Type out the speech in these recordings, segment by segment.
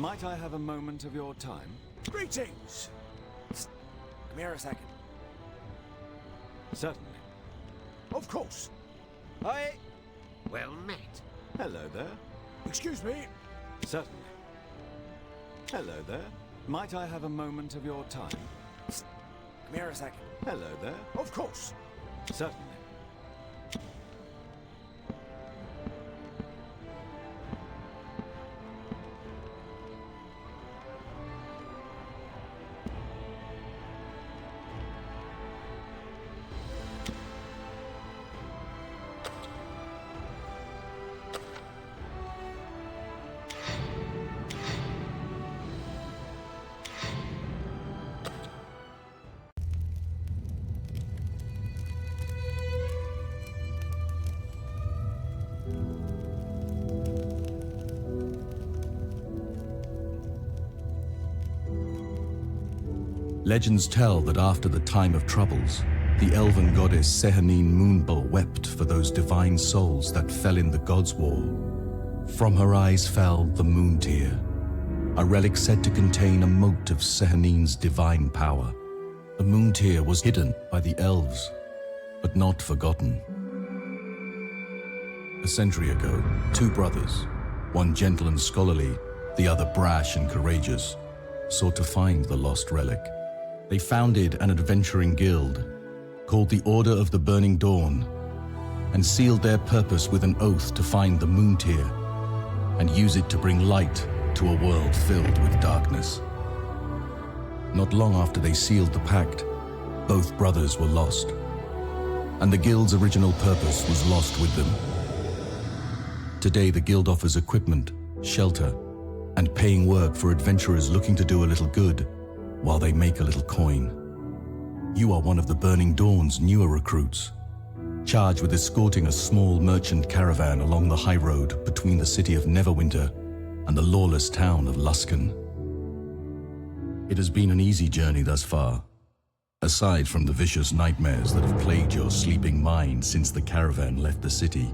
Might I have a moment of your time? Greetings! Come here a second. Certainly. Of course. Hi. Well met. Hello there. Excuse me. Certainly. Hello there. Might I have a moment of your time? Come here a second. Hello there. Of course. Certainly. Legends tell that after the time of troubles, the elven goddess Sehanine Moonbull wept for those divine souls that fell in the God's War. From her eyes fell the moon tear, a relic said to contain a mote of Sehanine's divine power. The moon tear was hidden by the elves, but not forgotten. A century ago, two brothers, one gentle and scholarly, the other brash and courageous, sought to find the lost relic. They founded an adventuring guild called the Order of the Burning Dawn and sealed their purpose with an oath to find the moon tear and use it to bring light to a world filled with darkness. Not long after they sealed the pact, both brothers were lost, and the guild's original purpose was lost with them. Today the guild offers equipment, shelter, and paying work for adventurers looking to do a little good while they make a little coin. You are one of the Burning Dawn's newer recruits, charged with escorting a small merchant caravan along the high road between the city of Neverwinter and the lawless town of Luskan. It has been an easy journey thus far, aside from the vicious nightmares that have plagued your sleeping mind since the caravan left the city.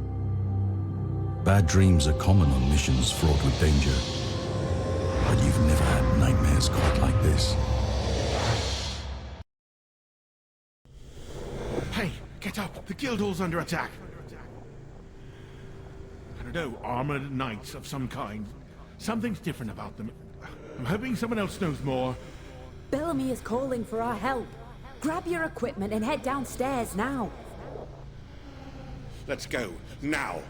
Bad dreams are common on missions fraught with danger, but you've never had nightmares quite like this. Hey, get up! The guildhall's under attack! I don't know, armored knights of some kind. Something's different about them. I'm hoping someone else knows more. Bellamy is calling for our help. Grab your equipment and head downstairs now. Let's go, now!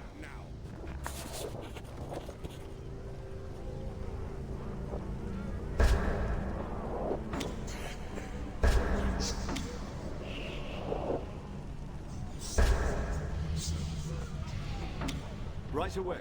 Right away.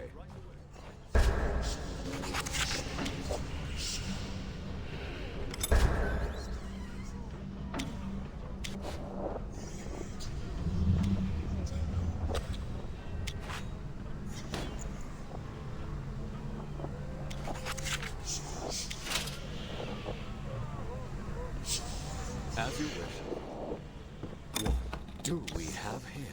As you wish. What do we have here?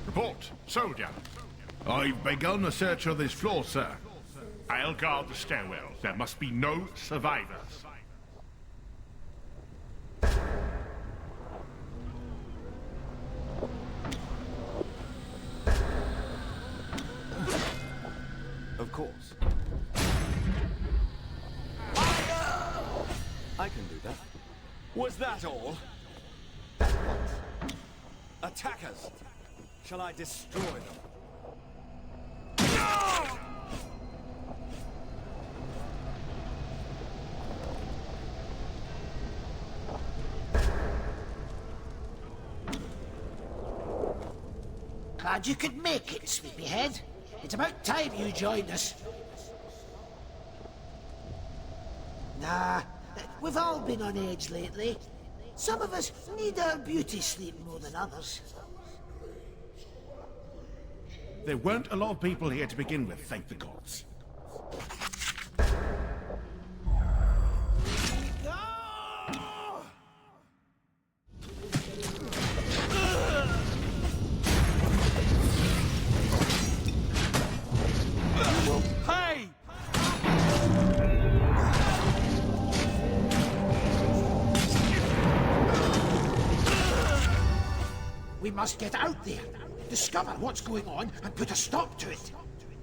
Report, soldier. I've begun a search of this floor, sir. I'll guard the stairwell. There must be no survivors. Of course. I can do that. Was that all? What? Attackers! Shall I destroy them? Glad you could make it, sleepyhead. It's about time you joined us. Nah, we've all been on edge lately. Some of us need our beauty sleep more than others. There weren't a lot of people here to begin with, thank the gods. We must get out there, discover what's going on, and put a stop to it.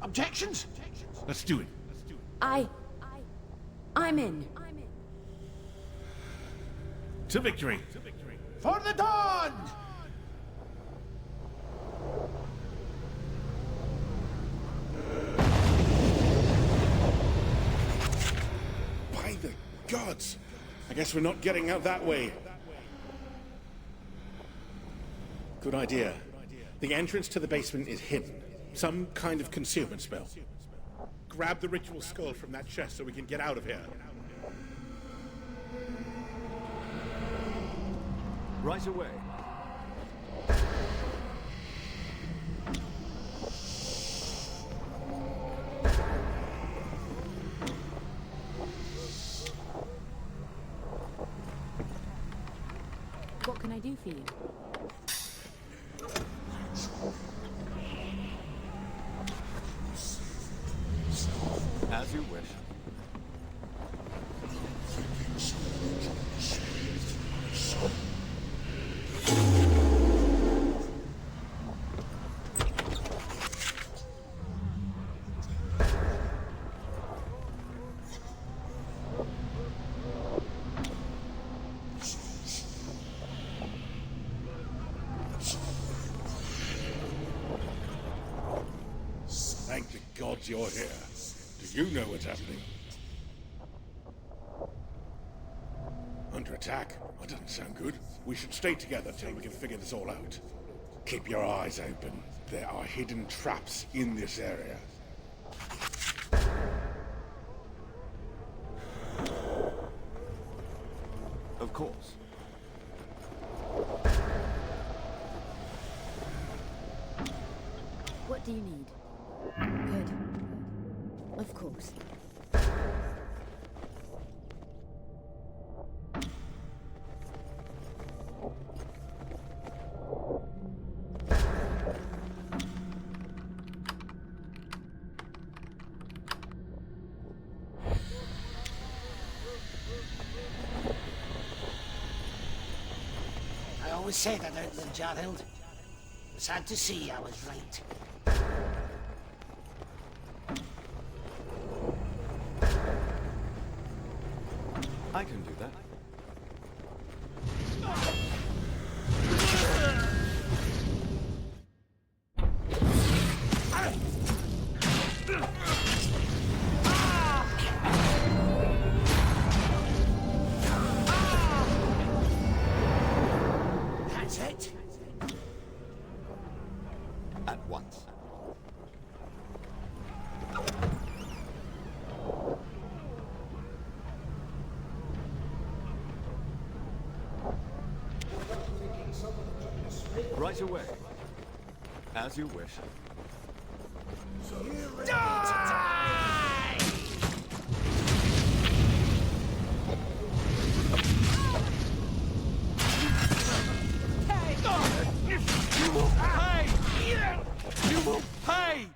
Objections? Let's do it. I'm in. To victory. For the dawn! By the gods! I guess we're not getting out that way. Good idea. The entrance to the basement is hidden. Some kind of concealment spell. Grab the ritual skull from that chest so we can get out of here. Right away. What can I do for you? As you wish. Thank the gods you're here. Do you know what's happening? Under attack? That doesn't sound good. We should stay together till we can figure this all out. Keep your eyes open. There are hidden traps in this area. Of course. What do you need? Good. Of course. I always said I'd outlive Jarhild. Sad to see I was right. I can do that. That's it. At once. Right away. As you wish. Hey!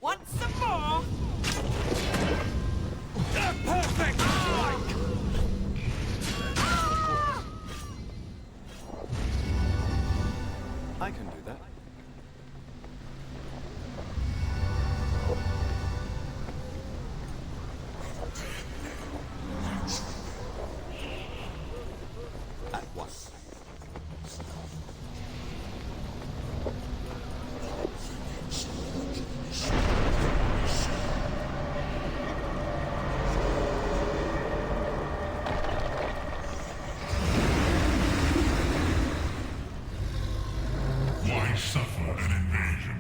Want some more? Perfect! I can do that. At once. Why suffer an invasion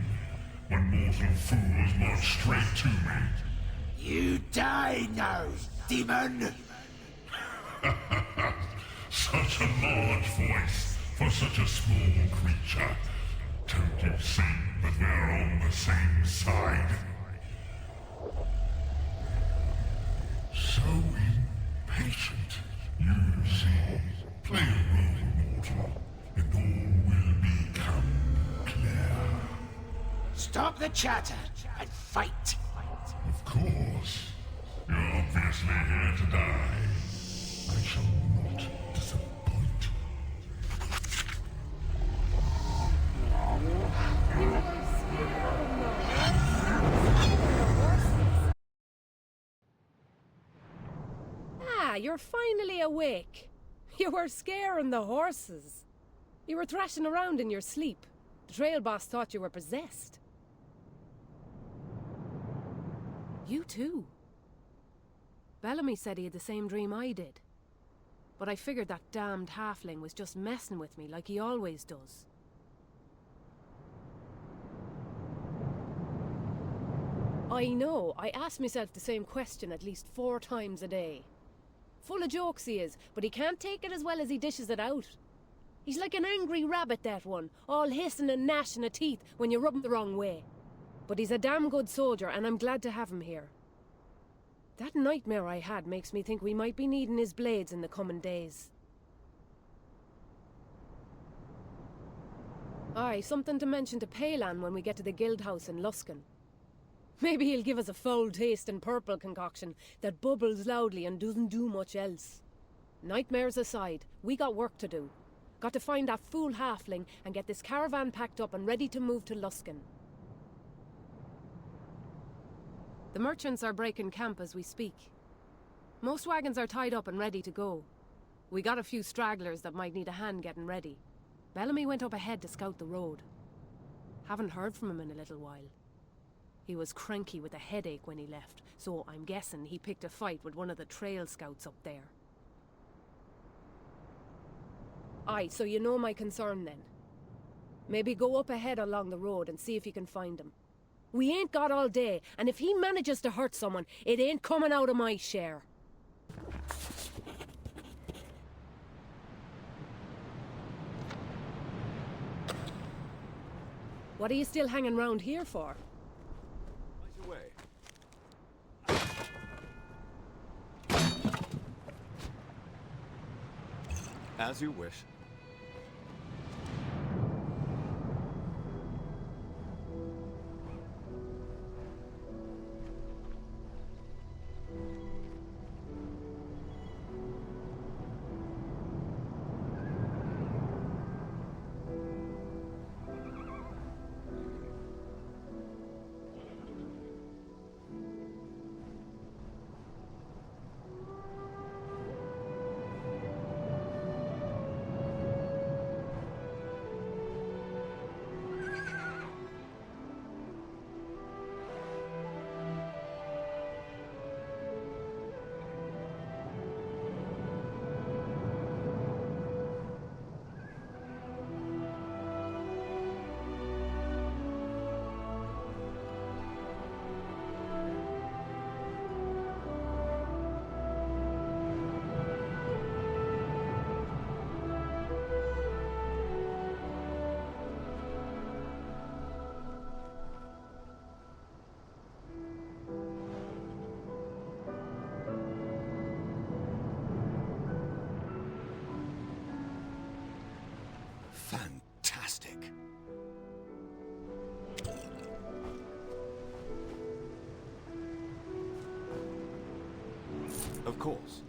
when mortal fools march straight to me? You die now, demon! Such a large voice for such a small creature. Don't you see that we're on the same side? So impatient. You see, play a role, mortal, and all will become clear. Stop the chatter and fight! Of course. You're obviously here to die. I shall not disappoint. you're finally awake. You were scaring the horses. You were thrashing around in your sleep. The trail boss thought you were possessed. You too. Bellamy said he had the same dream I did. But I figured that damned halfling was just messing with me like he always does. I know, I ask myself the same question at least 4 times a day. Full of jokes he is, but he can't take it as well as he dishes it out. He's like an angry rabbit, that one, all hissing and gnashing of teeth when you rub him the wrong way. But he's a damn good soldier, and I'm glad to have him here. That nightmare I had makes me think we might be needing his blades in the coming days. Aye, something to mention to Palan when we get to the guild house in Luskan. Maybe he'll give us a foul-tasting purple concoction that bubbles loudly and doesn't do much else. Nightmares aside, we got work to do. Got to find that fool halfling and get this caravan packed up and ready to move to Luskan. The merchants are breaking camp as we speak. Most wagons are tied up and ready to go. We got a few stragglers that might need a hand getting ready. Bellamy went up ahead to scout the road. Haven't heard from him in a little while. He was cranky with a headache when he left, so I'm guessing he picked a fight with one of the trail scouts up there. Aye, so you know my concern then. Maybe go up ahead along the road and see if you can find him. We ain't got all day, and if he manages to hurt someone, it ain't coming out of my share. What are you still hanging round here for? Right away. As you wish. Fantastic. Of course.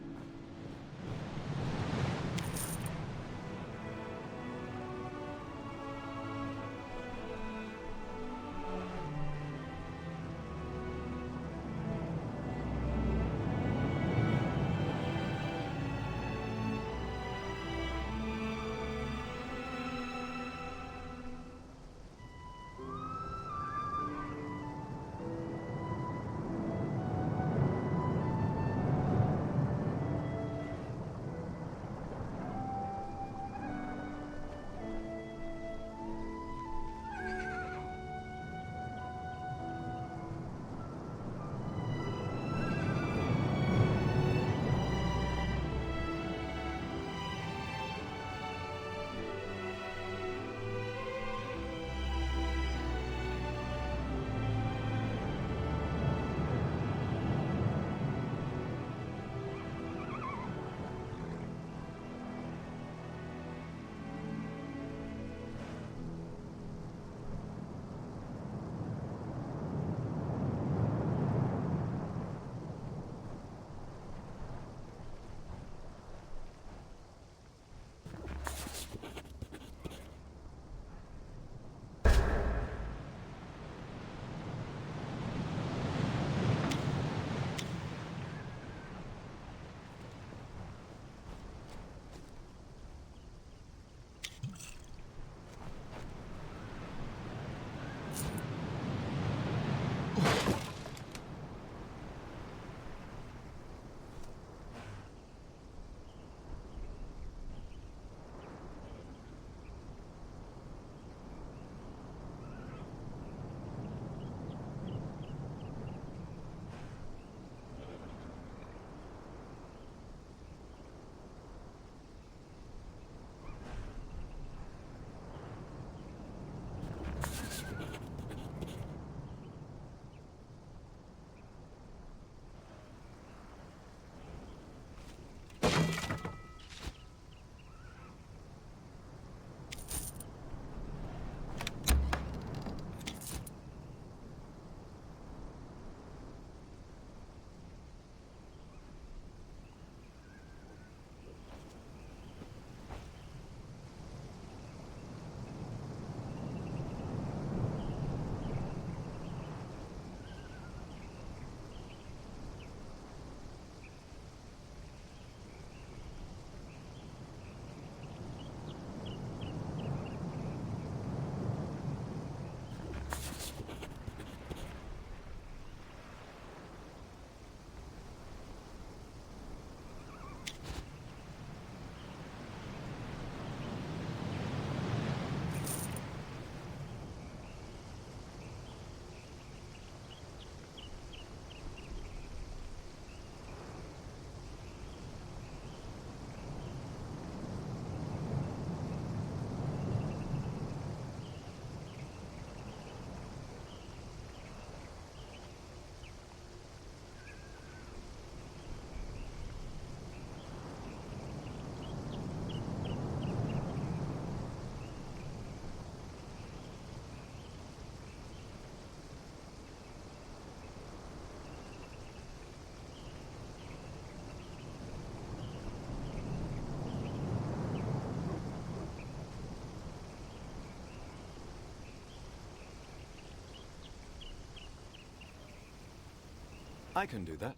I can do that.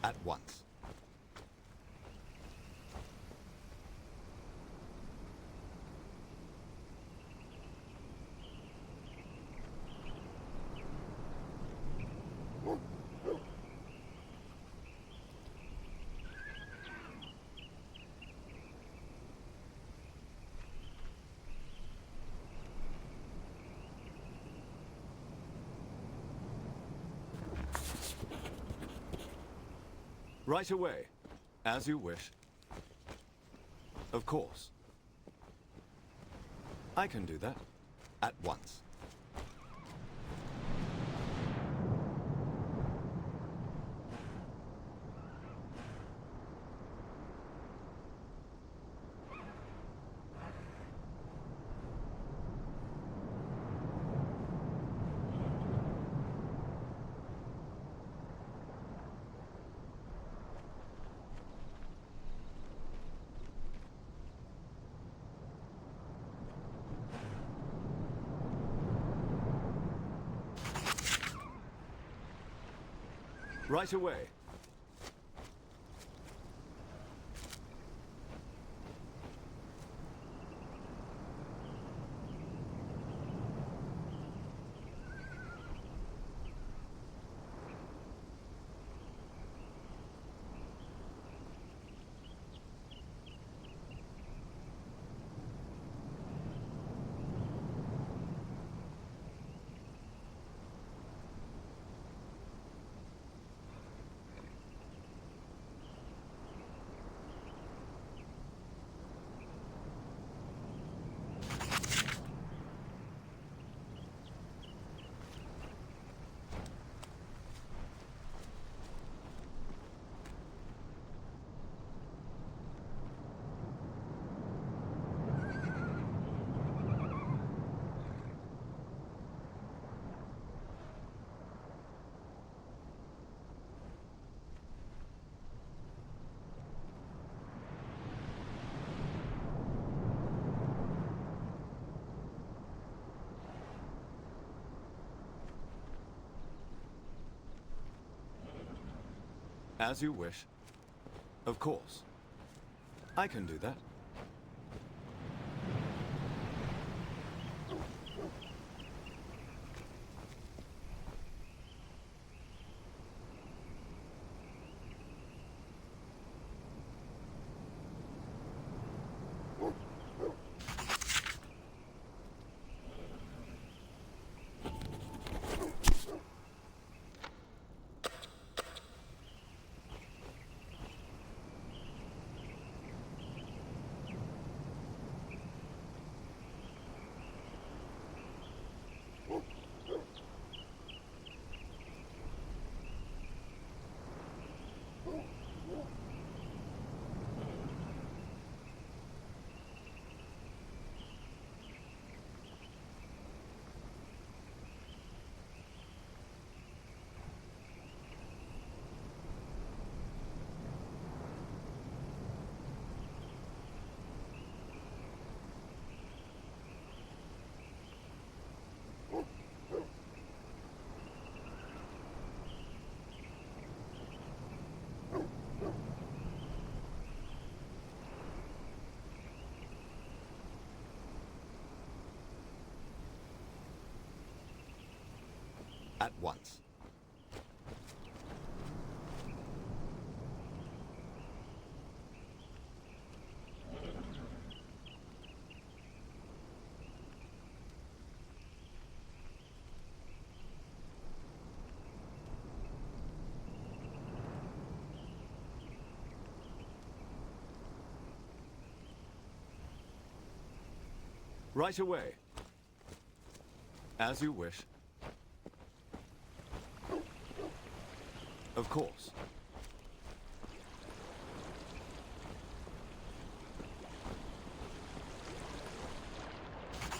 At once. Right away, as you wish. Of course. I can do that. At once. Right away. As you wish. Of course. I can do that. At once. Right away. As you wish. Of course.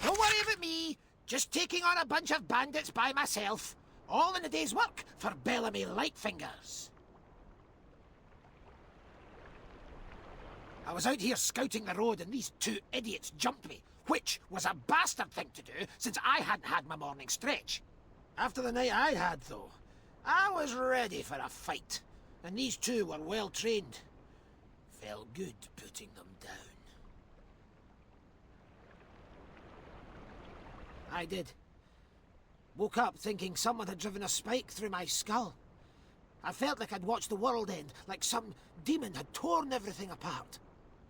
Don't worry about me. Just taking on a bunch of bandits by myself. All in a day's work for Bellamy Lightfingers. I was out here scouting the road and these two idiots jumped me, which was a bastard thing to do since I hadn't had my morning stretch. After the night I had, though, I was ready for a fight, and these two were well trained. Felt good putting them down. I did. Woke up thinking someone had driven a spike through my skull. I felt like I'd watched the world end, like some demon had torn everything apart.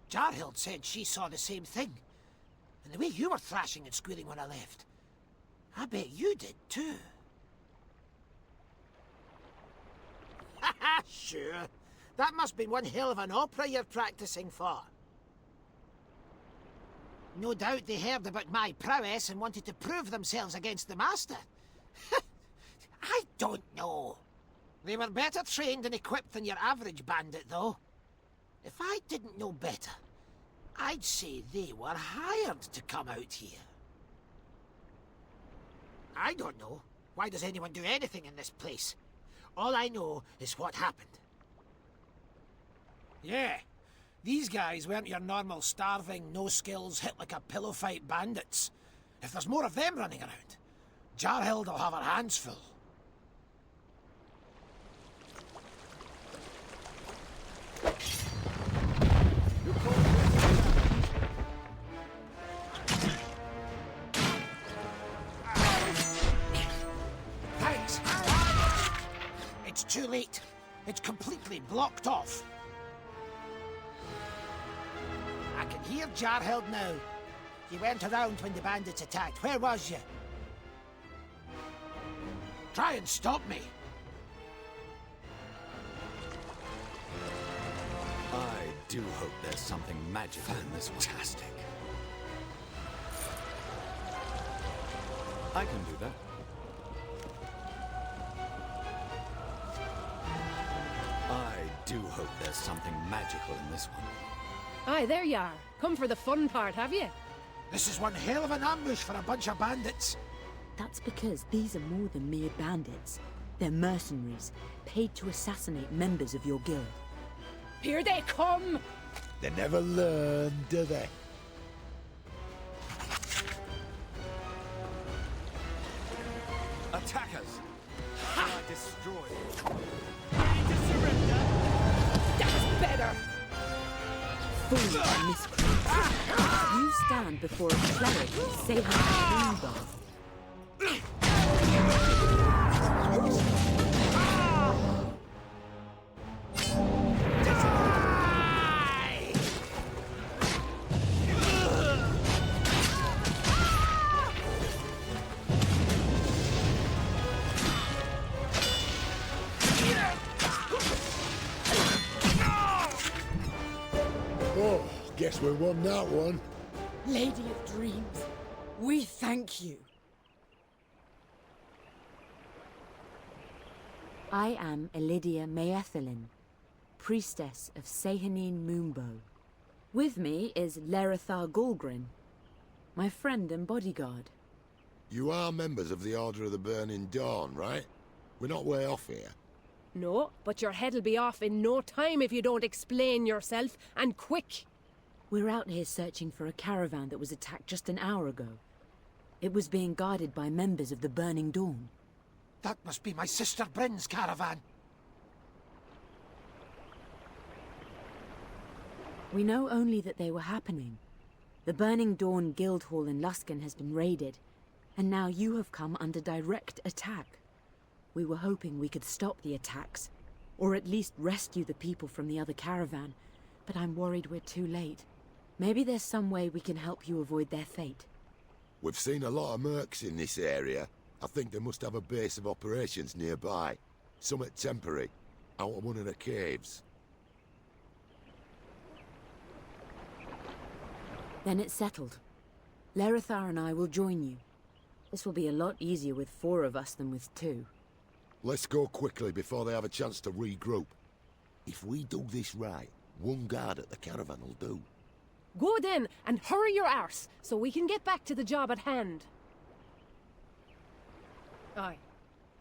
Jarhild said she saw the same thing. And the way you were thrashing and squealing when I left, I bet you did too. Haha, sure. That must be one hell of an opera you're practicing for. No doubt they heard about my prowess and wanted to prove themselves against the Master. I don't know. They were better trained and equipped than your average bandit, though. If I didn't know better, I'd say they were hired to come out here. I don't know. Why does anyone do anything in this place? All I know is what happened. Yeah, these guys weren't your normal starving, no-skills, hit-like-a-pillow fight bandits. If there's more of them running around, Jarhild will have her hands full. Thanks. It's too late. It's completely blocked off. I can hear Jarhild now. You went around when the bandits attacked. Where was you? Try and stop me. I do hope there's something magical in this one. Fantastic. I can do that. I do hope there's something magical in this one. Aye, there you are. Come for the fun part, have you? This is one hell of an ambush for a bunch of bandits. That's because these are more than mere bandits. They're mercenaries, paid to assassinate members of your guild. Here they come! They never learn, do they? Attackers! Ha! I destroy you. Ready to surrender? That's better! Fools and miscreants. You stand before a cleric of Sahan Moonbow. Oh, guess we won that one. Lady of Dreams, we thank you. I am Elidia Maethelin, priestess of Sahanin Moonbow. With me is Lerathar Gulgrin, my friend and bodyguard. You are members of the Order of the Burning Dawn, right? We're not way off here. No, but your head'll be off in no time if you don't explain yourself, and quick! We're out here searching for a caravan that was attacked just an hour ago. It was being guarded by members of the Burning Dawn. That must be my sister Bryn's caravan. We know only that they were happening. The Burning Dawn guildhall in Luskan has been raided, and now you have come under direct attack. We were hoping we could stop the attacks, or at least rescue the people from the other caravan, but I'm worried we're too late. Maybe there's some way we can help you avoid their fate. We've seen a lot of mercs in this area. I think they must have a base of operations nearby. Somewhat temporary, out of one of the caves. Then it's settled. Lerathar and I will join you. This will be a lot easier with 4 of us than with 2. Let's go quickly before they have a chance to regroup. If we do this right, one guard at the caravan will do. Go then, and hurry your arse, so we can get back to the job at hand. Aye.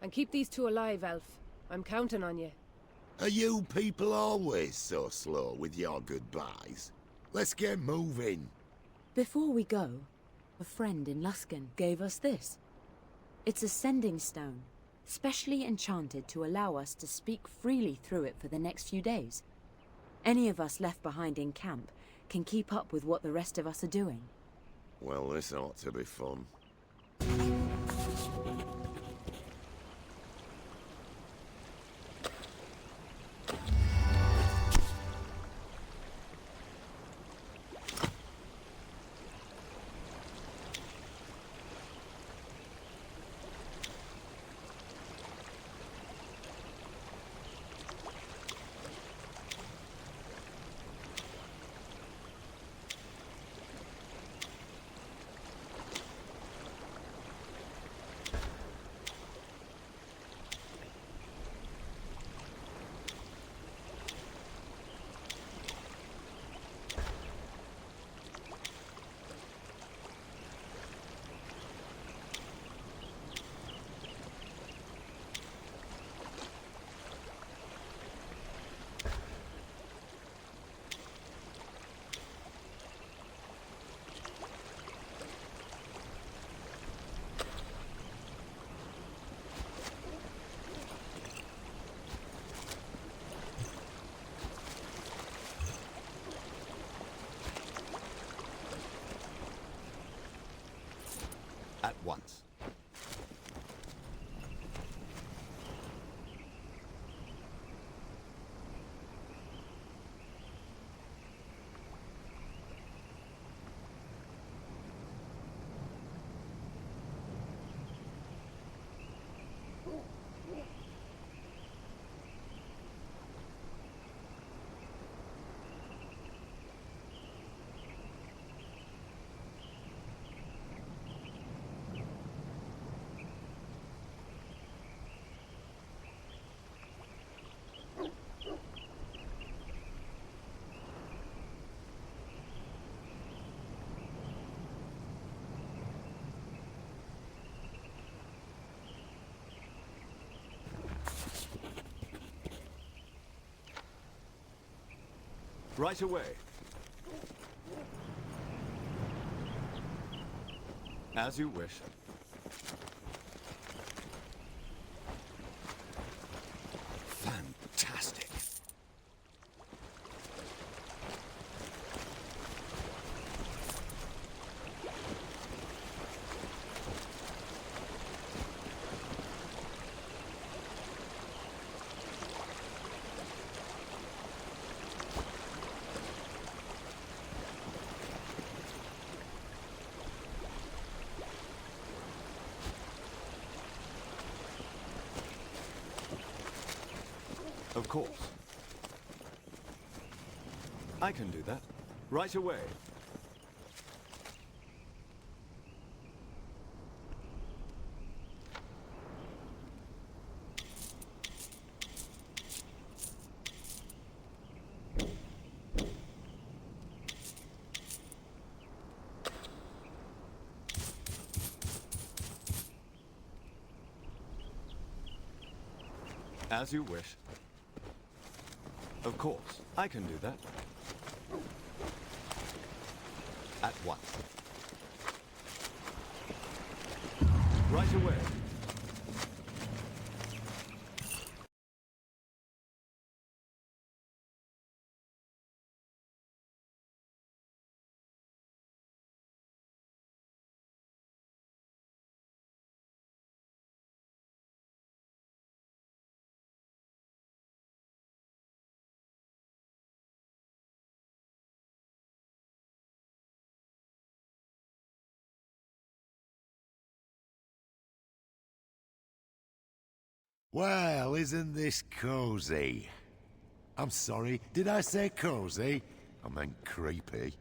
And keep these 2 alive, Elf. I'm counting on you. Are you people always so slow with your goodbyes? Let's get moving. Before we go, a friend in Luskan gave us this. It's a sending stone, specially enchanted to allow us to speak freely through it for the next few days. Any of us left behind in camp can keep up with what the rest of us are doing. Well, this ought to be fun. At once. Right away. As you wish. Fantastic. Of course. I can do that. Right away. As you wish. Of course, I can do that. At once. Right away. Well, isn't this cozy? I'm sorry, did I say cozy? I meant creepy.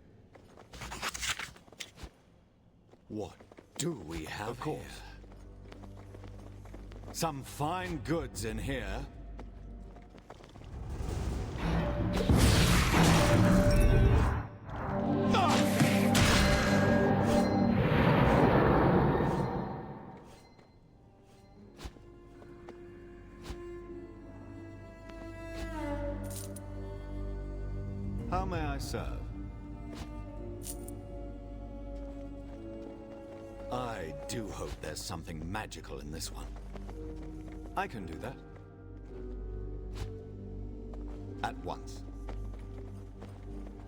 What do we have Of course. Here? Some fine goods in here. How may I serve? I do hope there's something magical in this one. I can do that. At once.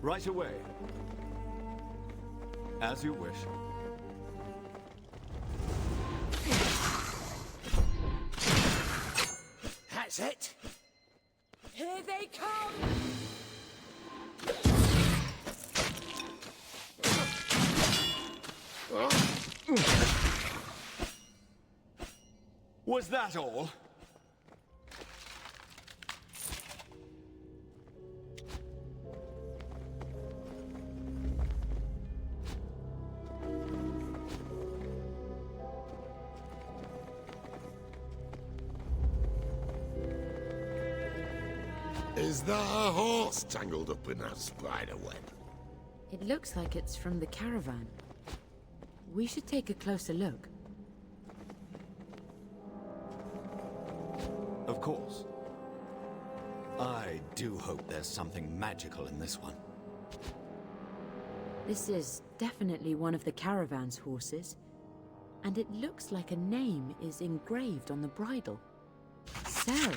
Right away. As you wish. That's it. Here they come! Was that all? Is that a horse tangled up in that spider web? It looks like it's from the caravan. We should take a closer look. Of course. I do hope there's something magical in this one. This is definitely one of the caravan's horses. And it looks like a name is engraved on the bridle. Sarah.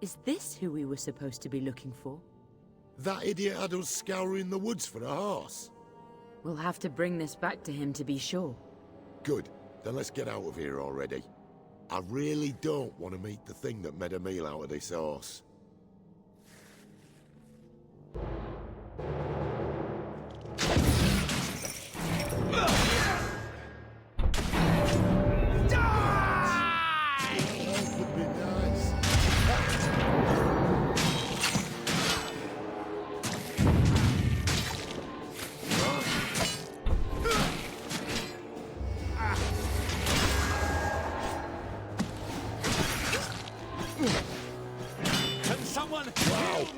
Is this who we were supposed to be looking for? That idiot had us scouring the woods for a horse. We'll have to bring this back to him to be sure. Good. Then let's get out of here already. I really don't want to meet the thing that made a meal out of this horse.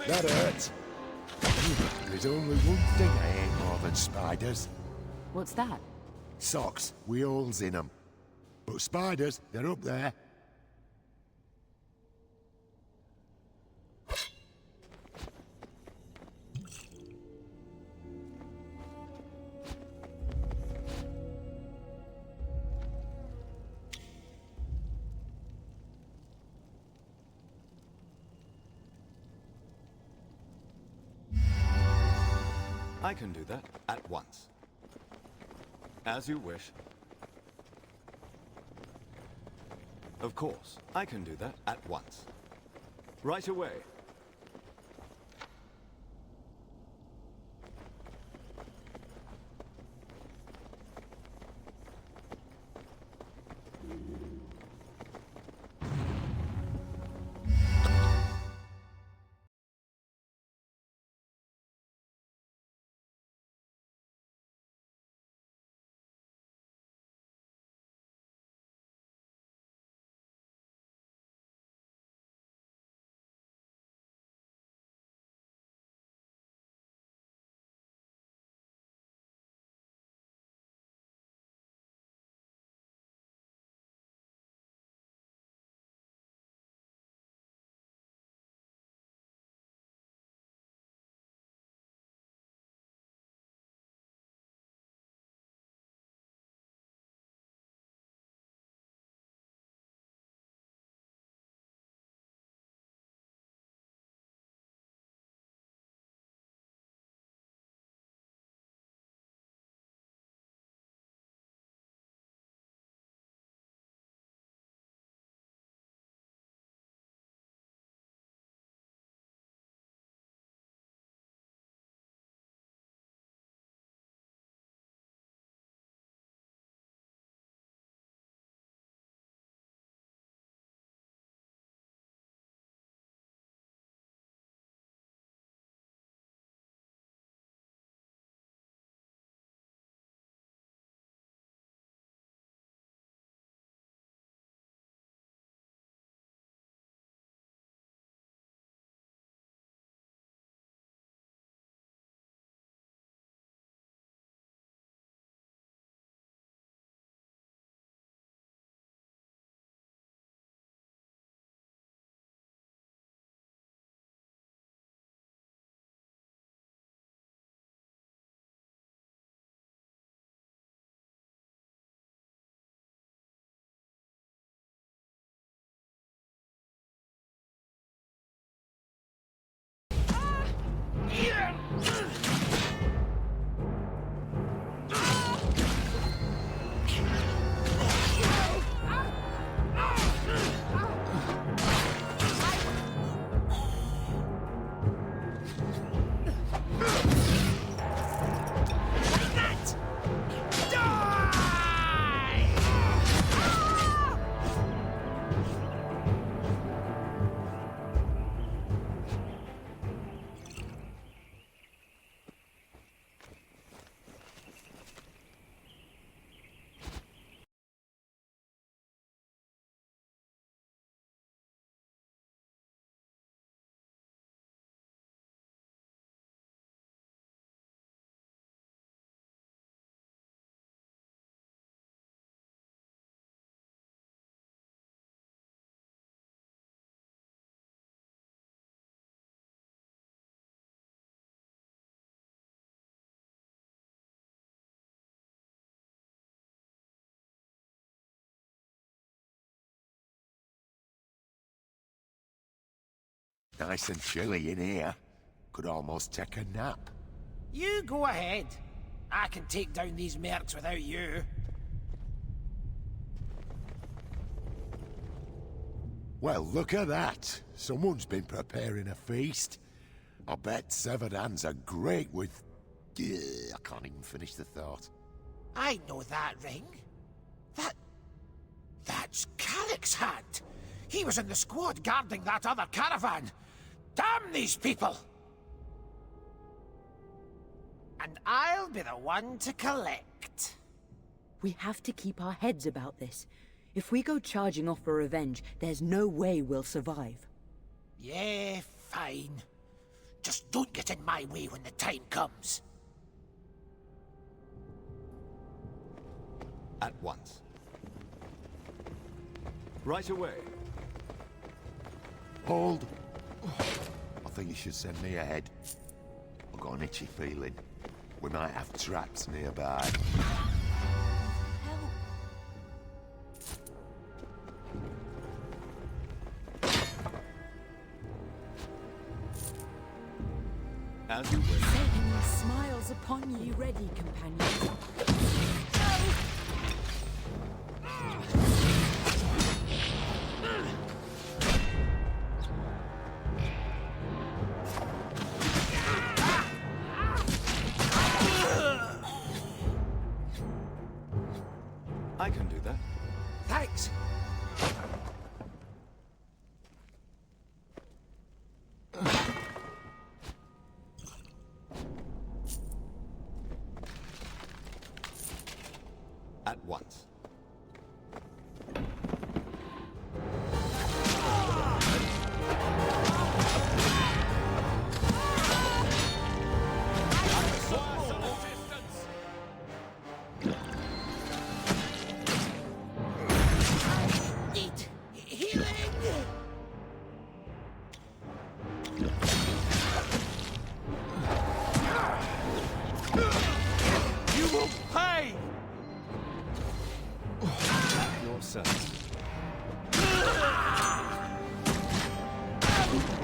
That hurts. There's only one thing I hate more than spiders. What's that? Socks with holes in them. But spiders, they're up there. I can do that at once. As you wish. Of course, I can do that at once. Right away. Nice and chilly in here. Could almost take a nap. You go ahead. I can take down these mercs without you. Well, look at that. Someone's been preparing a feast. I bet severed hands are great with... I can't even finish the thought. I know that ring. That's Calic's hand. He was in the squad guarding that other caravan. Damn these people! And I'll be the one to collect. We have to keep our heads about this. If we go charging off for revenge, there's no way we'll survive. Yeah, fine. Just don't get in my way when the time comes. At once. Right away. Hold. I think you should send me ahead. I've got an itchy feeling. We might have traps nearby. As you wish. Satan smiles upon ye ready, companions. I can do that. Thanks. At once. Need healing. You will pay. Your service.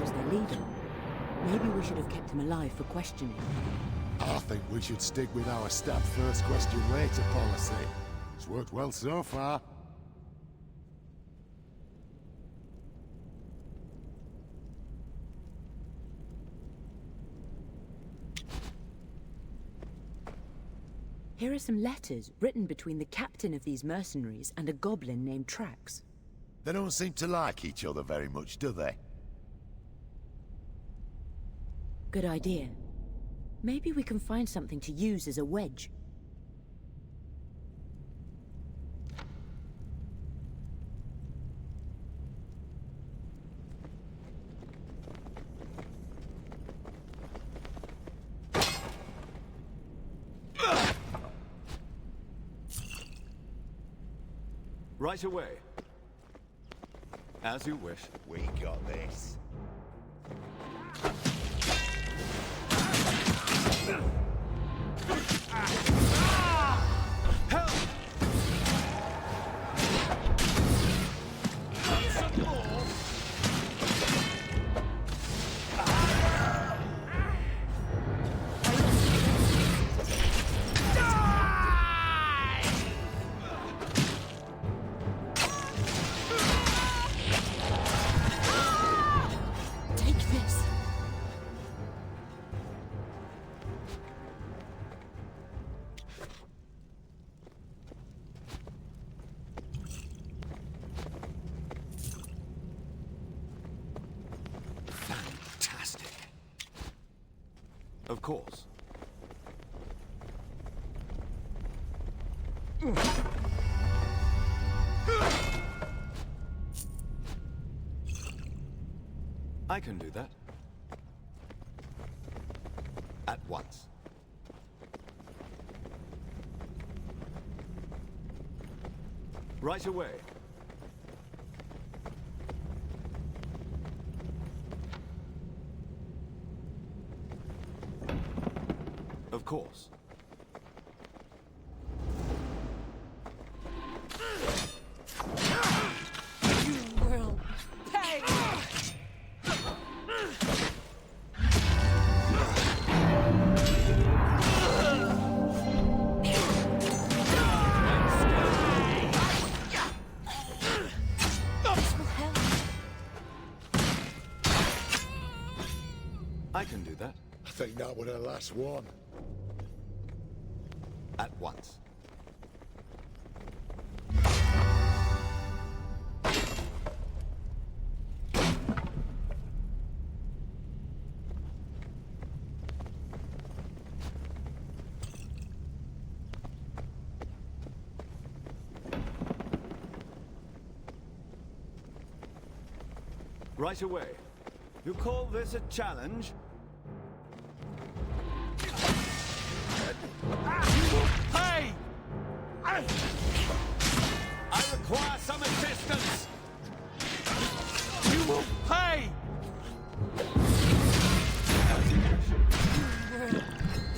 Was their leader? Maybe we should have kept him alive for questioning. I think we should stick with our stab first, question later policy. It's worked well so far. Here are some letters written between the captain of these mercenaries and a goblin named Trax. They don't seem to like each other very much, do they? Good idea. Maybe we can find something to use as a wedge. Right away. As you wish. We got this. Help! Take this! Fantastic. Of course. I can do that. At once. Right away. Of course. You will pay! I can do that. I think that was the last one. At once. Right away. You call this a challenge? Hey! I require some assistance! You will pay!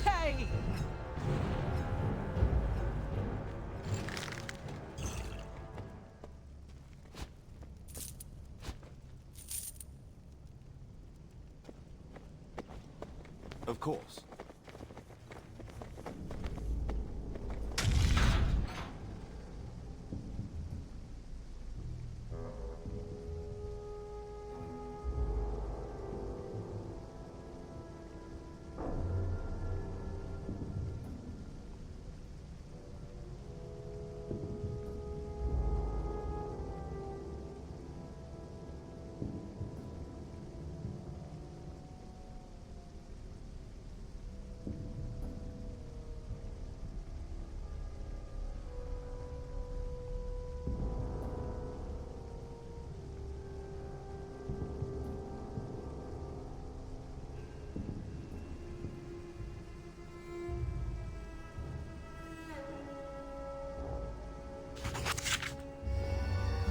Pay! Of course.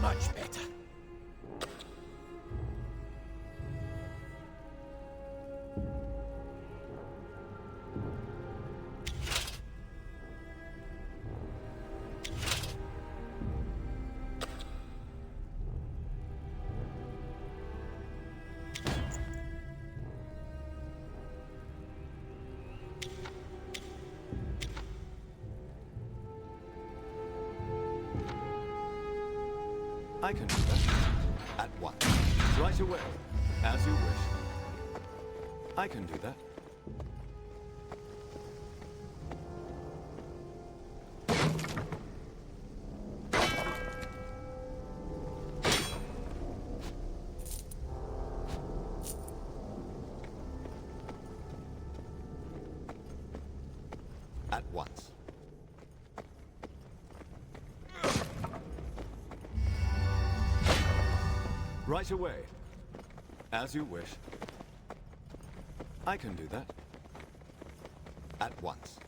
Much better. I can do that. At once. Right away. As you wish. I can do that. At once. Right away. As you wish. I can do that. At once.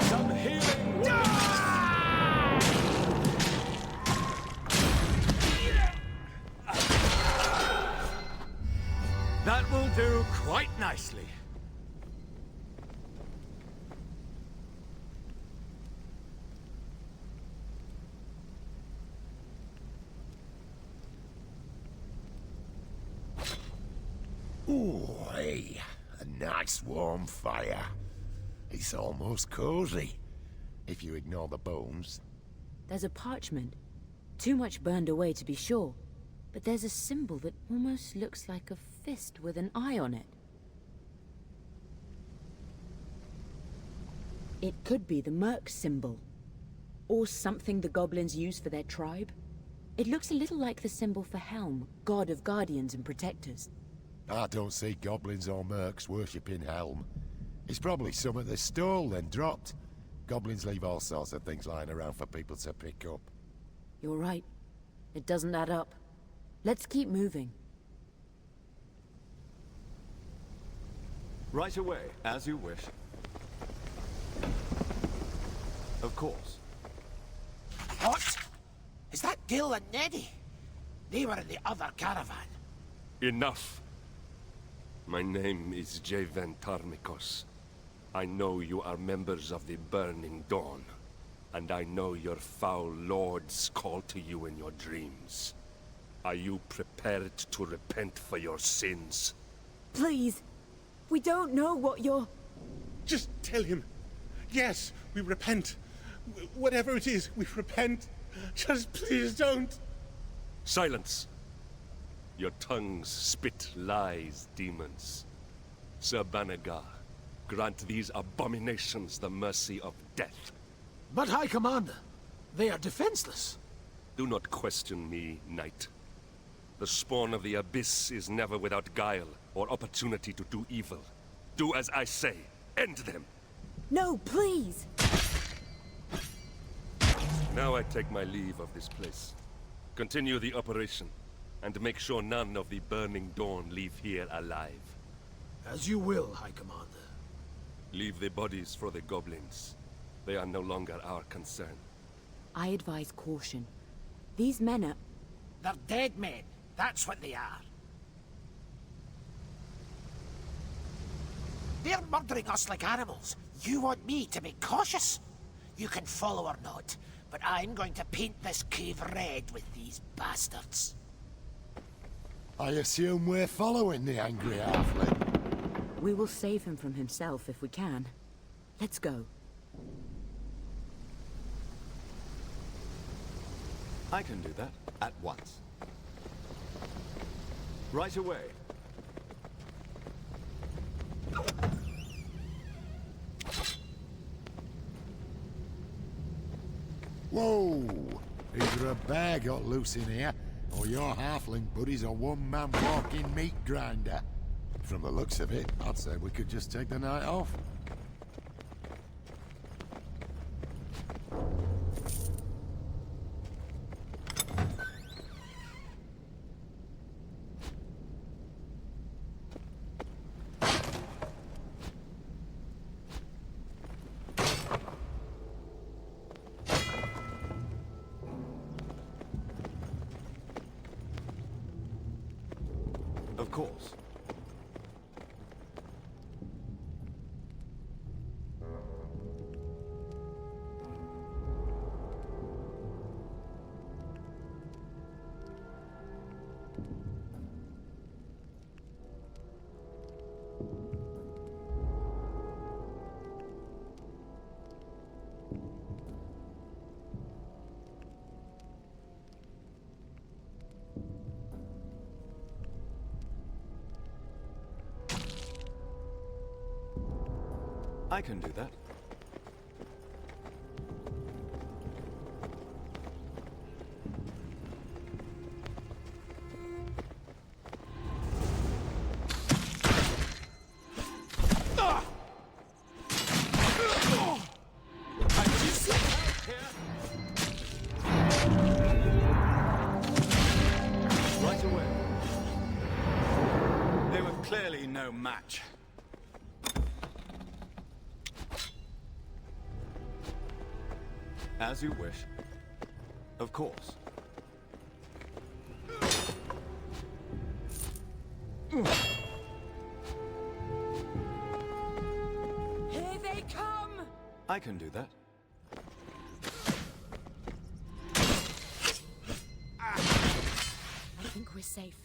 Some healing word. That will do quite nicely. Ooh, hey, a nice warm fire. It's almost cozy, if you ignore the bones. There's a parchment. Too much burned away to be sure. But there's a symbol that almost looks like a fist with an eye on it. It could be the Merc symbol. Or something the goblins use for their tribe. It looks a little like the symbol for Helm, god of guardians and protectors. I don't see goblins or mercs worshipping Helm. It's probably something they stole then dropped. Goblins leave all sorts of things lying around for people to pick up. You're right. It doesn't add up. Let's keep moving. Right away, as you wish. Of course. What? Is that Gil and Neddy? They were in the other caravan. Enough. My name is Javen Tarmikos. I know you are members of the Burning Dawn, and I know your foul lords call to you in your dreams. Are you prepared to repent for your sins? Please. We don't know what you're... Just tell him. Yes, we repent. Whatever it is, we repent. Just please don't. Silence! Your tongues spit lies, demons. Sir Banagar, grant these abominations the mercy of death. But High Commander, they are defenseless. Do not question me, knight. The spawn of the Abyss is never without guile or opportunity to do evil. Do as I say. End them! No, please! Now I take my leave of this place. Continue the operation, and make sure none of the Burning Dawn leave here alive. As you will, High Commander. Leave the bodies for the goblins. They are no longer our concern. I advise caution. These men are... They're dead men. That's what they are. They're murdering us like animals. You want me to be cautious? You can follow or not, but I'm going to paint this cave red with these bastards. I assume we're following the angry halfling. We will save him from himself if we can. Let's go. I can do that at once. Right away. Whoa! Either a bear got loose in here, or your halfling buddy's a one-man walking meat grinder. From the looks of it, I'd say we could just take the night off. Of course. I can do that. Right away. They were clearly no match. As you wish. Of course. Here they come! I can do that. I think we're safe.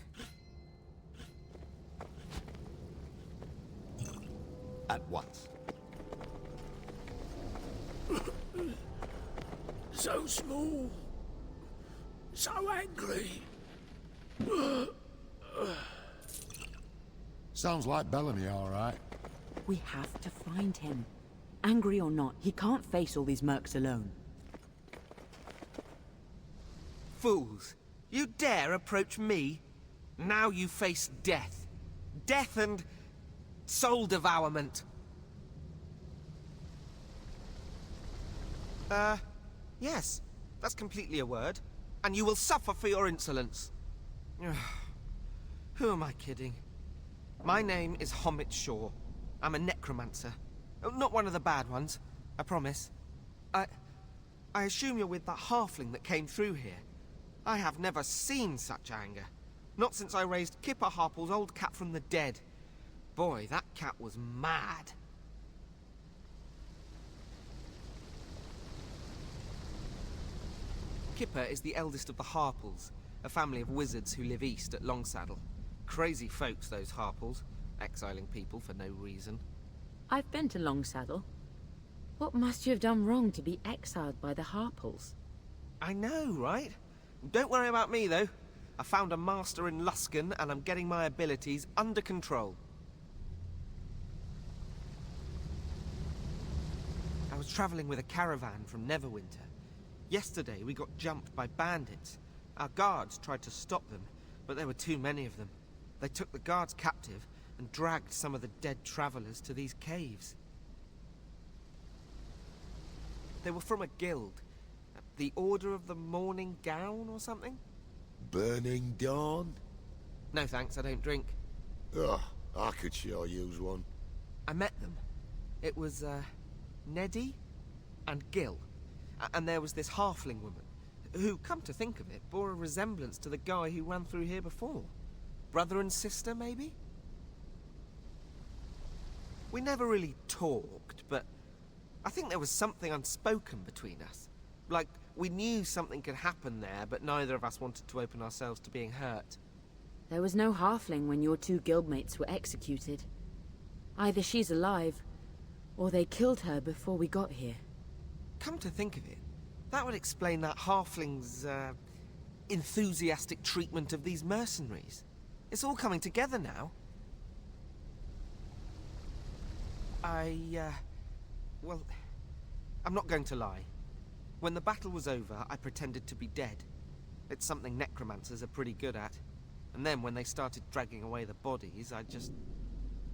At once. So small. So angry. Sounds like Bellamy, all right. We have to find him. Angry or not, he can't face all these mercs alone. Fools! You dare approach me? Now you face death. Death and... soul devourment. Yes. That's completely a word. And you will suffer for your insolence. Who am I kidding? My name is Hommit Shaw. I'm a necromancer. Not one of the bad ones, I promise. I assume you're with that halfling that came through here. I have never seen such anger. Not since I raised Kipper Harple's old cat from the dead. Boy, that cat was mad. Kipper is the eldest of the Harples, a family of wizards who live east at Longsaddle. Crazy folks, those Harples. exiling people for no reason. I've been to Longsaddle. What must you have done wrong to be exiled by the Harples? I know, right? Don't worry about me, though. I found a master in Luskan, and I'm getting my abilities under control. I was traveling with a caravan from Neverwinter. Yesterday, we got jumped by bandits. Our guards tried to stop them, but there were too many of them. They took the guards captive and dragged some of the dead travelers to these caves. They were from a guild. The Order of the Morning Gown or something? Burning Dawn? No thanks, I don't drink. Ugh, I could sure use one. I met them. It was, Neddy and Gil. And there was this halfling woman, who, come to think of it, bore a resemblance to the guy who ran through here before. Brother and sister, maybe? We never really talked, but I think there was something unspoken between us. Like, we knew something could happen there, but neither of us wanted to open ourselves to being hurt. There was no halfling when your two guildmates were executed. Either she's alive, or they killed her before we got here. Come to think of it, that would explain that halfling's, enthusiastic treatment of these mercenaries. It's all coming together now. Well, I'm not going to lie. When the battle was over, I pretended to be dead. It's something necromancers are pretty good at. And then when they started dragging away the bodies, I just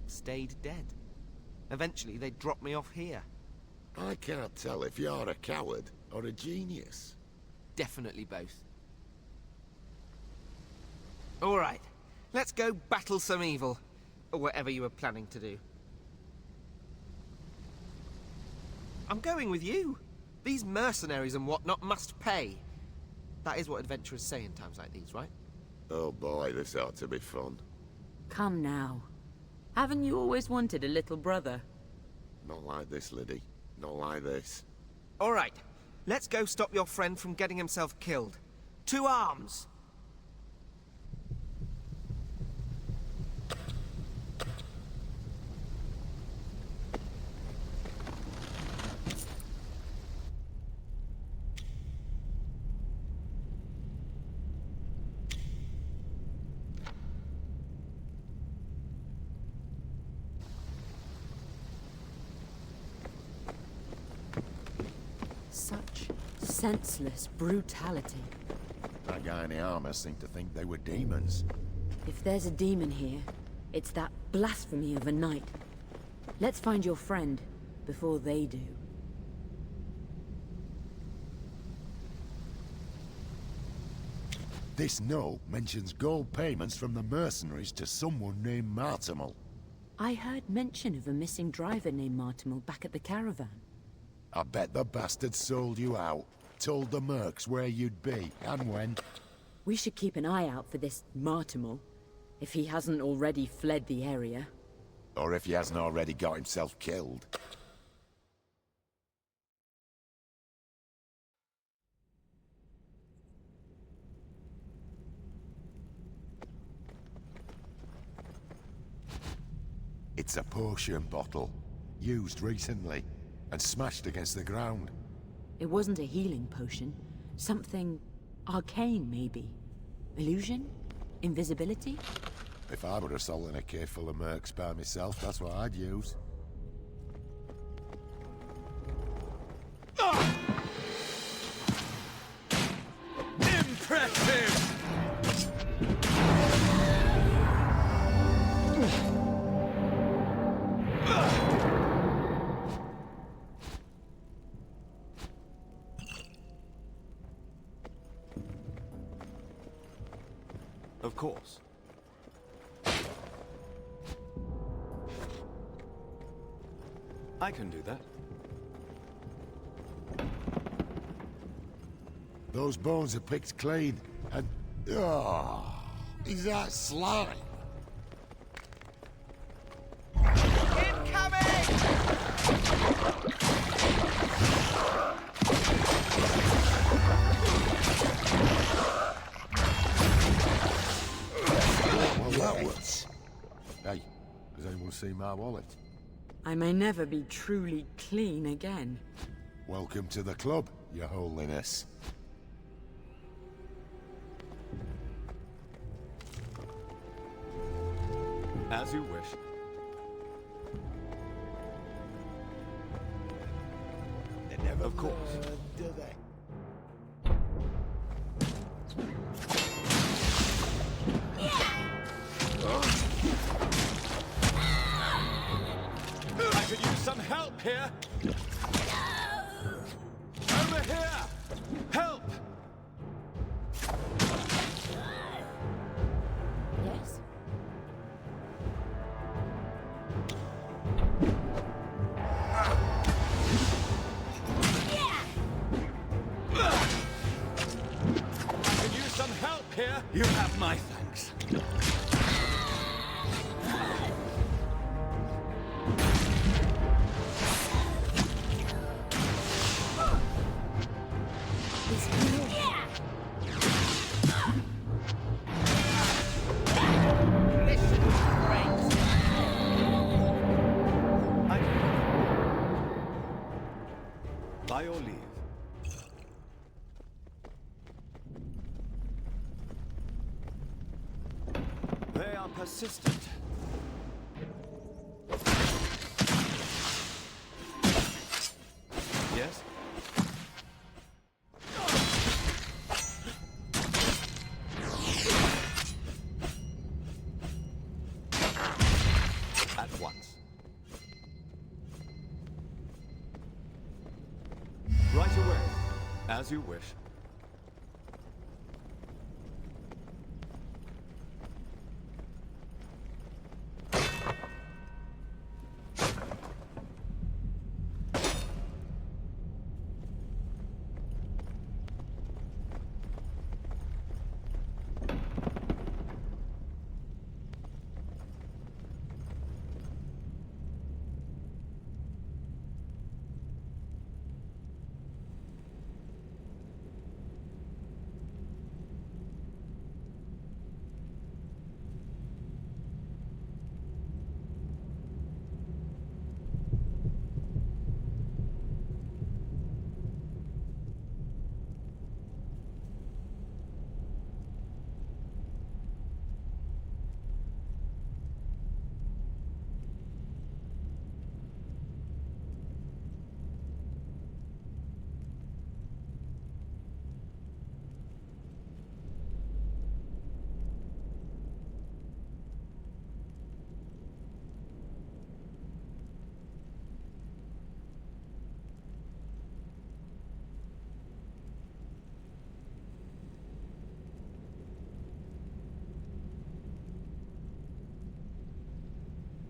stayed dead. Eventually, they dropped me off here. I can't tell if you're a coward or a genius. Definitely both. All right, let's go battle some evil. Or whatever you were planning to do. I'm going with you. These mercenaries and whatnot must pay. That is what adventurers say in times like these, right? Oh boy, this ought to be fun. Come now. Haven't you always wanted a little brother? Not like this, Liddy. Not like this. All right, let's go stop your friend from getting himself killed. To arms! Such senseless brutality. That guy in the armor seemed to think they were demons. If there's a demon here, it's that blasphemy of a knight. Let's find your friend before they do. This note mentions gold payments from the mercenaries to someone named Martimal. I heard mention of a missing driver named Martimal back at the caravan. I bet the bastard sold you out. Told the mercs where you'd be, and when. We should keep an eye out for this Martimal, if he hasn't already fled the area. Or if he hasn't already got himself killed. It's a potion bottle, used recently, and smashed against the ground. It wasn't a healing potion. Something arcane, maybe. Illusion? Invisibility? If I were assaulting a cave full of mercs by myself, that's what I'd use. Impressive! Of course. I can do that. Those bones are picked clean, and... Oh, is that slime? Well, that was... Hey, Does anyone see my wallet? I may never be truly clean again. Welcome to the club, Your Holiness. As you wish. They never Of course. learn, do they? I could use some help here. Over here! Help! Yes? I could use some help here. You have my thanks. By your leave. They are persistent. Yes? At once. Right away. As you wish.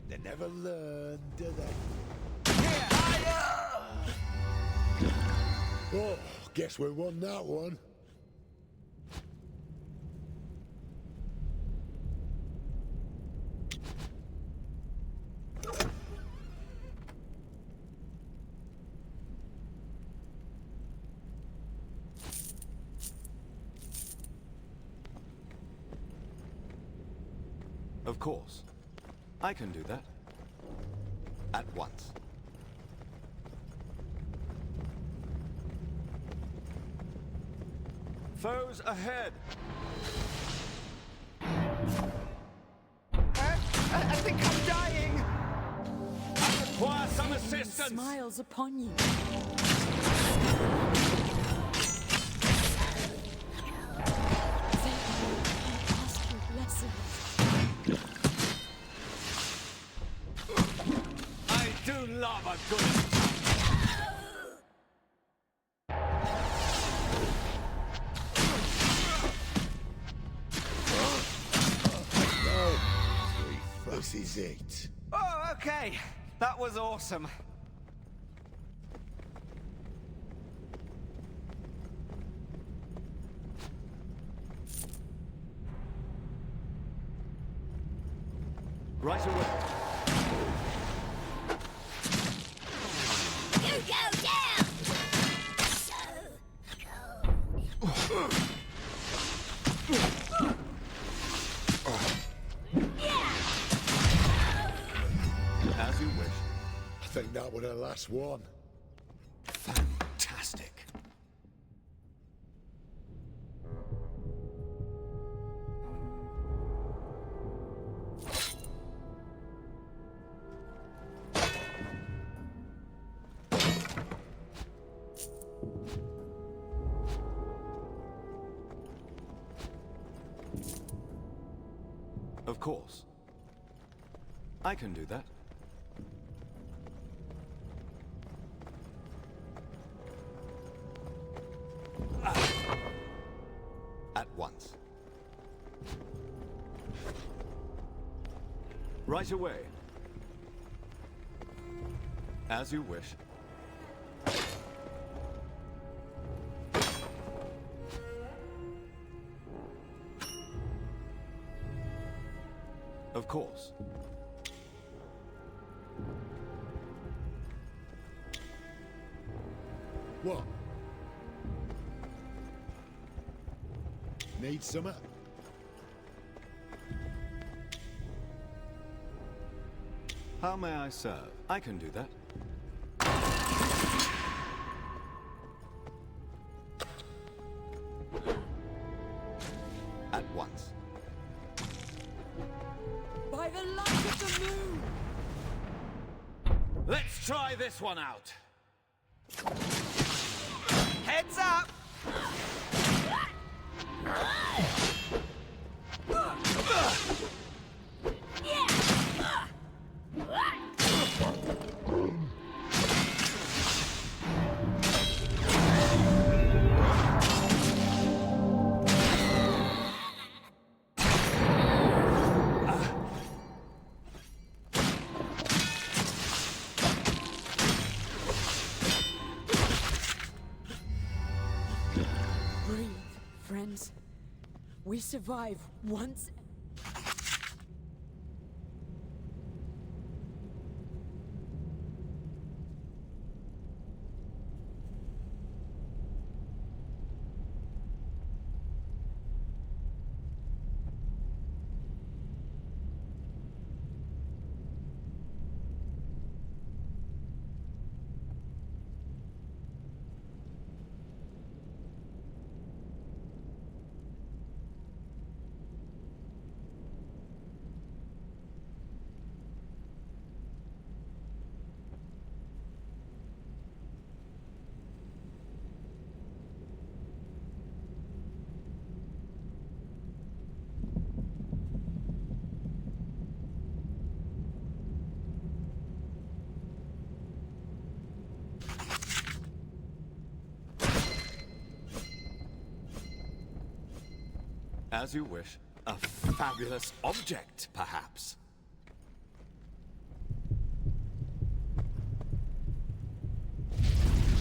They never learn, do they? Oh, guess we won that one. Of course. I can do that. At once. Foes ahead! I think I'm dying! I require some assistance! Smiles upon you. Ask your blessings. I do love a good... This is it. Oh, okay. That was awesome. Right away. You go down! So cold. As you wish. I think that was her last one. Fantastic. Of course. I can do that. At once. Right away. As you wish. Of course. What? Need summer? How may I serve? I can do that. At once. By the light of the moon! Let's try this one out. Heads up! Breathe, friends. We survive once. As you wish. A fabulous object, perhaps.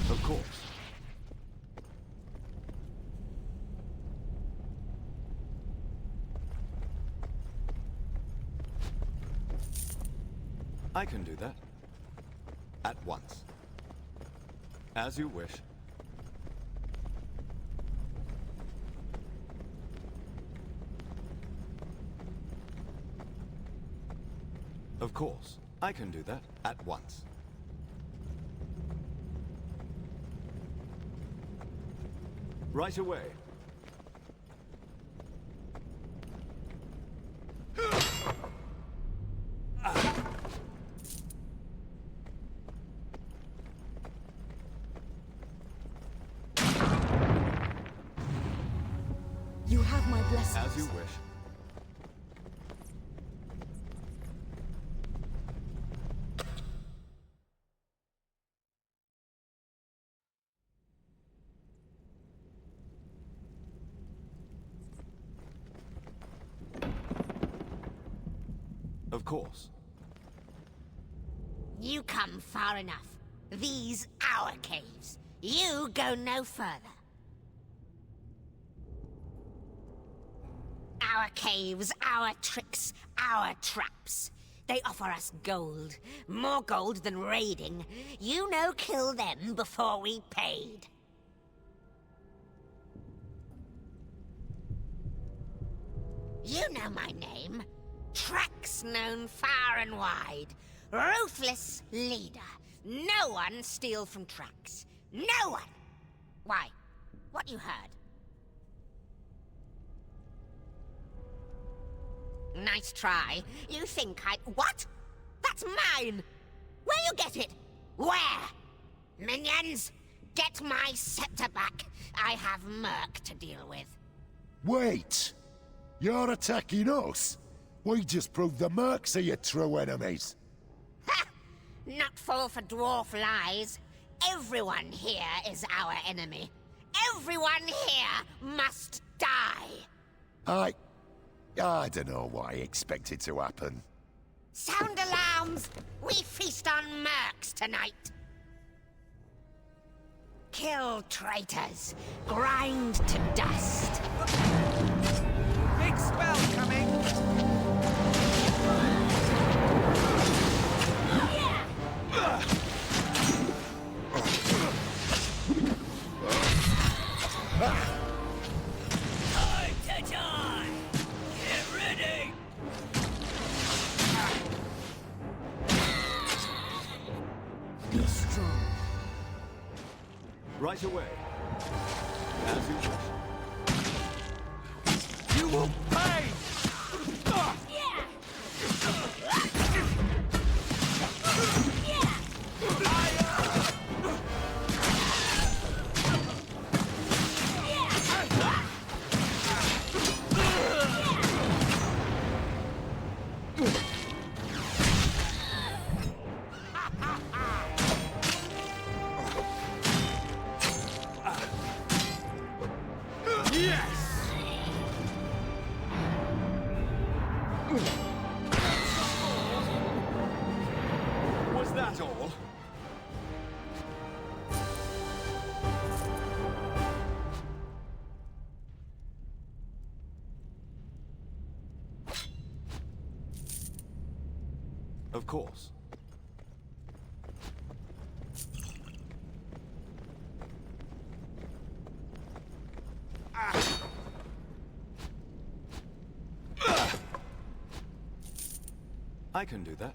Of course. I can do that. At once. As you wish. Of course. I can do that. At once. Right away. You have my blessings. As you wish. Of course. You come far enough. These our caves. You go no further. Our caves, our tricks, our traps. They offer us gold. More gold than raiding. You no kill them before we paid. You know my name. Tracks known far and wide. Ruthless leader. No one steal from tracks. No one! Why? What you heard? Nice try. You think I... What? That's mine! Where you get it? Where? Minions, get my scepter back. I have Merc to deal with. Wait! You're attacking us? We just proved the mercs are your true enemies. Ha! Not fall for dwarf lies. Everyone here is our enemy. Everyone here must die. I don't know what I expected to happen. Sound alarms! We feast on mercs tonight. Kill traitors. Grind to dust. Big spell coming! Time to die! Get ready! Strong. Right away. As you wish. You will pay! Was that all? Of course. I can do that.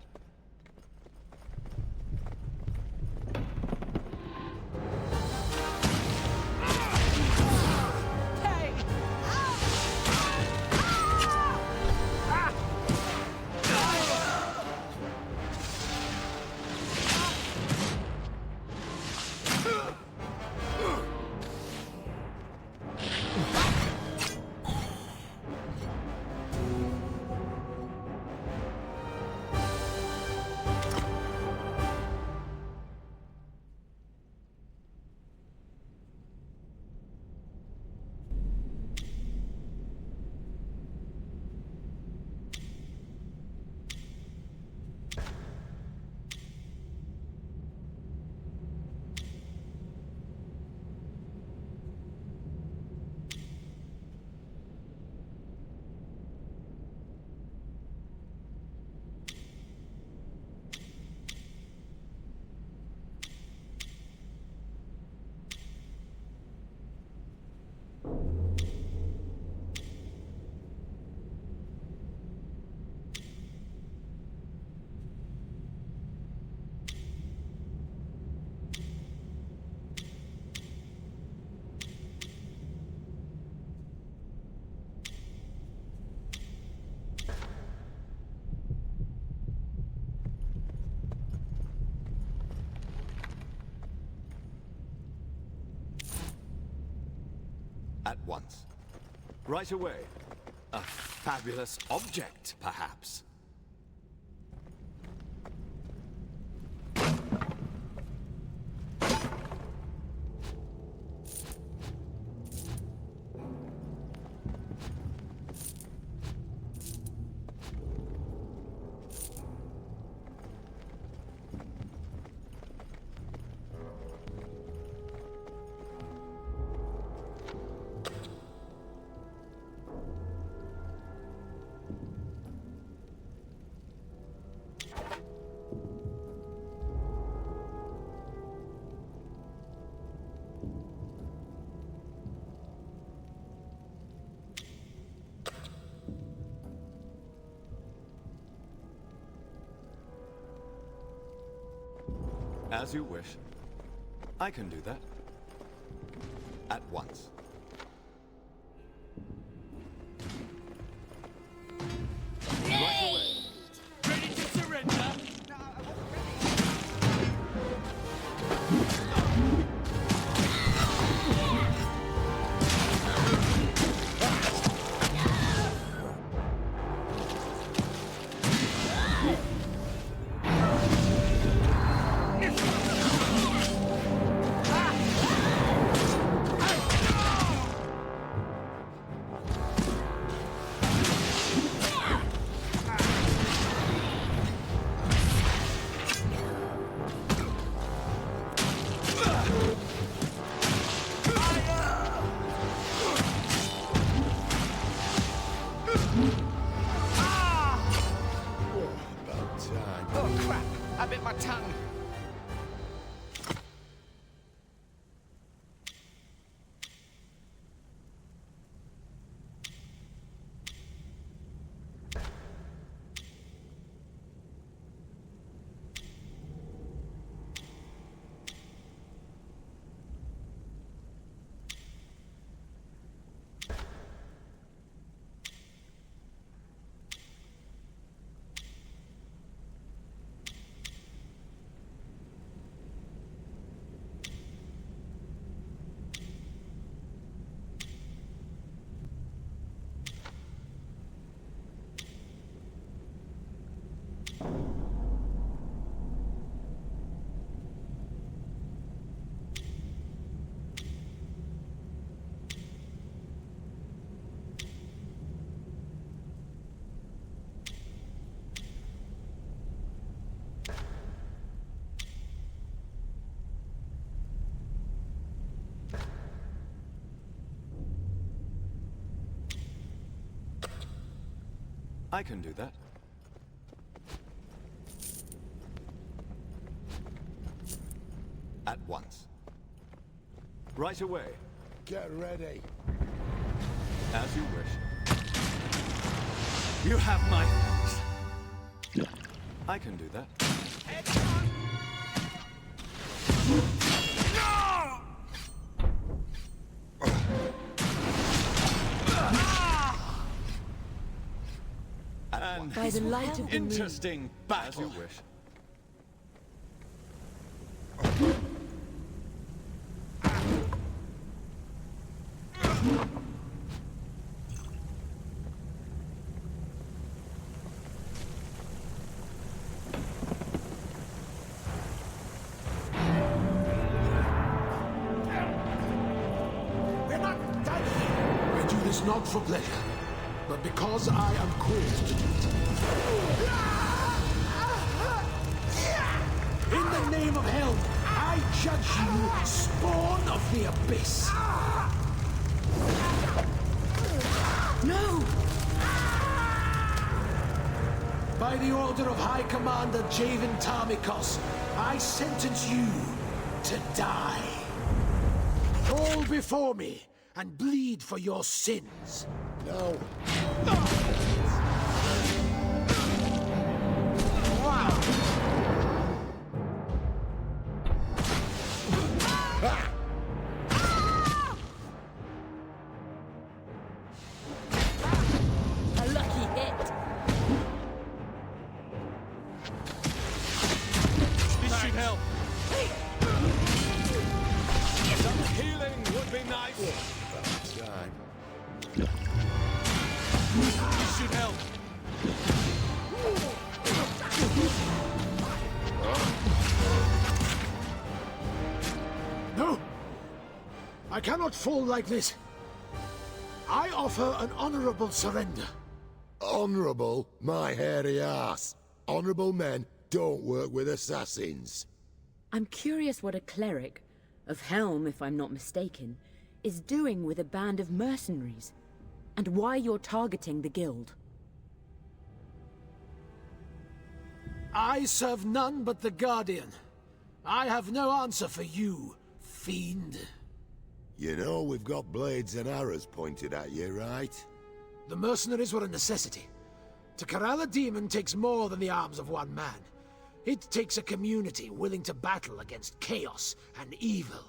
At once. Right away. A fabulous object, perhaps. As you wish. I can do that. At once. Right away. Ready to surrender? Oh crap! I bit my tongue. I can do that. At once. Right away. Get ready. As you wish. You have my thanks. I can do that. And By the light of the moon. interesting battle. As you wish. We're not done here. I do this not for pleasure, but because I am called to do it. In the name of hell, I judge you spawn of the abyss. No! By the order of High Commander Javen Tarmikos, I sentence you to die. Fall before me and bleed for your sins. No. A lucky hit! This should help. Some healing would be nice. Time. This should help. No! I cannot fall like this. I offer an honorable surrender. Honourable, my hairy ass. Honourable men don't work with assassins. I'm curious what a cleric, of Helm if I'm not mistaken, is doing with a band of mercenaries, and why you're targeting the guild. I serve none but the Guardian. I have no answer for you, fiend. You know we've got blades and arrows pointed at you, right? The mercenaries were a necessity. To corral a demon takes more than the arms of one man. It takes a community willing to battle against chaos and evil.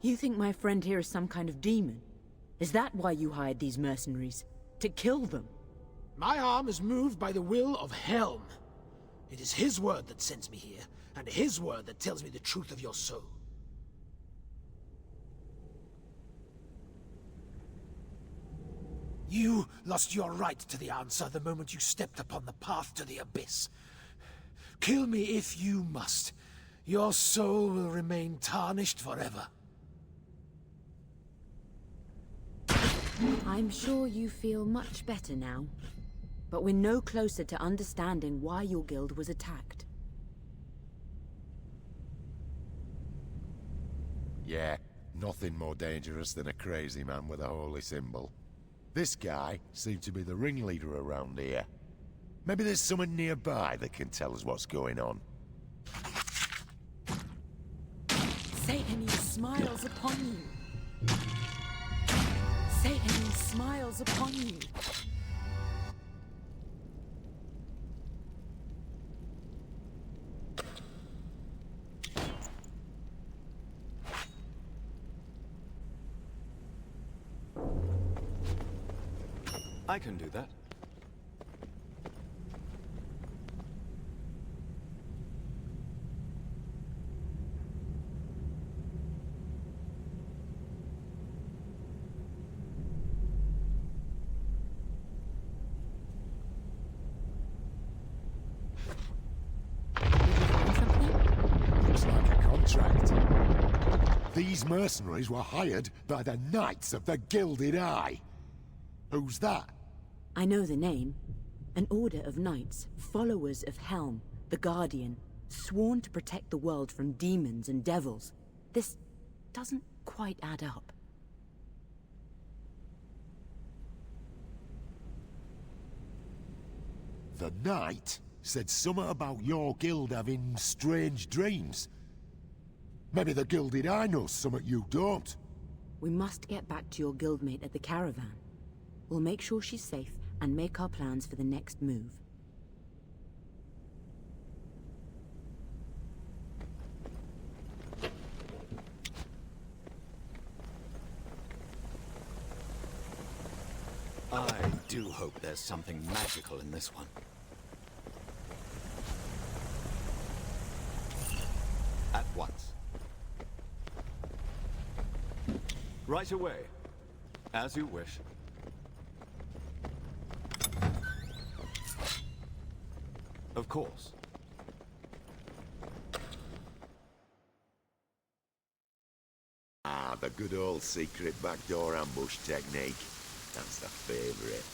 You think my friend here is some kind of demon? Is that why you hired these mercenaries? To kill them? My arm is moved by the will of Helm. It is his word that sends me here, and his word that tells me the truth of your soul. You lost your right to the answer the moment you stepped upon the path to the abyss. Kill me if you must. Your soul will remain tarnished forever. I'm sure you feel much better now. But we're no closer to understanding why your guild was attacked. Yeah, nothing more dangerous than a crazy man with a holy symbol. This guy seemed to be the ringleader around here. Maybe there's someone nearby that can tell us what's going on. Satan smiles upon you. Satan smiles upon you. I can do that. Looks like a contract. These mercenaries were hired by the Knights of the Gilded Eye. Who's that? I know the name. An order of knights, followers of Helm, the Guardian, sworn to protect the world from demons and devils. This doesn't quite add up. The knight said something about your guild having strange dreams. Maybe the Gilded Eye knows something you don't. We must get back to your guildmate at the caravan. We'll make sure she's safe and make our plans for the next move. I do hope there's something magical in this one. At once. Right away. As you wish. Of course. Ah, the good old secret backdoor ambush technique. That's the favorite.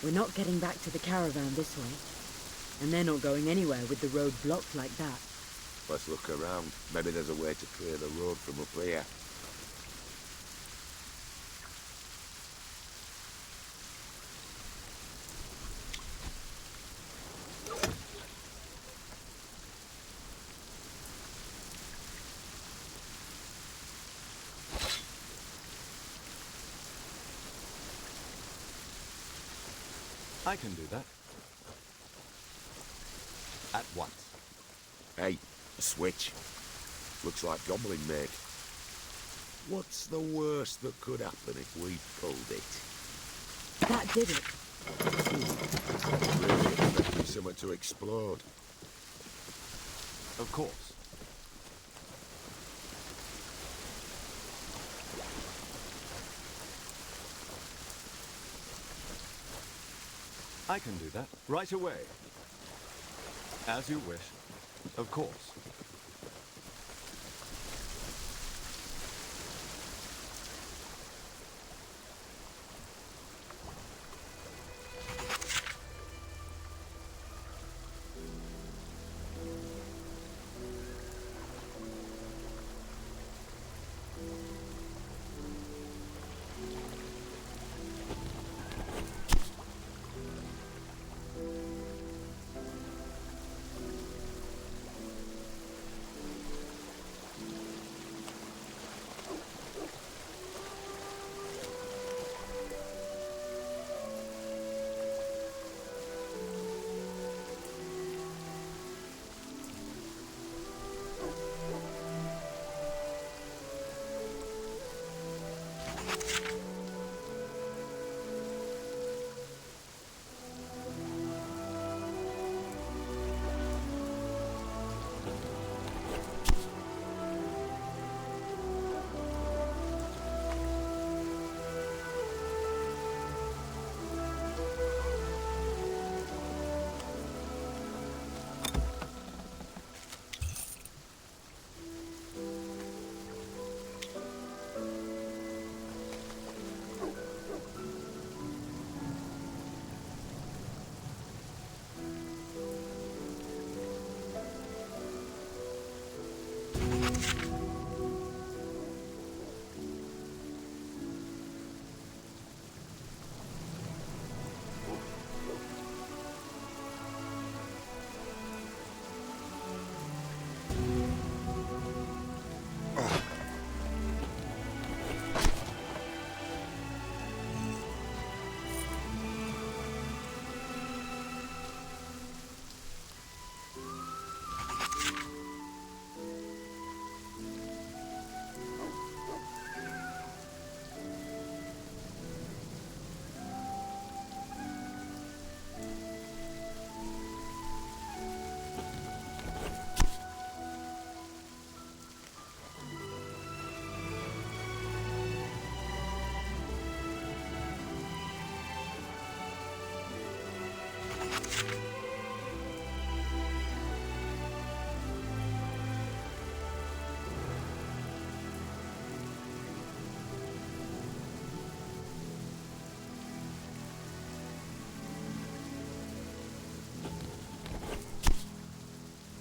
We're not getting back to the caravan this way. And they're not going anywhere with the road blocked like that. Let's look around. Maybe there's a way to clear the road from up here. I can do that. At once. Hey, a switch. Looks like goblin made. What's the worst that could happen if we pulled it? That did it. Really expecting something to explode. Of course. I can do that. Right away. As you wish. Of course.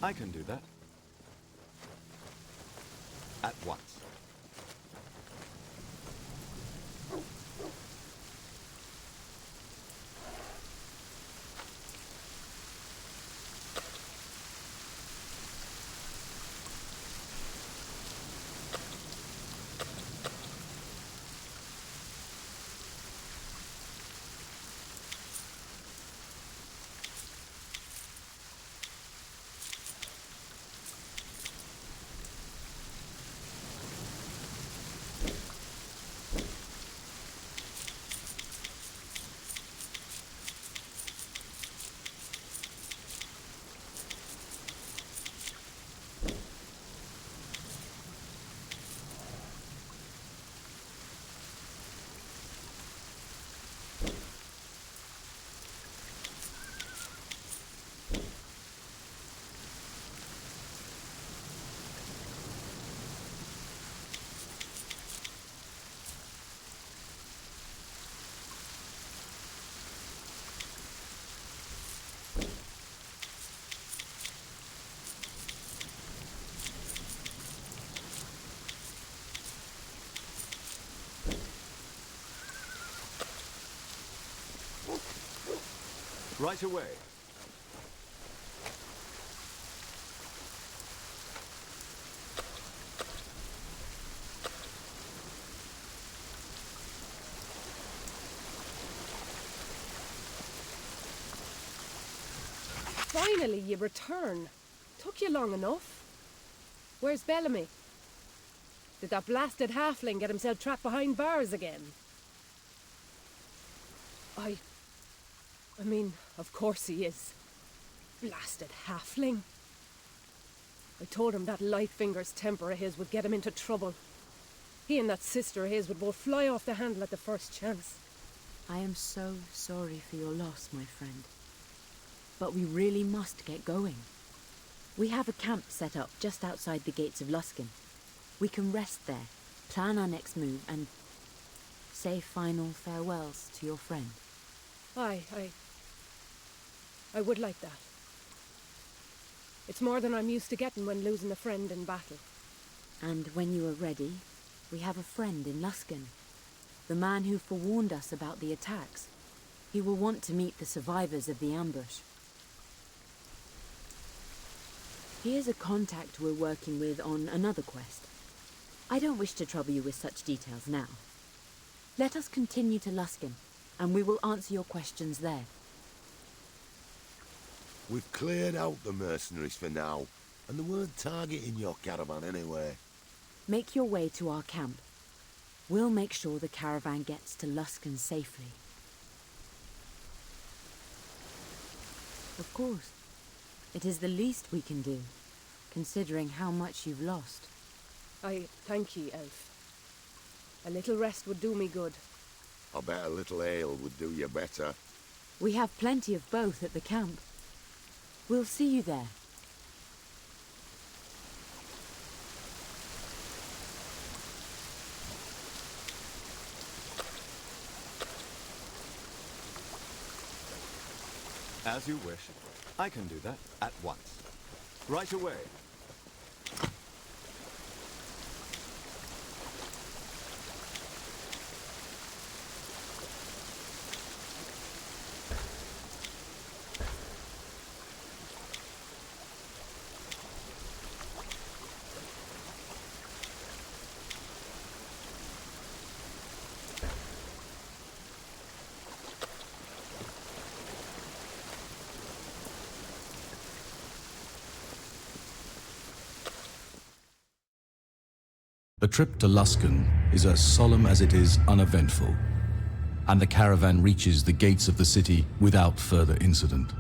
I can do that. At once. Right away. Finally, you return. Took you long enough. Where's Bellamy? Did that blasted halfling get himself trapped behind bars again? I mean, of course he is. Blasted halfling. I told him that Lightfinger's temper of his would get him into trouble. He and that sister of his would both fly off the handle at the first chance. I am so sorry for your loss, my friend. But we really must get going. We have a camp set up just outside the gates of Luskan. We can rest there, plan our next move, and say final farewells to your friend. I would like that. It's more than I'm used to getting when losing a friend in battle. And when you are ready, we have a friend in Luskan. The man who forewarned us about the attacks. He will want to meet the survivors of the ambush. He is a contact we're working with on another quest. I don't wish to trouble you with such details now. Let us continue to Luskan, and we will answer your questions there. We've cleared out the mercenaries for now, and they weren't targeting your caravan anyway. Make your way to our camp. We'll make sure the caravan gets to Luskan safely. Of course. It is the least we can do, considering how much you've lost. I thank ye, Elf. A little rest would do me good. I bet a little ale would do you better. We have plenty of both at the camp. We'll see you there. As you wish. I can do that at once. Right away. The trip to Luskan is as solemn as it is uneventful, and the caravan reaches the gates of the city without further incident.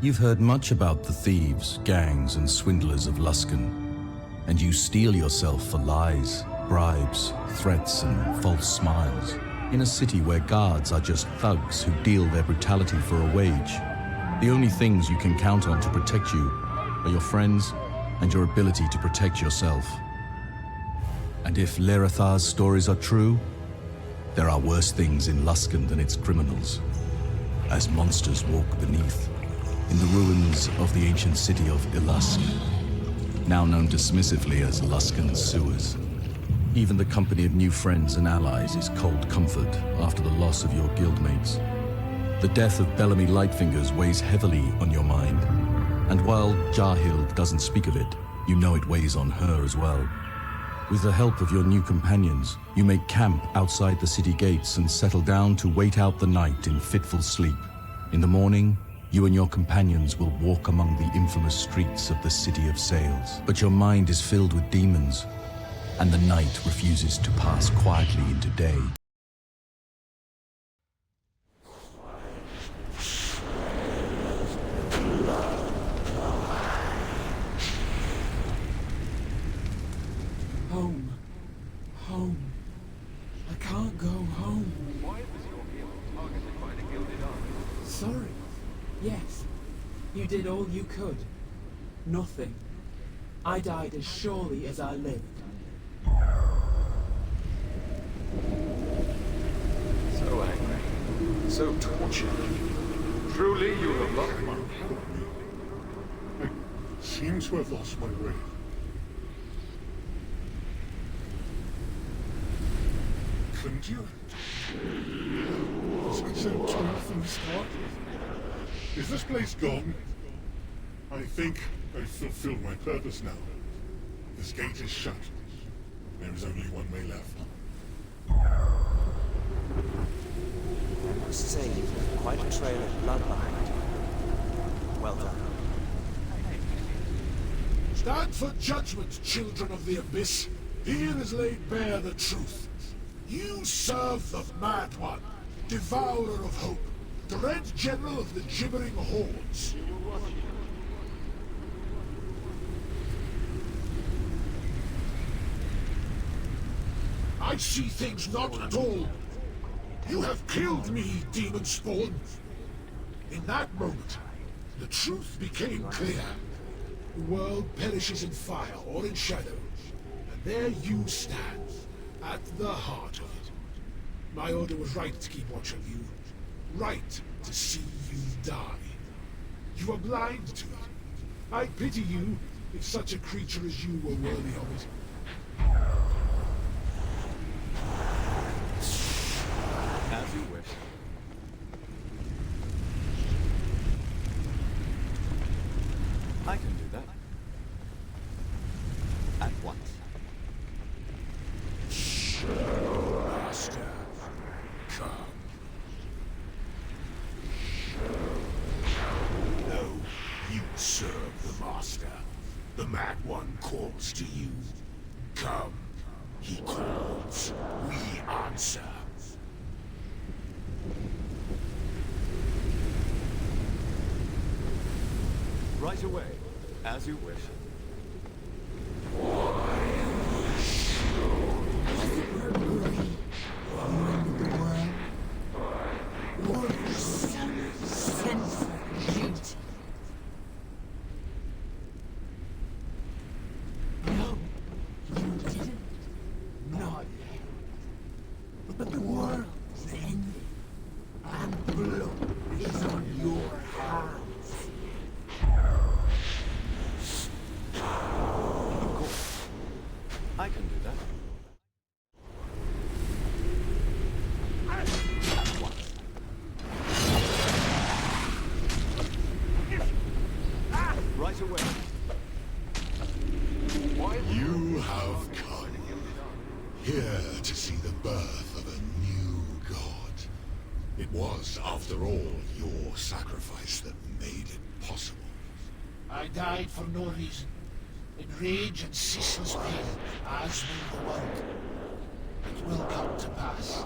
You've heard much about the thieves, gangs, and swindlers of Luskan, and you steel yourself for lies, bribes, threats, and false smiles, in a city where guards are just thugs who deal their brutality for a wage. The only things you can count on to protect you are your friends and your ability to protect yourself. And if Lerathar's stories are true, there are worse things in Luskan than its criminals, as monsters walk beneath. in the ruins of the ancient city of Luskan, now known dismissively as Luskan's sewers. Even the company of new friends and allies is cold comfort after the loss of your guildmates. The death of Bellamy Lightfingers weighs heavily on your mind, and while Jarhild doesn't speak of it, you know it weighs on her as well. With the help of your new companions, you make camp outside the city gates and settle down to wait out the night in fitful sleep. In the morning, you and your companions will walk among the infamous streets of the City of Sails. But your mind is filled with demons, and the night refuses to pass quietly into day. Home. Home. I can't go home. Why was your guild targeted by the Gilded Army? Sorry. Yes. You did all you could. Nothing. I died as surely as I lived. So angry. So tortured. Truly you have lost my help. I seem to have lost my way. Couldn't you? Was I so told from the start? Is this place gone? I think I've fulfilled my purpose now. This gate is shut. There is only one way left. I must say, you've left quite a trail of blood behind you. Well done. Stand for judgment, children of the Abyss. Here is laid bare the truth. You serve the Mad One, devourer of hope, dread general of the gibbering hordes. I see things not at all. You have killed me, demon spawn. In that moment, the truth became clear. The world perishes in fire or in shadow, and there you stand, at the heart of it. My order was right to keep watch on you, right to see you die. You were blind to it. I pity you, if such a creature as you were worthy of it. As you wish. I can do that. At once. Master, come. No, you serve the Master. The Mad One calls to you. Come. He calls. We answer. Right away. As you wish. But the world's ended, and blood is on your hands. Of course. I can do that. At once. Right away. You have come here to see the birth of a new god. It was, after all, your sacrifice that made it possible. I died for no reason. In rage and ceaseless pain, as will the world. It will come to pass.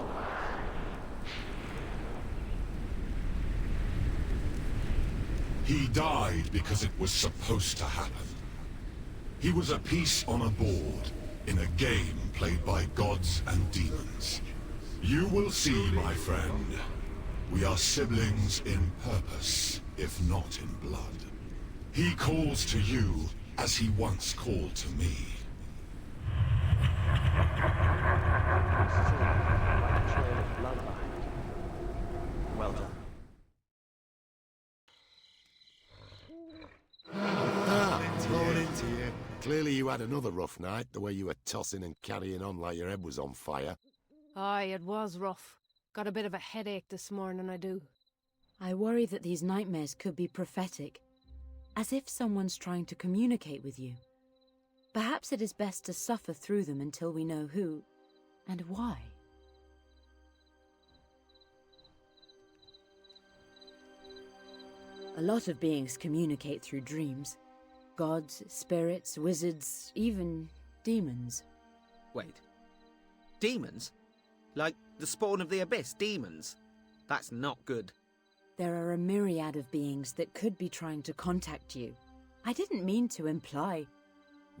He died because it was supposed to happen. He was a piece on a board, in a game played by gods and demons. You will see, my friend. We are siblings in purpose, if not in blood. He calls to you as he once called to me. Well done. Clearly you had another rough night, the way you were tossing and carrying on like your head was on fire. Aye, it was rough. Got a bit of a headache this morning, I do. I worry that these nightmares could be prophetic, as if someone's trying to communicate with you. Perhaps it is best to suffer through them until we know who and why. A lot of beings communicate through dreams. Gods, spirits, wizards, even demons. Wait. Demons? Like the spawn of the abyss, demons? That's not good. There are a myriad of beings that could be trying to contact you. I didn't mean to imply.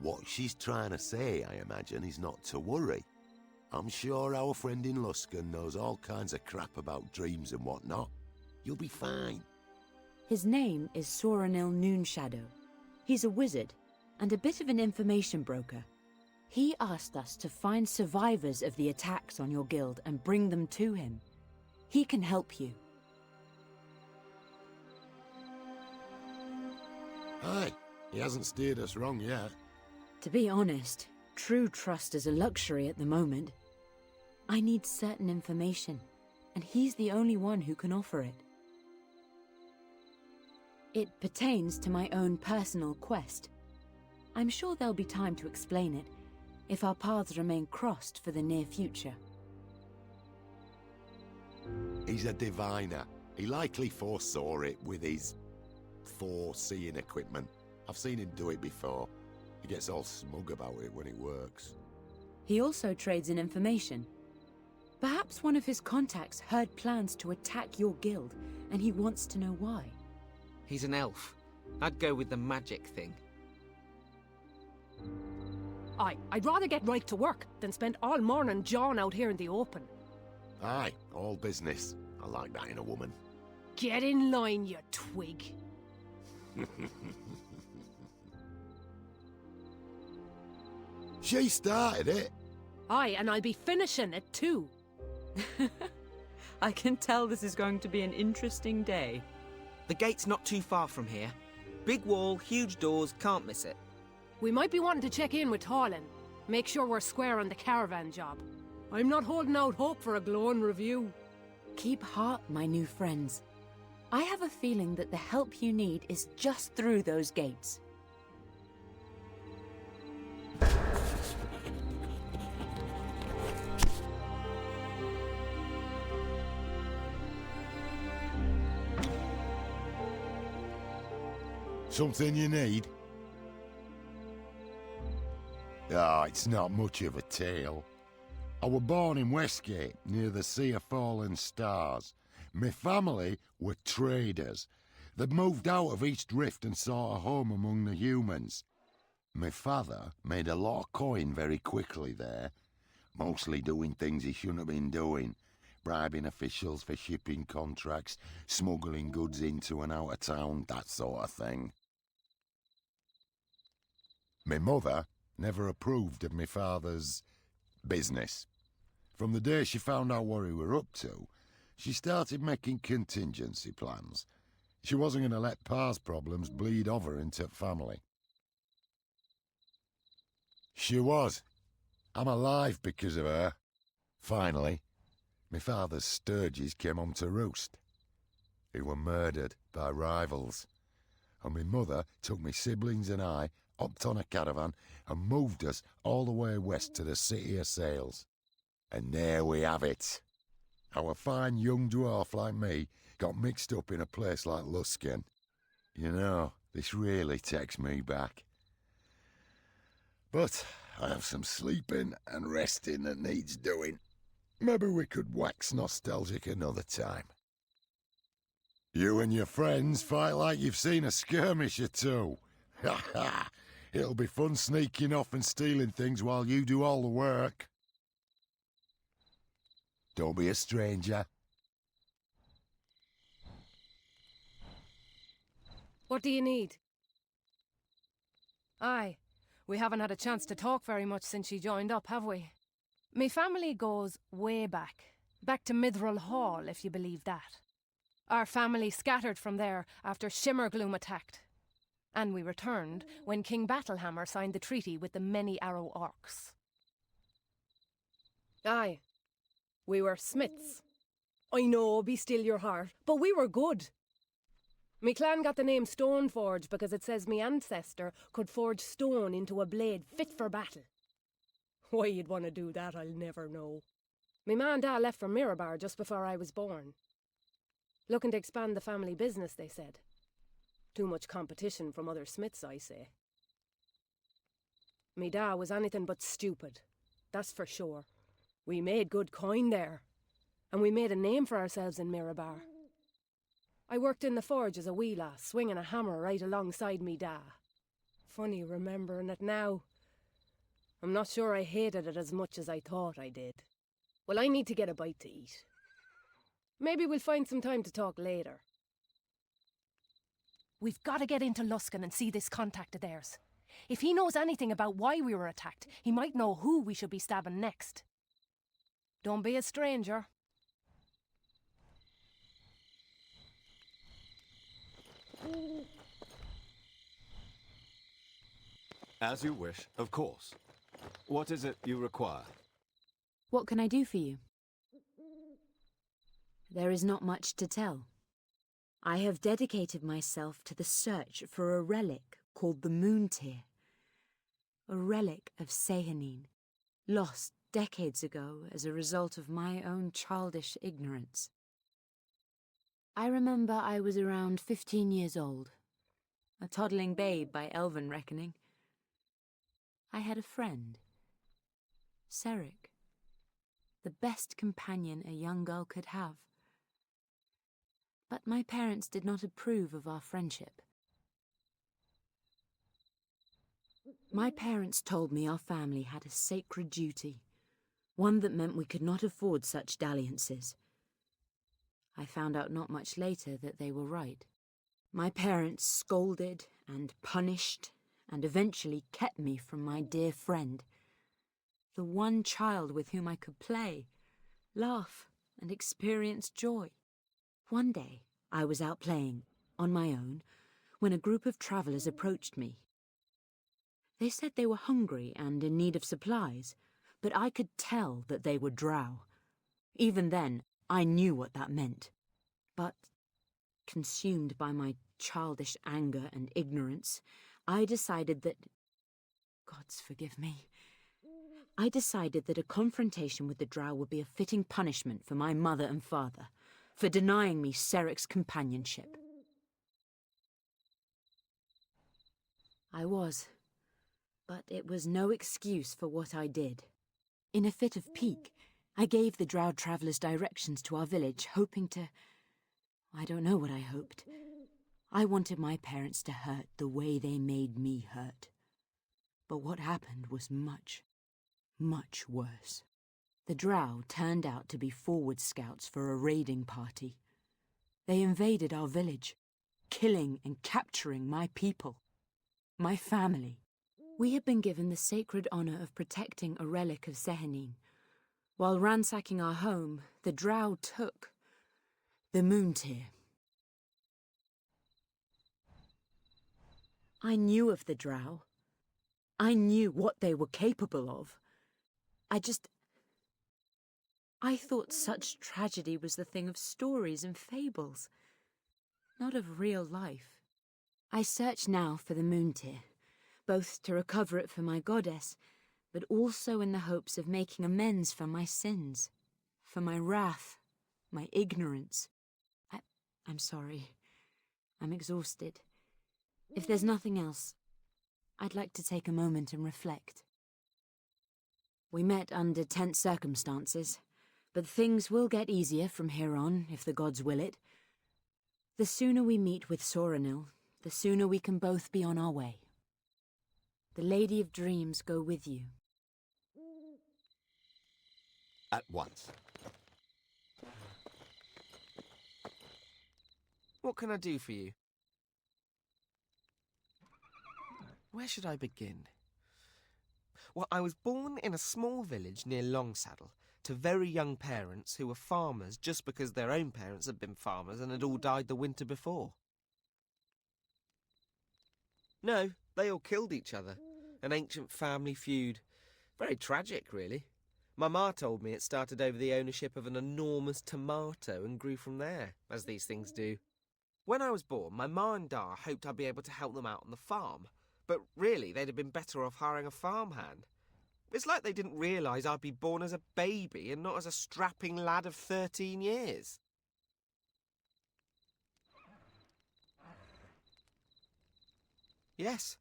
What she's trying to say, I imagine, is not to worry. I'm sure our friend in Luskan knows all kinds of crap about dreams and whatnot. You'll be fine. His name is Soranil Noonshadow. He's a wizard and a bit of an information broker. He asked us to find survivors of the attacks on your guild and bring them to him. He can help you. Aye, he hasn't steered us wrong yet. To be honest, true trust is a luxury at the moment. I need certain information, and he's the only one who can offer it. It pertains to my own personal quest. I'm sure there'll be time to explain it, if our paths remain crossed for the near future. He's a diviner. He likely foresaw it with his foreseeing equipment. I've seen him do it before. He gets all smug about it when it works. He also trades in information. Perhaps one of his contacts heard plans to attack your guild, and he wants to know why. He's an elf. I'd go with the magic thing. I'd rather get right to work than spend all morning jawing out here in the open. Aye, all business. I like that in a woman. Get in line, you twig. She started it. Aye, and I'll be finishing it too. I can tell this is going to be an interesting day. The gate's not too far from here. Big wall, huge doors, can't miss it. We might be wanting to check in with Talin. Make sure we're square on the caravan job. I'm not holding out hope for a glowing review. Keep heart, my new friends. I have a feeling that the help you need is just through those gates. Something you need? Ah, it's not much of a tale. I was born in Westgate, near the Sea of Fallen Stars. My family were traders. They'd moved out of East Rift and sought a home among the humans. My father made a lot of coin very quickly there, mostly doing things he shouldn't have been doing, bribing officials for shipping contracts, smuggling goods into and out of town, that sort of thing. My mother never approved of my father's business. From the day she found out what we were up to, she started making contingency plans. She wasn't going to let Pa's problems bleed over into family. She was. I'm alive because of her. Finally, my father's sturges came home to roost. He were murdered by rivals. And my mother took me siblings and I, hopped on a caravan and moved us all the way west to the City of Sails. And there we have it. How a fine young dwarf like me got mixed up in a place like Luskan. You know, this really takes me back. But I have some sleeping and resting that needs doing. Maybe we could wax nostalgic another time. You and your friends fight like you've seen a skirmish or two. Ha ha! It'll be fun sneaking off and stealing things while you do all the work. Don't be a stranger. What do you need? Aye, we haven't had a chance to talk very much since she joined up, have we? Me family goes way back. Back to Mithril Hall, if you believe that. Our family scattered from there after Shimmergloom attacked. And we returned when King Battlehammer signed the treaty with the many-arrow orcs. Aye, we were smiths. I know, be still your heart, but we were good. Me clan got the name Stoneforge because it says me ancestor could forge stone into a blade fit for battle. Why you'd want to do that, I'll never know. Me ma and dad left for Mirabar just before I was born. Looking to expand the family business, they said. Too much competition from other smiths, I say. Me da was anything but stupid, that's for sure. We made good coin there, and we made a name for ourselves in Mirabar. I worked in the forge as a wee lass, swinging a hammer right alongside me da. Funny remembering it now. I'm not sure I hated it as much as I thought I did. Well, I need to get a bite to eat. Maybe we'll find some time to talk later. We've got to get into Luskan and see this contact of theirs. If he knows anything about why we were attacked, he might know who we should be stabbing next. Don't be a stranger. As you wish, of course. What is it you require? What can I do for you? There is not much to tell. I have dedicated myself to the search for a relic called the Moon Tear. A relic of Sehanine, lost decades ago as a result of my own childish ignorance. I remember I was around 15 years old, a toddling babe by elven reckoning. I had a friend, Seric, the best companion a young girl could have. But my parents did not approve of our friendship. My parents told me our family had a sacred duty, one that meant we could not afford such dalliances. I found out not much later that they were right. My parents scolded and punished and eventually kept me from my dear friend, the one child with whom I could play, laugh, and experience joy. One day, I was out playing, on my own, when a group of travellers approached me. They said they were hungry and in need of supplies, but I could tell that they were drow. Even then, I knew what that meant. But, consumed by my childish anger and ignorance, I decided that... Gods forgive me. I decided that a confrontation with the drow would be a fitting punishment for my mother and father, for denying me Seric's companionship. I was, but it was no excuse for what I did. In a fit of pique, I gave the drow travellers directions to our village, hoping to... I don't know what I hoped. I wanted my parents to hurt the way they made me hurt. But what happened was much, much worse. The drow turned out to be forward scouts for a raiding party. They invaded our village, killing and capturing my people, my family. We had been given the sacred honor of protecting a relic of Sehanine. While ransacking our home, the drow took the Moon Tear. I knew of the drow. I knew what they were capable of. I thought such tragedy was the thing of stories and fables, not of real life. I search now for the Moon Tear, both to recover it for my goddess, but also in the hopes of making amends for my sins, for my wrath, my ignorance. I'm sorry. I'm exhausted. If there's nothing else, I'd like to take a moment and reflect. We met under tense circumstances, but things will get easier from here on, if the gods will it. The sooner we meet with Soranil, the sooner we can both be on our way. The Lady of Dreams go with you. At once. What can I do for you? Where should I begin? Well, I was born in a small village near Longsaddle to very young parents who were farmers just because their own parents had been farmers and had all died the winter before. No, they all killed each other. An ancient family feud. Very tragic, really. My ma told me it started over the ownership of an enormous tomato and grew from there, as these things do. When I was born, my ma and da hoped I'd be able to help them out on the farm. But really, they'd have been better off hiring a farmhand. It's like they didn't realise I'd be born as a baby and not as a strapping lad of 13 years. Yes.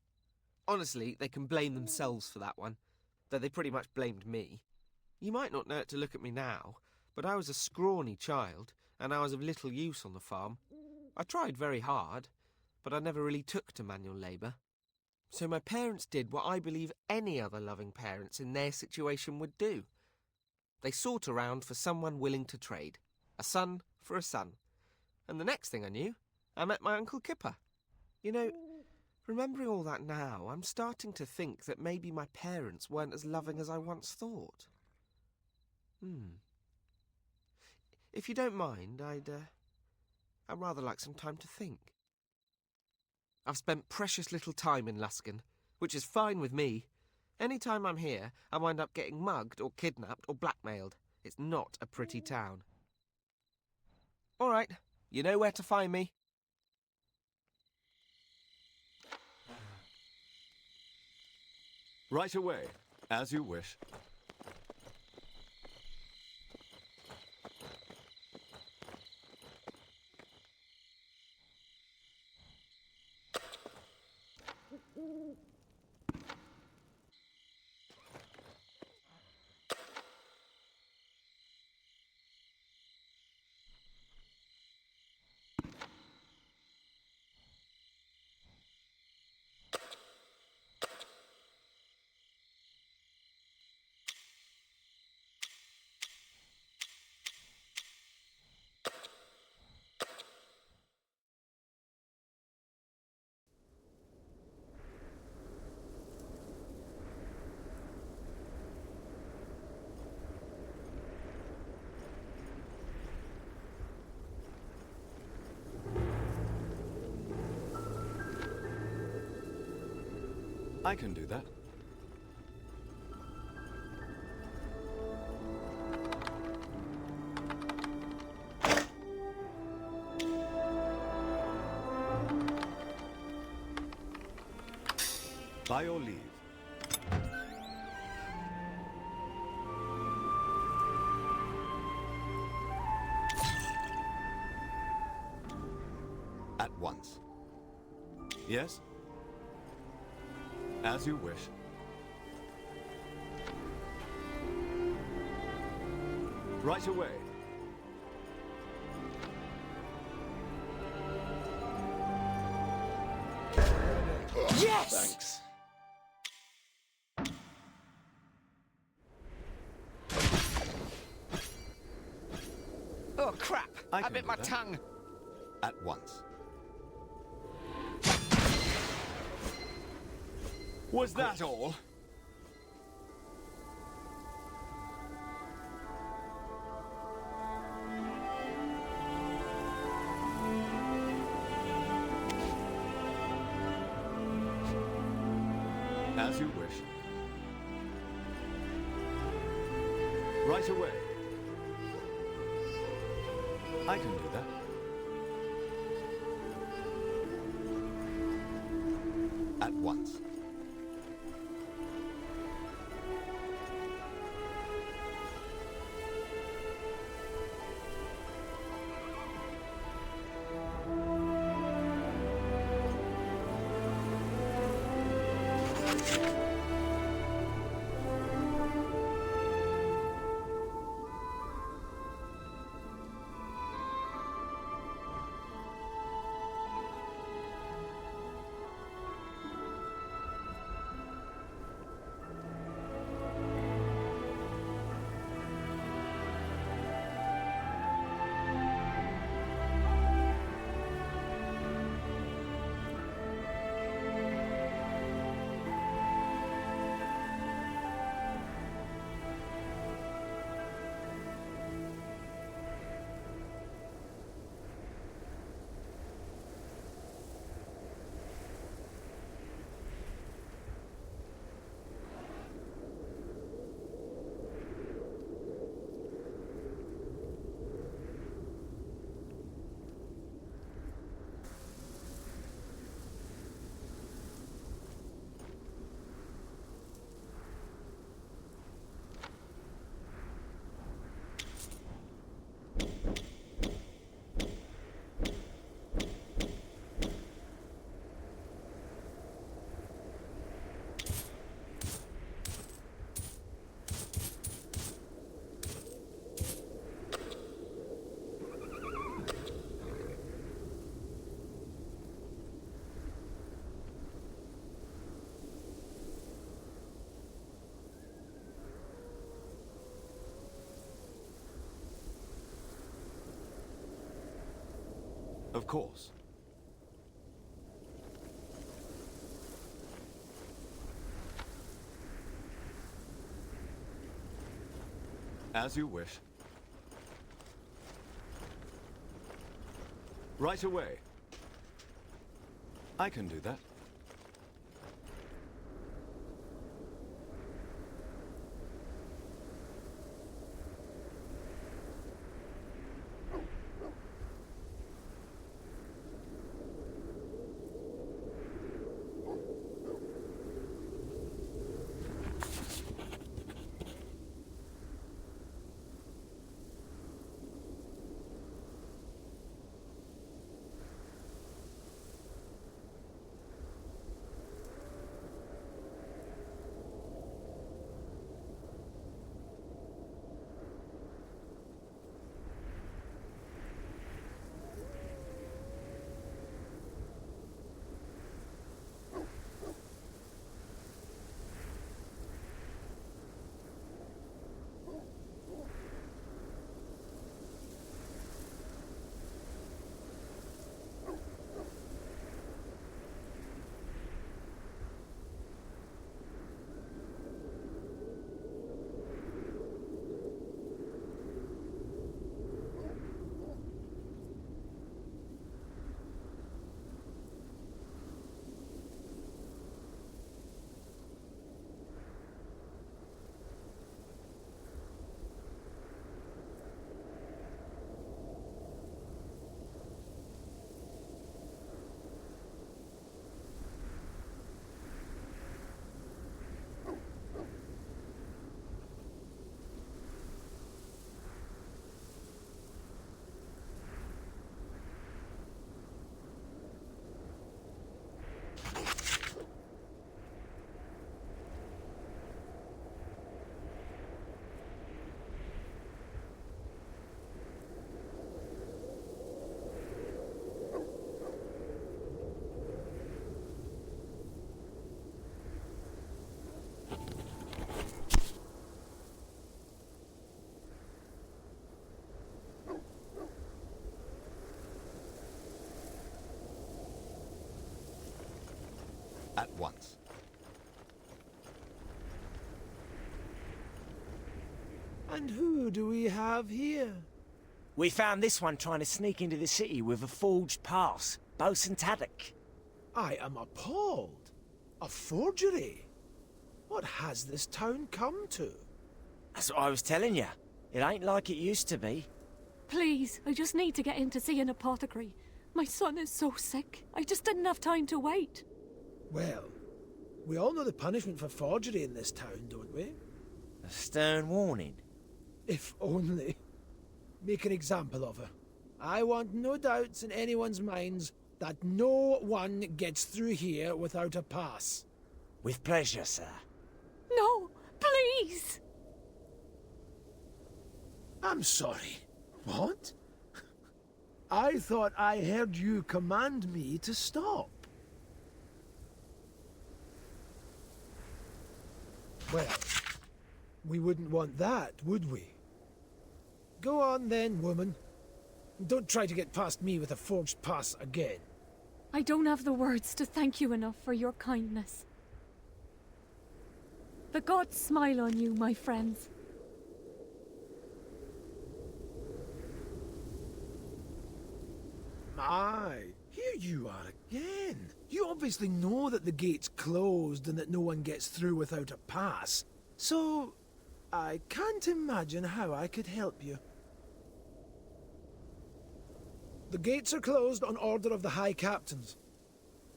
Honestly, they can blame themselves for that one, though they pretty much blamed me. You might not know it to look at me now, but I was a scrawny child, and I was of little use on the farm. I tried very hard, but I never really took to manual labour. So my parents did what I believe any other loving parents in their situation would do. They sought around for someone willing to trade. A son for a son. And the next thing I knew, I met my Uncle Kipper. You know, remembering all that now, I'm starting to think that maybe my parents weren't as loving as I once thought. If you don't mind, I'd rather like some time to think. I've spent precious little time in Luskan, which is fine with me. Any time I'm here, I wind up getting mugged or kidnapped or blackmailed. It's not a pretty town. All right, you know where to find me. Right away, as you wish. I can do that. By your leave. At once. Yes? As you wish. Right away. Yes! Thanks. Oh, crap! I can bit do my that. tongue. At once. Was that all? As you wish. Right away. I can do that. At once. Of course. As you wish. Right away. I can do that. At once. And who do we have here? We found this one trying to sneak into the city with a forged pass. Bosun Taddock. I am appalled. A forgery? What has this town come to? That's what I was telling you. It ain't like it used to be. Please, I just need to get in to see an apothecary. My son is so sick. I just didn't have time to wait. Well, we all know the punishment for forgery in this town, don't we? A stern warning. If only. Make an example of her. I want no doubts in anyone's minds that no one gets through here without a pass. With pleasure, sir. No, please! I'm sorry. What? I thought I heard you command me to stop. Well, we wouldn't want that, would we? Go on then, woman. Don't try to get past me with a forged pass again. I don't have the words to thank you enough for your kindness. The gods smile on you, my friends. My, here you are again. You obviously know that the gate's closed and that no one gets through without a pass. So, I can't imagine how I could help you. The gates are closed on order of the High Captains.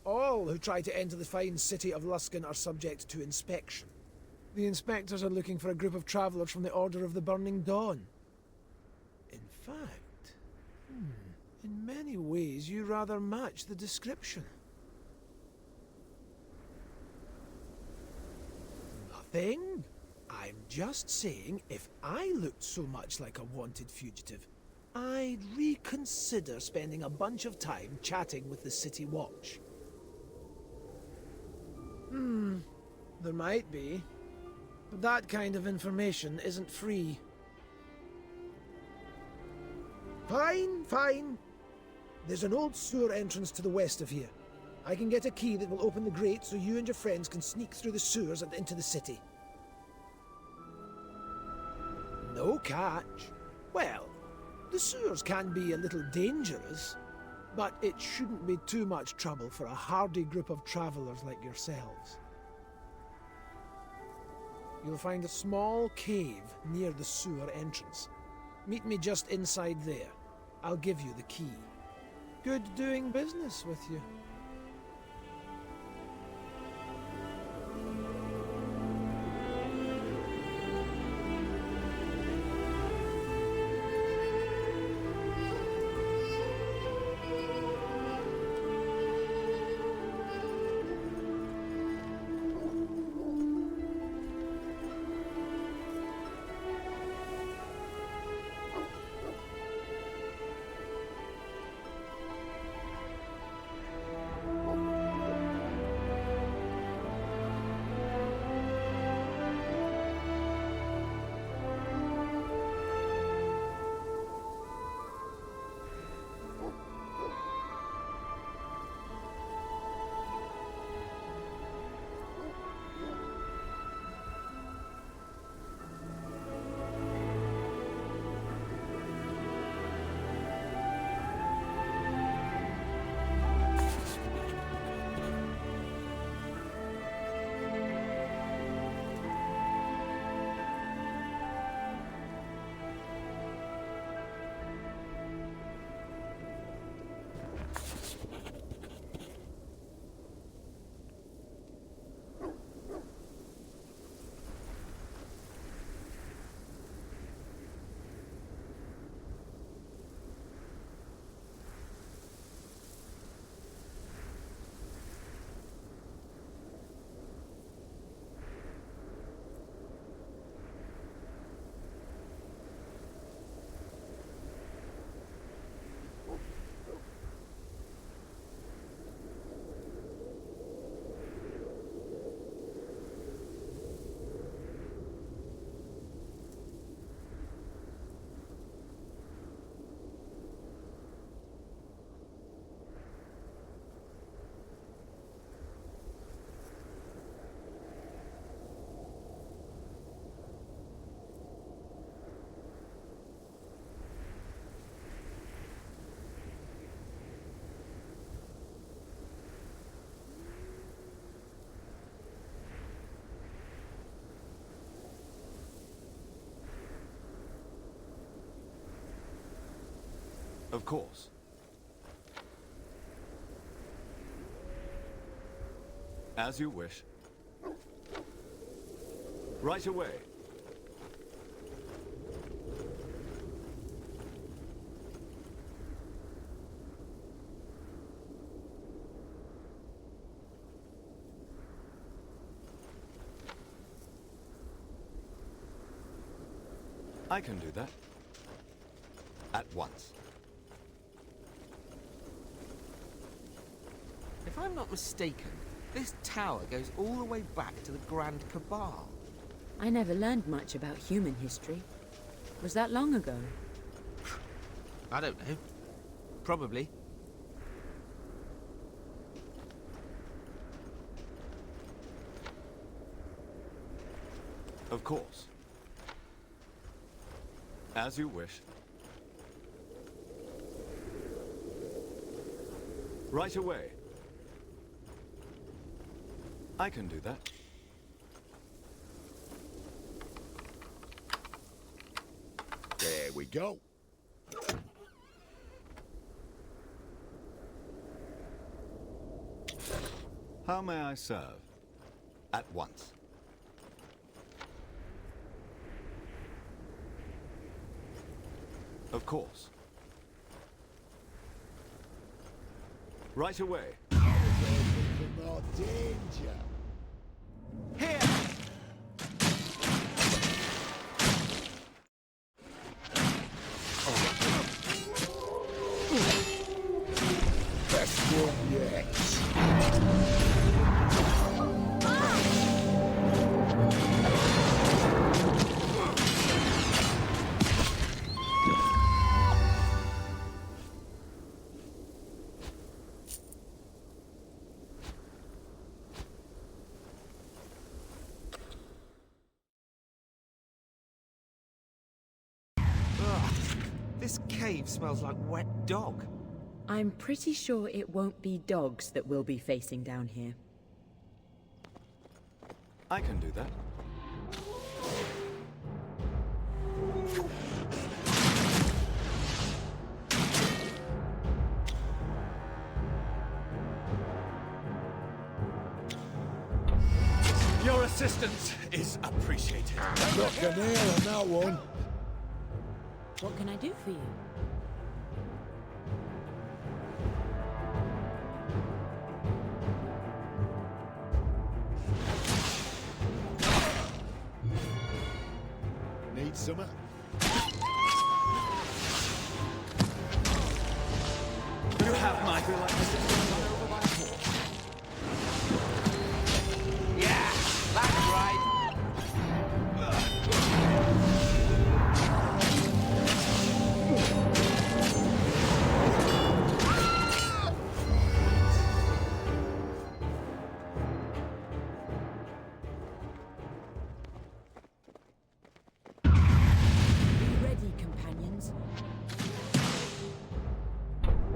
All who try to enter the fine city of Luskan are subject to inspection. The inspectors are looking for a group of travellers from the Order of the Burning Dawn. In fact, in many ways you rather match the description. Nothing. I'm just saying, if I looked so much like a wanted fugitive, I'd reconsider spending a bunch of time chatting with the City Watch. There might be. But that kind of information isn't free. Fine, fine. There's an old sewer entrance to the west of here. I can get a key that will open the grate so you and your friends can sneak through the sewers and into the city. No catch. Well, the sewers can be a little dangerous, but it shouldn't be too much trouble for a hardy group of travellers like yourselves. You'll find a small cave near the sewer entrance. Meet me just inside there. I'll give you the key. Good doing business with you. Of course. As you wish. Right away. I can do that. At once. If I'm not mistaken, this tower goes all the way back to the Grand Cabal. I never learned much about human history. Was that long ago? I don't know. Probably. Of course. As you wish. Right away. I can do that. There we go. How may I serve? At once. Of course. Right away. More danger. Here! Best one yet. This cave smells like wet dog. I'm pretty sure it won't be dogs that we'll be facing down here. I can do that. Your assistance is appreciated. Got a nail on that one. What can I do for you? Need summer? You have my feel like this is run over by a horse. Yeah, that's right.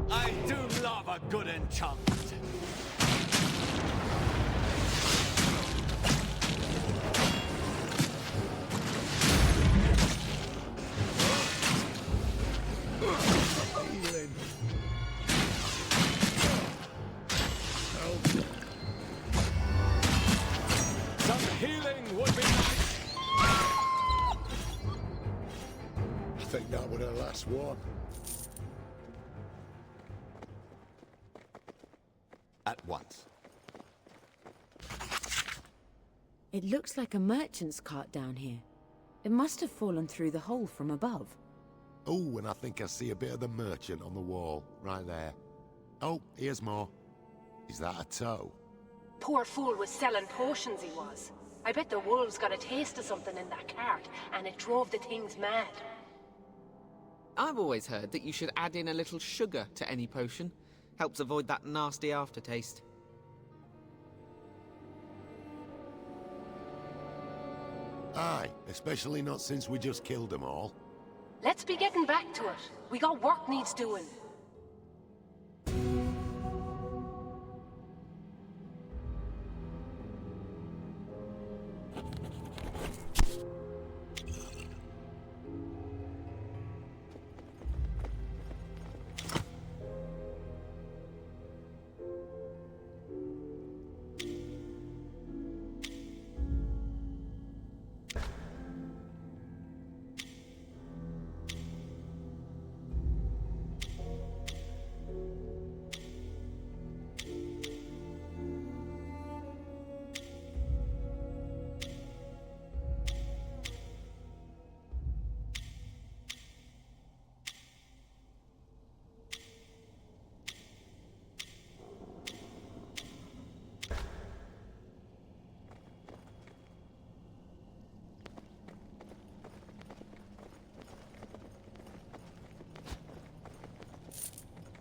I do love a good enchantment. Healing. Some healing would be nice. I think that was our last one. At once. It looks like a merchant's cart down here. It must have fallen through the hole from above. Oh, and I think I see a bit of the merchant on the wall, right there. Oh, here's more. Is that a toe? Poor fool was selling potions, he was. I bet the wolves got a taste of something in that cart, and it drove the things mad. I've always heard that you should add in a little sugar to any potion. Helps avoid that nasty aftertaste. Aye, especially not since we just killed them all. Let's be getting back to it. We got work needs doing.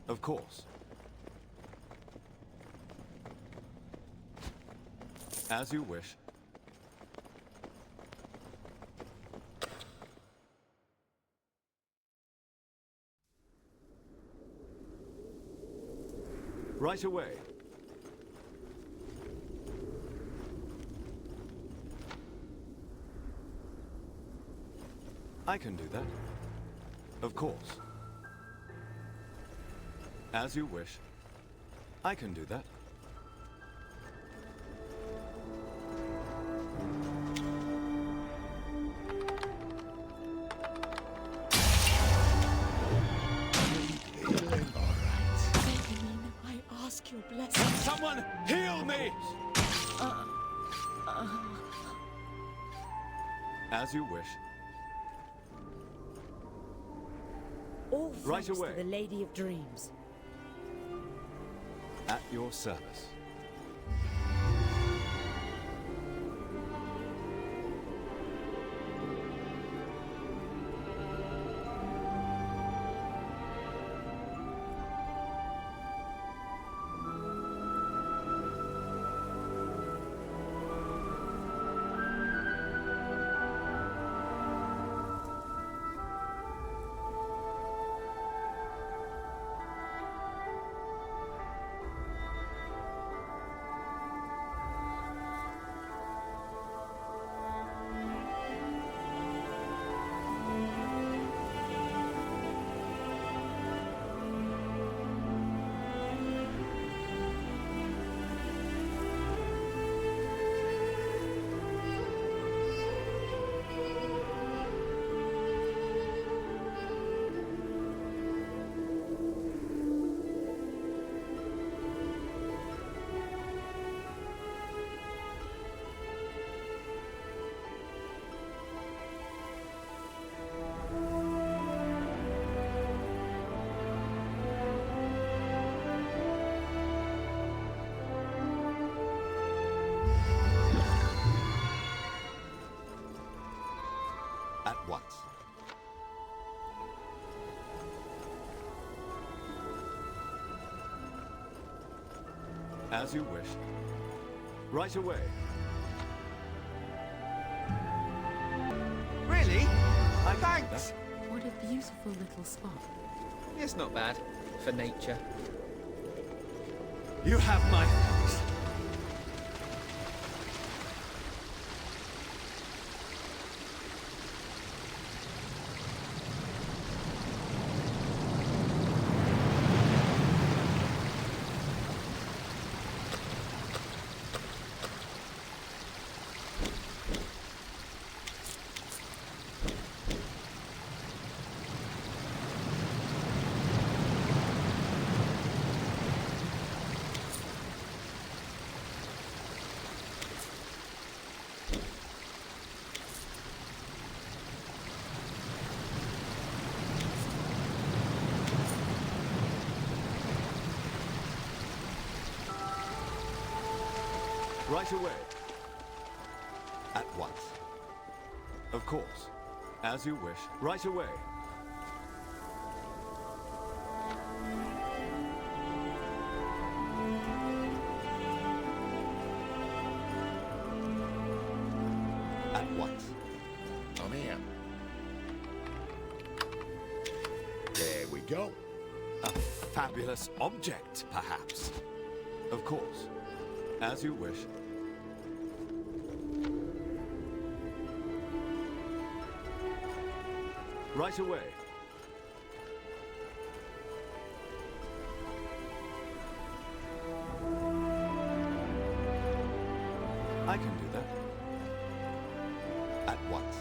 Of course. As you wish. Right away. I can do that. Of course. As you wish. I can do that. I ask your blessing. Can someone heal me? As you wish. All Right thanks away. to the Lady of Dreams. At your service. At once. As you wish. Right away. Really? Thanks! What a beautiful little spot. It's not bad for nature. You have my thanks. Right away. At once. Of course. As you wish. Right away. At once. Come here. There we go. A fabulous object, perhaps. Of course. As you wish. Right away. I can do that. At once.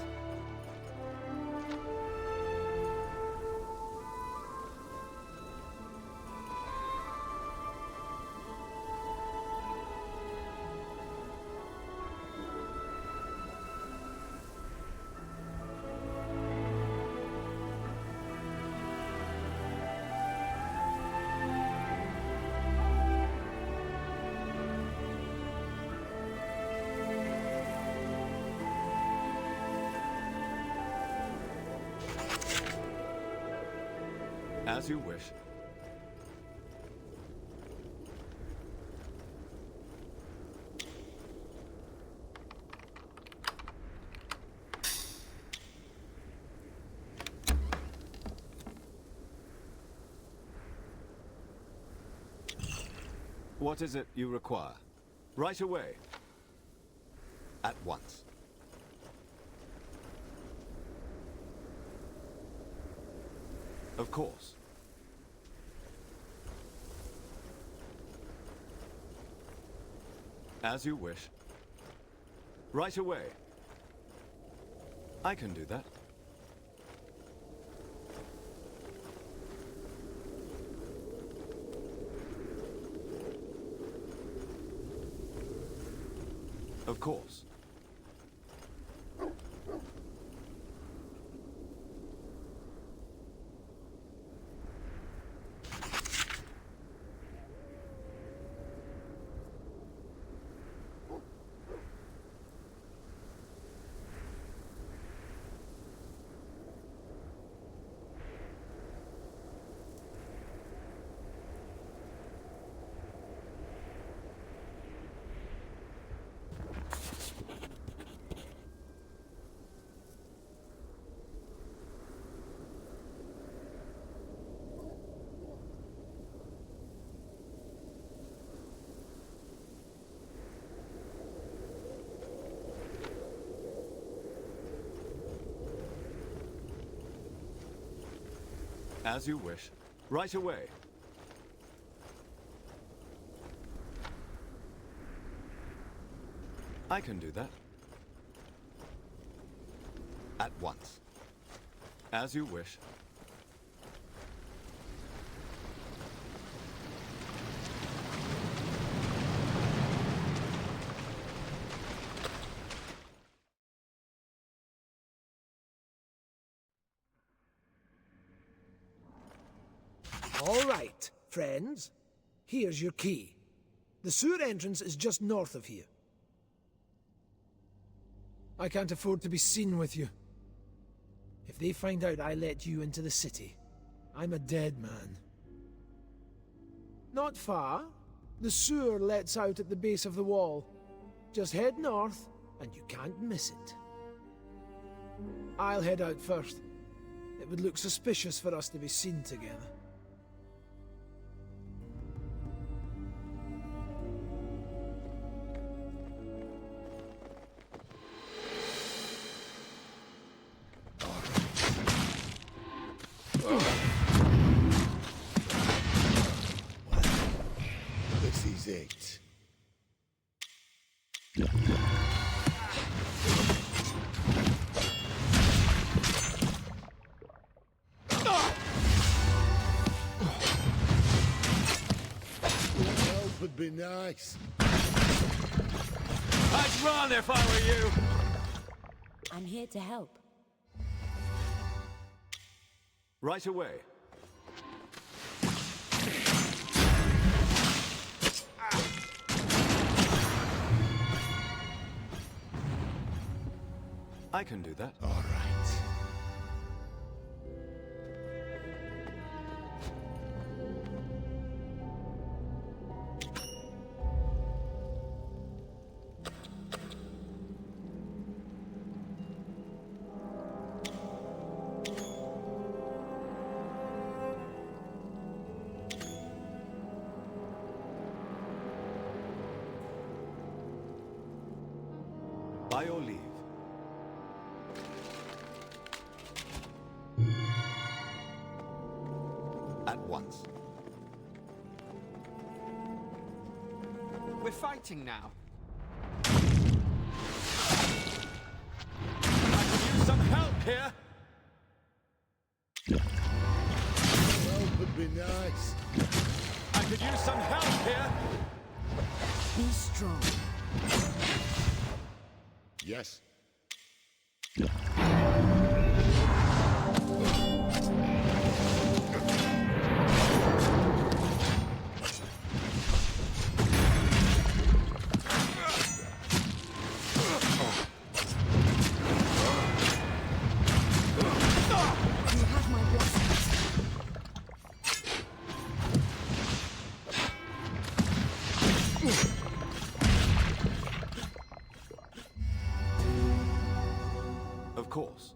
As you wish. What is it you require? Right away. At once. Of course. As you wish. Right away. I can do that. Of course. As you wish. Right away. I can do that. At once. As you wish. All right, friends. Here's your key. The sewer entrance is just north of here. I can't afford to be seen with you. If they find out I let you into the city, I'm a dead man. Not far. The sewer lets out at the base of the wall. Just head north, and you can't miss it. I'll head out first. It would look suspicious for us to be seen together. This is it. Help would be nice. I'd run if I were you! I'm here to help. Right away. I can do that. All right. By your leave. At once. We're fighting now. I could use some help here! Help would be nice. I could use some help here! Be strong. Yes. You have my blessings. Of course.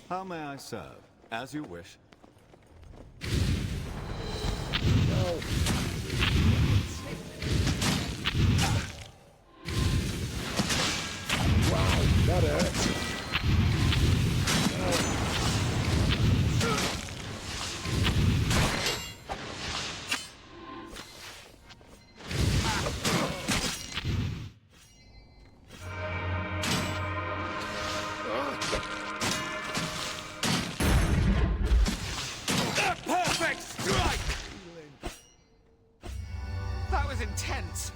How may I serve? As you wish. No. Wow, that hurts. Perfect strike! That was intense.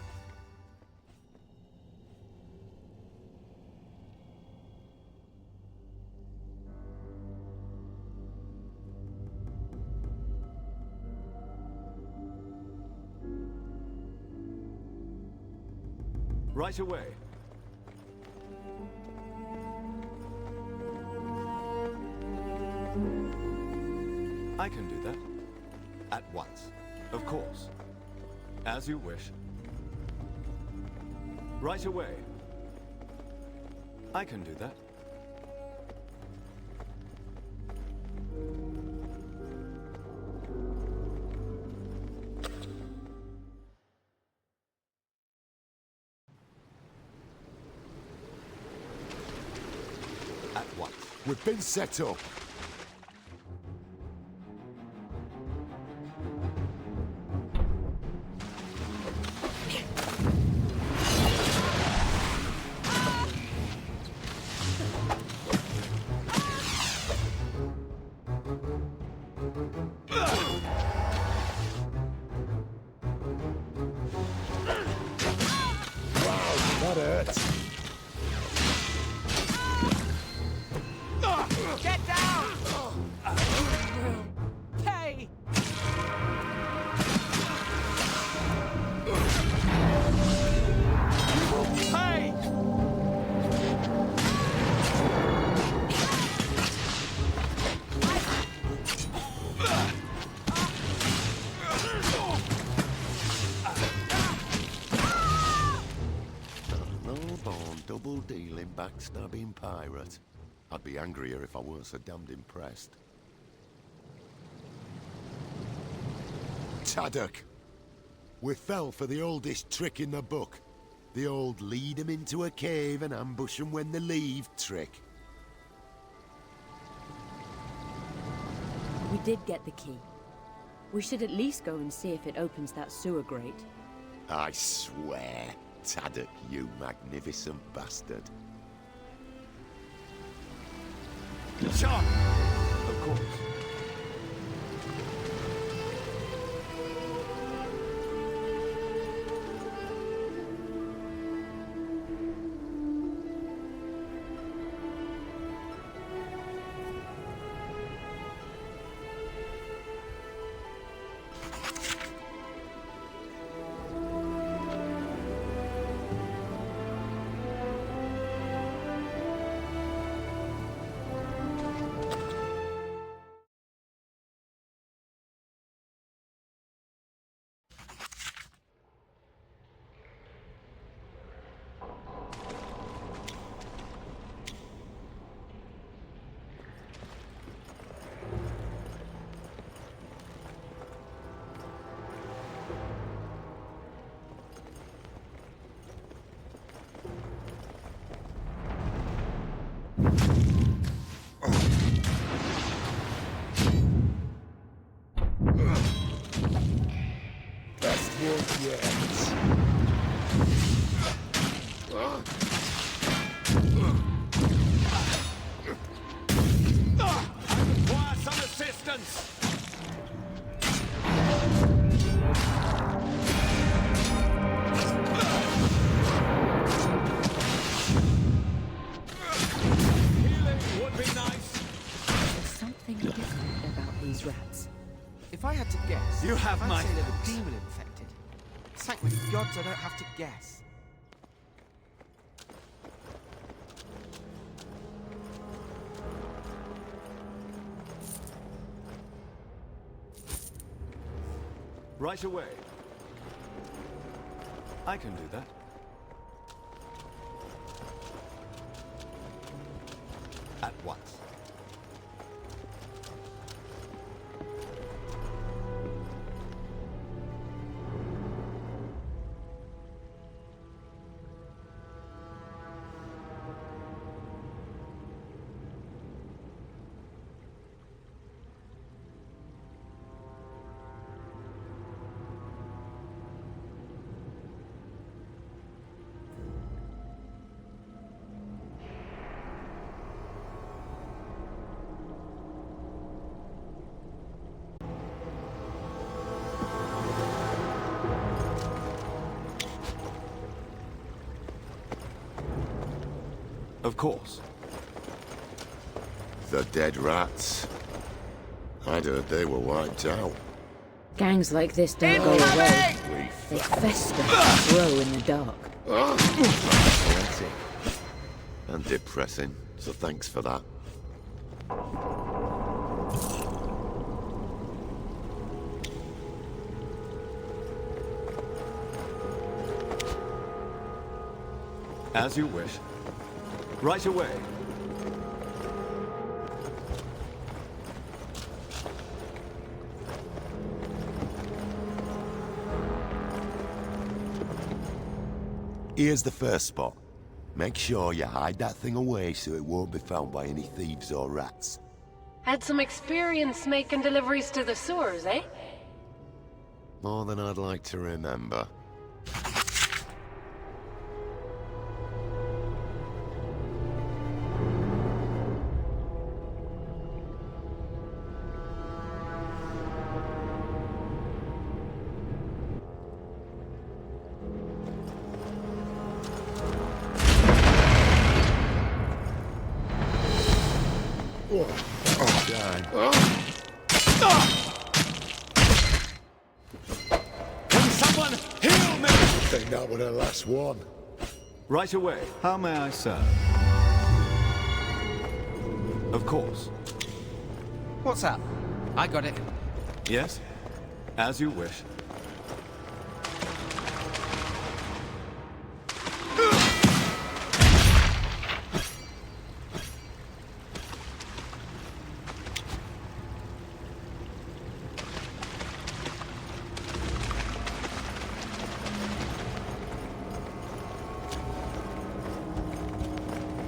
Right away. I can do that. At once. Of course. As you wish. Right away. I can do that. At once. We've been set up. That hurts. Get down! Hey! Hey! No-born, double-dealing, backstabbing pirate. I'd be angrier if I weren't so damned impressed. Taddock! We fell for the oldest trick in the book. The old lead 'em into a cave and ambush 'em when they leave trick. We did get the key. We should at least go and see if it opens that sewer grate. I swear, Taddock, you magnificent bastard. Sure. Of course. Best work yet. Require some assistance! Healing would be nice. There's something different about these rats. If I had to guess, You have I'd my say they're thanks. demon infected. Thank my gods I don't have to guess. Right away. I can do that. At once. Of course. The dead rats. I'd heard they were wiped out. Gangs like this don't go away. They fester and grow in the dark. Poetic. And depressing, so thanks for that. As you wish. Right away. Here's the first spot. Make sure you hide that thing away so it won't be found by any thieves or rats. Had some experience making deliveries to the sewers, eh? More than I'd like to remember. One. Right away. How may I serve? Of course. What's up? I got it. Yes? As you wish.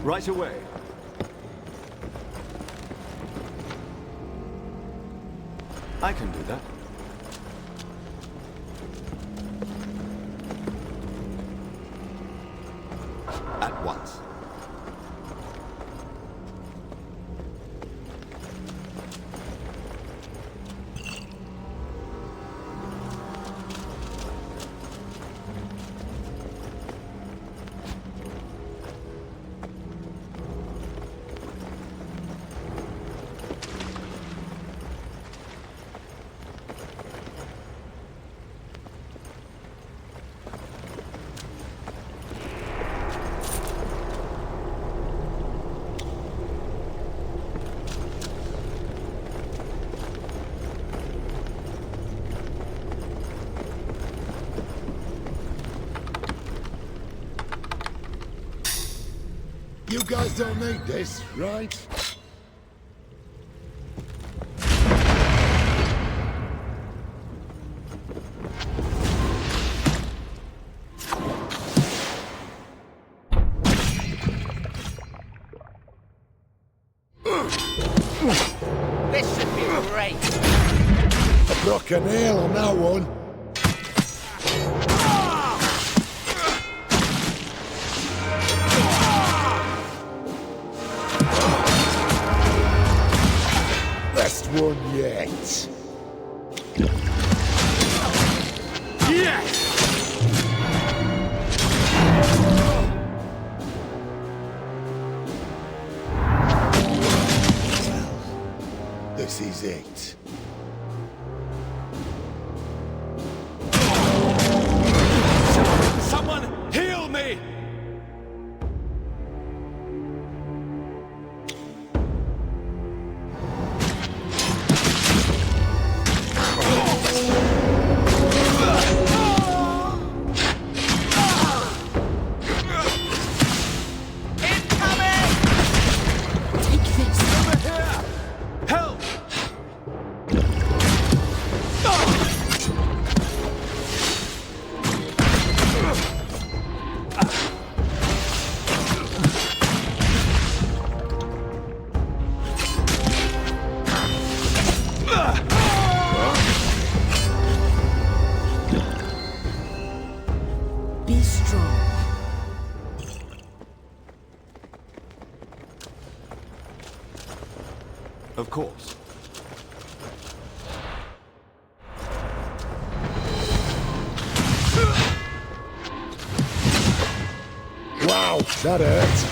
Right away. I can do that. At once. You guys don't need this, right? This should be great. I broke a nail on that one. Best one yet. Yes! This is it. Someone heal me! Be strong. Of course. Wow, that hurt.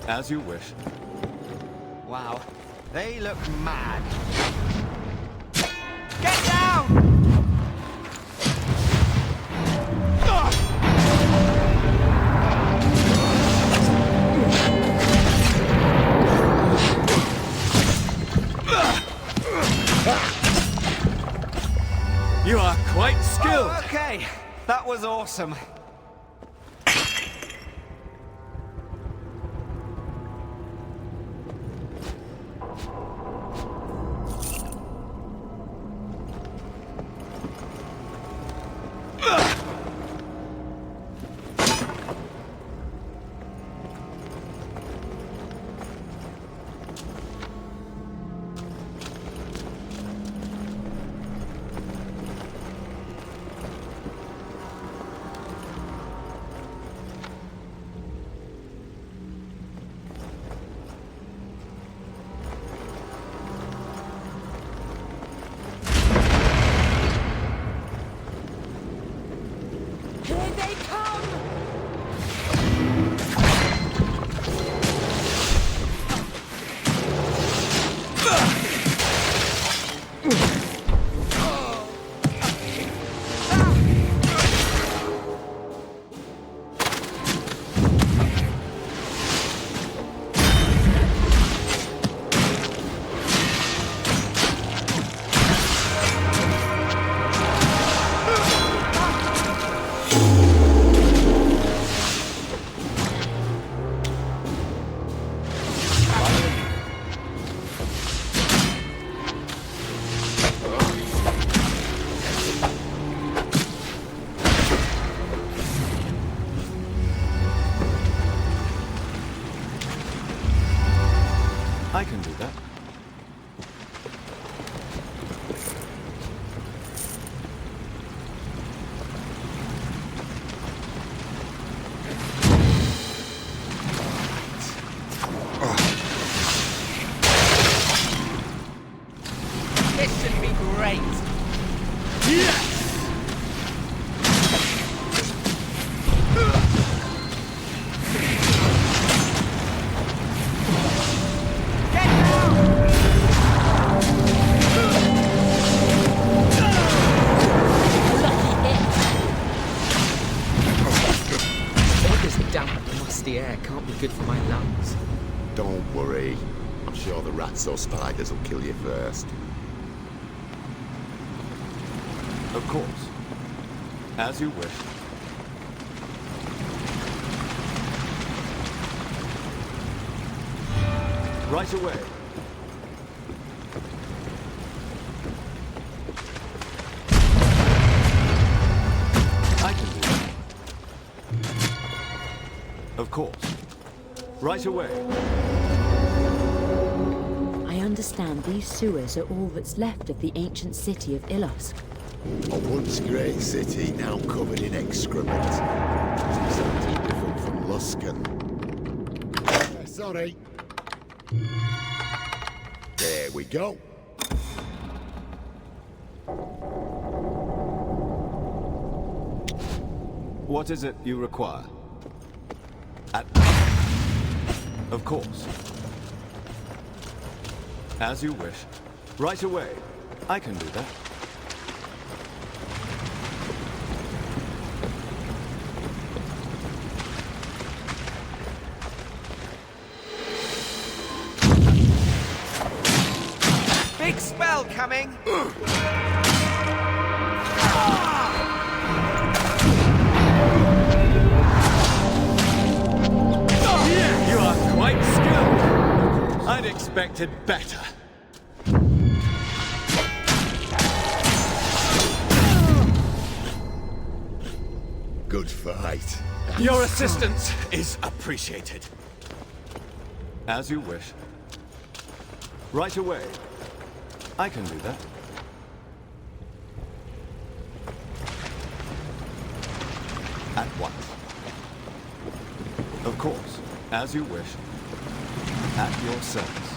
As you wish. Wow, they look mad. Get down! You are quite skilled. Oh, okay, that was awesome. I can do that. This should be great. Yes! The air can't be good for my lungs. Don't worry. I'm sure the rats or spiders will kill you first. Of course. As you wish. Right away. I can do that. Of course. Right away. I understand these sewers are all that's left of the ancient city of Illusk. A once great city, now covered in excrement. Something different from Luskan. Sorry. There we go. What is it you require? Of course. As you wish. Right away. I can do that. Big spell coming! You are quite skilled. I'd expected better. Good fight. Your assistance is appreciated. As you wish. Right away. I can do that. At once. Of course. As you wish. At your service.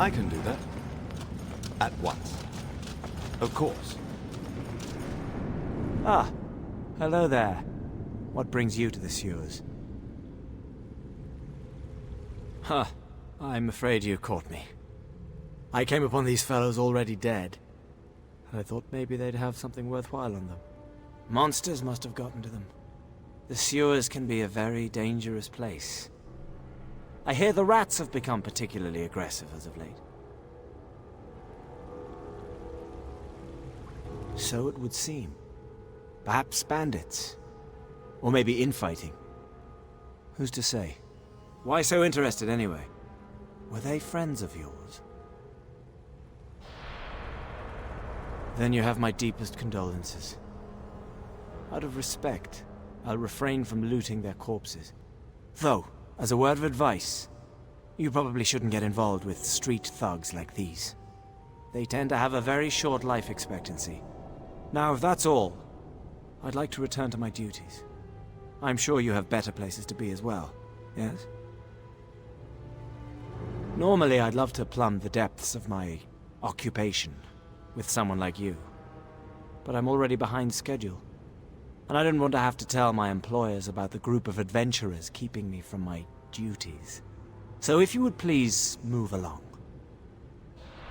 I can do that. At once. Of course. Ah, hello there. What brings you to the sewers? Huh, I'm afraid you caught me. I came upon these fellows already dead, and I thought maybe they'd have something worthwhile on them. Monsters must have gotten to them. The sewers can be a very dangerous place. I hear the rats have become particularly aggressive as of late. So it would seem. Perhaps bandits. Or maybe infighting. Who's to say? Why so interested anyway? Were they friends of yours? Then you have my deepest condolences. Out of respect, I'll refrain from looting their corpses. Though, as a word of advice, you probably shouldn't get involved with street thugs like these. They tend to have a very short life expectancy. Now, if that's all, I'd like to return to my duties. I'm sure you have better places to be as well, yes? Normally, I'd love to plumb the depths of my occupation with someone like you. But I'm already behind schedule. And I didn't want to have to tell my employers about the group of adventurers keeping me from my duties. So if you would please move along.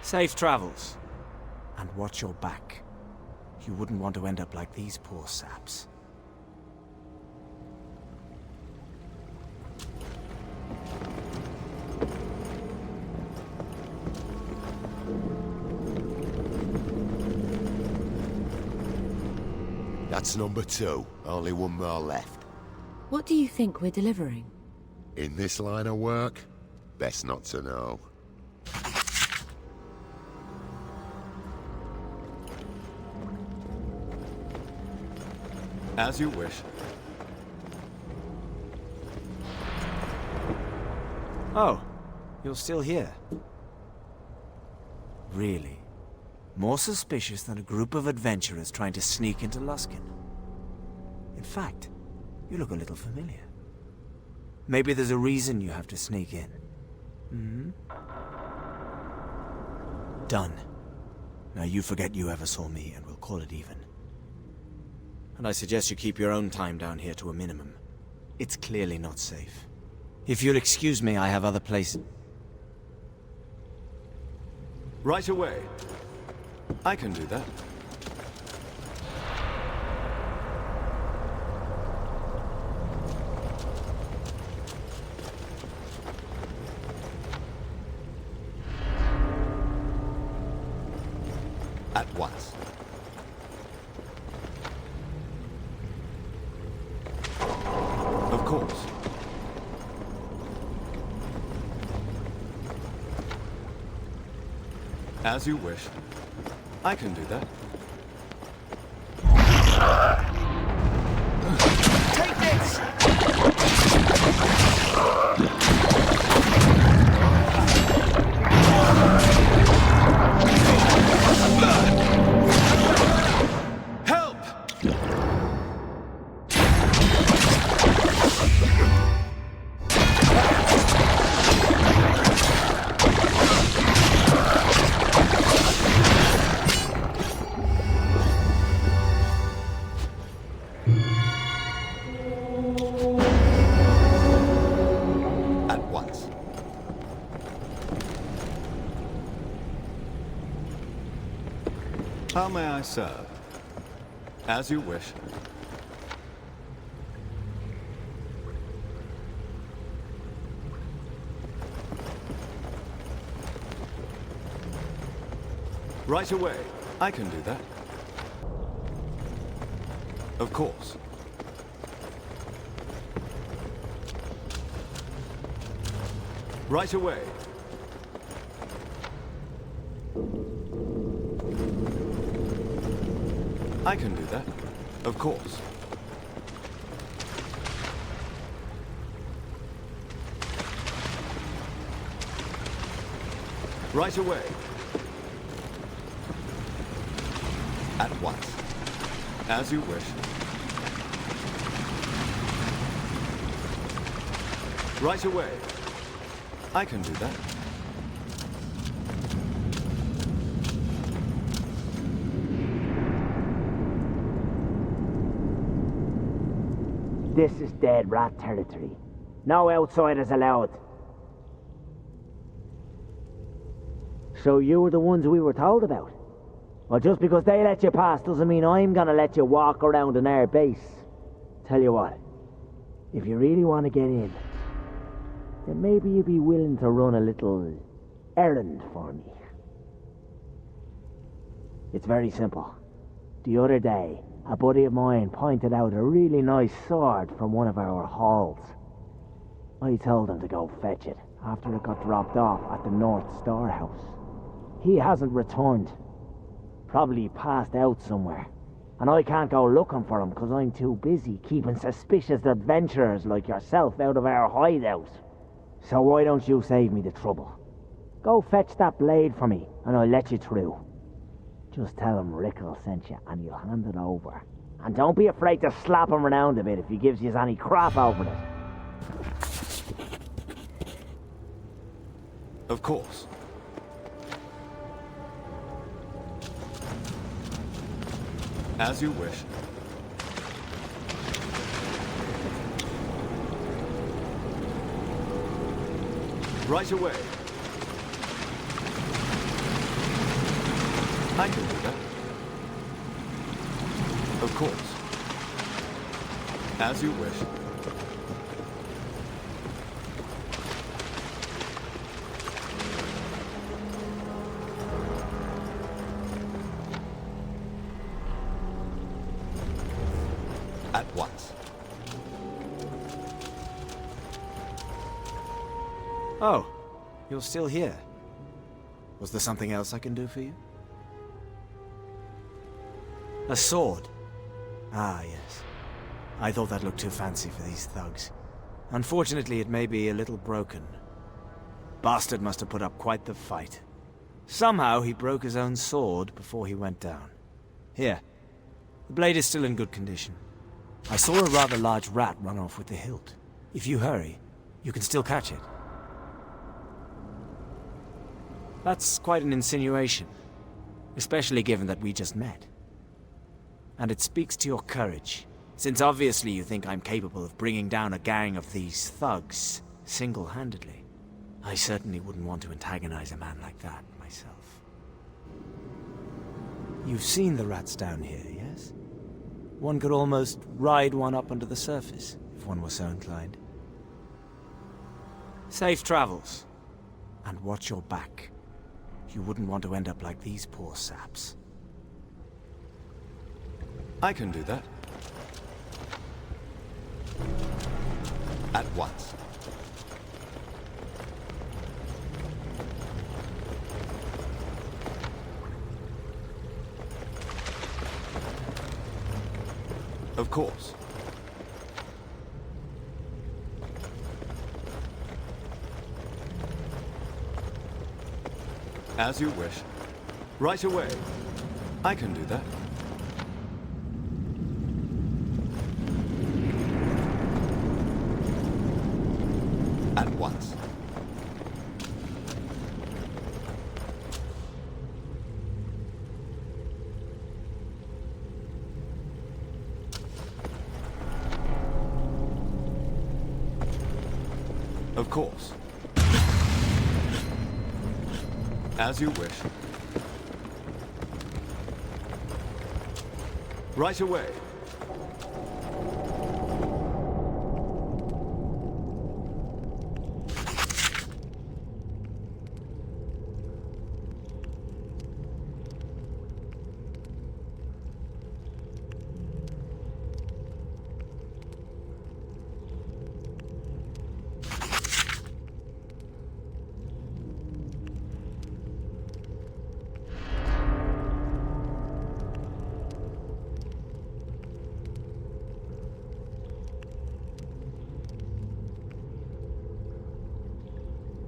Safe travels. And watch your back. You wouldn't want to end up like these poor saps. That's number 2. Only one more left. What do you think we're delivering? In this line of work, best not to know. As you wish. Oh, you're still here. Really? More suspicious than a group of adventurers trying to sneak into Luskan. In fact, you look a little familiar. Maybe there's a reason you have to sneak in. Hmm? Done. Now you forget you ever saw me, and we'll call it even. And I suggest you keep your own time down here to a minimum. It's clearly not safe. If you'll excuse me, I have other places. Right away. I can do that. At once. Of course. As you wish. I can do that. Take this! Help! How may I serve? As you wish. Right away. I can do that. Of course. Right away. I can do that. Of course. Right away. At once. As you wish. Right away. I can do that. This is dead rat territory. No outsiders allowed. So you were the ones we were told about? Well, just because they let you pass doesn't mean I'm gonna let you walk around in our base. Tell you what, if you really want to get in, then maybe you'd be willing to run a little errand for me. It's very simple. The other day, a buddy of mine pointed out a really nice sword from one of our halls. I told him to go fetch it after it got dropped off at the North Storehouse. He hasn't returned. Probably passed out somewhere. And I can't go looking for him because I'm too busy keeping suspicious adventurers like yourself out of our hideout. So why don't you save me the trouble? Go fetch that blade for me and I'll let you through. Just tell him Rickle sent you and he'll hand it over. And don't be afraid to slap him around a bit if he gives you any crap over it. Of course. As you wish. Right away. I can do that. Of course. As you wish. At once. Oh, you're still here. Was there something else I can do for you? A sword? Ah, yes. I thought that looked too fancy for these thugs. Unfortunately, it may be a little broken. Bastard must have put up quite the fight. Somehow he broke his own sword before he went down. Here. The blade is still in good condition. I saw a rather large rat run off with the hilt. If you hurry, you can still catch it. That's quite an insinuation, especially given that we just met. And it speaks to your courage, since obviously you think I'm capable of bringing down a gang of these thugs single-handedly. I certainly wouldn't want to antagonize a man like that myself. You've seen the rats down here, yes? One could almost ride one up under the surface, if one were so inclined. Safe travels. And watch your back. You wouldn't want to end up like these poor saps. I can do that. At once. Of course. As you wish. Right away. I can do that. At once. Of course. As you wish. Right away.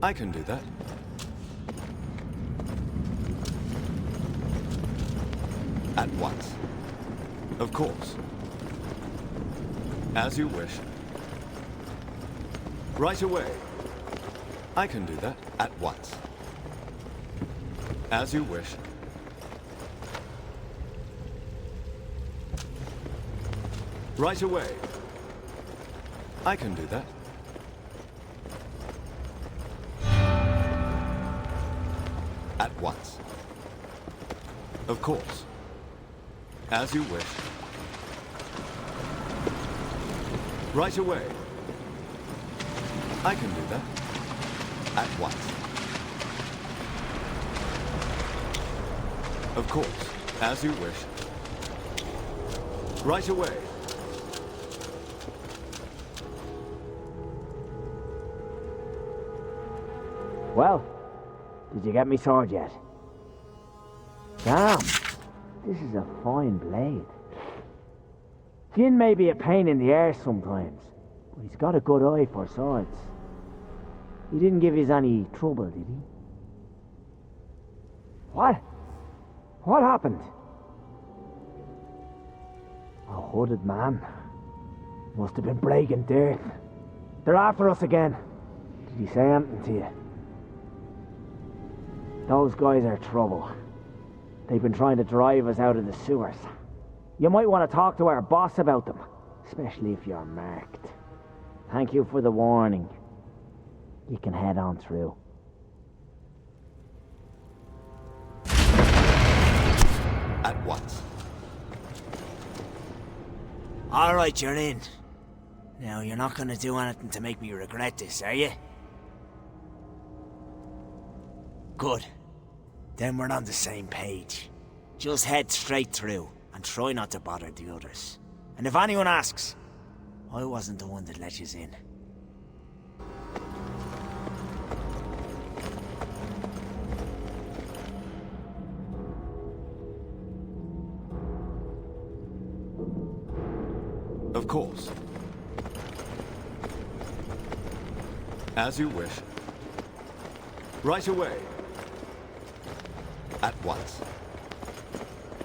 I can do that. At once. Of course. As you wish. Right away. I can do that. At once. As you wish. Right away. I can do that. At once. Of course. As you wish. Right away. I can do that. At once. Of course. As you wish. Right away. Well, did you get me sword yet? Damn, this is a fine blade. Finn may be a pain in the arse sometimes, but he's got a good eye for swords. He didn't give us any trouble, did he? What? What happened? A hooded man. Must have been breaking dirt. They're after us again. Did he say anything to you? Those guys are trouble. They've been trying to drive us out of the sewers. You might want to talk to our boss about them, especially if you're marked. Thank you for the warning. You can head on through. At once. Alright, you're in. Now, you're not gonna do anything to make me regret this, are you? Good. Then we're on the same page. Just head straight through, and try not to bother the others. And if anyone asks, I wasn't the one that let you in. Of course. As you wish. Right away. At once.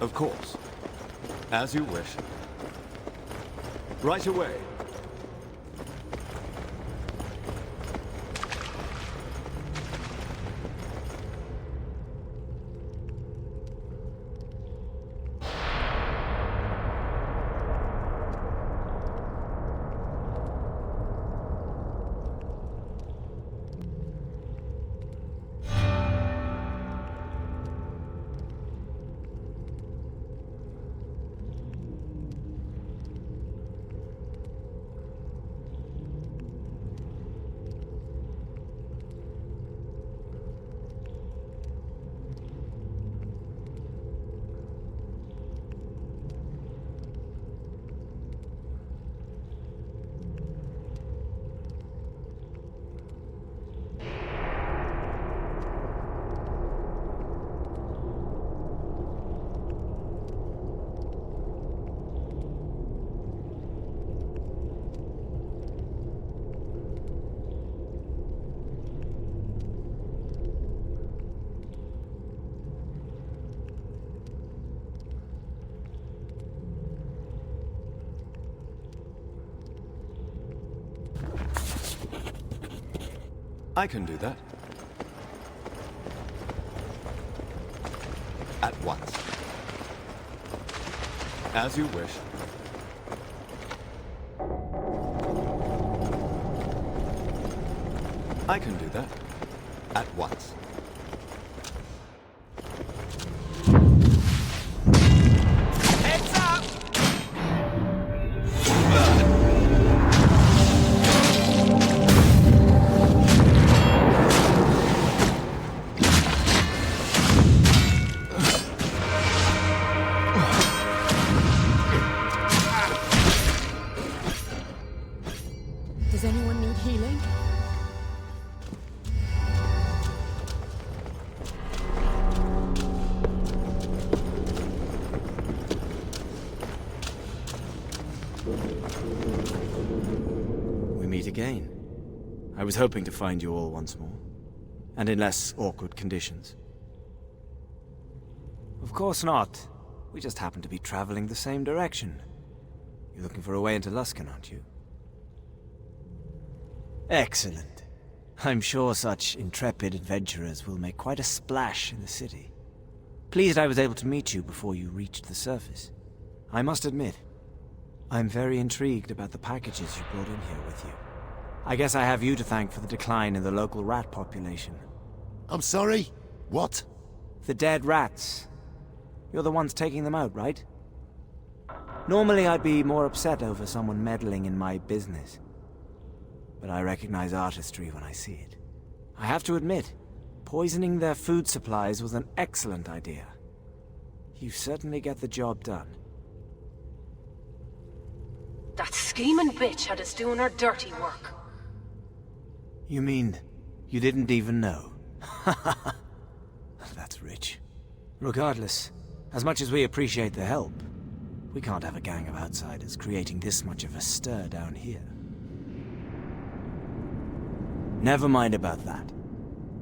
Of course. As you wish. Right away. I can do that. At once. As you wish. I can do that. At once. Heads up! Does anyone need healing? We meet again. I was hoping to find you all once more, and in less awkward conditions. Of course not. We just happen to be traveling the same direction. You're looking for a way into Luskan, aren't you? Excellent. I'm sure such intrepid adventurers will make quite a splash in the city. Pleased I was able to meet you before you reached the surface. I must admit, I'm very intrigued about the packages you brought in here with you. I guess I have you to thank for the decline in the local rat population. I'm sorry? What? The dead rats. You're the ones taking them out, right? Normally I'd be more upset over someone meddling in my business. But I recognize artistry when I see it. I have to admit, poisoning their food supplies was an excellent idea. You certainly get the job done. That scheming bitch had us doing our dirty work. You mean, you didn't even know? That's rich. Regardless, as much as we appreciate the help, we can't have a gang of outsiders creating this much of a stir down here. Never mind about that.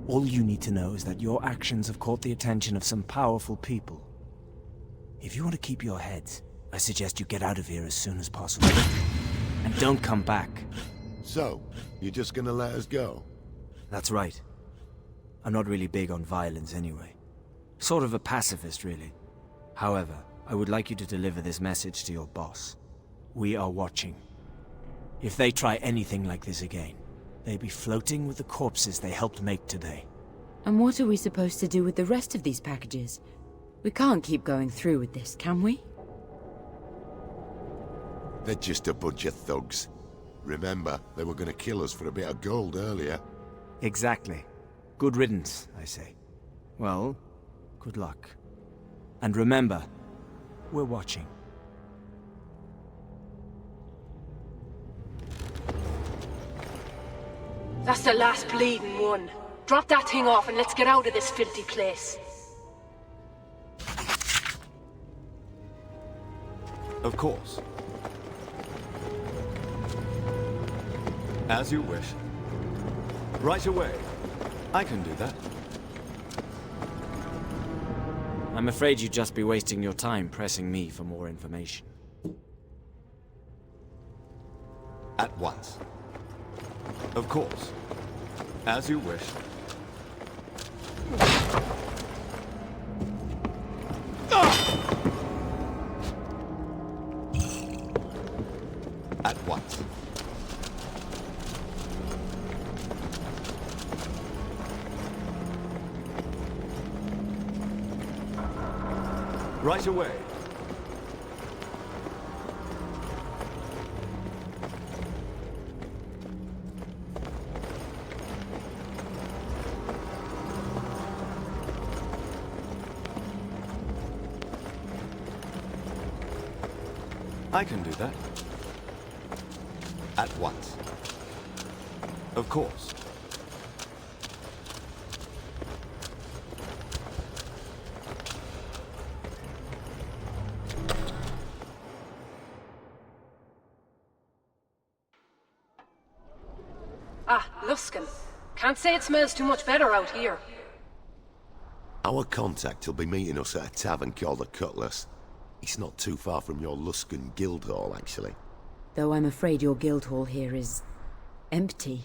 All you need to know is that your actions have caught the attention of some powerful people. If you want to keep your heads, I suggest you get out of here as soon as possible. And don't come back. So, you're just gonna let us go? That's right. I'm not really big on violence anyway. Sort of a pacifist, really. However, I would like you to deliver this message to your boss. We are watching. If they try anything like this again, they'll be floating with the corpses they helped make today. And what are we supposed to do with the rest of these packages? We can't keep going through with this, can we? They're just a bunch of thugs. Remember, they were gonna kill us for a bit of gold earlier. Exactly. Good riddance, I say. Well, good luck. And remember, we're watching. That's the last bleeding one. Drop that thing off and let's get out of this filthy place. Of course. As you wish. Right away. I can do that. I'm afraid you'd just be wasting your time pressing me for more information. At once. Of course. As you wish. At once. Right away. I can do that. At once. Of course. Ah, Luskan. Can't say it smells too much better out here. Our contact will be meeting us at a tavern called the Cutlass. It's not too far from your Luskan guildhall, actually. Though I'm afraid your guildhall here is empty.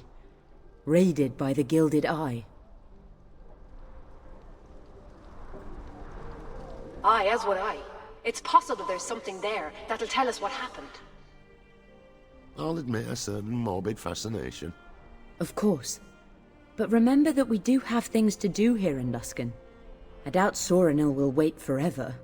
Raided by the Gilded Eye. Aye, as would I. It's possible there's something there that'll tell us what happened. I'll admit a certain morbid fascination. Of course. But remember that we do have things to do here in Luskan. I doubt Soranil will wait forever.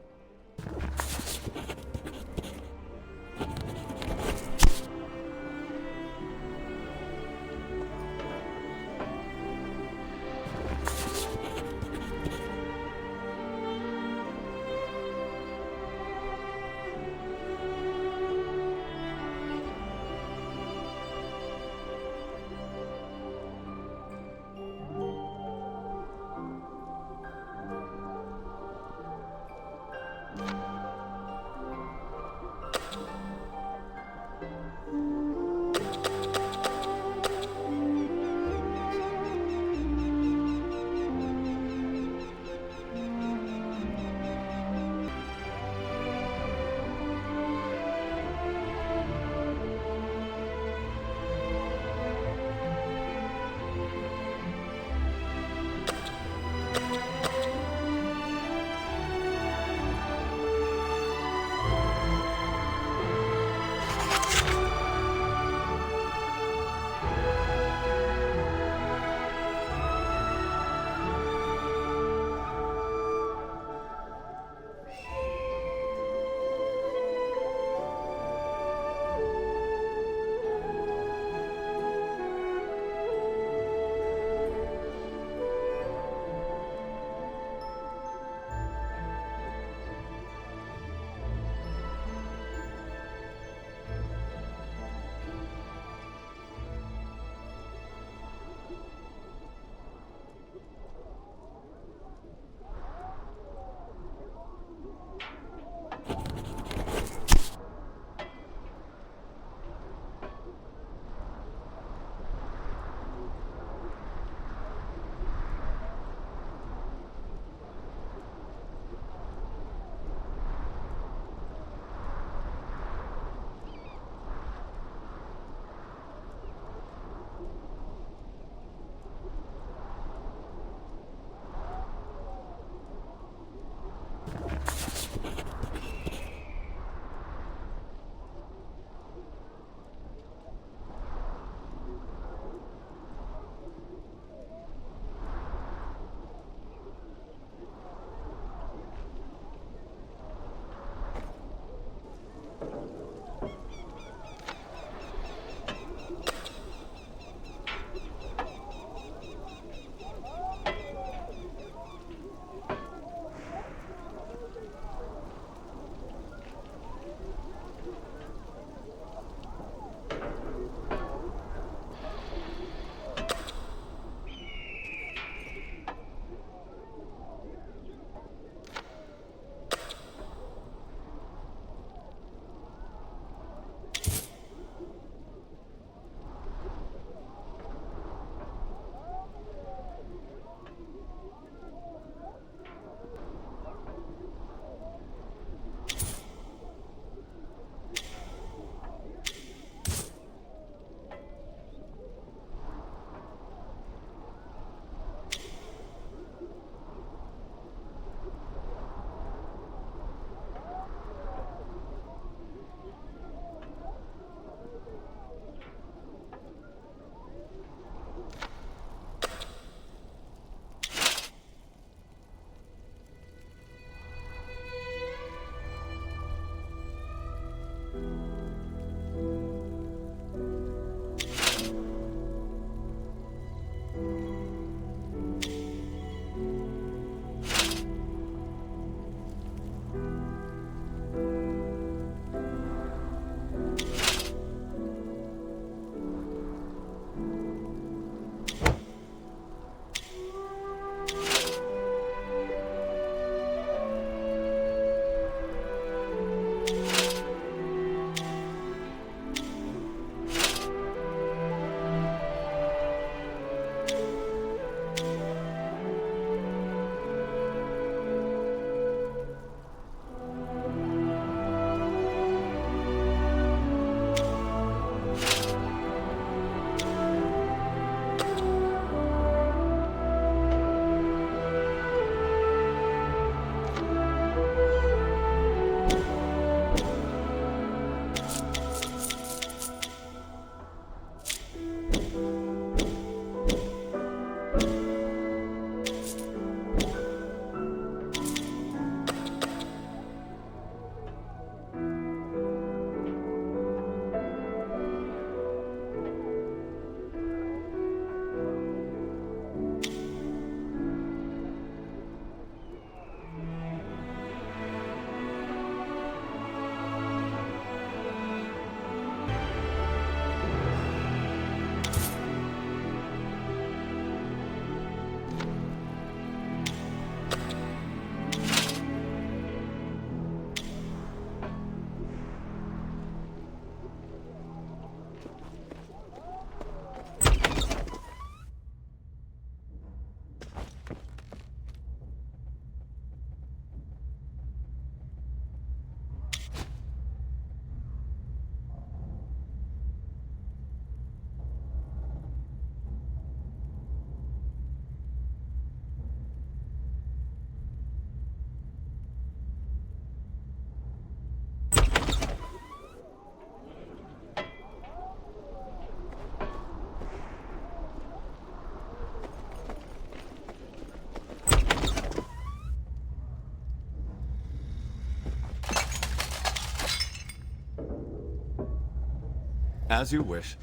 As you wish.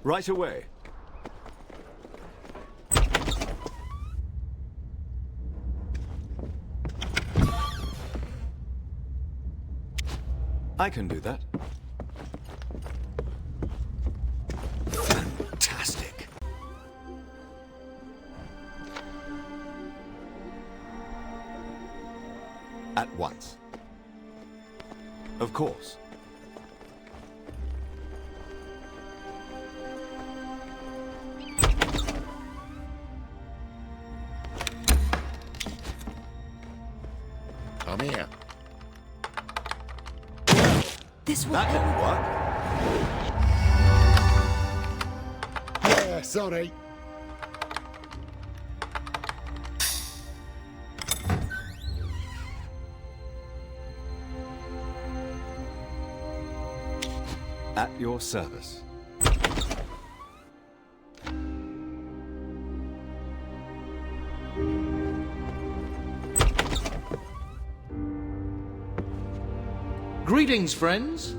Right away. I can do that. Fantastic. At once. Of course. Come here. This will That didn't work. Yeah, sorry. At your service. Greetings, friends.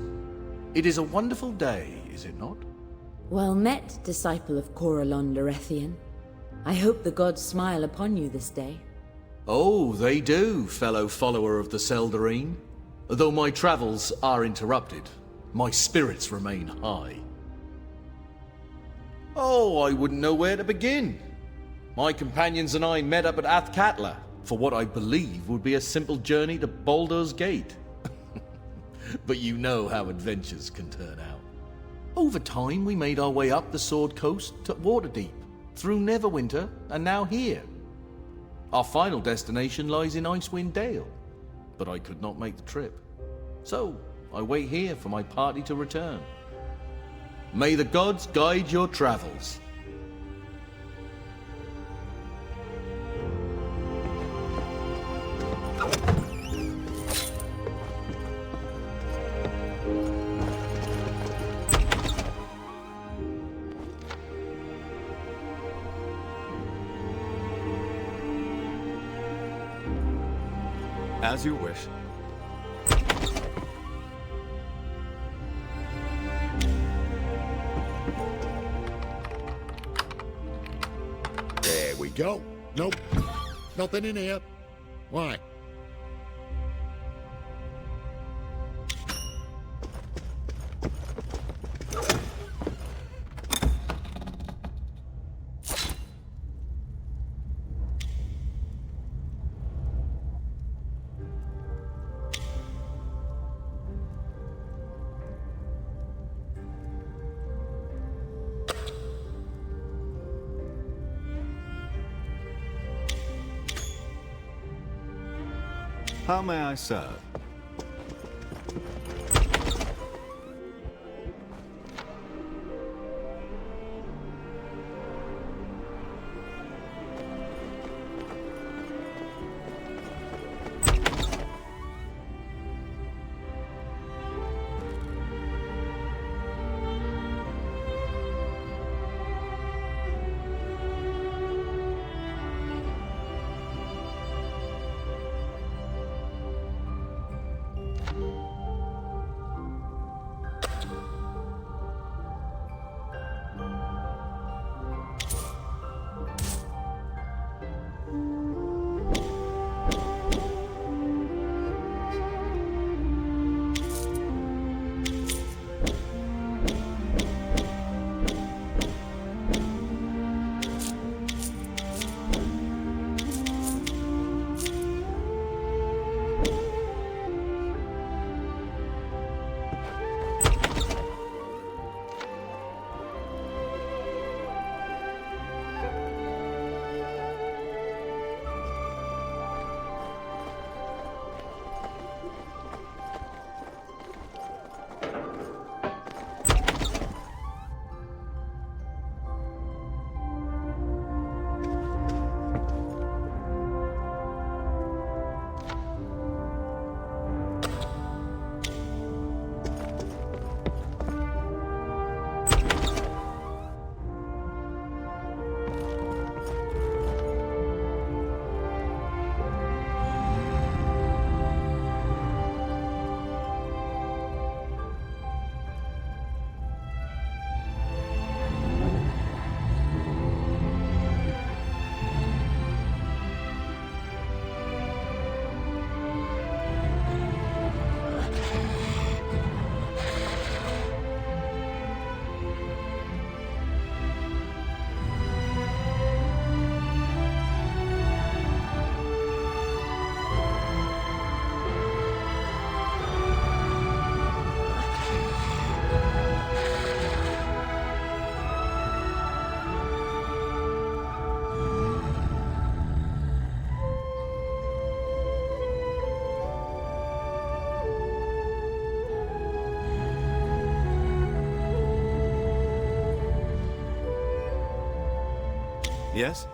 It is a wonderful day, is it not? Well met, disciple of Coralon Lorethian. I hope the gods smile upon you this day. Oh, they do, fellow follower of the Seldarine. Though my travels are interrupted, my spirits remain high. Oh, I wouldn't know where to begin. My companions and I met up at Athkatla for what I believe would be a simple journey to Baldur's Gate. But you know how adventures can turn out. Over time, we made our way up the Sword Coast to Waterdeep, through Neverwinter, and now here. Our final destination lies in Icewind Dale, but I could not make the trip. So, I wait here for my party to return. May the gods guide your travels. As you wish. There we go. Nope. Nothing in here. Why? How may I serve? Yes?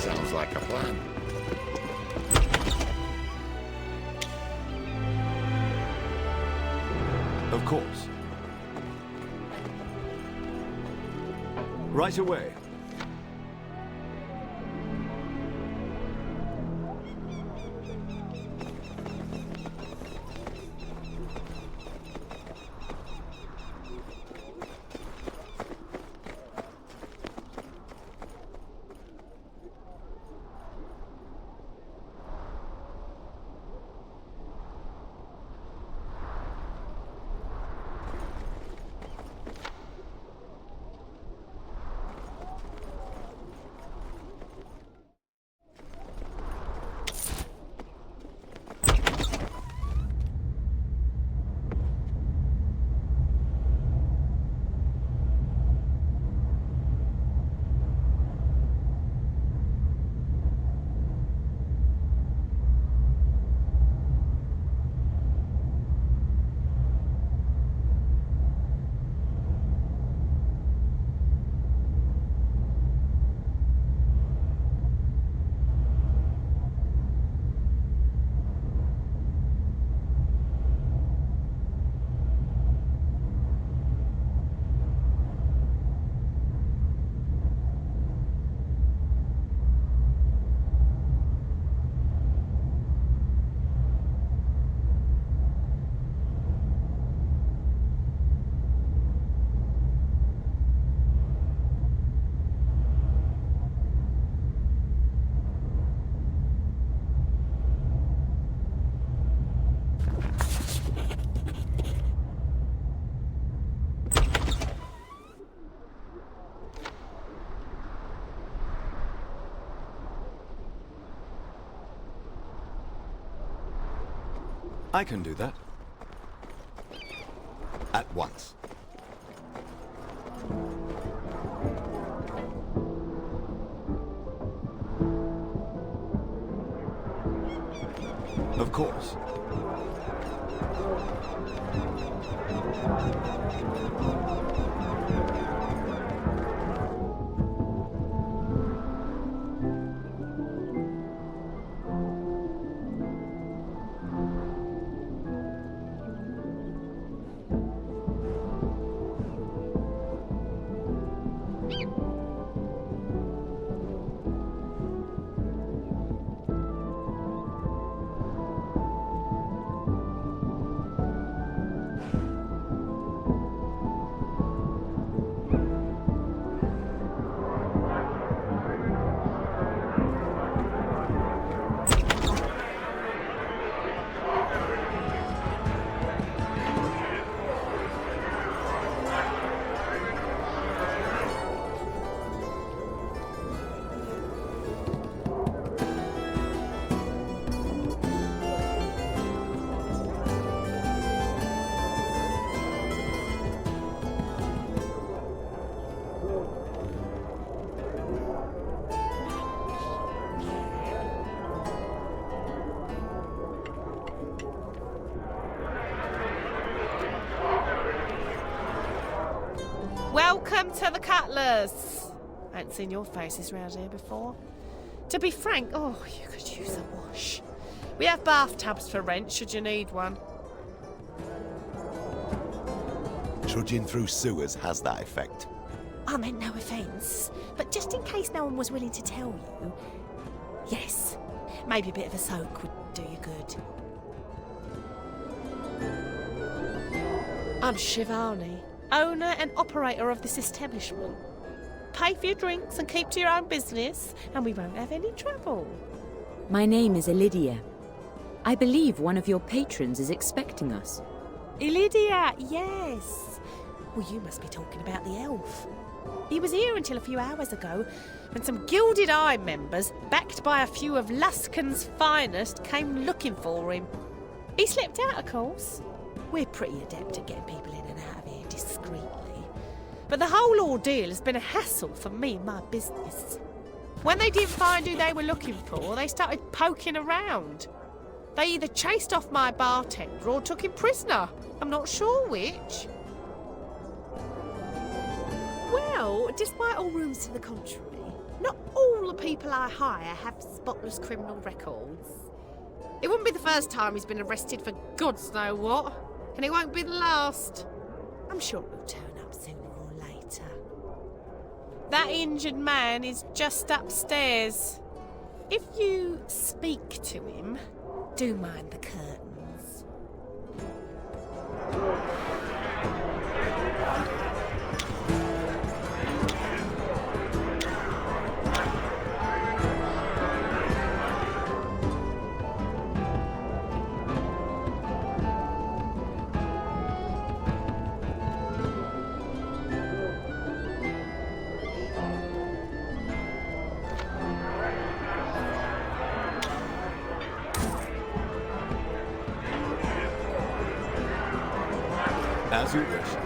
Sounds like a plan. Of course. Right away. I can do that. At once. Of course. Welcome to the Cutlass. I ain't seen your faces round here before. To be frank, oh, you could use a wash. We have bathtubs for rent, should you need one. Trudging through sewers has that effect. I meant no offence, but just in case no one was willing to tell you, yes, maybe a bit of a soak would do you good. I'm Shivani, owner and operator of this establishment. Pay for your drinks and keep to your own business, and we won't have any trouble. My name is Lydia. I believe one of your patrons is expecting us. Lydia, yes. Well, you must be talking about the elf. He was here until a few hours ago, when some Gilded Eye members, backed by a few of Luskan's finest, came looking for him. He slipped out, of course. We're pretty adept at getting people in and out of here discreetly. But the whole ordeal has been a hassle for me and my business. When they didn't find who they were looking for, they started poking around. They either chased off my bartender or took him prisoner. I'm not sure which. Well, despite all rumours to the contrary, not all the people I hire have spotless criminal records. It wouldn't be the first time he's been arrested for God's know what, and it won't be the last. I'm sure it will turn up sooner or later. That injured man is just upstairs. If you speak to him, do mind the curtains. As you wish.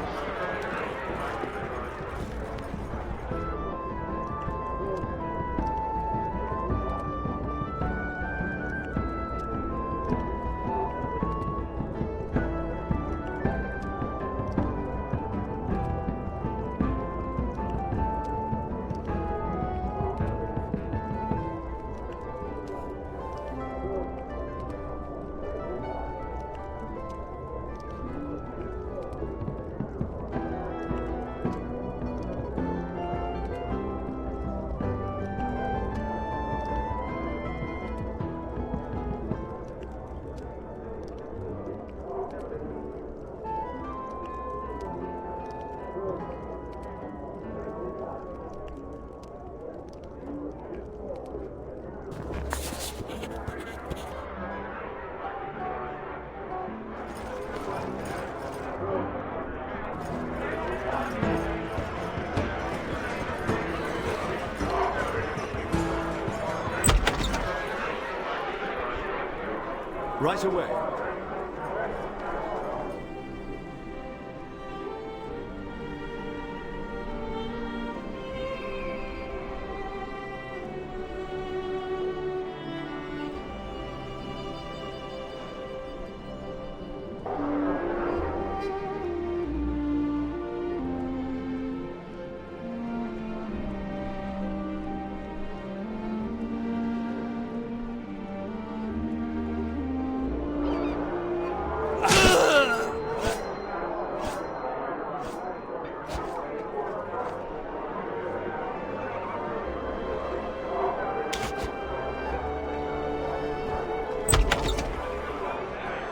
Right away.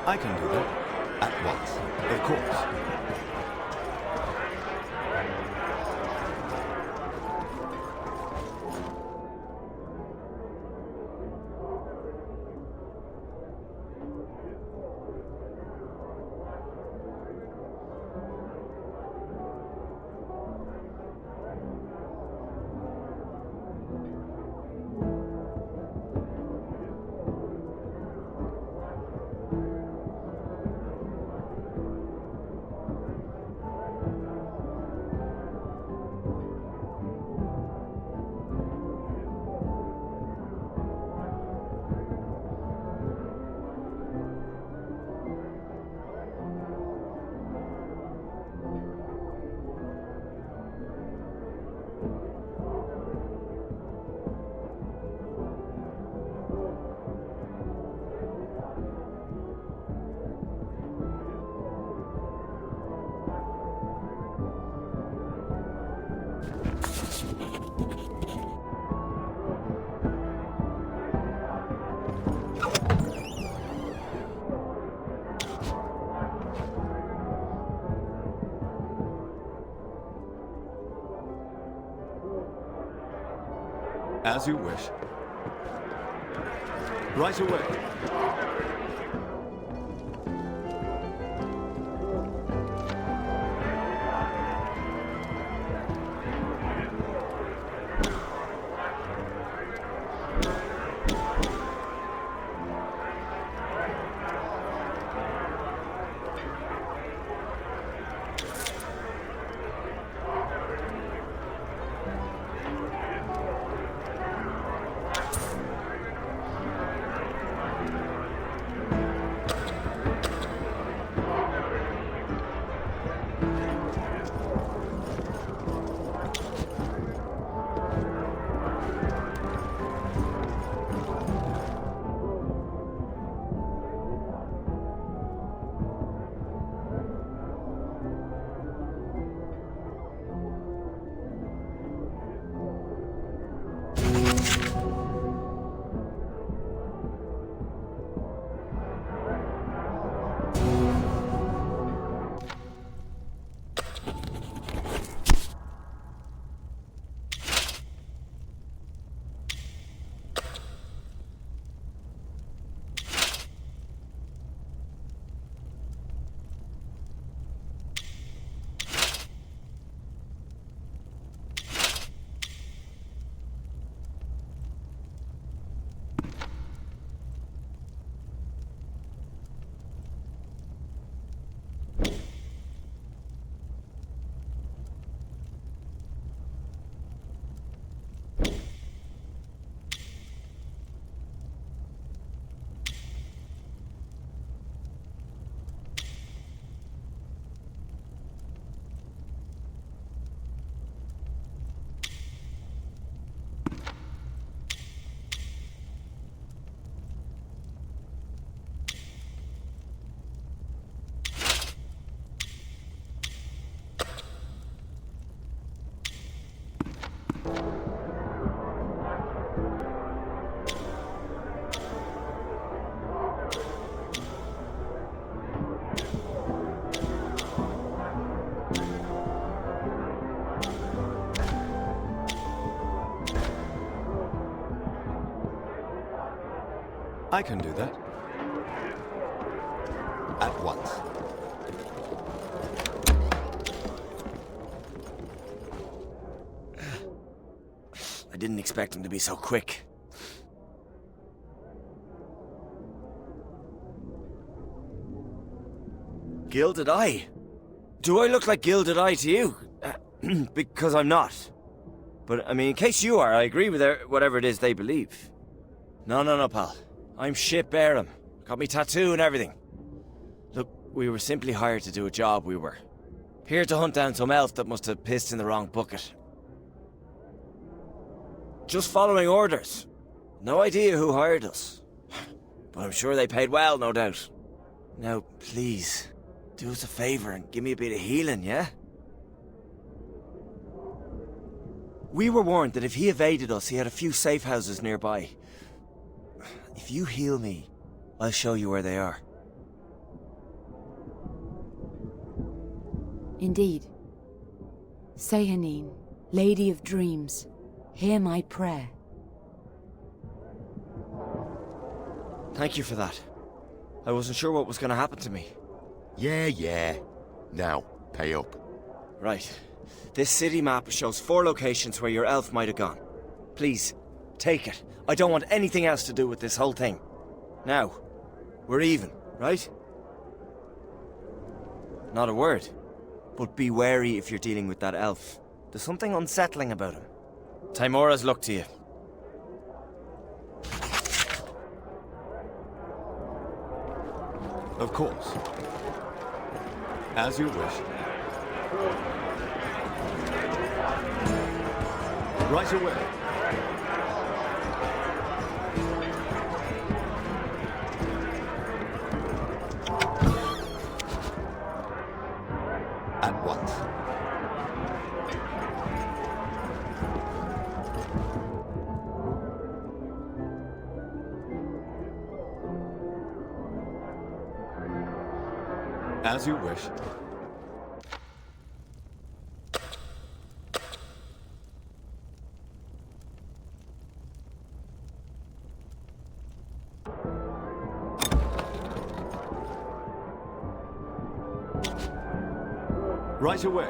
I can do that. At once. Of course. As you wish. Right away. I can do that. At once. I didn't expect him to be so quick. Gilded Eye? Do I look like Gilded Eye to you? Because I'm not. But, I mean, in case you are, I agree with whatever it is they believe. No, pal. I'm shit Barum. Got me tattoo and everything. Look, we were simply hired to do a job, we were. Here to hunt down some elf that must have pissed in the wrong bucket. Just following orders. No idea who hired us. But I'm sure they paid well, no doubt. Now, please, do us a favour and give me a bit of healing, yeah? We were warned that if he evaded us, he had a few safe houses nearby. If you heal me, I'll show you where they are. Indeed. Sehanine, Lady of Dreams, hear my prayer. Thank you for that. I wasn't sure what was going to happen to me. Yeah. Now, pay up. Right. This city map shows 4 locations where your elf might have gone. Please, take it. I don't want anything else to do with this whole thing. Now, we're even, right? Not a word. But be wary if you're dealing with that elf. There's something unsettling about him. Timora's luck to you. Of course. As you wish. Right away. At once. As you wish. Right away.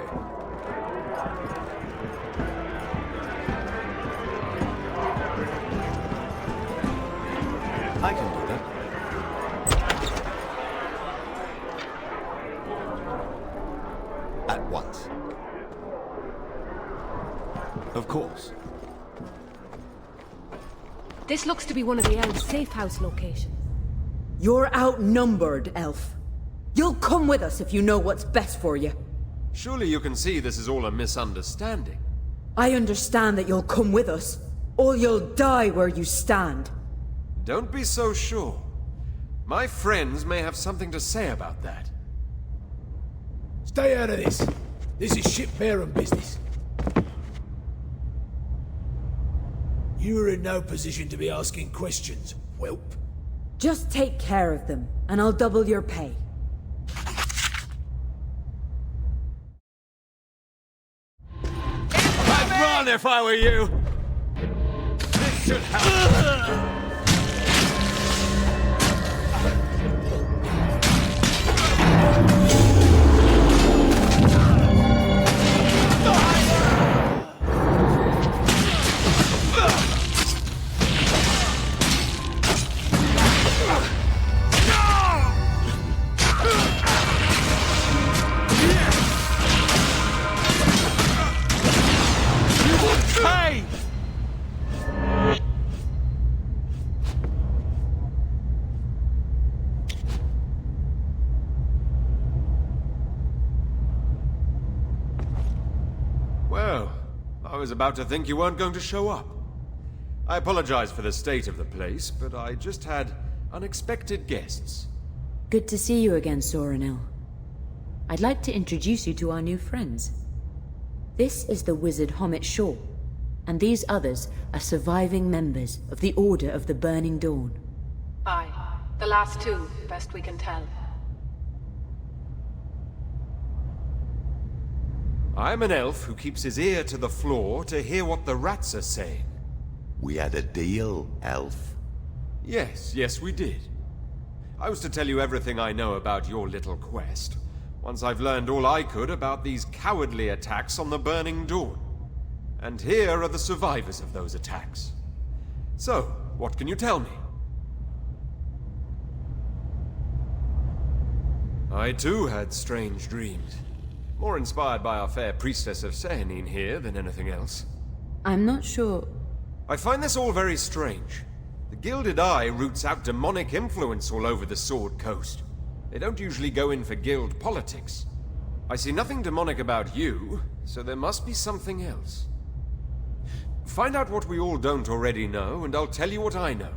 I can do that. At once. Of course. This looks to be one of the elves' safe house locations. You're outnumbered, elf. You'll come with us if you know what's best for you. Surely you can see this is all a misunderstanding. I understand that you'll come with us, or you'll die where you stand. Don't be so sure. My friends may have something to say about that. Stay out of this. This is ship-bearing business. You are in no position to be asking questions, whelp. Just take care of them, and I'll double your pay. I'd run if I were you! This should help! Hey! Well, I was about to think you weren't going to show up. I apologize for the state of the place, but I just had unexpected guests. Good to see you again, Sorenil. I'd like to introduce you to our new friends. This is the wizard Hommit Shaw, and these others are surviving members of the Order of the Burning Dawn. Aye. The last two, best we can tell. I'm an elf who keeps his ear to the floor to hear what the rats are saying. We had a deal, elf. Yes, we did. I was to tell you everything I know about your little quest, once I've learned all I could about these cowardly attacks on the Burning Dawn. And here are the survivors of those attacks. So, what can you tell me? I too had strange dreams. More inspired by our fair priestess of Sehanine here than anything else. I'm not sure... I find this all very strange. The Gilded Eye roots out demonic influence all over the Sword Coast. They don't usually go in for guild politics. I see nothing demonic about you, so there must be something else. Find out what we all don't already know, and I'll tell you what I know.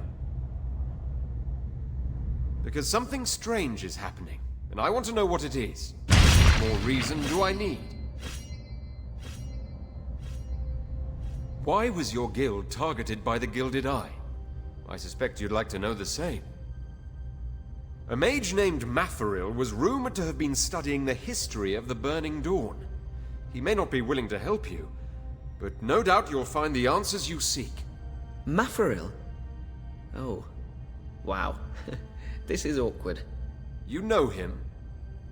Because something strange is happening, and I want to know what it is. What more reason do I need? Why was your guild targeted by the Gilded Eye? I suspect you'd like to know the same. A mage named Mirillis was rumored to have been studying the history of the Burning Dawn. He may not be willing to help you, but no doubt you'll find the answers you seek. Mirillis? Oh. Wow. This is awkward. You know him?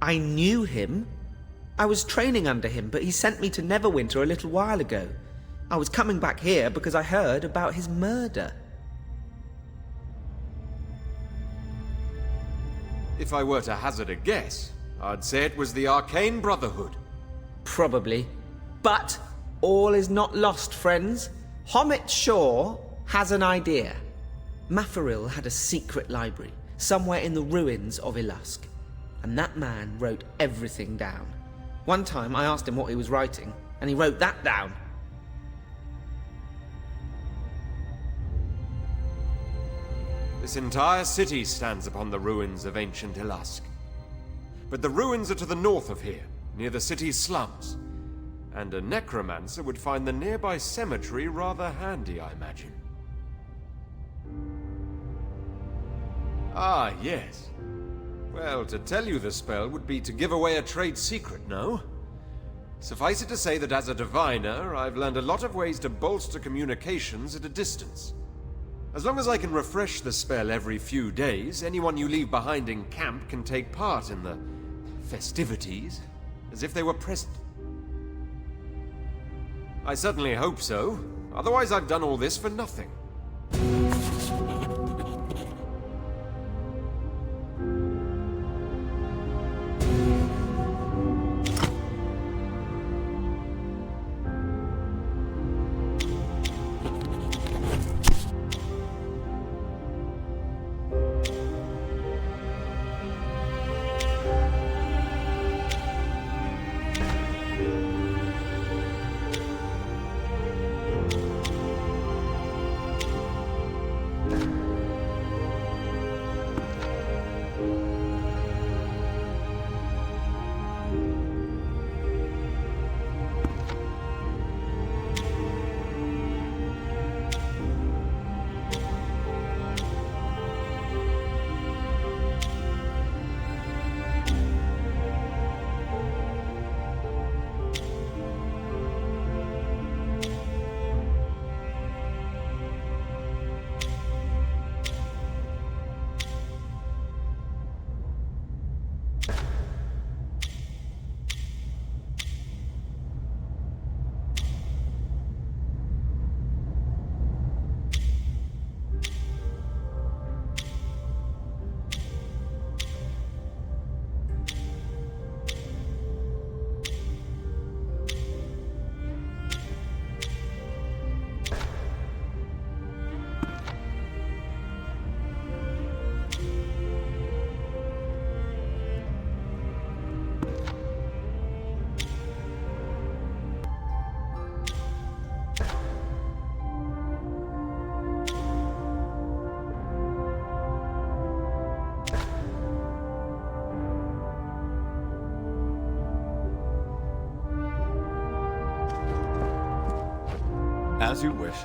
I knew him? I was training under him, but he sent me to Neverwinter a little while ago. I was coming back here because I heard about his murder. If I were to hazard a guess, I'd say it was the Arcane Brotherhood. Probably. But all is not lost, friends. Hommit Shaw has an idea. Mirillis had a secret library, somewhere in the ruins of Ilusk. And that man wrote everything down. One time I asked him what he was writing, and he wrote that down. This entire city stands upon the ruins of ancient Ilusk. But the ruins are to the north of here, near the city's slums. And a necromancer would find the nearby cemetery rather handy, I imagine. Ah, yes. Well, to tell you the spell would be to give away a trade secret, no? Suffice it to say that as a diviner, I've learned a lot of ways to bolster communications at a distance. As long as I can refresh the spell every few days, anyone you leave behind in camp can take part in the festivities as if they were present. I certainly hope so. Otherwise I've done all this for nothing. As you wish.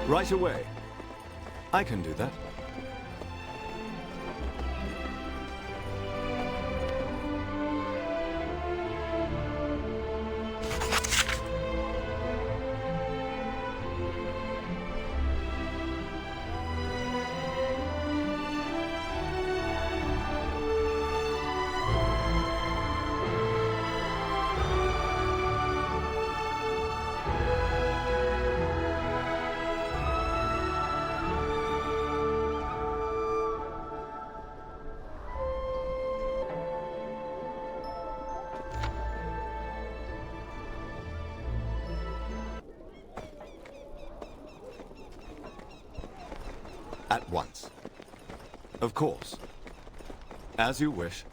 Right away. I can do that. At once. Of course. As you wish.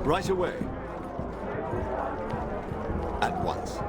Right away. At once.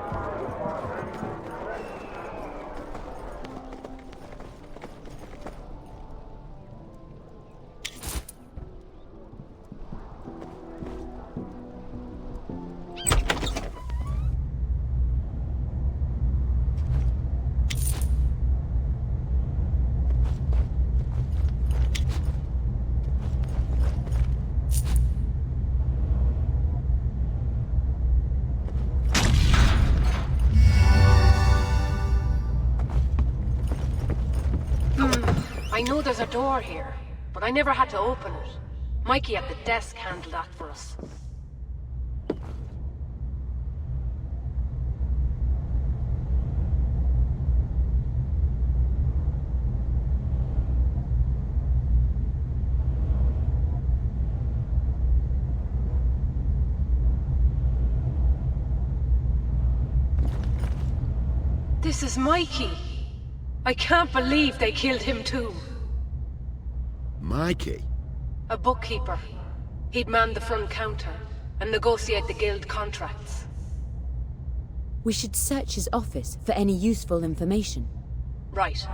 I know there's a door here, but I never had to open it. Mikey at the desk handled that for us. This is Mikey. I can't believe they killed him too. Mikey? A bookkeeper. He'd man the front counter and negotiate the guild contracts. We should search his office for any useful information. Right.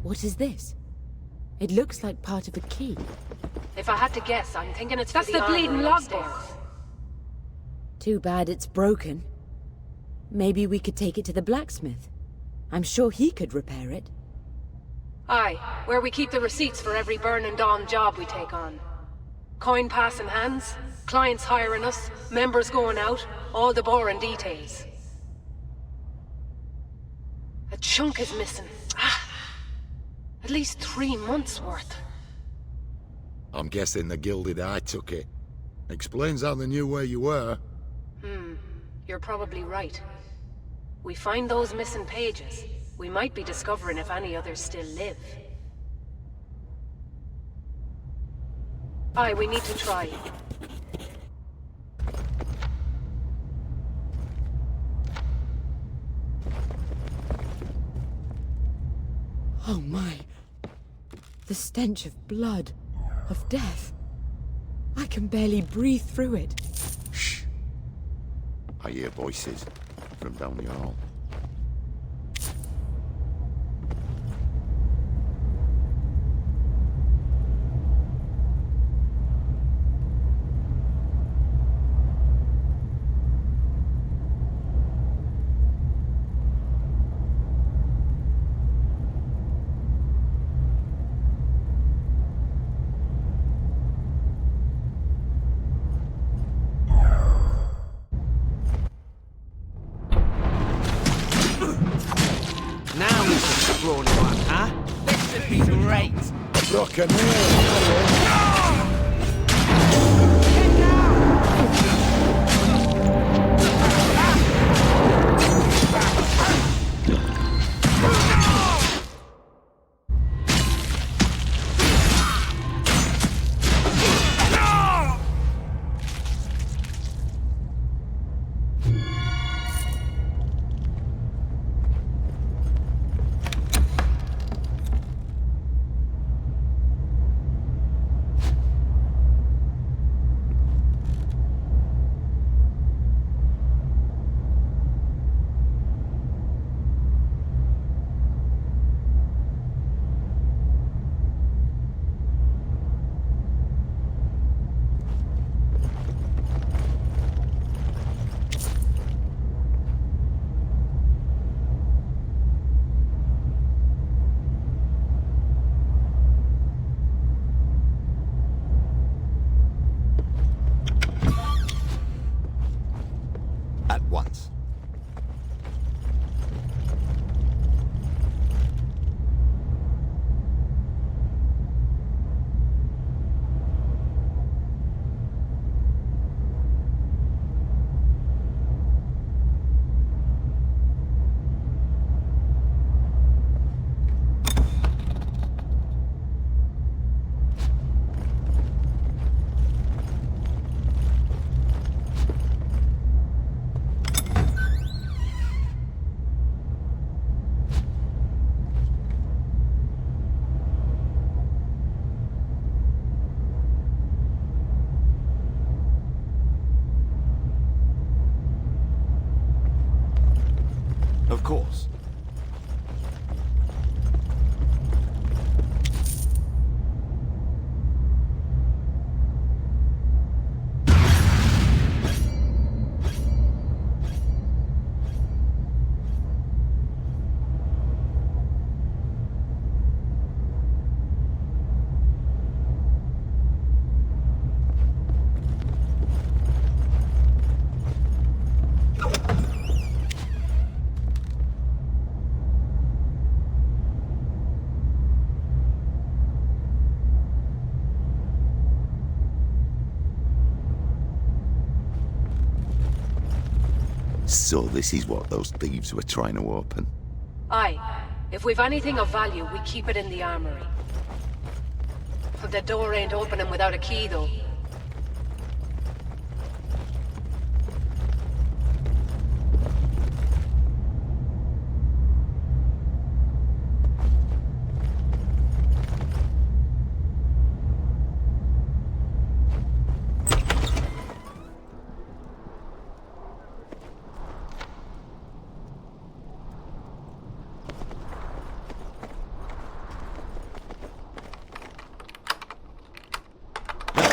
What is this? It looks like part of a key. If I had to guess, I'm thinking it's That's the bleeding logbook. Too bad it's broken. Maybe we could take it to the blacksmith. I'm sure he could repair it. Aye, where we keep the receipts for every burn and dawn job we take on. Coin passing hands, clients hiring us, members going out, all the boring details. A chunk is missing. At least 3 months' worth. I'm guessing the Gilded Eye took it. Explains how they knew where you were. You're probably right. We find those missing pages, we might be discovering if any others still live. Aye, we need to try. Oh my. The stench of blood, of death. I can barely breathe through it. Shh. I hear voices from down the hall. course. So this is what those thieves were trying to open. Aye. If we've anything of value, we keep it in the armory. The door ain't opening without a key, though.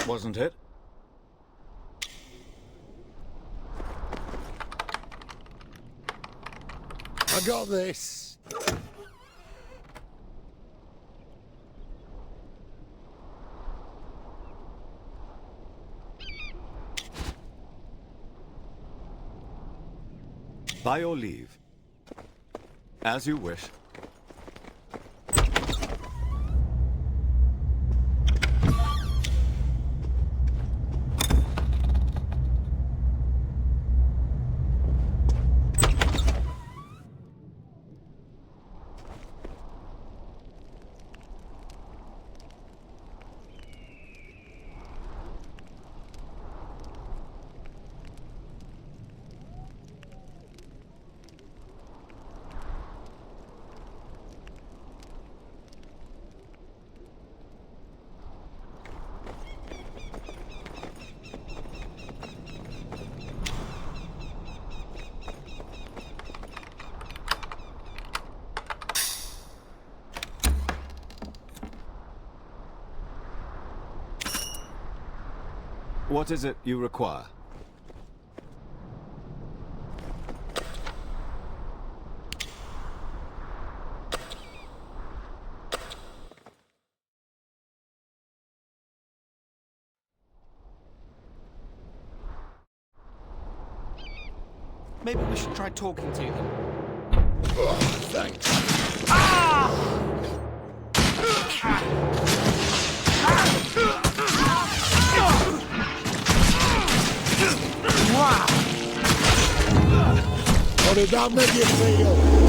Wasn't it? I got this. By your leave. As you wish. What is it you require? Maybe we should try talking to them. Oh, thanks. How did that make you feel?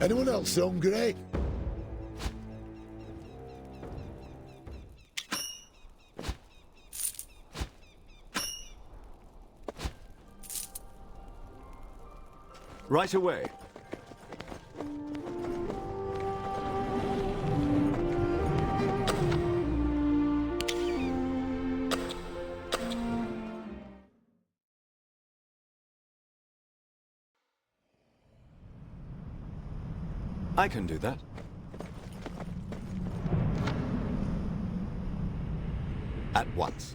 Anyone else hungry? Right away. I can do that. At once.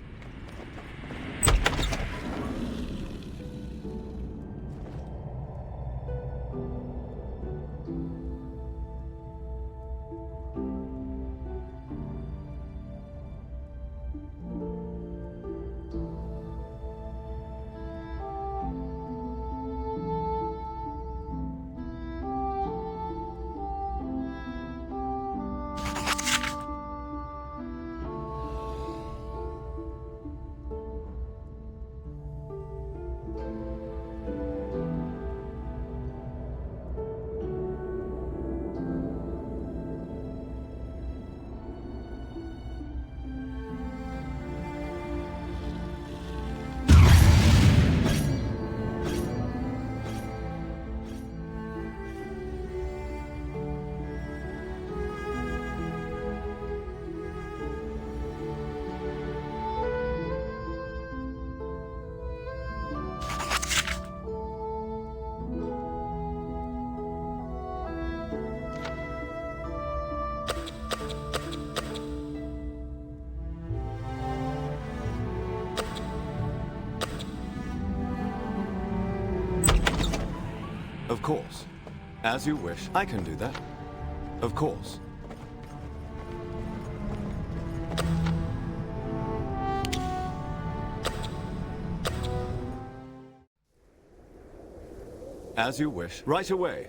Of course. As you wish, I can do that. Of course. As you wish. Right away.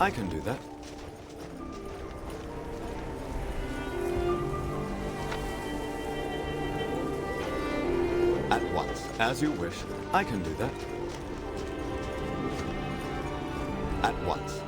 I can do that. At once. As you wish. I can do that. At once.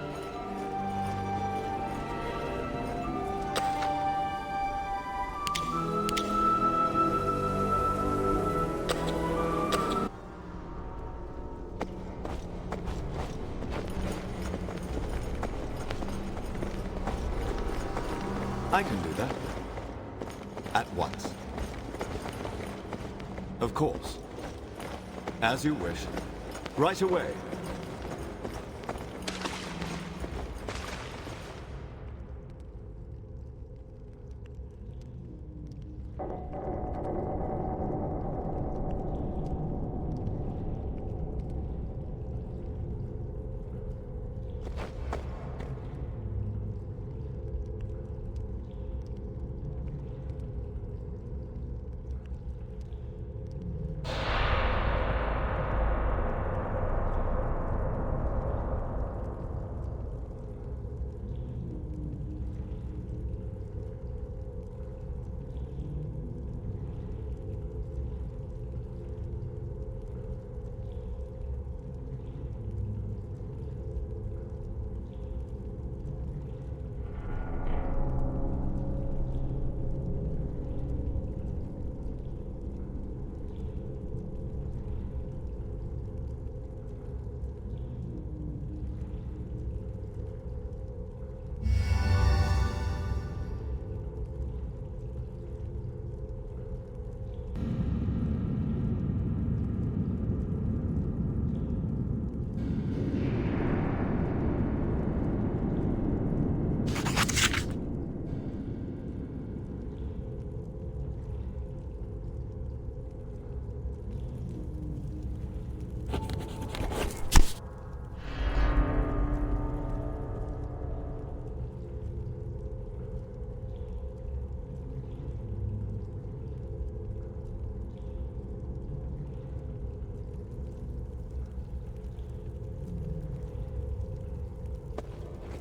I can do that. At once. Of course. As you wish. Right away.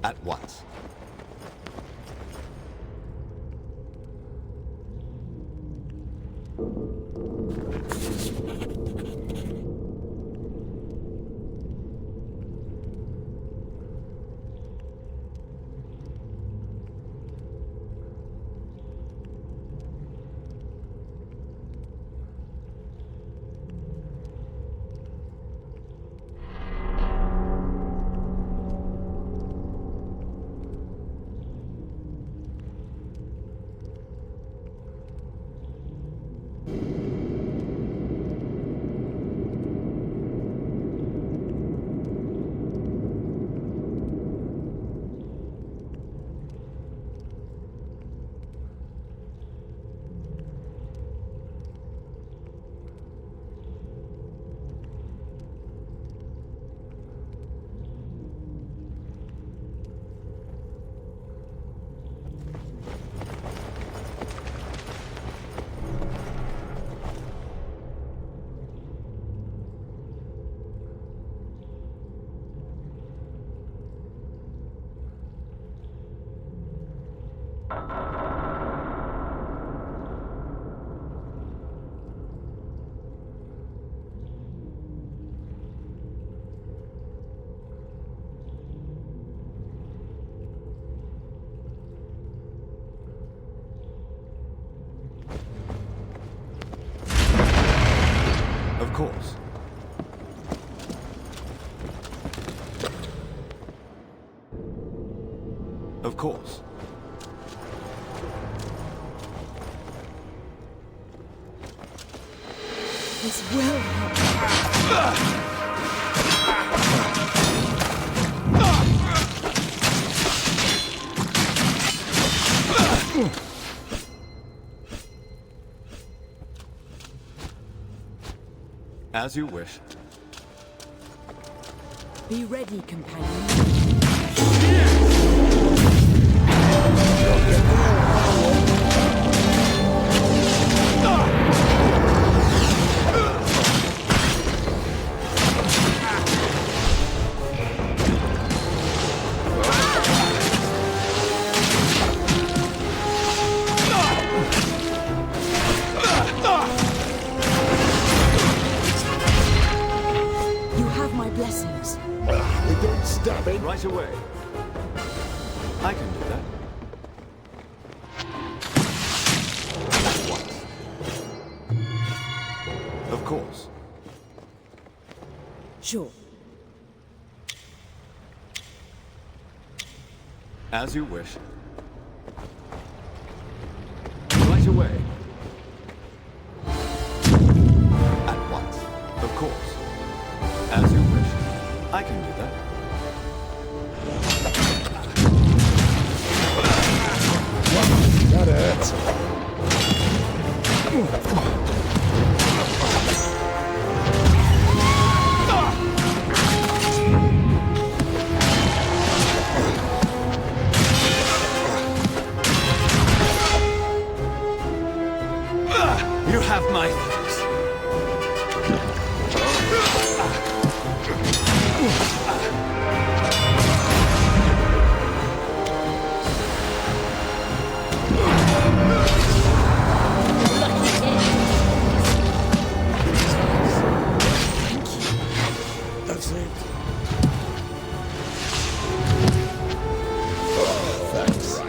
At once. course. Of course. This will help. As you wish. Be ready, companion. Right away. I can do that. At once. Of course. Sure. As you wish. Right away. At once. Of course. As you wish. I can do that. That hurts. You have my thanks. That's it. Oh, thanks.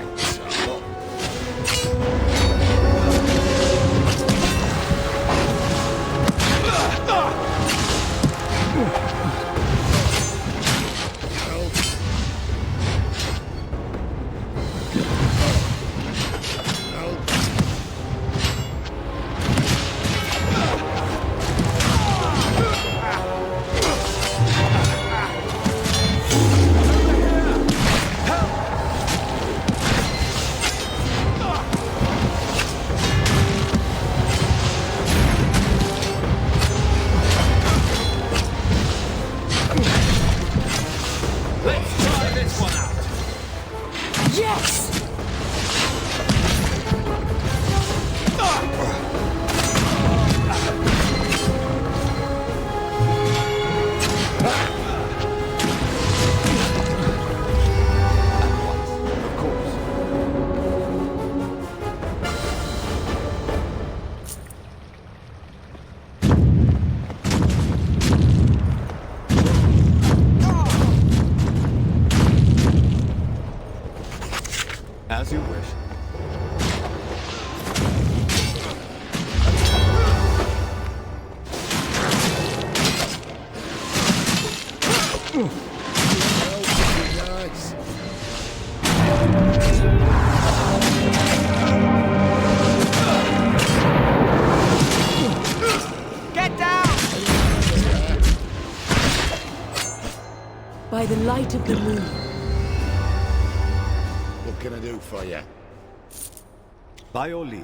As you wish. Get down! By the light of the moon. What can I do for you? By your leave.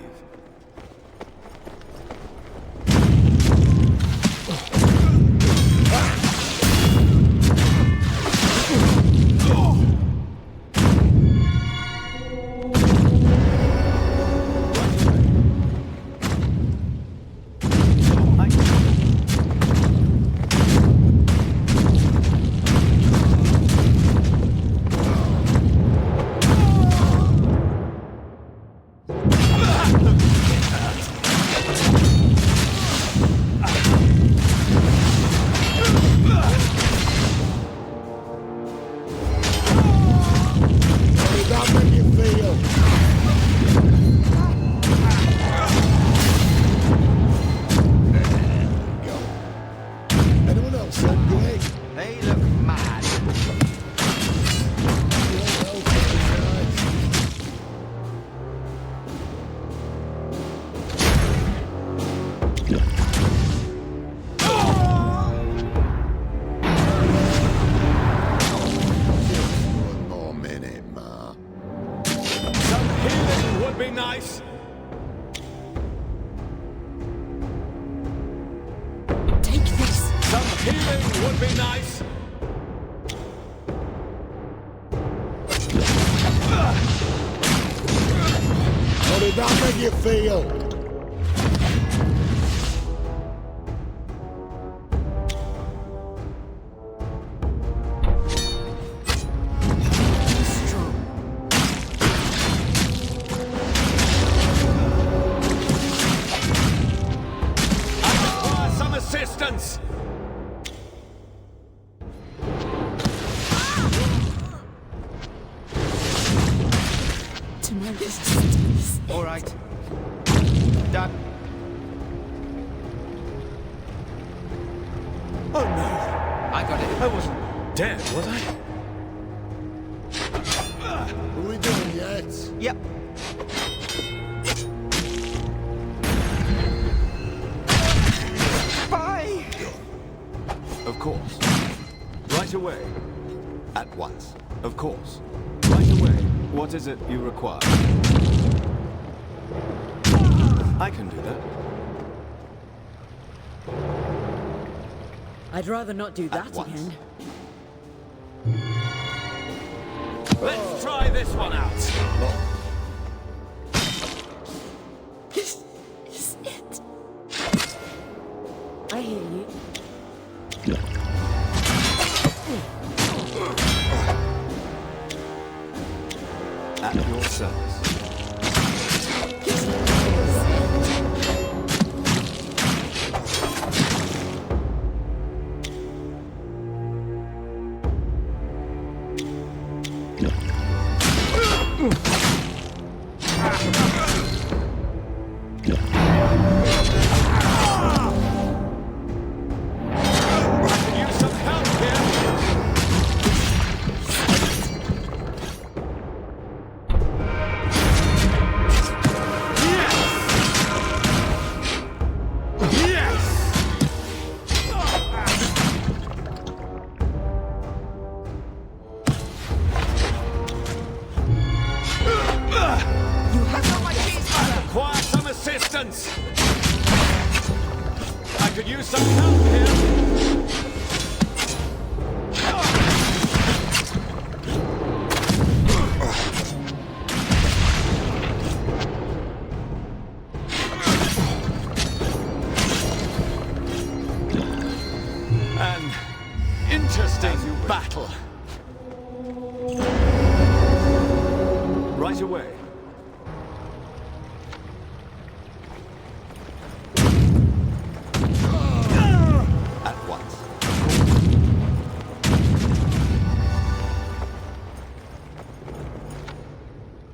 be nice. Take this. Some healing would be nice. How did that make you feel? Assistance! To my resistance. All right. Done. Oh no! I got it. I wasn't dead, was I? Are we done yet? Yep. Bye! Of course. Right away. At once. Of course. Right away. What is it you require? I can do that. I'd rather not do that once. again. Let's try this one out. This is it. I hear you. At your service. I could use some help here. An interesting battle. Right away.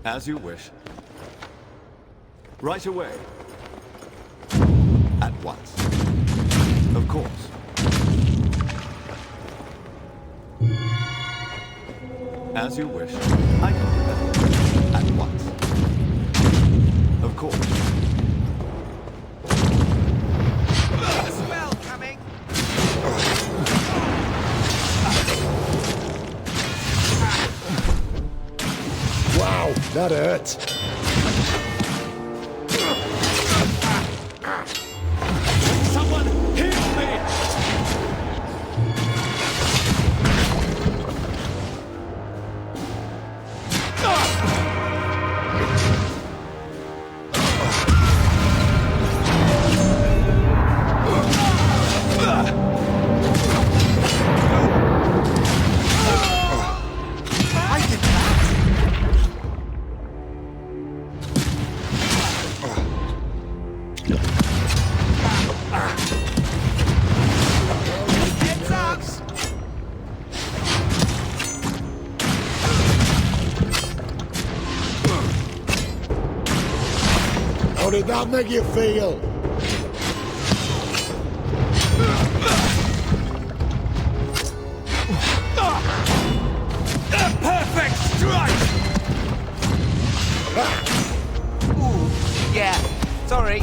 As you wish. Right away. At once. Of course. As you wish. I can do that. At once. Of course. A spell coming. Wow, that hurt. Someone heal me! How did that make you feel? A perfect strike! Ooh, yeah. Sorry.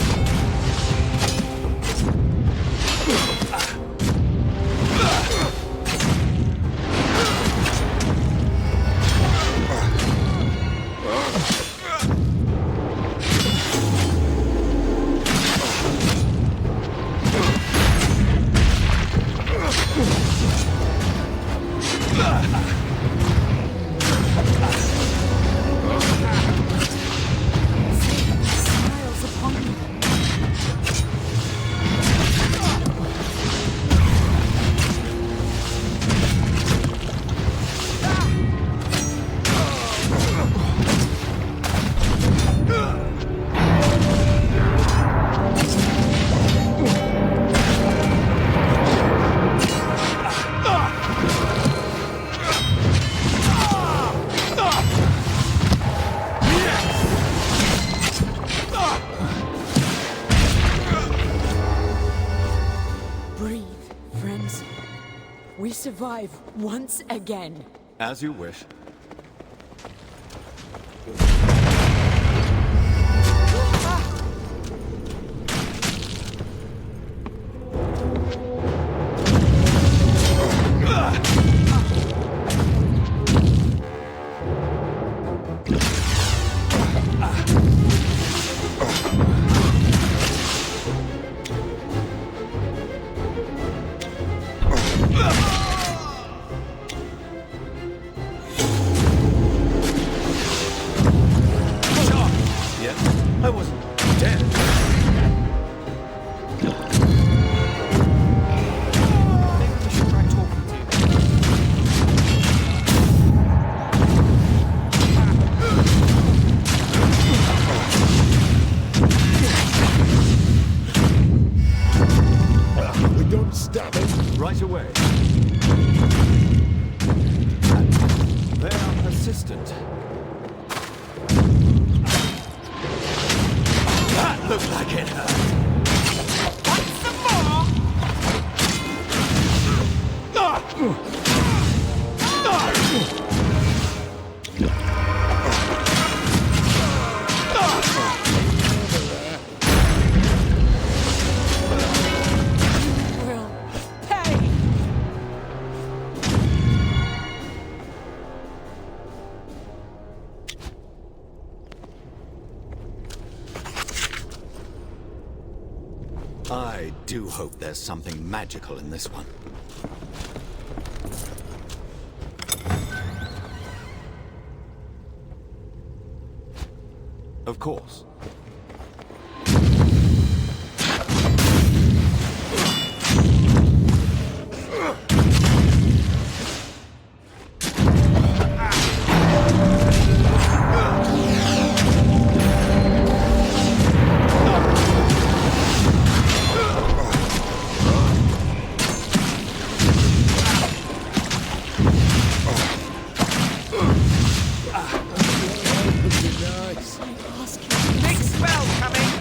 survive once again. As you wish. I wasn't dead. Maybe we should try talking to you. We don't stop it. Right away. They are persistent. That looked like it hurt. Want some more? Will pay. I do hope there's something magical in this one. Of course. Big spell coming!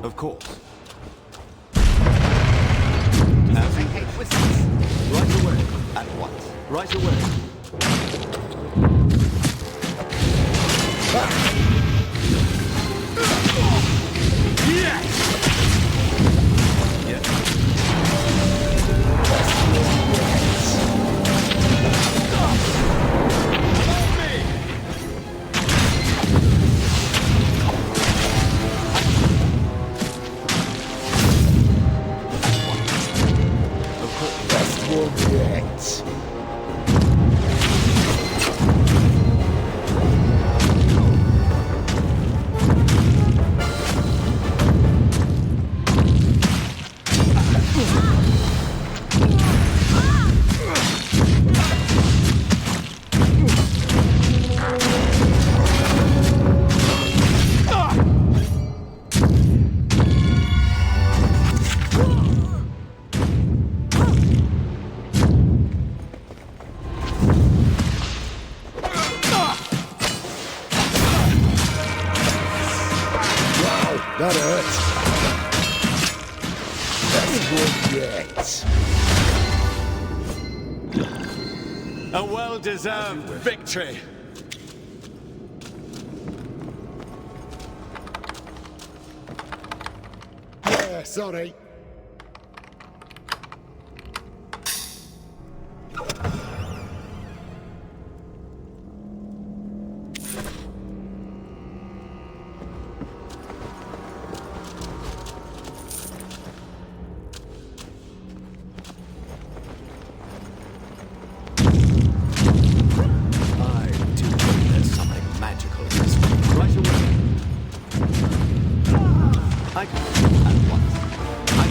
Of course. I hate wizards. Right away. At once. Right away. Best one yet. That hurt. Best one yet. A well-deserved victory. Yeah, sorry. I do hope there's something magical in this one. Right away. I can at once. I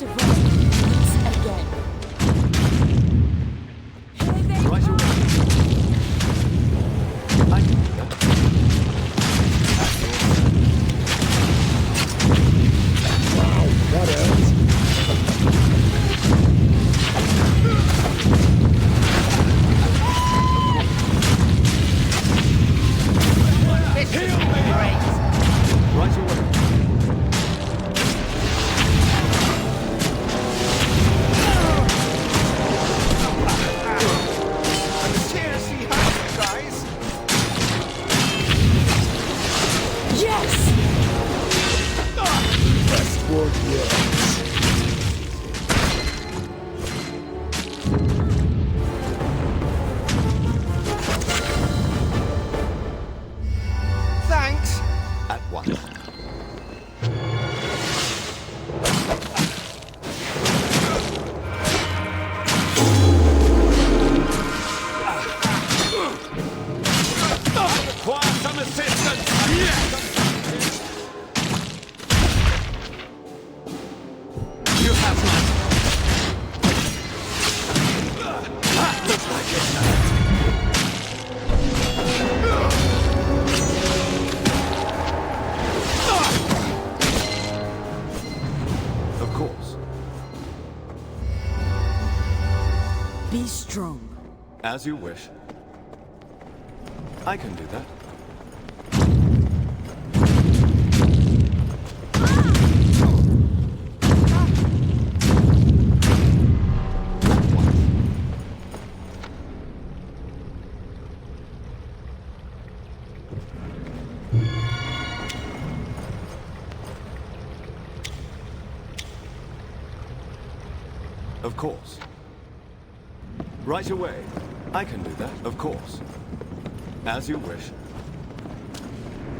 of rescue once again. Right away. I can do that. Wow, that hurts. Heal me! Right away. I'm seriously hurt, you guys. Yes! Best one yet. Thanks. At once. Require some assistance! You have not. That looks like it. Of course. Be strong. As you wish. I can do that. Of course. Right away. I can do that, of course. As you wish.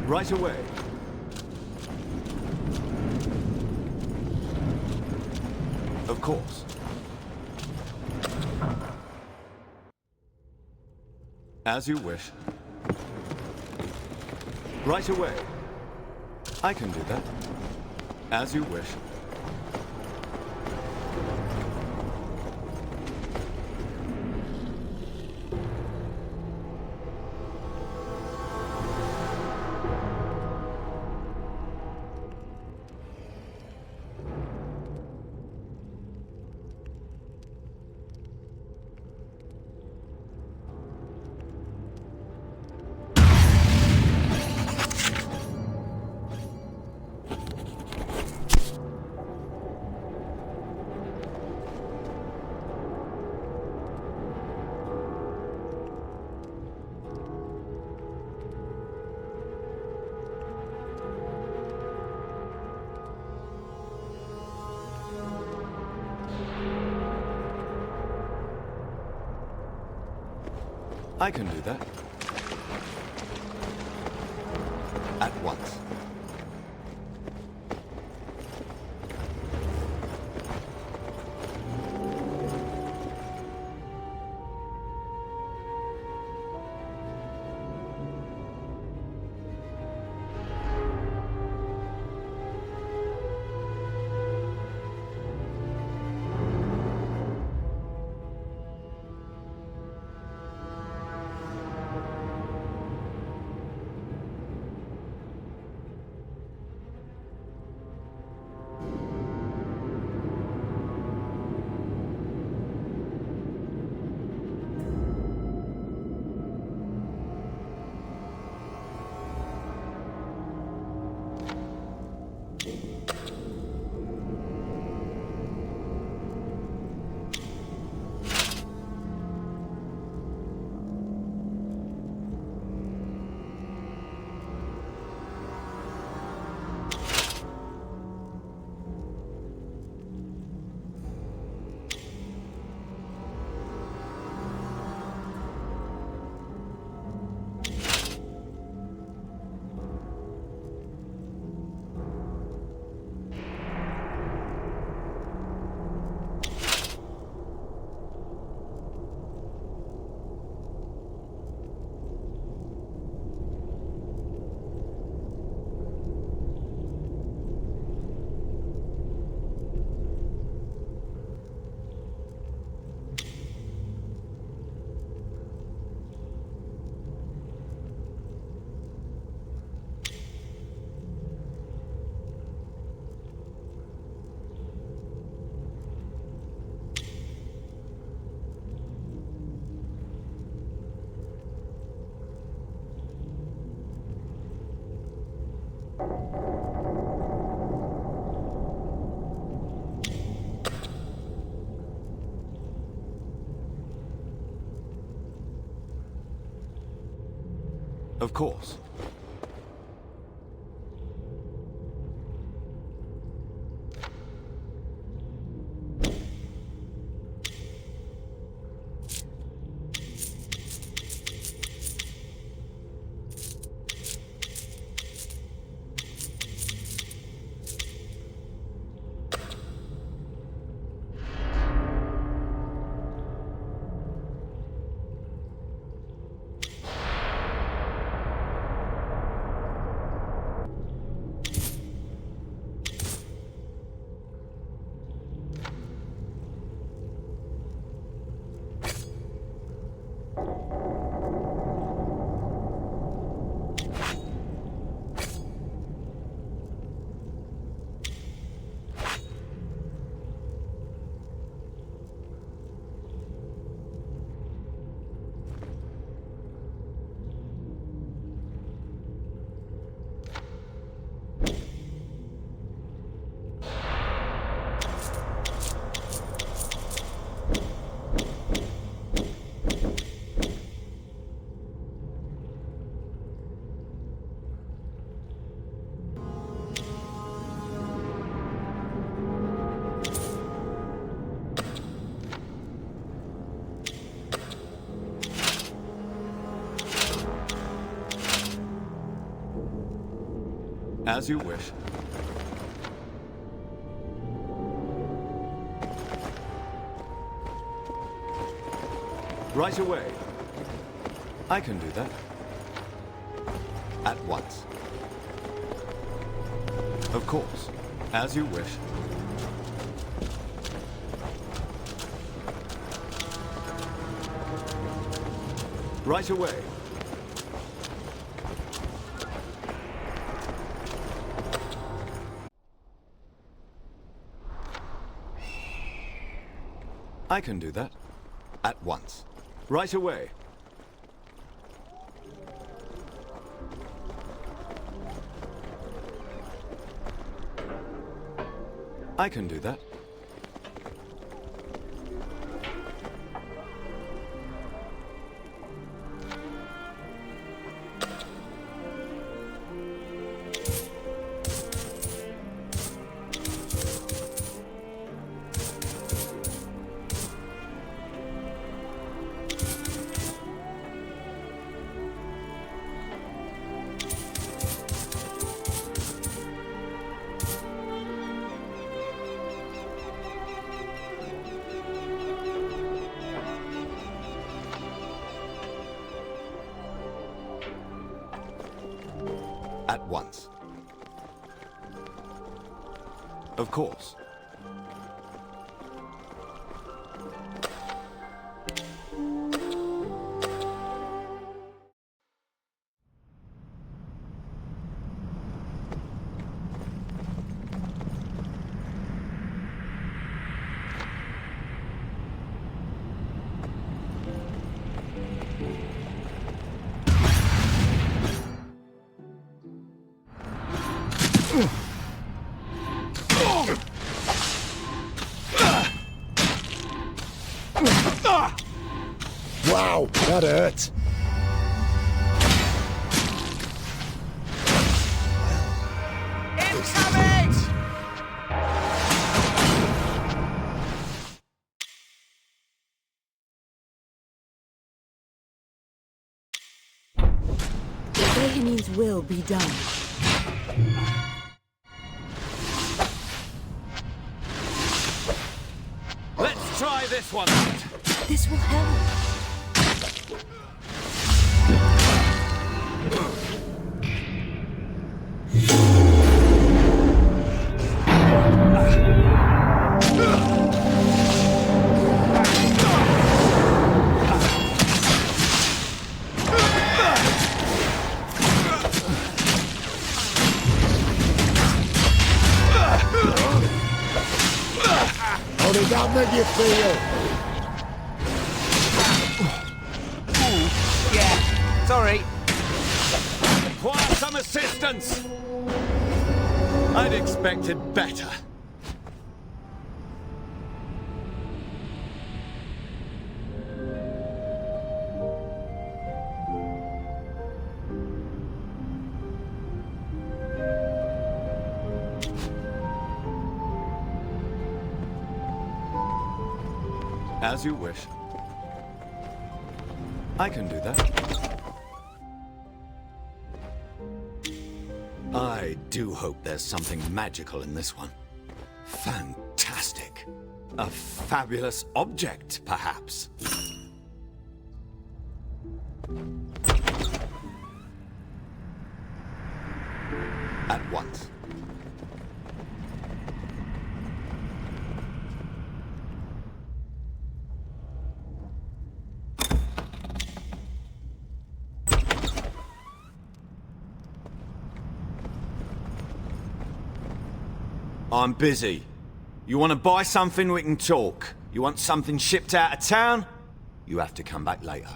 Right away. Of course. As you wish. Right away. I can do that. As you wish. I can do that. At once. Of course. As you wish. Right away. I can do that. At once. Of course. As you wish. Right away. I can do that. At once. Right away. I can do that. At once. Of course. Wow, that hurt. Incoming! Behenin's will be done. Let's try this one out. This will help. How did that make you feel? Yeah, sorry. Require some assistance. I'd expected better. As you wish. I can do that. I do hope there's something magical in this one. Fantastic. A fabulous object, perhaps. At once. I'm busy. You want to buy something, we can talk. You want something shipped out of town? You have to come back later.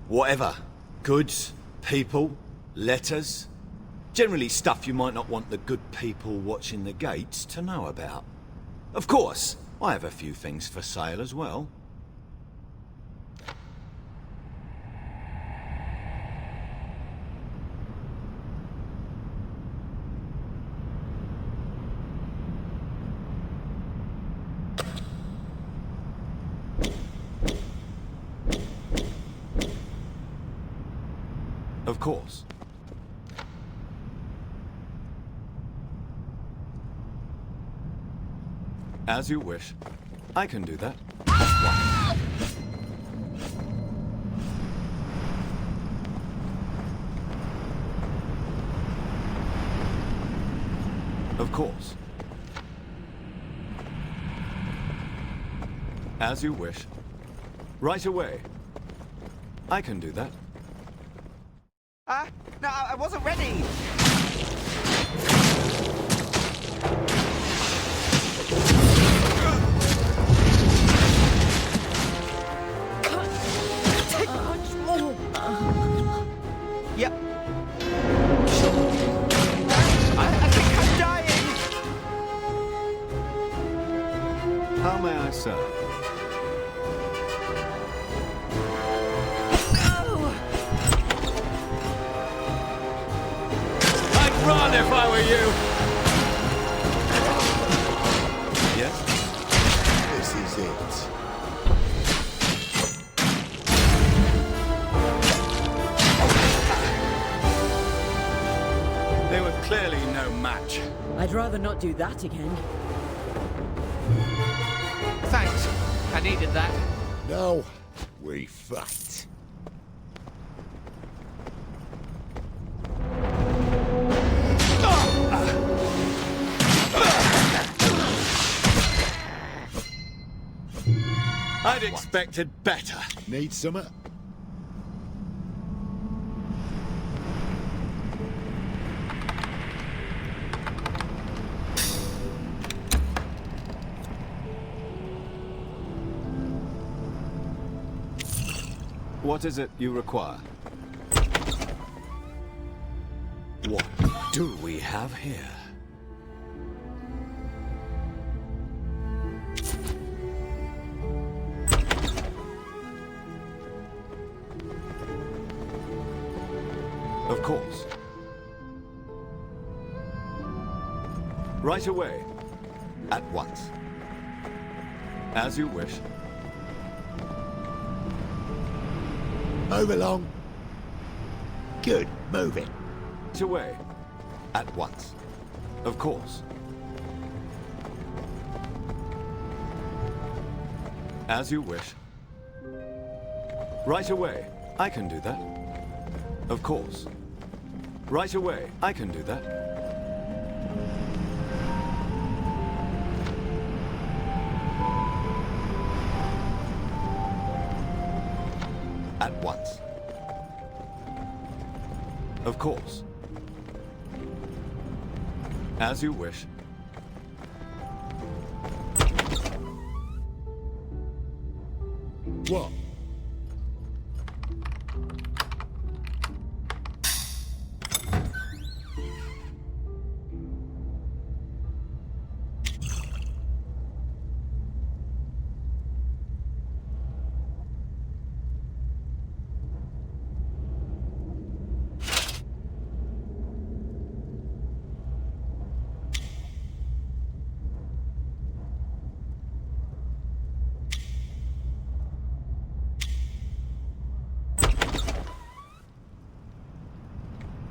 Whatever. Goods, people, letters. Generally stuff you might not want the good people watching the gates to know about. Of course, I have a few things for sale as well. Of course. As you wish. I can do that. Of course. As you wish. Right away. I can do that. No, I wasn't ready! Yep. I think I'm dying! How may I serve? Run if I were you! Yes? This is it. They were clearly no match. I'd rather not do that again. Thanks. I needed that. No, we fight. I'd expected better. Need summer? What is it you require? What do we have here? Of course. Right away. At once. As you wish. Move along. Good. Move it. Right away. At once. Of course. As you wish. Right away. I can do that. Of course. Right away. I can do that. At once. Of course. As you wish. What?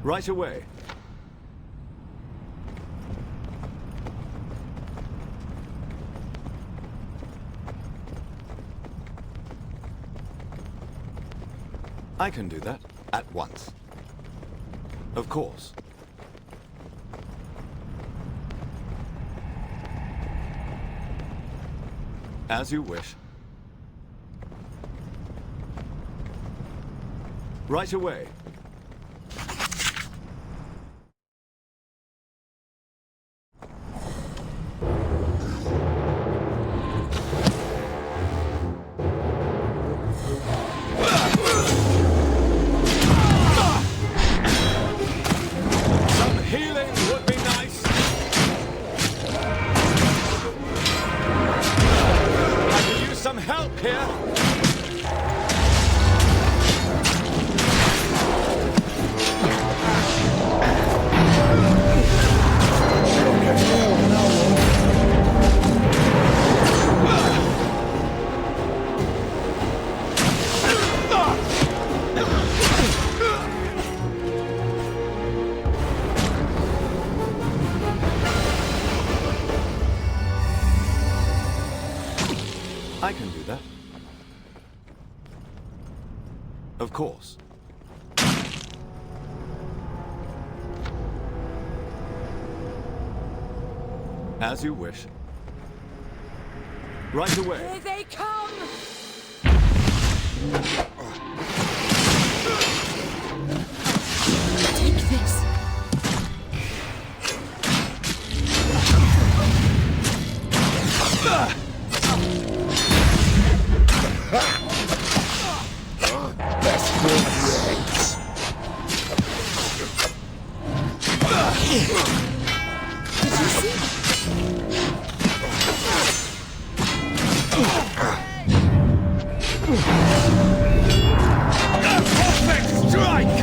Right away. I can do that at once. Of course. As you wish. Right away. Some healing would be nice. I could use some help here. I can do that. Of course. As you wish. Right away. Here they come! Take this. Perfect strike!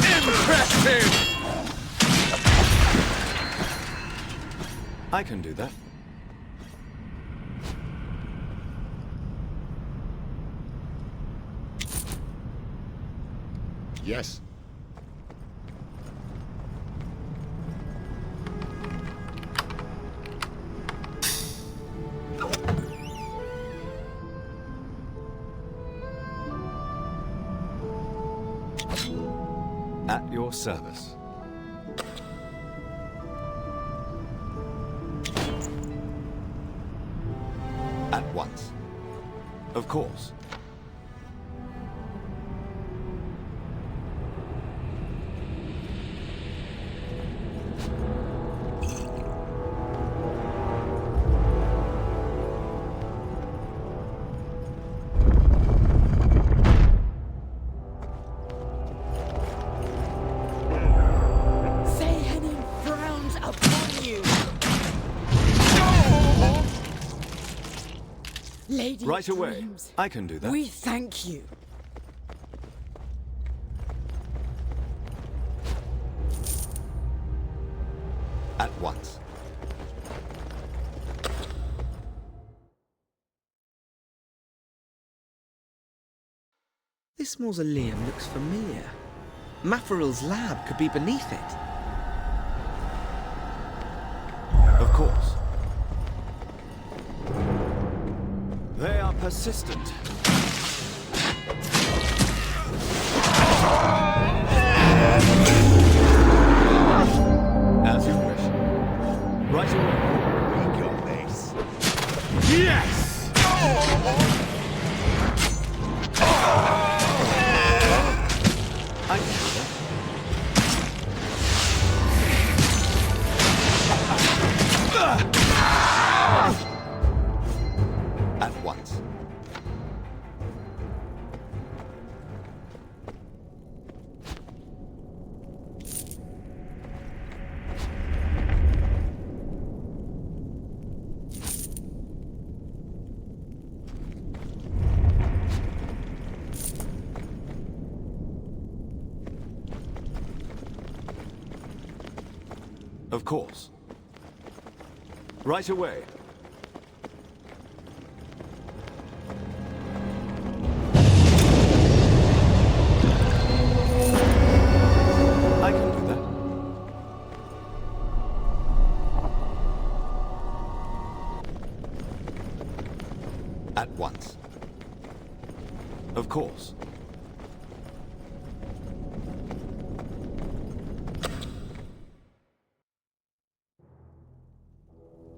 Impressive! I can do that. Yes. At your service. At once. Of course. Sehenin frowns upon you. Lady Right away. Dreams, I can do that. we thank you. At once. This mausoleum looks familiar. Mafaril's lab could be beneath it. Of course. They are persistent. As you wish. Right away. We got this. Yes! I can do that. At once. Of course. Right away.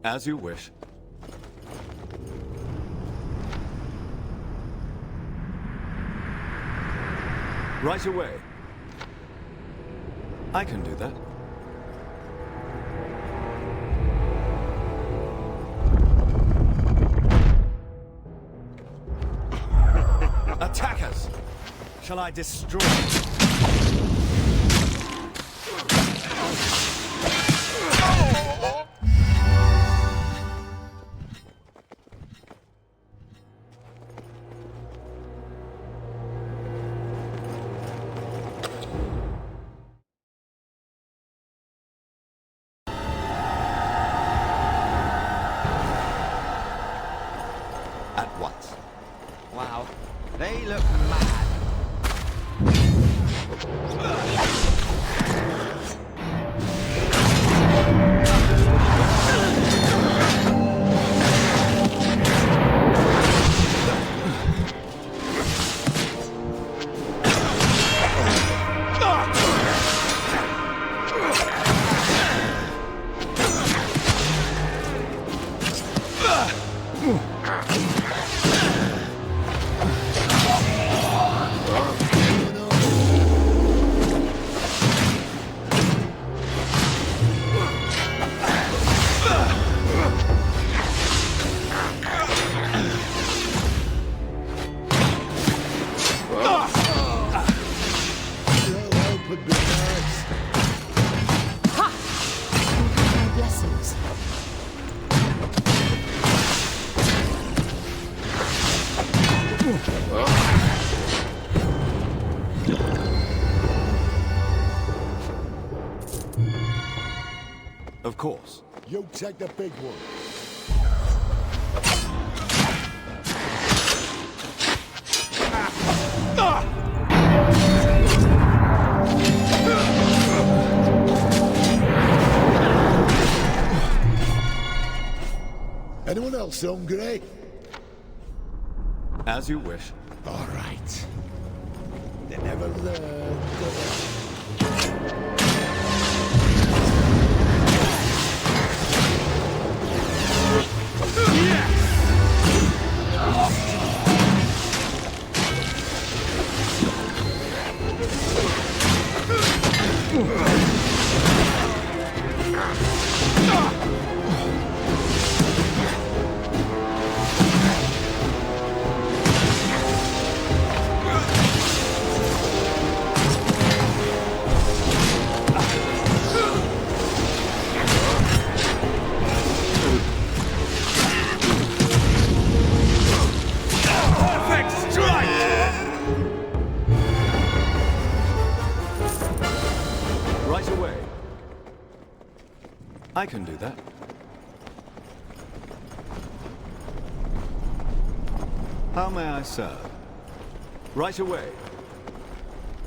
As you wish. Right away. I can do that. Attackers! Shall I destroy? At once. Wow, they look mad. Blessings. Of course. You take the big one. Anyone else hungry? As you wish. All right. They never learn, do they? I can do that. How may I serve? Right away.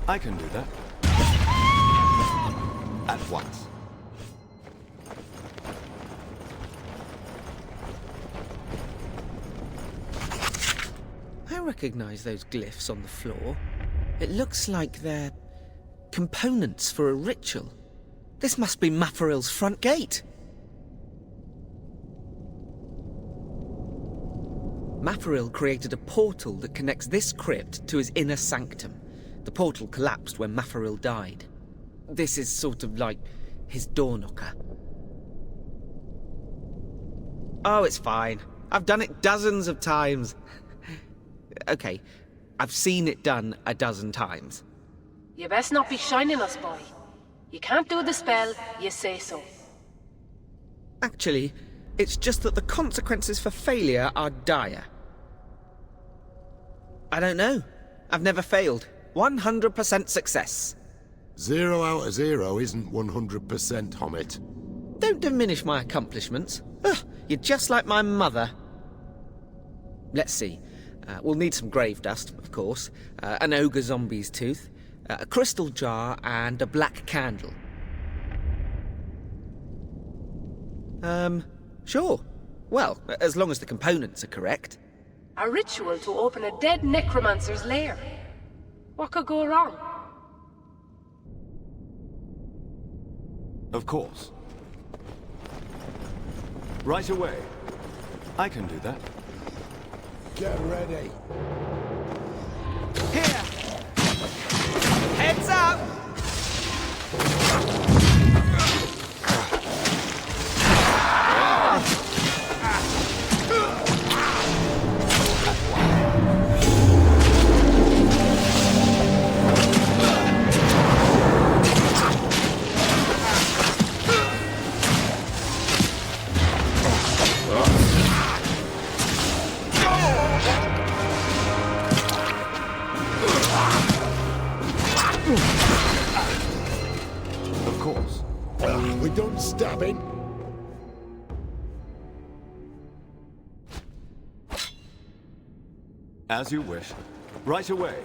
I can do that. At once. I recognize those glyphs on the floor. It looks like they're components for a ritual. This must be Mafaril's front gate. Mafaril created a portal that connects this crypt to his inner sanctum. The portal collapsed when Mafaril died. This is sort of like his door knocker. Oh, it's fine. I've done it dozens of times. Okay, I've seen it done a dozen times. You best not be shining us, boy. You can't do the spell, you say so. Actually, it's just that the consequences for failure are dire. I don't know. I've never failed. 100% success. 0 out of 0 isn't 100%, Hommit. Don't diminish my accomplishments. Ugh, you're just like my mother. Let's see. We'll need some grave dust, of course, an ogre zombie's tooth, a crystal jar, and a black candle. Sure. Well, as long as the components are correct. A ritual to open a dead necromancer's lair. What could go wrong? Of course. Right away. I can do that. Get ready. Here! Heads up! Of course. We done stabbing? As you wish. Right away.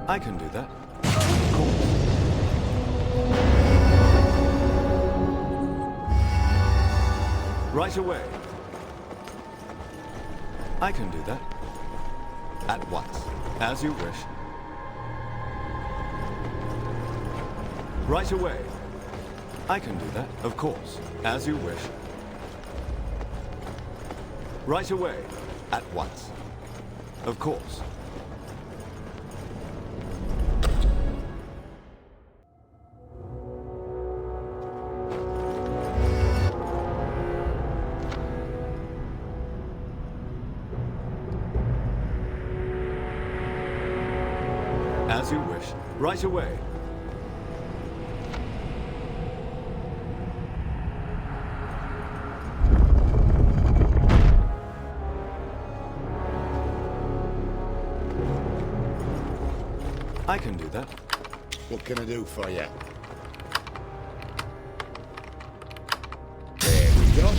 I can do that. Right away. I can do that. At once. As you wish. Right away. I can do that, of course. As you wish. Right away. At once. Of course. As you wish. Right away. I can do that. What can I do for you? There we go.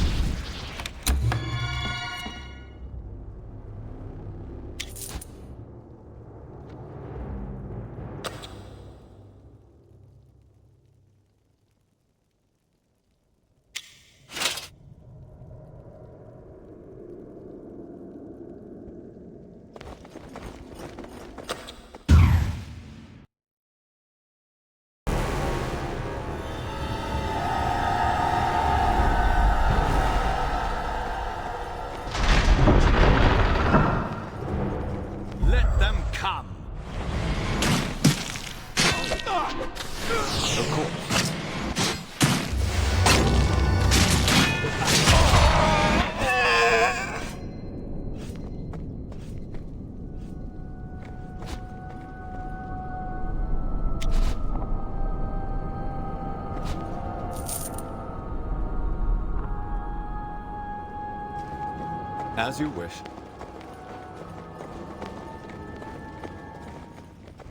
As you wish.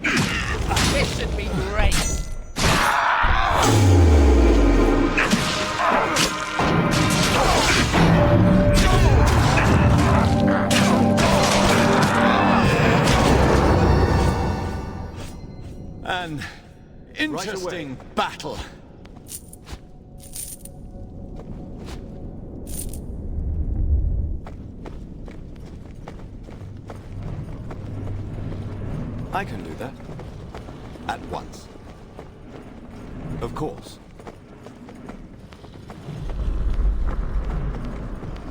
This should be great. an interesting battle. I can do that. At once. Of course.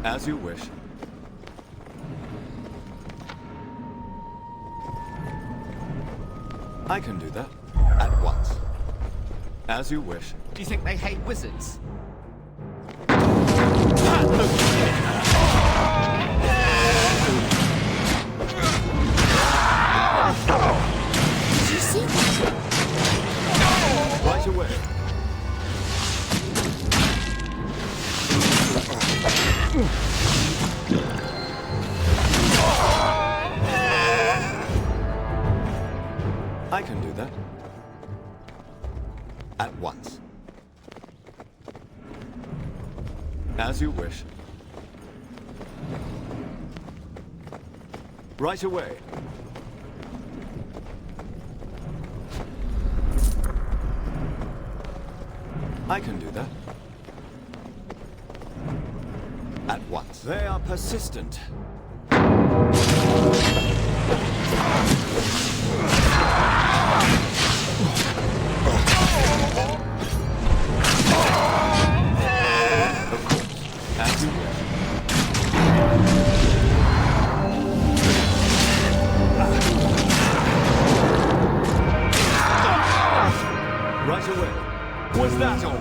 As you wish. I can do that. At once. As you wish. Do you think they hate wizards? Did you see that? Right away. I can do that. At once. As you wish. Right away. I can do that. At once. They are persistent. Of course. As you wish. Right away. Was that all?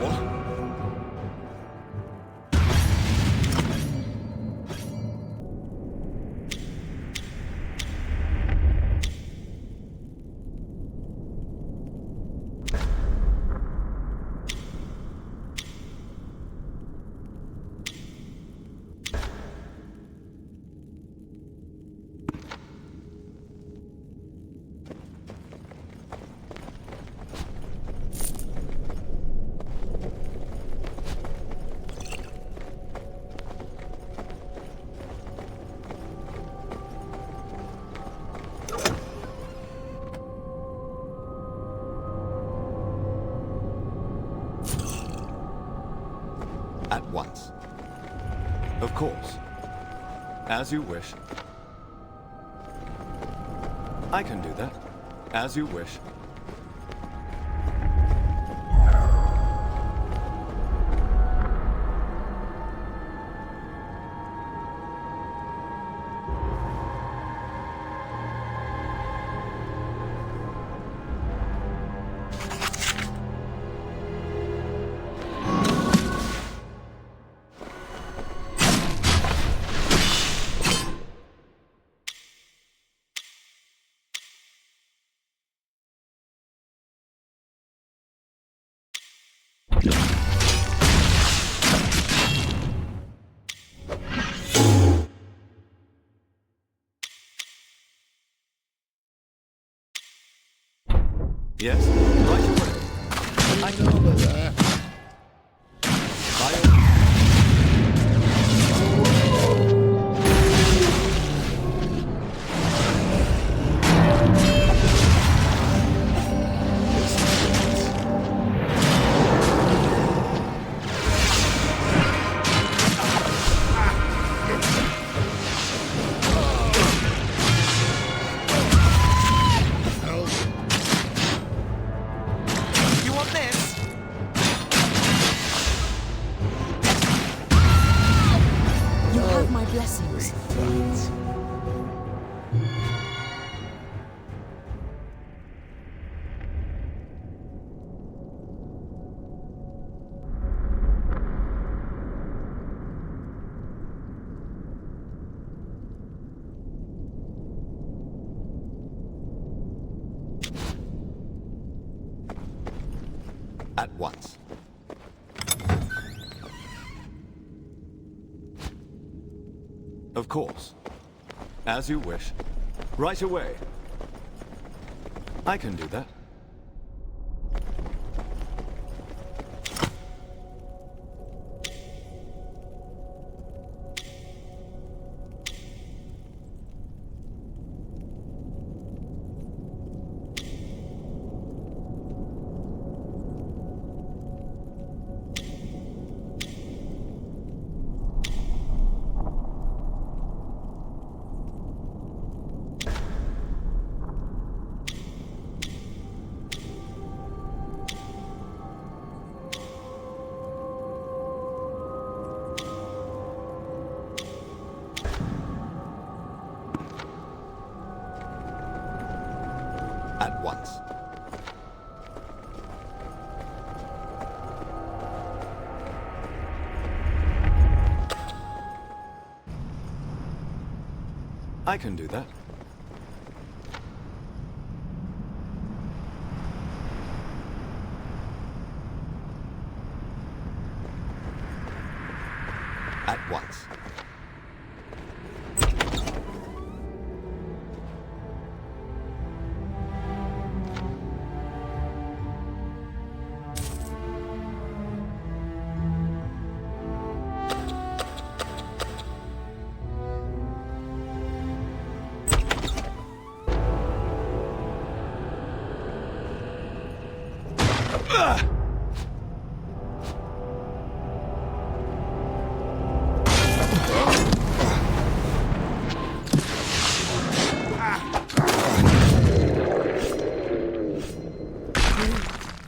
At once. Of course. As you wish. I can do that. As you wish. Yes, right away. I can over there. At once. Of course. As you wish. Right away. I can do that. At once. I can do that. At once.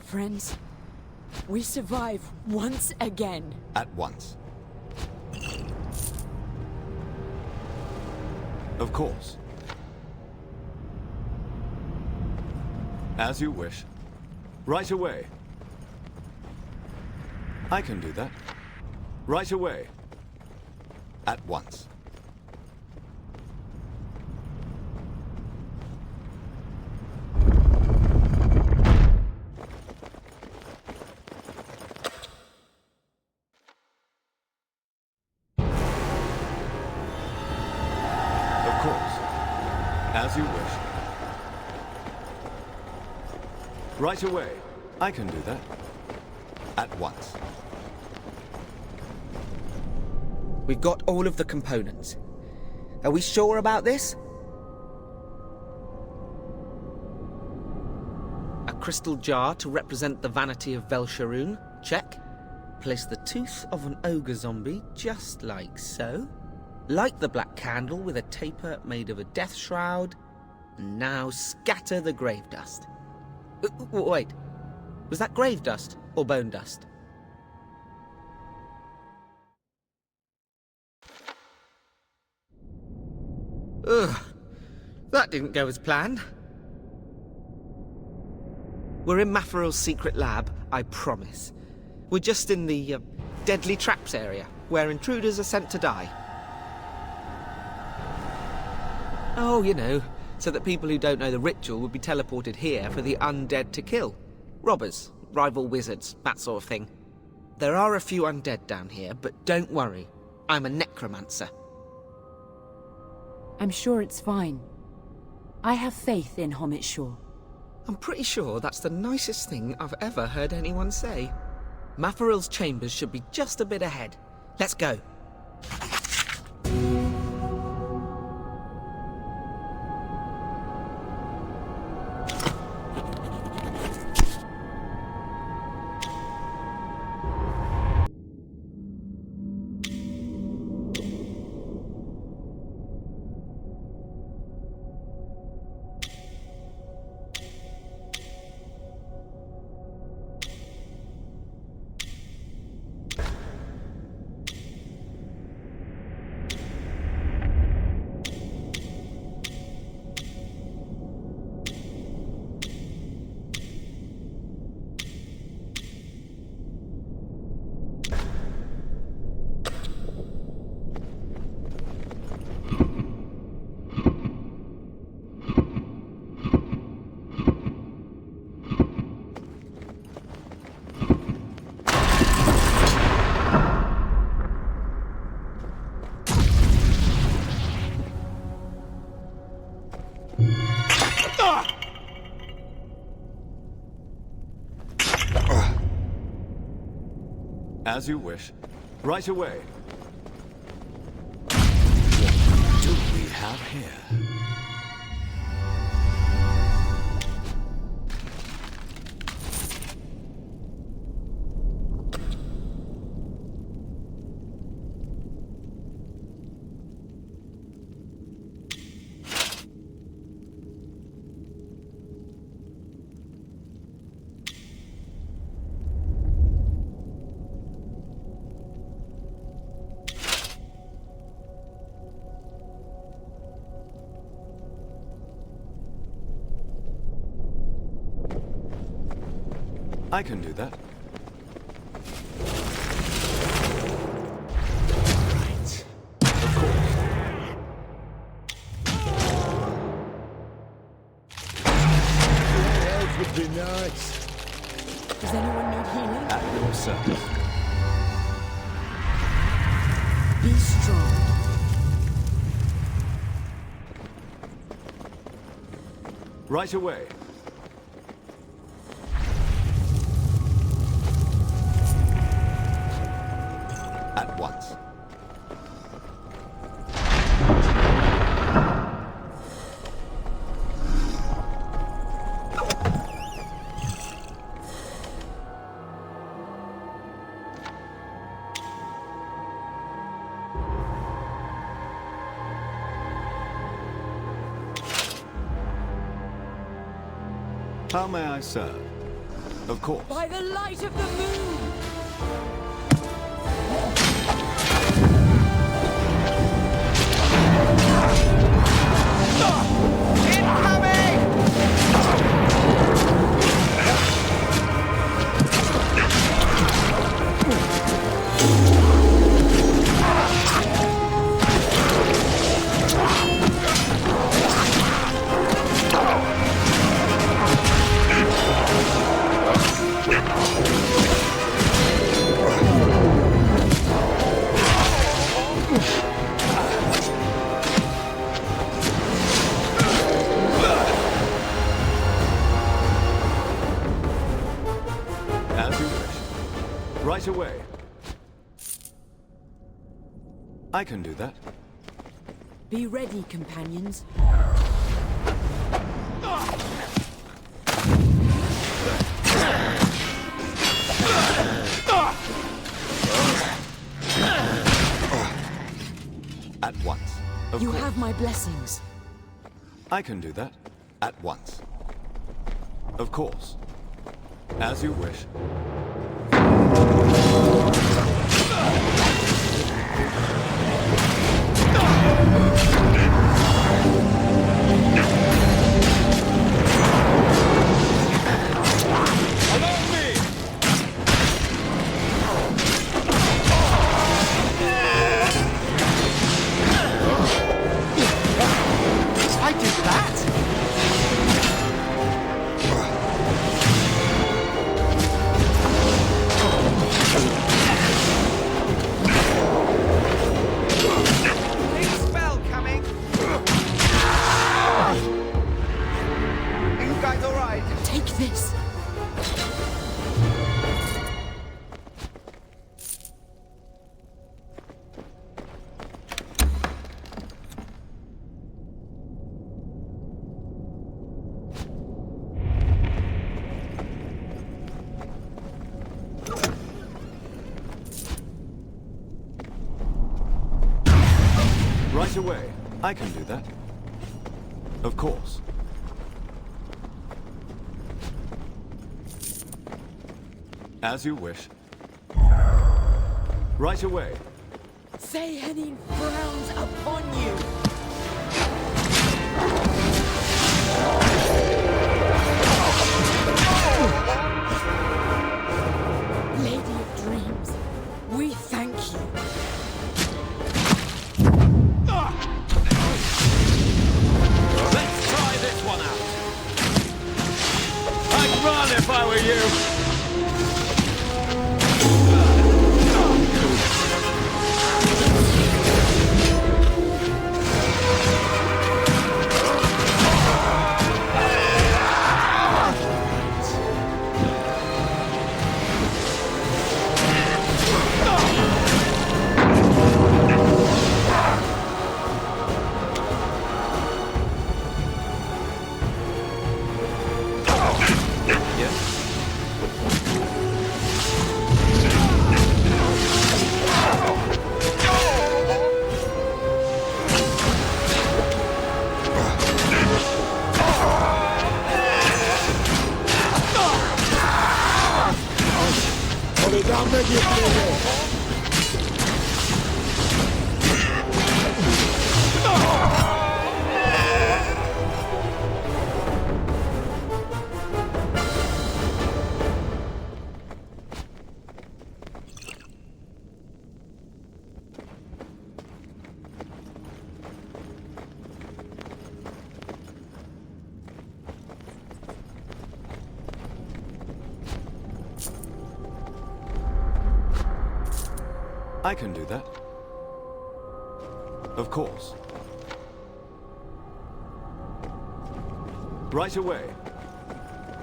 Friends, we survive once again. At once. Of course. As you wish. Right away. I can do that. Right away. At once. Of course. As you wish. Right away. I can do that. At once. We've got all of the components. Are we sure about this? A crystal jar to represent the vanity of Velsharoon. Check. Place the tooth of an ogre zombie just like so. Light the black candle with a taper made of a death shroud. And now scatter the grave dust. Wait. Was that grave dust or bone dust? Ugh. That didn't go as planned. We're in Mafaril's secret lab, I promise. We're just in the deadly traps area, where intruders are sent to die. Oh, you know, so that people who don't know the ritual would be teleported here for the undead to kill. Robbers, rival wizards, that sort of thing. There are a few undead down here, but don't worry. I'm a necromancer. I'm sure it's fine. I have faith in Hommit Shaw. I'm pretty sure that's the nicest thing I've ever heard anyone say. Mafaril's chambers should be just a bit ahead. Let's go. As you wish. Right away. What do we have here? I can do that. Right. Of course. That would be nice. Does anyone need healing? At your service. Be strong. Right away. At once. How may I serve? Of course. By the light of the moon! As you wish. Right away. I can do that. Be ready, companions. At once. Of You course. have my blessings. I can do that. At once. Of course. As you wish. Allow me! I did that! Big spell coming! Are you guys alright? Take this. Right away. I can do that. Of course. As you wish. Right away. Sehenin frowns upon you. Lady of Dreams, we thank you. Let's try this one out. I'd run if I were you. I can do that. Of course. Right away.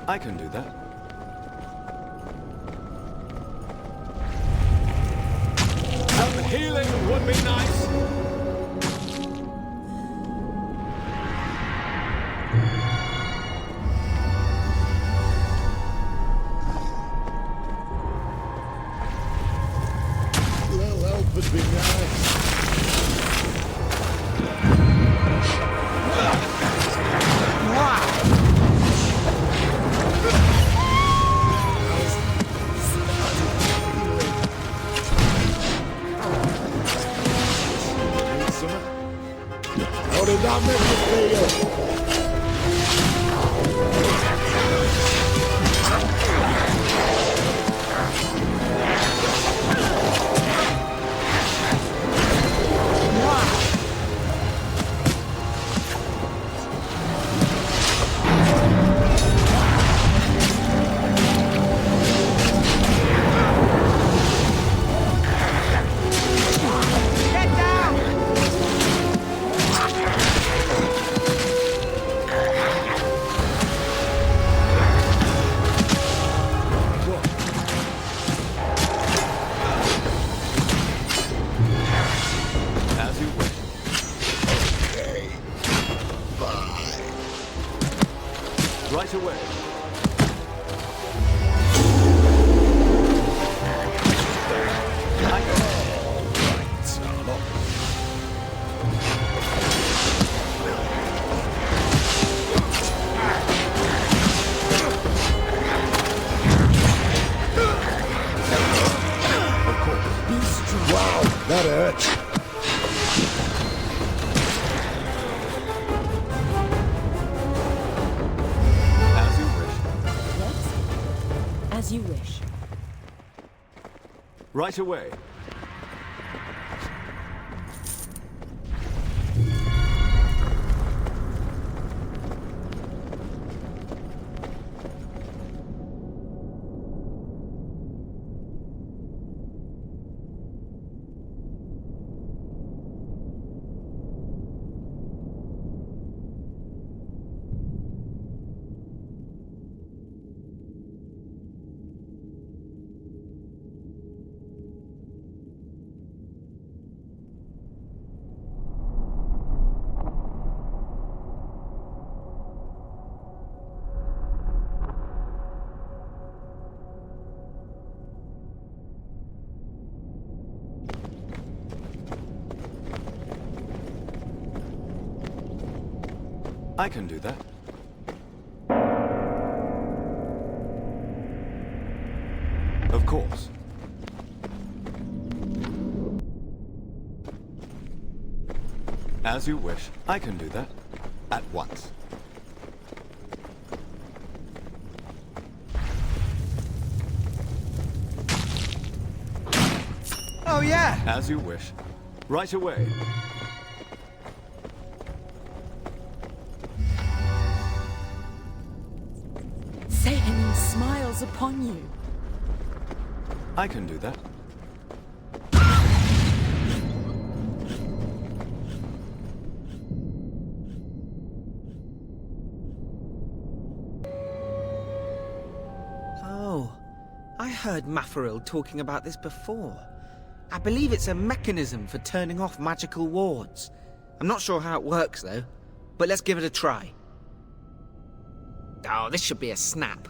I can do that. Some healing would be nice. Little help would be nice. How did that make you feel? Right away. Wow, that hurts. As you wish. Right away. I can do that. Of course. As you wish. I can do that. At once. Oh, yeah! As you wish. Right away. Satan smiles upon you. I can do that. Oh, I heard Mafaril talking about this before. I believe it's a mechanism for turning off magical wards. I'm not sure how it works though, but let's give it a try. Oh, this should be a snap.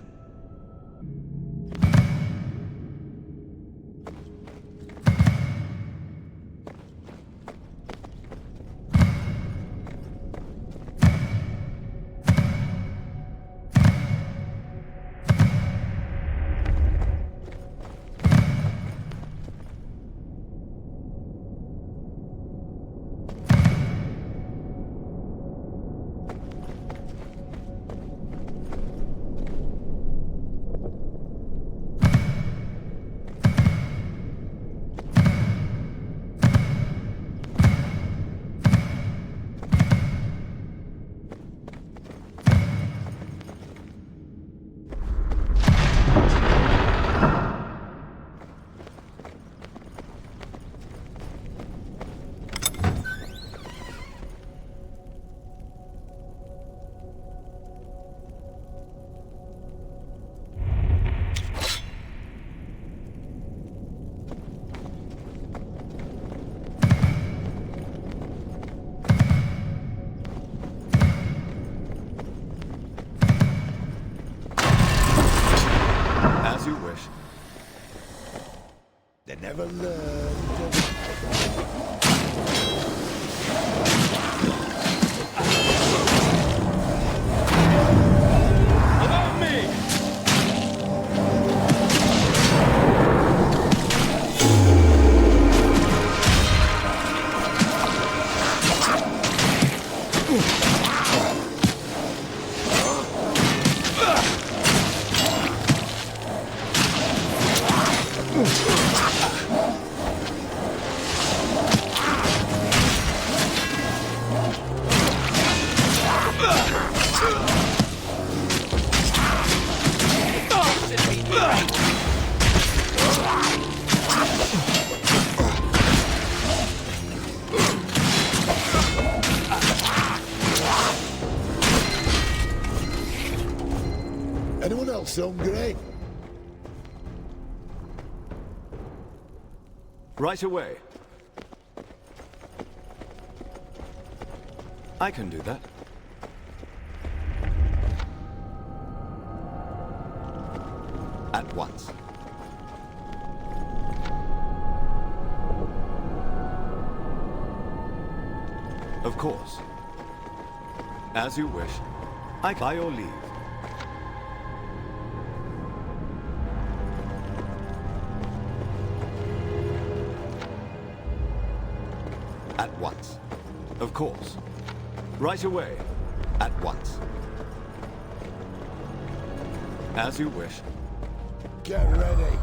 never learned. Allow me! Anyone else hungry? Right away. I can do that. At once. Of course. As you wish. By your leave. At once. Of course. Right away. At once. As you wish. Get ready.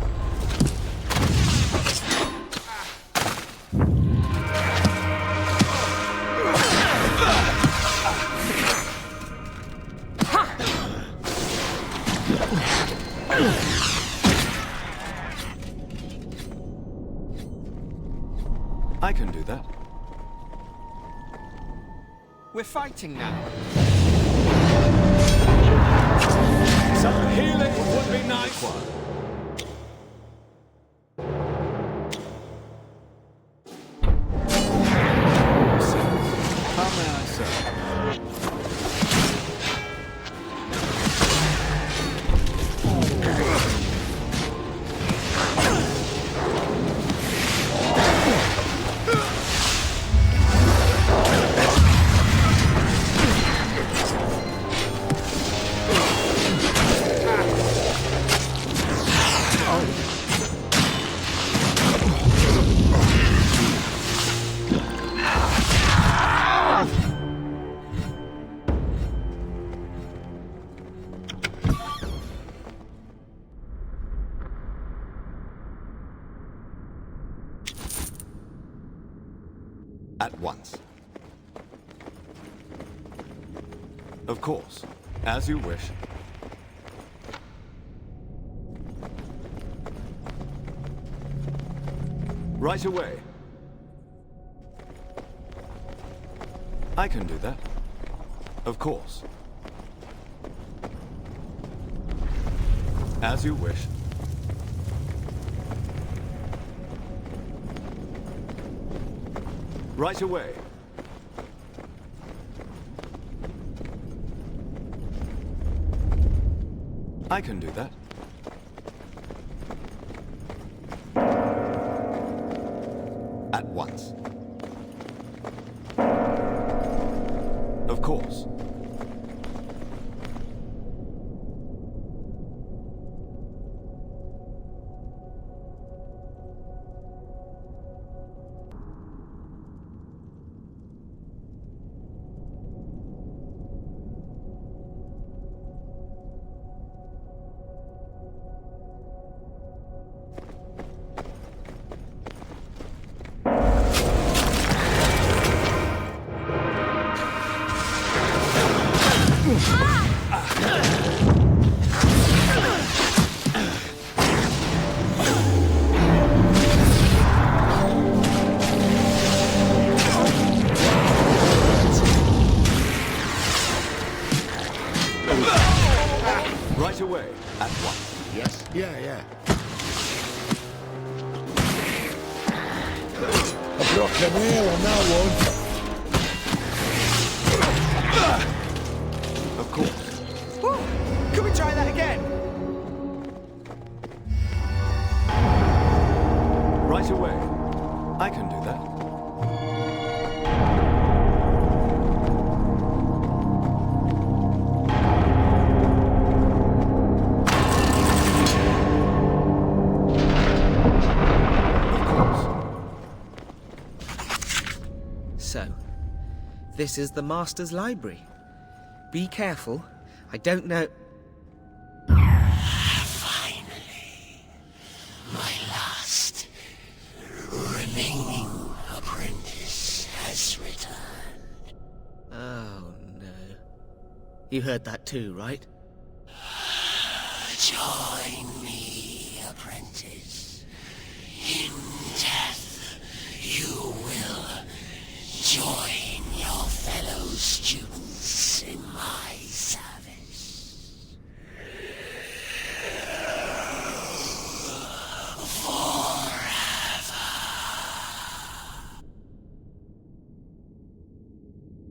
I can do that. We're fighting now. Some healing would be nice. How may I serve? At once. Of course. As you wish. Right away. I can do that. Of course. As you wish. Right away. I can do that. At once. Of course. Right away. At once. Yes? Yeah. I broke the nail on that one. Of course. Woo! Can we try that again? Right This is the Master's library. Be careful. I don't know... Finally, my last remaining apprentice has returned. Oh, no. You heard that too, right? Join me, apprentice. In death, you will join your fellow students in my service.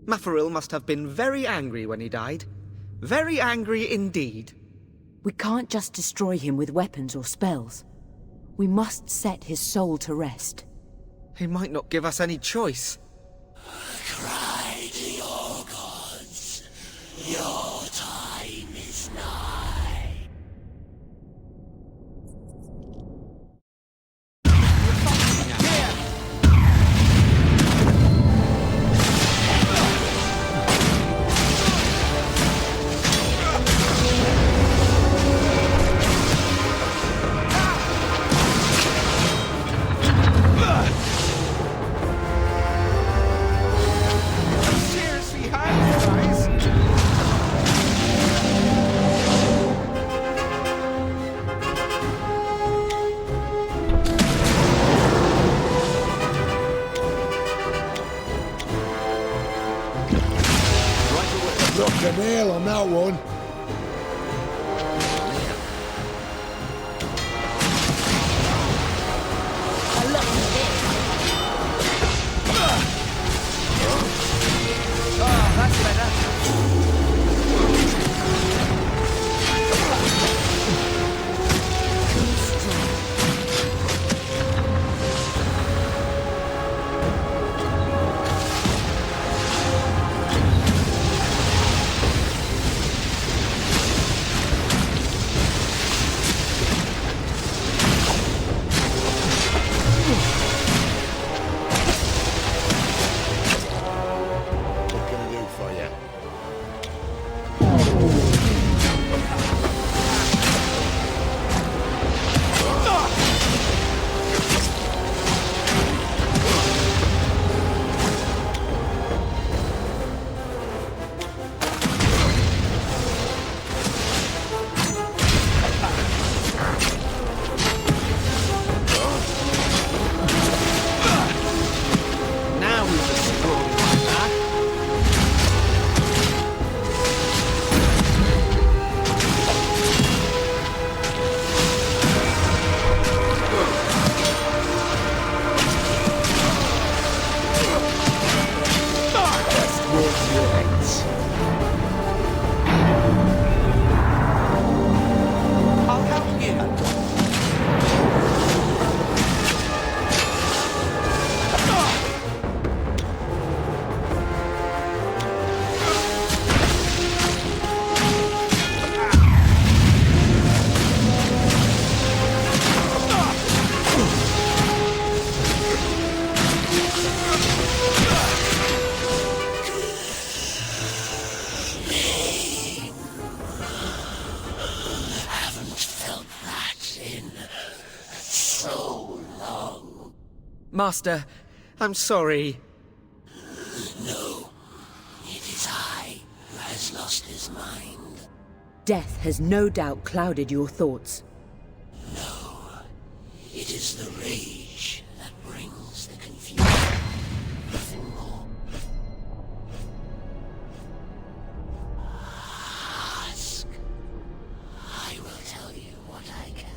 Mafaril must have been very angry when he died. Very angry indeed. We can't just destroy him with weapons or spells. We must set his soul to rest. He might not give us any choice. Cry to your gods. Your time is nigh. Dropped a nail on that one. Oh, that's better. Master, I'm sorry. No, it is I who has lost his mind. Death has no doubt clouded your thoughts. No, it is the rage that brings the confusion. Nothing more. Ask. I will tell you what I can.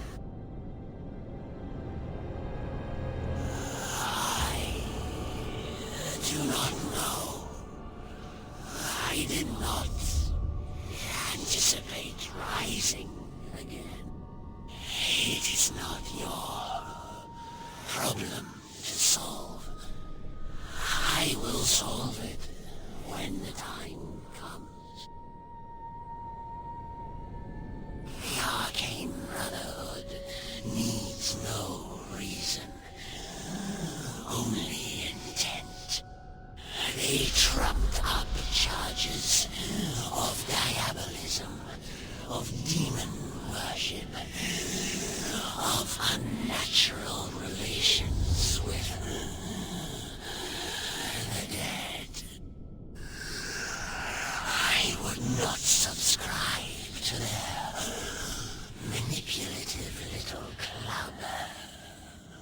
I do not know. I did not anticipate rising again. It is not your problem to solve. I will solve it when the time comes. The Arcane Brotherhood needs no reason, only intent. They trumped subscribe to their manipulative little club.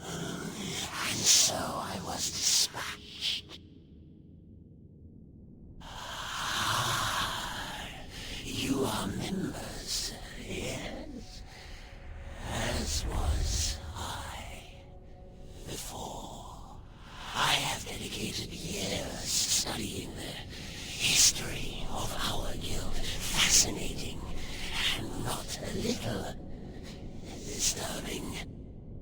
And so I was dispatched. You are members, yes? As was I. Before, I have dedicated years studying the history of our guild. Fascinating, and not a little disturbing.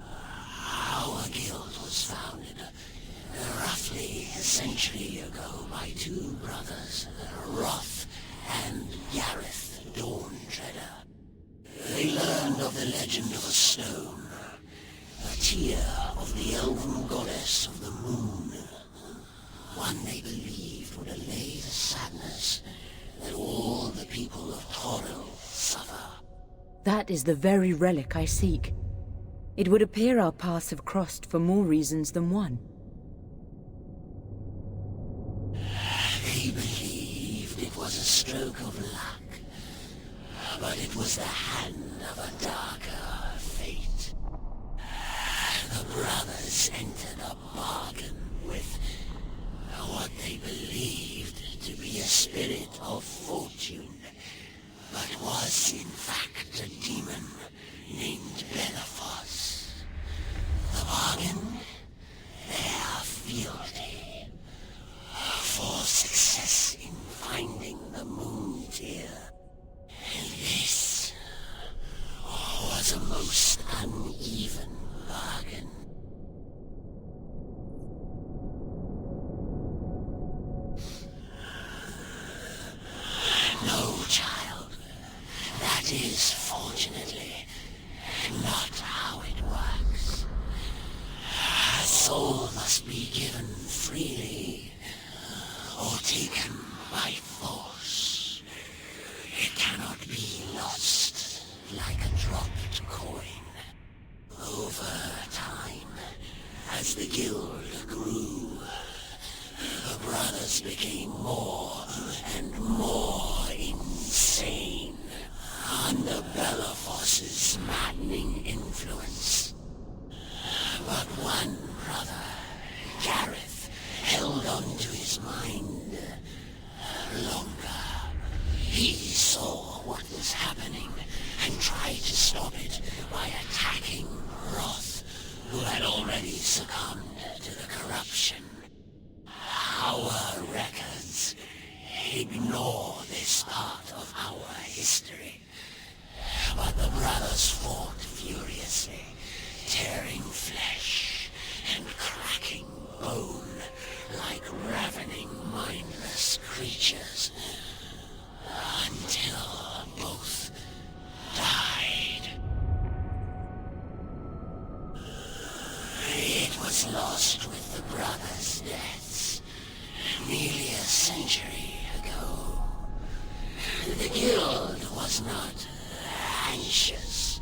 Our guild was founded roughly a century ago by two brothers, Roth and Gareth Dawn-Treader. They learned of the legend of a stone, a tear of the elven goddess of the moon. One they believed would allay the sadness that all the people of Toril suffer. That is the very relic I seek. It would appear our paths have crossed for more reasons than one. They believed it was a stroke of luck, but it was the hand of a darker fate. The brothers entered a bargain with what they believed to be a spirit of fortune, but was in fact a demon named Benephos. The bargain? Their fealty. For success in finding the moon tear. And this was a most uneven bargain. No, child. That is, fortunately, not how it works. A soul must be given freely, or taken by force. It cannot be lost like a dropped coin. Over time, as the guild grew, the brothers became more and more insane under Benephos's maddening influence. But one brother, Gareth, held on to his mind longer. He saw what was happening and tried to stop it by attacking Roth, who had already succumbed to the corruption. Our records ignore this part of our history. But the brothers fought furiously, tearing flesh and cracking bone like ravening, mindless creatures, until both died. It was lost with the brothers' deaths nearly a century ago. The guild was not anxious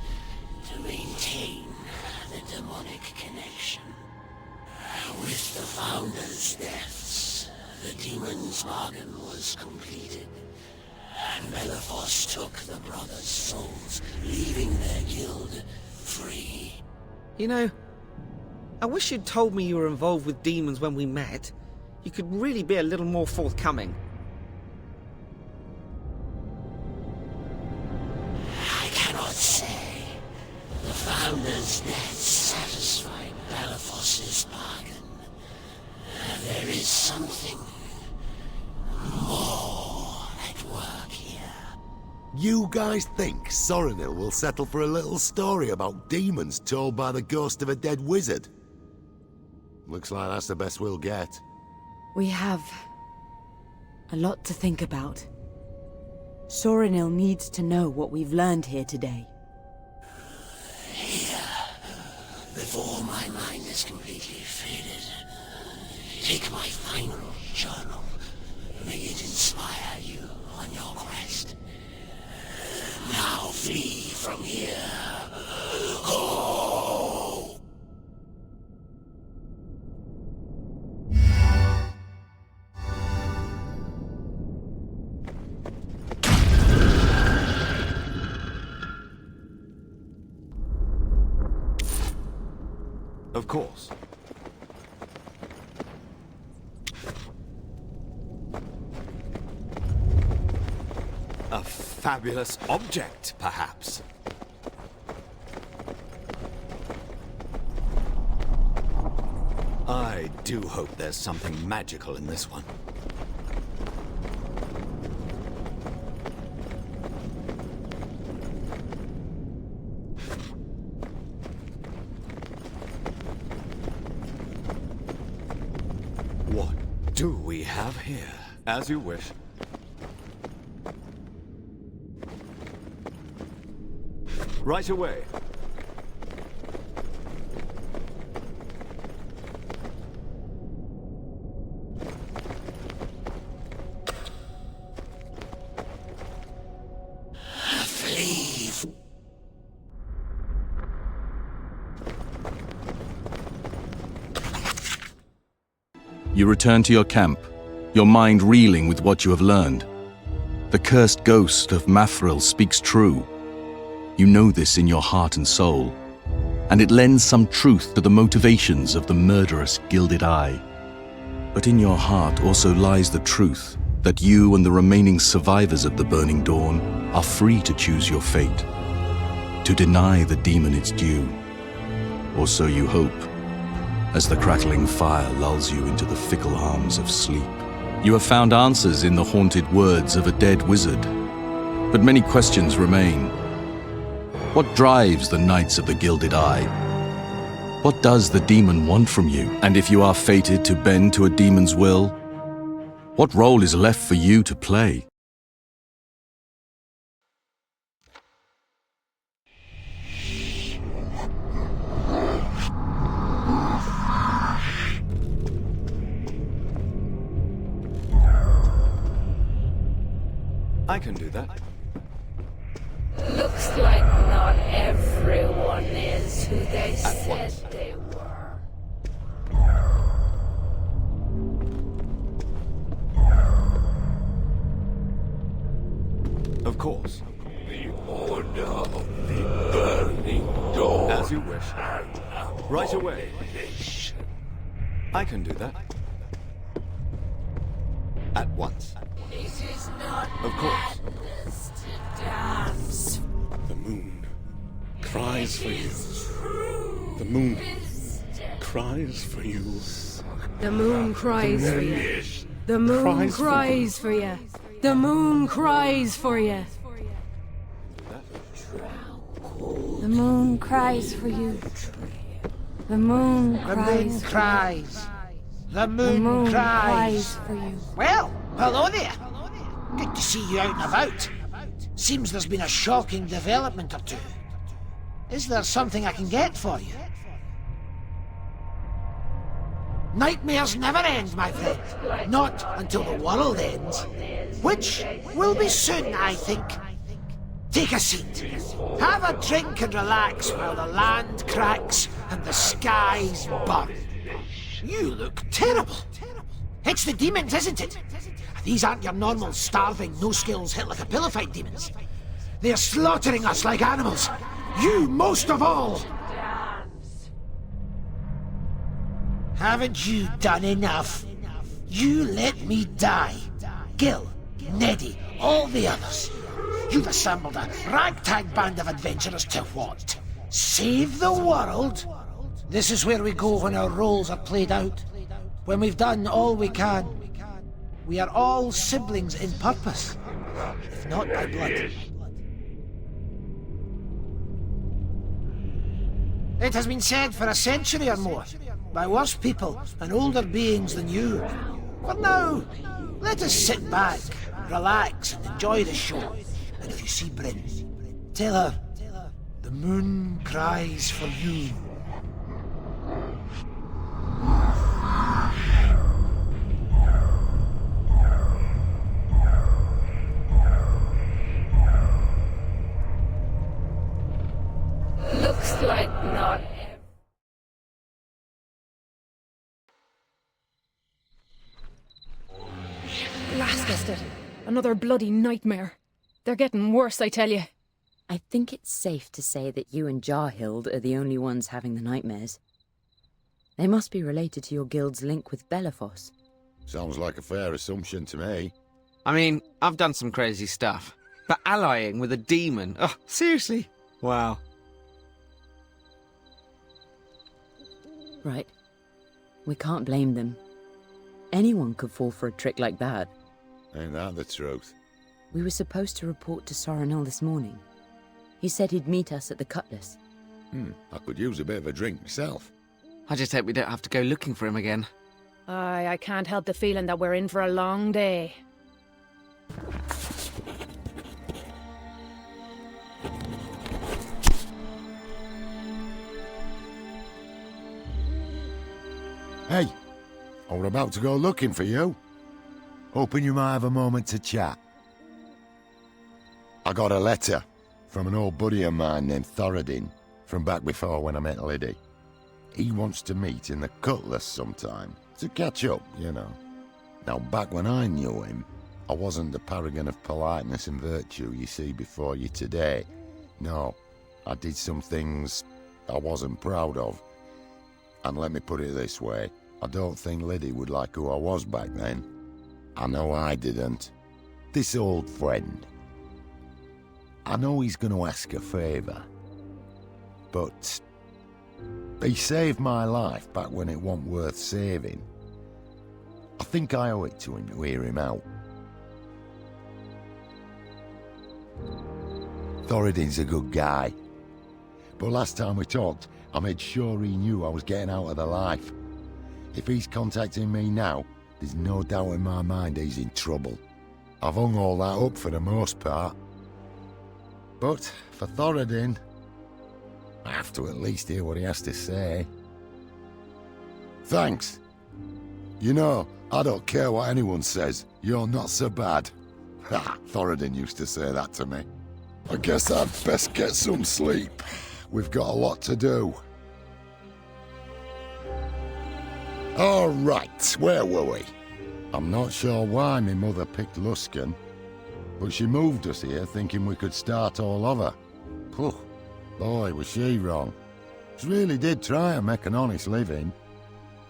to maintain the demonic connection. With the founders' deaths, the demon's bargain was completed, and Benephos took the brothers' souls, leaving their guild free. You know, I wish you'd told me you were involved with demons when we met. You could really be a little more forthcoming. I cannot say. The founders' deaths satisfied Benephos's bargain. There is something more at work here. You guys think Sorinil will settle for a little story about demons told by the ghost of a dead wizard? Looks like that's the best we'll get. We have a lot to think about. Sorinil needs to know what we've learned here today. Here, before my mind is completely faded, take my final journal. May it inspire you on your quest. Now flee from here. Go! Of course. A fabulous object, perhaps. I do hope there's something magical in this one. What do we have here? As you wish. Right away. You return to your camp, your mind reeling with what you have learned. The cursed ghost of Mathril speaks true. You know this in your heart and soul, and it lends some truth to the motivations of the murderous Gilded Eye. But in your heart also lies the truth that you and the remaining survivors of the Burning Dawn are free to choose your fate, to deny the demon its due, or so you hope. As the crackling fire lulls you into the fickle arms of sleep. You have found answers in the haunted words of a dead wizard, but many questions remain. What drives the Knights of the Gilded Eye? What does the demon want from you? And if you are fated to bend to a demon's will, what role is left for you to play? I can do that. Looks like not everyone is who they said they were. Of course. The Order of the Burning Dawn. As you wish. Right away. I can do that. At once. It is not of course. madness to dance. The moon cries for you. The moon cries for you. The moon cries for you. The moon cries for you. The moon cries for you. The moon cries for you. The moon cries. The moon cries for you. Well, hello there. Good to see you out and about. Seems there's been a shocking development or two. Is there something I can get for you? Nightmares never end, my friend. Not until the world ends. Which will be soon, I think. Take a seat. Have a drink and relax while the land cracks and the skies burn. You look terrible. It's the demons, isn't it? These aren't your normal, starving, no-skills, hit-like-a-pillow-fight demons. They're slaughtering us like animals. You most of all. Haven't you done enough? You let me die. Gil, Neddy, all the others. You've assembled a ragtag band of adventurers to what? Save the world? This is where we go when our roles are played out. When we've done all we can. We are all siblings in purpose, if not by blood. It has been said for a century or more, by worse people and older beings than you. For now, let us sit back, relax and enjoy the show. And if you see Bryn, tell her, the moon cries for you. Looks like not. Blasted. Another bloody nightmare. They're getting worse, I tell you. I think it's safe to say that you and Jarhild are the only ones having the nightmares. They must be related to your guild's link with Belafos. Sounds like a fair assumption to me. I mean, I've done some crazy stuff. But allying with a demon? Oh, seriously? Wow. Right. We can't blame them. Anyone could fall for a trick like that. Ain't that the truth? We were supposed to report to Soranil this morning. He said he'd meet us at the Cutlass. I could use a bit of a drink myself. I just hope we don't have to go looking for him again. Aye, I can't help the feeling that we're in for a long day. Hey, I were about to go looking for you. Hoping you might have a moment to chat. I got a letter from an old buddy of mine named Thoradin, from back before when I met Liddy. He wants to meet in the Cutlass sometime, to catch up, you know. Now, back when I knew him, I wasn't the paragon of politeness and virtue you see before you today. No, I did some things I wasn't proud of. And let me put it this way, I don't think Liddy would like who I was back then. I know I didn't. This old friend. I know he's going to ask a favour. But he saved my life back when it wasn't worth saving. I think I owe it to him to hear him out. Thoradin's a good guy. But last time we talked, I made sure he knew I was getting out of the life. If he's contacting me now, there's no doubt in my mind he's in trouble. I've hung all that up for the most part. But for Thoradin, I have to at least hear what he has to say. Thanks. You know, I don't care what anyone says. You're not so bad. Ha! Thoradin used to say that to me. I guess I'd best get some sleep. We've got a lot to do. All right, where were we? I'm not sure why my mother picked Luskan, but she moved us here thinking we could start all over. Phew, boy, was she wrong. She really did try and make an honest living.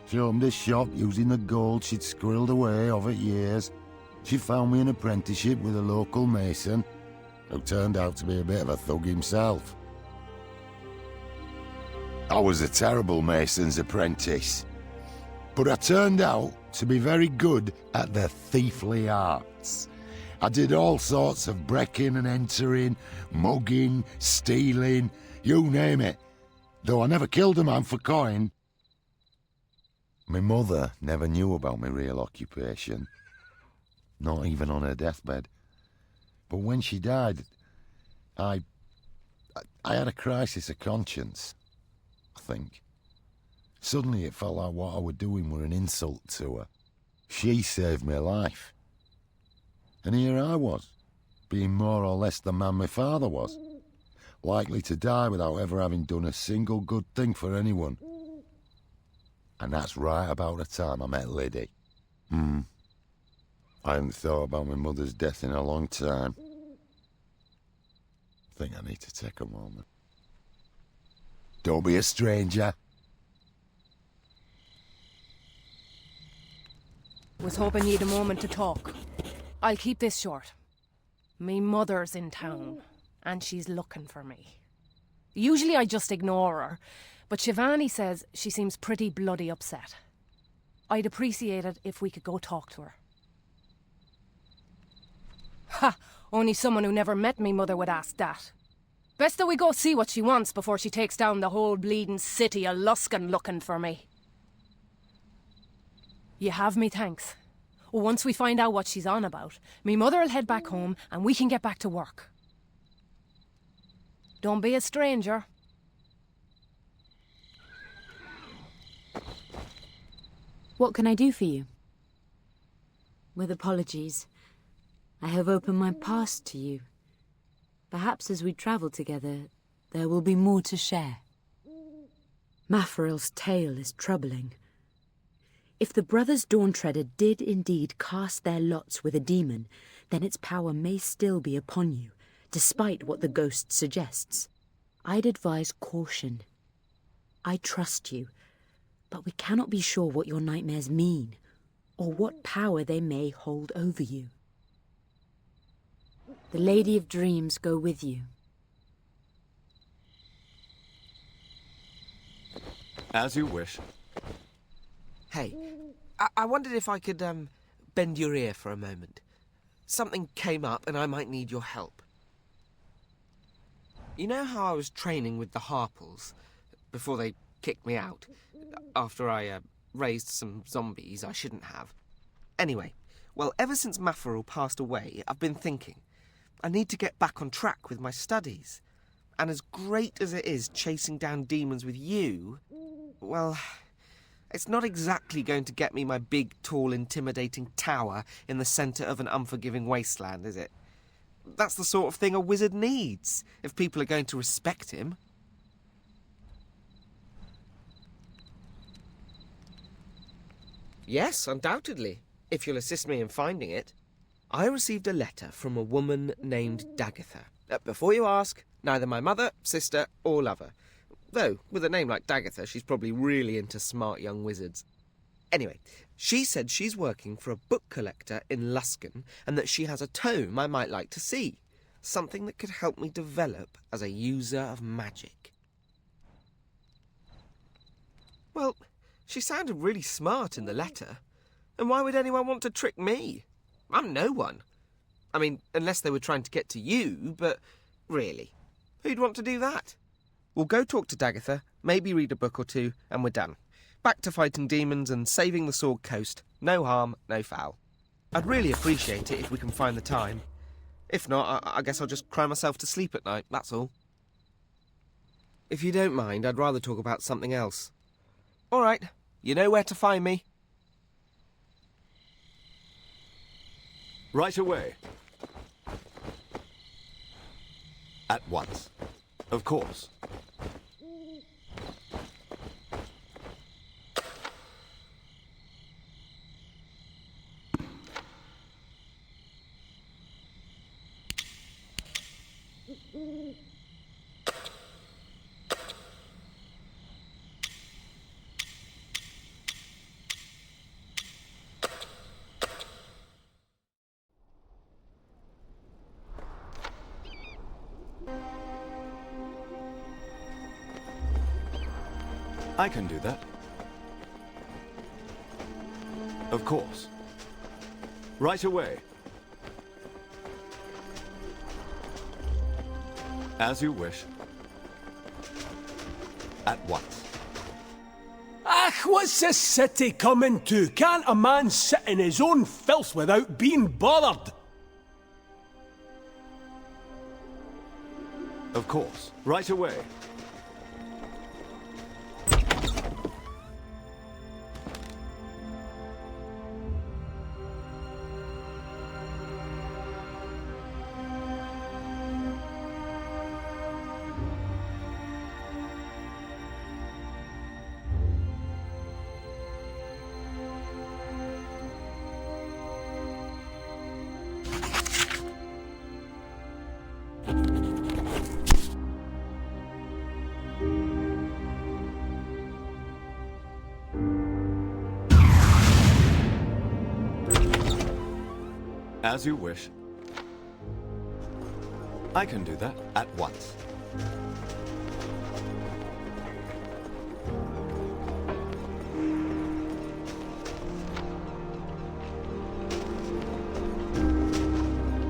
She opened a shop using the gold she'd squirreled away over years. She found me an apprenticeship with a local mason, who turned out to be a bit of a thug himself. I was a terrible mason's apprentice, but I turned out to be very good at the thiefly arts. I did all sorts of breaking and entering, mugging, stealing, you name it, though I never killed a man for coin. My mother never knew about my real occupation, not even on her deathbed. But when she died, I had a crisis of conscience, I think. Suddenly it felt like what I was doing were an insult to her. She saved my life. And here I was, being more or less the man my father was, likely to die without ever having done a single good thing for anyone. And that's right about the time I met Liddy. I hadn't thought about my mother's death in a long time. I think I need to take a moment. Don't be a stranger. Was hoping you'd a moment to talk. I'll keep this short. Me mother's in town, and she's looking for me. Usually I just ignore her, but Shivani says she seems pretty bloody upset. I'd appreciate it if we could go talk to her. Ha! Only someone who never met me mother would ask that. Best that we go see what she wants before she takes down the whole bleeding city of Luskan looking for me. You have me thanks. Once we find out what she's on about, me mother'll head back home and we can get back to work. Don't be a stranger. What can I do for you? With apologies, I have opened my past to you. Perhaps as we travel together, there will be more to share. Mafaril's tale is troubling. If the brothers Dawntreader did indeed cast their lots with a demon, then its power may still be upon you, despite what the ghost suggests. I'd advise caution. I trust you, But we cannot be sure what your nightmares mean, or what power they may hold over you. The Lady of Dreams go with you. As you wish. Hey, I wondered if I could, bend your ear for a moment. Something came up and I might need your help. You know how I was training with the Harples before they kicked me out? After I, raised some zombies I shouldn't have. Anyway, well, ever since Mafaril passed away, I've been thinking. I need to get back on track with my studies. And as great as it is chasing down demons with you, well, it's not exactly going to get me my big, tall, intimidating tower in the centre of an unforgiving wasteland, is it? That's the sort of thing a wizard needs, if people are going to respect him. Yes, undoubtedly, if you'll assist me in finding it. I received a letter from a woman named Dagatha. Before you ask, neither my mother, sister, or lover. Though, with a name like Dagatha, she's probably really into smart young wizards. Anyway, she said she's working for a book collector in Luskan and that she has a tome I might like to see. Something that could help me develop as a user of magic. Well, she sounded really smart in the letter. And why would anyone want to trick me? I'm no one. I mean, unless they were trying to get to you, but really, who'd want to do that? We'll go talk to Dagatha, maybe read a book or two, and we're done. Back to fighting demons and saving the Sword Coast. No harm, no foul. I'd really appreciate it if we can find the time. If not, I guess I'll just cry myself to sleep at night, that's all. If you don't mind, I'd rather talk about something else. All right, you know where to find me. Right away. At once. Of course. I can do that. Of course. Right away. As you wish. At once. Ach, what's this city coming to? Can't a man sit in his own filth without being bothered? Of course. Right away. As you wish. I can do that at once.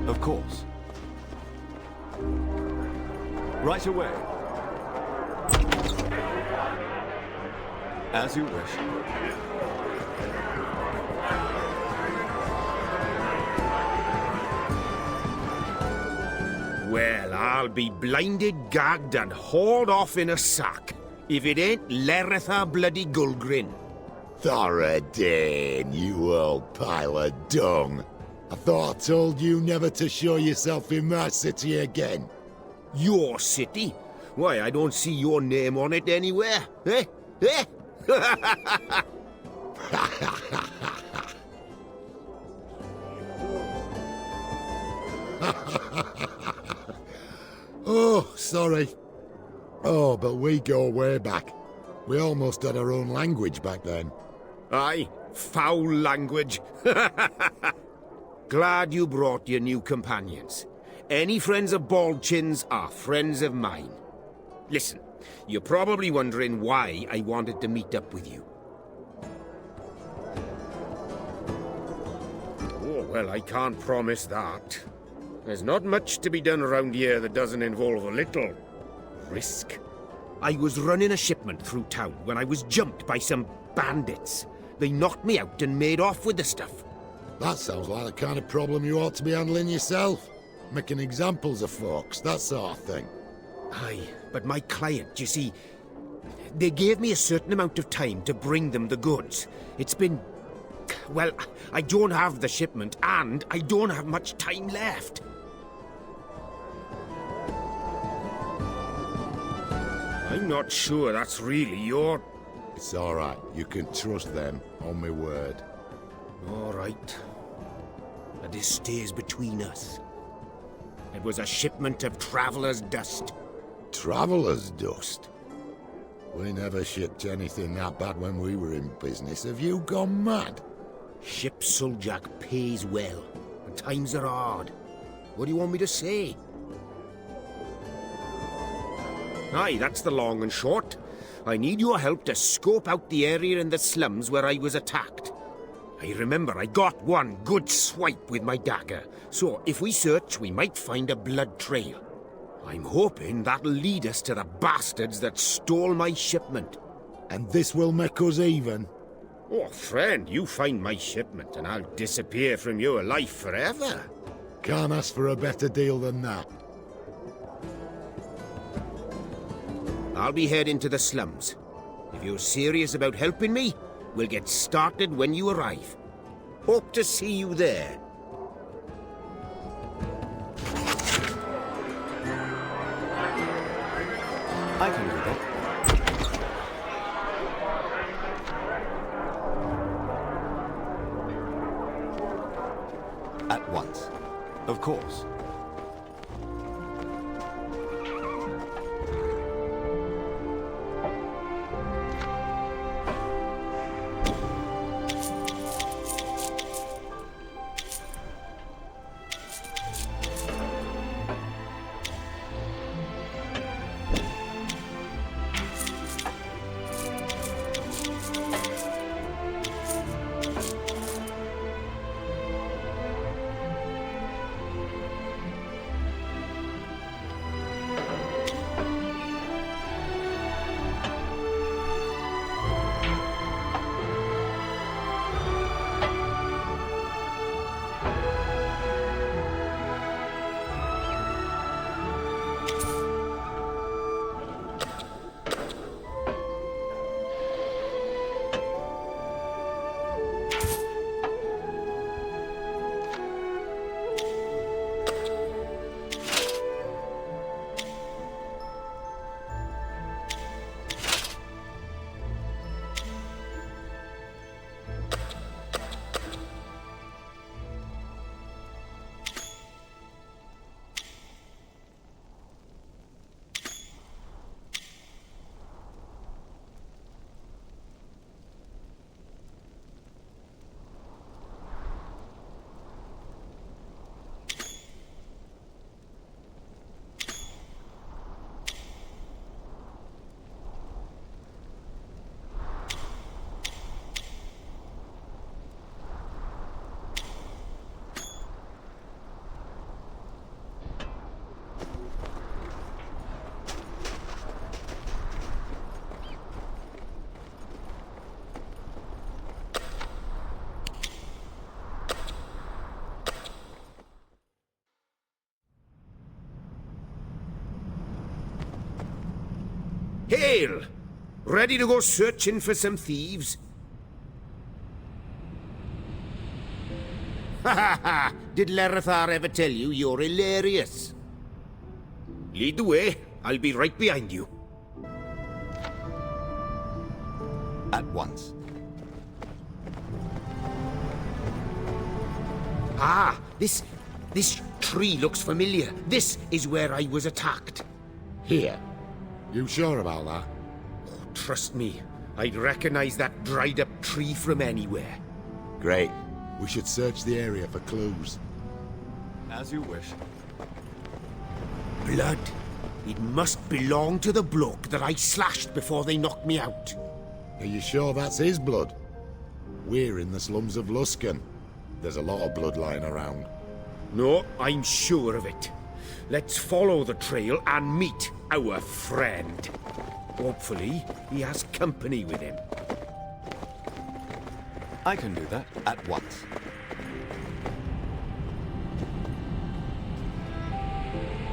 Of course. Right away. As you wish. Well, I'll be blinded, gagged, and hauled off in a sack, if it ain't Leretha bloody Gulgrin. Thoradane, you old pile of dung. I thought I told you never to show yourself in my city again. Your city? Why, I don't see your name on it anywhere. Eh? Eh? Oh, sorry. Oh, but we go way back. We almost had our own language back then. Aye, foul language. Glad you brought your new companions. Any friends of Baldchin's are friends of mine. Listen, you're probably wondering why I wanted to meet up with you. Oh, well, I can't promise that. There's not much to be done around here that doesn't involve a little risk. I was running a shipment through town when I was jumped by some bandits. They knocked me out and made off with the stuff. That sounds like the kind of problem you ought to be handling yourself. Making examples of folks, that sort of thing. Aye, but my client, you see, they gave me a certain amount of time to bring them the goods. It's been... well, I don't have the shipment, and I don't have much time left. I'm not sure that's really your... It's all right. You can trust them, on my word. All right. But this stays between us. It was a shipment of traveller's dust. Traveller's dust? We never shipped anything that bad when we were in business. Have you gone mad? Ship Suljak pays well, and times are hard. What do you want me to say? Aye, that's the long and short. I need your help to scope out the area in the slums where I was attacked. I remember I got one good swipe with my dagger, so if we search, we might find a blood trail. I'm hoping that'll lead us to the bastards that stole my shipment. And this will make us even? Oh, friend, you find my shipment and I'll disappear from your life forever. Can't ask for a better deal than that. I'll be heading to the slums. If you're serious about helping me, we'll get started when you arrive. Hope to see you there. I can do that. At once. Of course. Hail! Ready to go searching for some thieves? Ha ha ha! Did Lerathar ever tell you you're hilarious? Lead the way. I'll be right behind you. At once. Ah, this tree looks familiar. This is where I was attacked. Here. You sure about that? trust me. I'd recognize that dried-up tree from anywhere. Great. We should search the area for clues. As you wish. Blood. It must belong to the bloke that I slashed before they knocked me out. Are you sure that's his blood? We're in the slums of Luskan. There's a lot of blood lying around. No, I'm sure of it. Let's follow the trail and meet our friend. Hopefully, he has company with him. I can do that at once.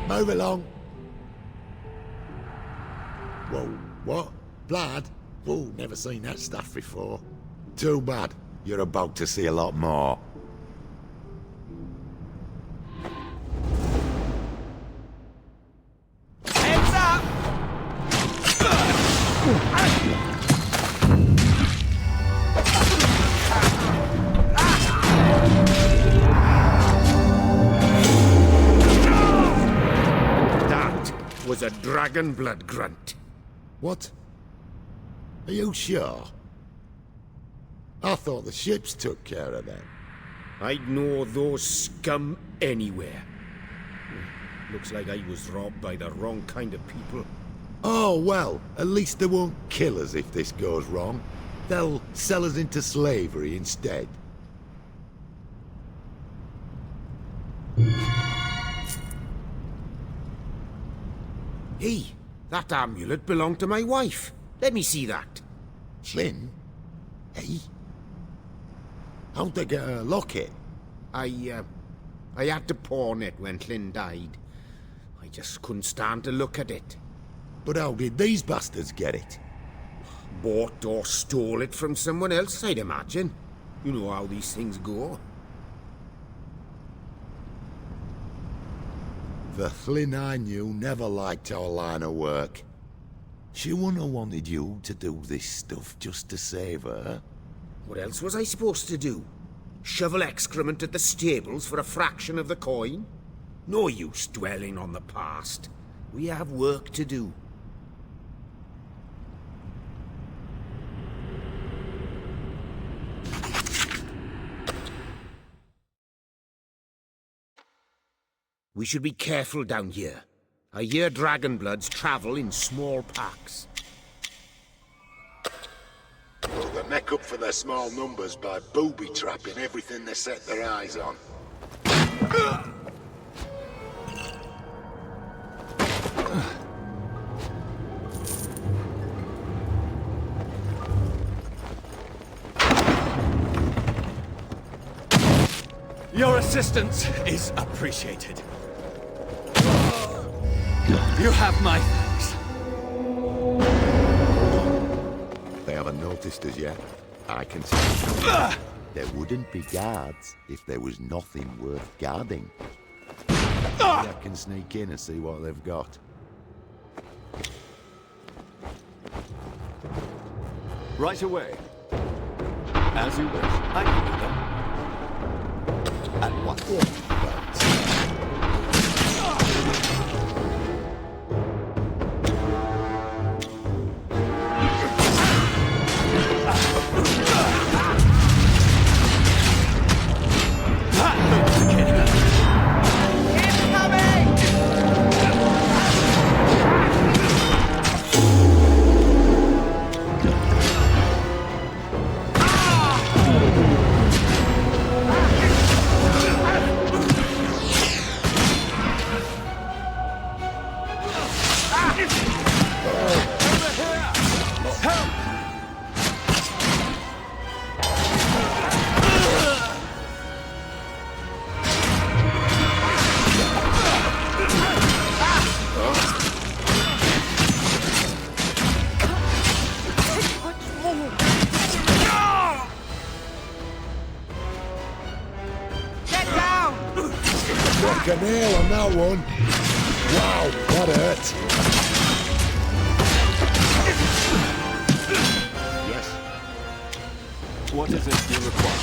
Move along. Whoa, what? Blood? Oh, never seen that stuff before. Too bad. You're about to see a lot more. Heads up! That was a dragon blood grunt. What? Are you sure? I thought the ships took care of them. I'd know those scum anywhere. Looks like I was robbed by the wrong kind of people. Oh, well, at least they won't kill us if this goes wrong. They'll sell us into slavery instead. Hey, that amulet belonged to my wife. Let me see that. Flynn? Hey? How'd they get her locket? I had to pawn it when Flynn died. I just couldn't stand to look at it. But how did these bastards get it? Bought or stole it from someone else, I'd imagine. You know how these things go. The Flynn I knew never liked our line of work. She wouldn't have wanted you to do this stuff just to save her. What else was I supposed to do? Shovel excrement at the stables for a fraction of the coin? No use dwelling on the past. We have work to do. We should be careful down here. I hear dragonbloods travel in small packs. Well, they make up for their small numbers by booby-trapping everything they set their eyes on. Your assistance is appreciated. You have my thanks. They haven't noticed us yet. I can tell. There wouldn't be guards if there was nothing worth guarding. I can sneak in and see what they've got. Right away. As you wish. I can do that. At once. Struck a nail on that one. Wow, that hurt. Yes. What is it you require?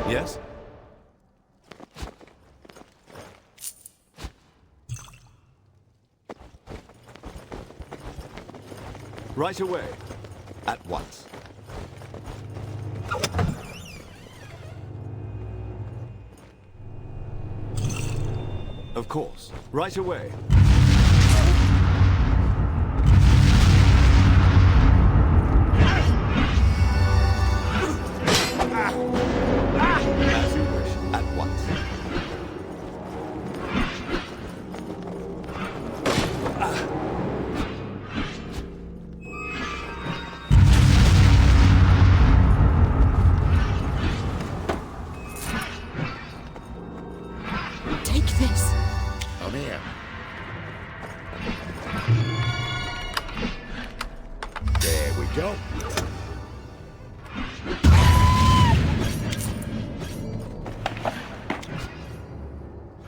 Yes? Right away. At once. Of course. Right away. As you wish. At once. Take this. I'm here. There we go.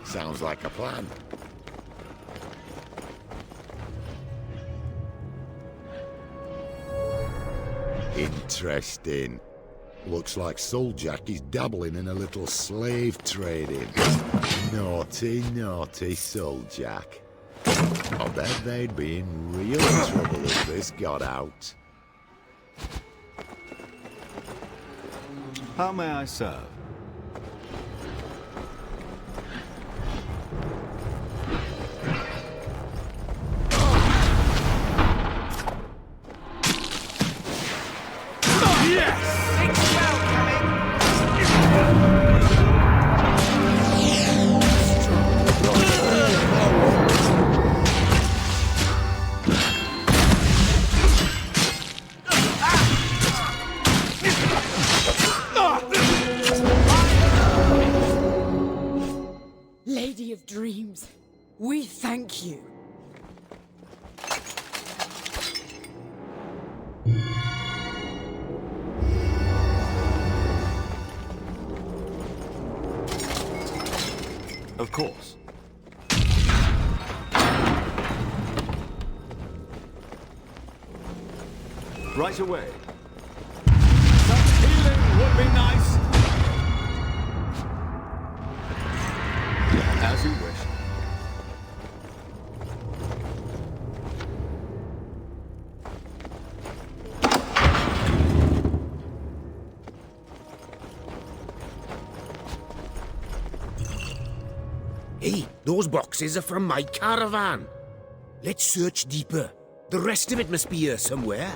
Sounds like a plan. Interesting. Looks like Souljack is dabbling in a little slave trading. Naughty, naughty Souljack. I bet they'd be in real trouble if this got out. How may I serve? Lady of Dreams, we thank you. Of course. Right away. Some healing would be nice. As you wish. Hey, those boxes are from my caravan. Let's search deeper. The rest of it must be here somewhere.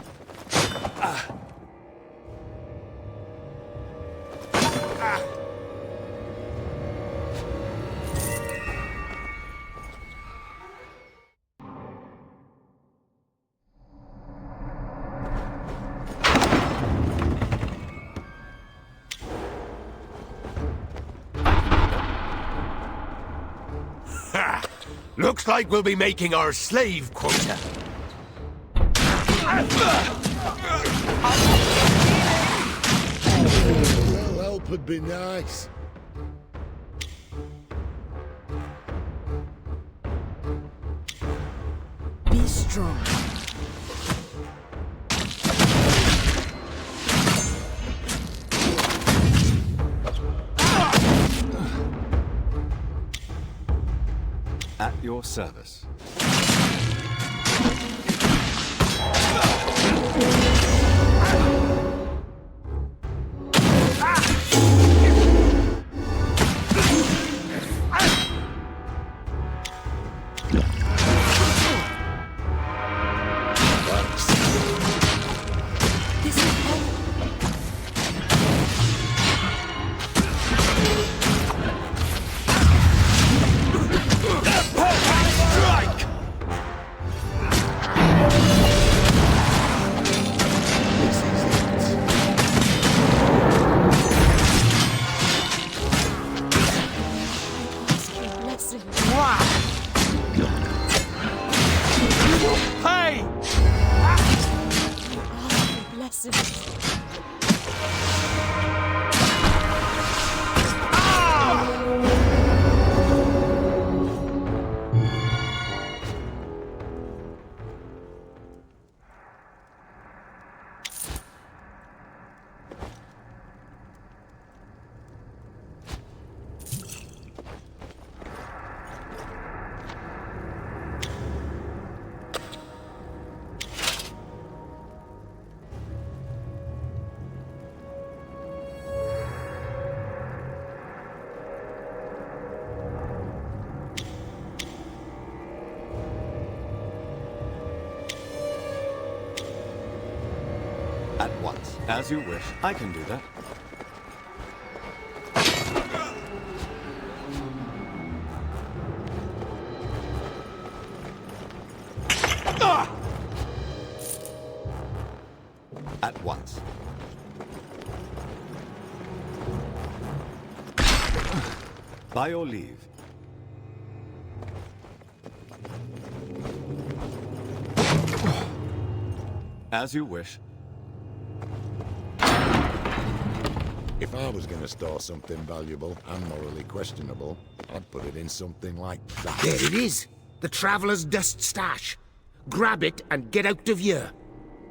Looks like we'll be making our slave quota. Well, help would be nice. Be strong. At your service. At once. As you wish. I can do that. At once. By your leave. As you wish. If I was going to store something valuable and morally questionable, I'd put it in something like that. There it is! The Traveller's Dust stash. Grab it and get out of here.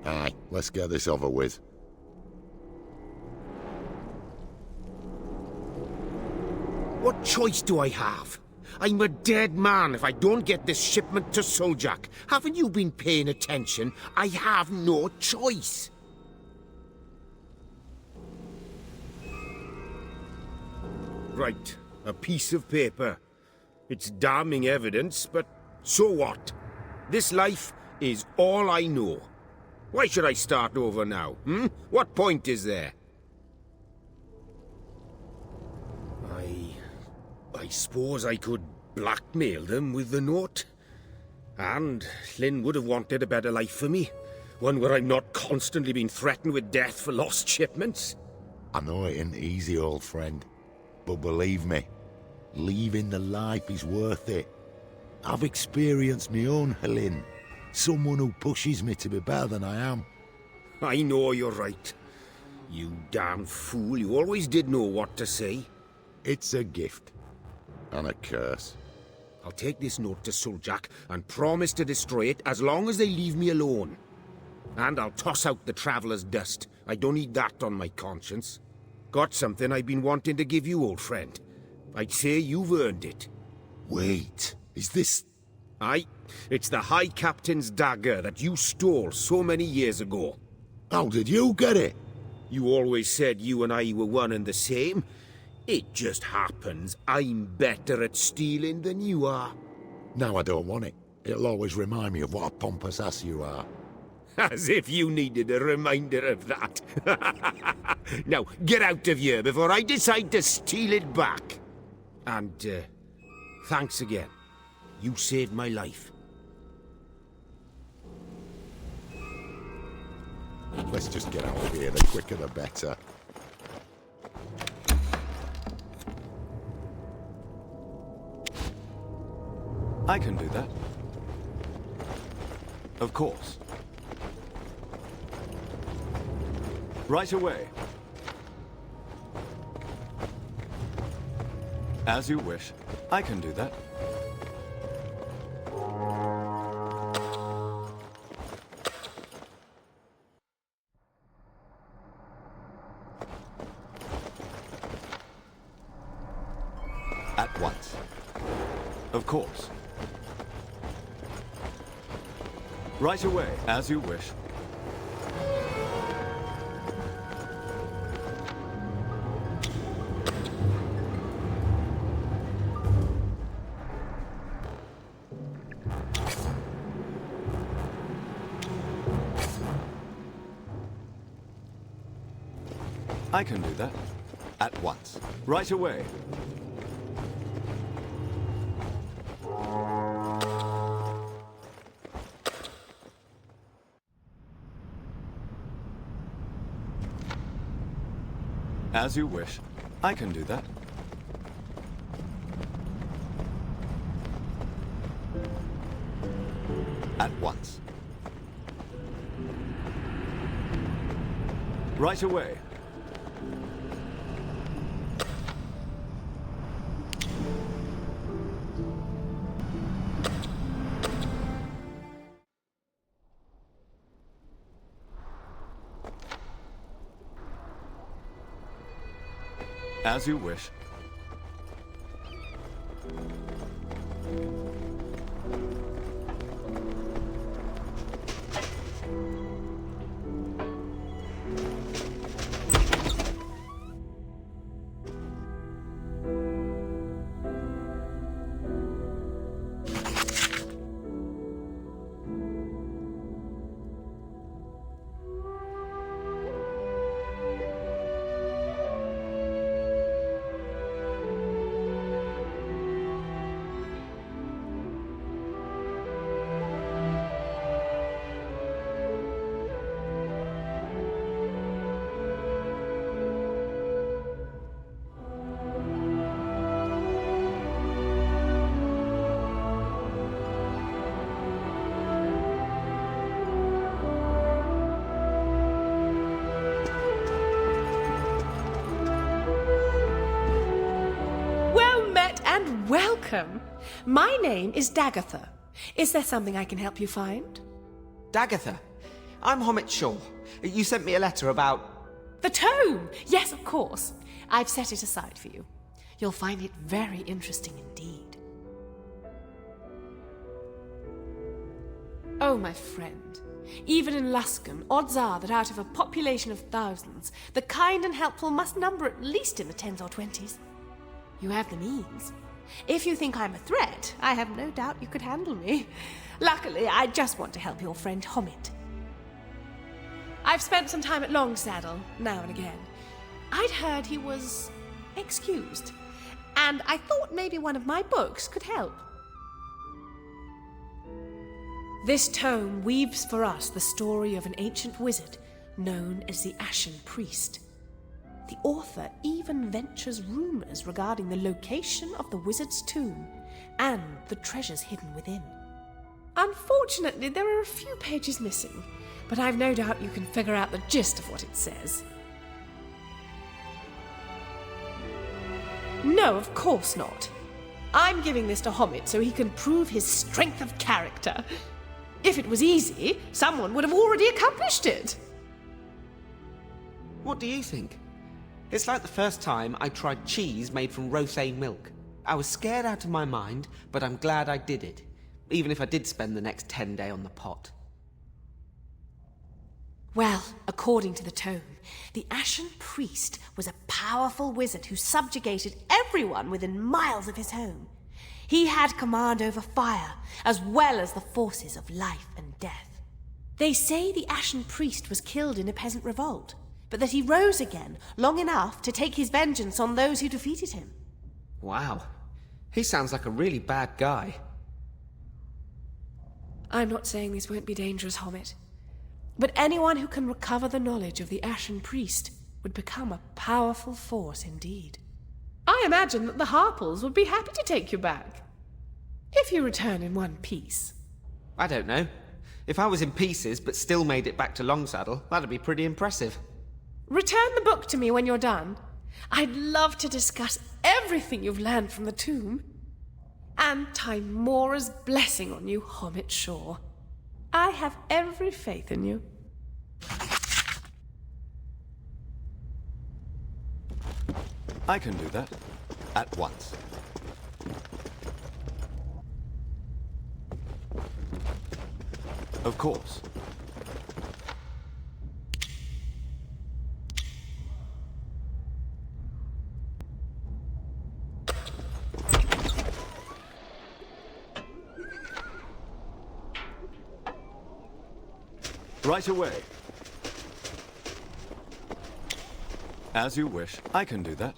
Aye, let's get this over with. What choice do I have? I'm a dead man if I don't get this shipment to Suljak. Haven't you been paying attention? I have no choice. Right, a piece of paper. It's damning evidence, but so what? This life is all I know. Why should I start over now, What point is there? I suppose I could blackmail them with the note. And Llyn would have wanted a better life for me. One where I'm not constantly being threatened with death for lost shipments. I know it ain't easy, old friend. But believe me, leaving the life is worth it. I've experienced my own Llyn. Someone who pushes me to be better than I am. I know you're right. You damn fool, you always did know what to say. It's a gift. And a curse. I'll take this note to Suljak and promise to destroy it as long as they leave me alone. And I'll toss out the Traveller's Dust. I don't need that on my conscience. Got something I've been wanting to give you, old friend. I'd say you've earned it. Wait, is this... Aye, it's the High Captain's dagger that you stole so many years ago. How did you get it? You always said you and I were one and the same. It just happens I'm better at stealing than you are. Now I don't want it. It'll always remind me of what a pompous ass you are. As if you needed a reminder of that. Now, get out of here before I decide to steal it back. And, thanks again. You saved my life. Let's just get out of here. The quicker the better. I can do that. Of course. Right away. As you wish. I can do that. At once. Of course. Right away, as you wish. I can do that. At once. Right away. As you wish. I can do that. At once. Right away. As you wish. welcome. My name is Dagatha. Is there something I can help you find? Dagatha, I'm Hommit Shaw. You sent me a letter about... The tome! Yes, of course. I've set it aside for you. You'll find it very interesting indeed. Oh, my friend. Even in Luskan, odds are that out of a population of thousands, the kind and helpful must number at least in the 10s or 20s. You have the means. If you think I'm a threat, I have no doubt you could handle me. Luckily, I just want to help your friend Hommit. I've spent some time at Longsaddle, now and again. I'd heard he was excused, and I thought maybe one of my books could help. This tome weaves for us the story of an ancient wizard known as the Ashen Priest. The author even ventures rumors regarding the location of the wizard's tomb and the treasures hidden within. Unfortunately, there are a few pages missing, but I've no doubt you can figure out the gist of what it says. No, of course not. I'm giving this to Hommit so he can prove his strength of character. If it was easy, someone would have already accomplished it. What do you think? It's like the first time I tried cheese made from rosé milk. I was scared out of my mind, but I'm glad I did it, even if I did spend the next 10 days on the pot. Well, according to the tome, the Ashen Priest was a powerful wizard who subjugated everyone within miles of his home. He had command over fire, as well as the forces of life and death. They say the Ashen Priest was killed in a peasant revolt, but that he rose again long enough to take his vengeance on those who defeated him. Wow. He sounds like a really bad guy. I'm not saying this won't be dangerous, Hommit. But anyone who can recover the knowledge of the Ashen Priest would become a powerful force indeed. I imagine that the Harples would be happy to take you back. If you return in one piece. I don't know. If I was in pieces but still made it back to Longsaddle, that'd be pretty impressive. Return the book to me when you're done. I'd love to discuss everything you've learned from the tomb. And Timora's blessing on you, Hommit Shaw. I have every faith in you. I can do that. At once. Of course. Right away. As you wish. I can do that.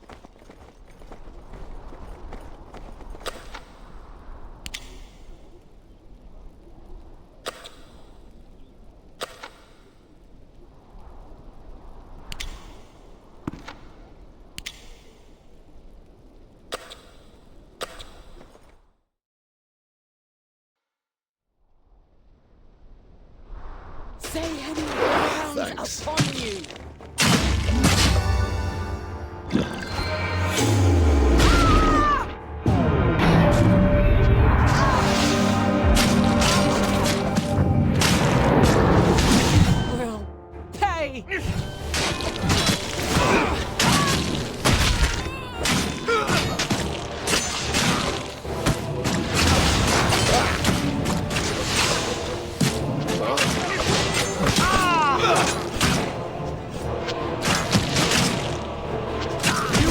Say any rounds upon you.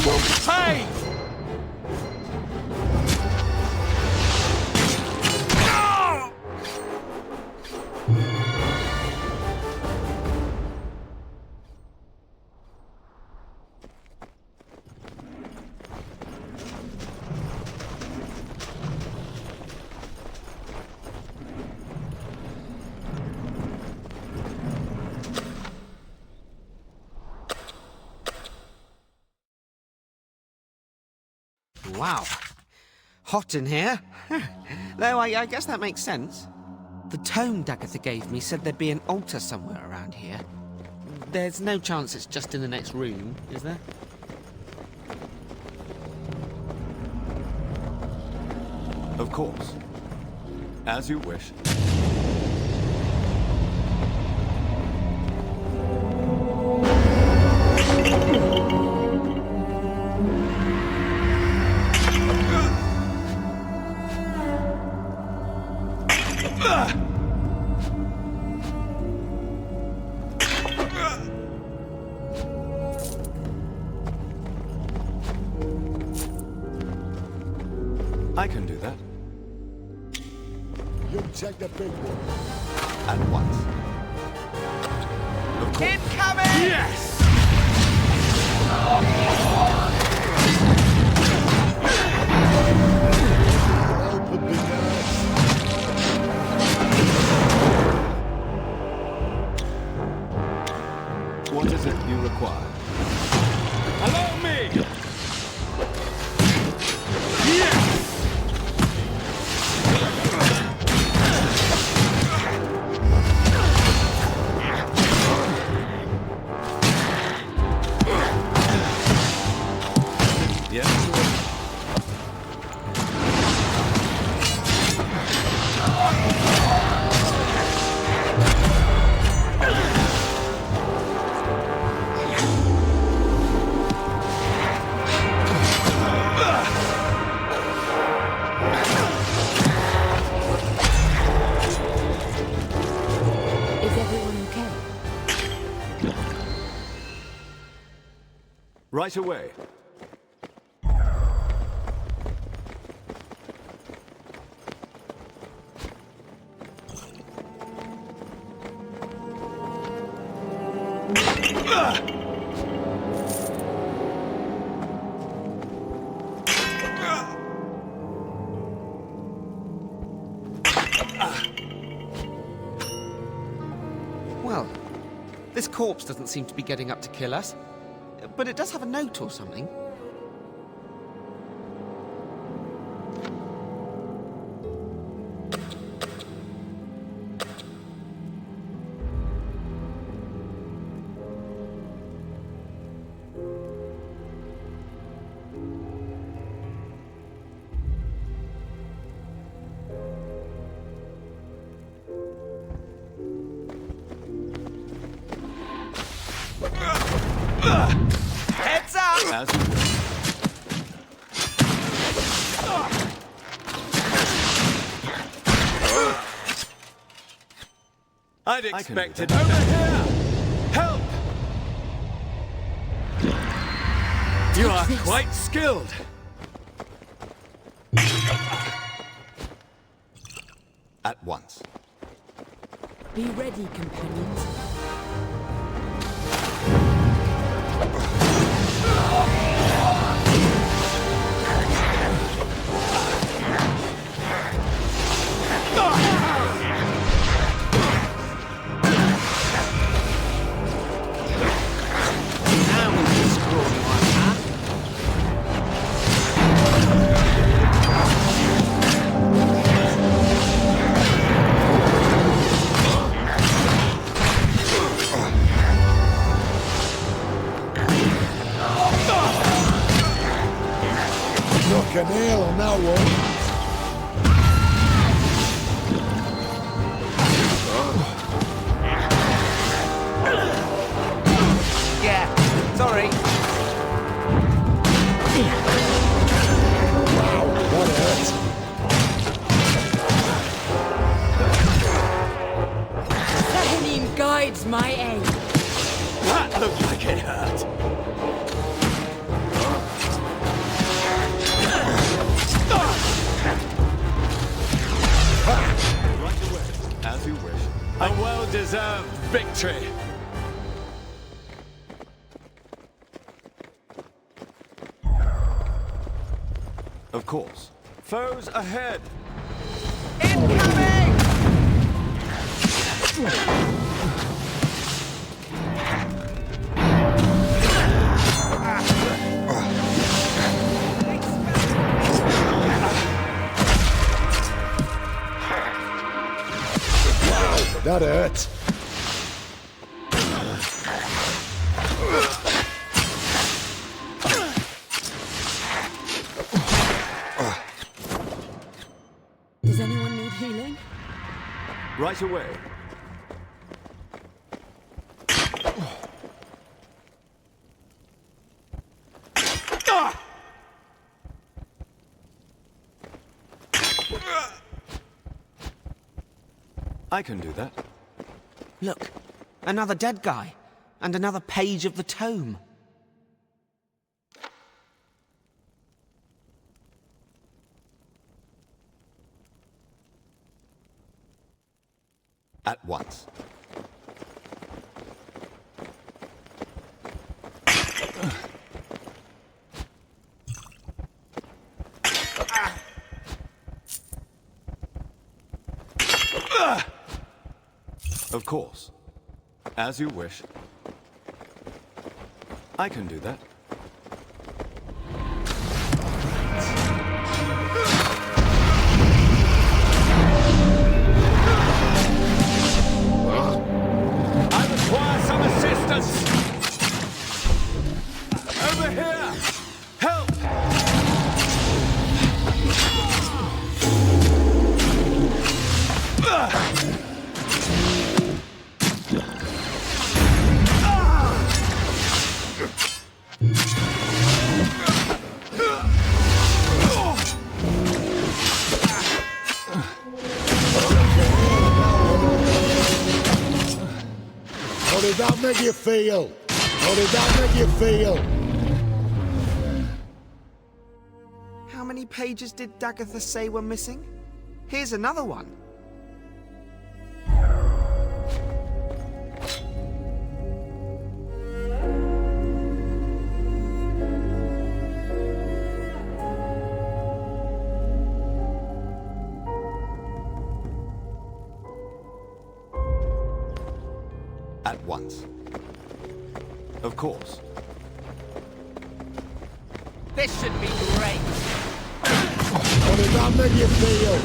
Will pay. Wow. Hot in here. Though I guess that makes sense. The tome Dagatha gave me said there'd be an altar somewhere around here. There's no chance it's just in the next room, is there? Of course. As you wish. I can do that. You take the big one. At once. Of course. Incoming! Yes! Help would be nice. What is it you require? Allow me! Yes! Right away. Well, this corpse doesn't seem to be getting up to kill us. But it does have a note or something. Heads up! As you wish. I'd expected over here! Help! You are quite skilled. At once. Be ready, companions. Knock a nail on that one. Yeah, sorry. Wow, that hurts. Sahanim guides my aim. That looked like it hurt. Right away, as you wish. A well-deserved victory. Of course. Foes ahead. Incoming! That hurts. Right away. I can do that. Look, another dead guy, and another page of the tome. At once. Of course. As you wish. I can do that. I require some assistance! Over here! Help! How did that make you feel? How did that make you feel? How many pages did Dagatha say were missing? Here's another one. At once. Of course. This should be great. How did that make you feel?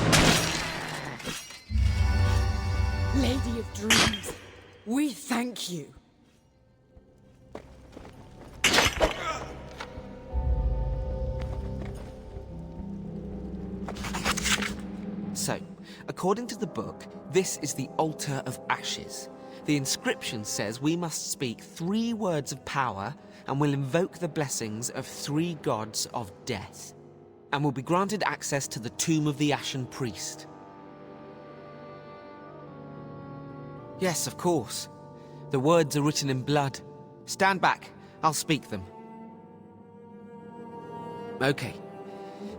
Lady of Dreams, we thank you. So, according to the book, this is the Altar of Ashes. The inscription says we must speak 3 words of power and will invoke the blessings of 3 gods of death, and will be granted access to the tomb of the Ashen Priest. Yes, of course. The words are written in blood. Stand back. I'll speak them. Okay.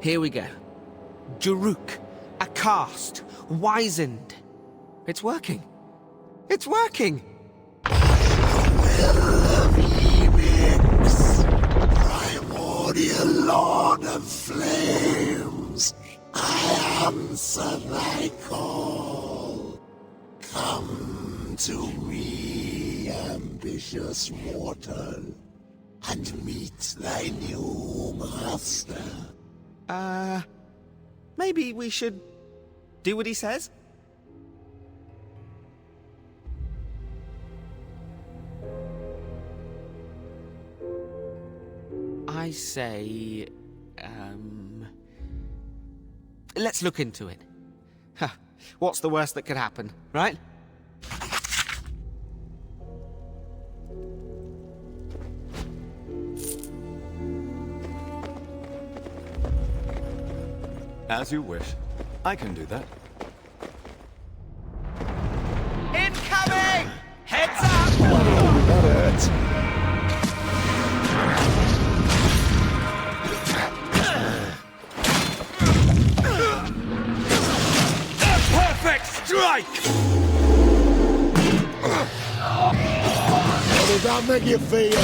Here we go. Jaruk, Acast, wizened. It's working. It's working! Primordial Lord of Flames, I answer thy call. Come to me, ambitious mortal, and meet thy new master. Maybe we should do what he says? I say, let's look into it. Huh. What's the worst that could happen, right? As you wish. I can do that. Incoming! Heads up! That hurts. Perfect strike! How did that make you feel?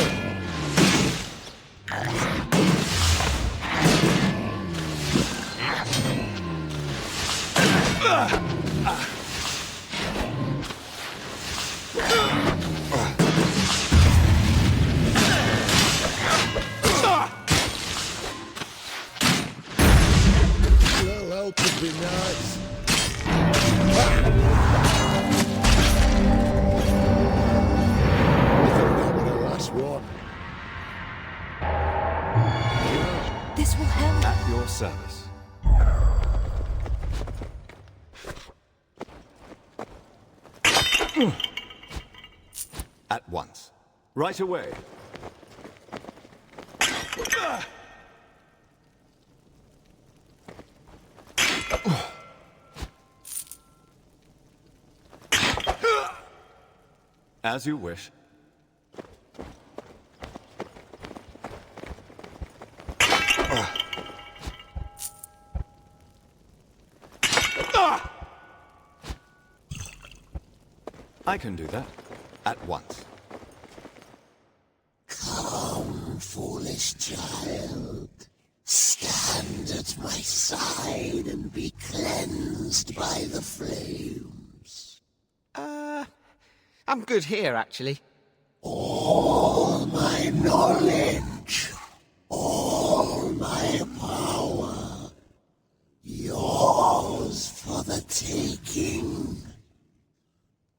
A little help would be nice. This will help. At your service. Right away. As you wish. I can do that. At once. Come, foolish child. Stand at my side and be cleansed by the flames. I'm good here, actually. All my knowledge, all my power, yours for the taking.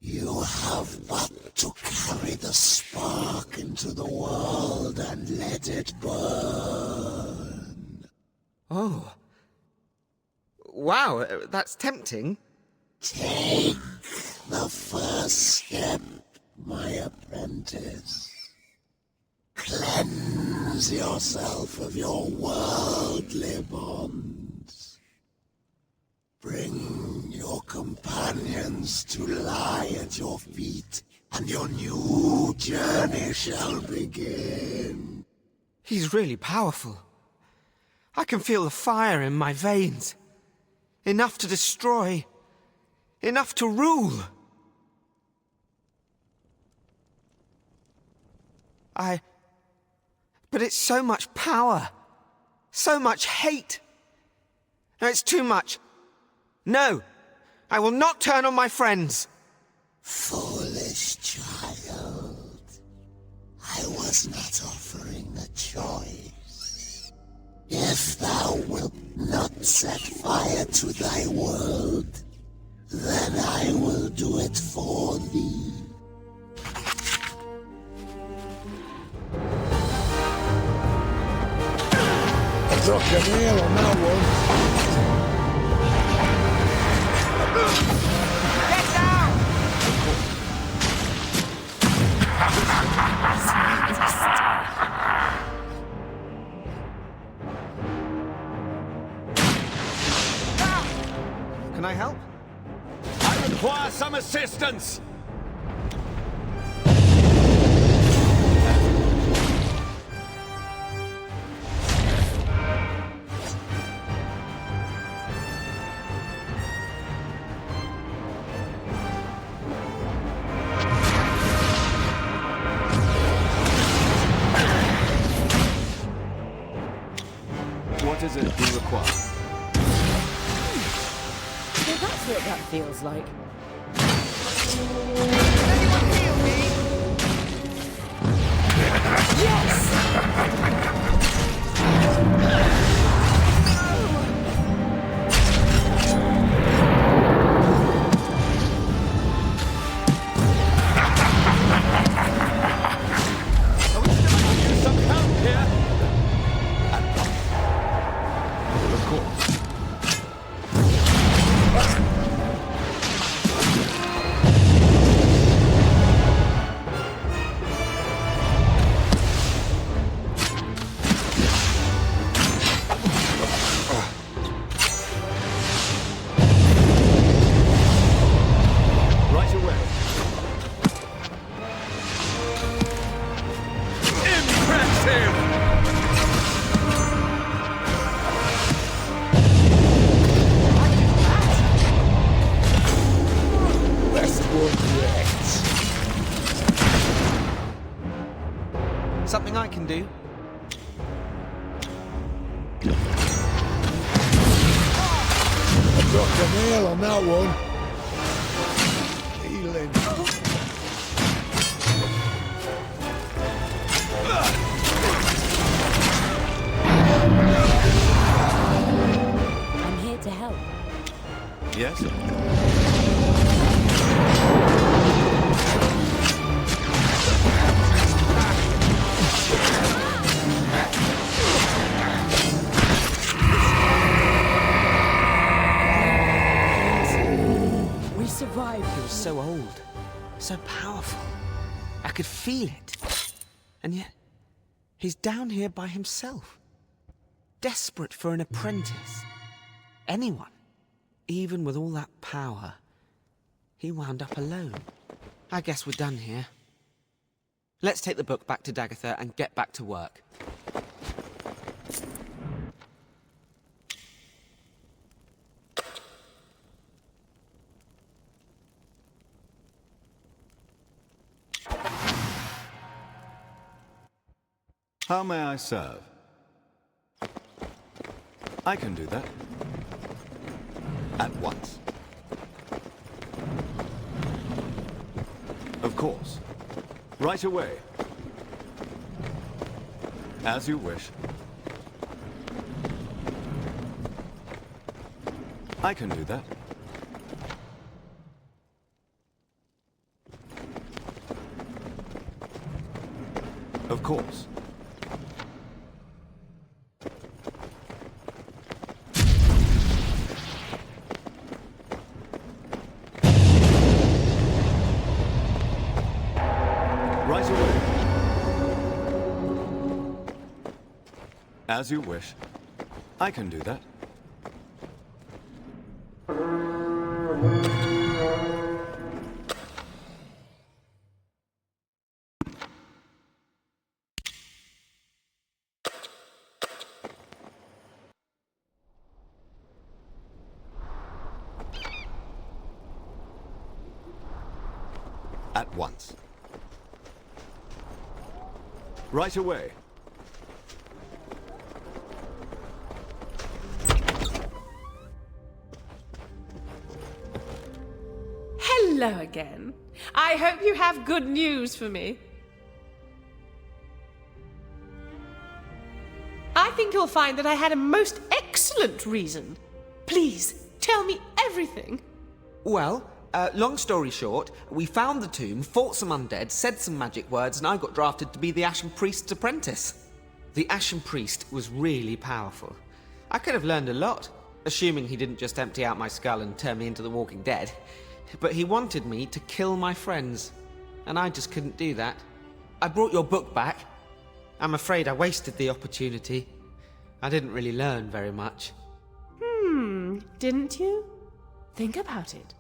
You have but to carry the spark into the world and let it burn. Oh. Wow, that's tempting. Take the first step, my apprentice. Cleanse yourself of your worldly bonds. Bring your companions to lie at your feet, and your new journey shall begin. He's really powerful. I can feel the fire in my veins. Enough to destroy. Enough to rule. But it's so much power. So much hate. No, it's too much. No! I will not turn on my friends! Foolish child. I was not offering a choice. If thou wilt not set fire to thy world, then I will do it for thee. I dropped a nail on that one. Get down! Can I help? I require some assistance! What is it you require? So that's what that feels like. Some help here! Of course. Right away. Impressive! Something I can do. I dropped a nail on that one. Healing. I'm here to help. Yes? We survived. He was so old, so powerful. I could feel it. And yet, he's down here by himself. Desperate for an apprentice. Anyone. Even with all that power, he wound up alone. I guess we're done here. Let's take the book back to Dagatha and get back to work. How may I serve? I can do that. At once. Of course. Right away. As you wish. I can do that. Of course. Right away. As you wish. I can do that. At once. Right away. Hello again. I hope you have good news for me. I think you'll find that I had a most excellent reason. Please, tell me everything. Well, long story short, we found the tomb, fought some undead, said some magic words, and I got drafted to be the Ashen Priest's apprentice. The Ashen Priest was really powerful. I could have learned a lot, assuming he didn't just empty out my skull and turn me into the Walking Dead. But he wanted me to kill my friends, and I just couldn't do that. I brought your book back. I'm afraid I wasted the opportunity. I didn't really learn very much. Didn't you? Think about it.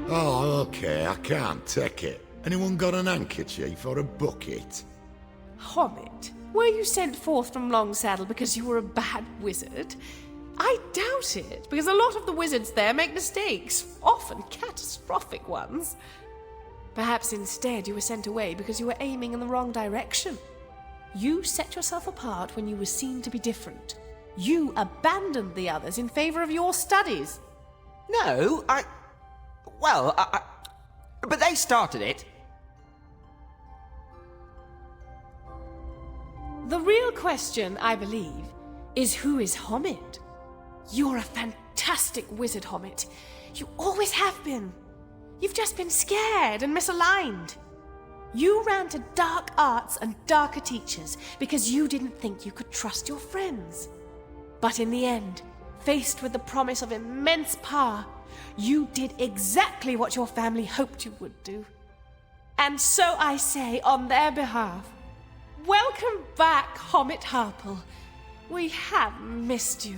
Oh, okay, I can't take it. Anyone got an handkerchief or a bucket? Hommit, were you sent forth from Longsaddle because you were a bad wizard? I doubt it, because a lot of the wizards there make mistakes, often catastrophic ones. Perhaps instead you were sent away because you were aiming in the wrong direction. You set yourself apart when you were seen to be different. You abandoned the others in favor of your studies. No, but they started it. The real question, I believe, is who is Hommit? You're a fantastic wizard, Hommit. You always have been. You've just been scared and misaligned. You ran to dark arts and darker teachers because you didn't think you could trust your friends. But in the end, faced with the promise of immense power, you did exactly what your family hoped you would do. And so I say, on their behalf, welcome back, Hommit Harple. We have missed you.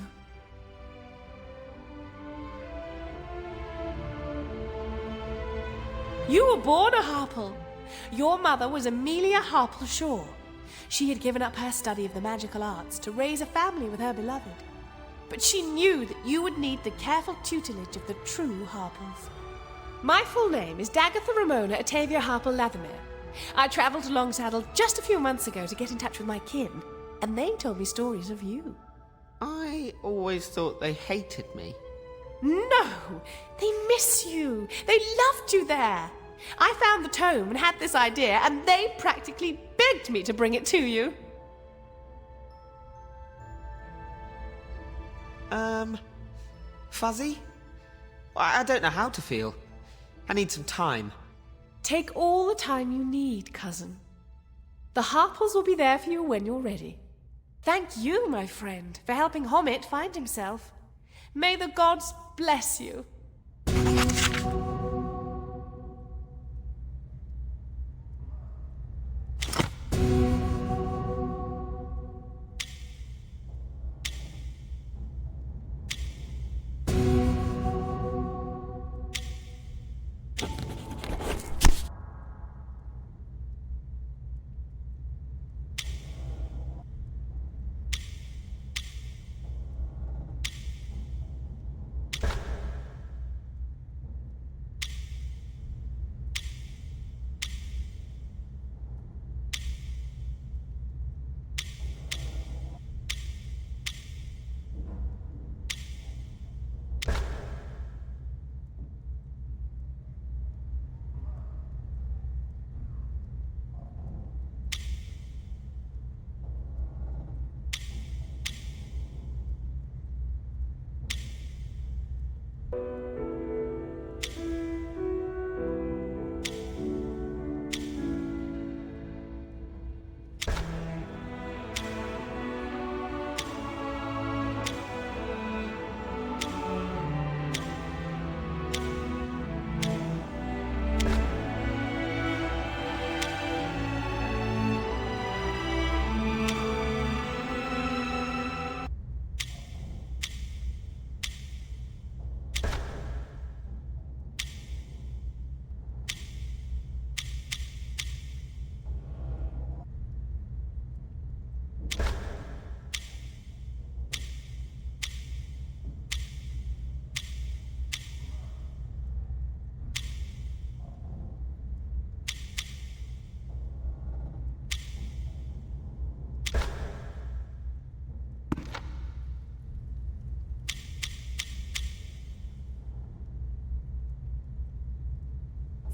You were born a Harple. Your mother was Amelia Harple Shaw. She had given up her study of the magical arts to raise a family with her beloved. But she knew that you would need the careful tutelage of the true Harples. My full name is Dagatha Ramona Atavia Harple Lathamere. I travelled to Longsaddle just a few months ago to get in touch with my kin, and they told me stories of you. I always thought they hated me. No! They miss you! They loved you there! I found the tome and had this idea, and they practically begged me to bring it to you. Fuzzy? I don't know how to feel. I need some time. Take all the time you need, cousin. The Harples will be there for you when you're ready. Thank you, my friend, for helping Hommit find himself. May the gods bless you.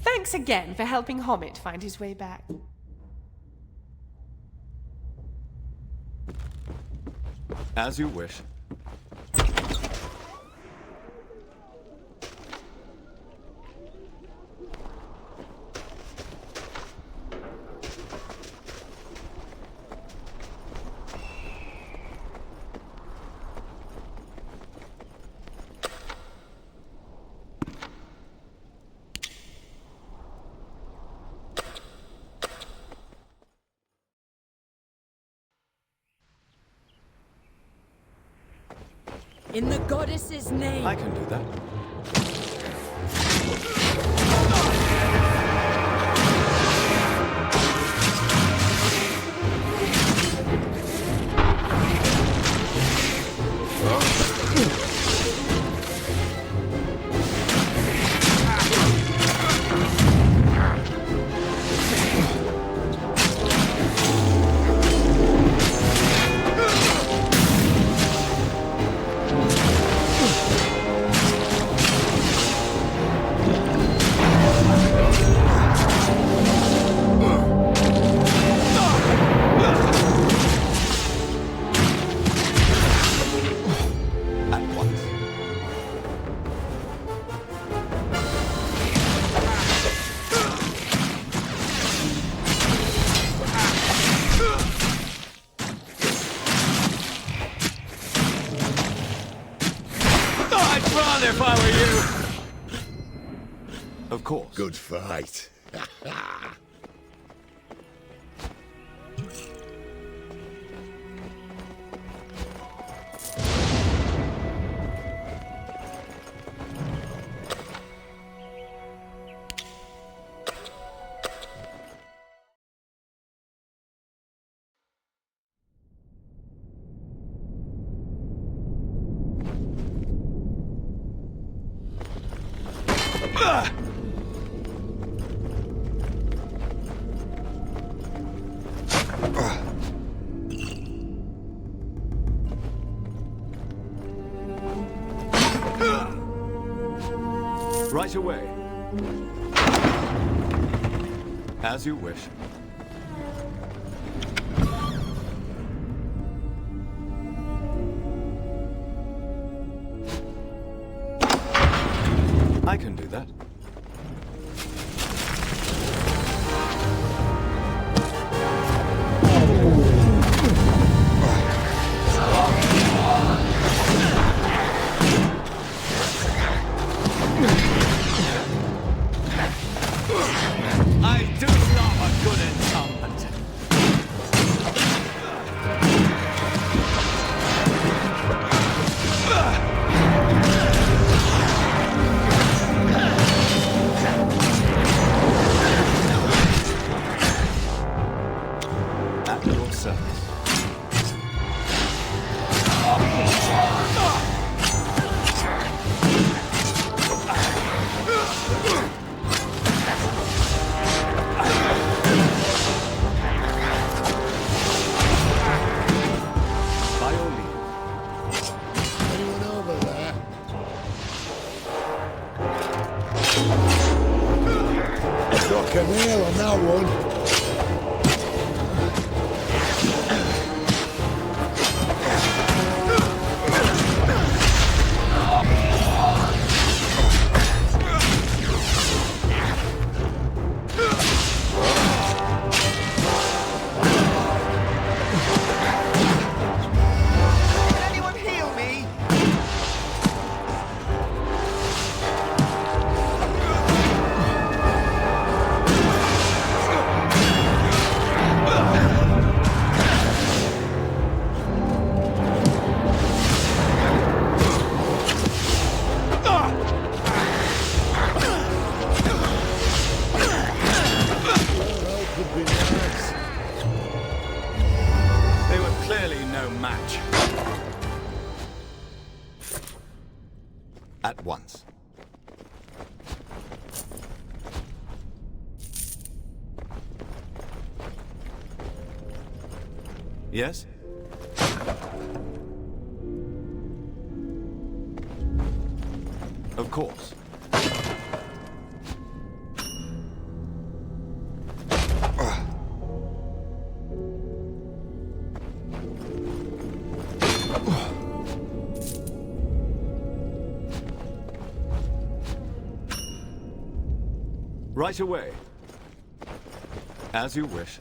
Thanks again for helping Hommit find his way back. As you wish. In the goddess's name. I can do that. If I were you! Of course. Good fight. Right away. As you wish. I can do that. nail on that one. At once. Yes? Of course. Right away. As you wish.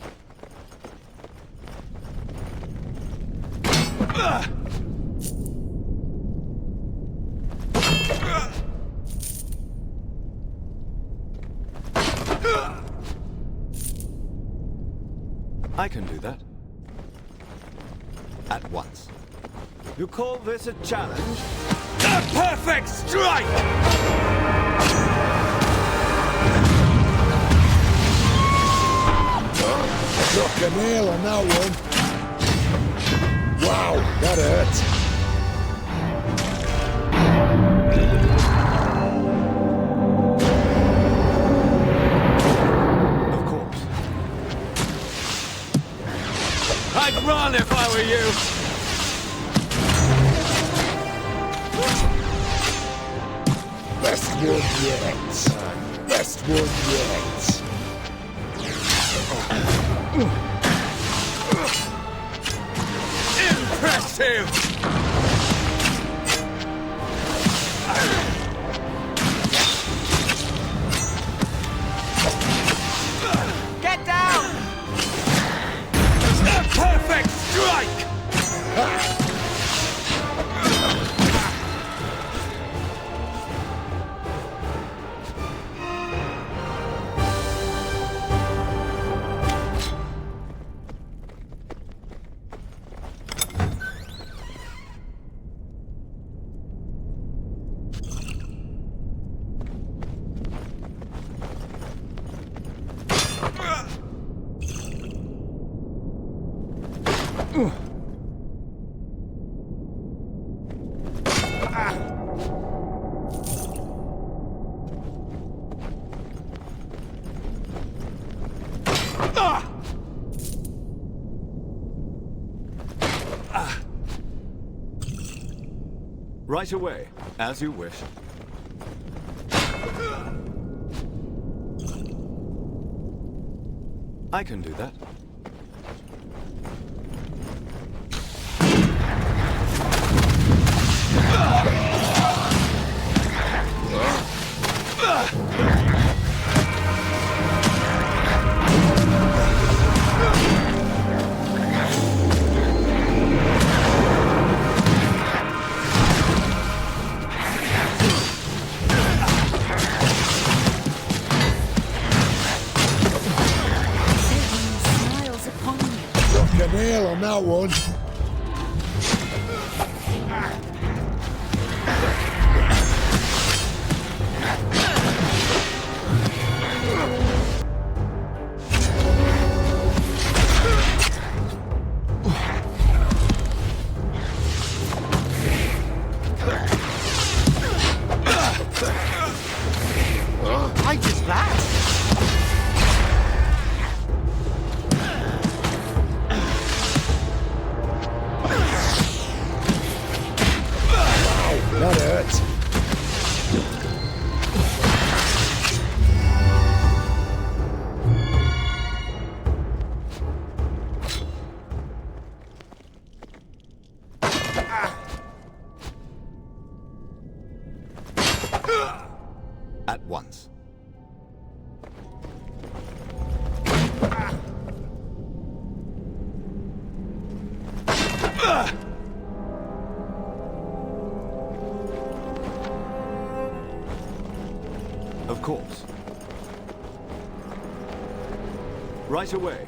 I can do that. At once. You call this a challenge? The perfect strike! Struck a nail on that one. Wow, that hurt. Of course. I'd run if I were you. Best one yet. Best one yet. Impressive! Get down! A perfect strike! Right away, as you wish. I can do that. Struck a nail on that one. I did that! At once. Of course. Right away.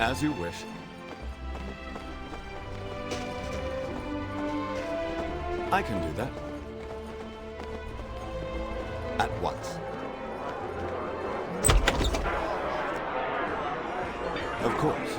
As you wish. I can do that. At once. Of course.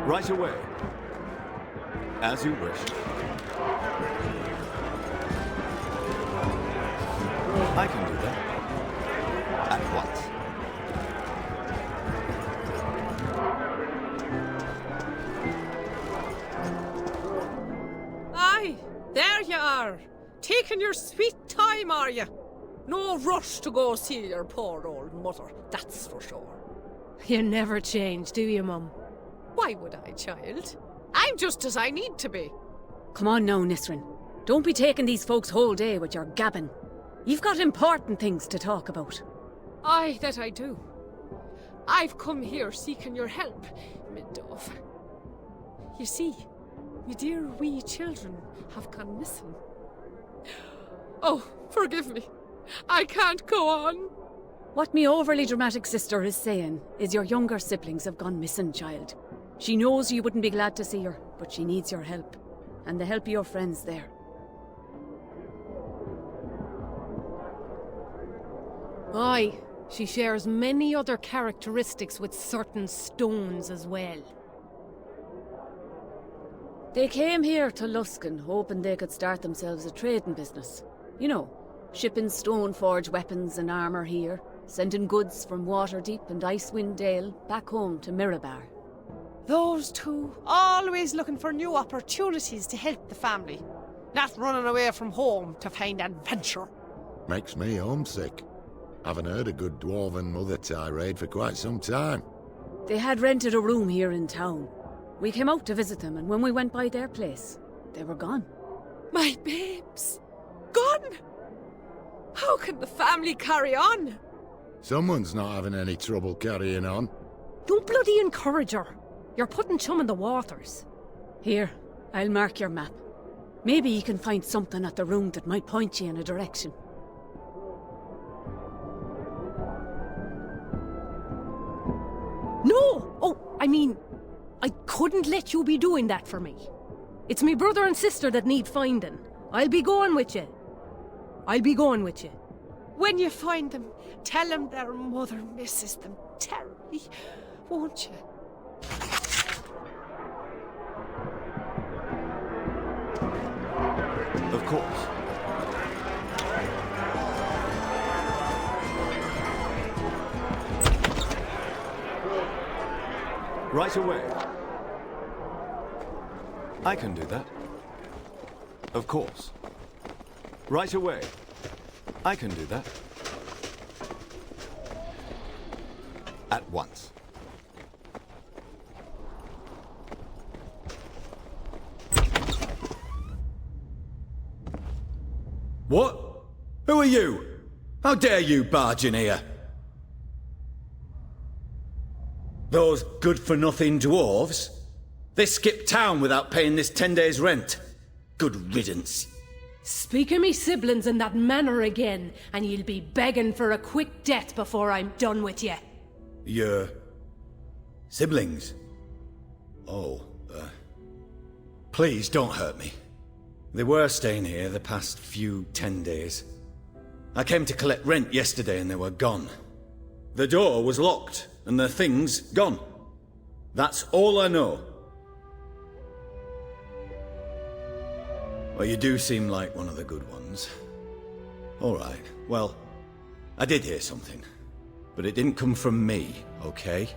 Right away. As you wish. I can do that. At once. Aye, there you are. Taking your sweet time, are you? No rush to go see your poor old mother, that's for sure. You never change, do you, Mum? Why would I, child? I'm just as I need to be. Come on now, Nisrin. Don't be taking these folks whole day with your gabbing. You've got important things to talk about. Aye, that I do. I've come here seeking your help, mid-dove. You see, me dear wee children have gone missing. Oh, forgive me. I can't go on. What me overly dramatic sister is saying is your younger siblings have gone missing, child. She knows you wouldn't be glad to see her, but she needs your help. And the help of your friends there. Aye, she shares many other characteristics with certain stones as well. They came here to Luskan, hoping they could start themselves a trading business. You know, shipping stone-forged weapons and armour here, sending goods from Waterdeep and Icewind Dale back home to Mirabar. Those two, always looking for new opportunities to help the family. Not running away from home to find adventure. Makes me homesick. Haven't heard a good dwarven mother tirade for quite some time. They had rented a room here in town. We came out to visit them, and when we went by their place, they were gone. My babes! Gone! How can the family carry on? Someone's not having any trouble carrying on. Don't bloody encourage her. You're putting chum in the waters. Here, I'll mark your map. Maybe you can find something at the room that might point you in a direction. No! Oh, I mean, I couldn't let you be doing that for me. It's me brother and sister that need finding. I'll be going with you. I'll be going with you. When you find them, tell them their mother misses them terribly, won't you? Of course. Right away. I can do that. Of course. Right away. I can do that. At once. What? Who are you? How dare you barge in here? Those good-for-nothing dwarves? They skipped town without paying this 10 days' rent. Good riddance. Speak of me siblings in that manner again, and you'll be begging for a quick death before I'm done with you. Your siblings? Oh, please don't hurt me. They were staying here the past few 10 days. I came to collect rent yesterday and they were gone. The door was locked and their things gone. That's all I know. Well, you do seem like one of the good ones. All right, well, I did hear something. But it didn't come from me, okay?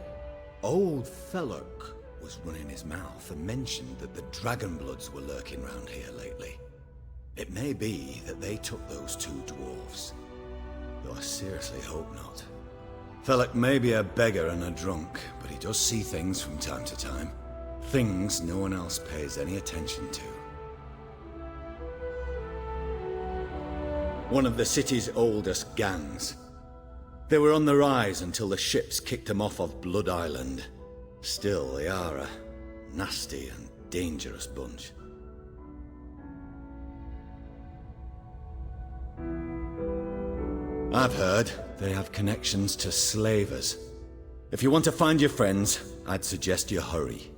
Old Felloc was running his mouth and mentioned that the Dragonbloods were lurking round here lately. It may be that they took those two dwarves. Though I seriously hope not. Felloc may be a beggar and a drunk, but he does see things from time to time. Things no one else pays any attention to. One of the city's oldest gangs. They were on the rise until the ships kicked them off of Blood Island. Still, they are a nasty and dangerous bunch. I've heard they have connections to slavers. If you want to find your friends, I'd suggest you hurry.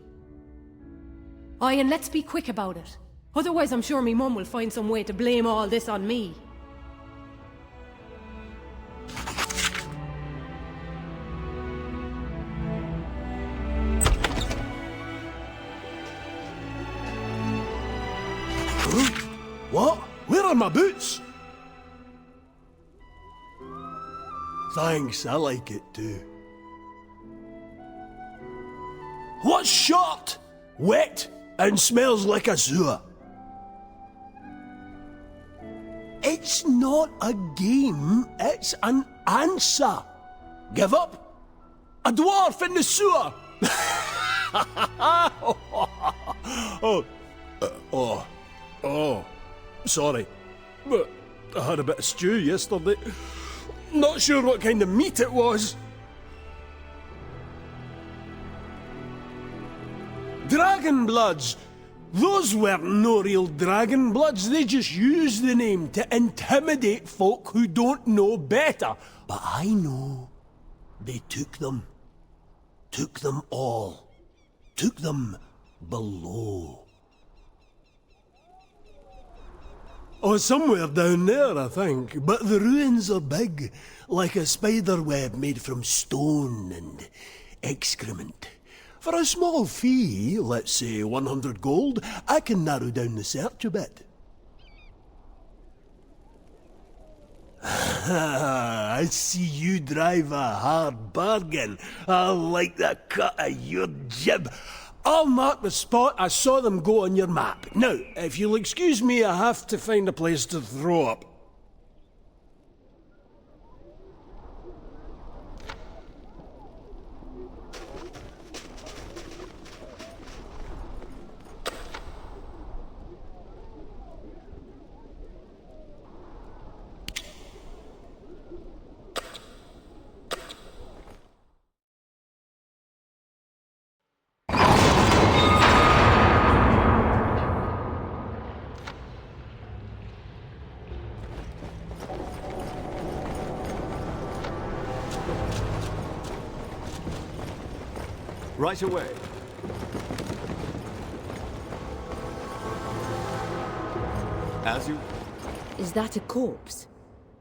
Aye, and let's be quick about it. Otherwise I'm sure me mum will find some way to blame all this on me. What? Where are my boots? Thanks, I like it too. What's short, wet, and smells like a sewer? It's not a game, it's an answer. Give up? A dwarf in the sewer! Oh, sorry. But I had a bit of stew yesterday. Not sure what kind of meat it was. Dragonbloods! Those weren't no real Dragonbloods, they just used the name to intimidate folk who don't know better. But I know. They took them. Took them all. Took them below. Oh, somewhere down there, I think. But the ruins are big, like a spider web made from stone and excrement. For a small fee, let's say 100 gold, I can narrow down the search a bit. I see you drive a hard bargain. I like the cut of your jib. I'll mark the spot I saw them go on your map. Now, if you'll excuse me, I have to find a place to throw up. Right away. As you... Is that a corpse?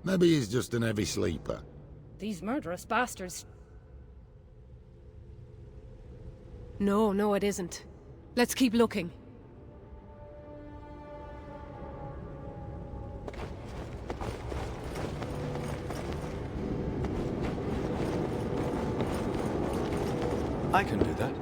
Maybe he's just an heavy sleeper. These murderous bastards. No, it isn't. Let's keep looking. I can do that.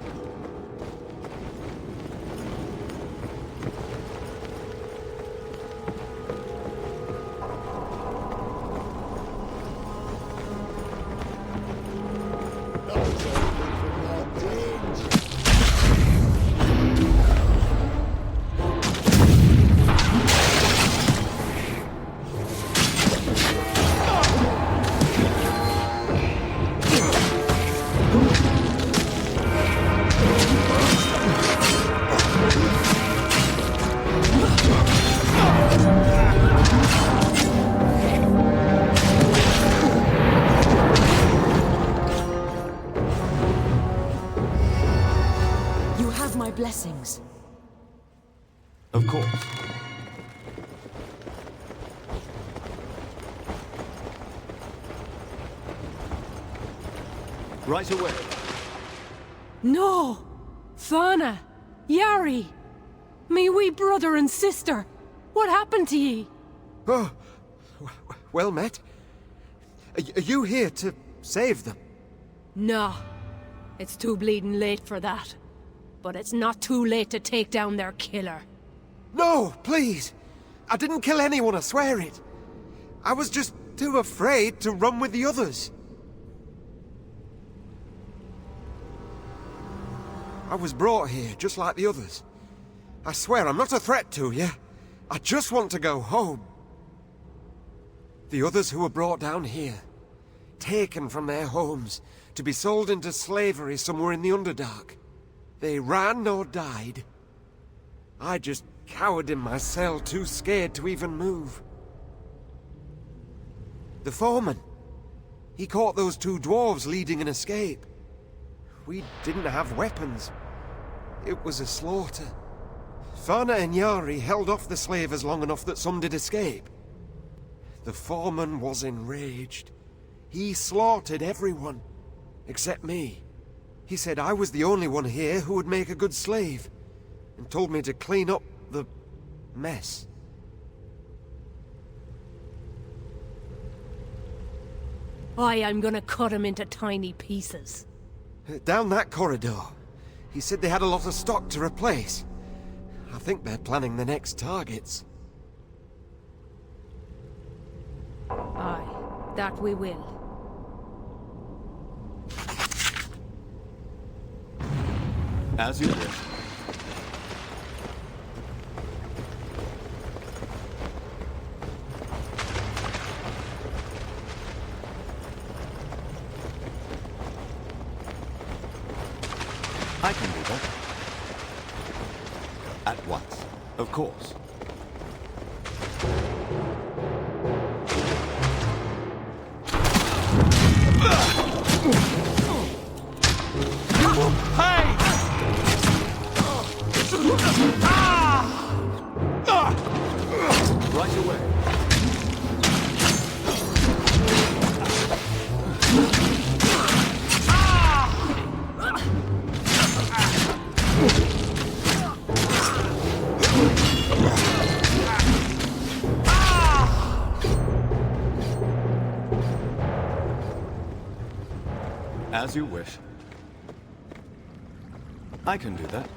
Blessings. Of course. Right away. No! Fana! Yari! Me wee brother and sister! What happened to ye? Oh, well met. Are you here to save them? No. It's too bleeding late for that. But it's not too late to take down their killer. No, please! I didn't kill anyone, I swear it. I was just too afraid to run with the others. I was brought here, just like the others. I swear I'm not a threat to you. I just want to go home. The others who were brought down here, taken from their homes, to be sold into slavery somewhere in the Underdark. They ran or died. I just cowered in my cell, too scared to even move. The foreman, he caught those two dwarves leading an escape. We didn't have weapons. It was a slaughter. Fana and Yari held off the slavers long enough that some did escape. The foreman was enraged. He slaughtered everyone, except me. He said I was the only one here who would make a good slave, and told me to clean up the mess. I'm gonna cut him into tiny pieces. Down that corridor. He said they had a lot of stock to replace. I think they're planning the next targets. Aye, that we will. As you wish. I can do that. At once. Of course. Right away. As you wish. I can do that.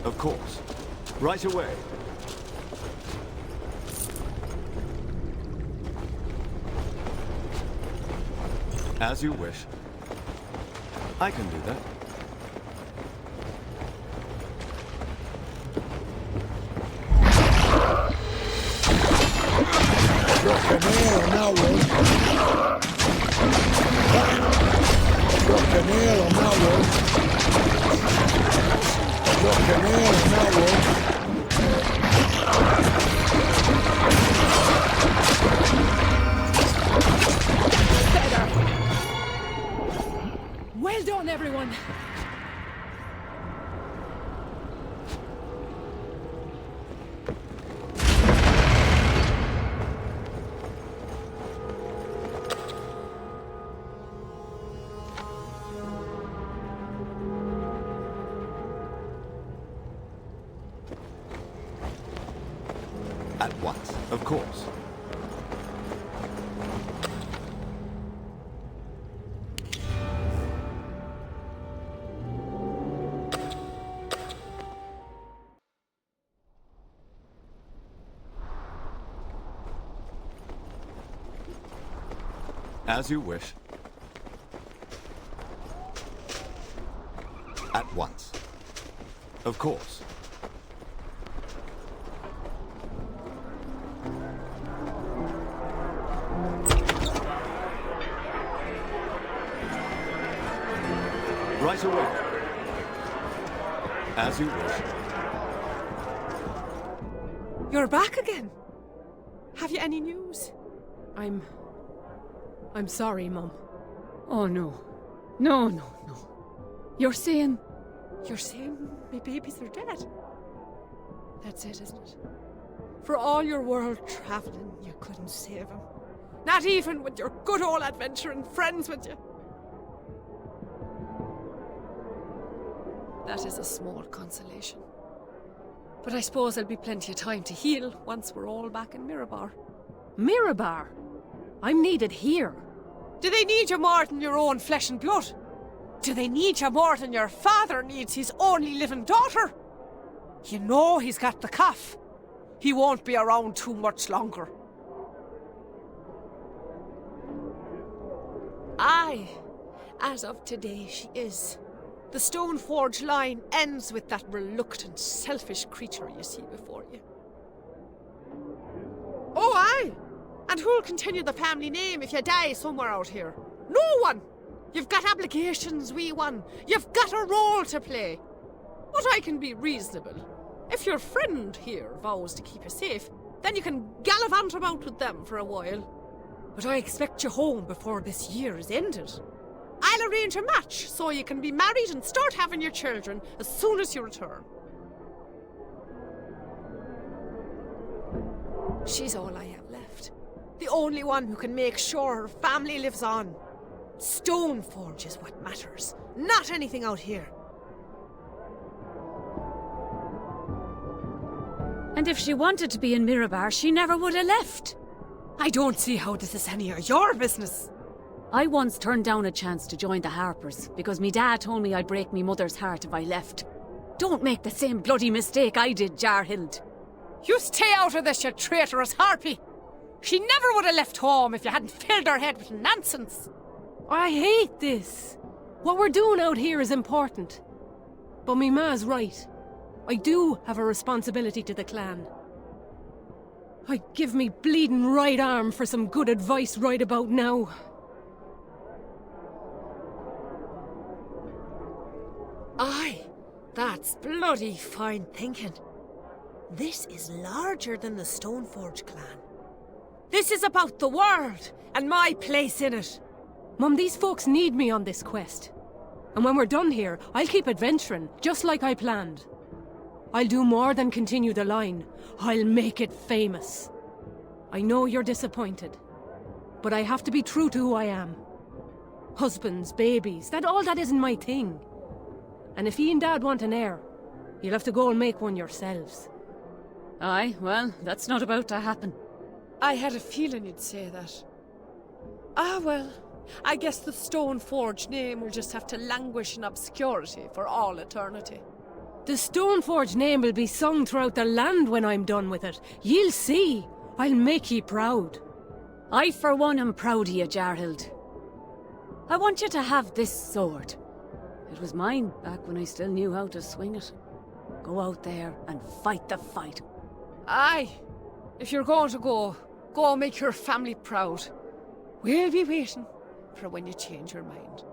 Of course. Right away. As you wish. I can do that. Got a nail on that one. Got a nail on that one. Got a nail on that one. Well done, everyone. At once, of course. As you wish. At once. Of course. Right away. As you wish. You're back again. Have you any news? I'm sorry, Mum. Oh, no. No. You're saying my babies are dead? that's it, isn't it? For all your world travelling, you couldn't save them. Not even with your good old adventuring friends with you. That is a small consolation. But I suppose there'll be plenty of time to heal once we're all back in Mirabar. Mirabar? I'm needed here. Do they need you more than your own flesh and blood? Do they need you more than your father needs his only living daughter? You know he's got the cough. He won't be around too much longer. Aye, as of today she is. The Stoneforge line ends with that reluctant, selfish creature you see before you. Oh, aye! And who'll continue the family name if you die somewhere out here? No one! You've got obligations, wee one. You've got a role to play. But I can be reasonable. If your friend here vows to keep you safe, Then you can gallivant about with them for a while. But I expect you home before this year is ended. I'll arrange a match so you can be married and start having your children as soon as you return. She's all I have left. The only one who can make sure her family lives on. Stoneforge is what matters, not anything out here. And if she wanted to be in Mirabar, she never would have left. I don't see how this is any of your business. I once turned down a chance to join the Harpers because me dad told me I'd break me mother's heart if I left. Don't make the same bloody mistake I did, Jarhild. You stay out of this, you traitorous harpy! She never would have left home if you hadn't filled her head with nonsense. I hate this. What we're doing out here is important. But me ma's right. I do have a responsibility to the clan. I'd give me bleeding right arm for some good advice right about now. Aye, that's bloody fine thinking. This is larger than the Stoneforge clan. This is about the world, and my place in it. Mum, these folks need me on this quest. And when we're done here, I'll keep adventuring, just like I planned. I'll do more than continue the line. I'll make it famous. I know you're disappointed, but I have to be true to who I am. Husbands, babies, all that isn't my thing. And if you and Dad want an heir, you'll have to go and make one yourselves. Aye, well, that's not about to happen. I had a feeling you'd say that. Ah, well, I guess the Stoneforge name will just have to languish in obscurity for all eternity. The Stoneforge name will be sung throughout the land when I'm done with it. Ye'll see. I'll make ye proud. I, for one, am proud of you, Jarhild. I want you to have this sword. It was mine back when I still knew how to swing it. Go out there and fight the fight. Aye. If you're going to go make your family proud. We'll be waiting for when you change your mind.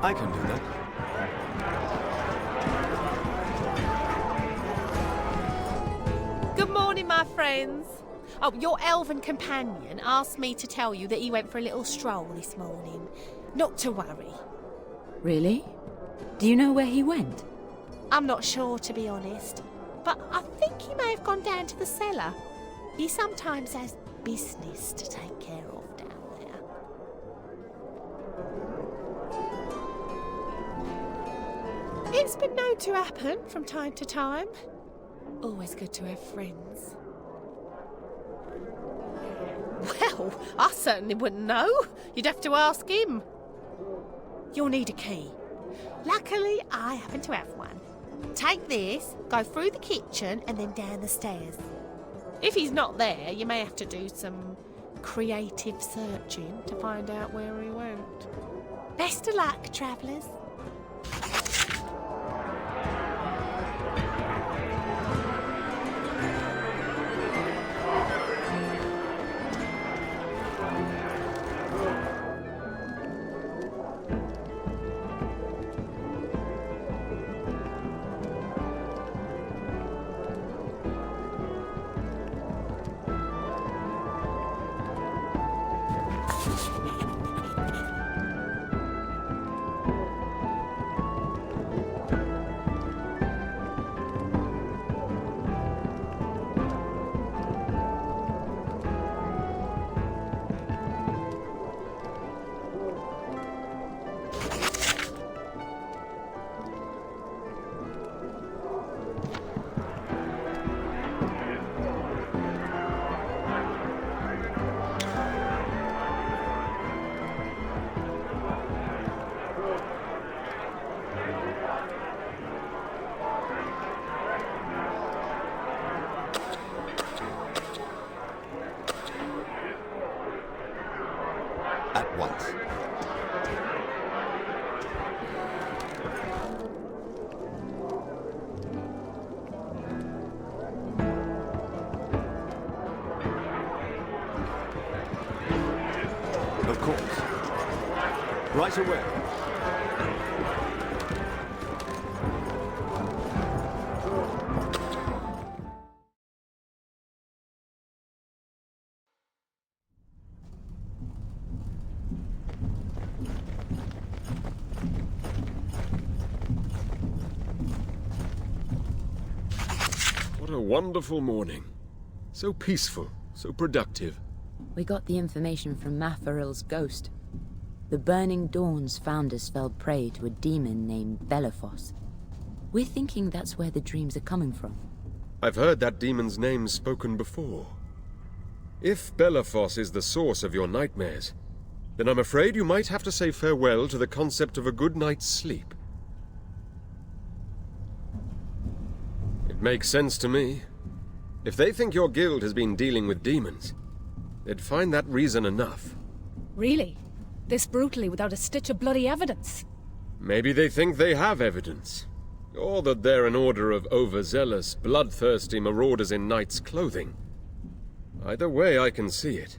I can do that. Good morning, my friends. Oh, your elven companion asked me to tell you that he went for a little stroll this morning. Not to worry. Really? Do you know where he went? I'm not sure, to be honest. But I think he may have gone down to the cellar. He sometimes has business to take care of down there. It's been known to happen from time to time. Always good to have friends. Well, I certainly wouldn't know. You'd have to ask him. You'll need a key. Luckily, I happen to have one. Take this, go through the kitchen, and then down the stairs. If he's not there, you may have to do some creative searching to find out where he went. Best of luck, travellers. At once. Of course. Right away. What a wonderful morning. So peaceful, so productive. We got the information from Mafaril's ghost. The Burning Dawn's founders fell prey to a demon named Belafos. We're thinking that's where the dreams are coming from. I've heard that demon's name spoken before. If Belafos is the source of your nightmares, then I'm afraid you might have to say farewell to the concept of a good night's sleep. It makes sense to me. If they think your guild has been dealing with demons, they'd find that reason enough. Really? This brutally without a stitch of bloody evidence? Maybe they think they have evidence. Or that they're an order of overzealous, bloodthirsty marauders in knight's clothing. Either way, I can see it.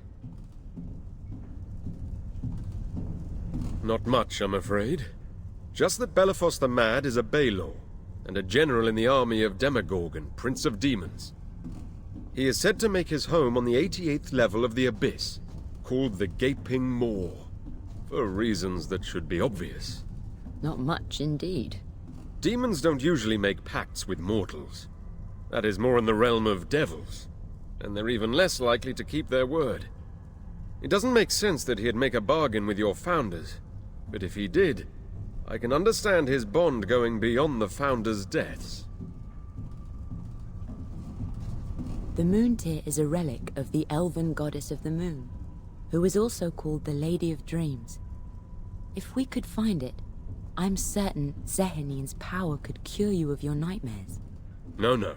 Not much, I'm afraid. Just that Belafos the Mad is a Baelor, and a general in the army of Demogorgon, Prince of Demons. He is said to make his home on the 88th level of the Abyss, called the Gaping Maw, for reasons that should be obvious. Not much indeed. Demons don't usually make pacts with mortals. That is more in the realm of devils, and they're even less likely to keep their word. It doesn't make sense that he'd make a bargain with your founders, but if he did, I can understand his bond going beyond the founders' deaths. The moon tear is a relic of the elven goddess of the moon, who is also called the Lady of Dreams. If we could find it, I'm certain Zehenine's power could cure you of your nightmares. No.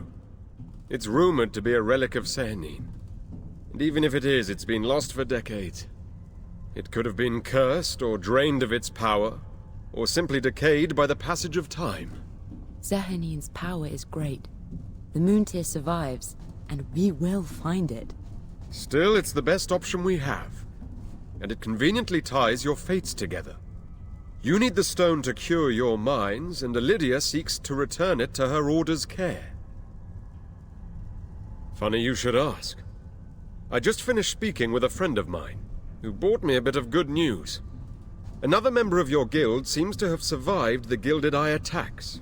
It's rumored to be a relic of Sehenine. And even if it is, it's been lost for decades. It could have been cursed or drained of its power, or simply decayed by the passage of time. Zehenine's power is great. The moon tear survives, and we will find it. Still, it's the best option we have. And it conveniently ties your fates together. You need the stone to cure your minds, and Lydia seeks to return it to her order's care. Funny you should ask. I just finished speaking with a friend of mine, who brought me a bit of good news. Another member of your guild seems to have survived the Gilded Eye attacks.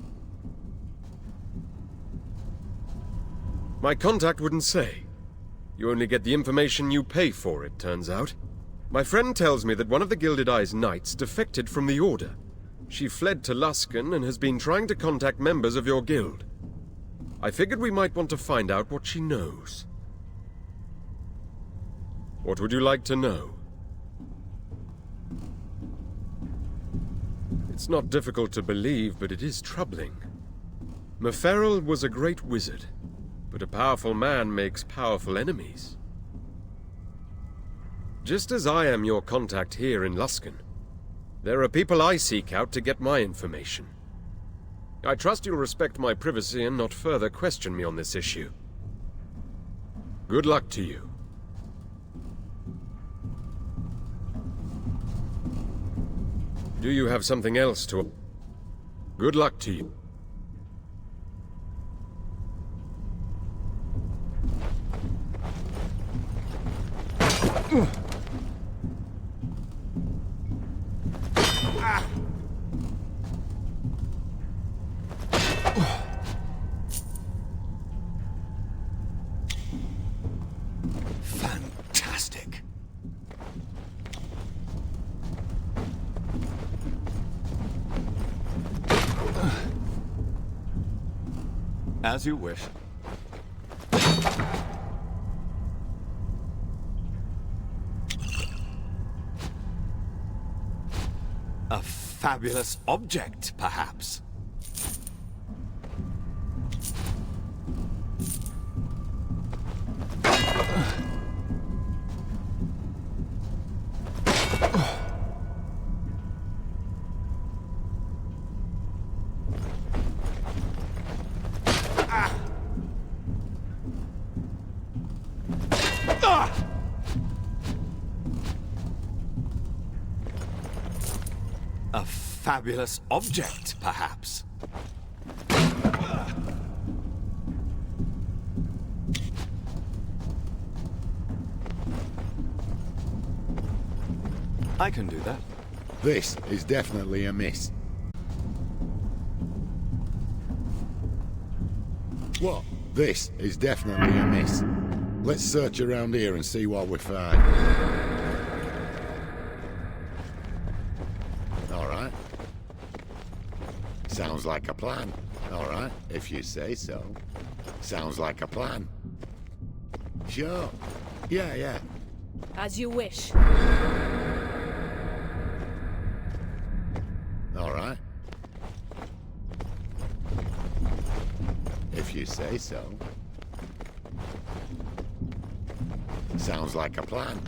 My contact wouldn't say. You only get the information you pay for, it turns out. My friend tells me that one of the Gilded Eye's knights defected from the Order. She fled to Luskan and has been trying to contact members of your guild. I figured we might want to find out what she knows. What would you like to know? It's not difficult to believe, but it is troubling. Mercenary was a great wizard, but a powerful man makes powerful enemies. Just as I am your contact here in Luskan, there are people I seek out to get my information. I trust you'll respect my privacy and not further question me on this issue. Good luck to you. Do you have something else to... Good luck to you. Fantastic. As you wish. A fabulous object, perhaps. A fabulous object, perhaps. I can do that. This is definitely a miss. What? This is definitely a miss. Let's search around here and see what we find. Alright. Sounds like a plan. Alright, if you say so. Sounds like a plan. Sure. Yeah. As you wish. Alright. If you say so. Sounds like a plan.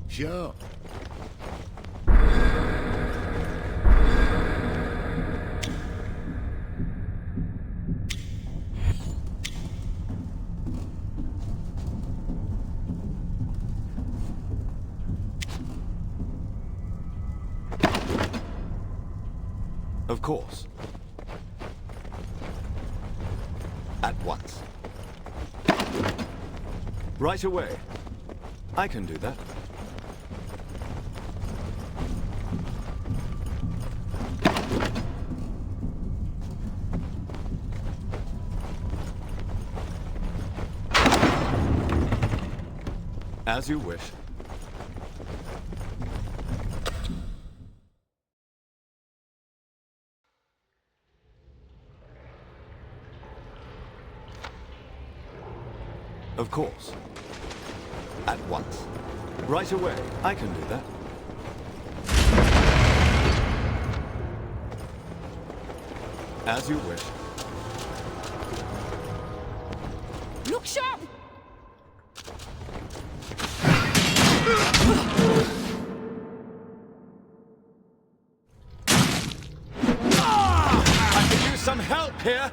Sure. Of course. At once. Right away. I can do that. As you wish. Of course. At once. Right away. I can do that. As you wish. Look sharp! I could use some help here!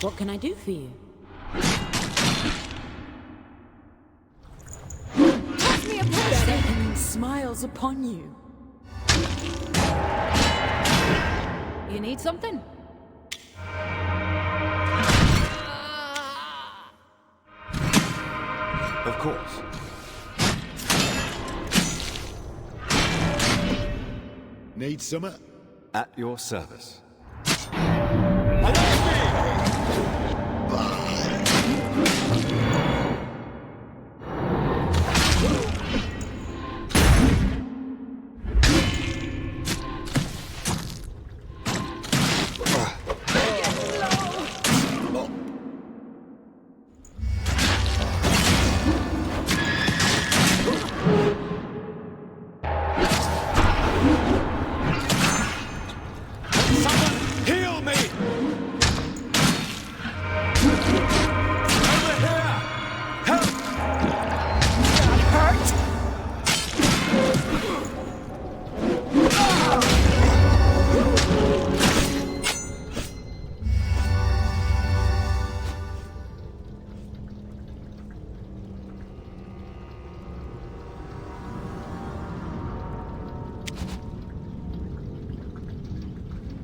What can I do for you? Pass me a potion! Beckoning smiles upon you. You need something? Of course. Need summer? At your service.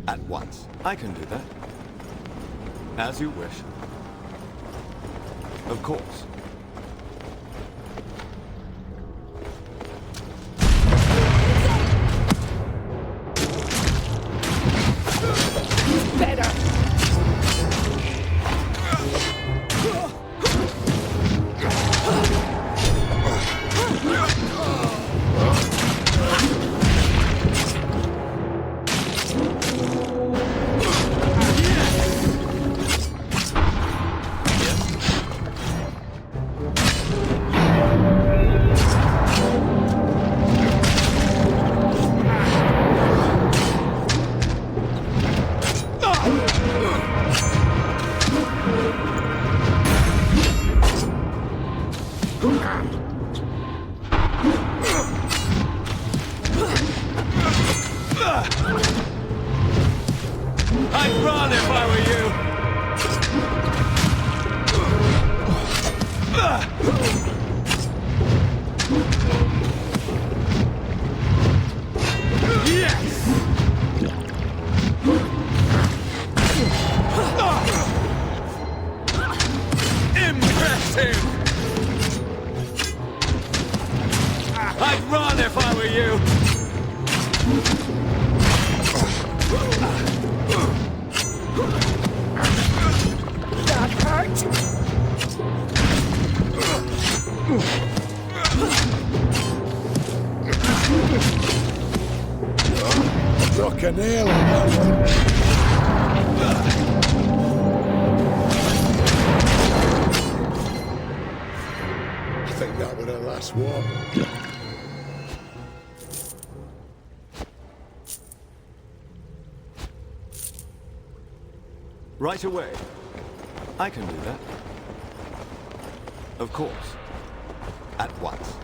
At once. I can do that. As you wish. Of course. Better! I'd run if I were you! Yes! Impressive! I'd run if I were you! That hurt! Struck a nail on that one. I think that was the last one. Right away. I can do that. Of course. At once.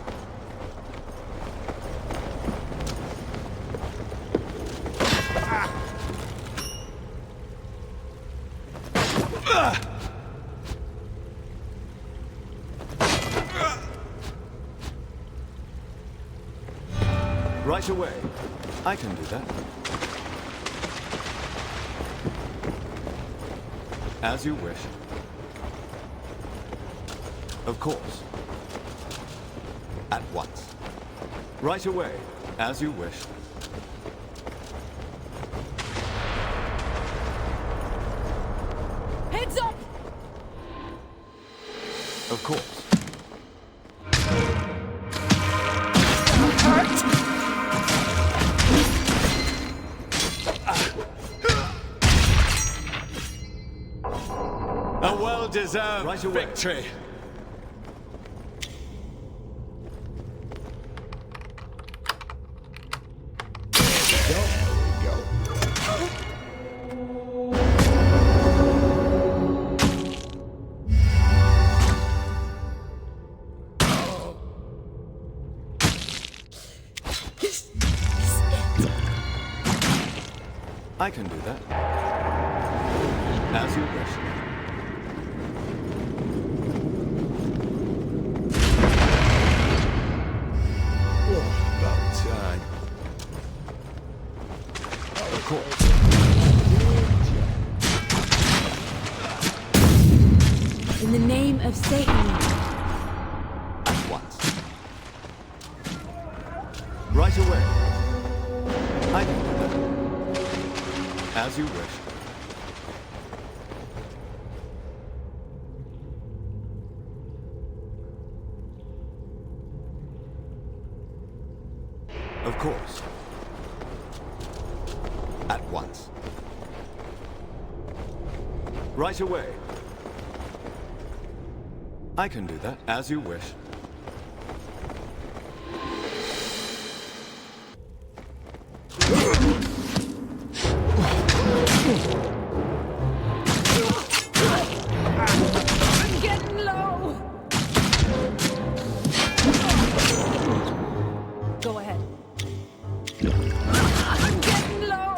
Right away. I can do that. As you wish. Of course. At once. Right away. As you wish. Heads up! Of course. A well-deserved victory. I can do that. As you wish. course. In the name of Satan. At once. Right away. I can do that. As you wish. Of course. At once. Right away. I can do that, as you wish. I'm getting low! Go ahead. I'm getting low!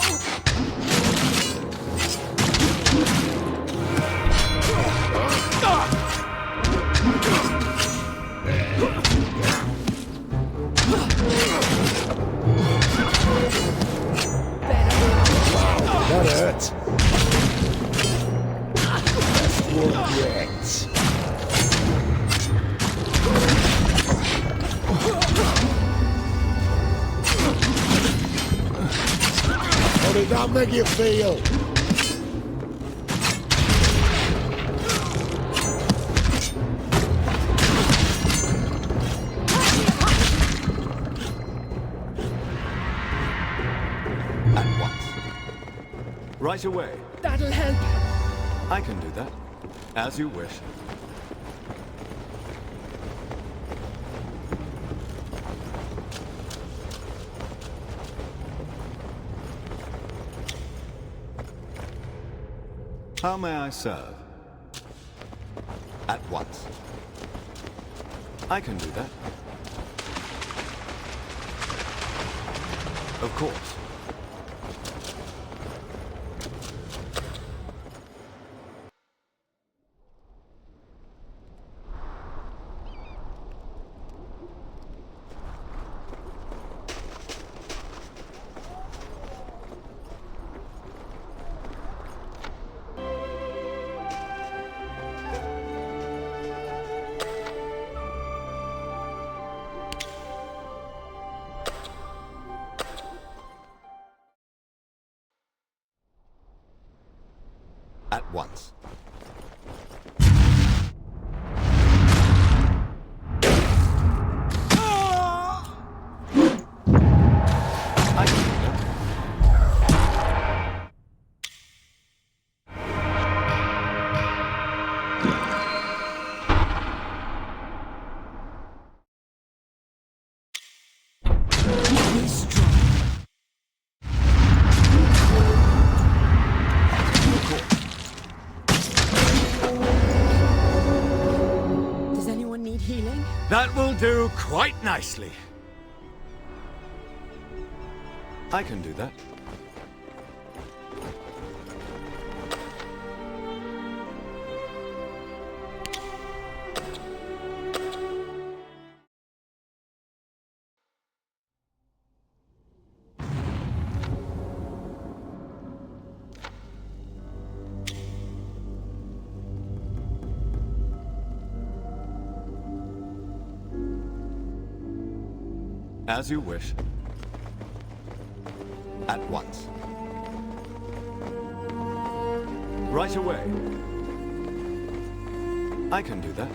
That hurts. Best one yet. How did that make you feel? At once. Right away. That'll help. I can do that, as you wish. How may I serve? At once. I can do that. Of course. At once. I can do that. Does anyone need healing? That will do quite nicely. I can do that. As you wish. At once. Right away. I can do that.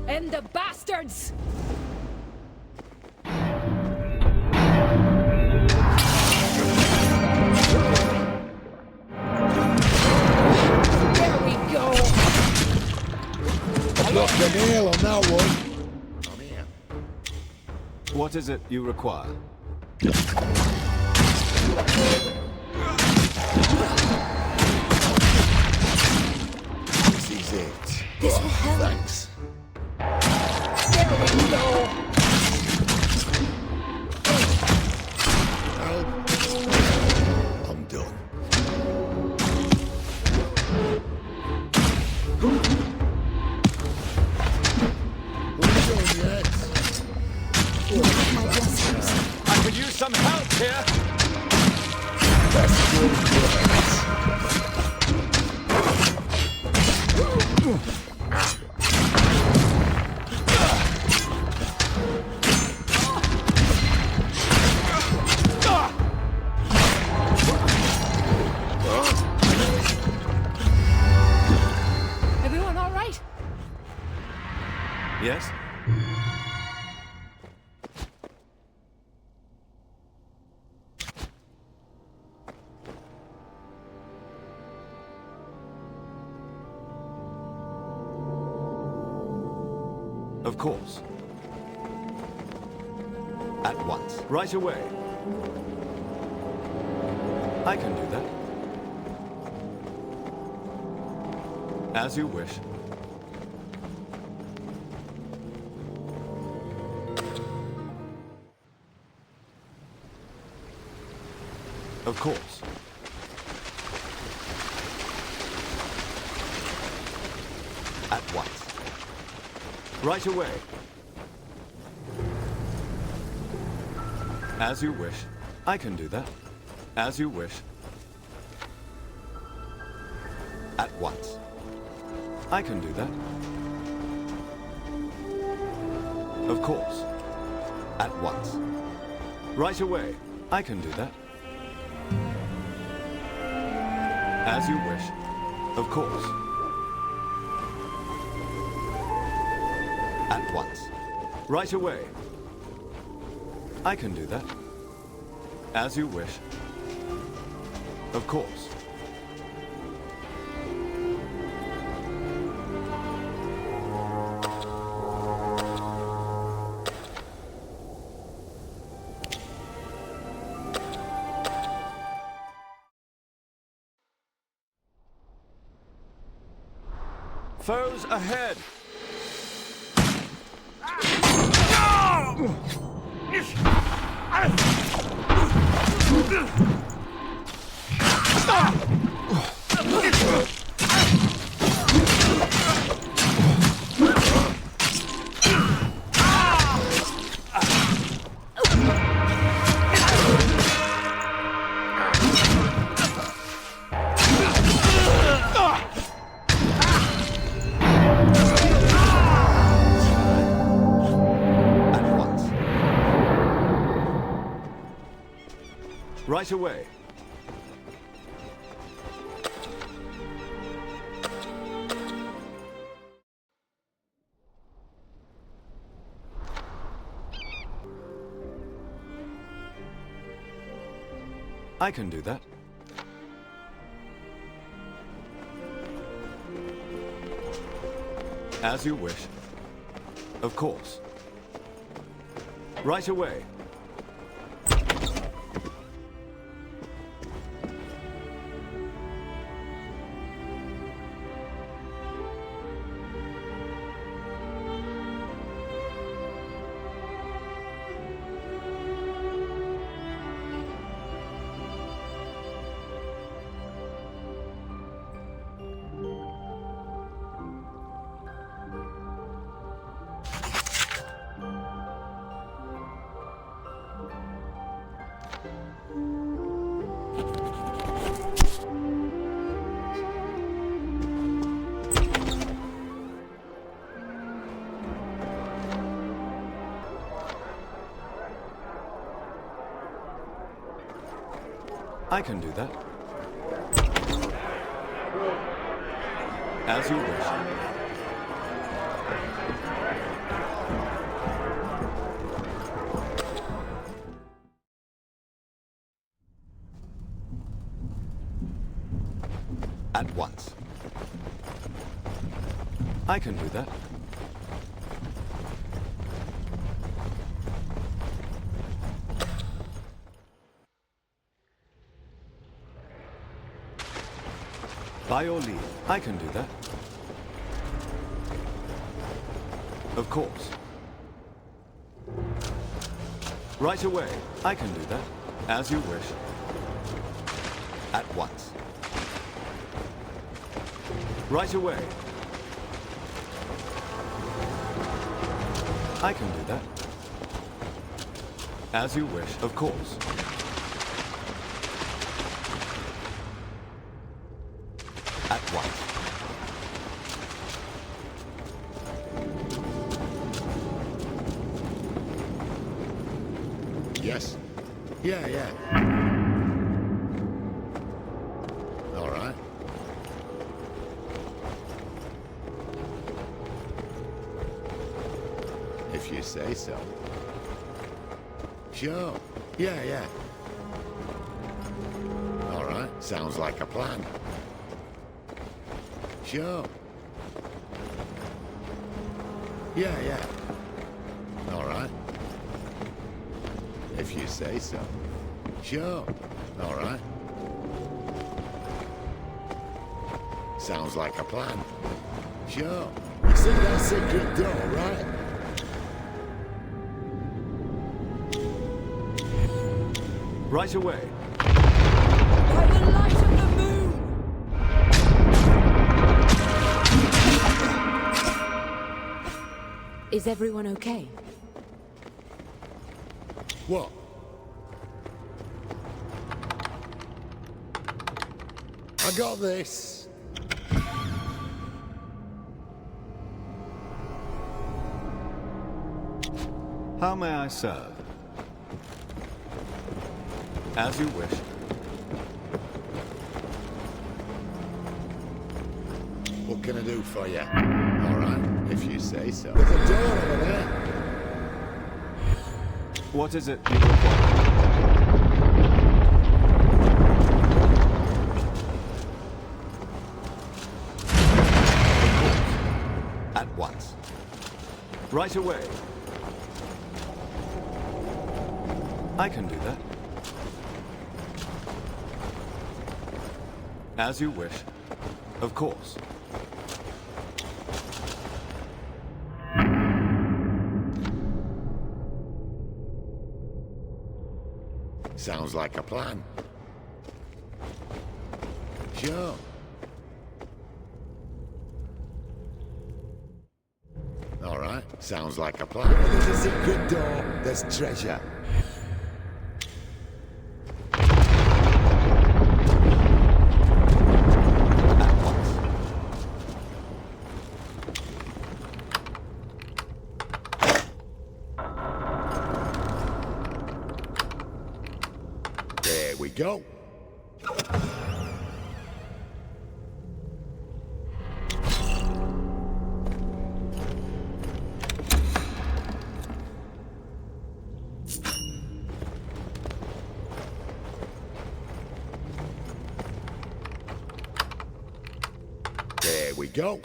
End the bastards! There we go! I lost the nail on that one. What is it you require? This is it. This will help. Thanks. There we go! Help. I'm done. We're done yet. I could use some help here! best good words. Everyone all right? Yes? Of course. At once. Right away. I can do that. As you wish. Of course. At once. Right away. As you wish. I can do that. As you wish. At once. I can do that. Of course. At once. Right away. I can do that. As you wish. Of course. At once. Right away. I can do that. As you wish. Of course. Foes ahead! Right away. I can do that. As you wish. Of course. Right away. I can do that. As you wish. At once. I can do that. By your leave, I can do that. Of course. Right away, I can do that. As you wish. At once. Right away. I can do that. As you wish, of course. At once. Yes. Yeah. All right. If you say so. Sure. Yeah. All right. Sounds like a plan. Sure. Yeah. All right. If you say so. Sure. All right. Sounds like a plan. Sure. You see that secret door, right? Right away. By the light of the moon! Is everyone okay? What? I got this. How may I serve? As you wish. What can I do for you? All right, if you say so. There's a door over there. What is it you require? At once. Right away. I can do that. As you wish. Of course. Sounds like a plan. Sure. All right, sounds like a plan. There's a secret door. There's treasure. There we go. There we go.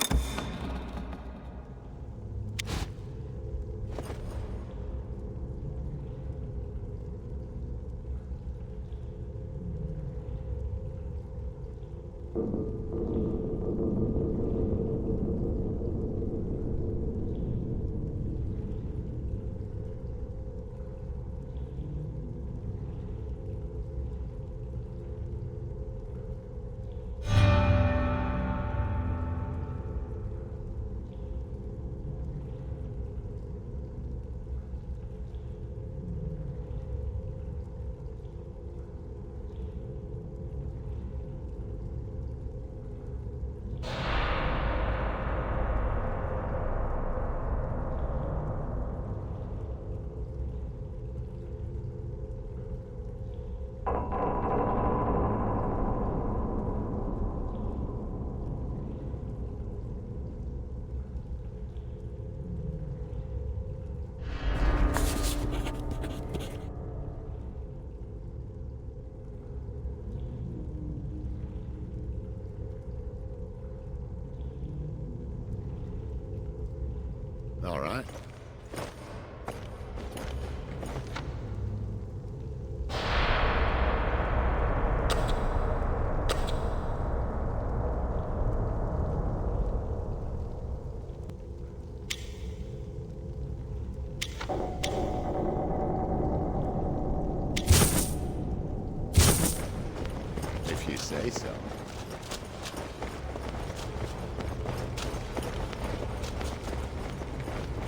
All right. If you say so.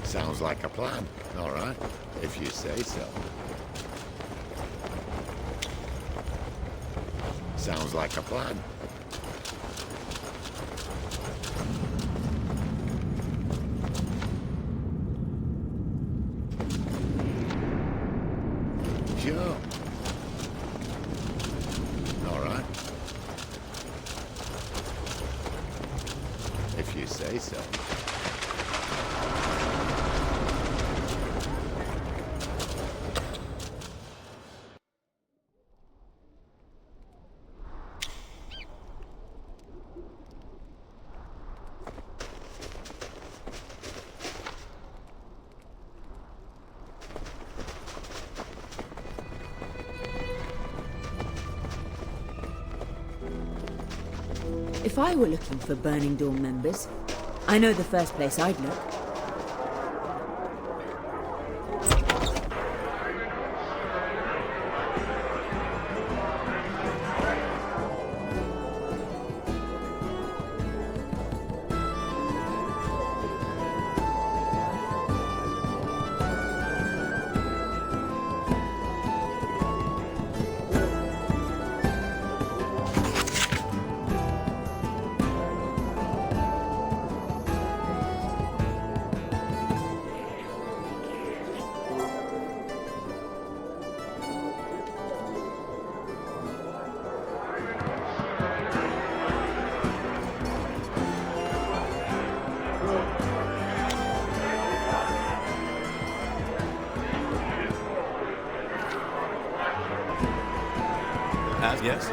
Sounds like a plan. All right, if you say so. Sounds like a plan. Sure. All right. If you say so. If I were looking for Burning Dawn members, I know the first place I'd look. Yes?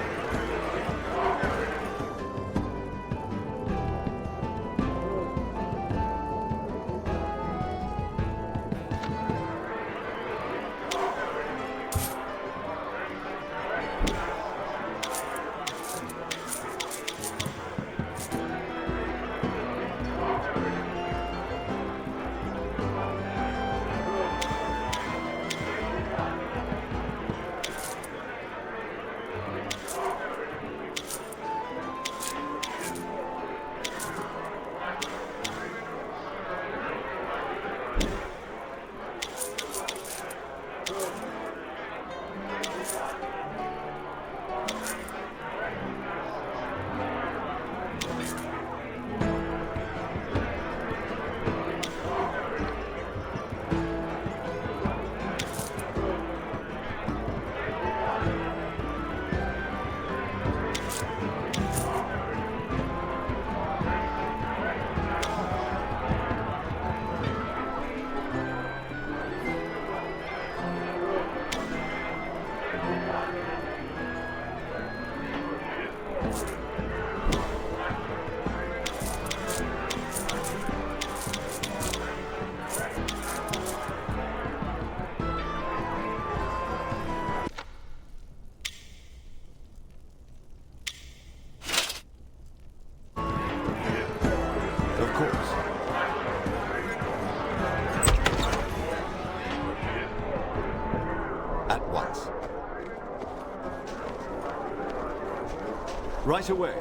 Right away.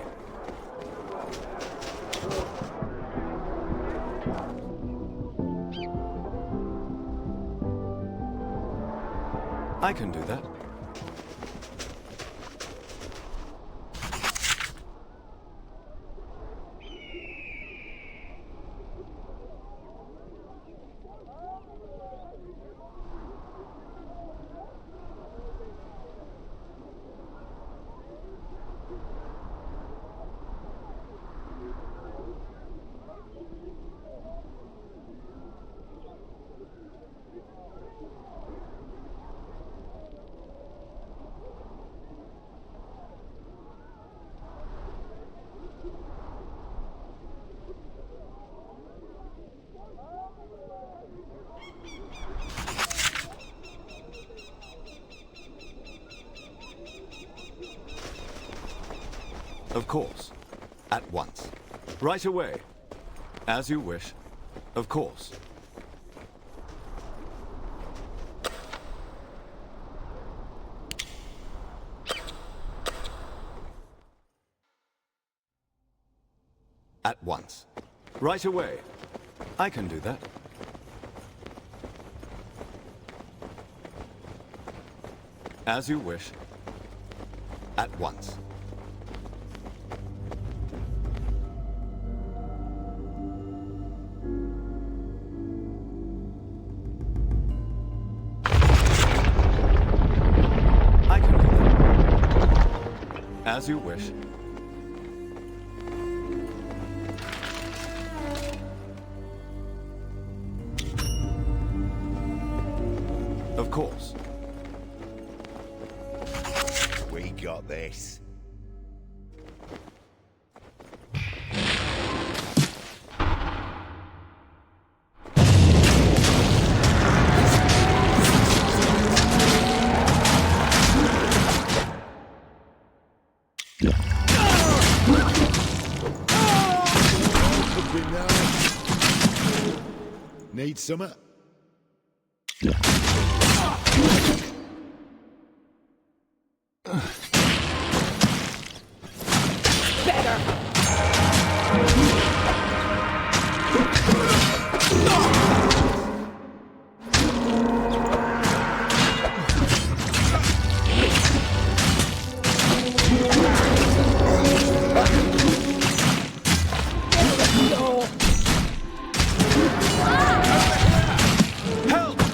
I can do that. Of course. At once. Right away. As you wish. Of course. At once. Right away. I can do that. As you wish. At once. As you wish. Of course. We got this. Need summer?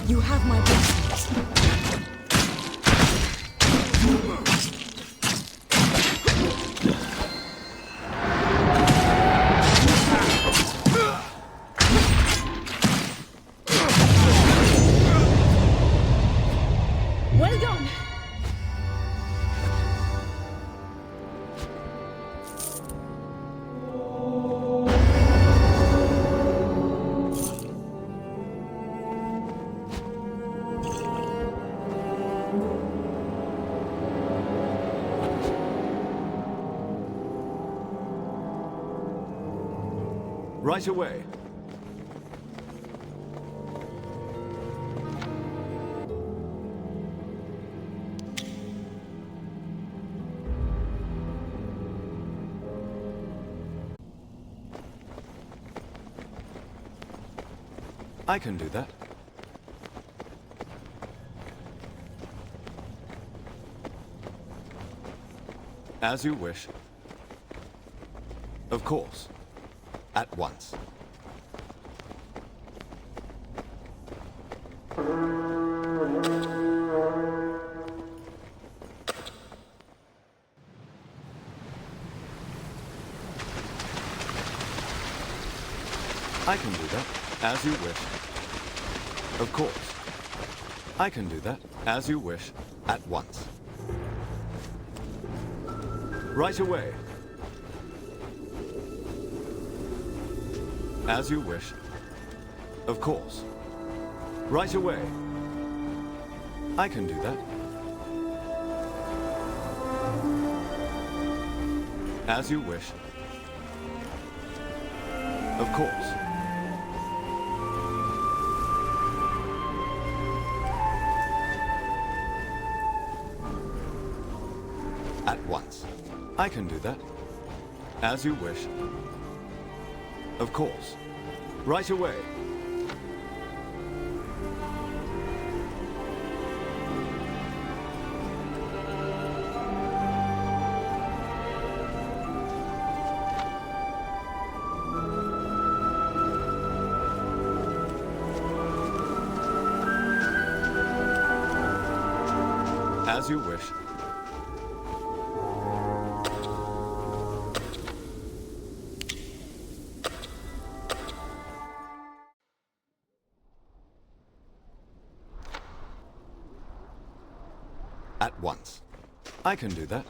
You have my blessings. Well done. Right away. I can do that. As you wish. Of course. At once. I can do that, as you wish. Of course. I can do that, as you wish, at once. Right away. As you wish. Of course. Right away. I can do that. As you wish. Of course. At once. I can do that. As you wish. Of course. Right away. As you wish. At once. I can do that.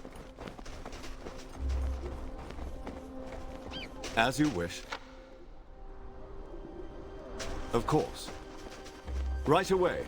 As you wish. Of course. Right away.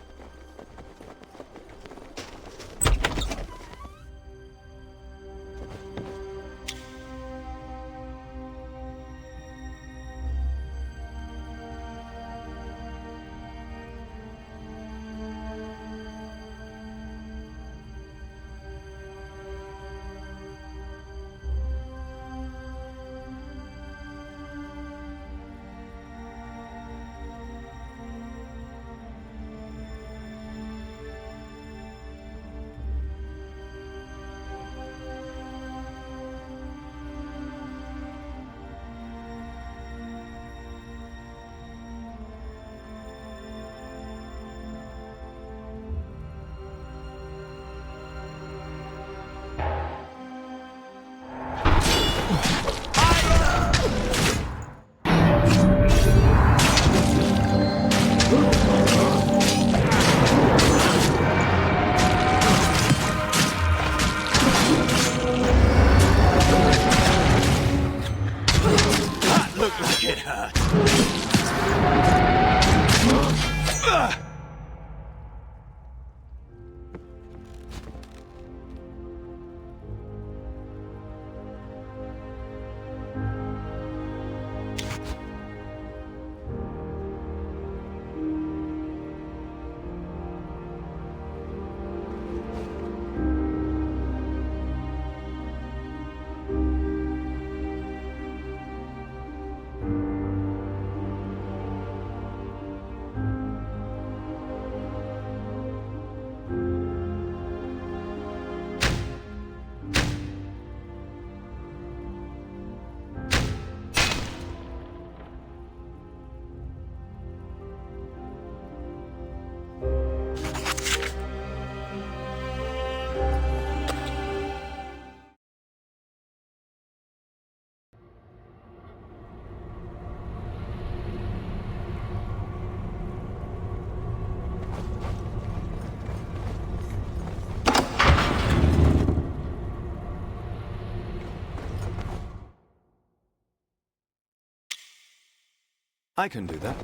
I can do that.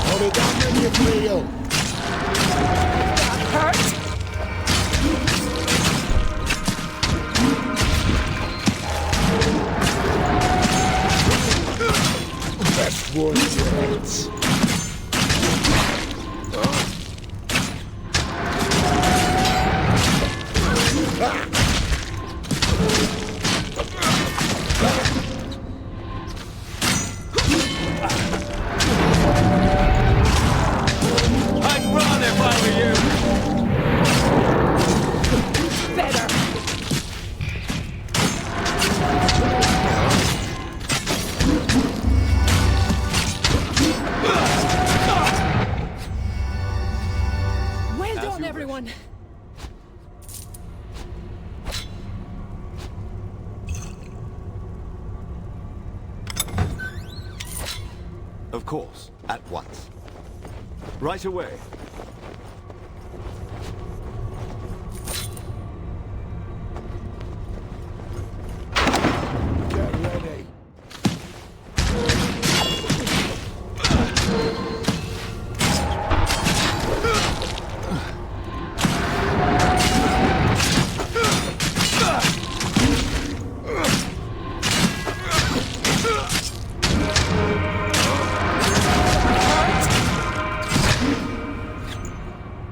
Hold it down when you feel. That hurt. Best one yet. I'd run if I were you! Better. Well done, everyone. Of course, at once. Right away. Get ready.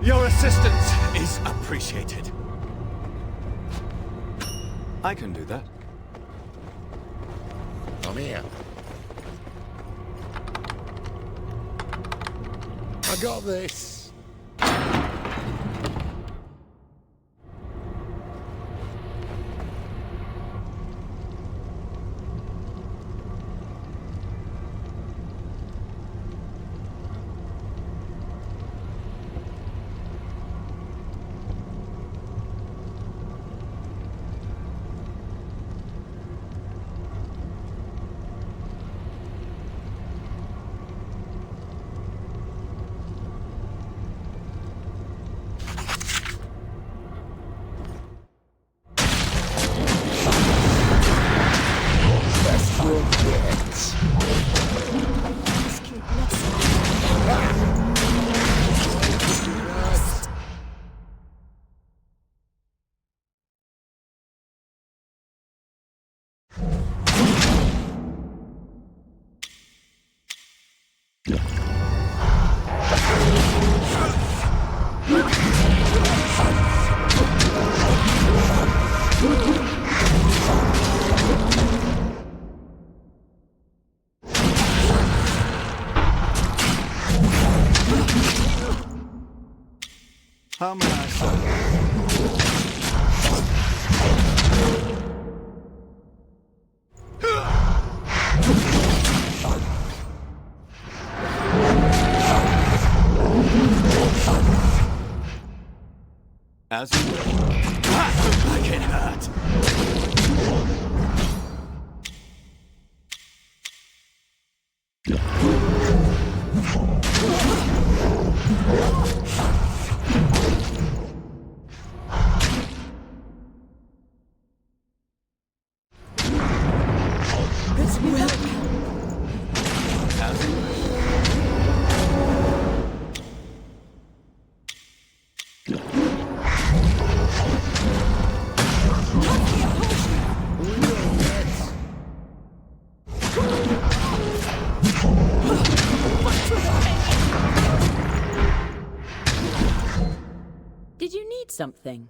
Your assistance is appreciated. I can do that. I'm here. I got this. How may I serve? As you will. Like it hurt. Did you need something?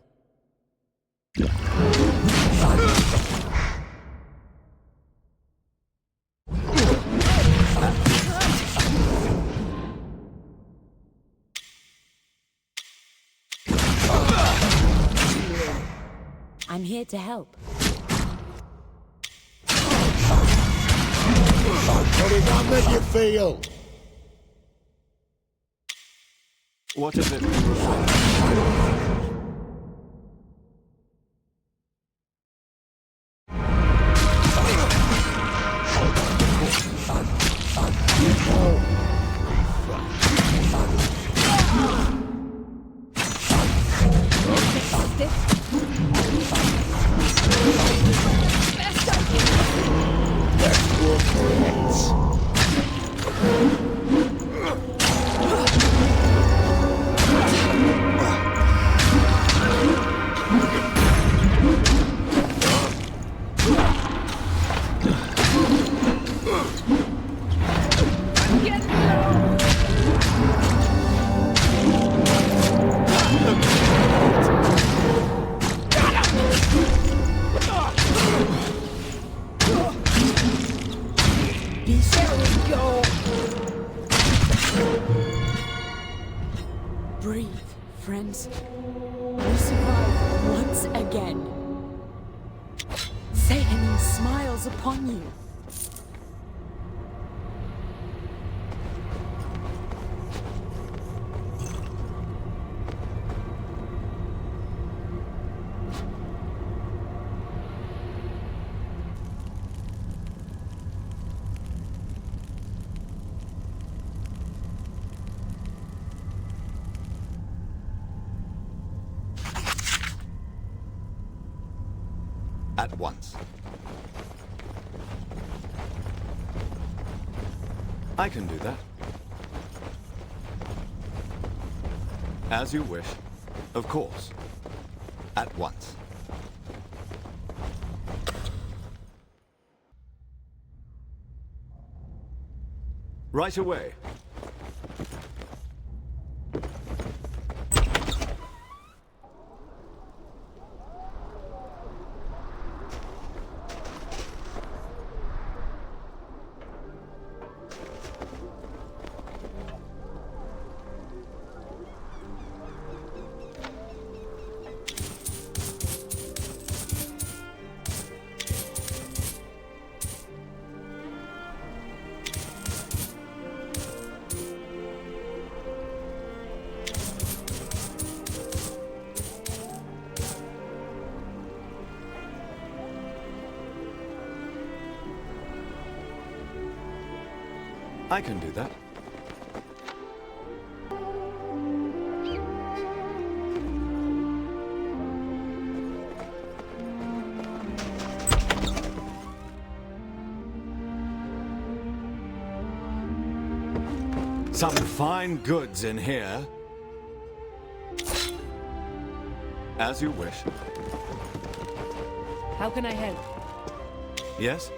I'm here to help. Put it on that you feel. What is it? Stiff Be There we go. Breathe, friends. We survive once again. Sehanine smiles upon you. At once. I can do that. As you wish. Of course. At once. Right away. I can do that. Some fine goods in here. As you wish. How can I help? Yes?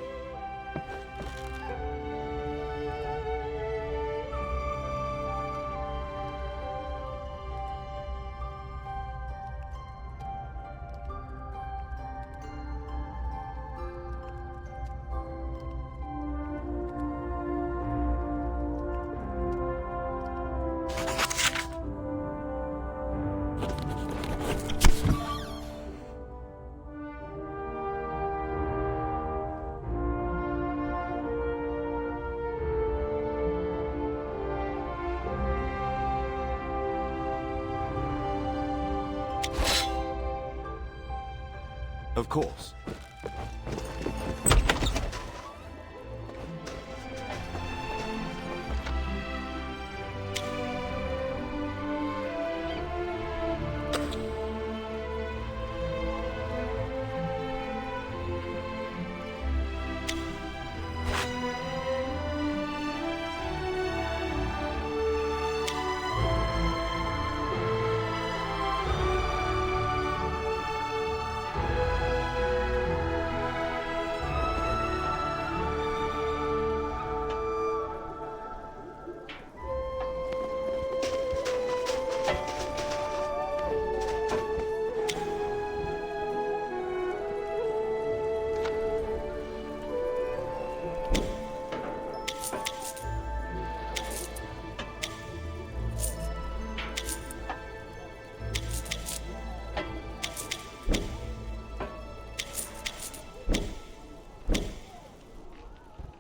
Of course.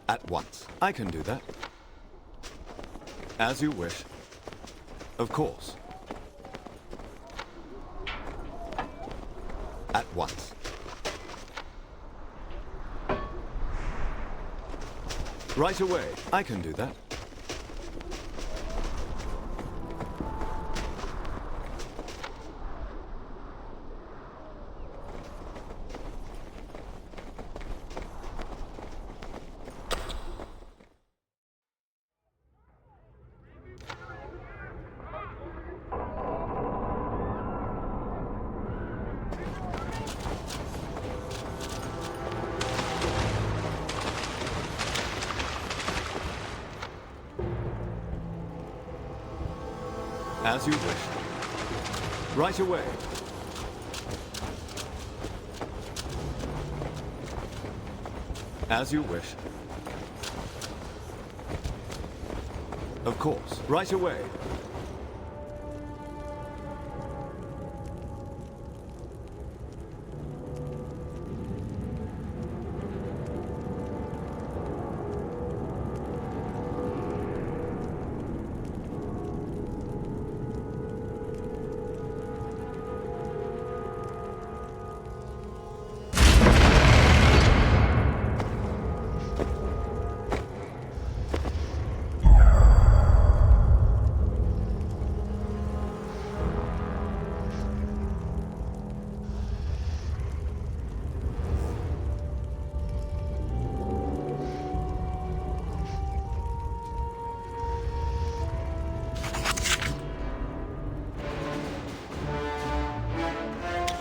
At once. I can do that. As you wish. Of course. At once. Right away. I can do that. As you wish. Right away. As you wish. Of course. Right away.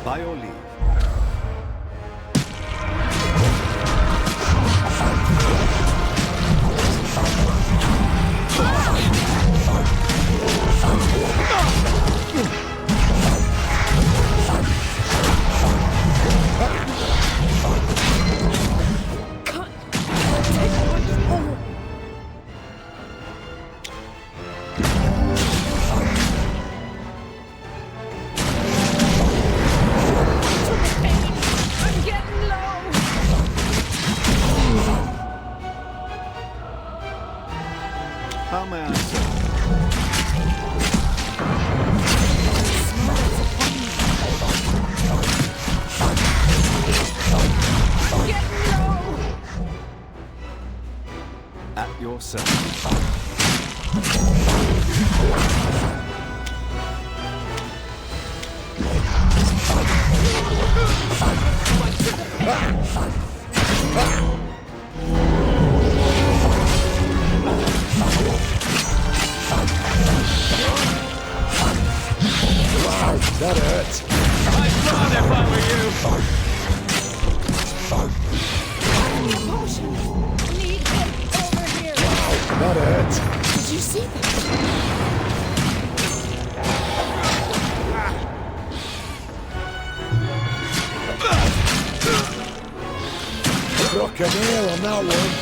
By your leave. How may I serve? At your service. Wow, that hurts. I'd run if I were you. Potion! Need it over here! Wow, that hurts. Did you see that? Struck a nail on that one.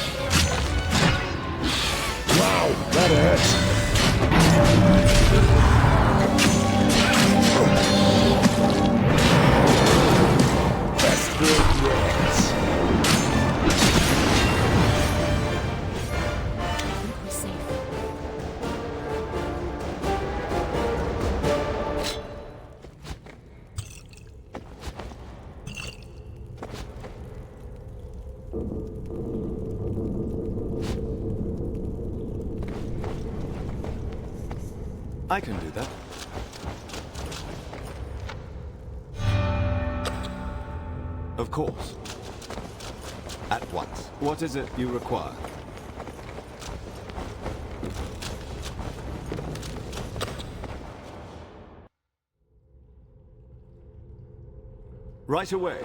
Wow, that hurts. Best good yet. We're safe. I can do that. Of course. At once. What is it you require? Right away.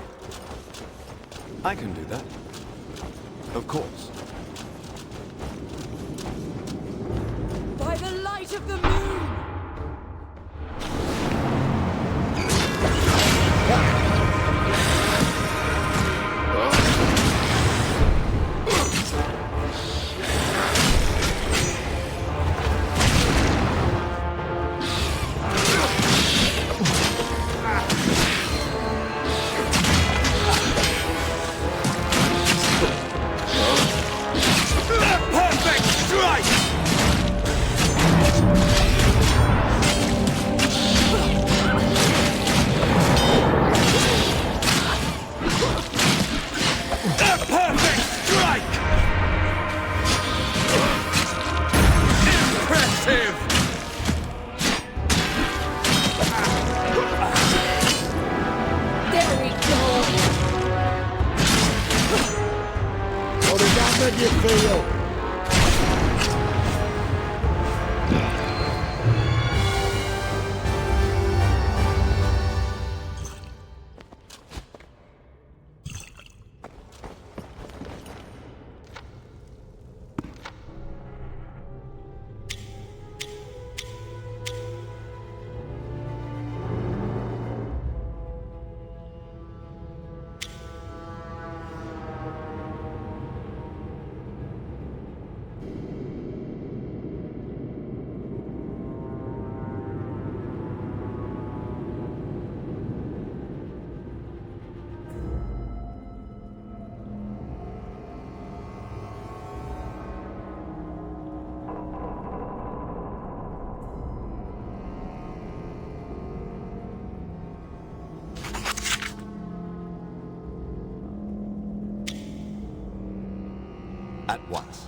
I can do that. Of course. By the light of the moon! Perfect strike! A perfect strike! Impressive! There we go! How does that make you feel? once.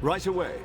Right away.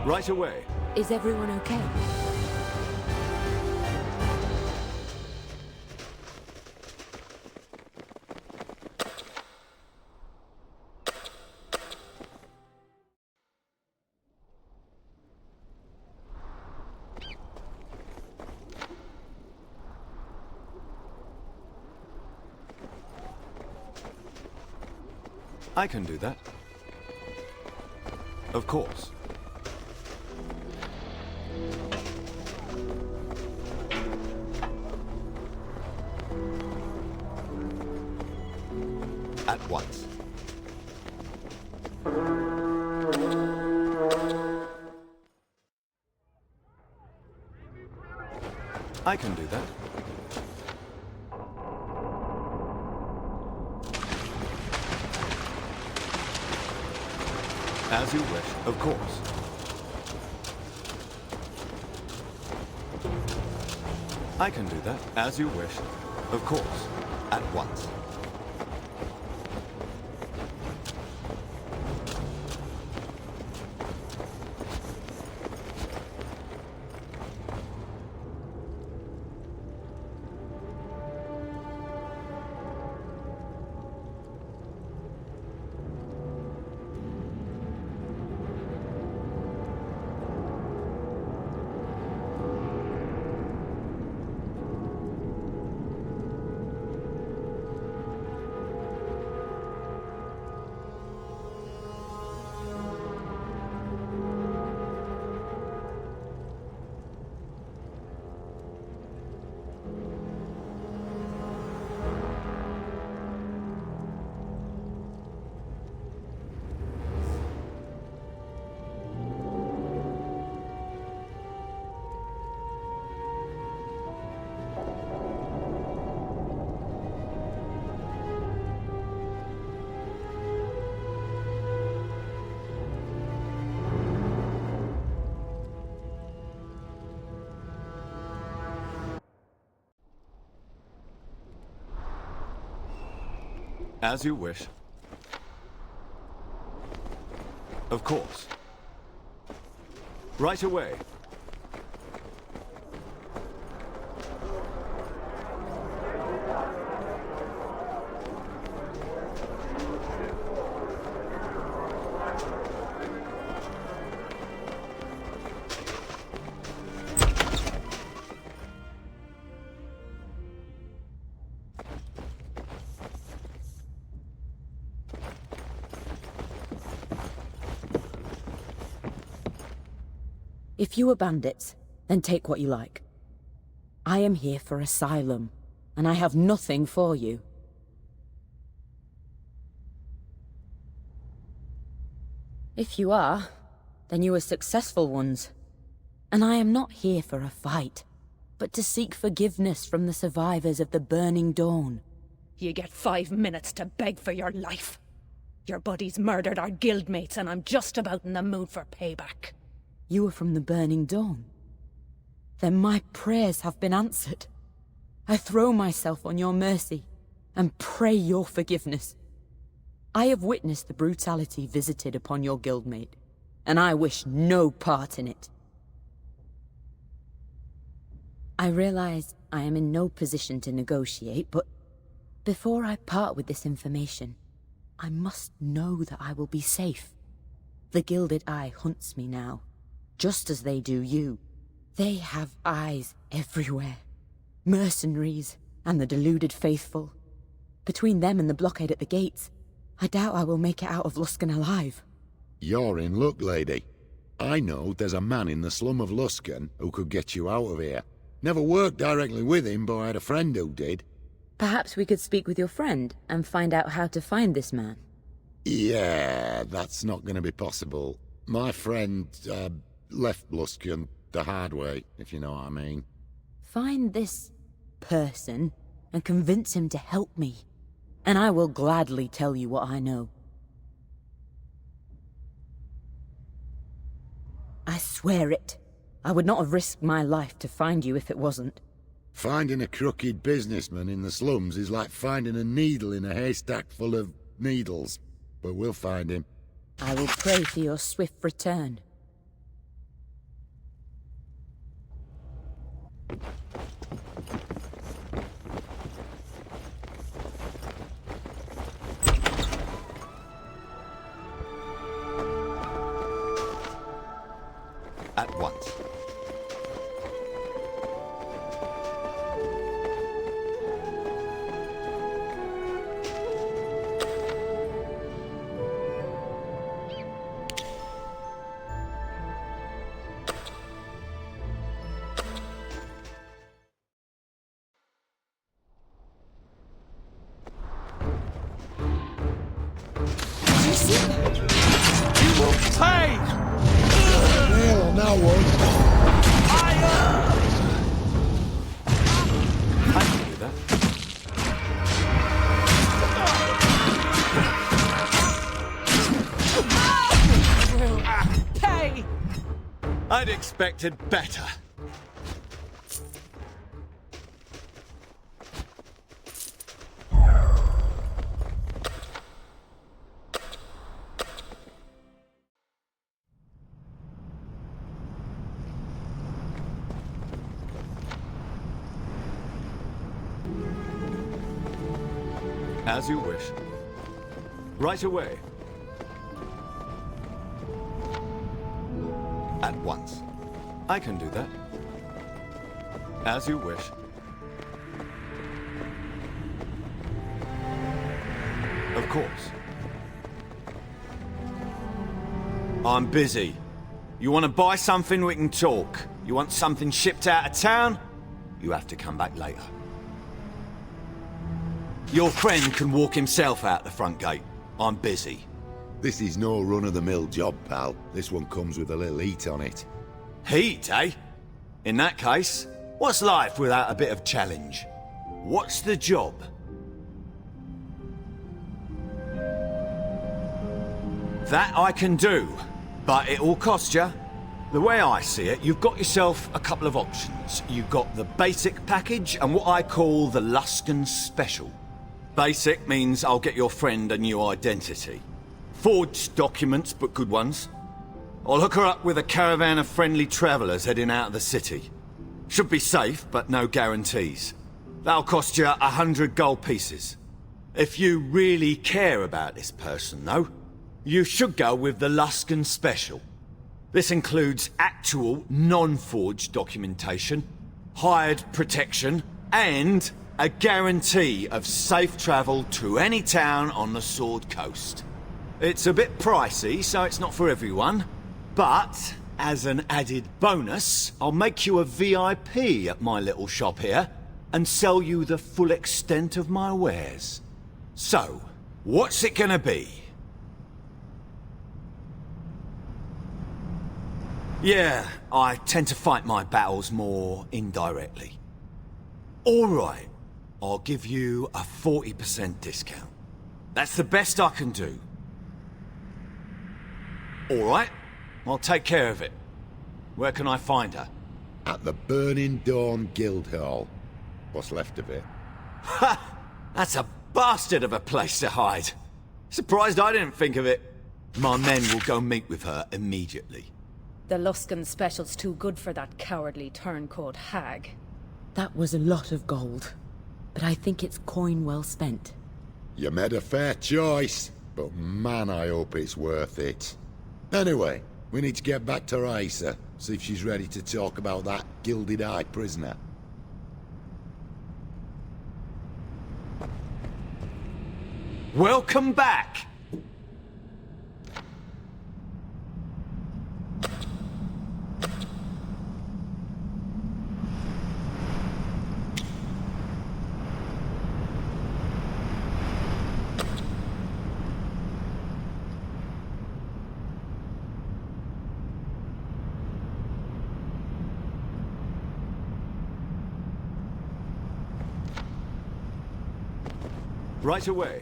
Right away. Is everyone okay? I can do that. Of course. At once. I can do that. As you wish, of course. I can do that. As you wish, of course. At once. As you wish. Of course. Right away. If you are bandits, then take what you like. I am here for asylum, and I have nothing for you. If you are, then you are successful ones. And I am not here for a fight, but to seek forgiveness from the survivors of the Burning Dawn. You get 5 minutes to beg for your life. Your buddies murdered our guildmates, and I'm just about in the mood for payback. You are from the Burning Dawn. Then my prayers have been answered. I throw myself on your mercy and pray your forgiveness. I have witnessed the brutality visited upon your guildmate, and I wish no part in it. I realize I am in no position to negotiate, but before I part with this information, I must know that I will be safe. The Gilded Eye hunts me now, just as they do you. They have eyes everywhere. Mercenaries and the deluded faithful. Between them and the blockade at the gates, I doubt I will make it out of Luskan alive. You're in luck, lady. I know there's a man in the slum of Luskan who could get you out of here. Never worked directly with him, but I had a friend who did. Perhaps we could speak with your friend and find out how to find this man. Yeah, that's not going to be possible. My friend, left Luskan the hard way, if you know what I mean. Find this person and convince him to help me, and I will gladly tell you what I know. I swear it. I would not have risked my life to find you if it wasn't. Finding a crooked businessman in the slums is like finding a needle in a haystack full of needles. But we'll find him. I will pray for your swift return. At once. one. I can do that. Pay! I'd expected better. As you wish. Right away. At once. I can do that. As you wish. Of course. I'm busy. You want to buy something, we can talk. You want something shipped out of town? You have to come back later. Your friend can walk himself out the front gate. I'm busy. This is no run-of-the-mill job, pal. This one comes with a little heat on it. Heat, eh? In that case, what's life without a bit of challenge? What's the job? That I can do, but it'll cost you. The way I see it, you've got yourself a couple of options. You've got the basic package and what I call the Luskan special. Basic means I'll get your friend a new identity. Forged documents, but good ones. I'll hook her up with a caravan of friendly travelers heading out of the city. Should be safe, but no guarantees. That'll cost you 100 gold pieces. If you really care about this person, though, you should go with the Luskan special. This includes actual, non-forged documentation, hired protection, and a guarantee of safe travel to any town on the Sword Coast. It's a bit pricey, so it's not for everyone, but as an added bonus, I'll make you a VIP at my little shop here and sell you the full extent of my wares. So, what's it gonna be? Yeah, I tend to fight my battles more indirectly. All right, I'll give you a 40% discount. That's the best I can do. All right, I'll take care of it. Where can I find her? At the Burning Dawn Guildhall. What's left of it. Ha! That's a bastard of a place to hide. Surprised I didn't think of it. My men will go meet with her immediately. The Luskan special's too good for that cowardly turncoat hag. That was a lot of gold, but I think it's coin well spent. You made a fair choice, but man, I hope it's worth it. Anyway, we need to get back to Raisa, see if she's ready to talk about that Gilded Eye prisoner. Welcome back! Right away.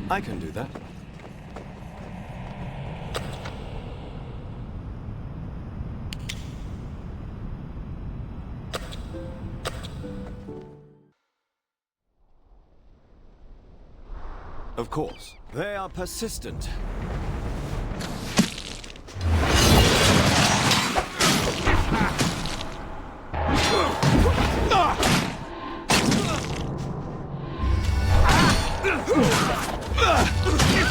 I can do that. Of course. They are persistent.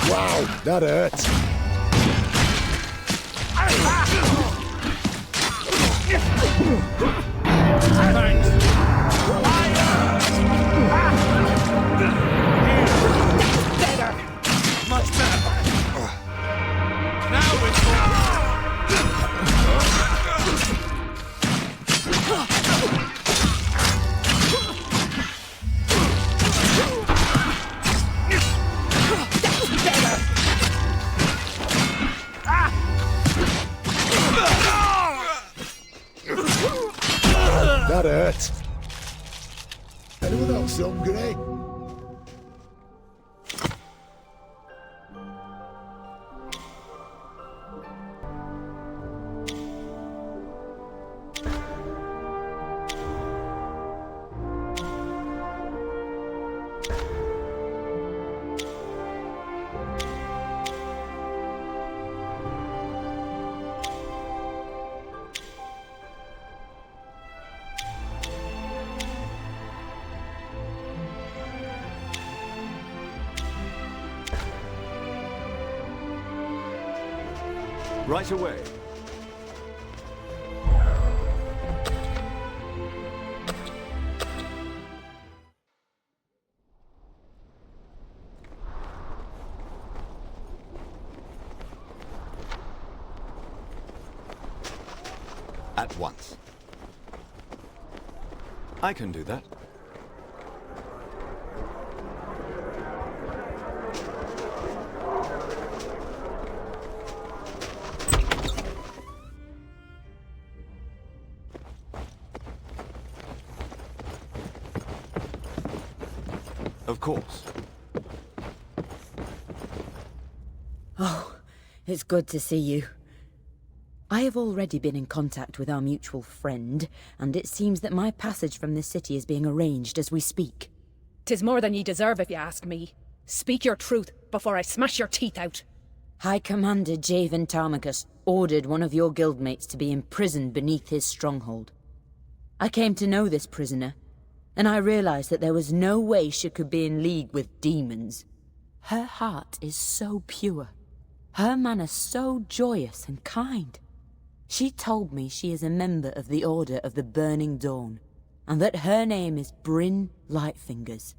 Wow, that hurts. Better! Much better! Now it's That hurts. Anyone else hungry? Right away. At once. I can do that. Of course. Oh, it's good to see you. I have already been in contact with our mutual friend, and it seems that my passage from this city is being arranged as we speak. 'Tis more than ye deserve if you ask me. Speak your truth before I smash your teeth out. High Commander Javen Tarmacus ordered one of your guildmates to be imprisoned beneath his stronghold. I came to know this prisoner, and I realized that there was no way she could be in league with demons. Her heart is so pure. Her manner so joyous and kind. She told me she is a member of the Order of the Burning Dawn, and that her name is Bryn Lightfingers.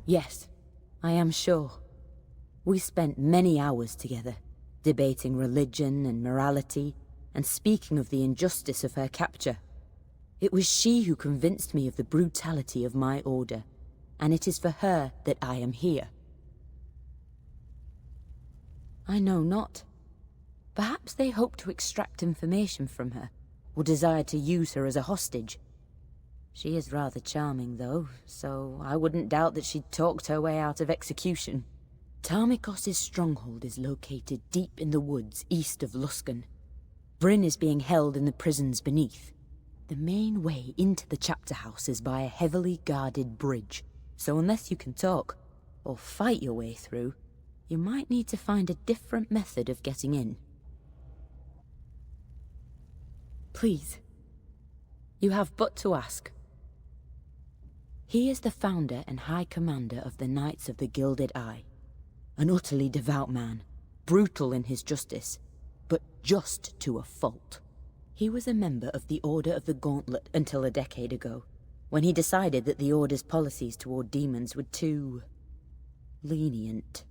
Yes, I am sure. We spent many hours together, debating religion and morality, and speaking of the injustice of her capture. It was she who convinced me of the brutality of my order, and it is for her that I am here. I know not. Perhaps they hope to extract information from her, or desire to use her as a hostage. She is rather charming, though, so I wouldn't doubt that she'd talked her way out of execution. Tarmikos' stronghold is located deep in the woods east of Luskan. Bryn is being held in the prisons beneath. The main way into the chapter house is by a heavily guarded bridge, so unless you can talk, or fight your way through, you might need to find a different method of getting in. Please, you have but to ask. He is the founder and high commander of the Knights of the Gilded Eye. An utterly devout man, brutal in his justice, but just to a fault. He was a member of the Order of the Gauntlet until a decade ago, when he decided that the Order's policies toward demons were too lenient.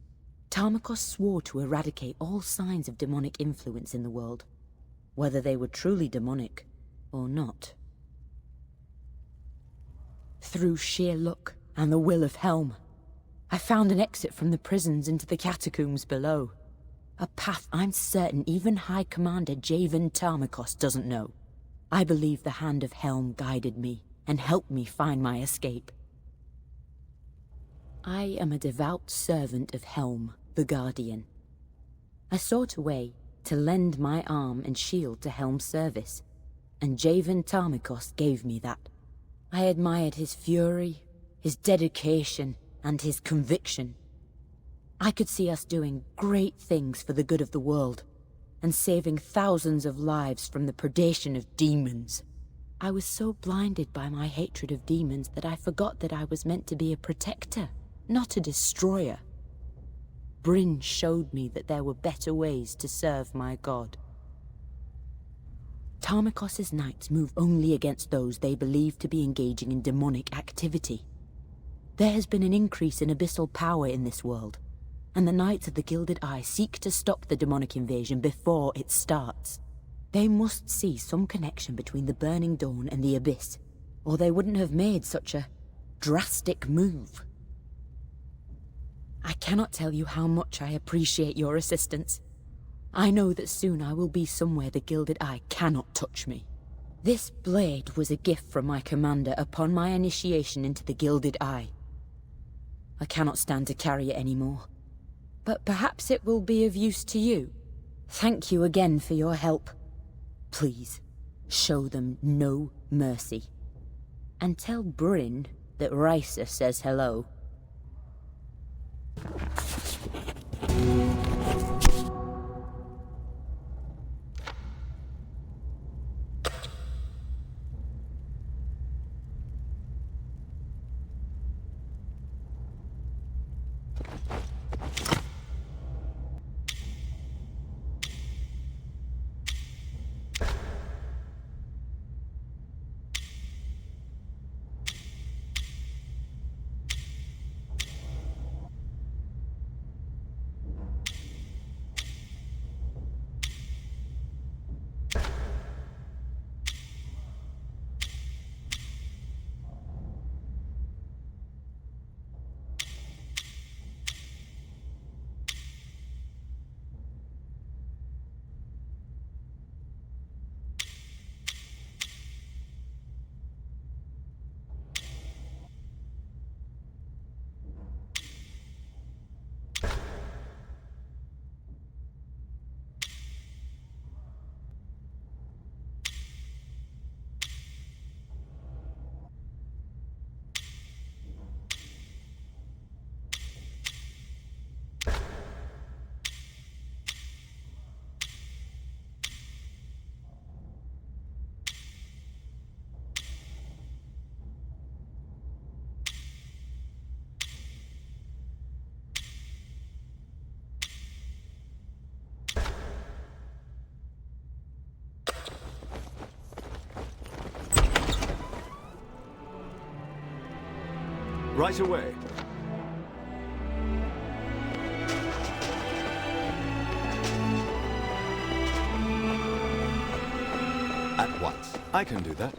Tarmacos swore to eradicate all signs of demonic influence in the world, whether they were truly demonic or not. Through sheer luck and the will of Helm, I found an exit from the prisons into the catacombs below. A path I'm certain even High Commander Javen Tarmacos doesn't know. I believe the hand of Helm guided me and helped me find my escape. I am a devout servant of Helm, the Guardian. I sought a way to lend my arm and shield to Helm's service, and Javen Tarmacos gave me that. I admired his fury, his dedication, and his conviction. I could see us doing great things for the good of the world, and saving thousands of lives from the predation of demons. I was so blinded by my hatred of demons that I forgot that I was meant to be a protector, not a destroyer. Bryn showed me that there were better ways to serve my god. Tarmacos' knights move only against those they believe to be engaging in demonic activity. There has been an increase in abyssal power in this world, and the Knights of the Gilded Eye seek to stop the demonic invasion before it starts. They must see some connection between the Burning Dawn and the Abyss, or they wouldn't have made such a drastic move. I cannot tell you how much I appreciate your assistance. I know that soon I will be somewhere the Gilded Eye cannot touch me. This blade was a gift from my commander upon my initiation into the Gilded Eye. I cannot stand to carry it anymore, but perhaps it will be of use to you. Thank you again for your help. Please, show them no mercy. And tell Bryn that Risa says hello. Right away. At once. I can do that.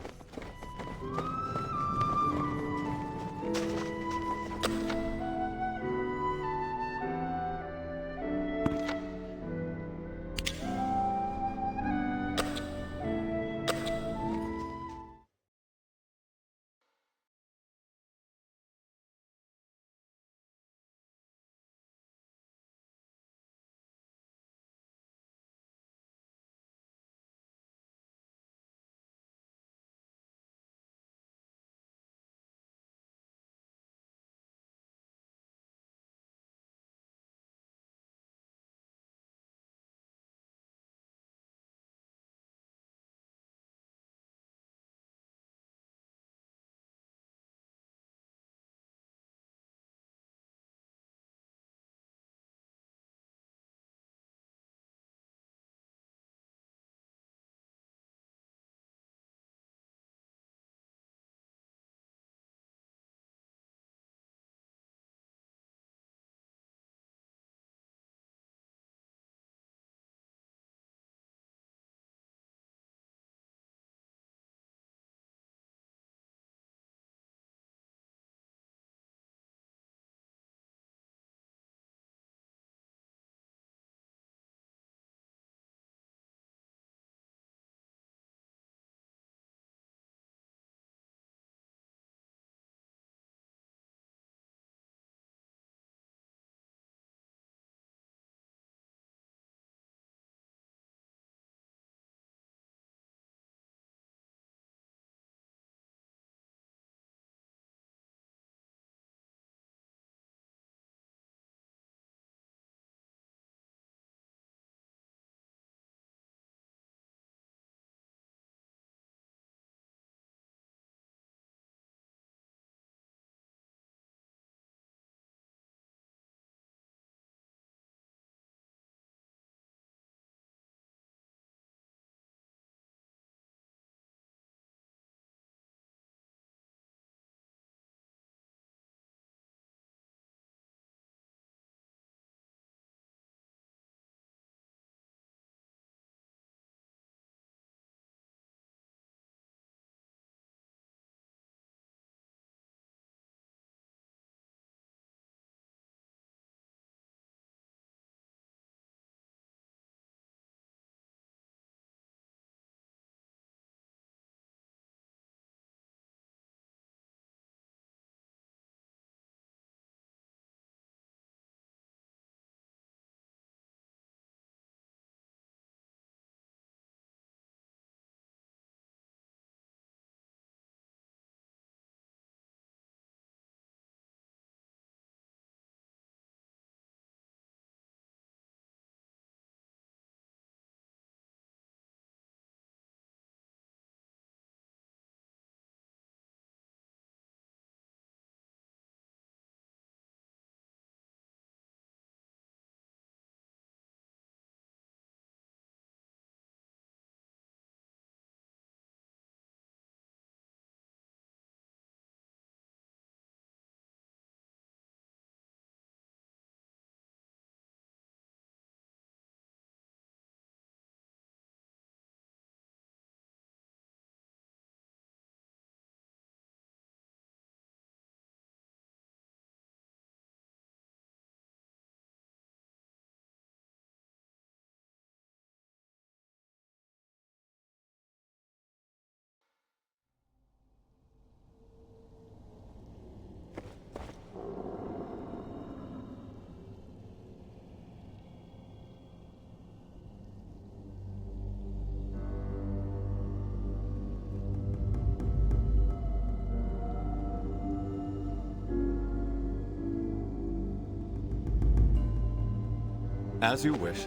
As you wish.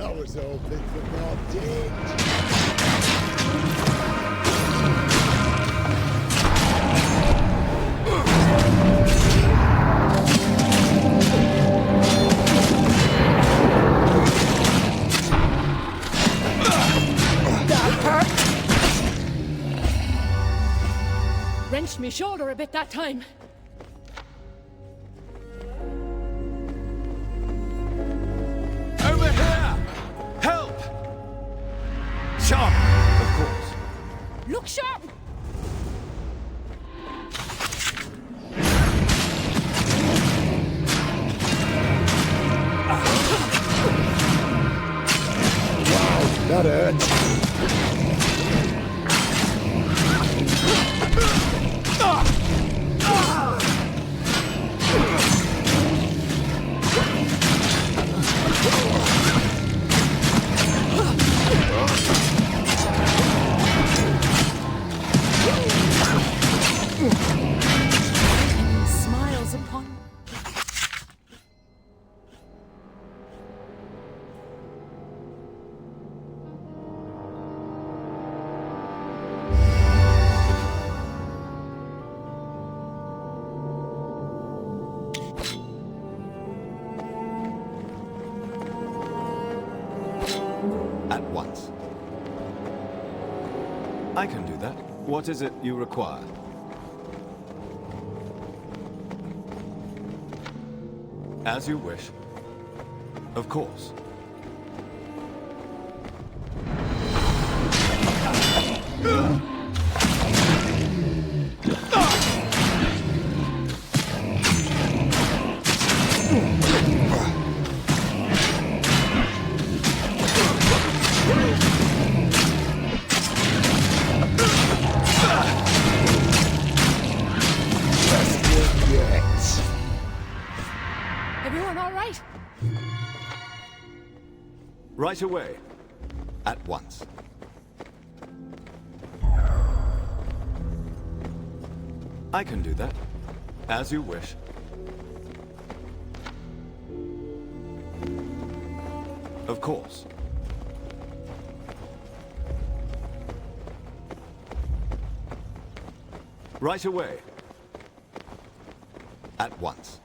I was hoping for more ditch. Wrenched me shoulder a bit that time. Over here! Help! Sharp, of course. Look sharp! Wow, that hurts. Smiles upon. At once. I can do that. What is it you require? As you wish. Of course. Everyone all right? Right away. At once. I can do that. As you wish. Of course. Right away. At once.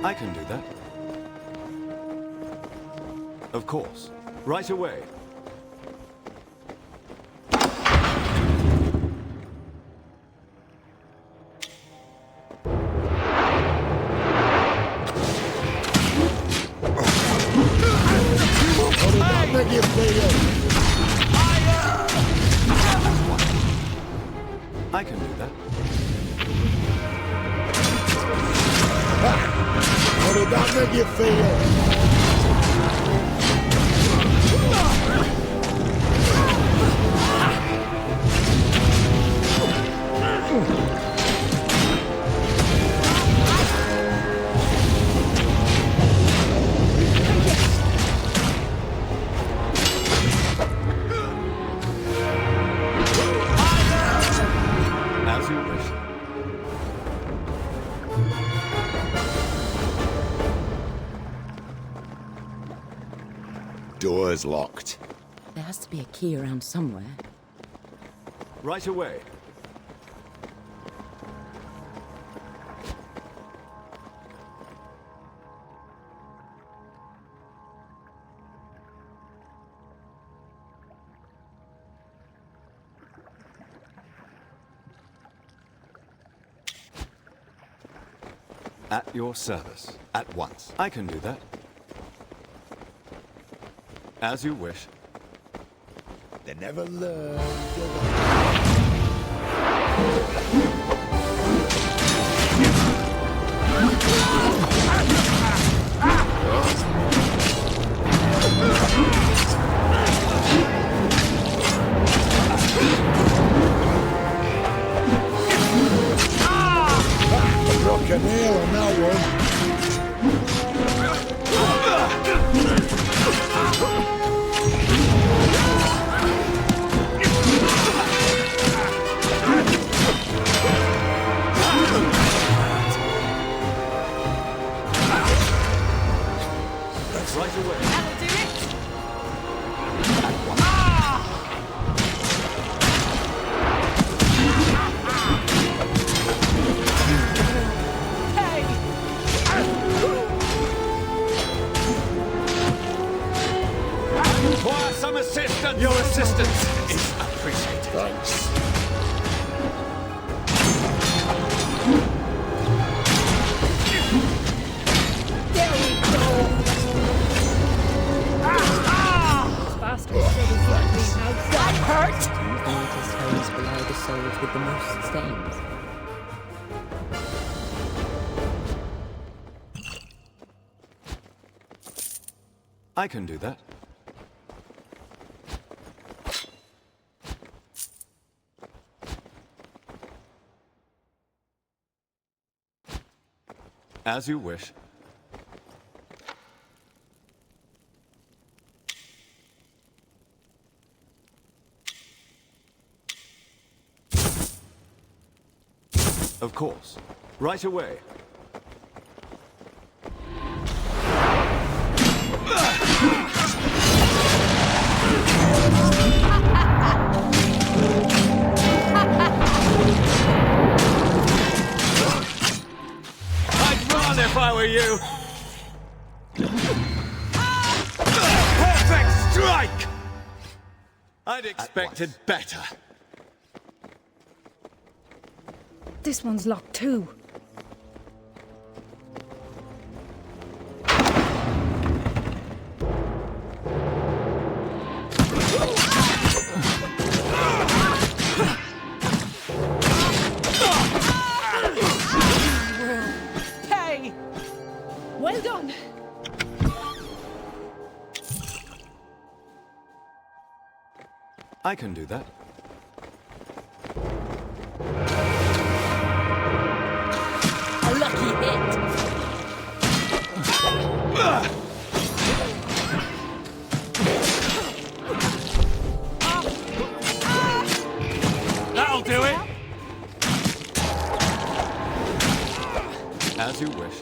I can do that. Of course. Right away. I can do that. How did that make you feel? As you wish. Door's locked. There has to be a key around somewhere. Right away. At your service. At once. I can do that. As you wish. They never learn. Rock a nail on that one. That's right away. That'll do it. Require some assistance. Your assistance is appreciated. Thanks. There we go. That hurt. The oldest homes below the souls with the most stains. I can do that. As you wish. Of course. Right away. I'd run if I were you. Perfect strike! I'd expected better. This one's locked too. Hey! Well done. I can do that. A lucky hit. That'll do it. As you wish.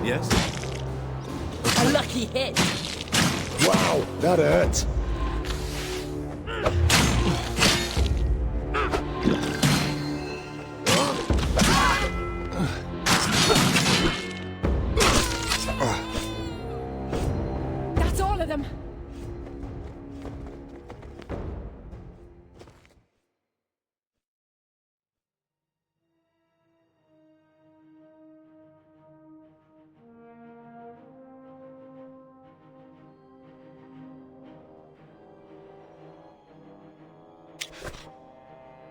Yes? A lucky hit. That hurt. That's all of them.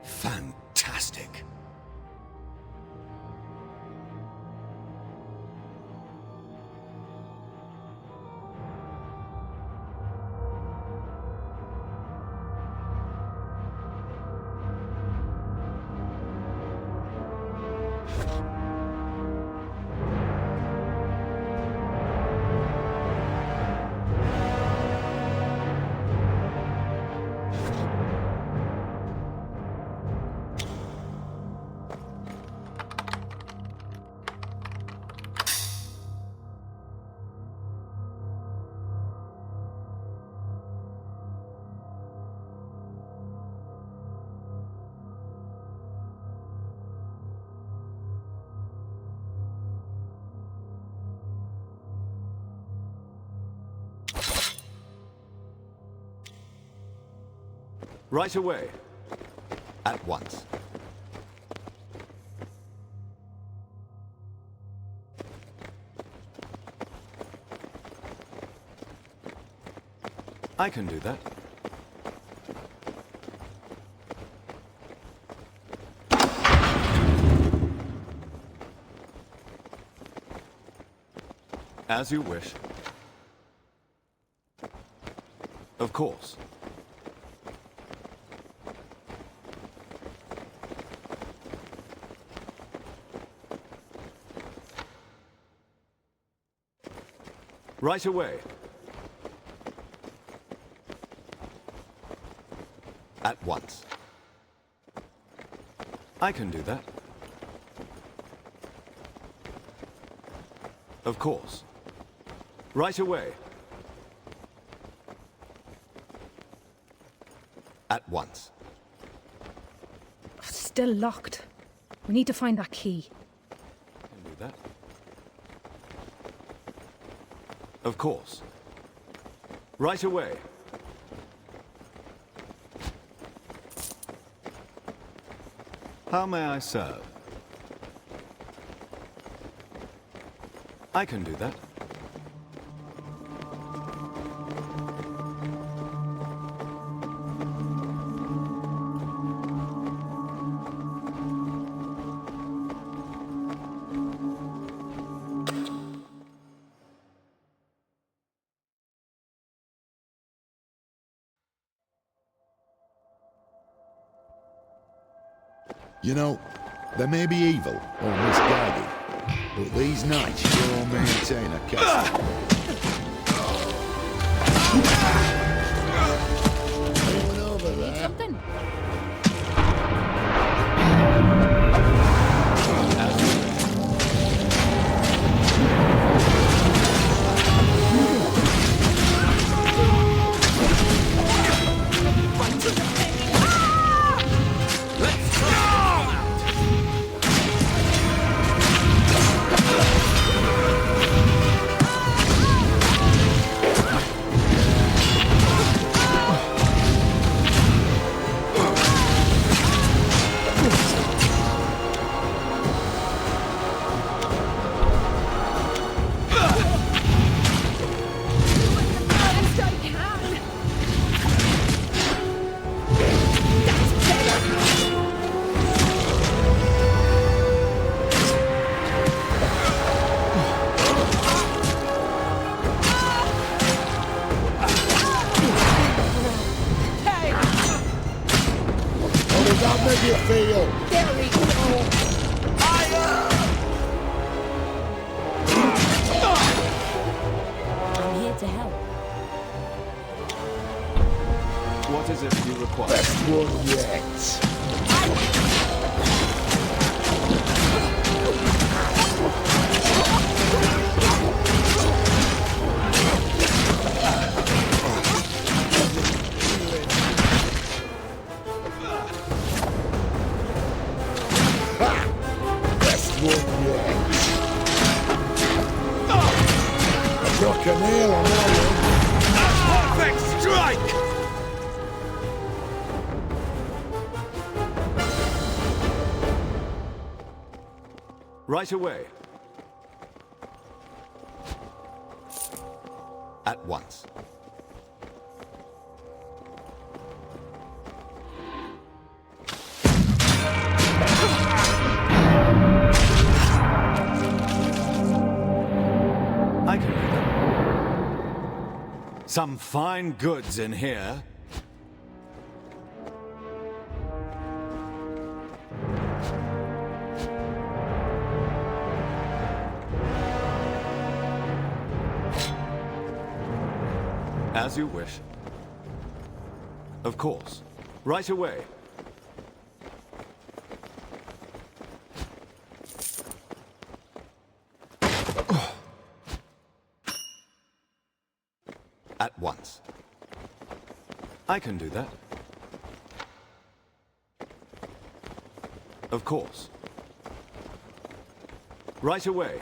Fantastic. Right away. At once. I can do that. As you wish. Of course. Right away. At once. I can do that. Of course. Right away. At once. Still locked. We need to find that key. I can do that. Of course. Right away. How may I serve? I can do that. You know, they may be evil or misguided, but these knights sure maintain a castle. Anyone over there? Something. one yet. Struck a nail on that one. Perfect strike! Right away. At once. I can do that. Some fine goods in here. As you wish. Of course. Right away. At once. I can do that. Of course. Right away.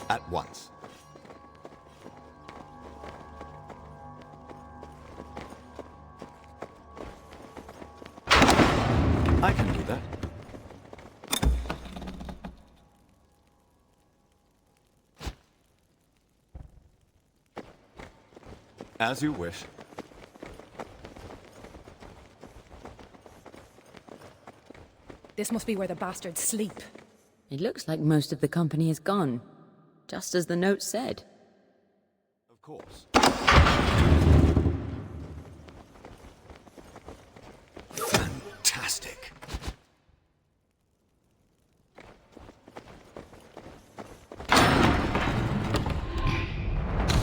At once. I can do that. As you wish. This must be where the bastards sleep. It looks like most of the company is gone, just as the note said. Of course. Fantastic.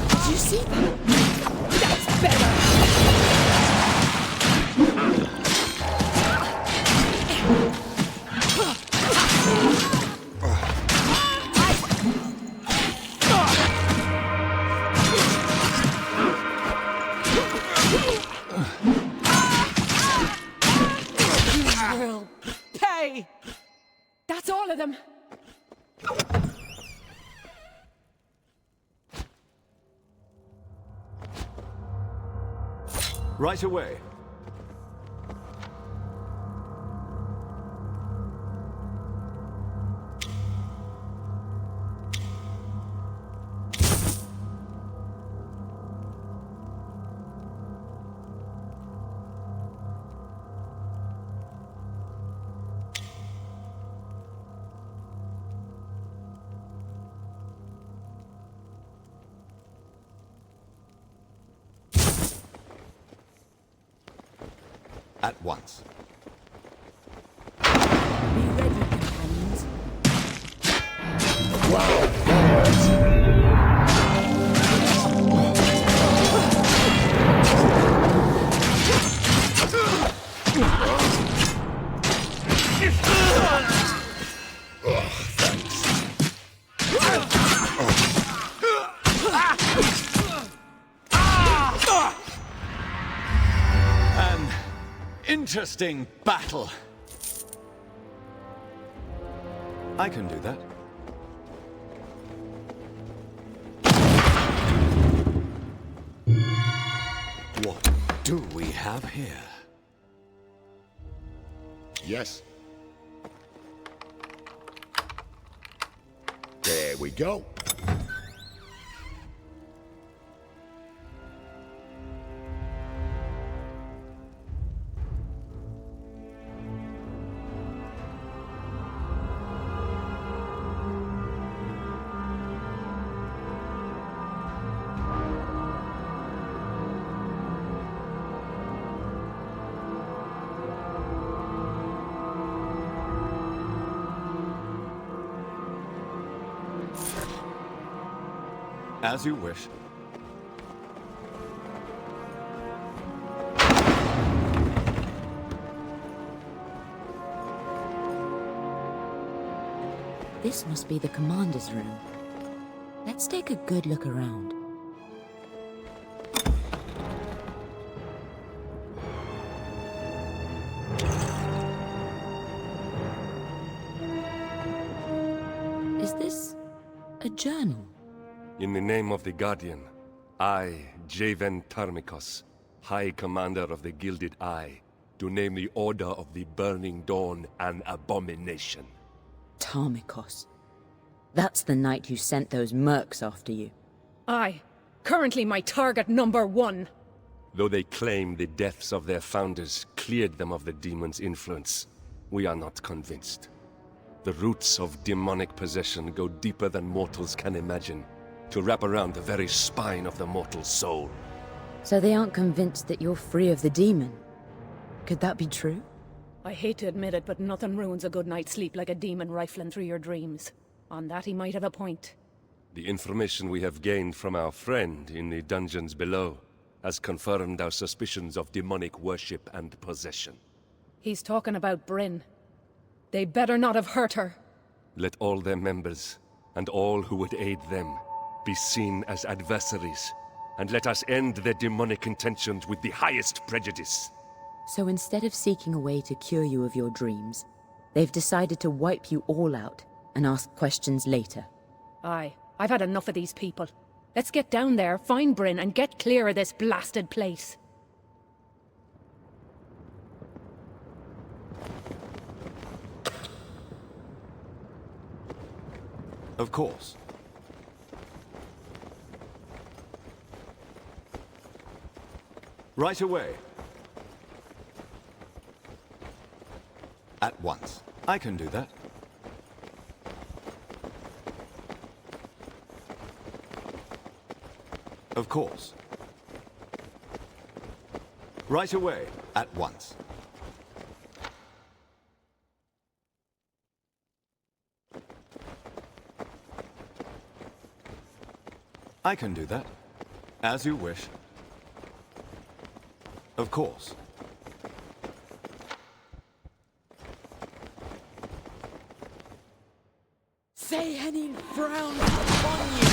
Did you see that? That's better! Pay! That's all of them! Right away. At once. Be ready, companions. Wow! An interesting battle. I can do that. What do we have here? Yes. There we go. As you wish. This must be the commander's room. Let's take a good look around. Is this a journal? In the name of the Guardian, I, Javen Tarmikos, High Commander of the Gilded Eye, do name the Order of the Burning Dawn an abomination. Tarmikos. That's the knight who sent those mercs after you. Aye. Currently my target #1. Though they claim the deaths of their founders cleared them of the demon's influence, we are not convinced. The roots of demonic possession go deeper than mortals can imagine, to wrap around the very spine of the mortal soul. So they aren't convinced that you're free of the demon? Could that be true? I hate to admit it, but nothing ruins a good night's sleep like a demon rifling through your dreams. On that he might have a point. The information we have gained from our friend in the dungeons below has confirmed our suspicions of demonic worship and possession. He's talking about Bryn. They better not have hurt her. Let all their members, and all who would aid them, be seen as adversaries, and let us end their demonic intentions with the highest prejudice. So instead of seeking a way to cure you of your dreams, they've decided to wipe you all out and ask questions later. Aye, I've had enough of these people. Let's get down there, find Bryn, and get clear of this blasted place. Of course. Right away. At once. I can do that. Of course. Right away. At once. I can do that. As you wish. Of course. Say Henning frowns upon you!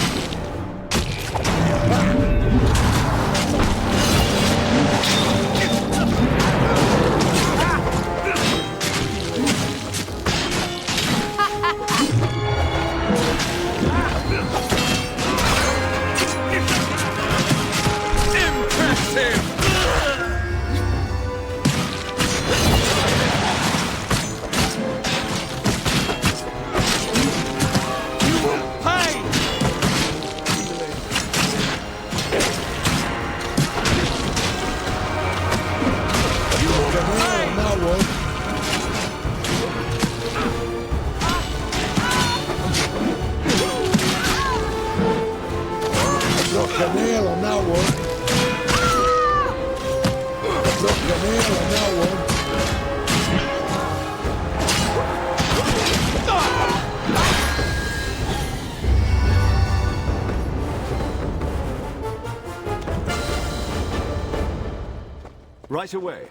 Right away.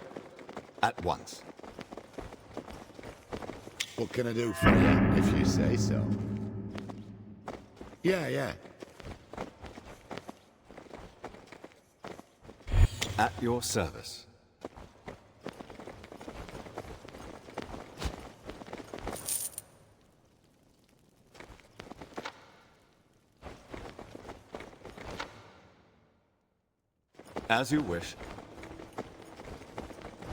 At once. What can I do for you, if you say so? Yeah. At your service. As you wish.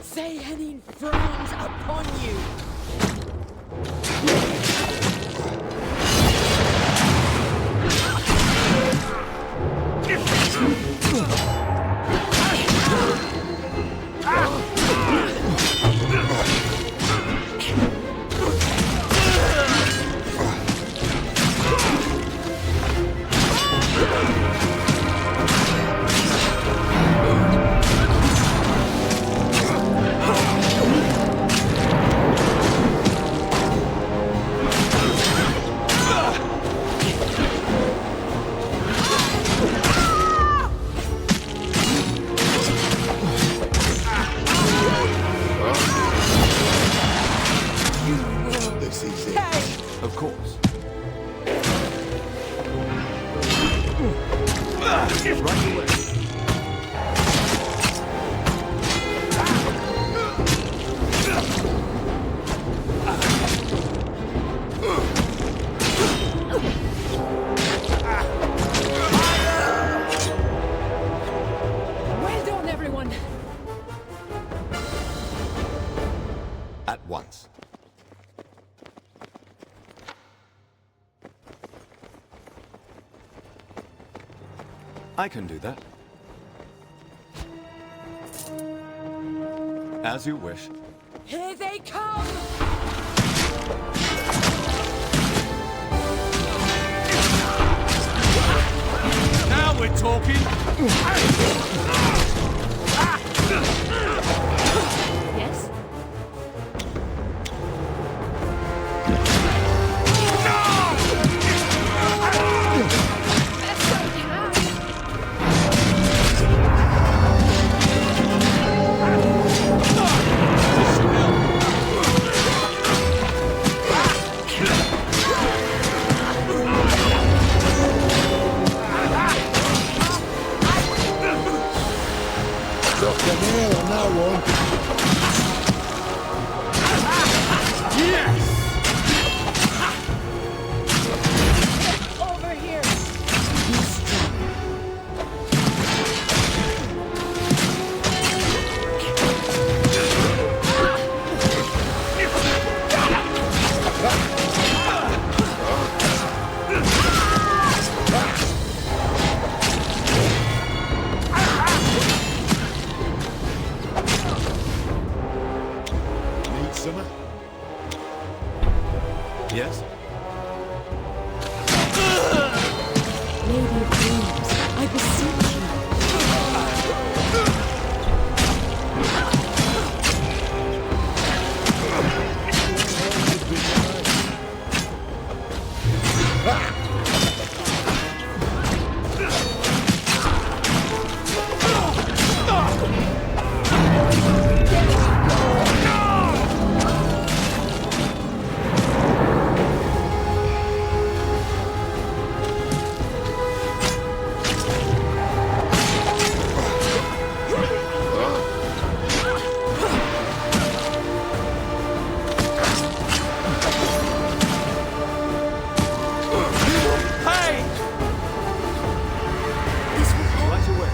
Say Henning frowns upon you! once. I can do that. As you wish. Here they come! Now we're talking! Yes? Over here! Need summer? Yes? Lady of Dreams, I beseech you. Right away.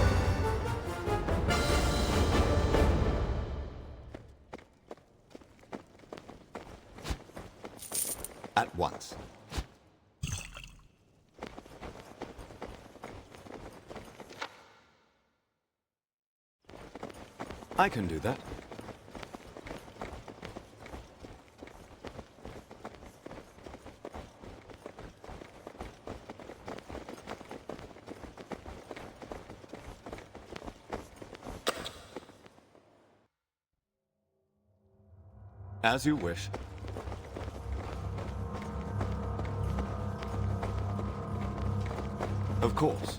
At once. I can do that. As you wish. Of course.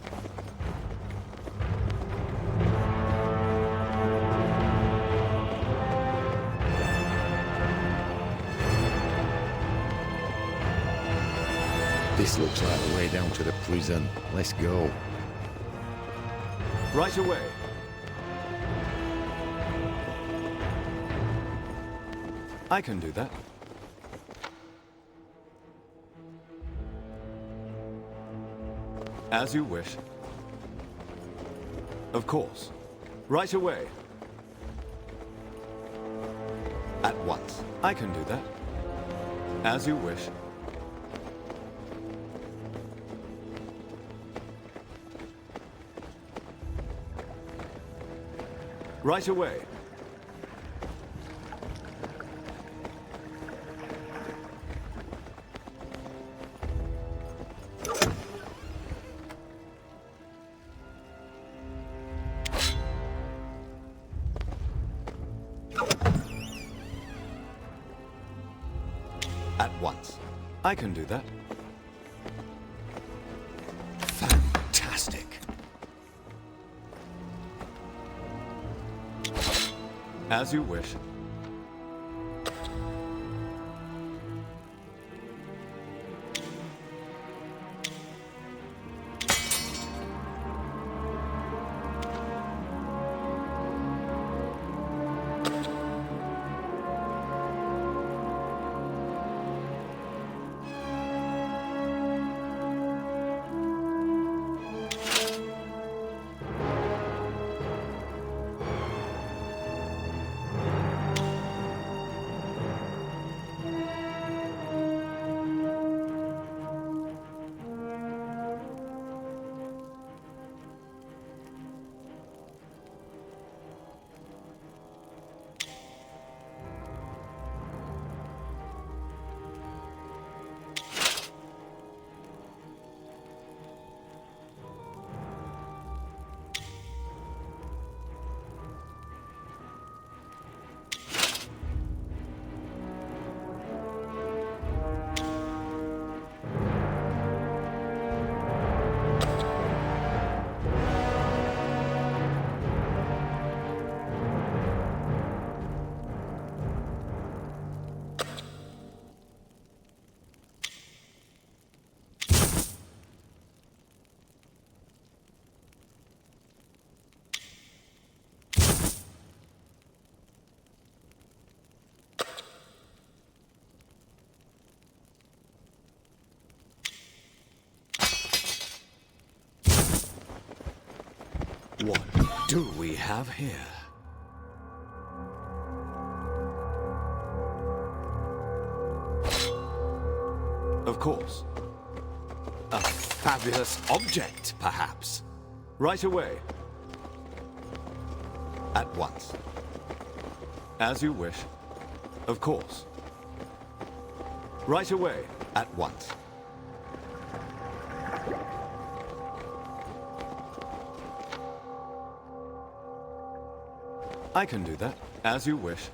This looks like the way down to the prison. Let's go. Right away. I can do that. As you wish. Of course. Right away. At once. I can do that. As you wish. Right away. At once. I can do that. Fantastic. As you wish. do we have here? Of course. A fabulous object, perhaps. Right away. At once. As you wish. Of course. Right away. At once. I can do that. As you wish.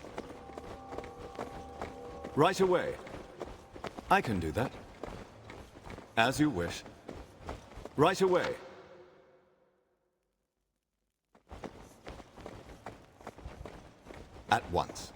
Right away. I can do that. As you wish. Right away. At once.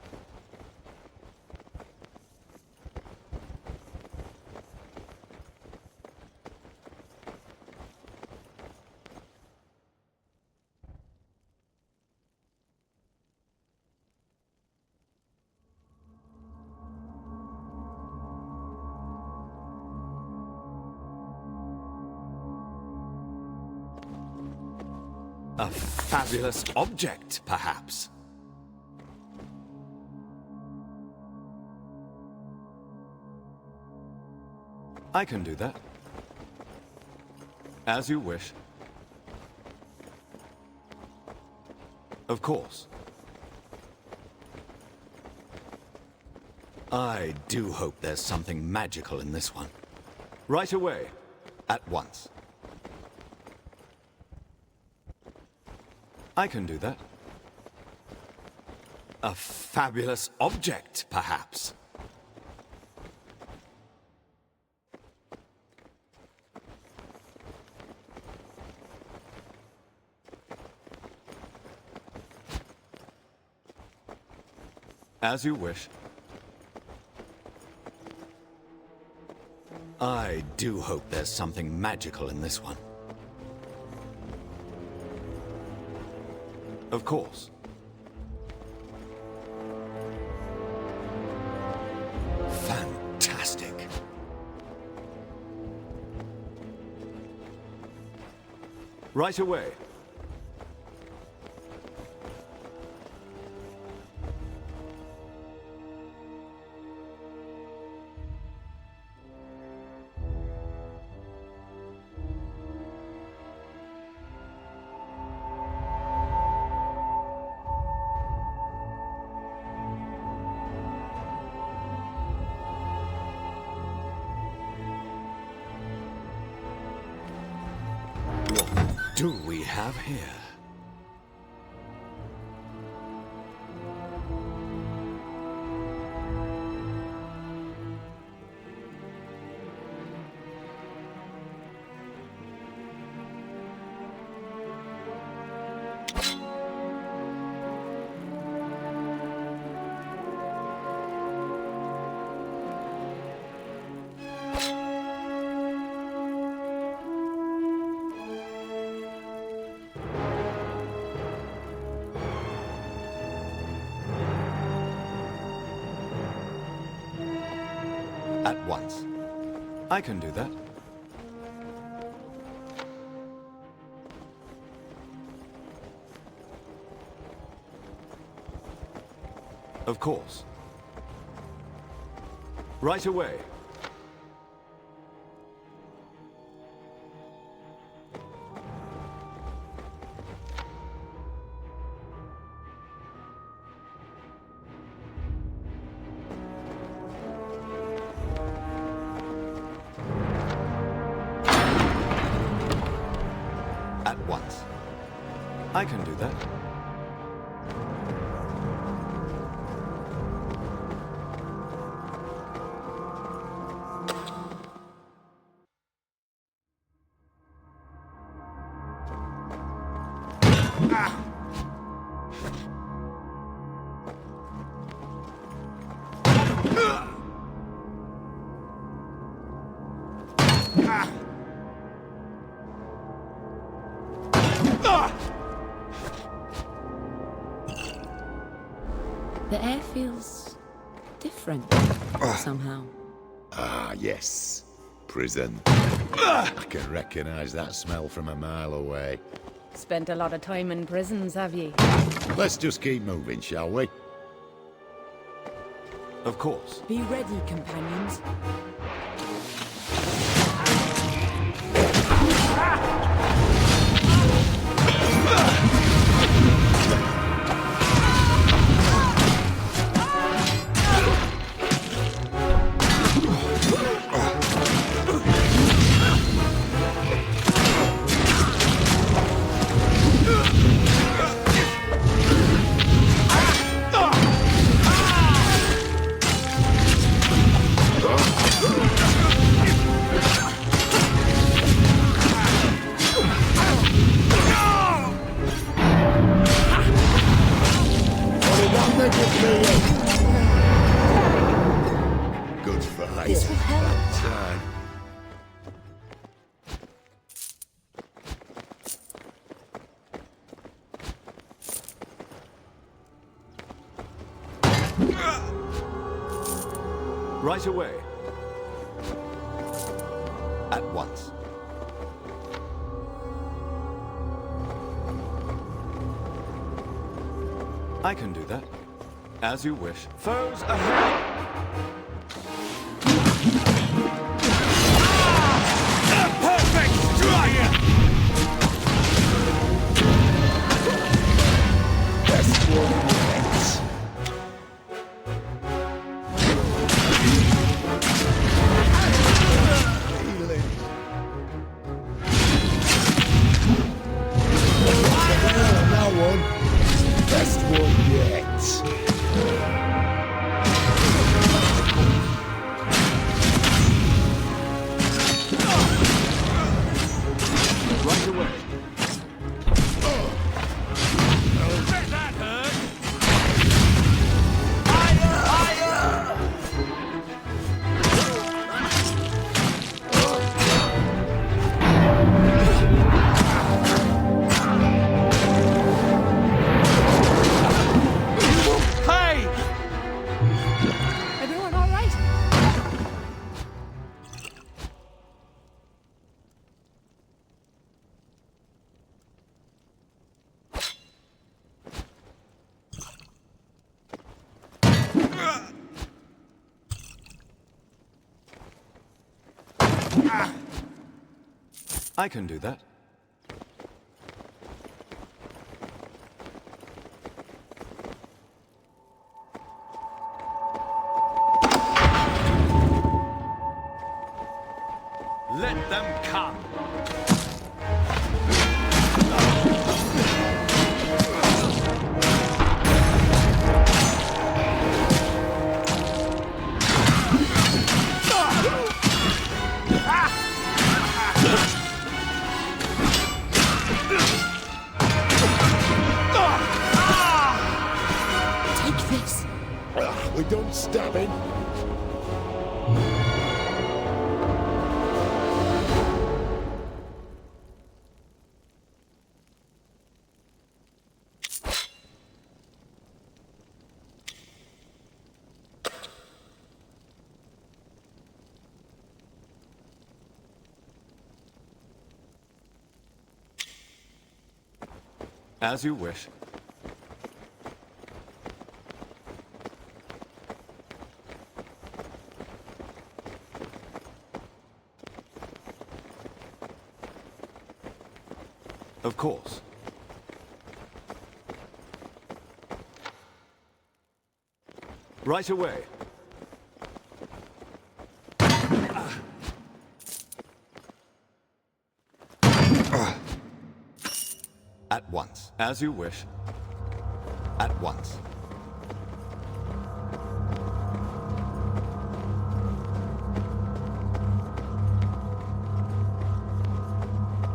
A fabulous object, perhaps. I can do that. As you wish. Of course. I do hope there's something magical in this one. Right away. At once. I can do that. A fabulous object, perhaps. As you wish. I do hope there's something magical in this one. Of course. Fantastic. Right away. What do we have here? At once. I can do that. Of course. Right away. At once. I can do that. The air feels different somehow. Ah, yes. Prison. I can recognize that smell from a mile away. Spent a lot of time in prisons, have ye? Let's just keep moving, shall we? Of course. Be ready, companions. Good fight. This will help. Time. Right away. At once. I can do that. As you wish. Foes ahead! Perfect strike! Best one yet. Healing. That one. Best one yet. Right away. That hurt! Hey! Everyone all right? I can do that. Let them come. Take this. We're done stabbing. As you wish. Of course. Right away. At once. As you wish. At once.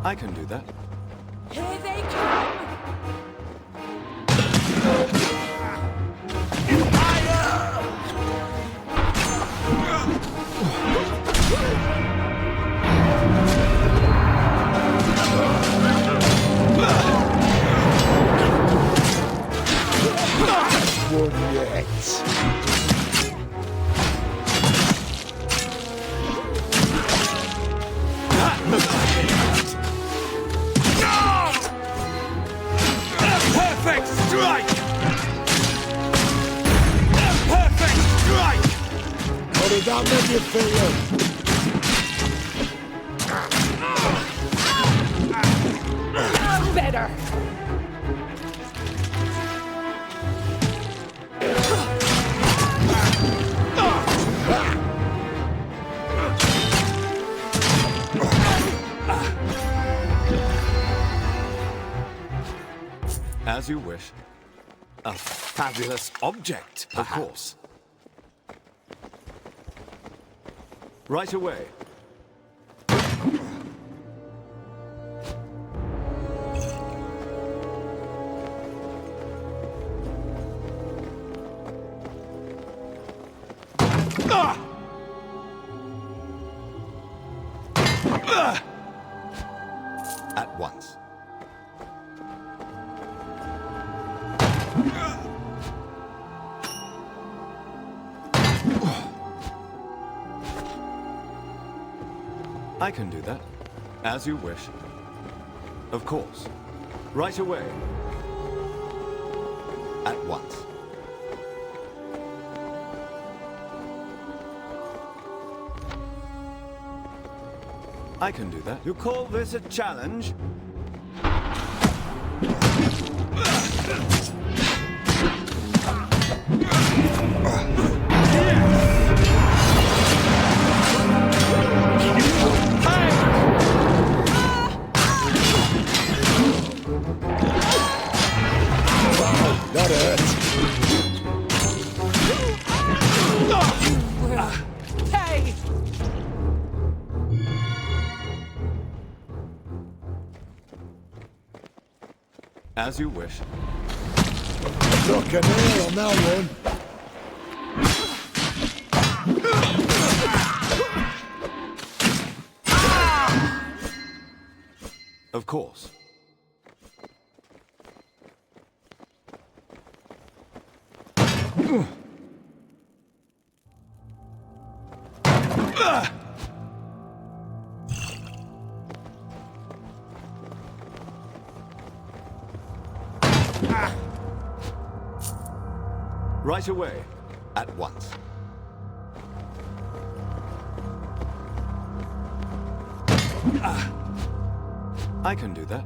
I can do that. Here they come! One yet. I'm ready for you. Better! As you wish. A fabulous object, of course. Right away. At once. I can do that. As you wish. Of course. Right away. At once. I can do that. You call this a challenge? That hurts. Hey! As you wish. Took a nail on that one. Of course. Right away. At once. I can do that.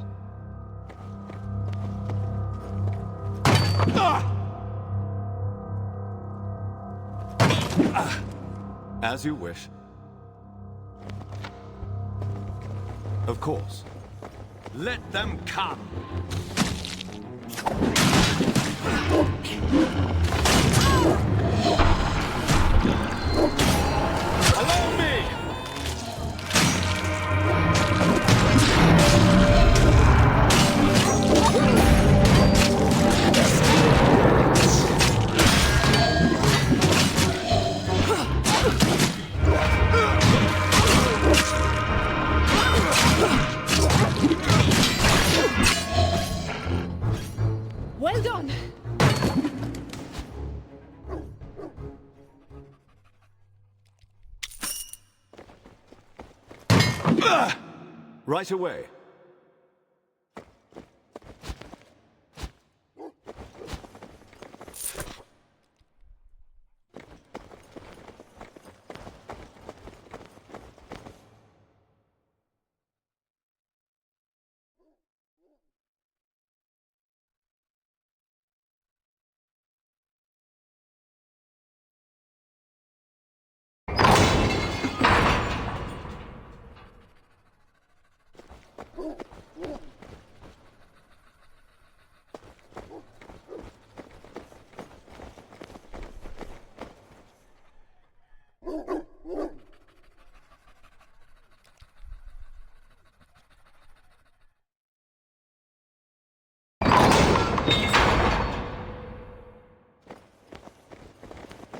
As you wish. Of course. Let them come! Allow me! Well done! Right away.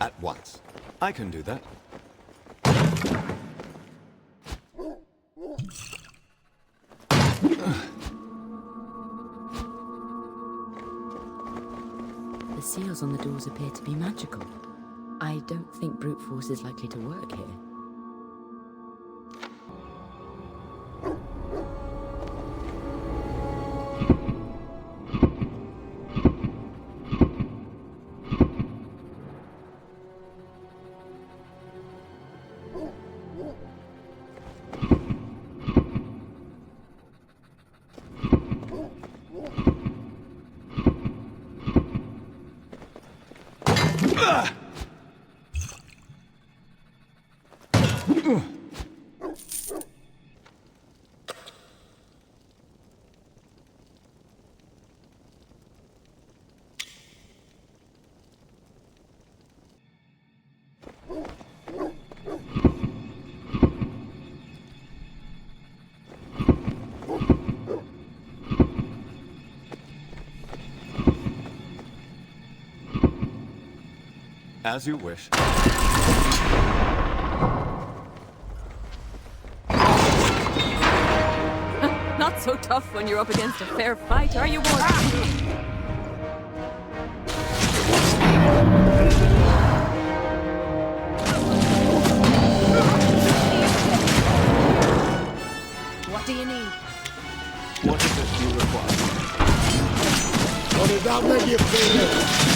At once. I can do that. The seals on the doors appear to be magical. I don't think brute force is likely to work here. As you wish. Not so tough when you're up against a fair fight, are you, Ward? What do you need? What is it you require? What did that make you feel?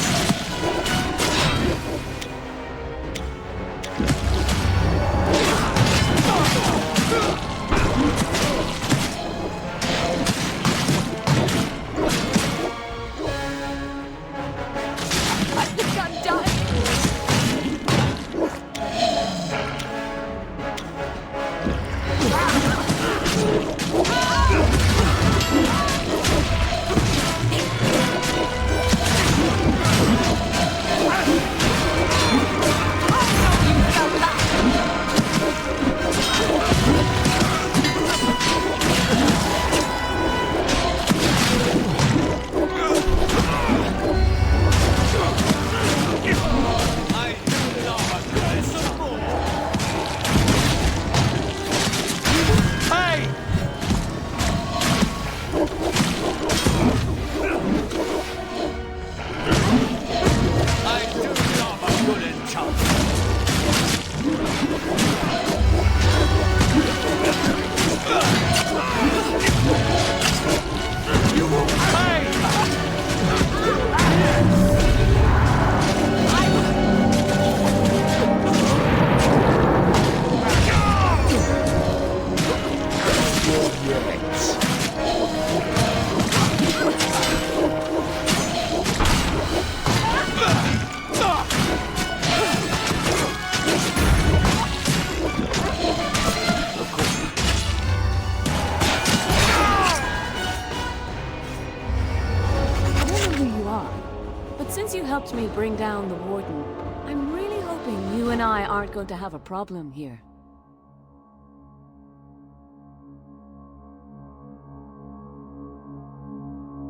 Helped me bring down the warden. I'm really hoping you and I aren't going to have a problem here.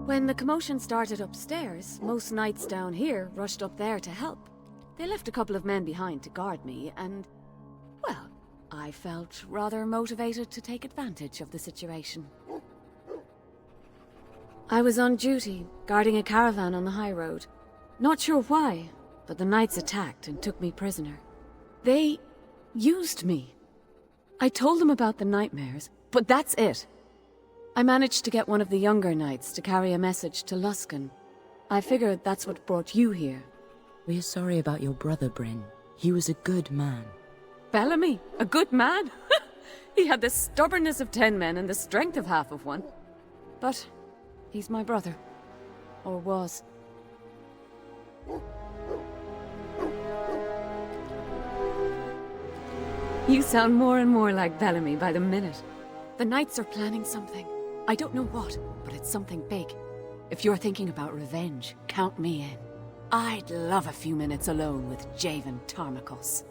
When the commotion started upstairs, most knights down here rushed up there to help. They left a couple of men behind to guard me, and, well, I felt rather motivated to take advantage of the situation. I was on duty, guarding a caravan on the high road. Not sure why, but the knights attacked and took me prisoner. They used me. I told them about the nightmares, but that's it. I managed to get one of the younger knights to carry a message to Luskan. I figured that's what brought you here. We're sorry about your brother, Bryn. He was a good man. Bellamy? A good man? He had the stubbornness of 10 men and the strength of half of one. But he's my brother. Or was. You sound more and more like Bellamy by the minute. The knights are planning something. I don't know what, but it's something big. If you're thinking about revenge, count me in. I'd love a few minutes alone with Javen Tarmakos.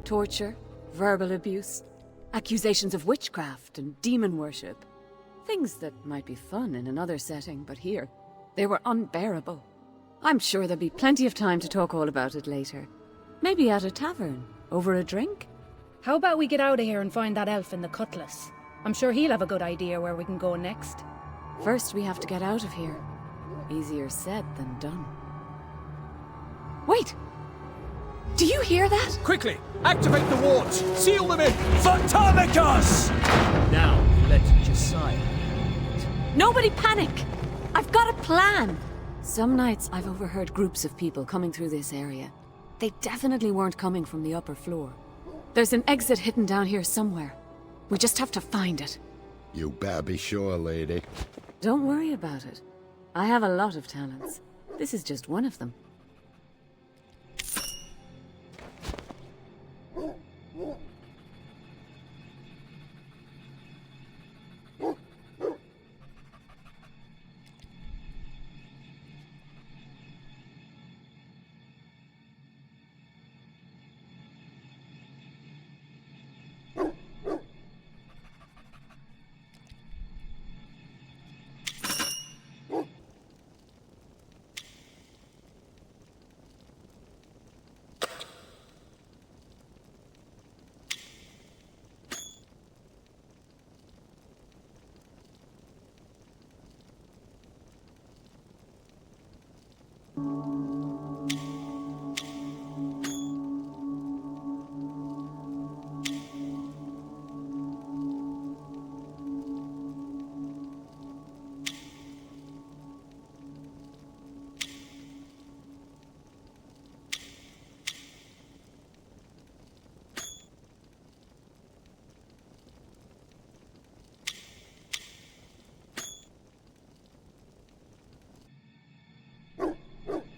Torture, verbal abuse, accusations of witchcraft and demon worship. Things that might be fun in another setting, but here, they were unbearable. I'm sure there'll be plenty of time to talk all about it later. Maybe at a tavern, over a drink? How about we get out of here and find that elf in the Cutlass? I'm sure he'll have a good idea where we can go next. First, we have to get out of here. Easier said than done. Wait! Do you hear that? Quickly! Activate the wards! Seal them in! For Tarmakos! Now, let Josiah. Nobody panic! I've got a plan! Some nights I've overheard groups of people coming through this area. They definitely weren't coming from the upper floor. There's an exit hidden down here somewhere. We just have to find it. You better be sure, lady. Don't worry about it. I have a lot of talents. This is just one of them.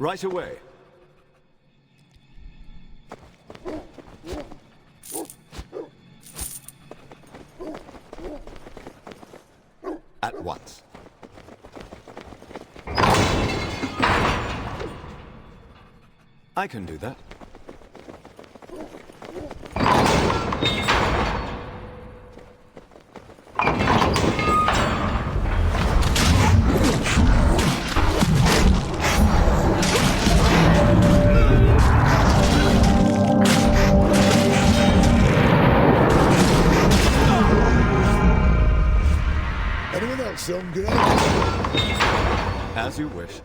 Right away. At once. I can do that. Anyone else hungry? As you wish.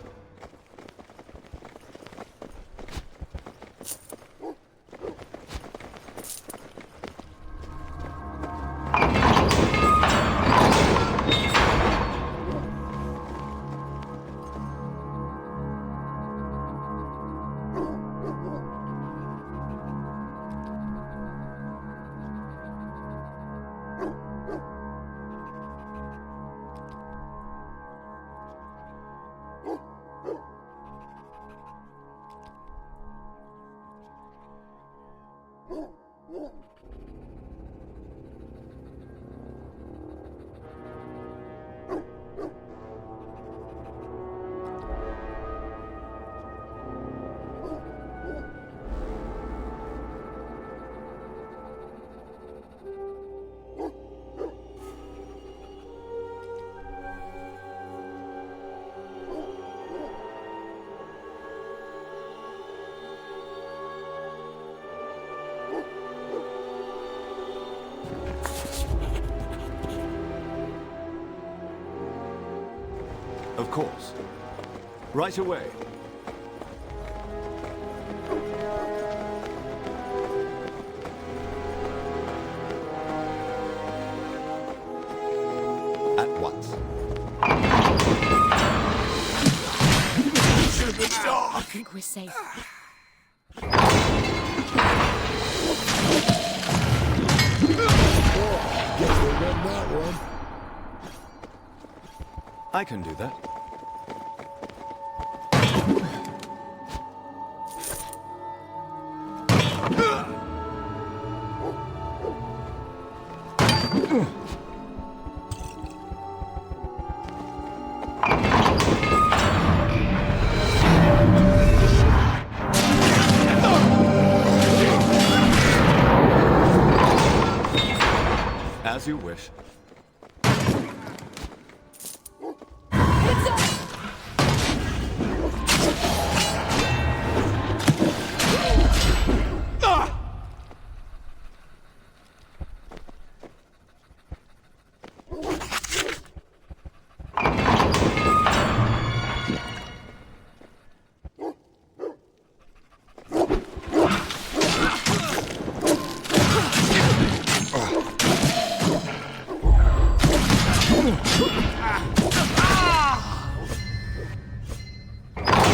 Of course. Right away. At once. I think we're safe. Guess we won that one. I can do that. As you wish.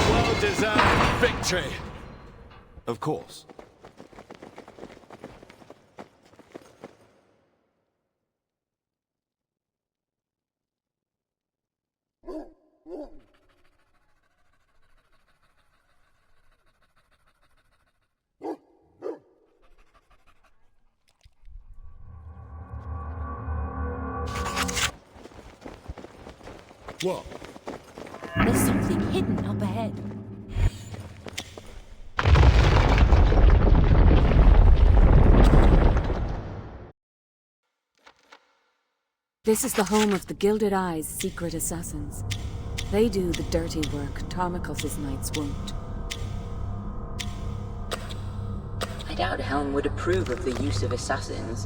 Well-deserved victory. Of course. What? There's something hidden up ahead. This is the home of the Gilded Eye's secret assassins. They do the dirty work Tarmakos' knights won't. I doubt Helm would approve of the use of assassins.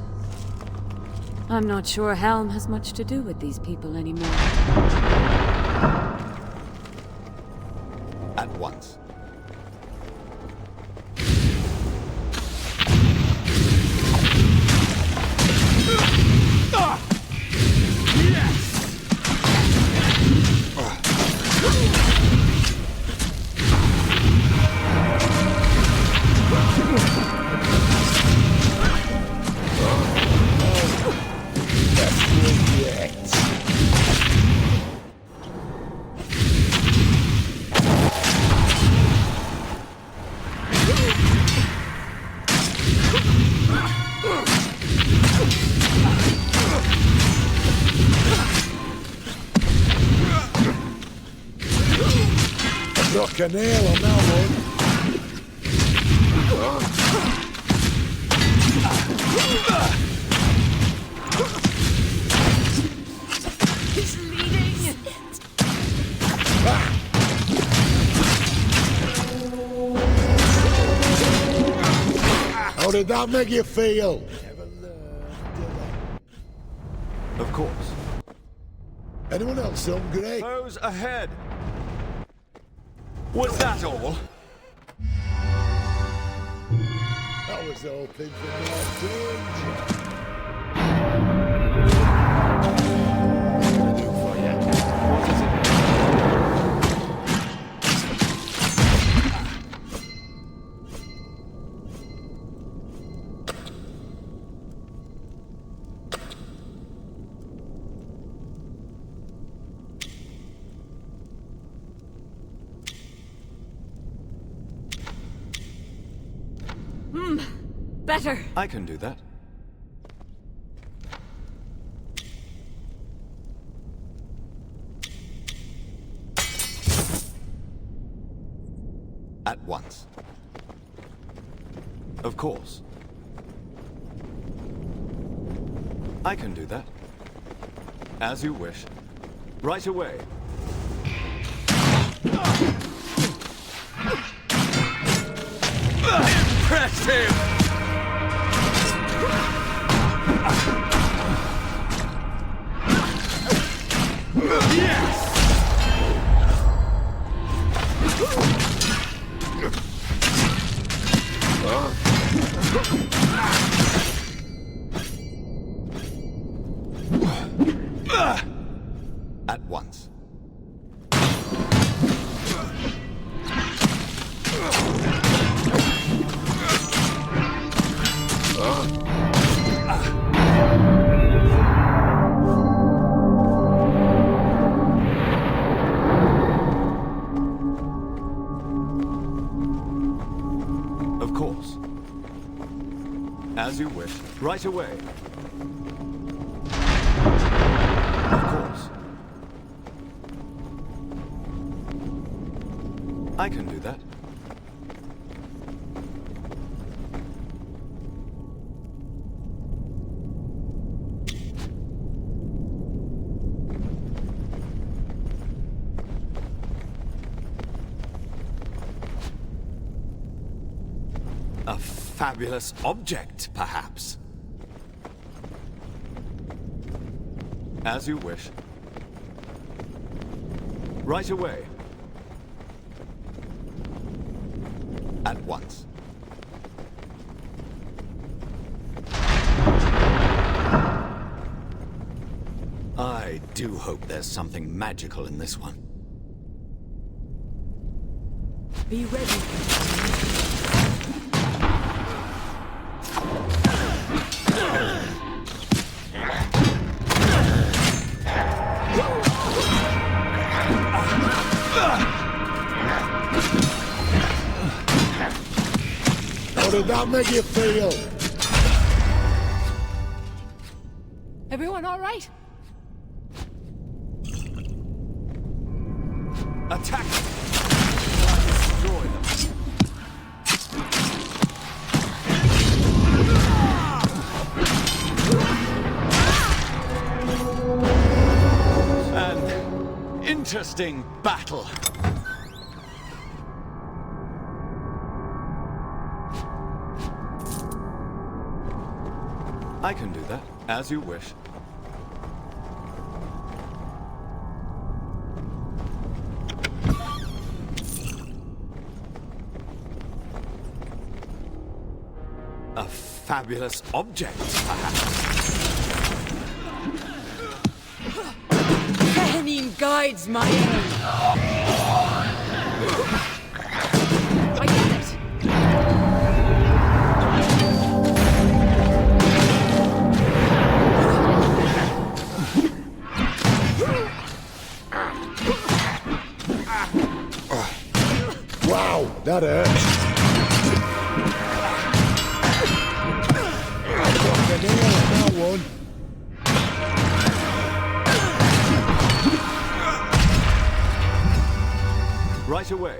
I'm not sure Helm has much to do with these people anymore. At once. Struck a nail on that one. He's leading! How did that make you feel? Of course. Anyone else hungry? Foes ahead. Was that all? I was hoping for more danger. What can I do for you? What is it? Better. I can do that. At once. Of course. I can do that. As you wish. Right away. Impressive! Yes! At once. Of course. As you wish. Right away. Of course. I can do that. A fabulous object, perhaps. As you wish. Right away. At once. I do hope there's something magical in this one. Be ready. How did that make you feel? Everyone all right? Attack! Destroy them. An interesting battle. I can do that, as you wish. A fabulous object, perhaps. Behenim guides my aim. I get it. Wow, that hurts. Got the nail on that one. Right away.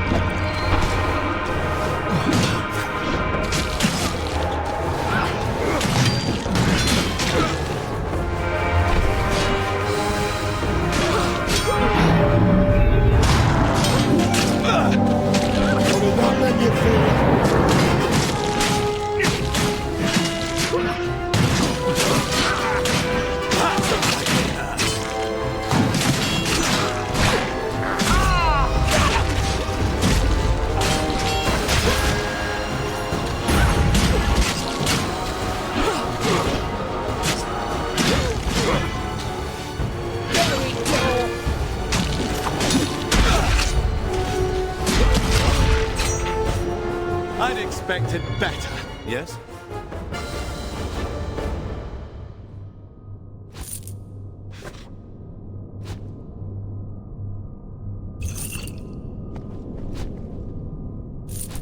I'd expected better, yes?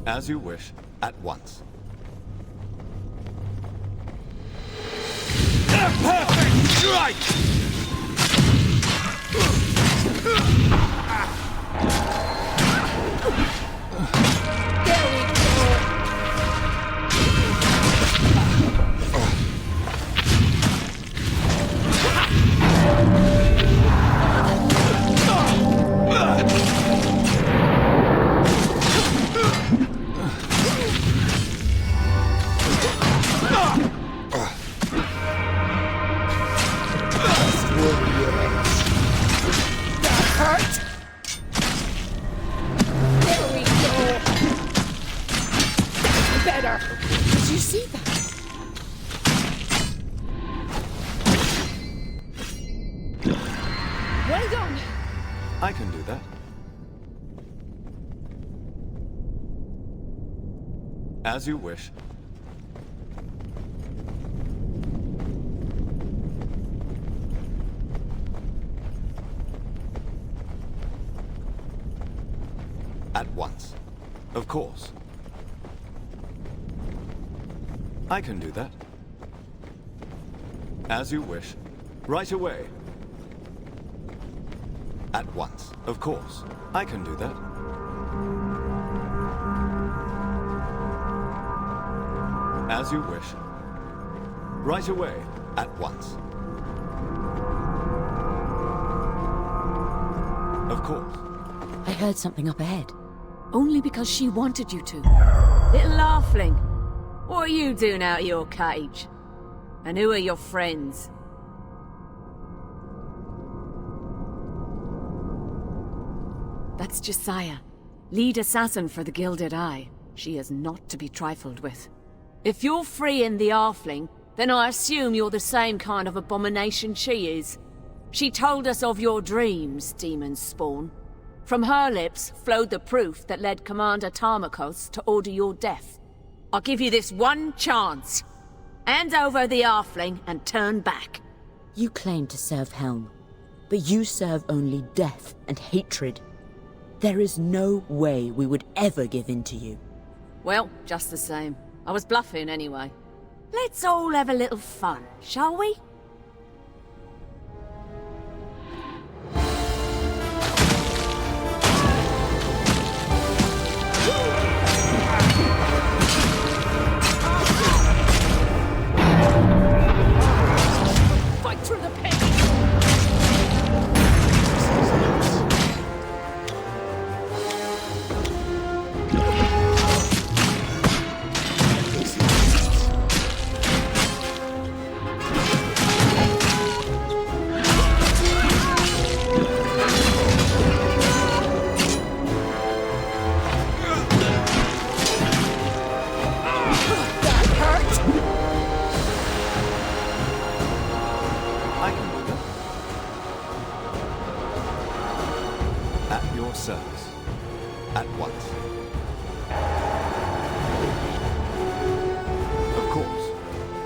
As you wish, at once. A perfect strike! I can do that. As you wish. At once. Of course. I can do that. As you wish. Right away. At once. Of course. I can do that. As you wish. Right away. At once. Of course. I heard something up ahead. Only because she wanted you to. Little halfling, what are you doing out of your cage? And who are your friends? That's Josiah, lead assassin for the Gilded Eye. She is not to be trifled with. If you're freeing the halfling, then I assume you're the same kind of abomination she is. She told us of your dreams, demon spawn. From her lips flowed the proof that led Commander Tarmakos to order your death. I'll give you this one chance. Hand over the halfling and turn back. You claim to serve Helm, but you serve only death and hatred. There is no way we would ever give in to you. Well, just the same. I was bluffing anyway. Let's all have a little fun, shall we? Fight through the pain! Service. At once. Of course.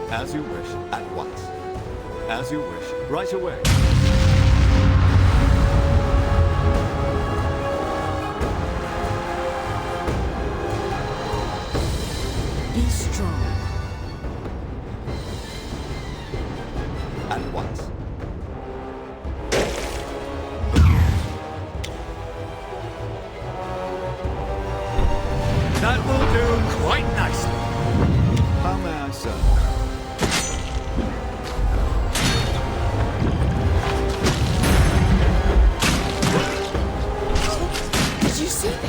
As you wish. At once. As you wish. Right away. Be strong. At once. That will do quite nicely. How may I serve? Did you see that?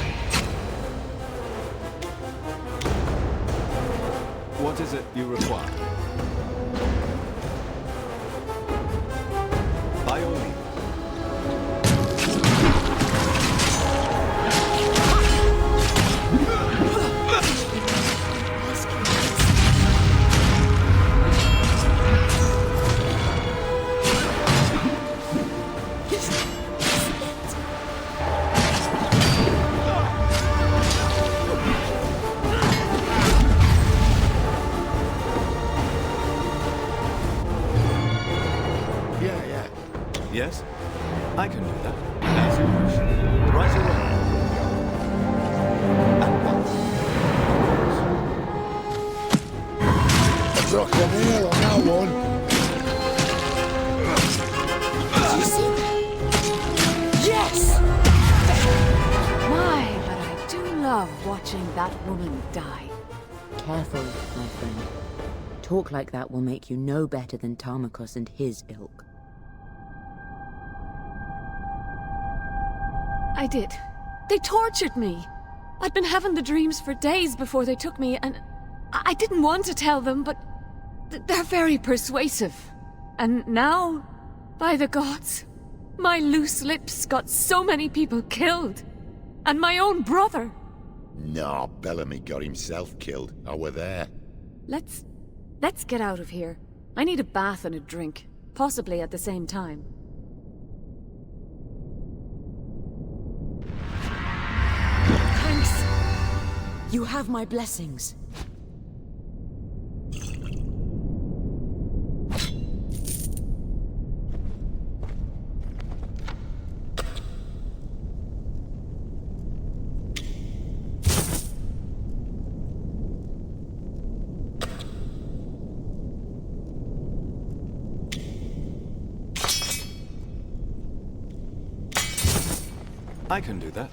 What is it you require? By your leave. The nail on that one. Did you see that? Yes! My, but I do love watching that woman die. Careful, my friend. Talk like that will make you no better than Tarmakos and his ilk. I did. They tortured me. I'd been having the dreams for days before they took me, and I didn't want to tell them, but they're very persuasive. And now, by the gods, my loose lips got so many people killed. And my own brother. No, Bellamy got himself killed. I were there. Let's get out of here. I need a bath and a drink, possibly at the same time. Thanks. You have my blessings. I can do that.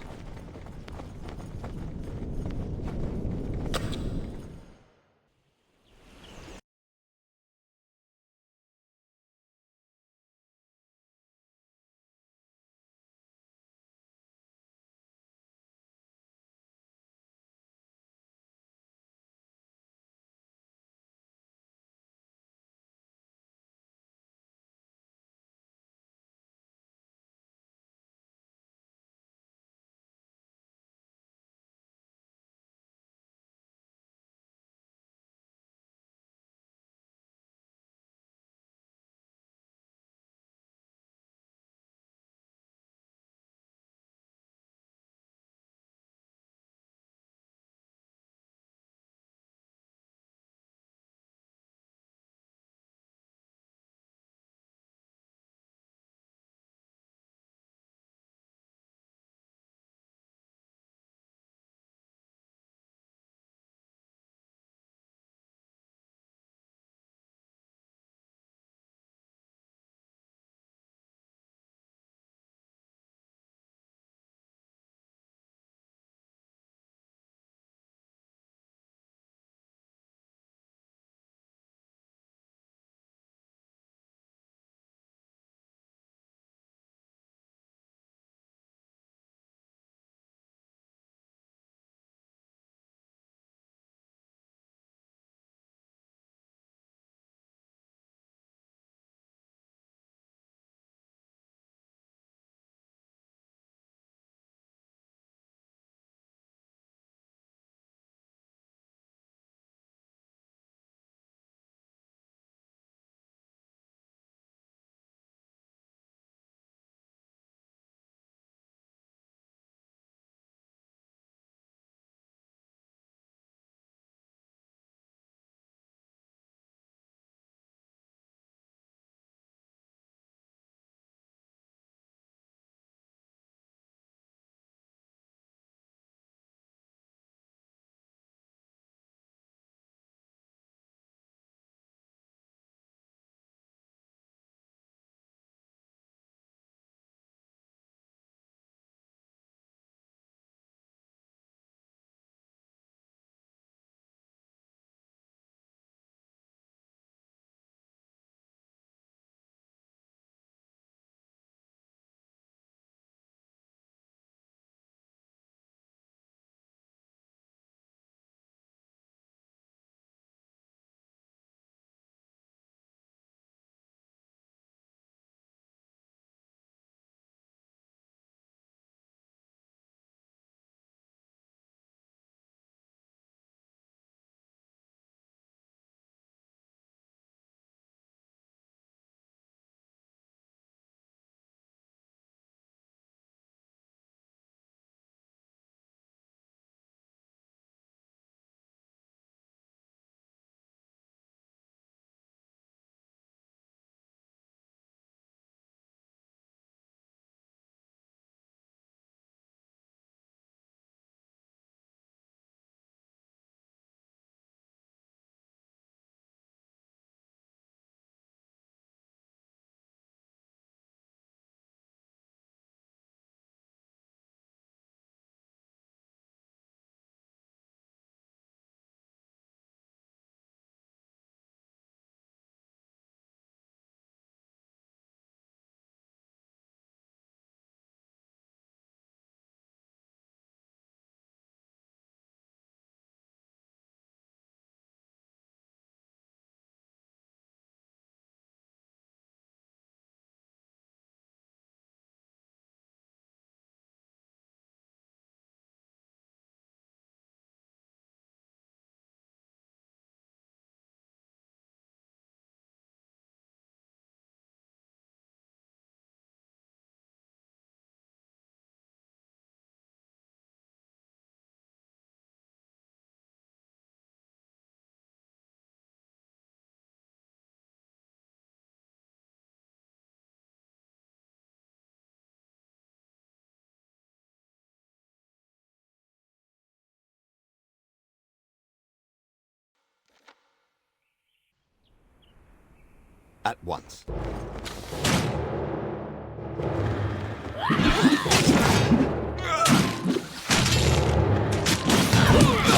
At once.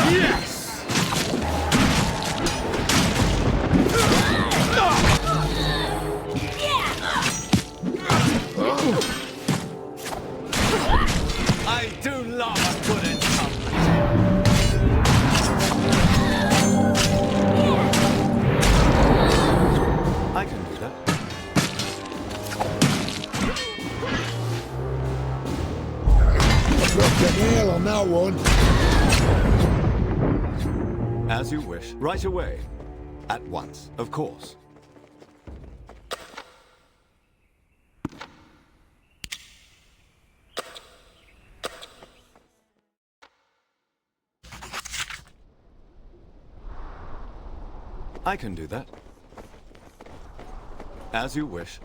Yes! I do love a good encounter. I can do that. Dropped a nail on that one. As you wish. Right away. At once, of course. I can do that. As you wish.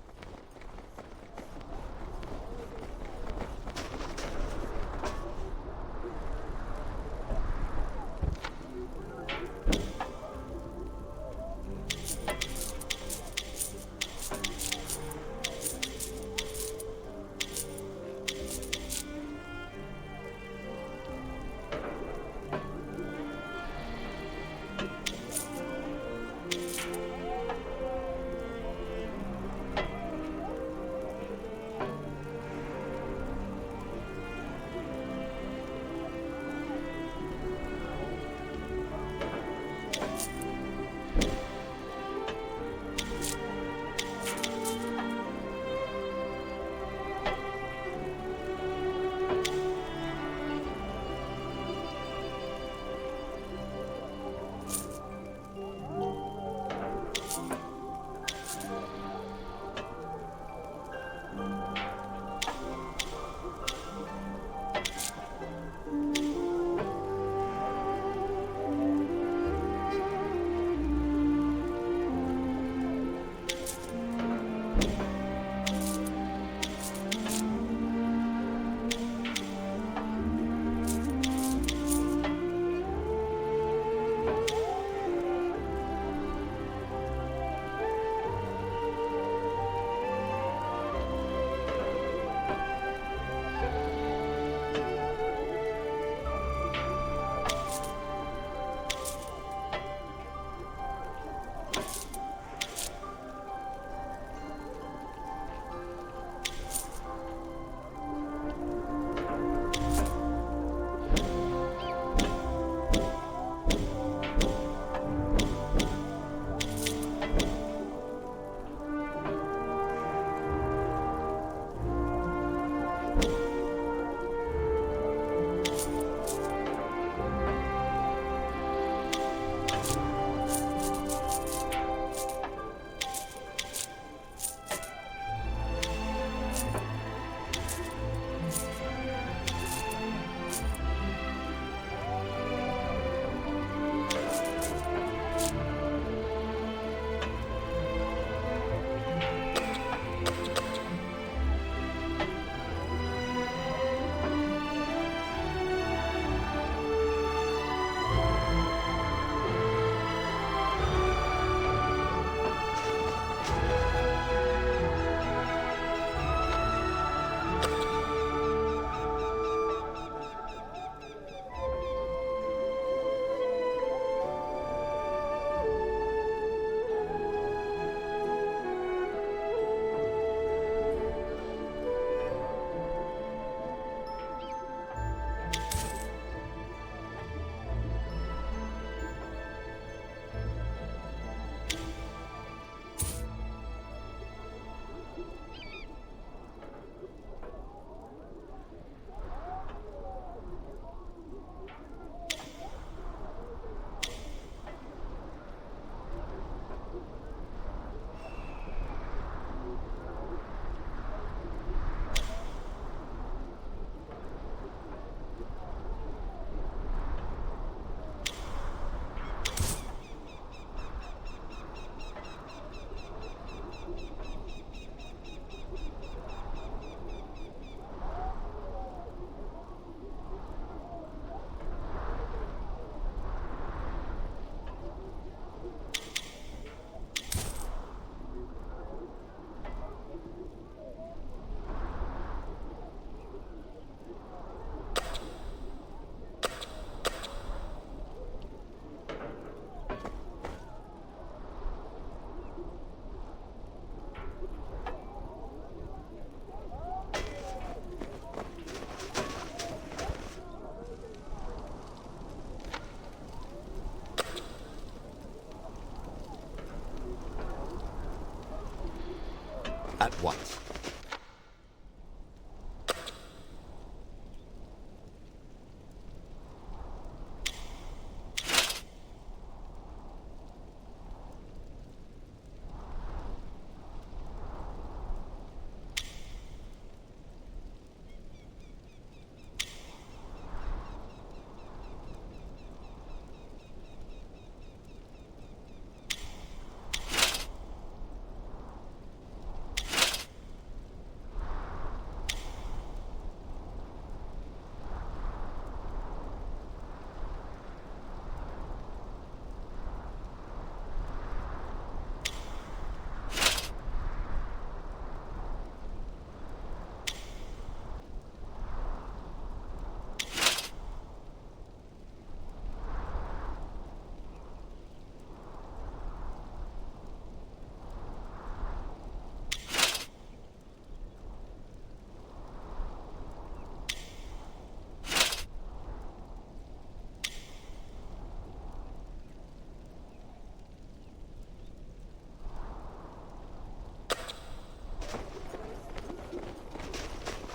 at once.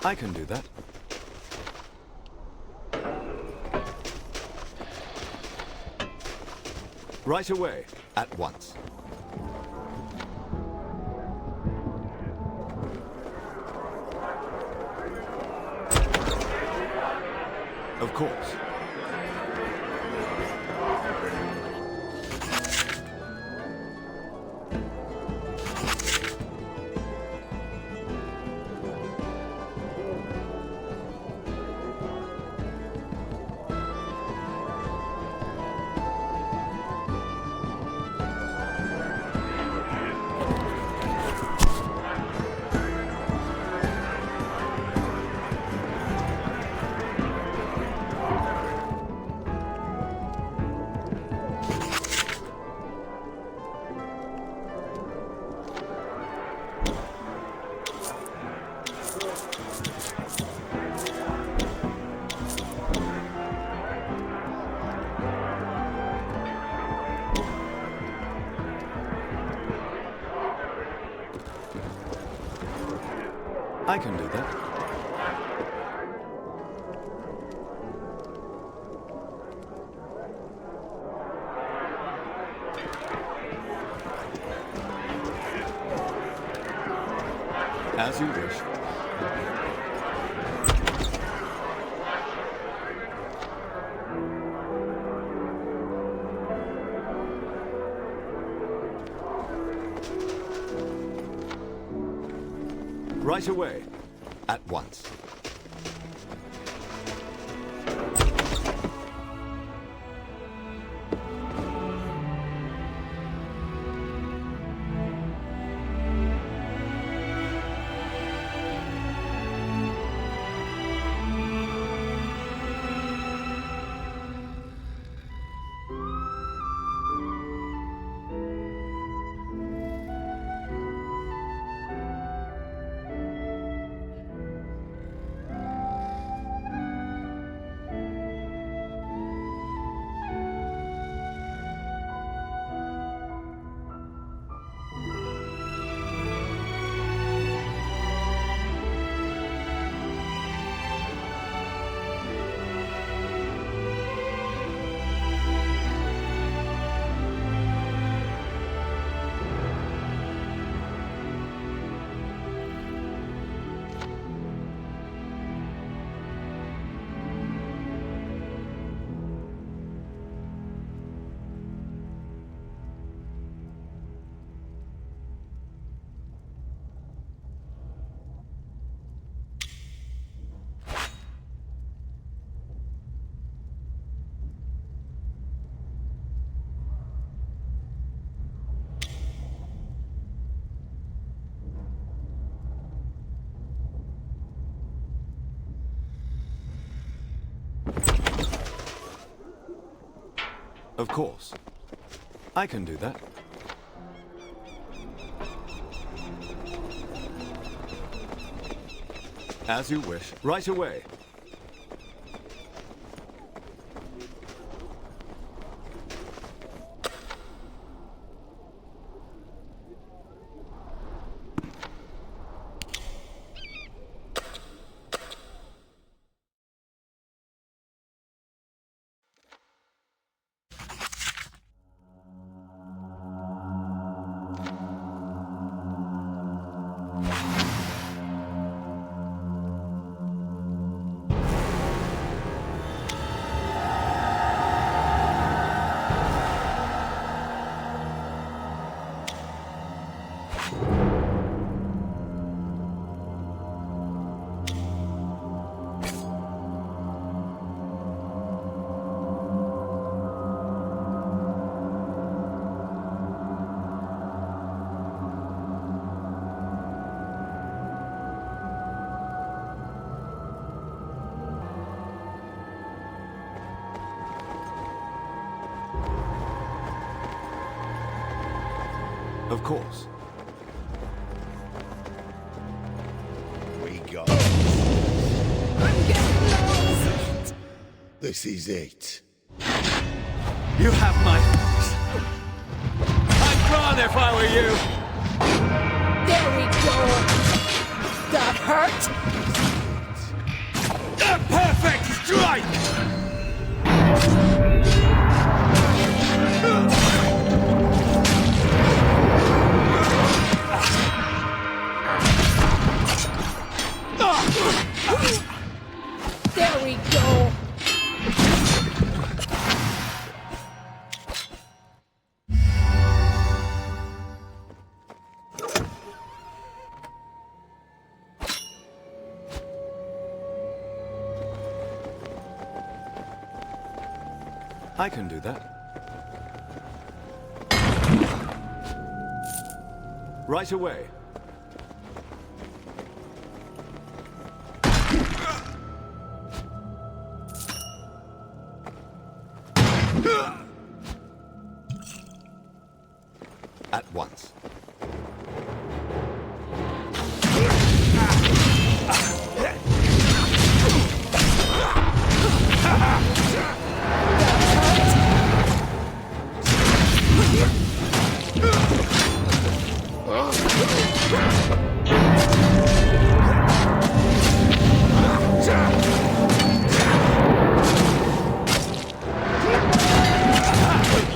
I can do that. Right away, at once. Of course. I can do that. As you wish. Right away, at once. Of course. I can do that. As you wish. Right away. Of course. We got I'm getting lost! This is it. You have my thanks. I'd run if I were you. There we go! That hurt? A perfect strike! There we go! I can do that. Right away. At once.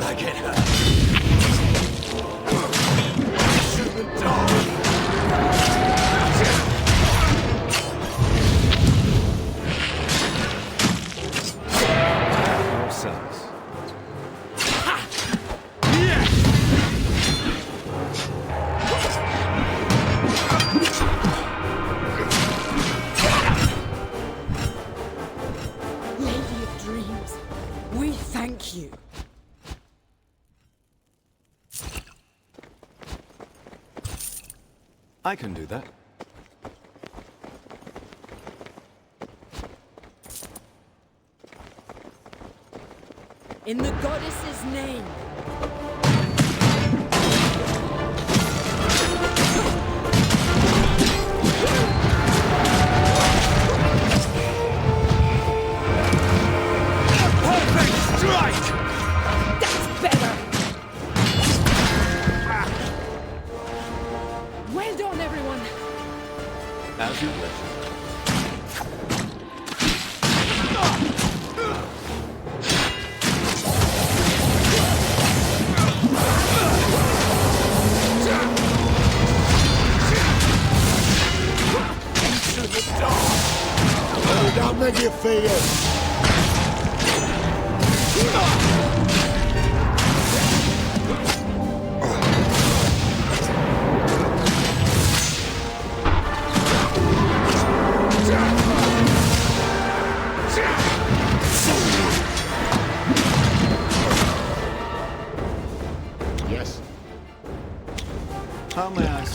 Like it hurt. Lady of Dreams, we thank you. I can do that. In the goddess's name. Perfect strike! That's better! Well done, everyone. As you wish. Don't make you feel. Yes. How may I say?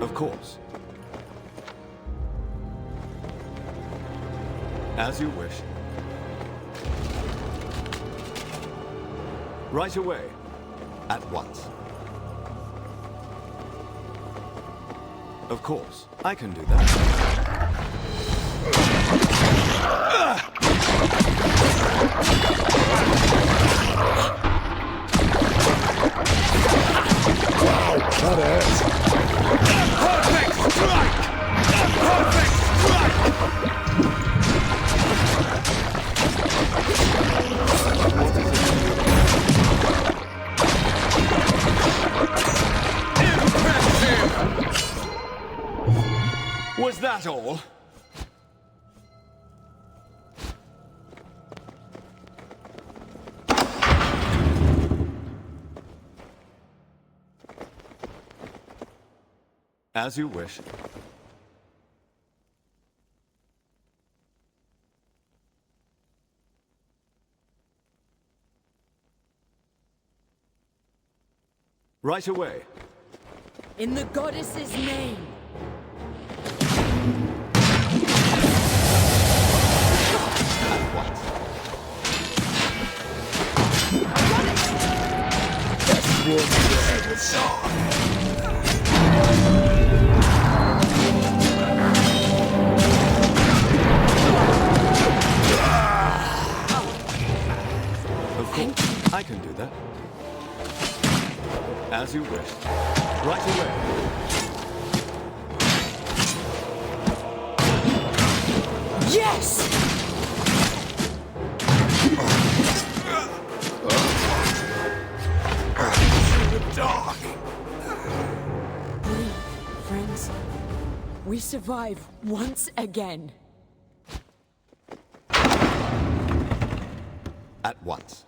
Of course. As you wish. Right away. At once. Of course. I can do that. Wow, that hurts. Perfect strike! Perfect strike! Impressive! Was that all? As you wish. Right away. In the goddess's name. At once. That's Of course, I can do that. As you wish. Right away. Yes! dark. Breathe, friends. We survive once again. At once.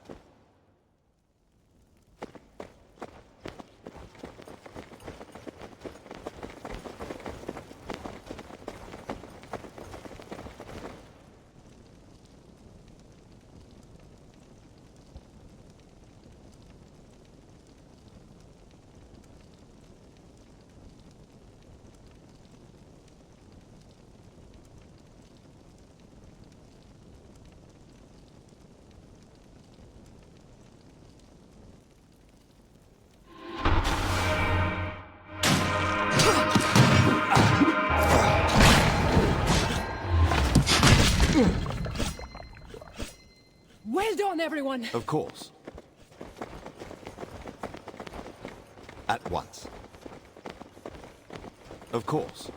Well done, everyone! Of course. At once. Of course.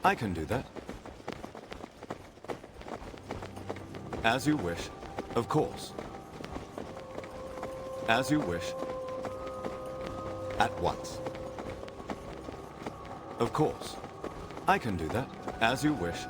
I can do that. As you wish. Of course. As you wish. At once. Of course. I can do that. As you wish.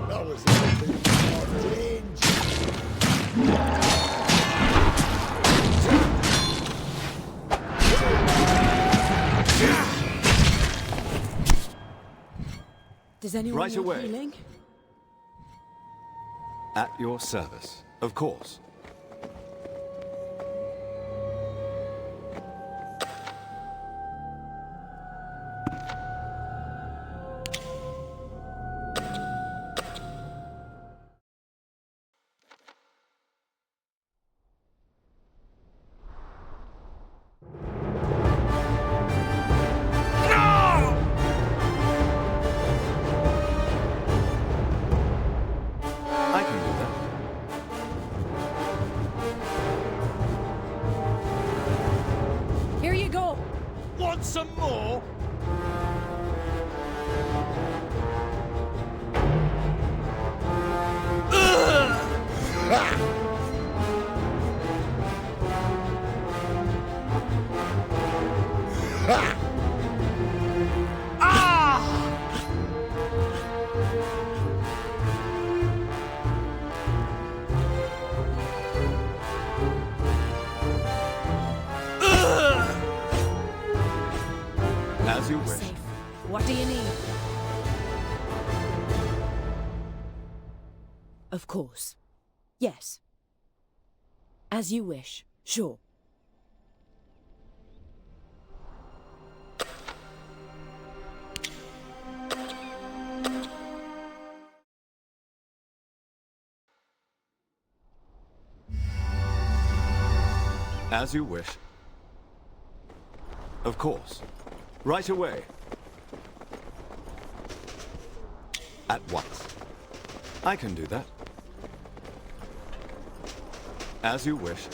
That was something Does anyone Right need away. healing? At your service. Of course. Of course. Yes. As you wish, sure. As you wish. Of course. Right away. At once. I can do that. As you wish.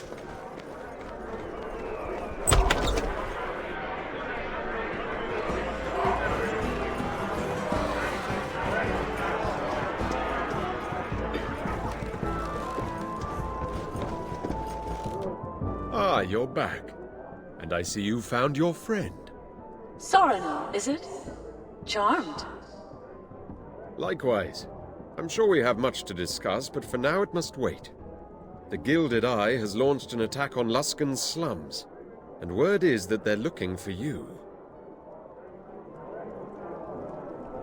Ah, you're back. And I see you found your friend. Sorano, is it? Charmed. Likewise. I'm sure we have much to discuss, but for now it must wait. The Gilded Eye has launched an attack on Luskan's slums, and word is that they're looking for you.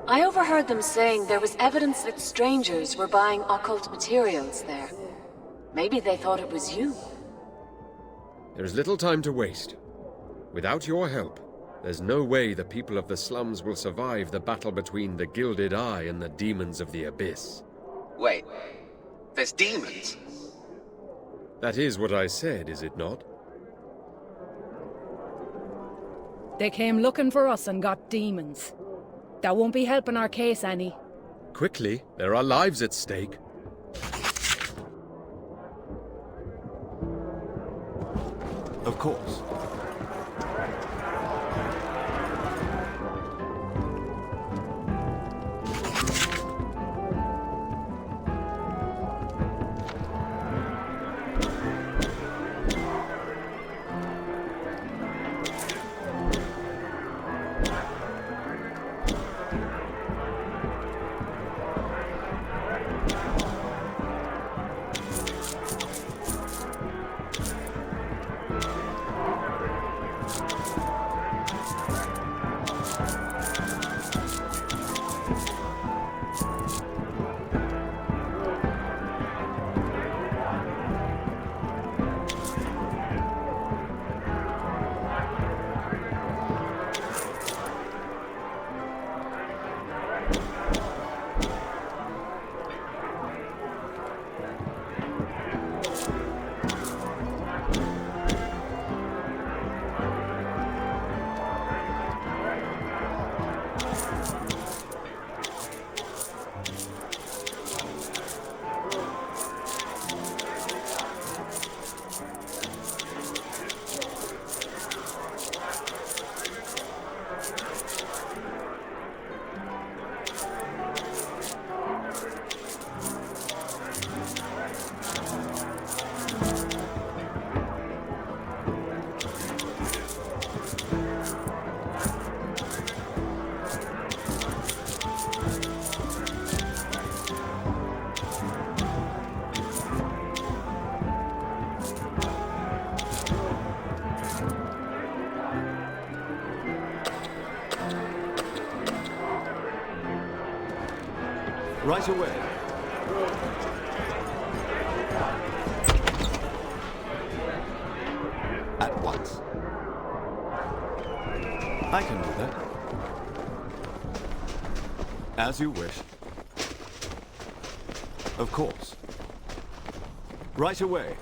I overheard them saying there was evidence that strangers were buying occult materials there. Maybe they thought it was you. There's little time to waste. Without your help, there's no way the people of the slums will survive the battle between the Gilded Eye and the demons of the Abyss. Wait, there's demons? That is what I said, is it not? They came looking for us and got demons. That won't be helping our case any. Quickly, there are lives at stake. Of course. Right away. At once. I can do that. As you wish. Of course. Right away.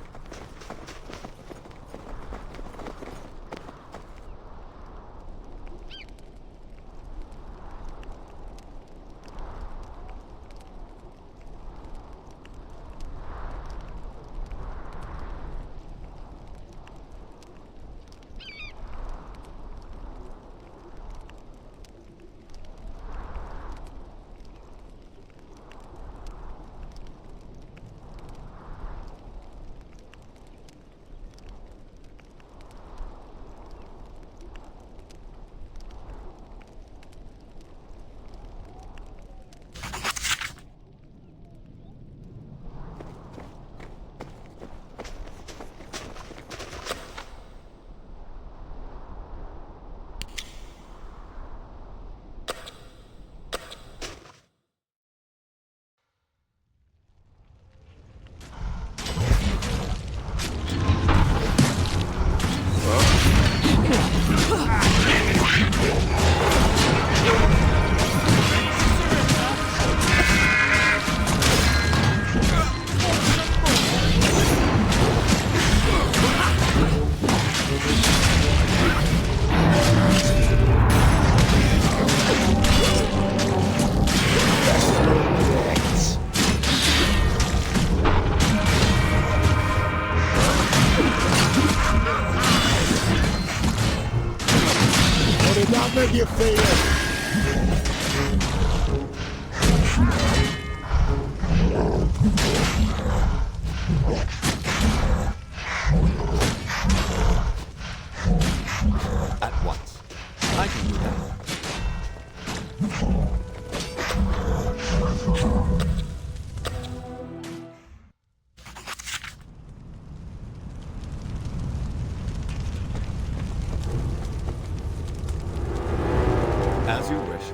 As you wish.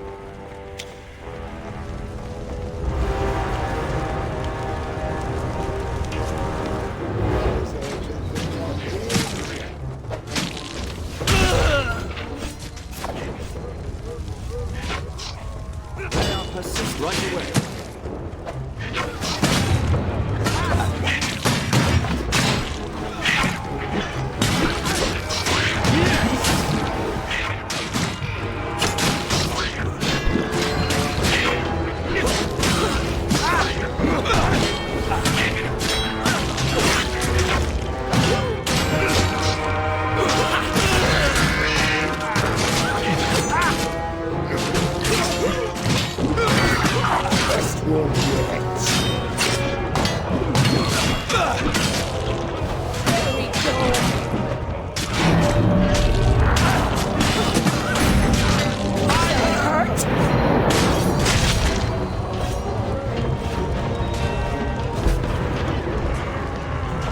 Persist right away.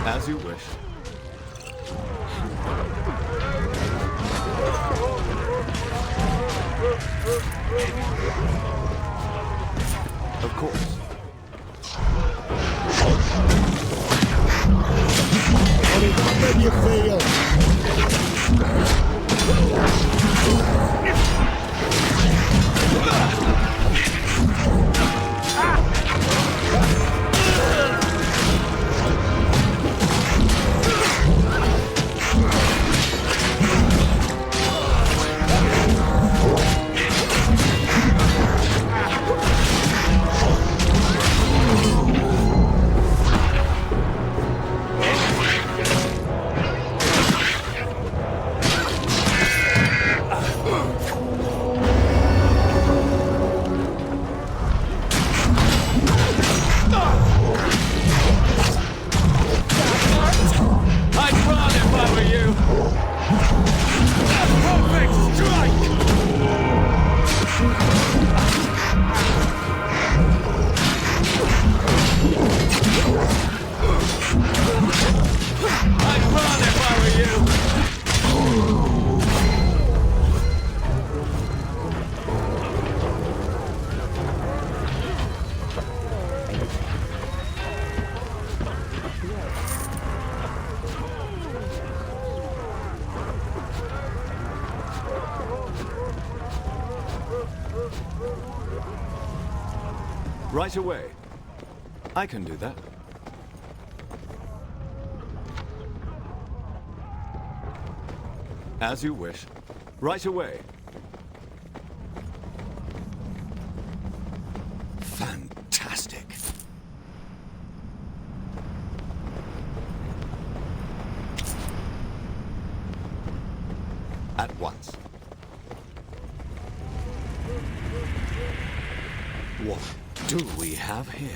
As you wish. Of course. How do you feel? Right away. I can do that. As you wish. Right away. Fantastic. At once. What do we have here?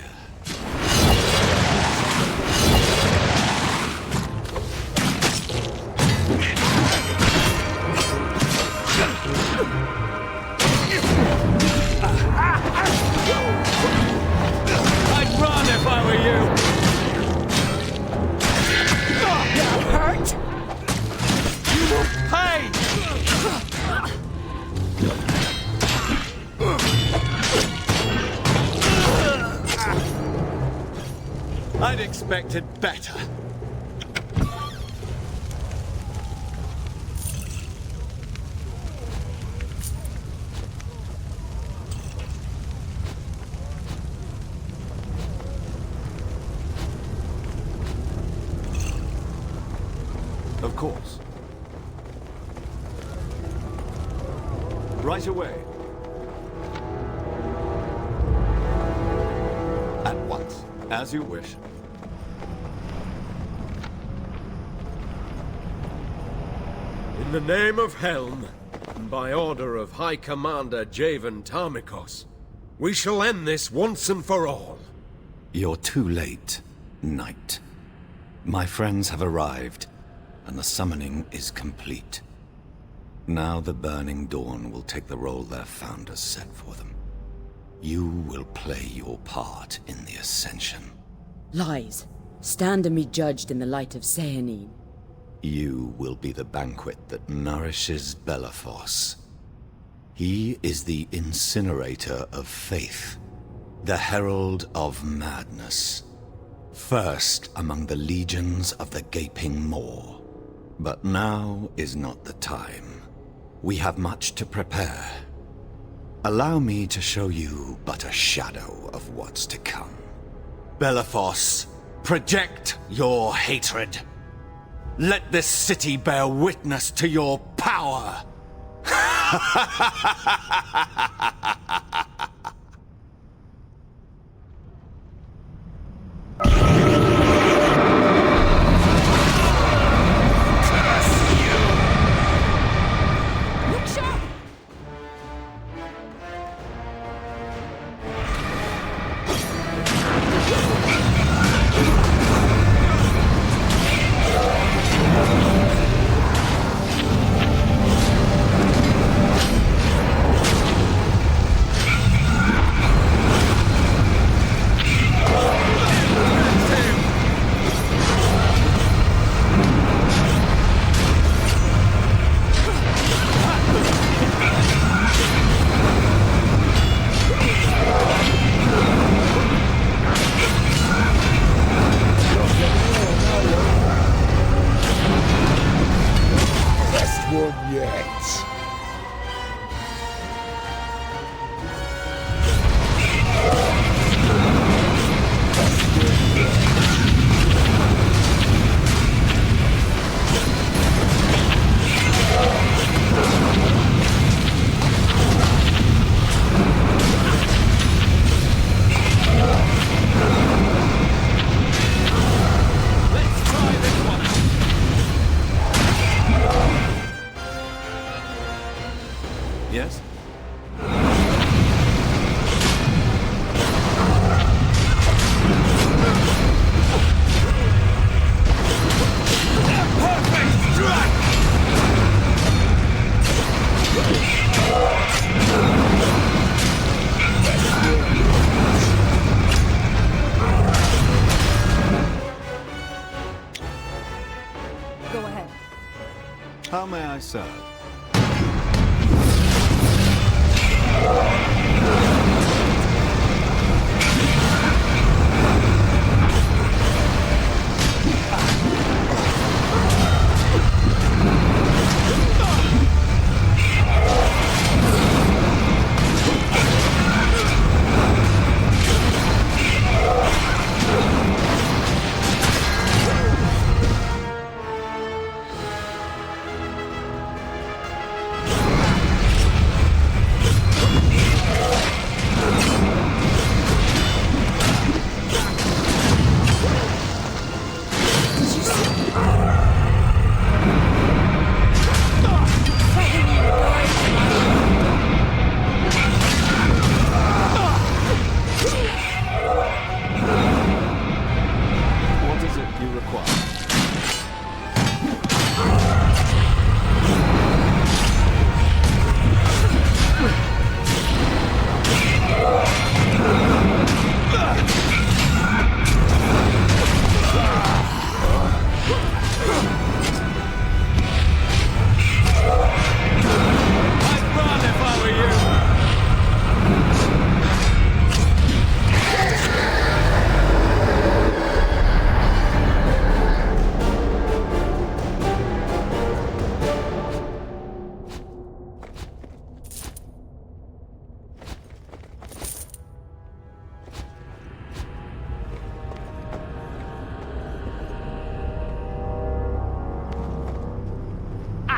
I'd run if I were you! You're hurt? You will pay! I'd expected better. Of course. Right away. At once. As you wish. In the name of Helm, and by order of High Commander Javen Tarmikos, we shall end this once and for all. You're too late, Knight. My friends have arrived, and the summoning is complete. Now the Burning Dawn will take the role their founders set for them. You will play your part in the Ascension. Lies. Stand and be judged in the light of Sehanine. You will be the banquet that nourishes Belafos. He is the incinerator of faith, the herald of madness. First among the legions of the gaping maw. But now is not the time. We have much to prepare. Allow me to show you but a shadow of what's to come. Belafos, project your hatred. Let this city bear witness to your power. Yes? Go ahead. How may I serve?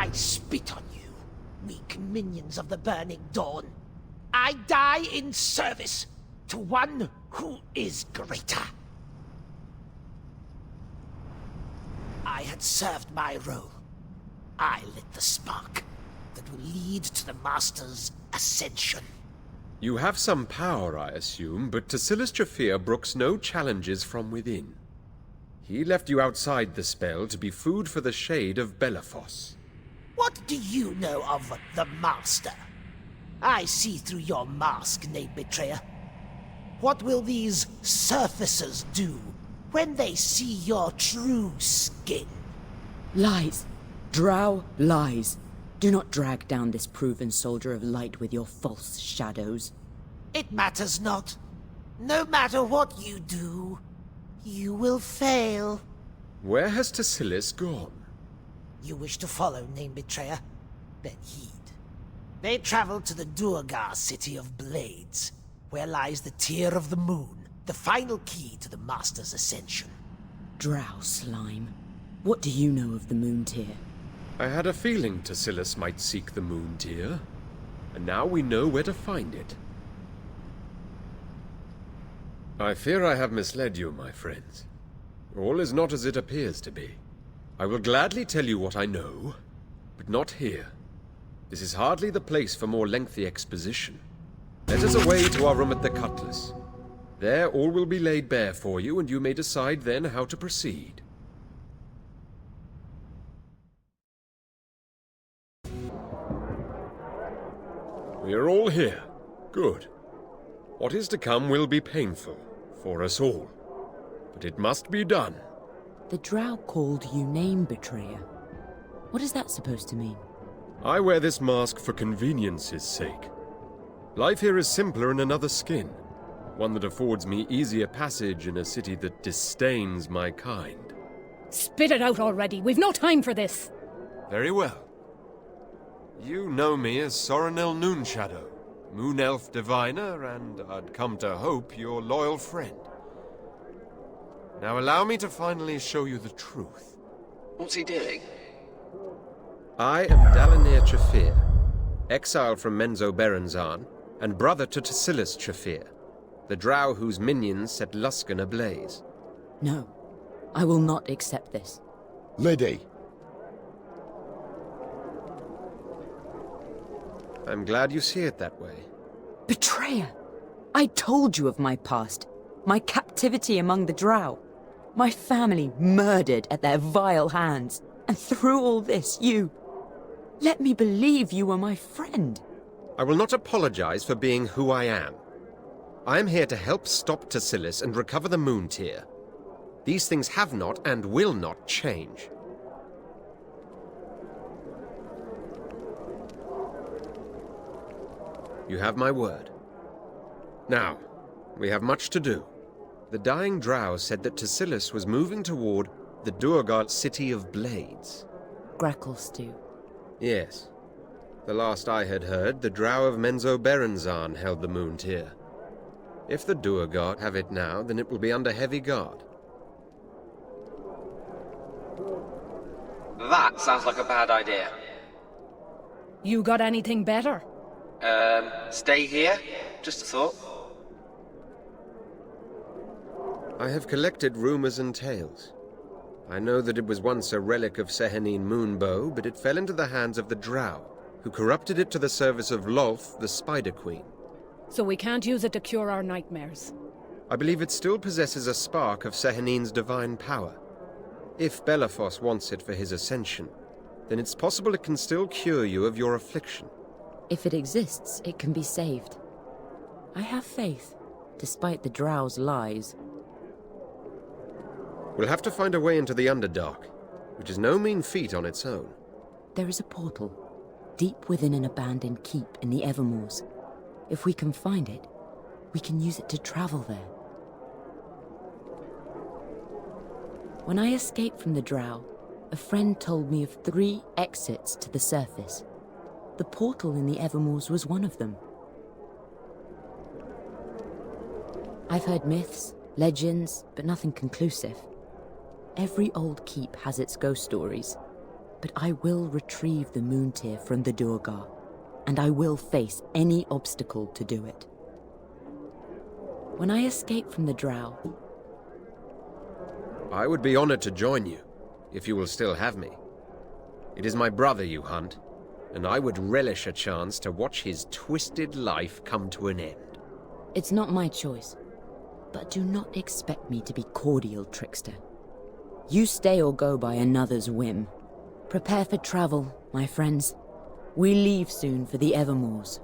I spit on you, weak minions of the Burning Dawn. I die in service to one who is greater. I had served my role. I lit the spark that will lead to the Master's ascension. You have some power, I assume, but to Jaffir brooks no challenges from within. He left you outside the spell to be food for the shade of Belafos. What do you know of the Master? I see through your mask, knave betrayer. What will these surfacers do when they see your true skin? Lies. Drow lies. Do not drag down this proven soldier of light with your false shadows. It matters not. No matter what you do, you will fail. Where has Tassilis gone? You wish to follow, named Betrayer? Then heed. They traveled to the Duergar city of Blades, where lies the Tear of the Moon, the final key to the Master's ascension. Drow slime. What do you know of the Moon Tear? I had a feeling Tassilis might seek the Moon Tear, and now we know where to find it. I fear I have misled you, my friends. All is not as it appears to be. I will gladly tell you what I know, but not here. This is hardly the place for more lengthy exposition. Let us away to our room at the Cutlass. There all will be laid bare for you, and you may decide then how to proceed. We are all here. Good. What is to come will be painful, for us all. But it must be done. The Drow called you name Betrayer. What is that supposed to mean? I wear this mask for convenience's sake. Life here is simpler in another skin. One that affords me easier passage in a city that disdains my kind. Spit it out already. We've no time for this. Very well. You know me as Sorinel Noonshadow, Moon Elf Diviner, and I'd come to hope your loyal friend. Now allow me to finally show you the truth. What's he doing? I am Dalinir Chafir, exile from Menzo Berenzan, and brother to Tassilis Chafir, the drow whose minions set Luskan ablaze. No, I will not accept this. Liddy. I'm glad you see it that way. Betrayer! I told you of my past. My captivity among the drow. My family murdered at their vile hands. And through all this, you... Let me believe you were my friend. I will not apologize for being who I am. I am here to help stop Tassilis and recover the Moon Tear. These things have not and will not change. You have my word. Now, we have much to do. The dying drow said that Tassilis was moving toward the Duergar city of Blades. Grackle stew. Yes. The last I had heard, the drow of Menzo Berenzan held the Moon Tear. If the Duergar have it now, then it will be under heavy guard. That sounds like a bad idea. You got anything better? Stay here? Just a thought. I have collected rumors and tales. I know that it was once a relic of Sehanine Moonbow, but it fell into the hands of the drow, who corrupted it to the service of Lolth, the Spider Queen. So we can't use it to cure our nightmares. I believe it still possesses a spark of Sehanine's divine power. If Belafos wants it for his ascension, then it's possible it can still cure you of your affliction. If it exists, it can be saved. I have faith, despite the drow's lies. We'll have to find a way into the Underdark, which is no mean feat on its own. There is a portal, deep within an abandoned keep in the Evermoors. If we can find it, we can use it to travel there. When I escaped from the drow, a friend told me of 3 exits to the surface. The portal in the Evermoors was one of them. I've heard myths, legends, but nothing conclusive. Every old keep has its ghost stories, but I will retrieve the Moon Tear from the Duergar, and I will face any obstacle to do it. When I escape from the drow... I would be honored to join you, if you will still have me. It is my brother you hunt, and I would relish a chance to watch his twisted life come to an end. It's not my choice, but do not expect me to be cordial, trickster. You stay or go by another's whim. Prepare for travel, my friends. We leave soon for the Evermoors.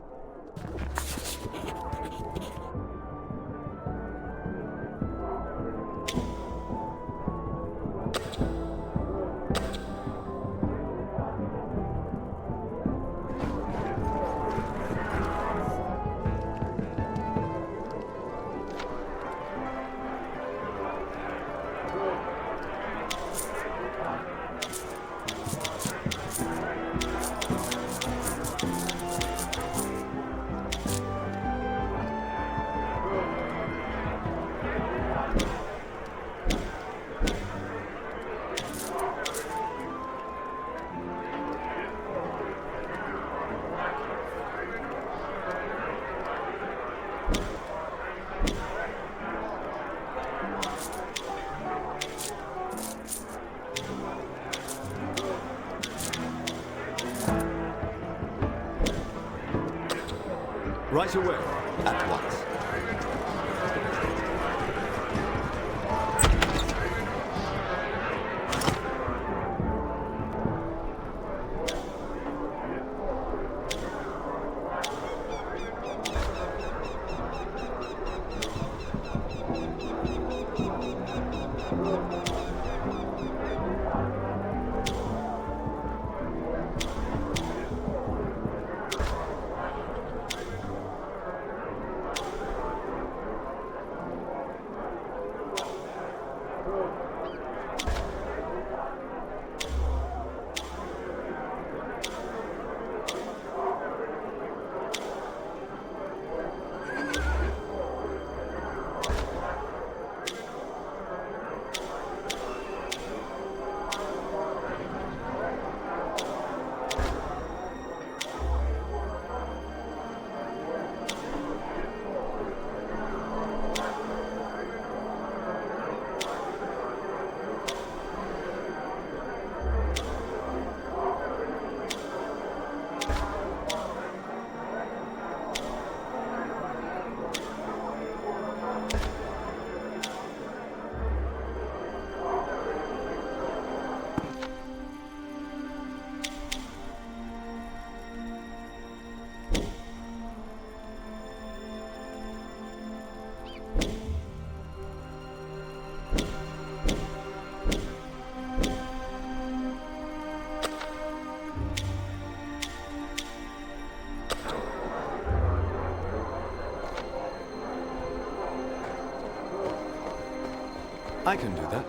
I can do that.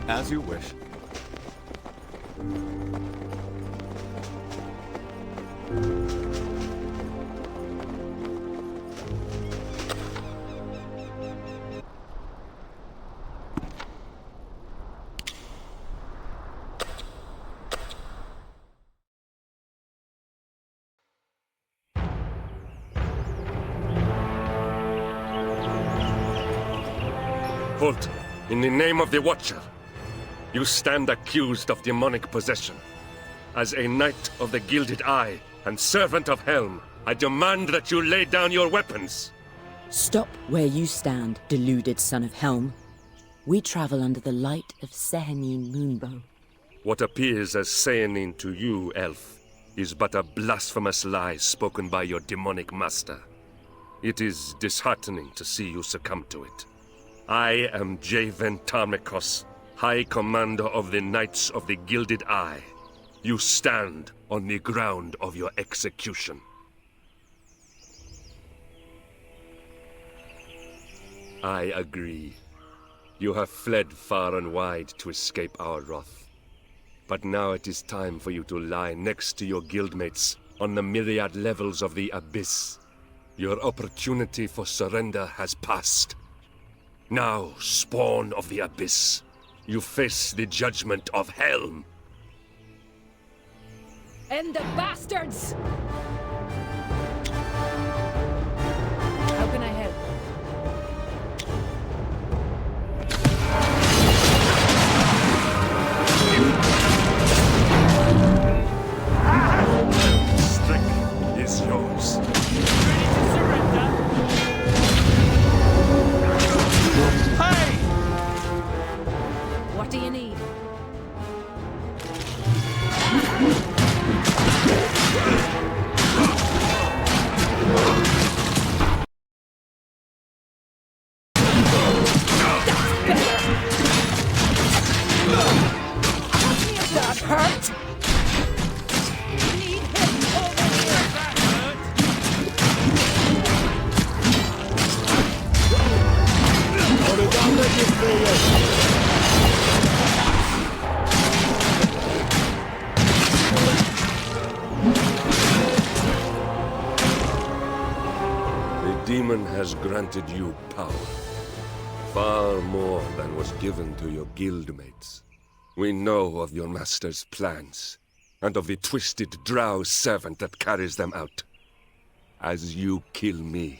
As you wish. Halt! In the name of the Watcher, you stand accused of demonic possession. As a knight of the Gilded Eye and servant of Helm, I demand that you lay down your weapons. Stop where you stand, deluded son of Helm. We travel under the light of Sehanine Moonbow. What appears as Sehanine to you, elf, is but a blasphemous lie spoken by your demonic master. It is disheartening to see you succumb to it. I am Javen Tarmikos, High Commander of the Knights of the Gilded Eye. You stand on the ground of your execution. I agree. You have fled far and wide to escape our wrath. But now it is time for you to lie next to your guildmates on the myriad levels of the Abyss. Your opportunity for surrender has passed. Now, spawn of the Abyss, you face the judgment of Helm. End the bastards! How can I help? Strength is yours. Ready to surrender? Hey! What do you need? That hurt! Need help over here! That hurt! The demon has granted you power. Far more than was given to your guildmates. We know of your master's plans, and of the twisted drow servant that carries them out. As you kill me,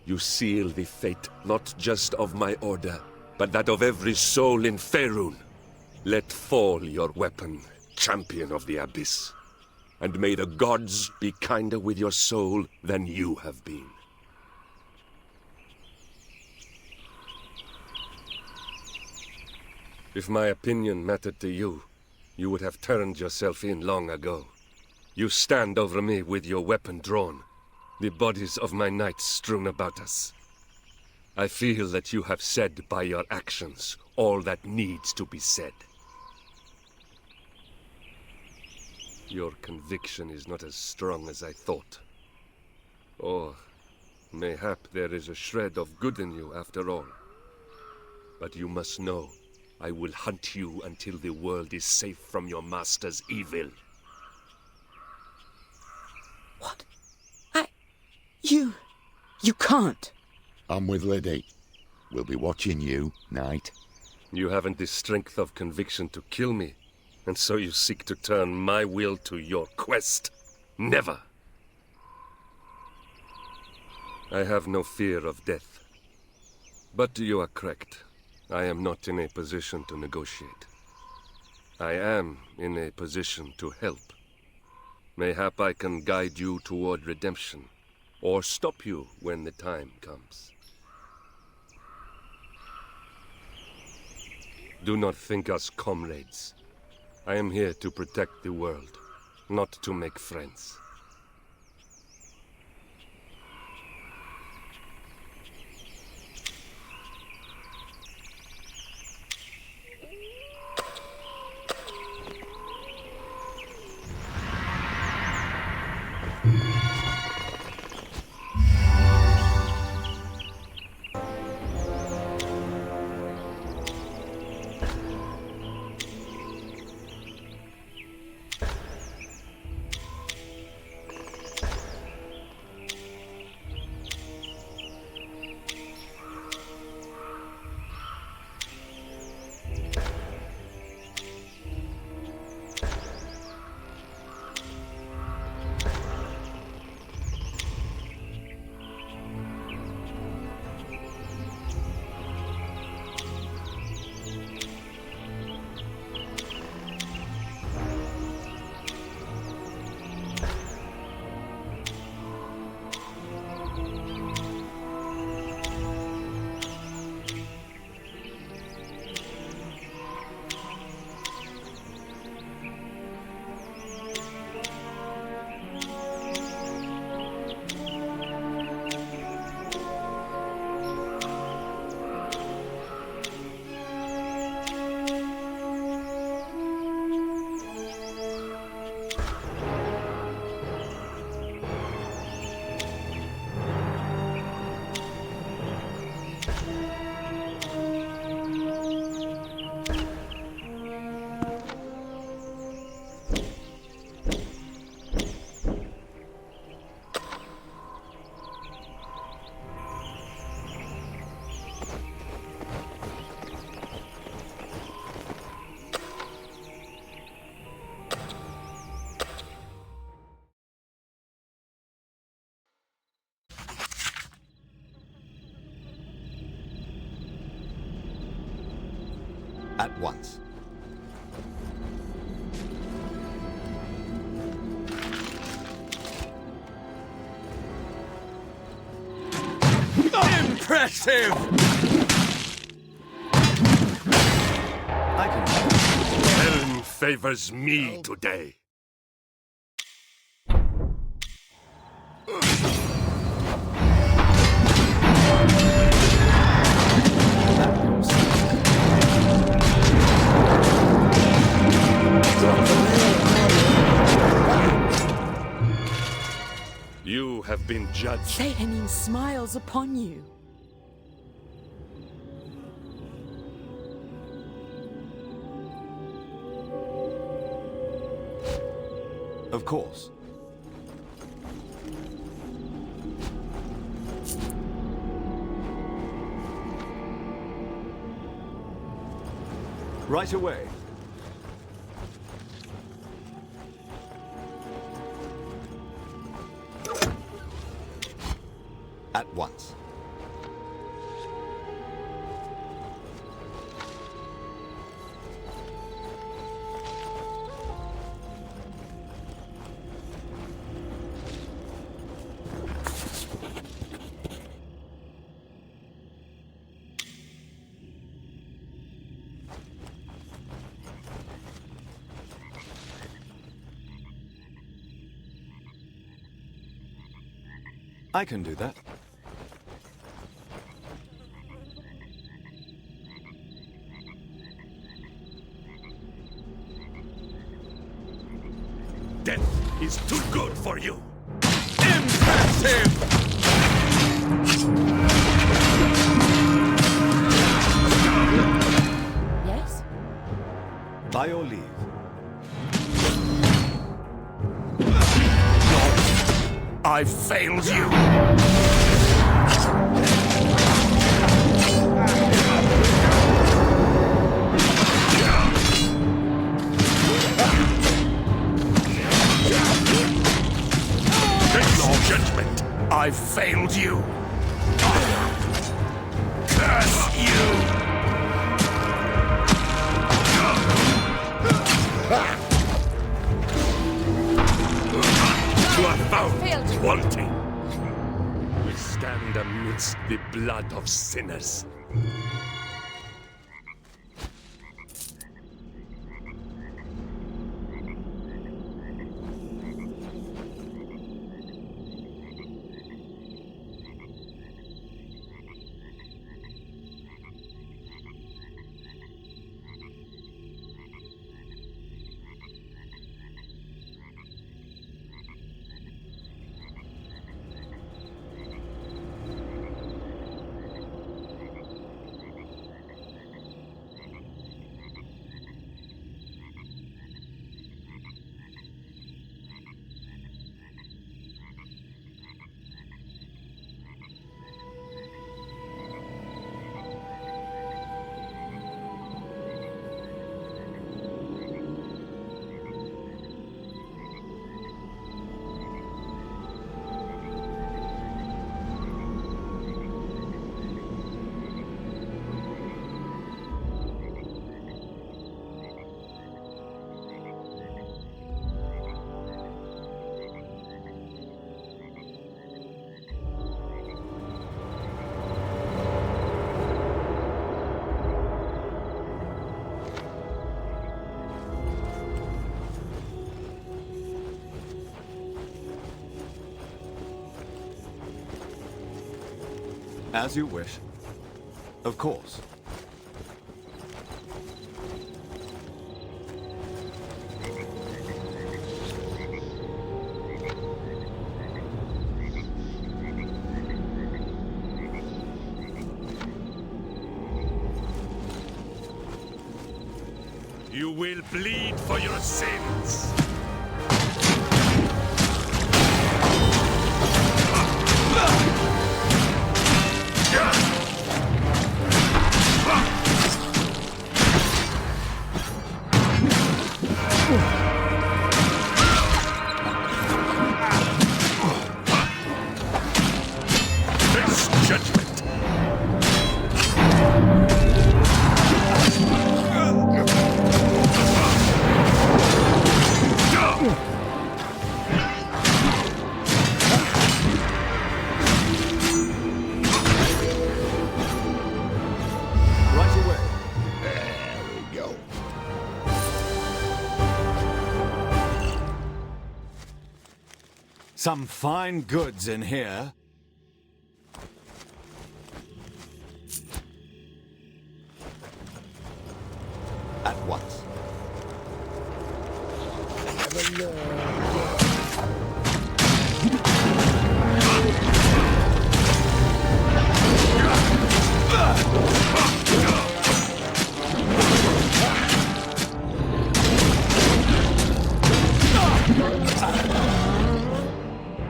you seal the fate not just of my order, but that of every soul in Faerun. Let fall your weapon, champion of the Abyss. And may the gods be kinder with your soul than you have been. If my opinion mattered to you, you would have turned yourself in long ago. You stand over me with your weapon drawn, the bodies of my knights strewn about us. I feel that you have said by your actions all that needs to be said. Your conviction is not as strong as I thought. Or mayhap there is a shred of good in you after all. But you must know, I will hunt you until the world is safe from your master's evil. What? You can't. I'm with Liddy. We'll be watching you, Knight. You haven't the strength of conviction to kill me, and so you seek to turn my will to your quest. Never! I have no fear of death. But you are correct. I am not in a position to negotiate. I am in a position to help. Mayhap I can guide you toward redemption, or stop you when the time comes. Do not think us comrades. I am here to protect the world, not to make friends. At once. Impressive! Helm favors me today. You have been judged. Sehenin smiles upon you. Of course. Right away. At once. I can do that. Death is too good for you. Impressive! Yes? By your leave. I've failed you. Take your judgment. I've failed you. Curse you. You are found wanting. We stand amidst the blood of sinners. As you wish. Of course. You will bleed for your sins. This judgment. Some fine goods in here. At once.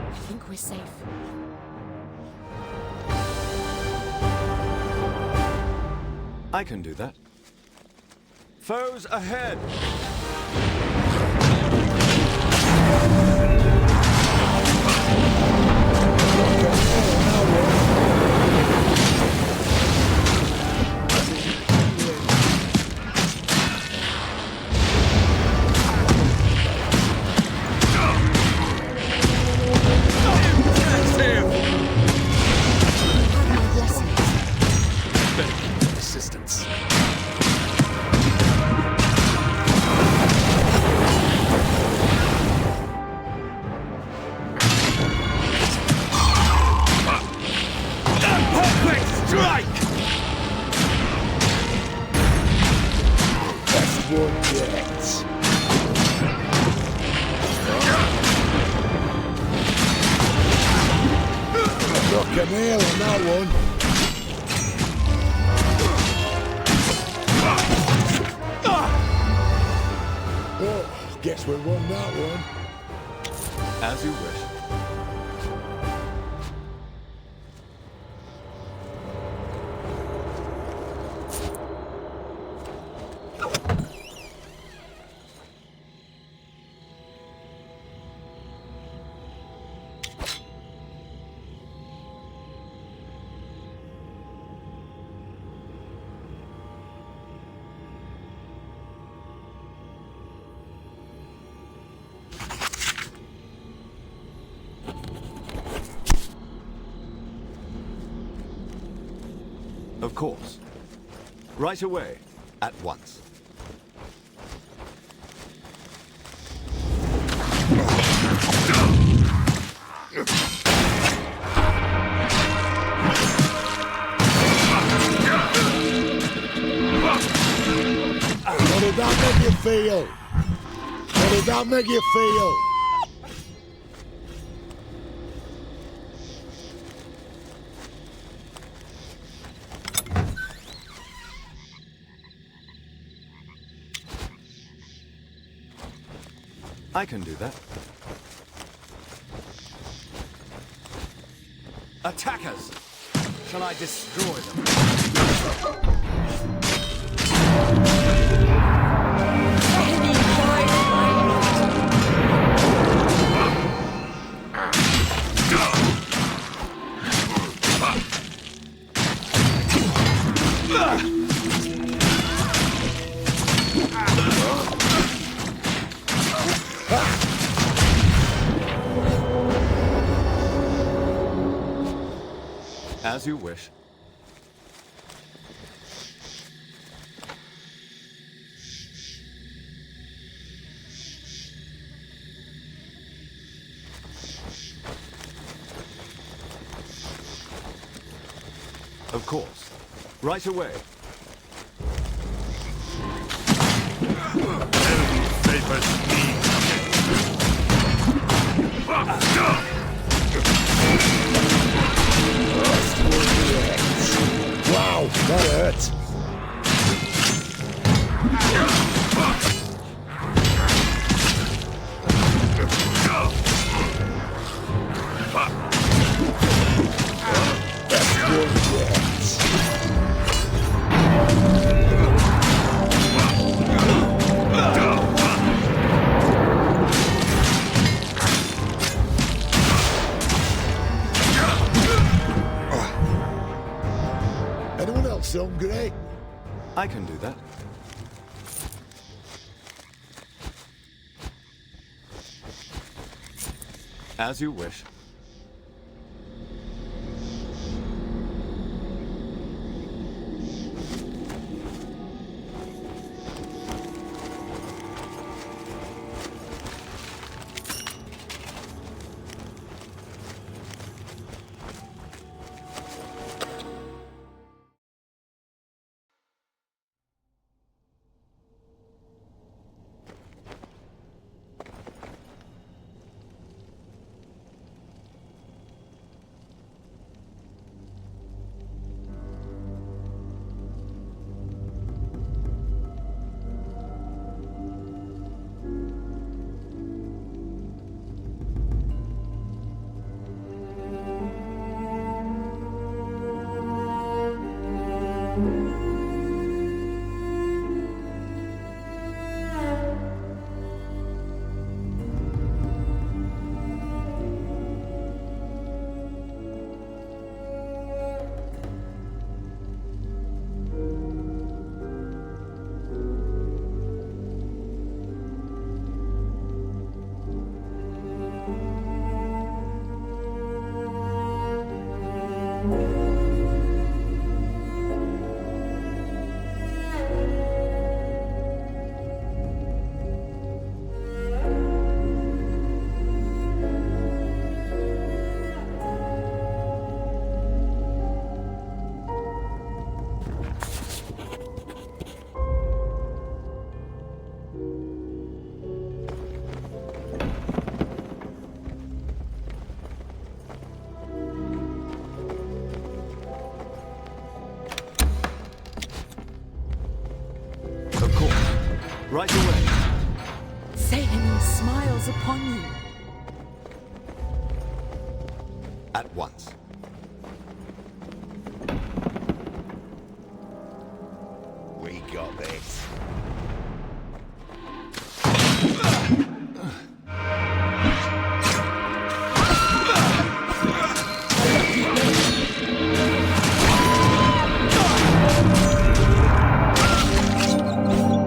I think we're safe. I can do that. Foes ahead! Assistance. Perfect strike! Best one yet. Rock a nail on that one. Oh, guess we won that one. As you wish. Of course. Right away. At once. How did that make you feel? How did that make you feel? I can do that. Attackers! Shall I destroy them? As you wish. Of course. Right away. Wow, that hurts. Anyone else hungry? I can do that. As you wish. Right away. Satan smiles upon you. At once. We got this.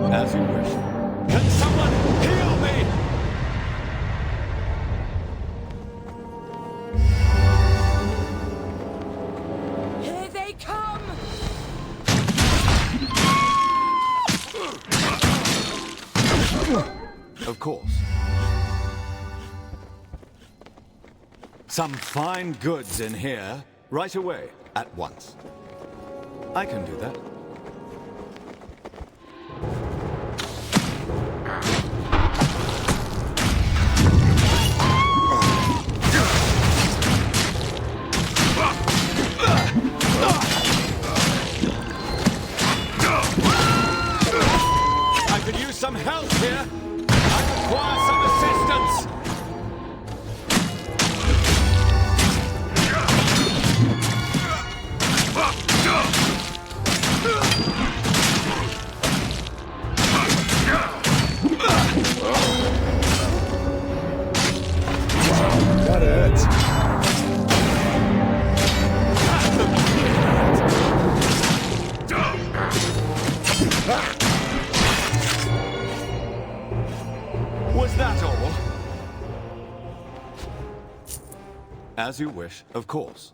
As you wish. Can someone heal me? Here they come! Of course. Some fine goods in here. Right away. At once. I can do that. I could use some help here. I require some assistance. That hurts. Was that all? As you wish, of course.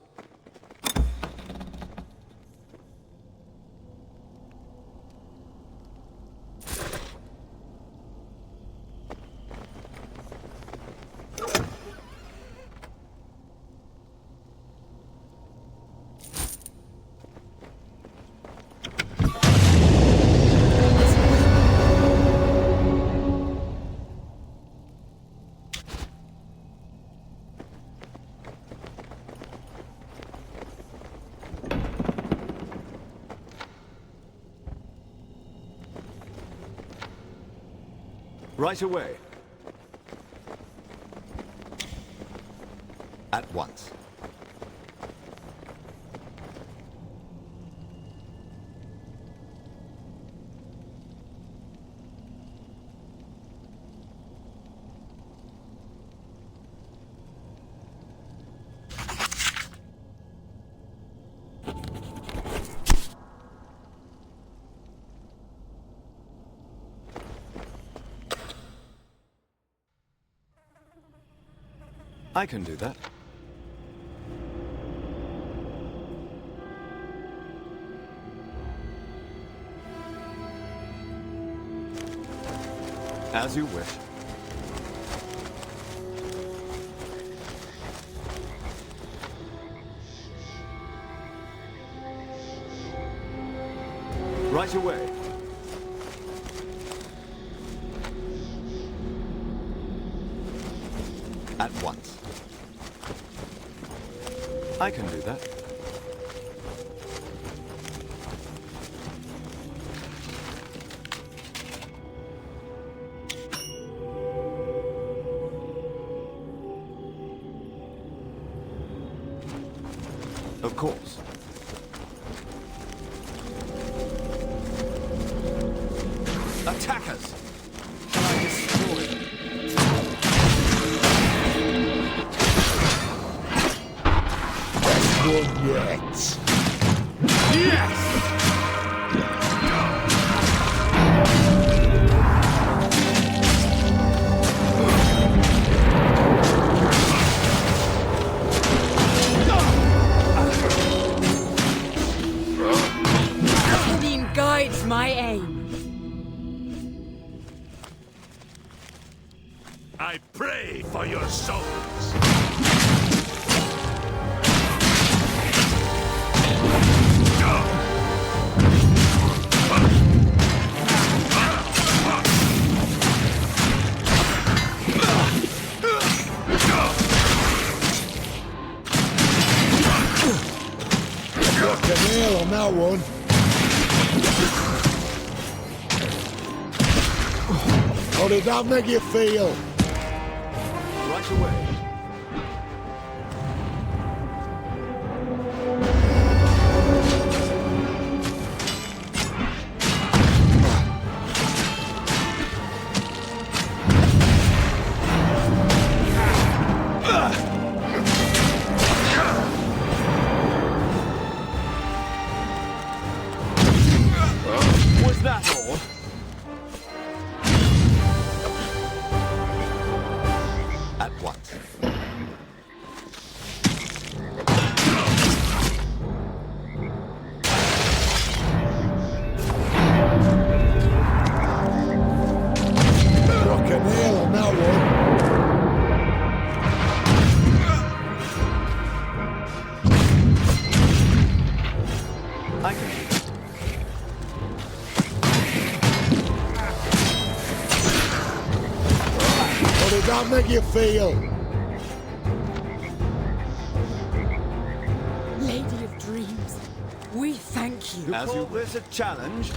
Right away. At once. I can do that. As you wish. Right away. At once. I can do that. Of course. Attackers! Shall I destroy them? One yet. Yes! for your souls. Got a nail on that one. How did that make you feel? Right away. Was that all? At once. Got a nail on that one. I can. How did that make you feel? Lady of Dreams, we thank you. As you wish a challenge.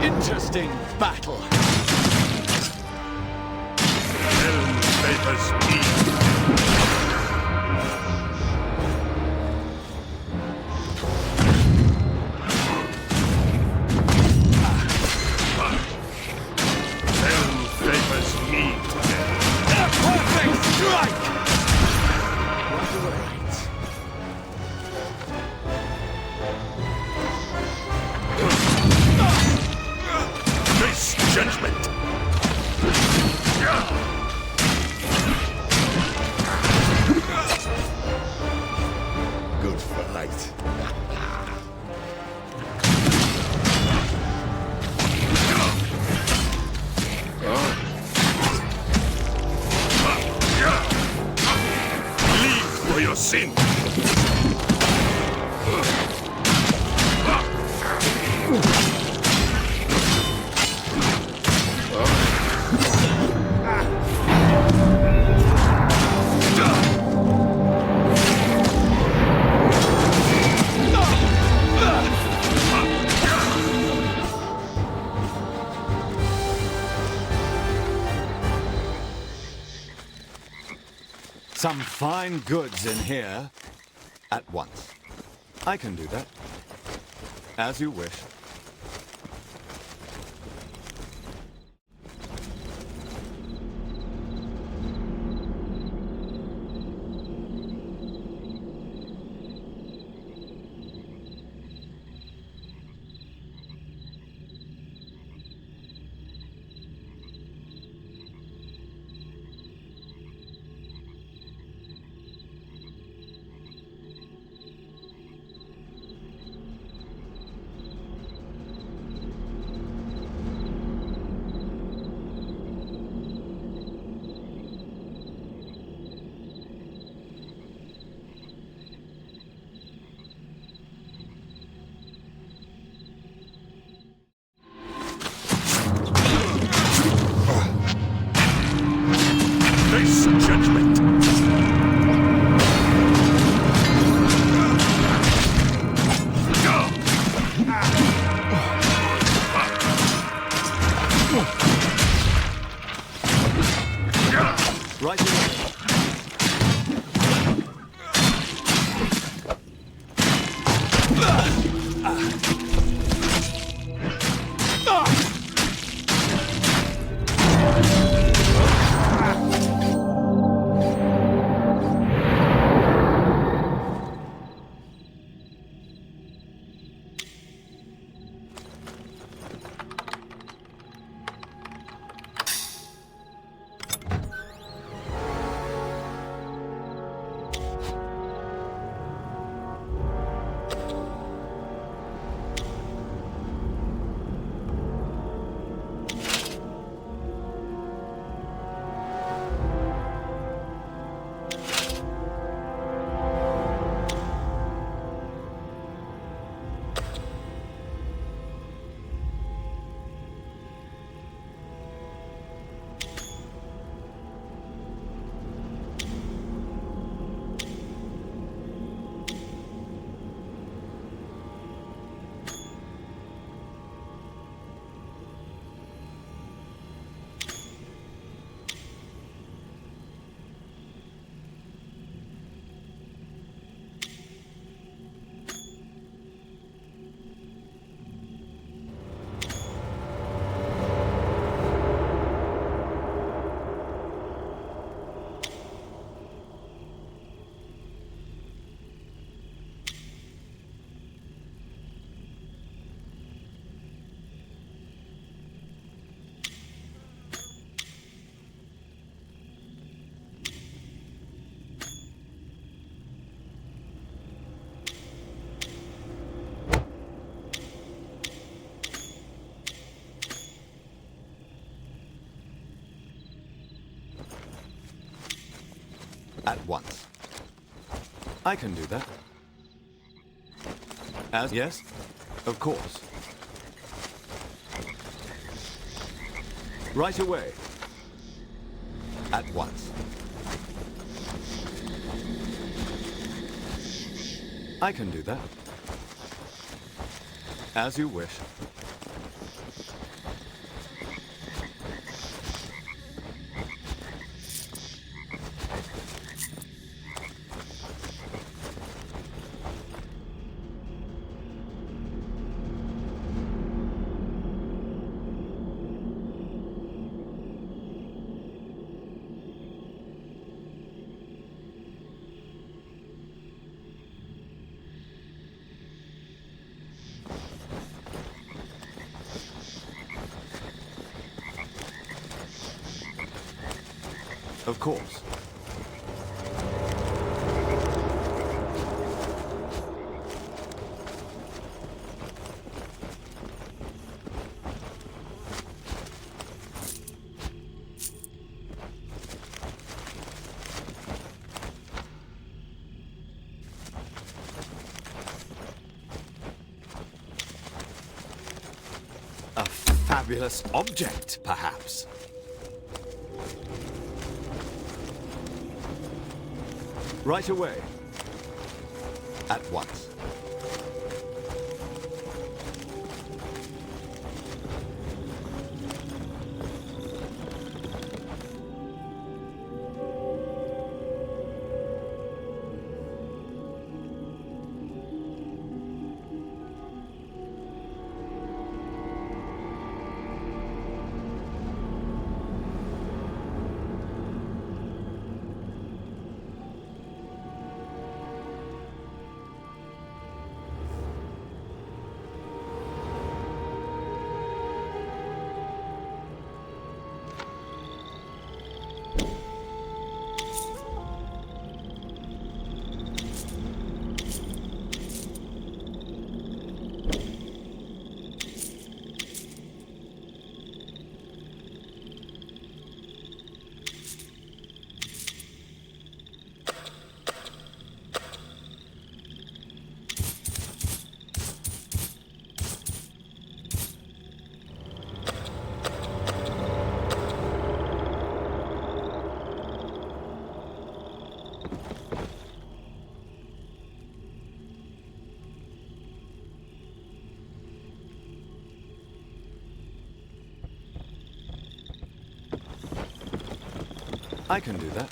Interesting battle. Perfect strike! Face judgment. Good fight. Bleed for your sin. Some fine goods in here. At once. I can do that. As you wish. At once. I can do that. Yes? Of course. Right away. At once. I can do that. As you wish. Of course. A fabulous object, perhaps. Right away. At once. I can do that.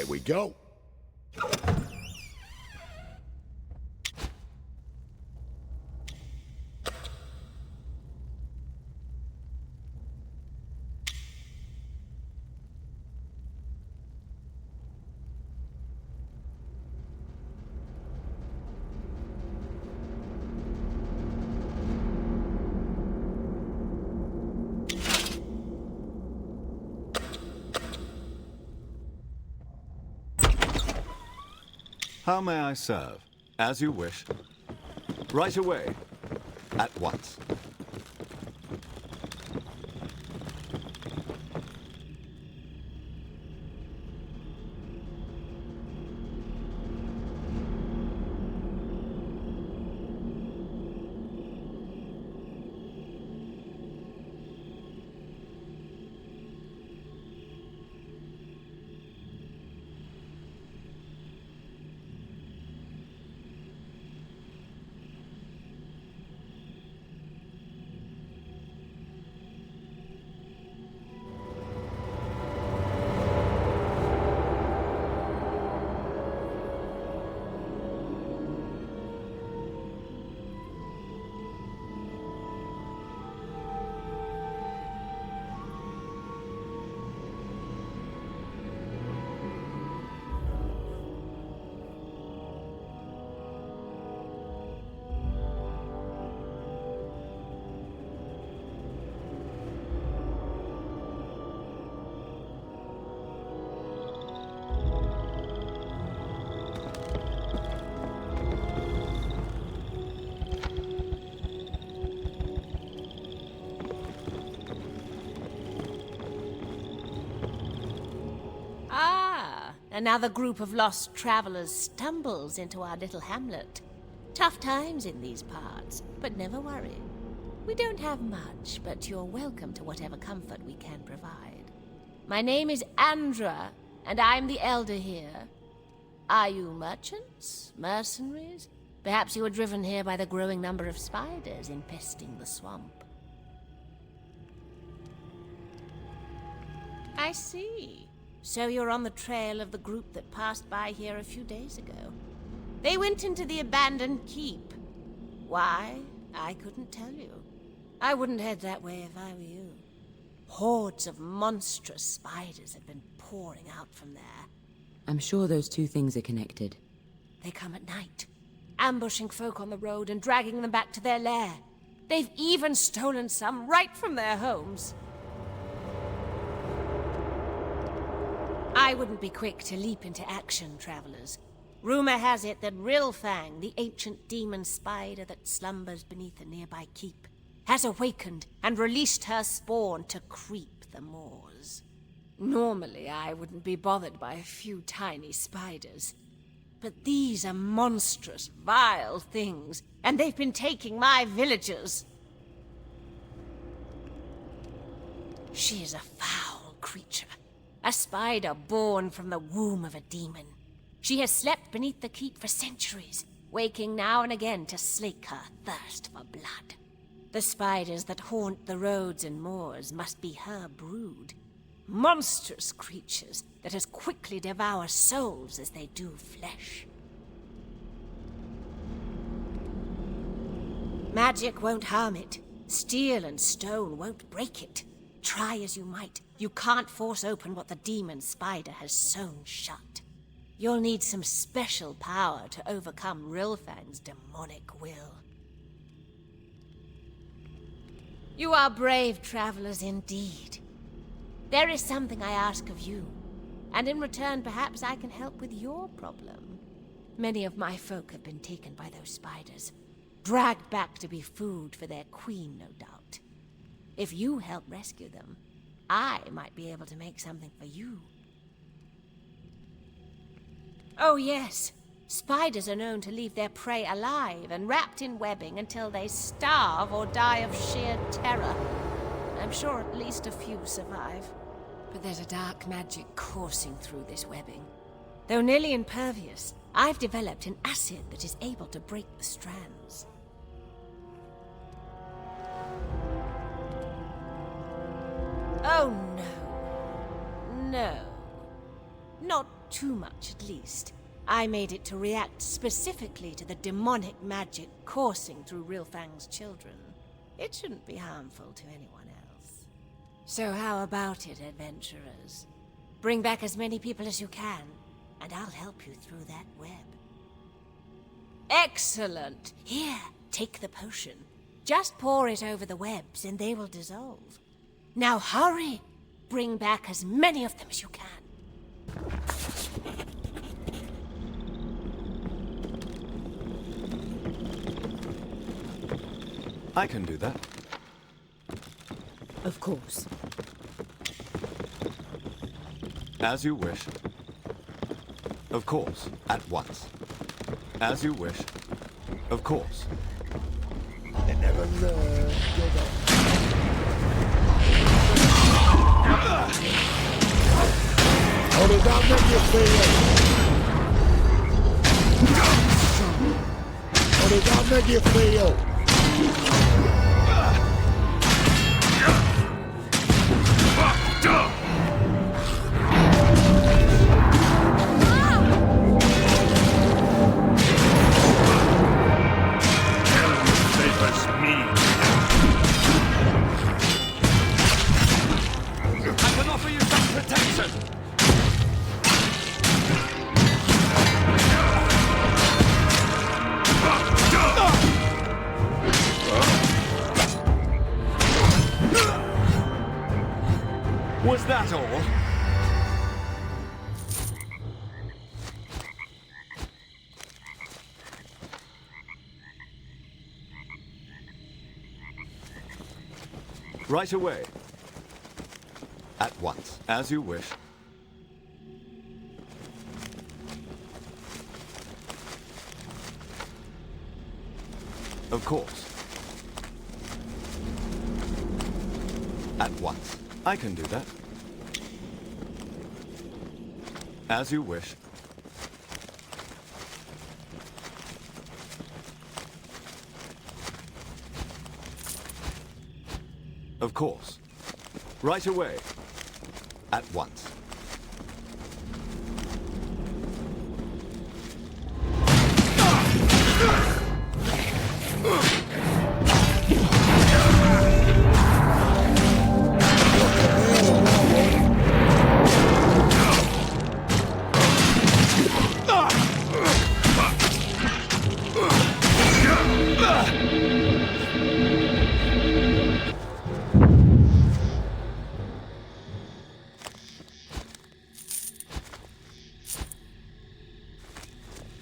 we go. How may I serve? As you wish. Right away. At once. Another group of lost travelers stumbles into our little hamlet. Tough times in these parts, but never worry. We don't have much, but you're welcome to whatever comfort we can provide. My name is Andra, and I'm the elder here. Are you merchants? Mercenaries? Perhaps you were driven here by the growing number of spiders infesting the swamp. I see. So you're on the trail of the group that passed by here a few days ago. They went into the abandoned keep. Why? I couldn't tell you. I wouldn't head that way if I were you. Hordes of monstrous spiders have been pouring out from there. I'm sure those two things are connected. They come at night, ambushing folk on the road and dragging them back to their lair. They've even stolen some right from their homes. I wouldn't be quick to leap into action, travelers. Rumor has it that Rilfang, the ancient demon spider that slumbers beneath a nearby keep, has awakened and released her spawn to creep the moors. Normally, I wouldn't be bothered by a few tiny spiders. But these are monstrous, vile things, and they've been taking my villagers. She is a foul creature. A spider born from the womb of a demon. She has slept beneath the keep for centuries, waking now and again to slake her thirst for blood. The spiders that haunt the roads and moors must be her brood. Monstrous creatures that as quickly devour souls as they do flesh. Magic won't harm it. Steel and stone won't break it. Try as you might, you can't force open what the demon spider has sewn shut. You'll need some special power to overcome Rilfang's demonic will. You are brave travelers indeed. There is something I ask of you, and in return perhaps I can help with your problem. Many of my folk have been taken by those spiders, dragged back to be food for their queen, no doubt. If you help rescue them, I might be able to make something for you. Oh yes, spiders are known to leave their prey alive and wrapped in webbing until they starve or die of sheer terror. I'm sure at least a few survive. But there's a dark magic coursing through this webbing. Though nearly impervious, I've developed an acid that is able to break the strands. Oh no. No. Not too much at least. I made it to react specifically to the demonic magic coursing through Rilfang's children. It shouldn't be harmful to anyone else. So how about it, adventurers? Bring back as many people as you can, and I'll help you through that web. Excellent! Here, take the potion. Just pour it over the webs and they will dissolve. Now hurry! Bring back as many of them as you can. I can do that. Of course. As you wish. Of course, at once. As you wish. Of course. They never learn, do they? How did that make you feel? How did that make you feel? Was that all? Right away. At once, as you wish. Of course. At once. I can do that. As you wish. Of course. Right away. At once.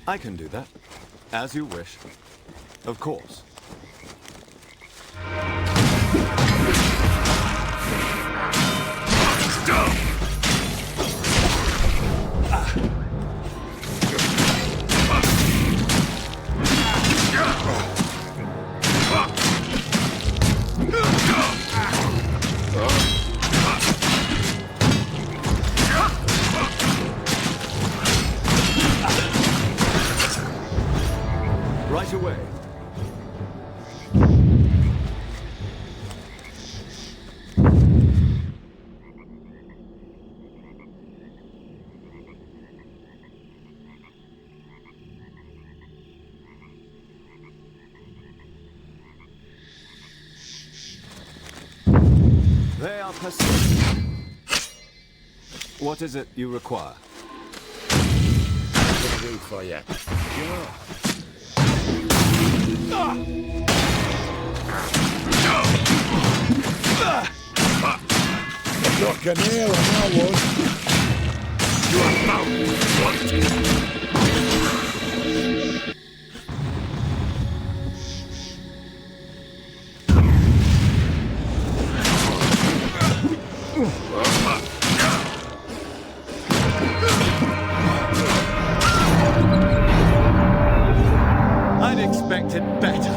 I can do that. As you wish. Of course. Right away. They are persistent. What is it you require? What can I do for you? Look an nail on that one. You are found wanted. I'd expected better.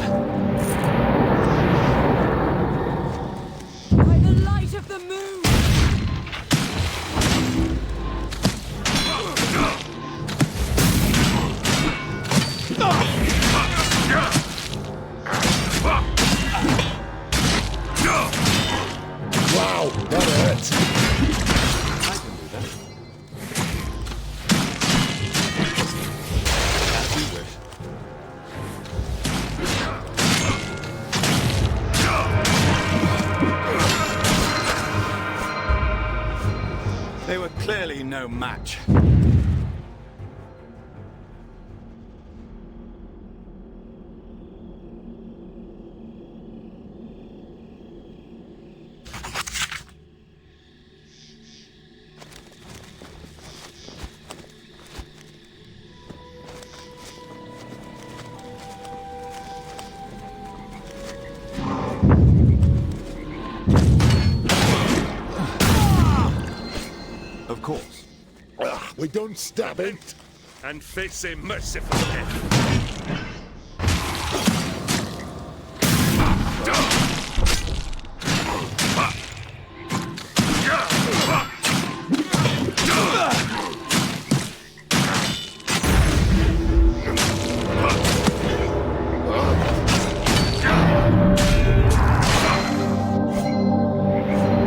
By the light of the moon! be no match. Of course. We don't stab him. And face a merciful death.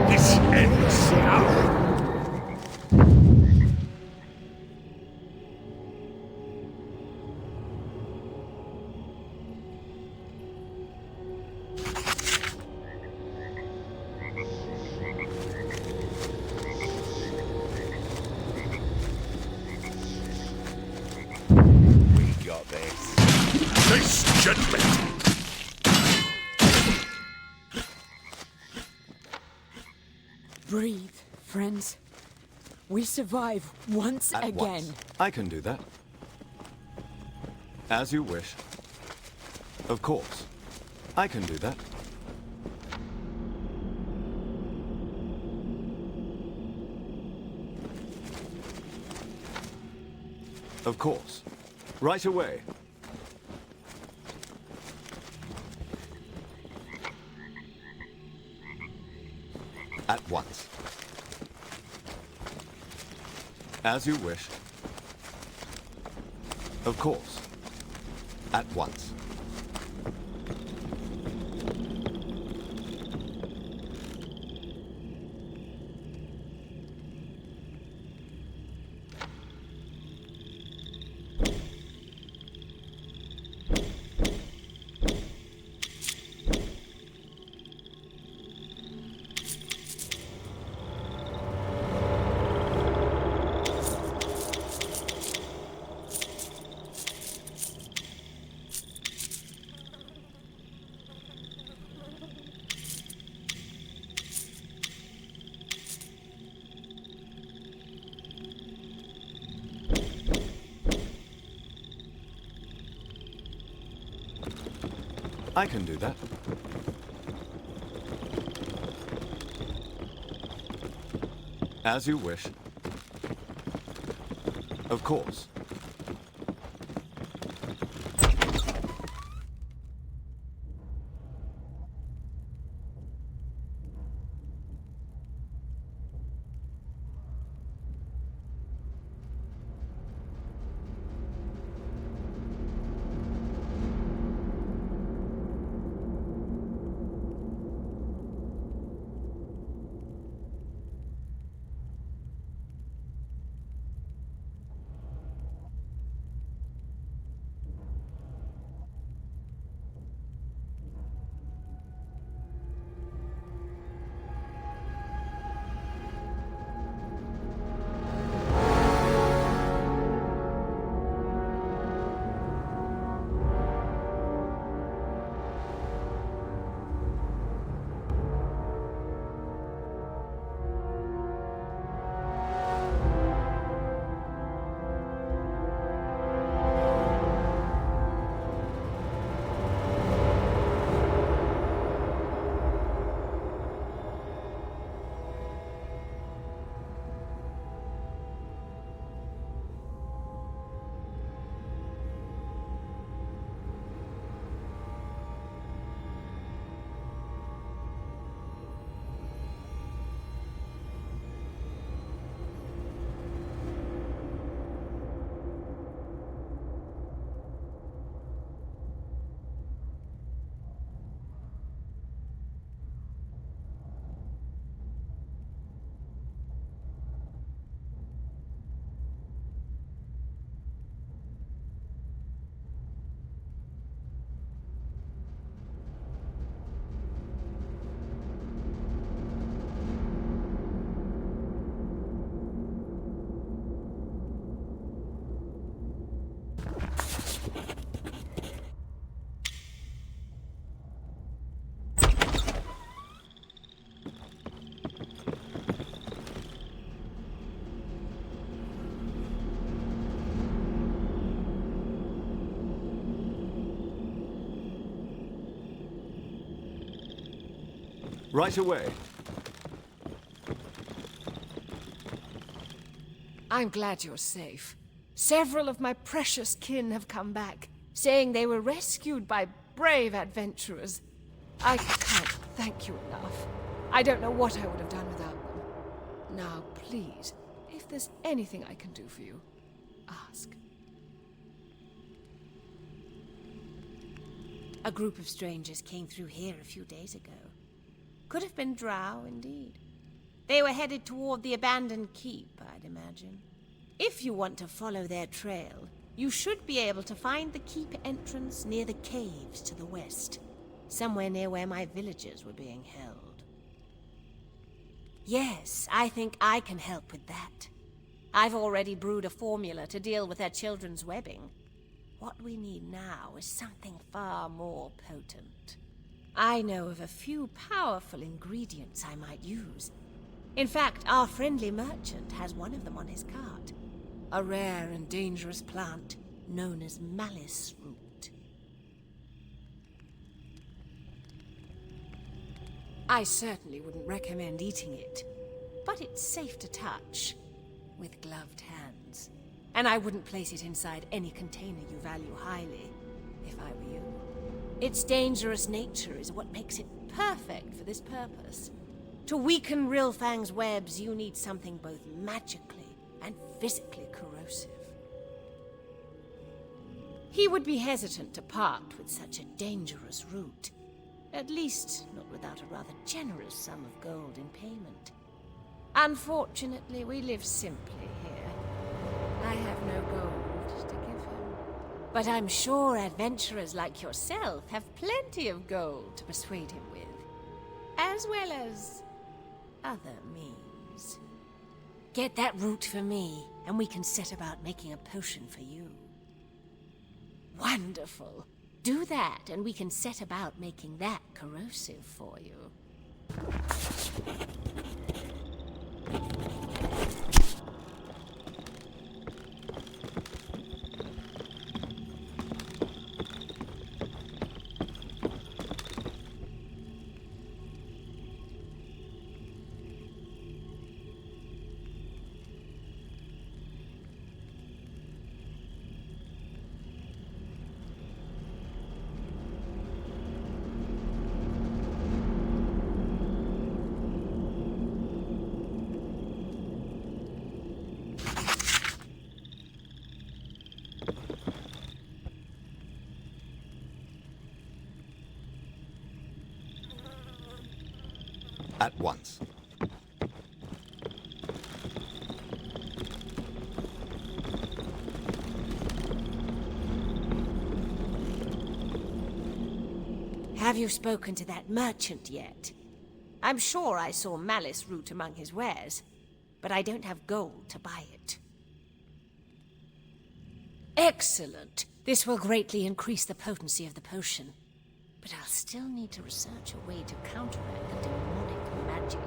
This ends now. We got this. Face judgment. Breathe, friends. We survive once At again. once. I can do that. As you wish. Of course. I can do that. Of course. Right away. At once. As you wish. Of course. At once. I can do that. As you wish. Of course. Right away. I'm glad you're safe. Several of my precious kin have come back, saying they were rescued by brave adventurers. I can't thank you enough. I don't know what I would have done without them. Now, please, if there's anything I can do for you, ask. A group of strangers came through here a few days ago. Could have been drow, indeed. They were headed toward the abandoned keep, I'd imagine. If you want to follow their trail, you should be able to find the keep entrance near the caves to the west, somewhere near where my villagers were being held. Yes, I think I can help with that. I've already brewed a formula to deal with their children's webbing. What we need now is something far more potent. I know of a few powerful ingredients I might use. In fact, our friendly merchant has one of them on his cart. A rare and dangerous plant known as malice root. I certainly wouldn't recommend eating it, but it's safe to touch with gloved hands. And I wouldn't place it inside any container you value highly, if I were you. Its dangerous nature is what makes it perfect for this purpose. To weaken Rilfang's webs, you need something both magically and physically corrosive. He would be hesitant to part with such a dangerous root. At least, not without a rather generous sum of gold in payment. Unfortunately, we live simply here. I have no gold to give him. But I'm sure adventurers like yourself have plenty of gold to persuade him with. As well as other means. Get that root for me, and we can set about making a potion for you. Wonderful. Do that, and we can set about making that corrosive for you. At once. Have you spoken to that merchant yet? I'm sure I saw malice root among his wares, but I don't have gold to buy it. Excellent! This will greatly increase the potency of the potion. But I'll still need to research a way to counteract the demonic magic.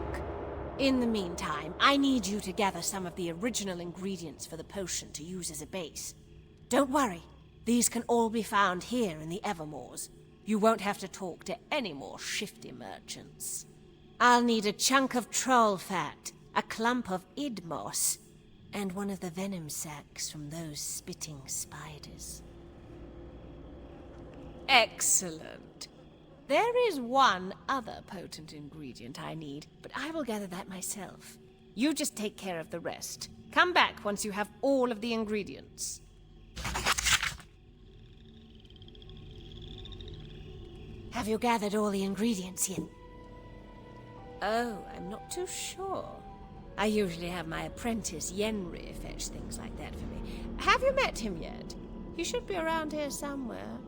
In the meantime, I need you to gather some of the original ingredients for the potion to use as a base. Don't worry, these can all be found here in the Evermoors. You won't have to talk to any more shifty merchants. I'll need a chunk of troll fat, a clump of id moss, and one of the venom sacs from those spitting spiders. Excellent. There is one other potent ingredient I need, but I will gather that myself. You just take care of the rest. Come back once you have all of the ingredients. Have you gathered all the ingredients yet? Oh, I'm not too sure. I usually have my apprentice Yenri fetch things like that for me. Have you met him yet? He should be around here somewhere.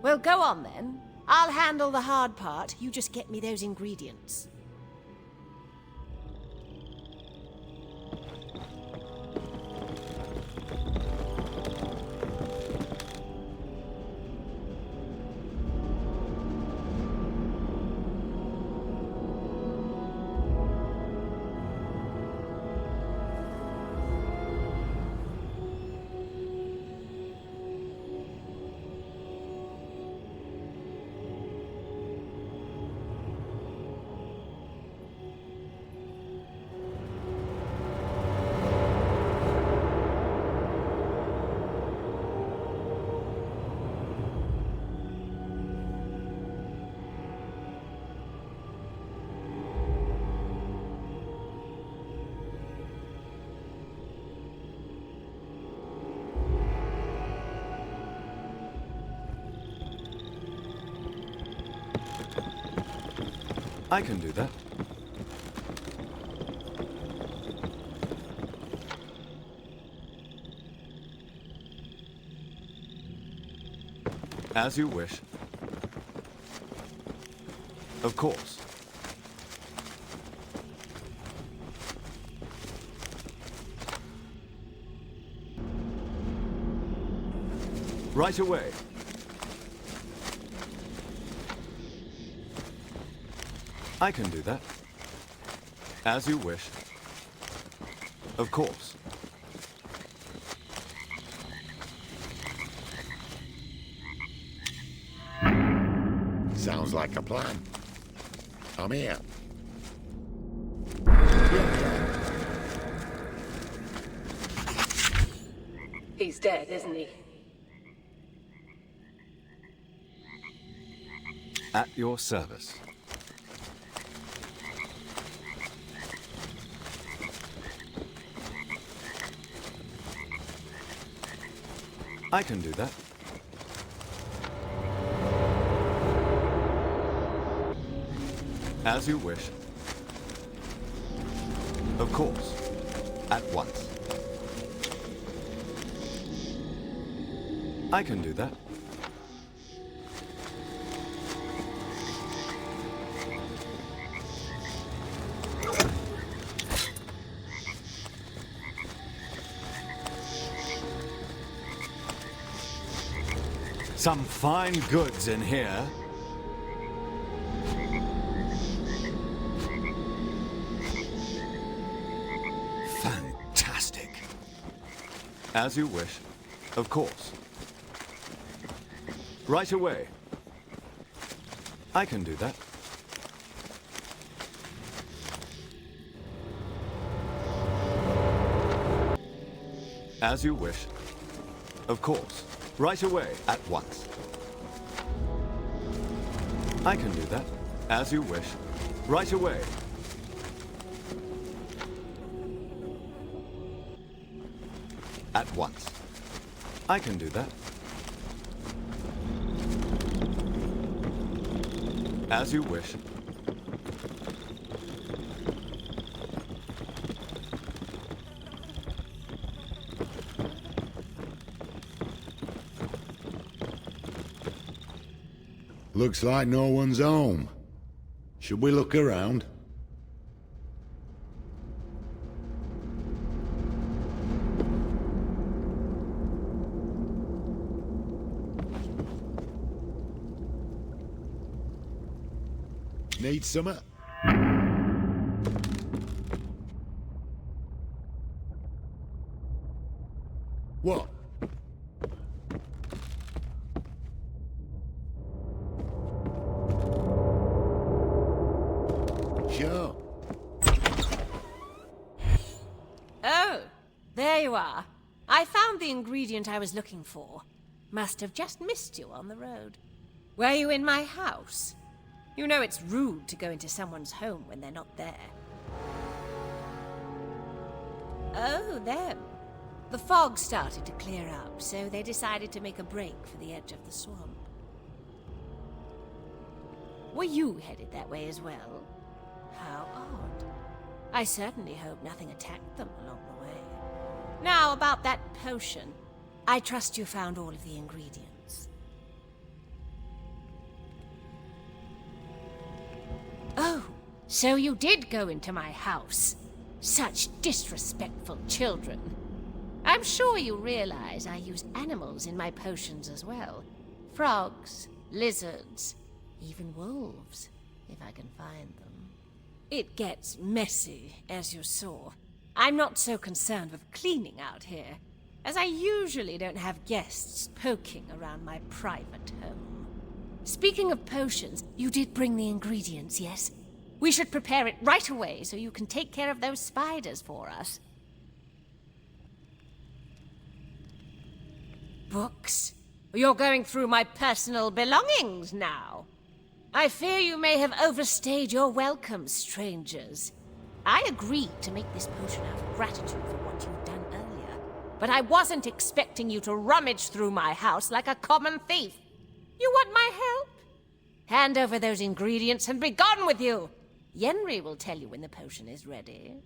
Well, go on then. I'll handle the hard part. You just get me those ingredients. I can do that. As you wish. Of course. Right away. I can do that. As you wish. Of course. Sounds like a plan. I'm here. He's dead, isn't he? At your service. I can do that. As you wish. Of course. At once. I can do that. Some fine goods in here. Fantastic. As you wish. Of course. Right away. I can do that. As you wish. Of course. Right away, at once. I can do that. As you wish. Right away. At once. I can do that. As you wish. Looks like no one's home. Should we look around? Need summer? What? Sure. Oh, there you are. I found the ingredient I was looking for. Must have just missed you on the road. Were you in my house? You know it's rude to go into someone's home when they're not there. Oh, them. The fog started to clear up, so they decided to make a break for the edge of the swamp. Were you headed that way as well? How odd. I certainly hope nothing attacked them along the way. Now, about that potion. I trust you found all of the ingredients. Oh, so you did go into my house. Such disrespectful children. I'm sure you realize I use animals in my potions as well. Frogs, lizards, even wolves, if I can find them. It gets messy, as you saw. I'm not so concerned with cleaning out here, as I usually don't have guests poking around my private home. Speaking of potions, you did bring the ingredients, yes? We should prepare it right away so you can take care of those spiders for us. Books? You're going through my personal belongings now. I fear you may have overstayed your welcome, strangers. I agreed to make this potion out of gratitude for what you've done earlier, but I wasn't expecting you to rummage through my house like a common thief. You want my help? Hand over those ingredients and be gone with you! Yenri will tell you when the potion is ready.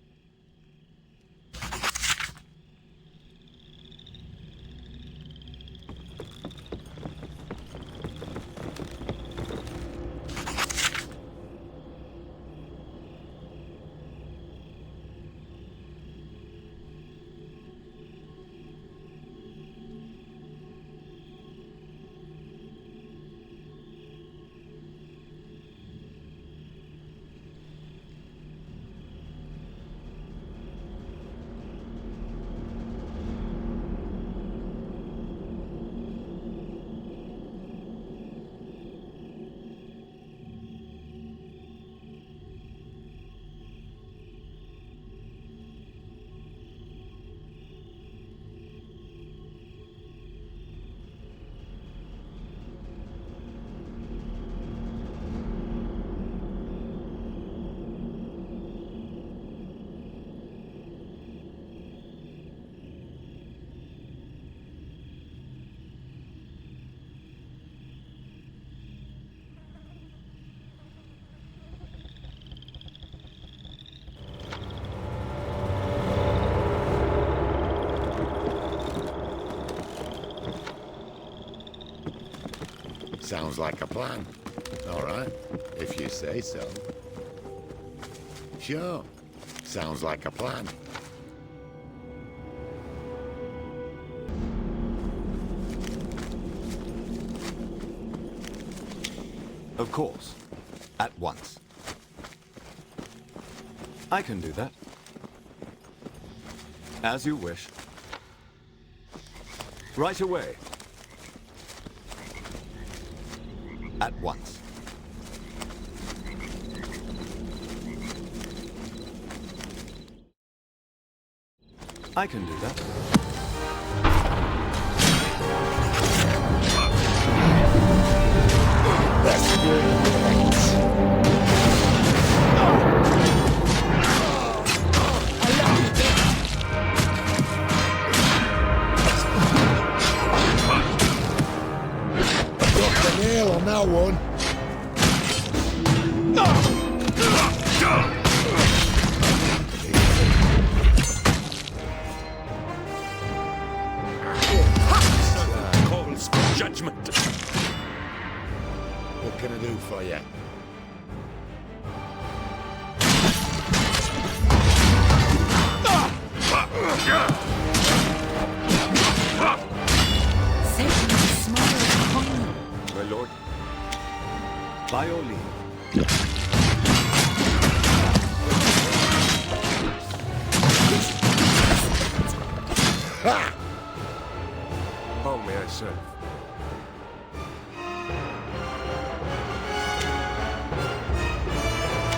Sounds like a plan. All right, if you say so. Sure, sounds like a plan. Of course. At once. I can do that. As you wish. Right away. At once. I can do that. That's good. Nail on that one. Calls for judgment. What can I do for you? My lord. By your leave. Ha! How may I serve?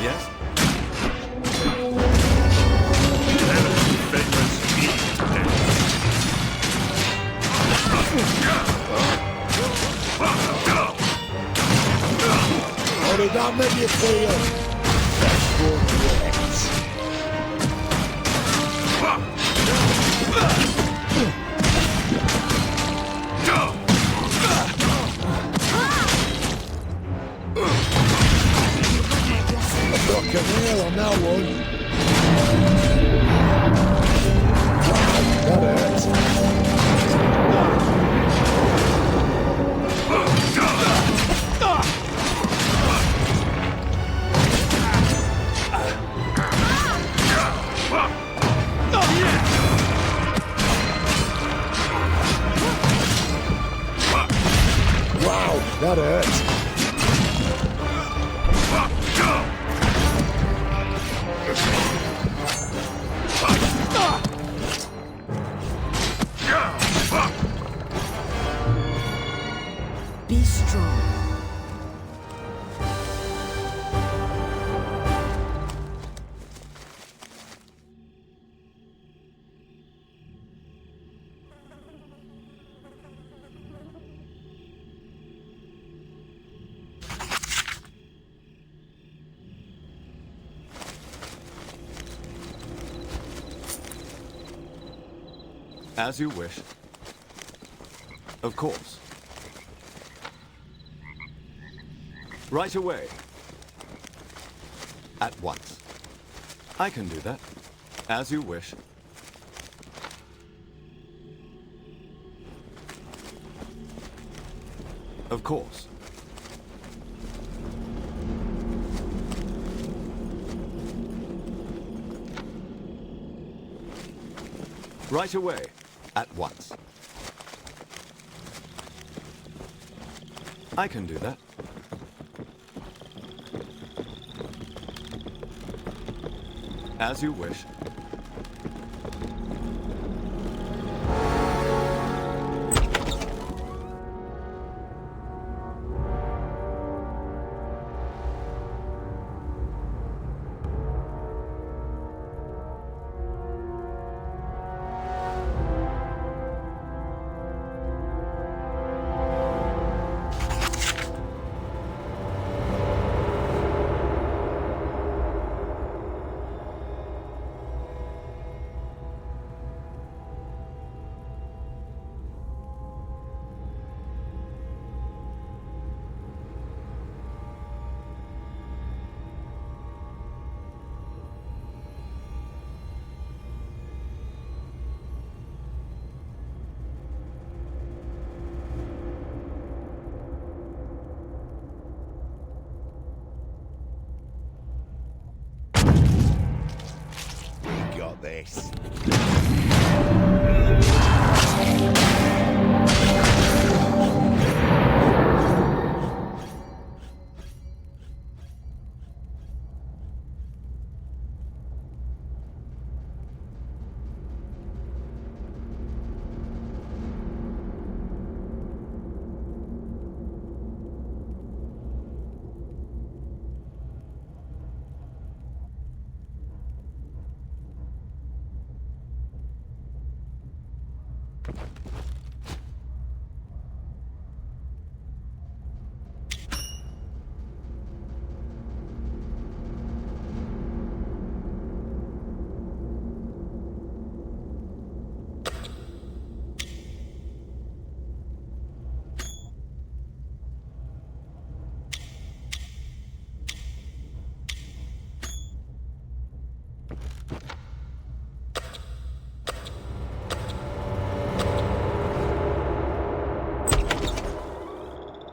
Yes? How did that make you feel? That's good. I broke a nail on that one. Wow, that hurts. Wow, that hurts. Be strong. As you wish. Of course. Right away. At once. I can do that. As you wish. Of course. Right away. At once. I can do that. As you wish. This.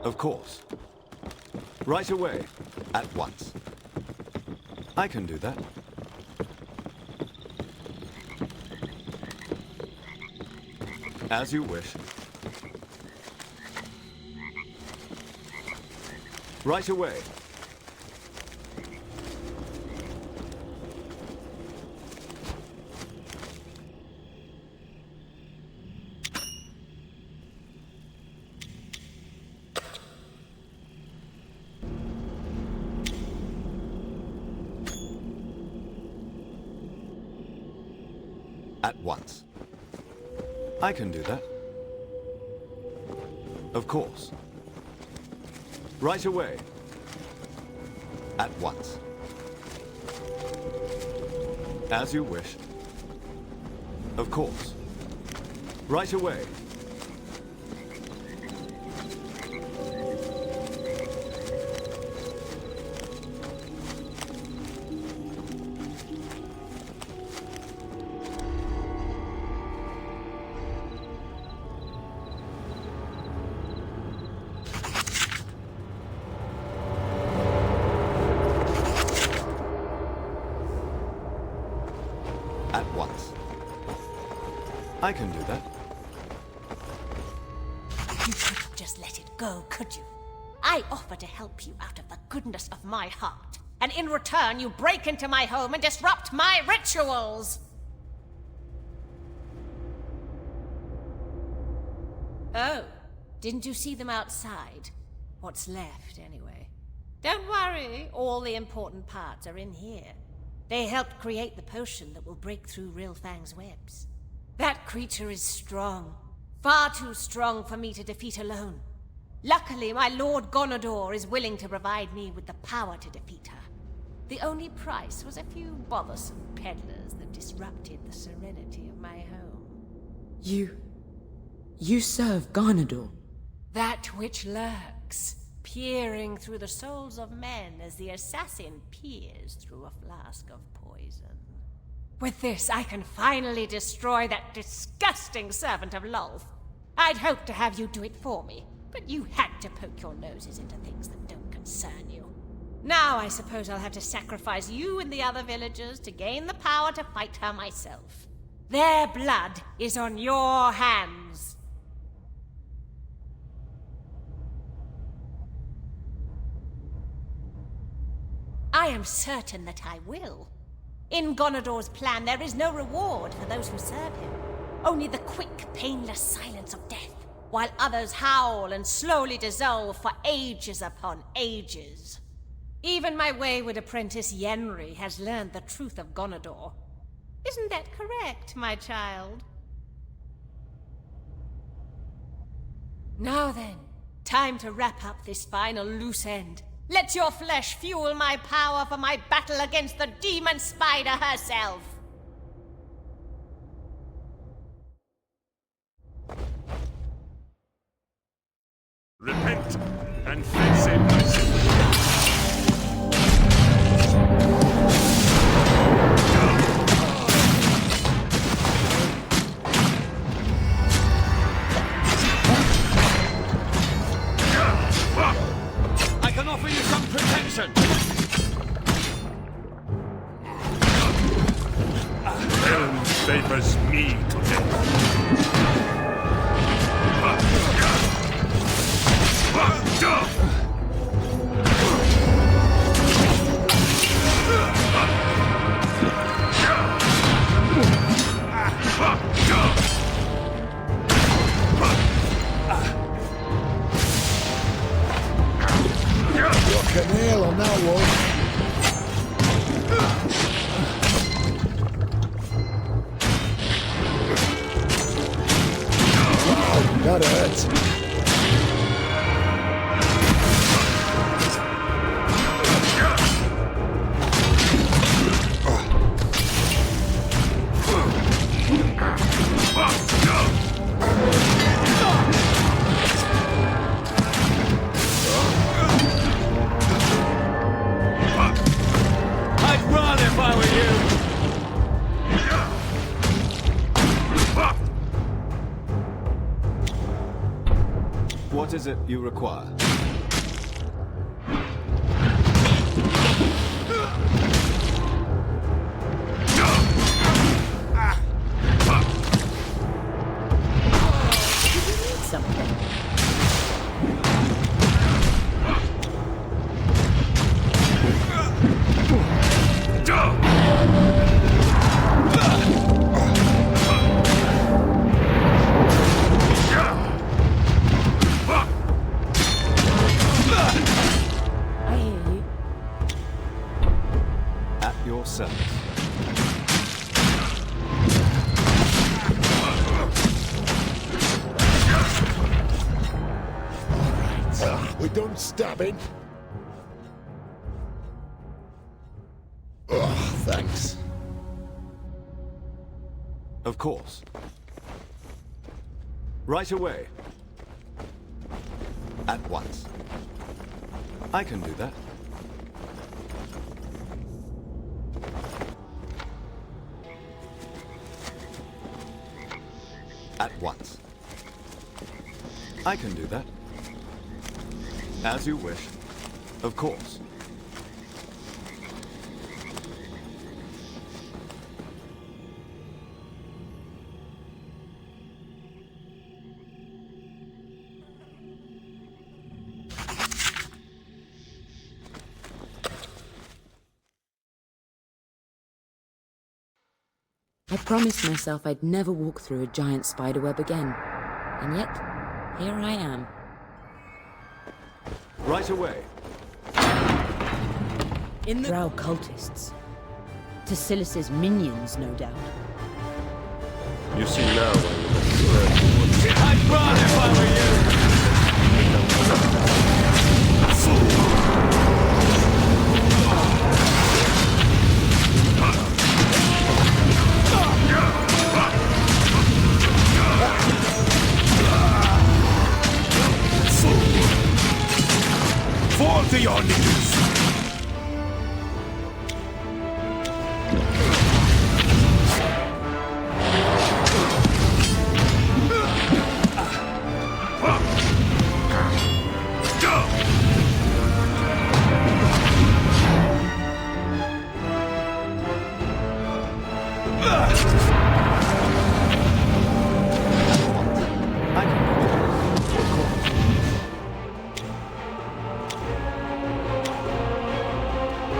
Of course. Right away. At once. I can do that. As you wish. Right away. At once. I can do that. Of course. Right away. At once. As you wish. Of course. Right away. At once. I can do that. You couldn't just let it go, could you? I offer to help you out of the goodness of my heart. And in return, you break into my home and disrupt my rituals! Oh, didn't you see them outside? What's left, anyway. Don't worry, all the important parts are in here. They helped create the potion that will break through Rilfang's webs. That creature is strong. Far too strong for me to defeat alone. Luckily, my Lord Gonador is willing to provide me with the power to defeat her. The only price was a few bothersome peddlers that disrupted the serenity of my home. You serve Gonador? That which lurks. peering through the souls of men as the assassin peers through a flask of poison. With this, I can finally destroy that disgusting servant of Lolth. I'd hoped to have you do it for me, but you had to poke your noses into things that don't concern you. Now I suppose I'll have to sacrifice you and the other villagers to gain the power to fight her myself. Their blood is on your hands. I am certain that I will. In Gonador's plan, there is no reward for those who serve him. Only the quick, painless silence of death, while others howl and slowly dissolve for ages upon ages. Even my wayward apprentice Yenri has learned the truth of Gonador. Isn't that correct, my child? Now then, time to wrap up this final loose end. Let your flesh fuel my power for my battle against the demon spider herself. Repent and face it mercifully. I can offer you some protection. Helm favors me today. Rock a nail on that one. Wow, that hurts. I'd run if I were you. What is it you require? Something. I hear you. At your service. We're done stabbing. Oh, thanks. Of course. Right away. At once. I can do that. At once. I can do that. As you wish. Of course. I promised myself I'd never walk through a giant spiderweb again. And yet, here I am. Right away. In the drow cultists. Tasilis's minions, no doubt. You see now why I'd run if I were you!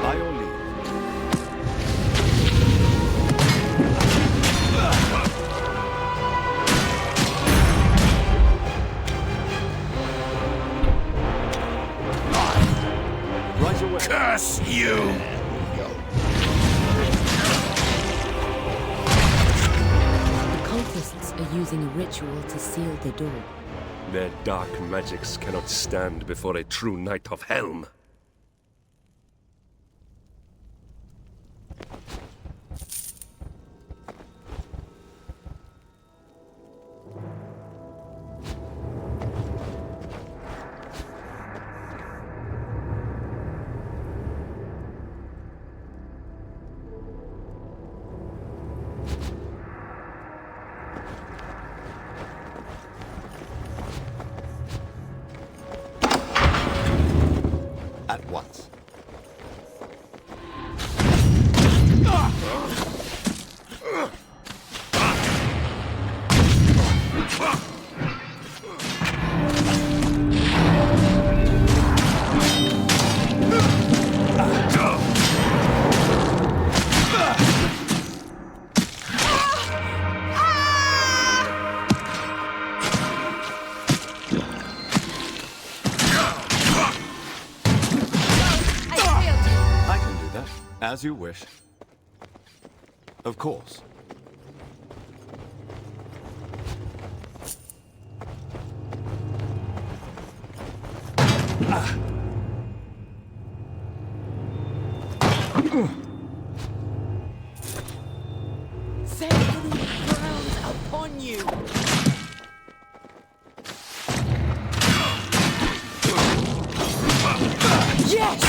By your leave. Right away. Curse you! The cultists are using a ritual to seal the door. Their dark magics cannot stand before a true knight of Helm. At once. As you wish. Of course. Send the crowns upon you! Yes!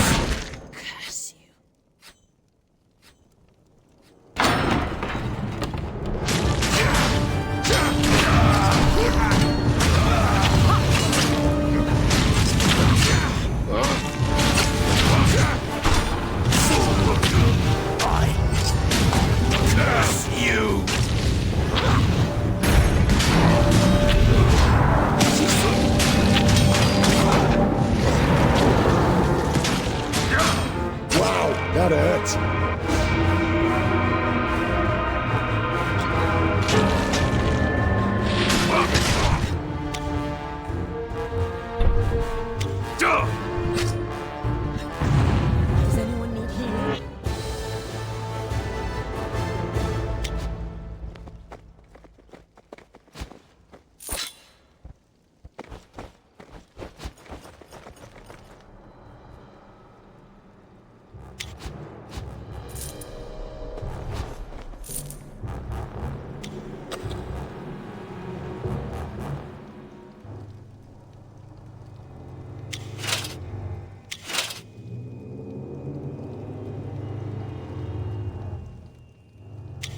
That hurts. Does anyone need healing?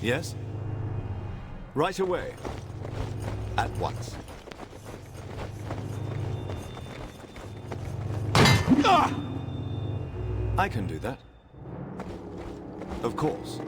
Yes? Right away. At once. I can do that. Of course.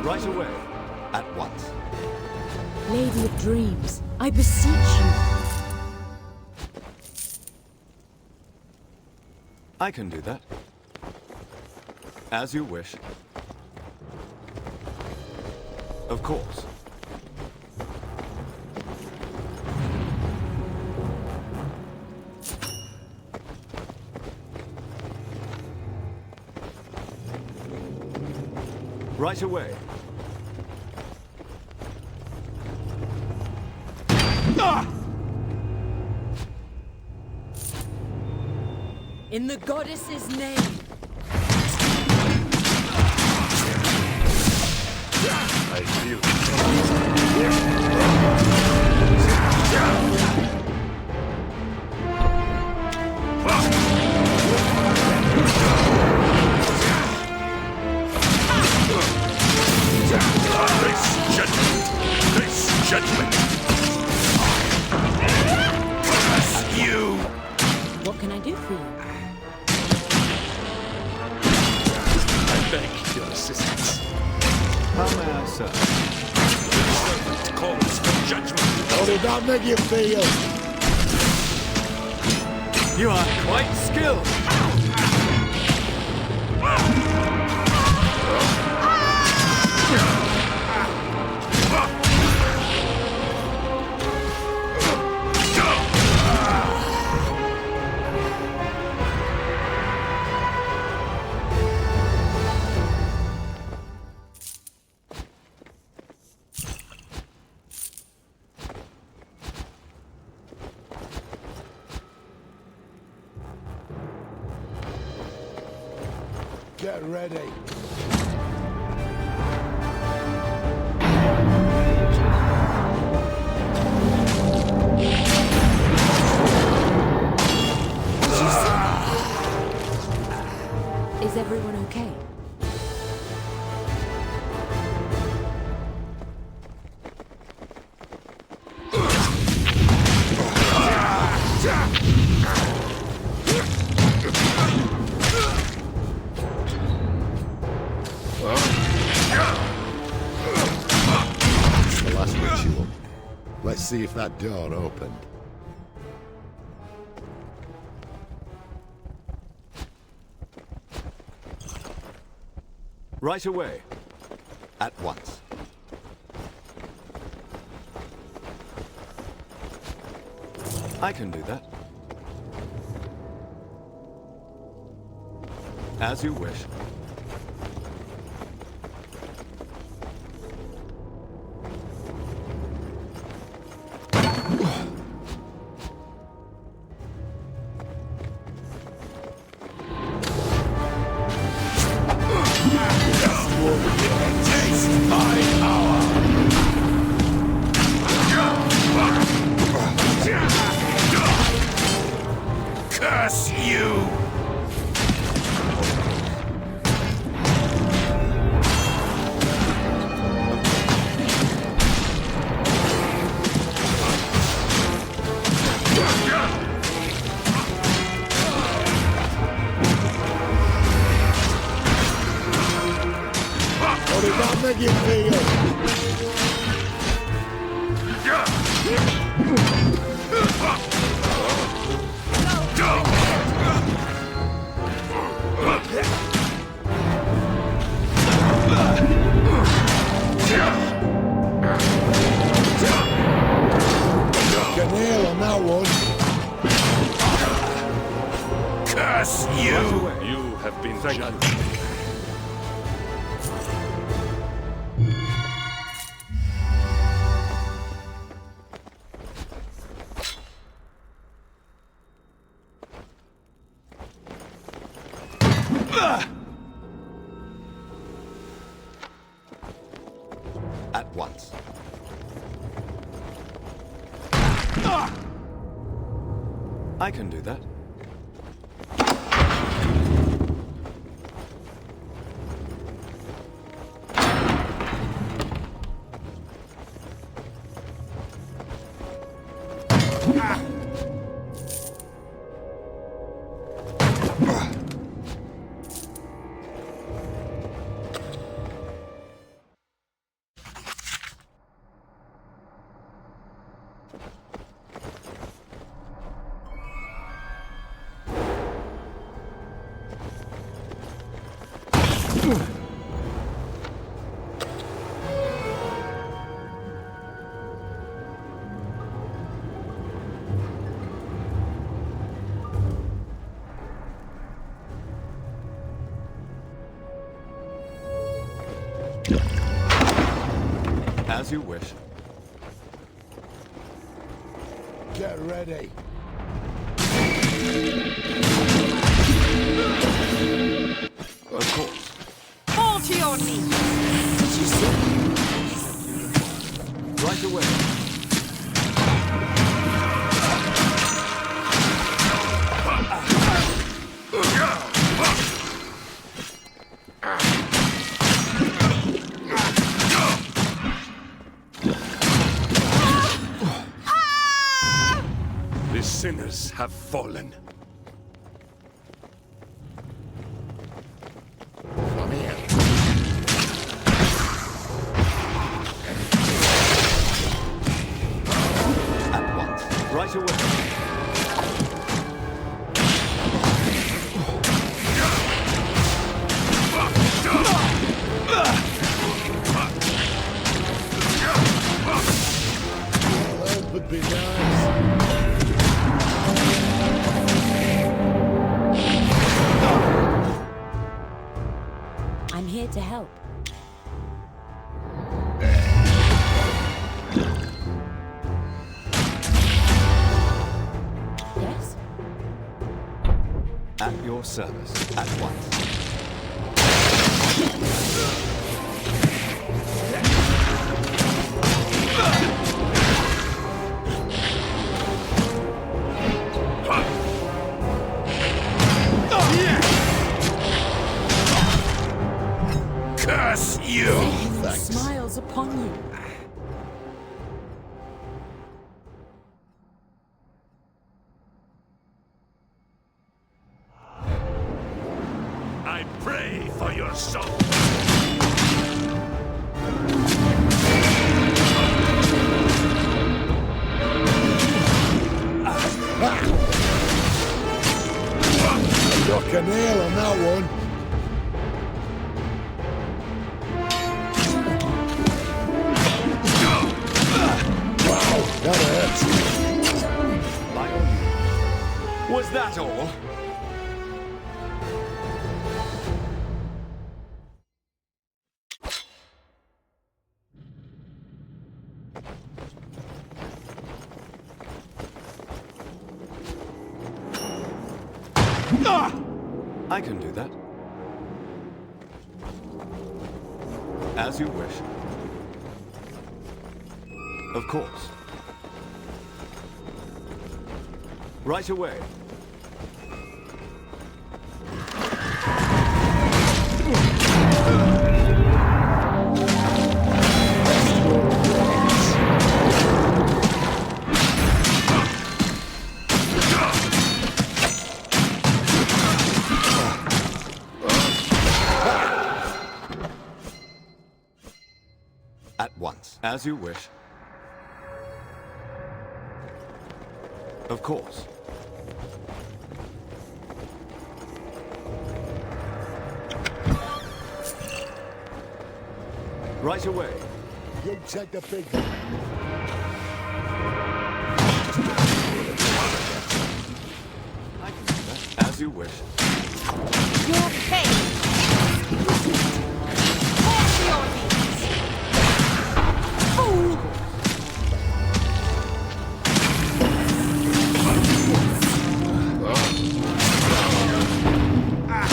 Right away. At once. Lady of Dreams, I beseech you. I can do that. As you wish. Of course. Right away. In the goddess's name. I feel Face judgment. You. What can I do for you? I beg your assistance. How may I serve? The servant calls for judgment. How did that make you feel? You are quite skilled. Get ready. Is everyone okay? It's the last ritual. Let's see if that door opened. Right away. At once. I can do that. As you wish. Curse you! How did that make you feel? Got a nail on that one. Curse you! You have been judged. At once. I can do that. As you wish. Get ready. Of course. Fall to your knees! Right away. The sinners have fallen. Come here. At once. Right away. Help would be nice. I'm here to help. Yes? At your service. At once. Curse you! Thanks. Smiles upon you. I pray for your soul. Struck a nail on that one. Wow, that hurts. By all means. Was that all? I can do that. As you wish. Of course. Right away. At once. As you wish. Of course. Right away. You take the big one. I can do that. As you wish. Your fate! Fall to your knees! Fool!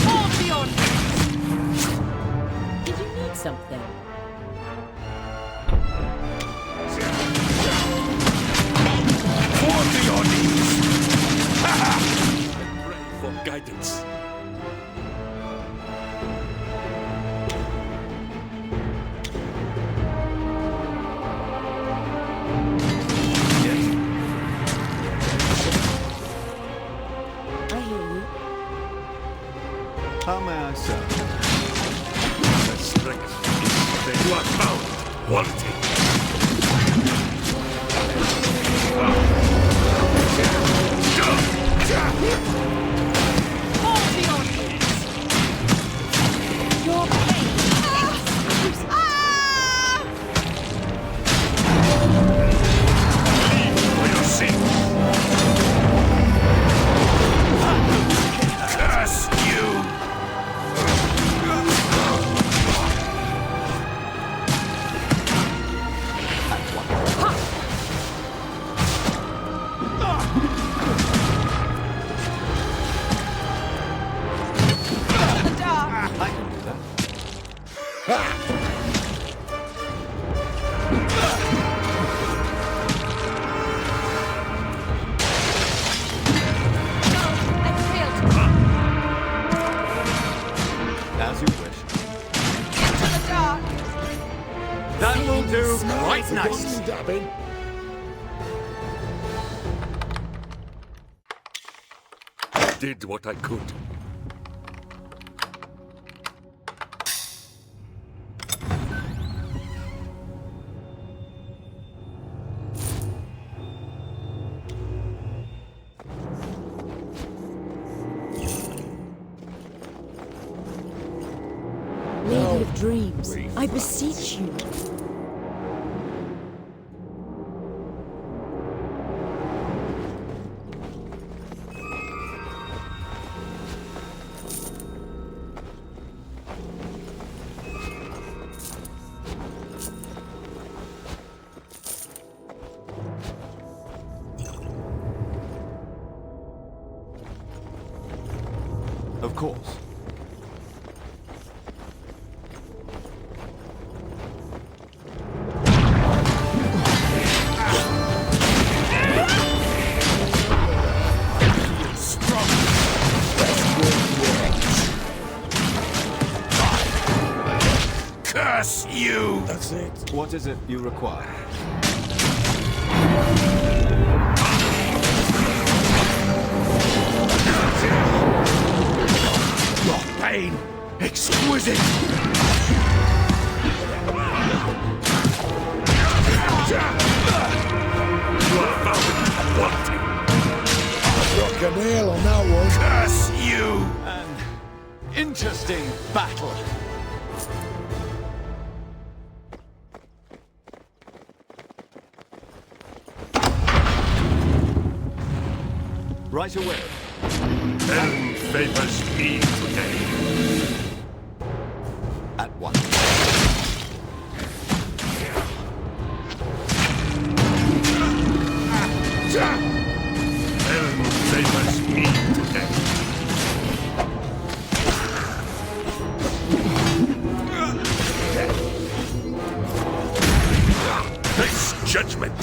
Fall to your knees! Did you need something? Fall to your knees! I pray for guidance. I hear you. How may I serve? The strength that you are found wanting. Fall to your knees! Your pain! For your sins. Curse you! As you wish. That will do quite nice. Did what I could. Lady of Dreams, I beseech you. Of course. Curse you! That's it. What is it you require? Your pain, exquisite! You are found wanting. Rock a nail on that one. Curse you! An interesting battle. Right away. Helm favors me today. At once. Helm favors me today. Face judgment.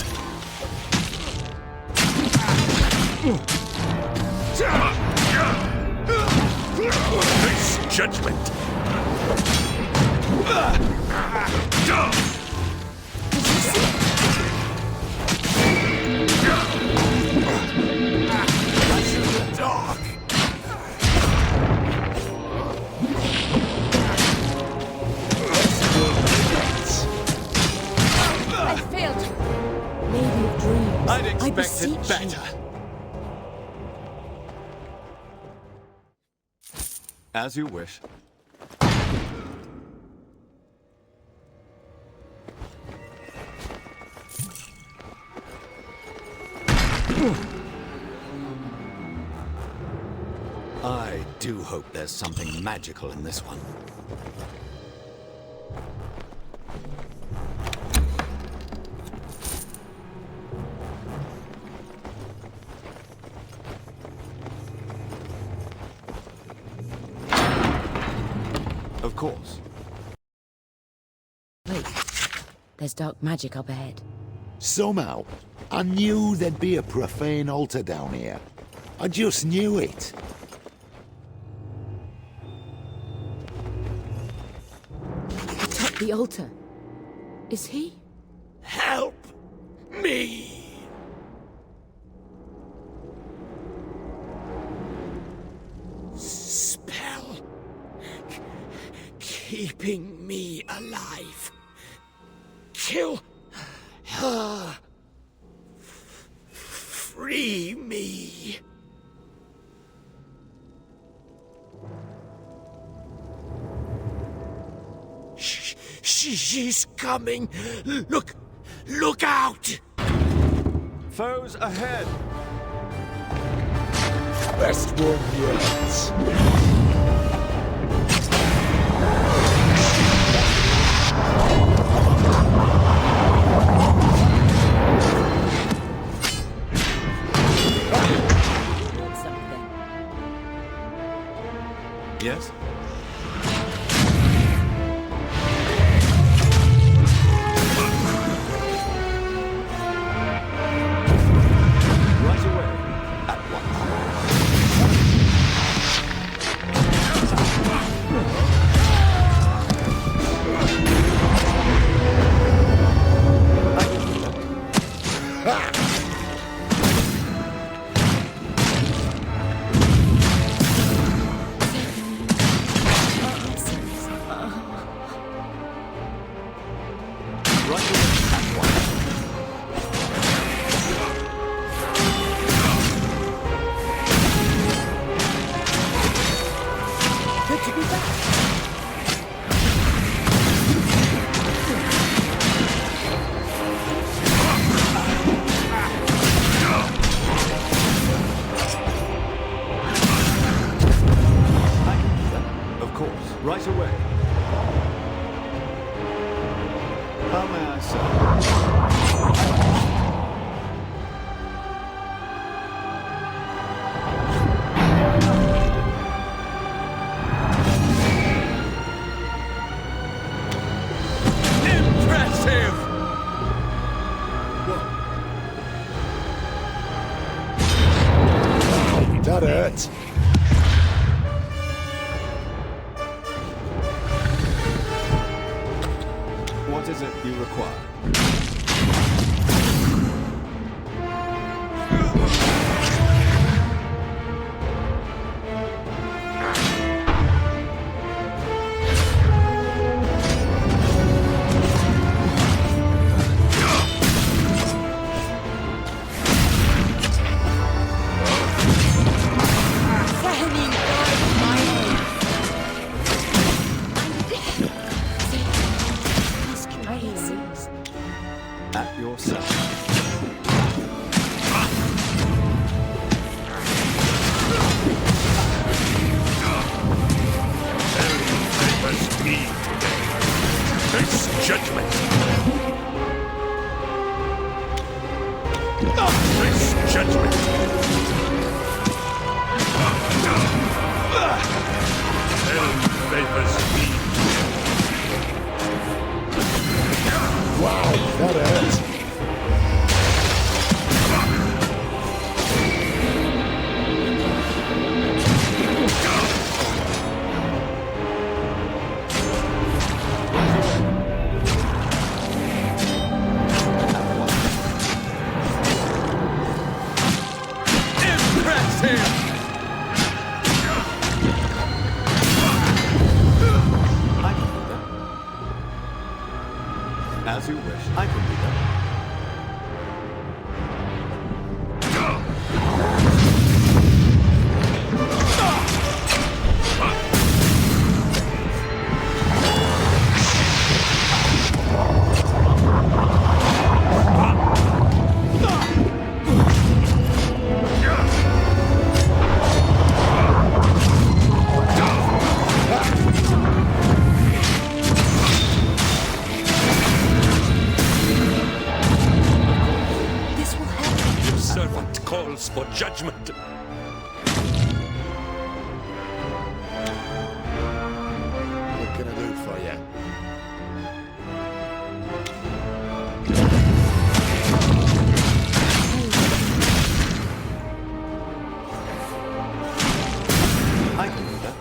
Face judgment. Dark! I failed you. Lady of Dreams, I'd I expected beseech better. As you wish. I do hope there's something magical in this one. Of course. Wait, there's dark magic up ahead. Somehow, I knew there'd be a profane altar down here. I just knew it. Atop the altar. Is he? Help me! Spell keeping me alive. Kill her. Free me. She's coming. Look out! Foes ahead. Best one yet. Yes? that hurt. What is it you require? At your side. Favors me today. Face judgment. Face judgment. Hell favors me. Wow, that hurt. As you wish. I can do that. For judgment. What can I do for you? I can do that.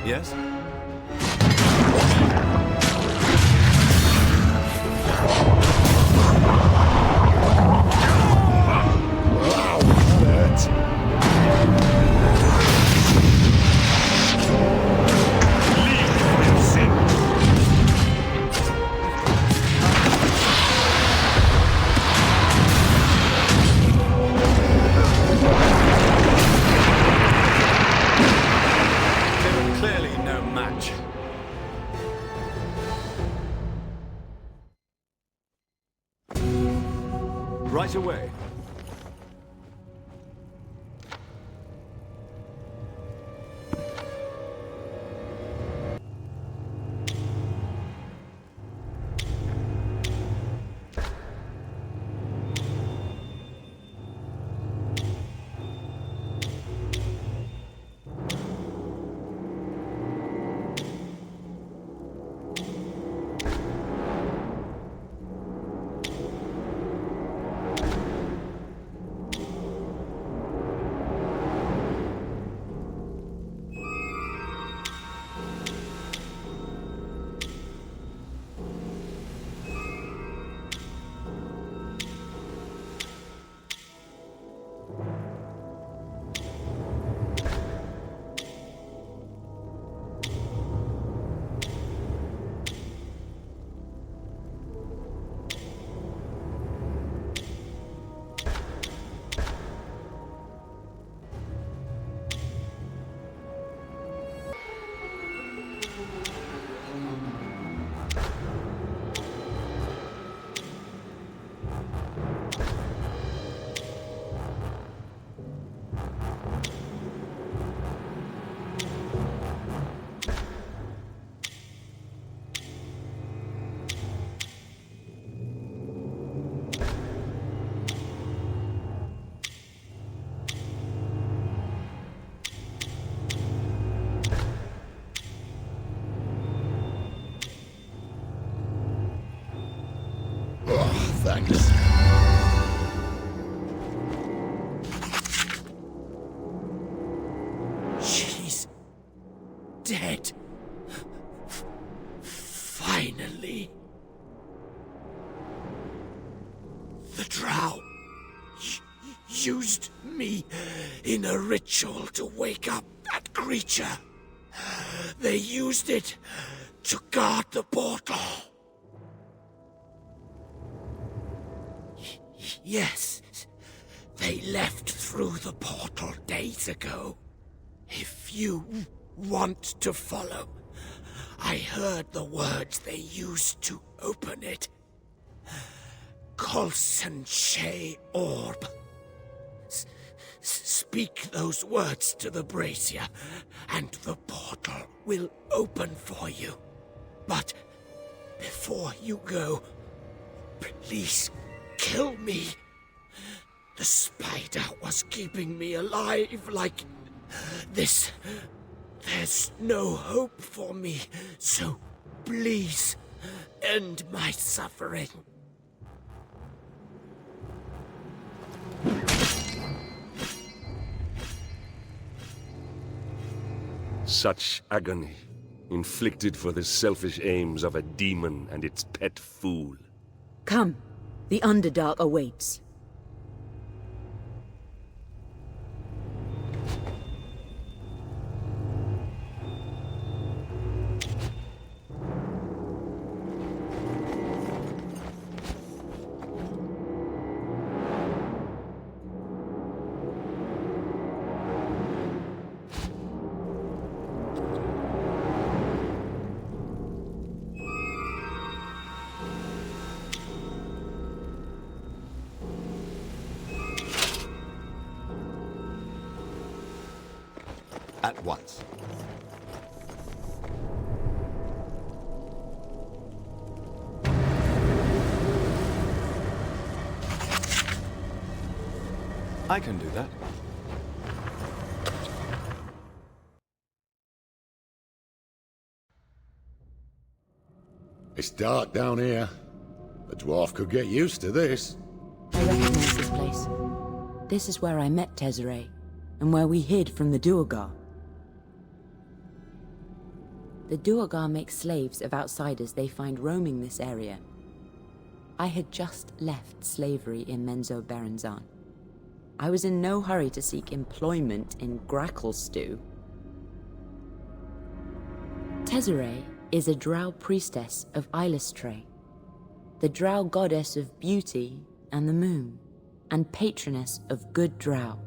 Yes? Wow, that hurt. Clearly no dead. Finally. The drow used me in a ritual to wake up that creature. They used it to guard the portal. Yes, they left through the portal days ago. If you want to follow, I heard the words they used to open it. Colson Shea Orb. Speak those words to the brazier, and the portal will open for you. But before you go, please kill me. The spider was keeping me alive like this. There's no hope for me, so please end my suffering. Such agony, inflicted for the selfish aims of a demon and its pet fool. Come, the underdark awaits. At once. I can do that. It's dark down here. A dwarf could get used to this. I recognize this place. This is where I met Tezzeret, and where we hid from the Duergar. The Duergar make slaves of outsiders they find roaming this area. I had just left slavery in Menzo Berenzan. I was in no hurry to seek employment in Grackle Stew. Tezzeret is a drow priestess of Ilustray, the drow goddess of beauty and the moon, and patroness of good drow.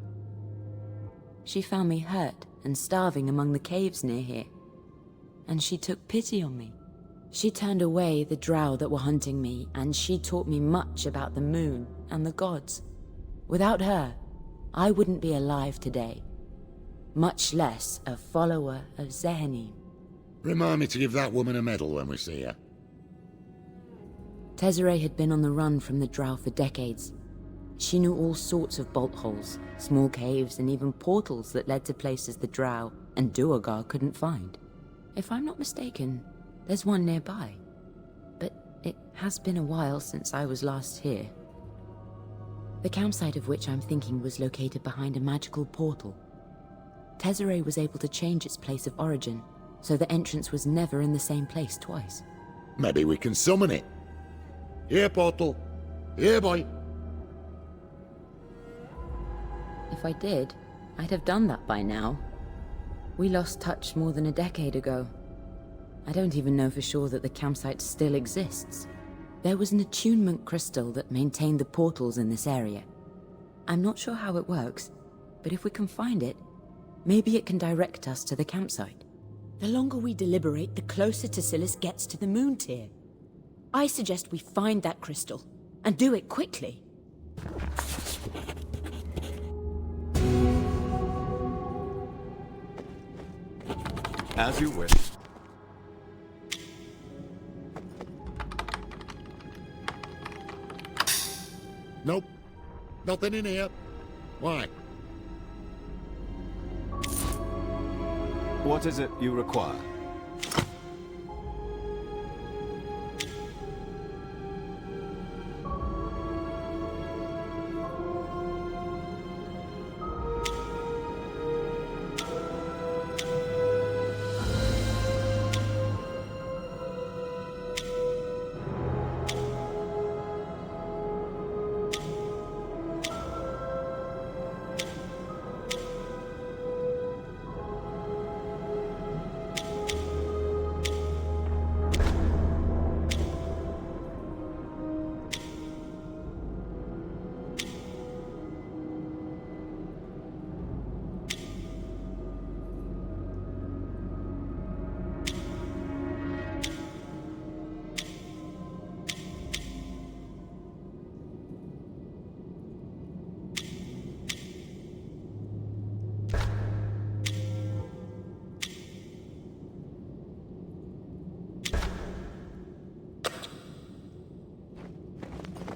She found me hurt and starving among the caves near here, and she took pity on me. She turned away the drow that were hunting me, and she taught me much about the moon and the gods. Without her, I wouldn't be alive today, much less a follower of Zehenim. Remind me to give that woman a medal when we see her. Tezzeret had been on the run from the drow for decades. She knew all sorts of bolt holes, small caves, and even portals that led to places the drow and Duergar couldn't find. If I'm not mistaken, there's one nearby. But it has been a while since I was last here. The campsite of which I'm thinking was located behind a magical portal. Tezzeret was able to change its place of origin, so the entrance was never in the same place twice. Maybe we can summon it. Here, portal. Here, boy. If I did, I'd have done that by now. We lost touch more than a decade ago. I don't even know for sure that the campsite still exists. There was an attunement crystal that maintained the portals in this area. I'm not sure how it works, but if we can find it, maybe it can direct us to the campsite. The longer we deliberate, the closer Tassilis gets to the moon tier. I suggest we find that crystal, and do it quickly. As you wish. Nope. Nothing in here. Why? What is it you require?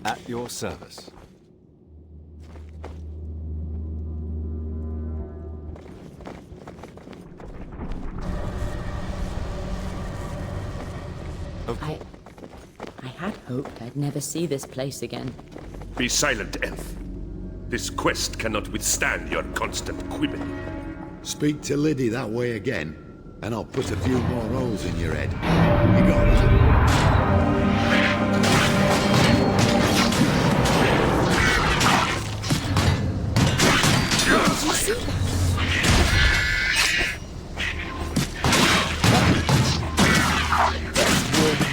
At your service. Of course. I had hoped I'd never see this place again. Be silent, elf. This quest cannot withstand your constant quibbling. Speak to Liddy that way again, and I'll put a few more holes in your head. You got it? Did you see that?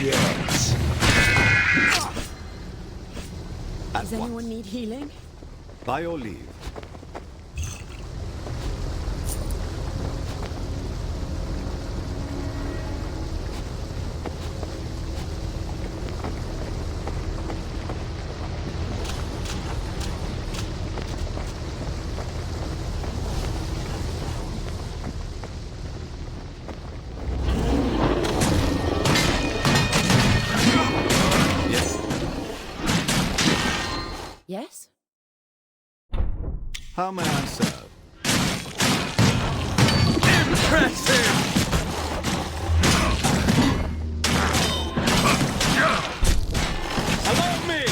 Yes. Does anyone need healing? By your leave. Yes? How may I serve? Impressive! Allow me!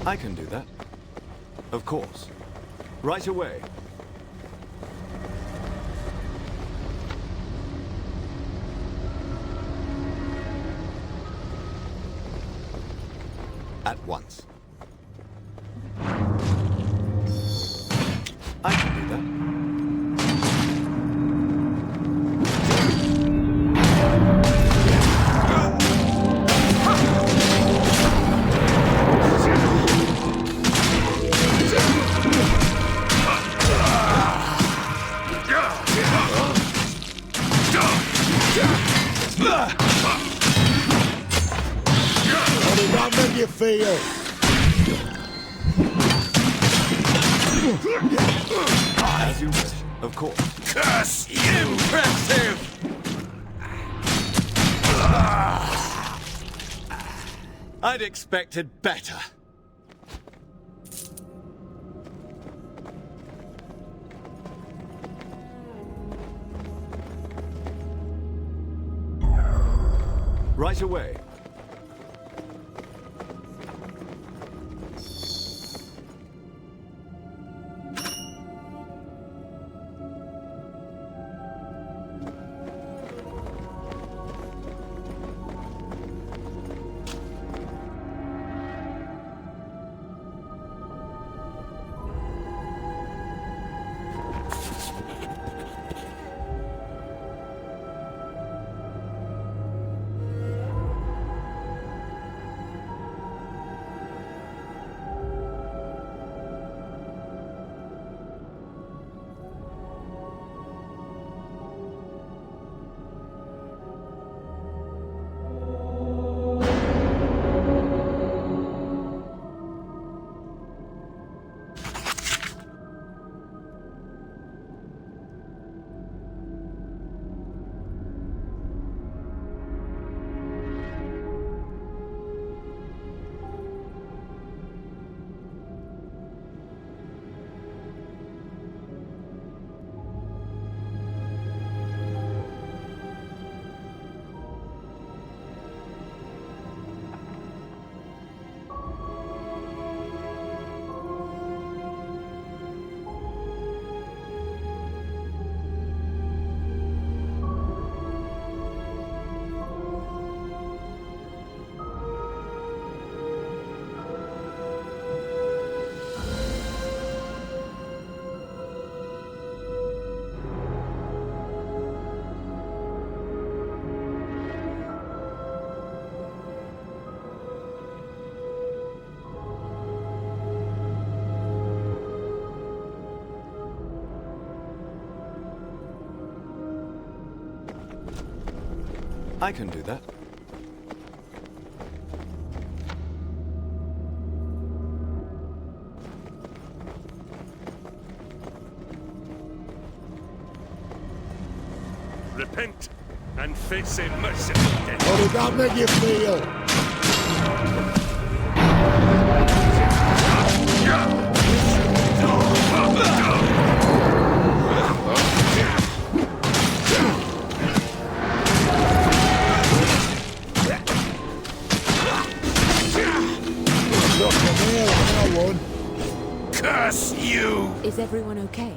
I can do that. Of course. Right away. At once. I can do that. You feel? As you wish, of course. Curse! Impressive! I'd expected better. Right away. I can do that. Repent and face a mercenary death. How did that make you feel? Curse you! Is everyone okay?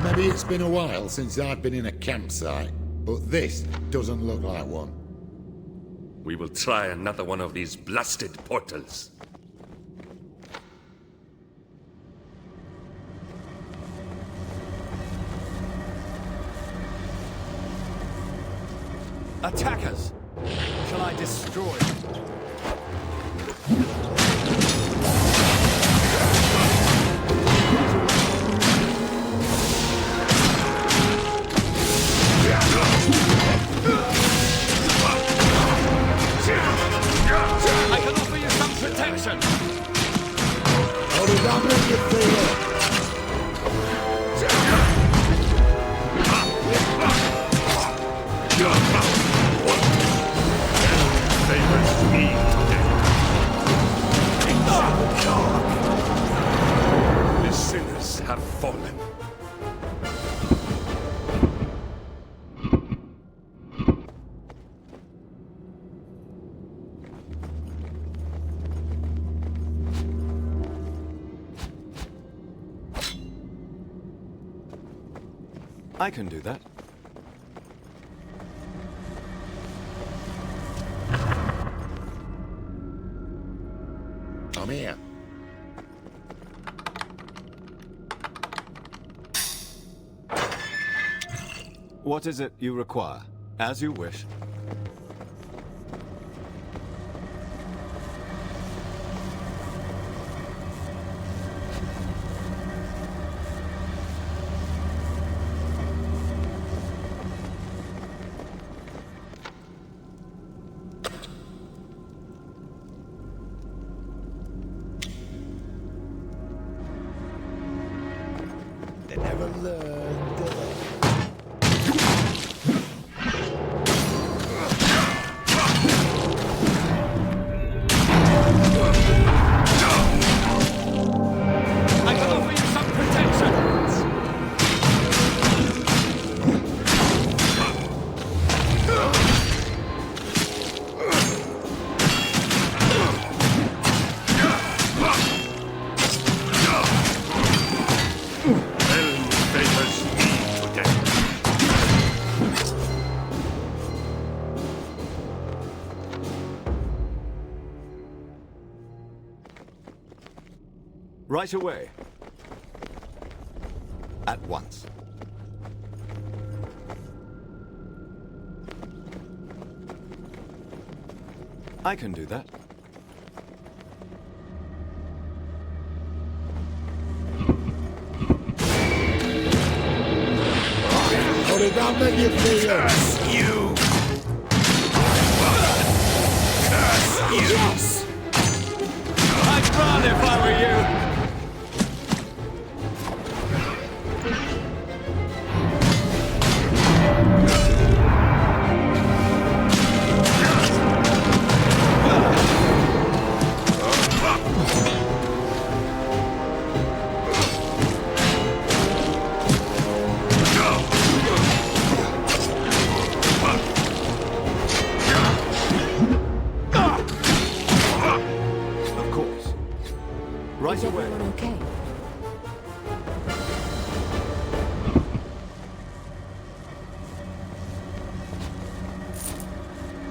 Maybe it's been a while since I've been in a campsite, but this doesn't look like one. We will try another one of these blasted portals. Attackers! Shall I destroy them? I can offer you some protection! How does that make you feel? Favors me today. The sinners have fallen. I can do that. I'm here. What is it you require? As you wish. They never learn, do they? I can offer you some protection! Favors me today. Right away. At once. I can do that. How did that make you feel? Curse you! Curse you! Yes! I'd run if I were you! Of course. Right Is away. everyone okay?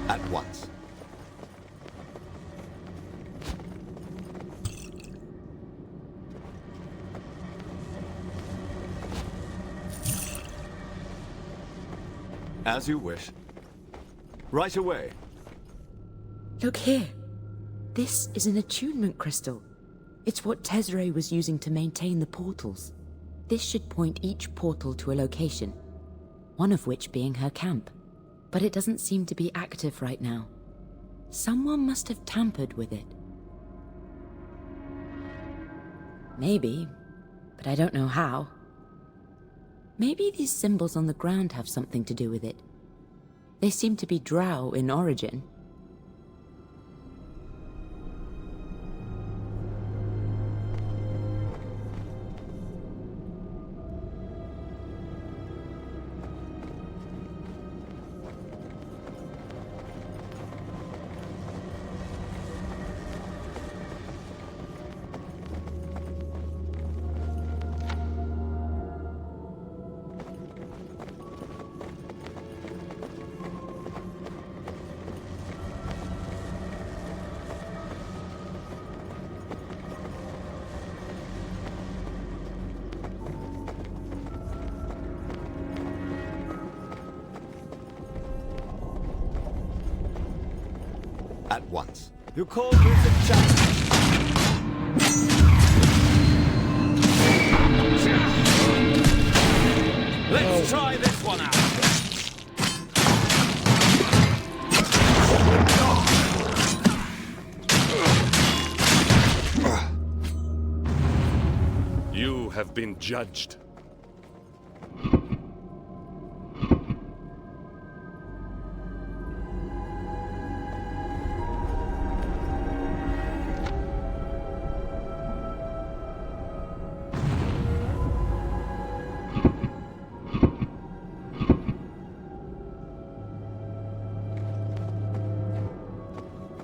At once. As you wish. Right away. Look here. This is an attunement crystal. It's what Tesray was using to maintain the portals. This should point each portal to a location, one of which being her camp. But it doesn't seem to be active right now. Someone must have tampered with it. Maybe, but I don't know how. Maybe these symbols on the ground have something to do with it. They seem to be drow in origin. At once. You called me the challenge. Let's try this one out. You have been judged.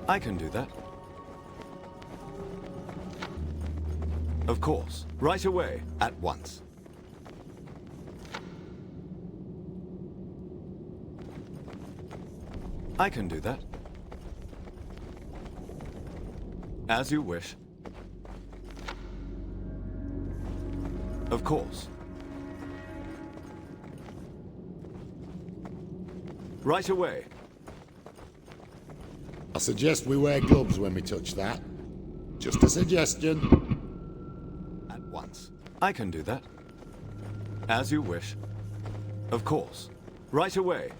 I can do that. Of course. Right away. At once. I can do that. As you wish. Of course. Right away. I suggest we wear gloves when we touch that. Just a suggestion. At once. I can do that. As you wish. Of course. Right away.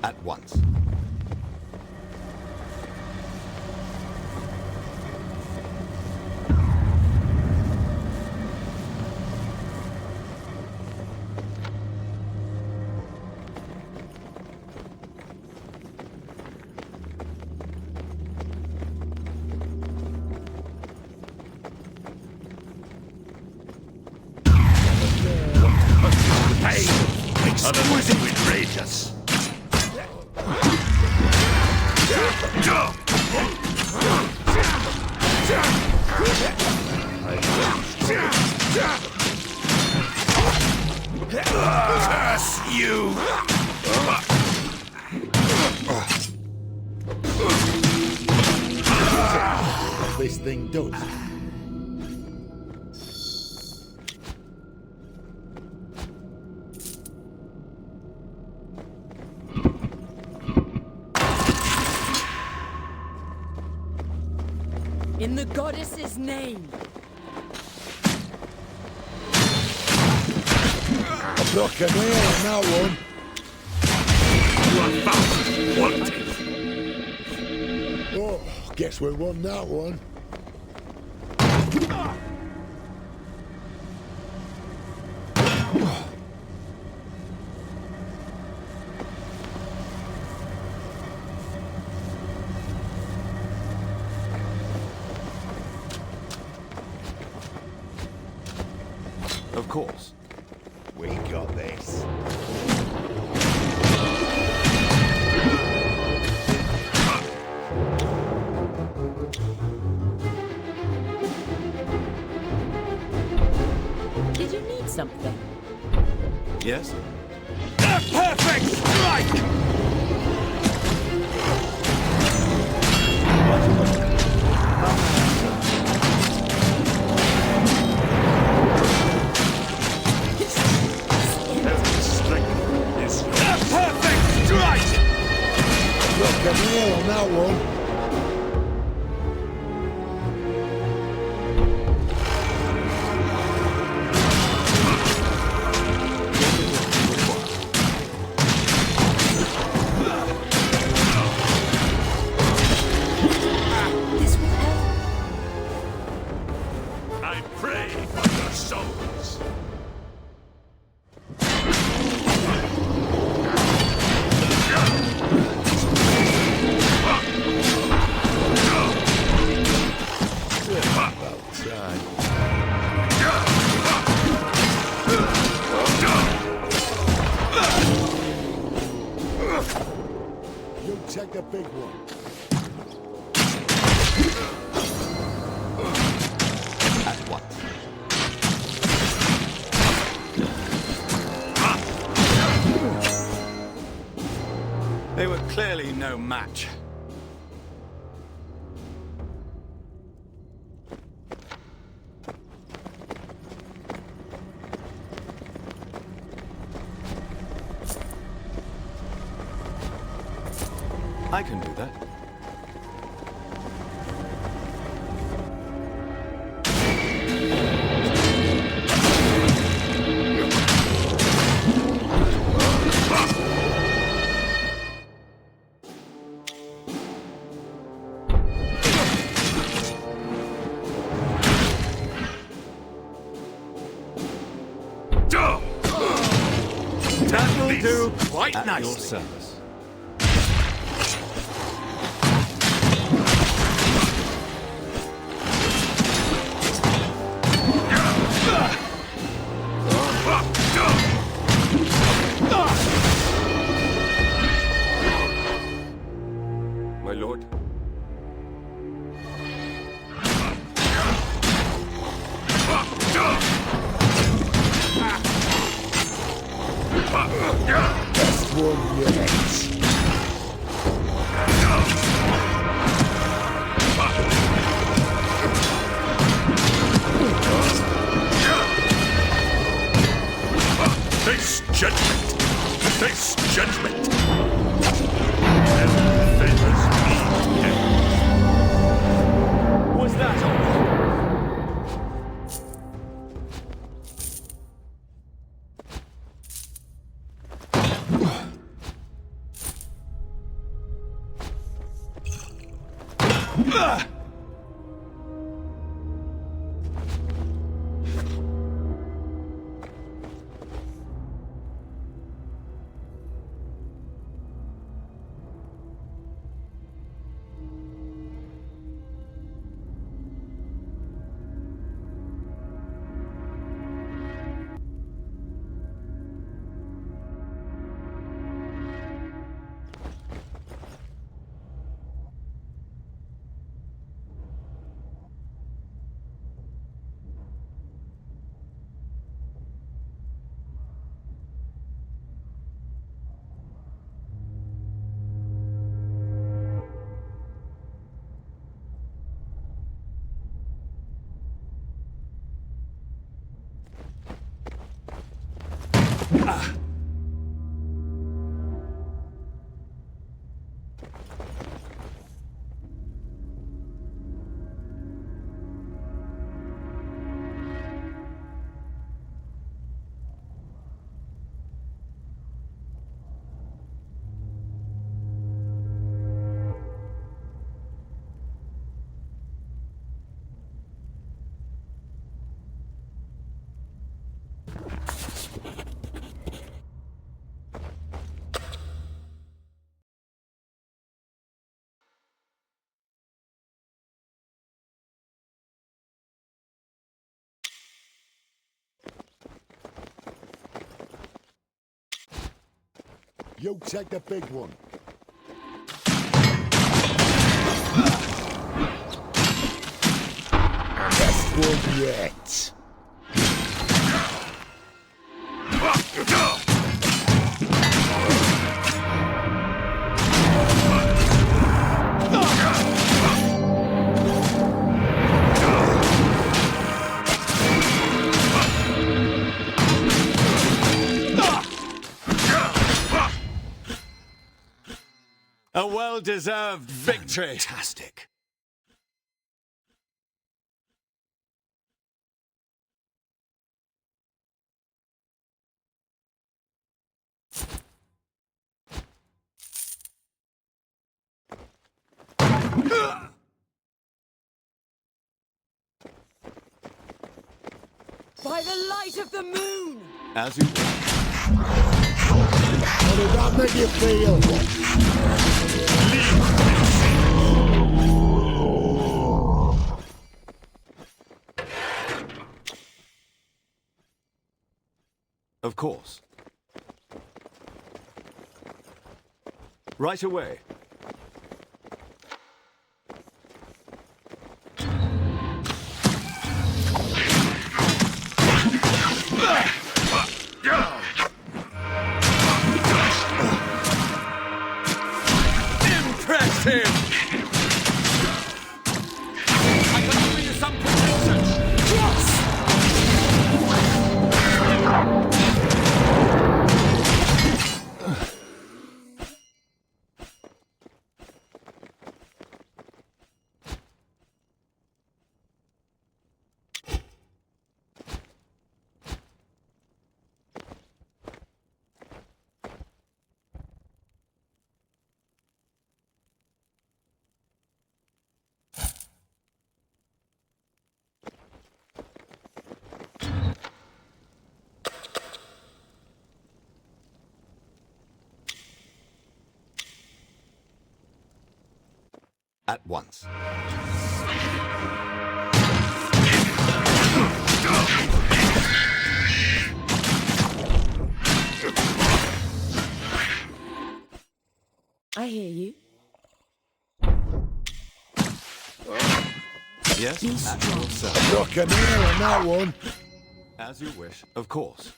At once. Exquisitely outrageous. Curse you! What this thing does. In the goddess's name. I broke a nail on that one. You are found wanted. Oh, guess we won that one. Of course. We got this. Did you need something? Yes? Perfect strike! Perfect strike! Look at me on that one. Take the big one. At what? They were clearly no match. I can do that. That will do quite nicely. At your service. My lord? Best one yet. Face judgment! Face judgment! Heaven favors me. Was that all? You take the big one. Best one yet. A well-deserved victory. Fantastic. By the light of the moon! As you wish. How did that make you feel? Of course. Right away. Impressive! I can offer you some protection! Yes! At once. I hear you. Yes, at your service. Look, a nail on that one. As you wish, of course.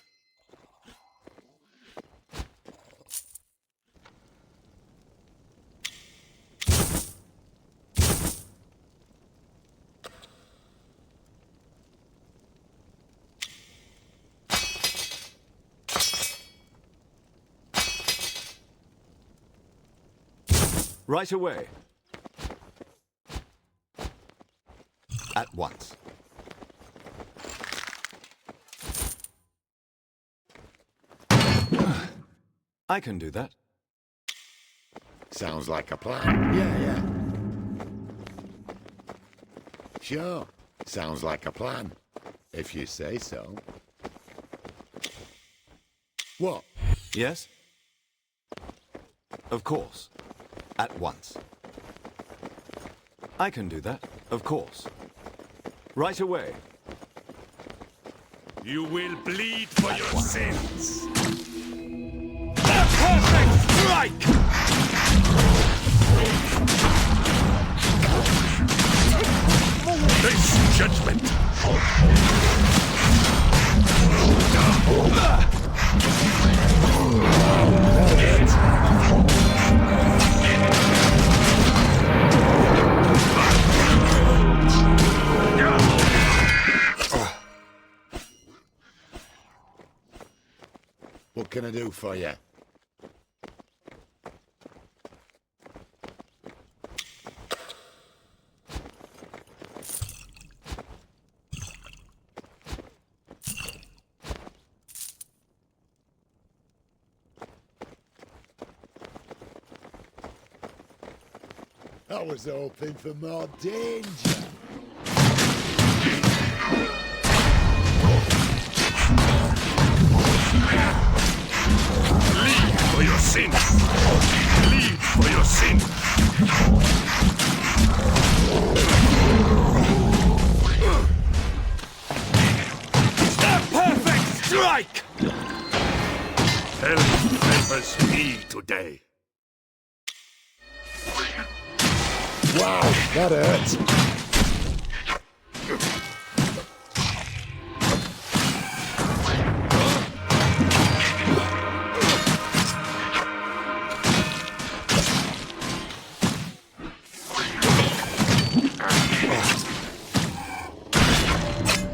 Right away. At once. I can do that. Sounds like a plan. Yeah. Sure. Sounds like a plan. If you say so. What? Yes? Of course. At once. I can do that. Of course. Right away. You will bleed for your sins. A perfect strike! Face judgment. What can I do for you? I was hoping for more danger. Bleed for your sin. Bleed for your sin. A perfect strike! Hell favors me today. Wow, that hurts.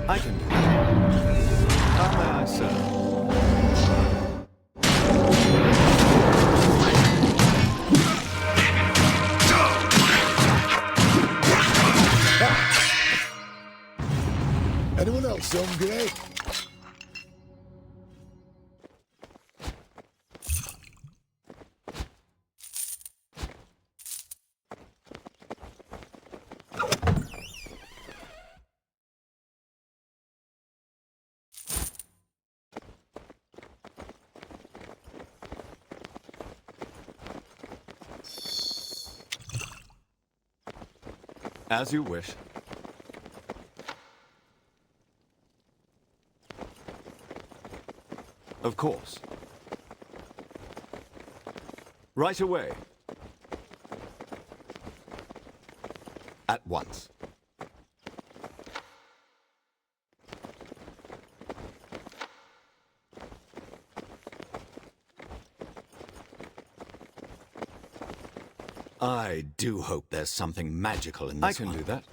I can do that. How may I serve? As you wish. Of course. Right away. At once. I do hope there's something magical in this one. I can do that.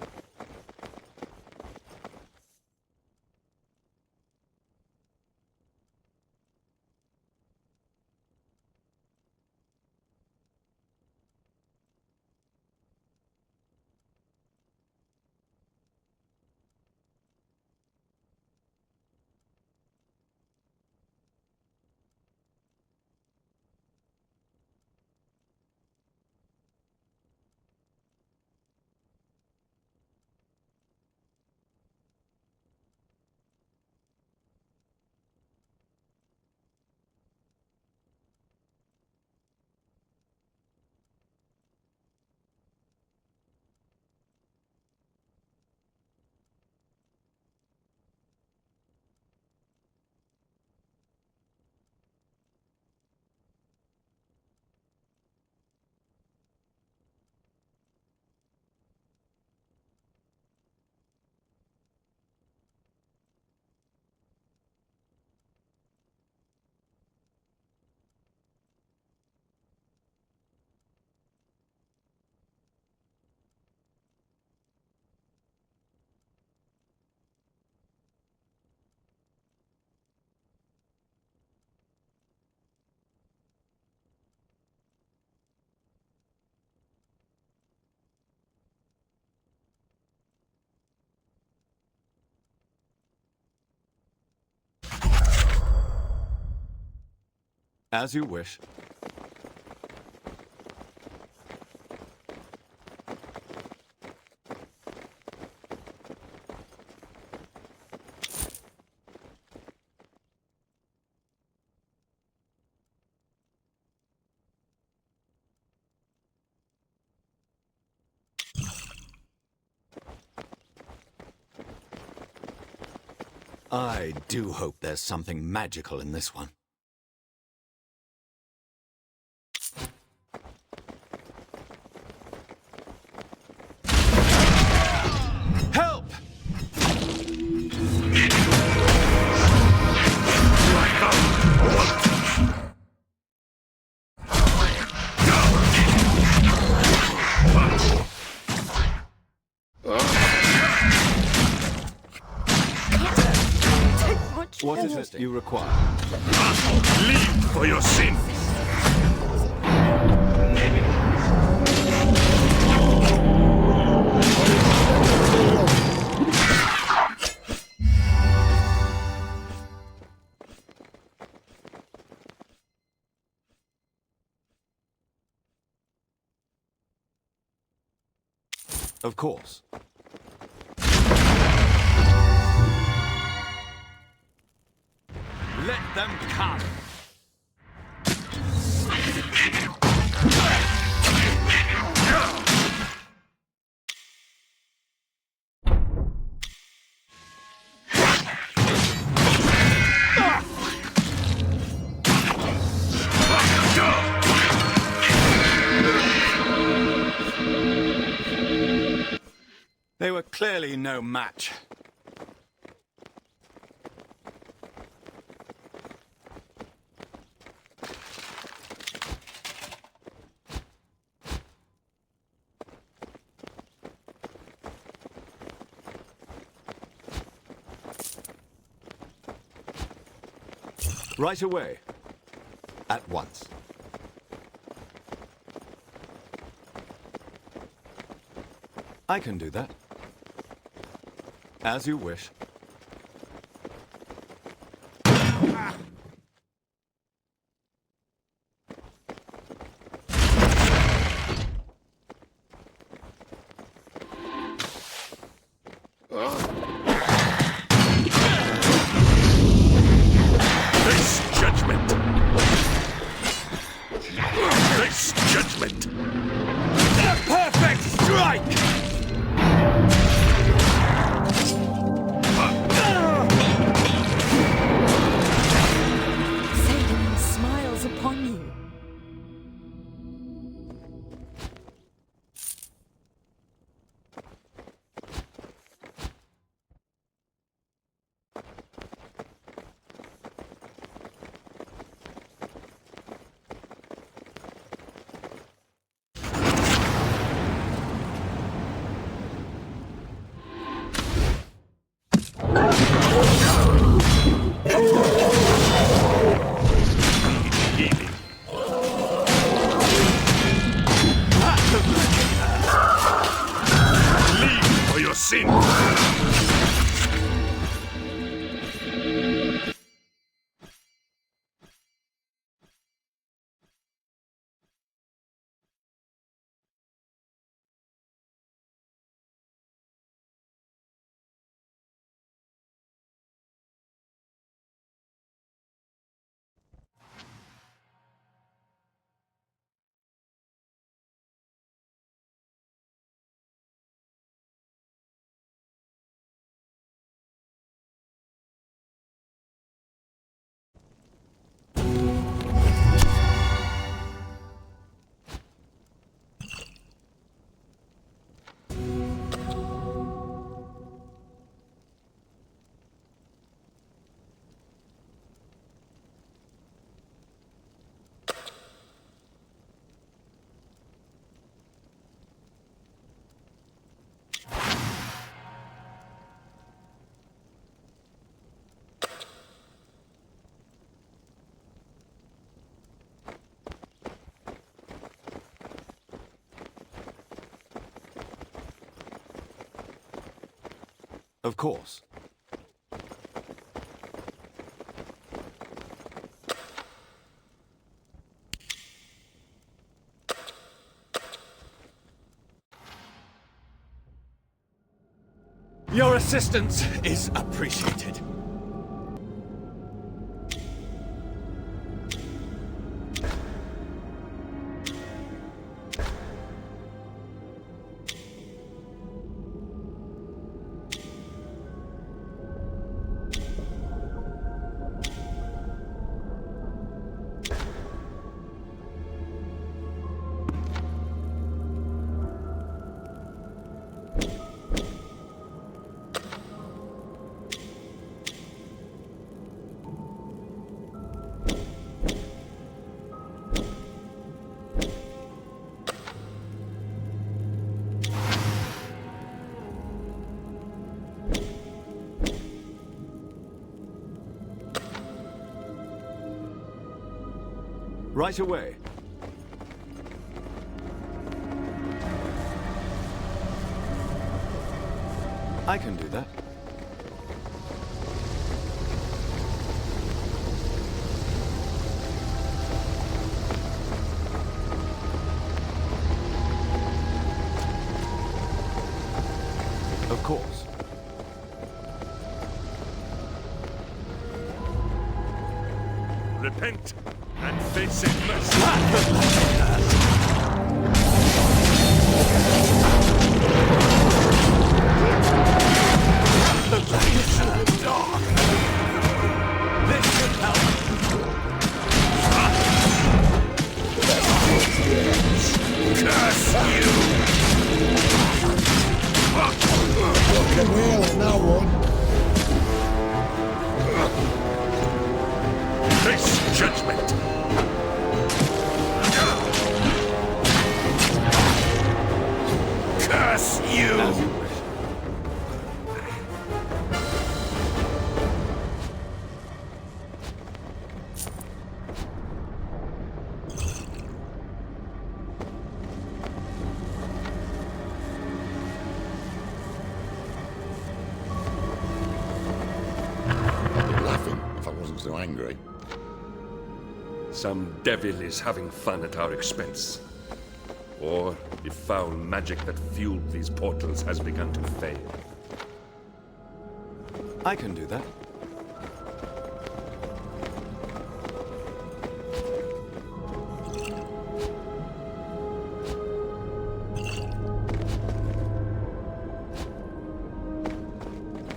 As you wish. I do hope there's something magical in this one. Help! What is it you require? Bleed for your sins! Of course. Let them come! They were clearly no match. Right away. At once. I can do that. As you wish. This judgment! The perfect strike! Of course. Your assistance is appreciated. Right away. I can do that. Of course. Repent and face it mercy. This should help. Curse you! Fucking wheel on that one. Face judgment! Curse you! I'd be laughing if I wasn't so angry. Some devil is having fun at our expense. Or the foul magic that fueled these portals has begun to fade. I can do that.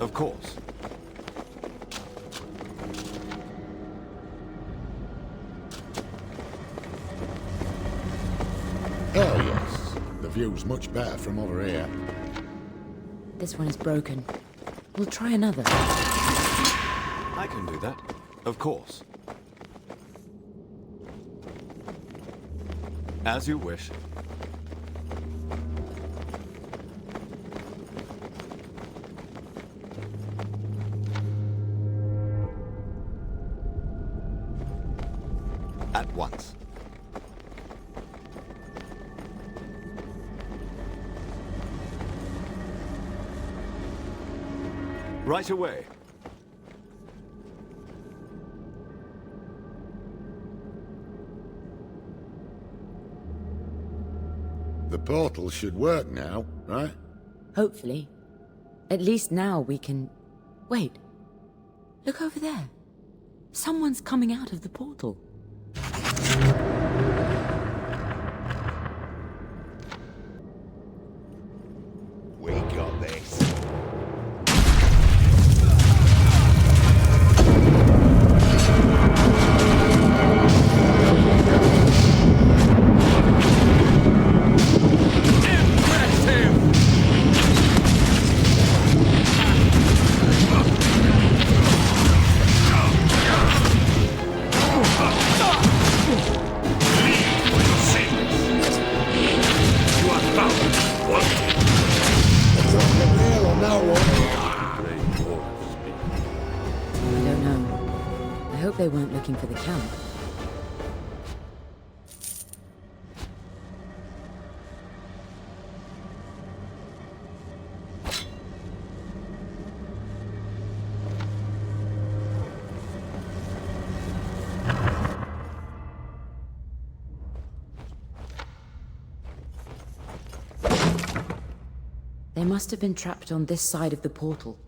Of course. Oh, yes. The view's much better from over here. This one is broken. We'll try another. I can do that. Of course. As you wish. At once. Right away. The portal should work now, right? Hopefully. At least now we can... Wait. Look over there. Someone's coming out of the portal. We got this. They weren't looking for the camp. They must have been trapped on this side of the portal.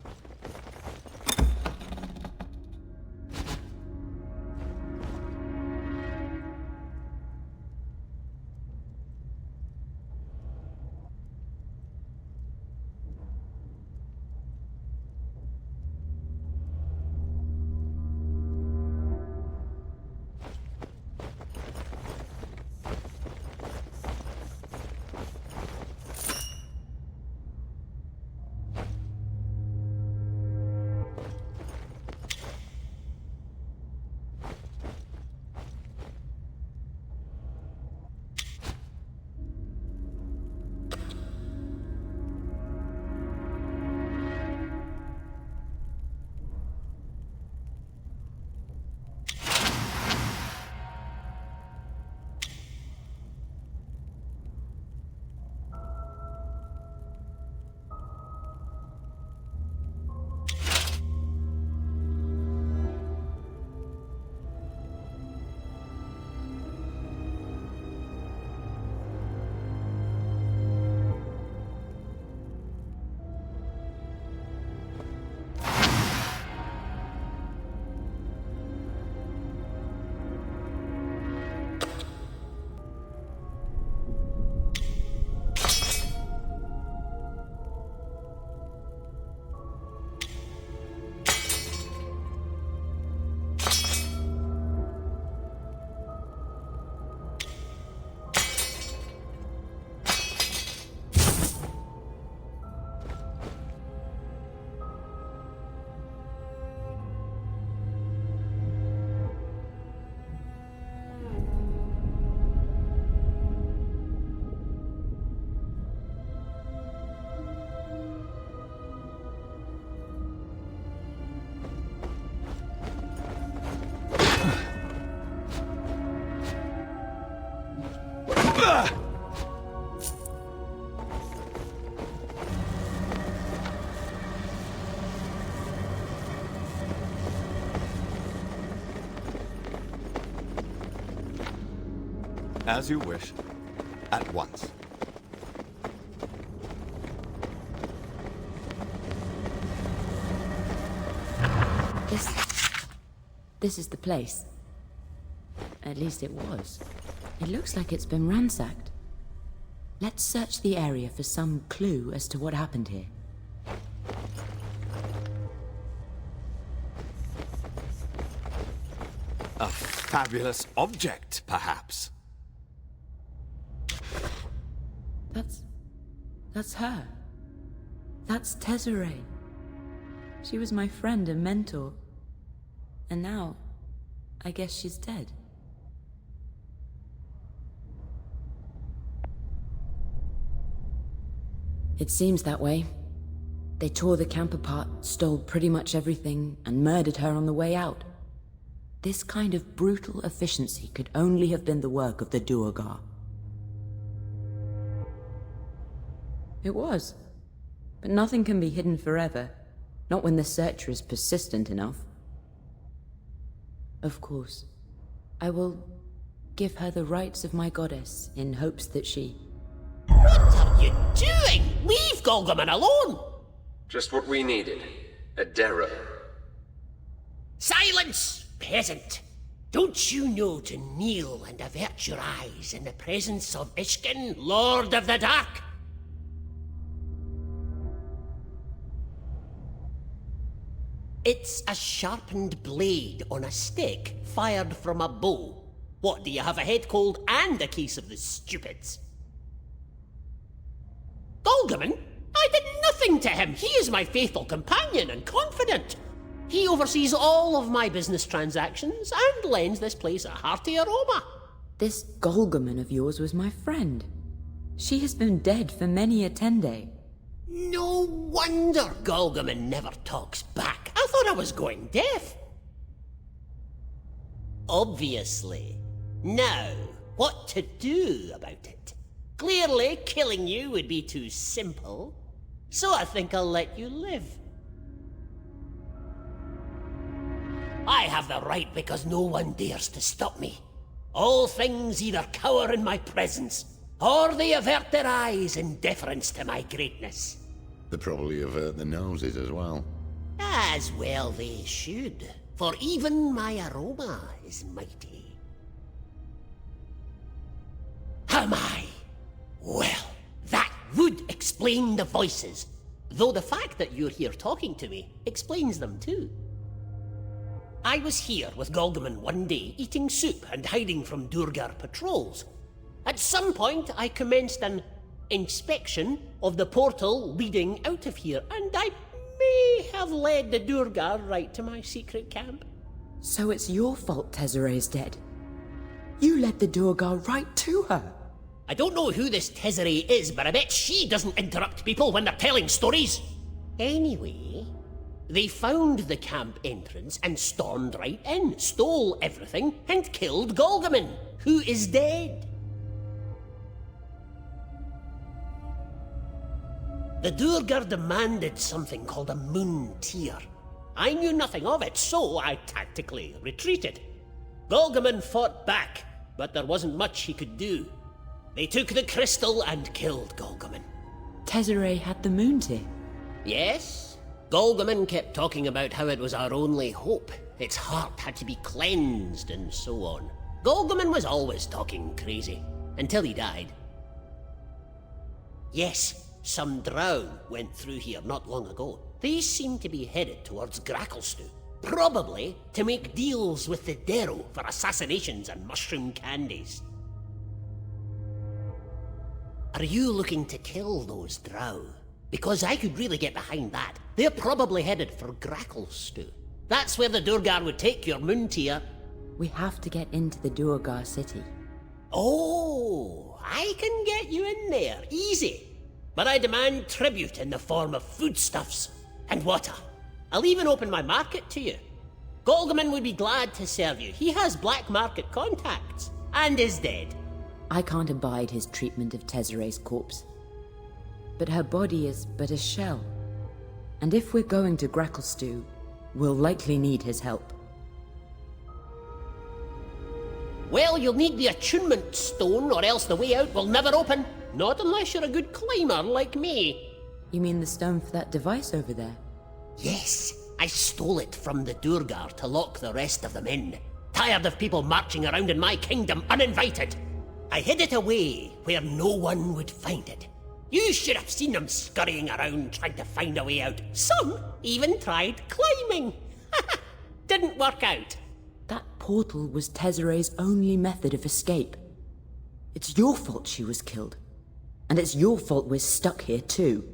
As you wish. At once. This is the place. At least it was. It looks like it's been ransacked. Let's search the area for some clue as to what happened here. A fabulous object, perhaps. That's her. That's Tezzeret. She was my friend and mentor. And now, I guess she's dead. It seems that way. They tore the camp apart, stole pretty much everything, and murdered her on the way out. This kind of brutal efficiency could only have been the work of the Duergar. It was. But nothing can be hidden forever. Not when the searcher is persistent enough. Of course. I will give her the rights of my goddess in hopes that she... What are you doing? Leave Golgaman alone! Just what we needed. A Darrow. Silence, peasant! Don't you know to kneel and avert your eyes in the presence of Ishkin, Lord of the Dark? It's a sharpened blade on a stick fired from a bow. What, do you have a head cold and a case of the stupids? Golgaman? I did nothing to him. He is my faithful companion and confidant. He oversees all of my business transactions and lends this place a hearty aroma. This Golgaman of yours was my friend. She has been dead for many a 10-day. No wonder Golgaman never talks back. I thought I was going deaf. Obviously. Now, what to do about it? Clearly, killing you would be too simple, so I think I'll let you live. I have the right because no one dares to stop me. All things either cower in my presence, or they avert their eyes in deference to my greatness. They probably have hurt the noses as well. As well they should, for even my aroma is mighty. Am I? Well, that would explain the voices, though the fact that you're here talking to me explains them too. I was here with Golgaman one day, eating soup and hiding from Durgar patrols. At some point, I commenced an inspection of the portal leading out of here, and I may have led the Durgar right to my secret camp. So it's your fault Tezere's dead. You led the Durgar right to her. I don't know who this Tezere is, but I bet she doesn't interrupt people when they're telling stories. Anyway, they found the camp entrance and stormed right in, stole everything, and killed Golgaman, who is dead. The Durgar demanded something called a moon tear. I knew nothing of it, so I tactically retreated. Golgaman fought back, but there wasn't much he could do. They took the crystal and killed Golgaman. Tezere had the moon tear. Yes, Golgaman kept talking about how it was our only hope. Its heart had to be cleansed and so on. Golgaman was always talking crazy, until he died. Yes, some drow went through here not long ago. They seem to be headed towards Gracklstew, probably to make deals with the Darrow for assassinations and mushroom candies. Are you looking to kill those drow? Because I could really get behind that. They're probably headed for Gracklstew. That's where the Durgar would take your Moontear. We have to get into the Durgar city. Oh, I can get you in there, easy. But I demand tribute in the form of foodstuffs and water. I'll even open my market to you. Golgaman would be glad to serve you. He has black market contacts and is dead. I can't abide his treatment of Tezere's corpse. But her body is but a shell. And if we're going to Gracklstew, we'll likely need his help. Well, you'll need the attunement stone, or else the way out will never open. Not unless you're a good climber like me. You mean the stone for that device over there? Yes, I stole it from the Durgar to lock the rest of them in. Tired of people marching around in my kingdom uninvited. I hid it away where no one would find it. You should have seen them scurrying around trying to find a way out. Some even tried climbing. Didn't work out. That portal was Tezere's only method of escape. It's your fault she was killed. And it's your fault we're stuck here too.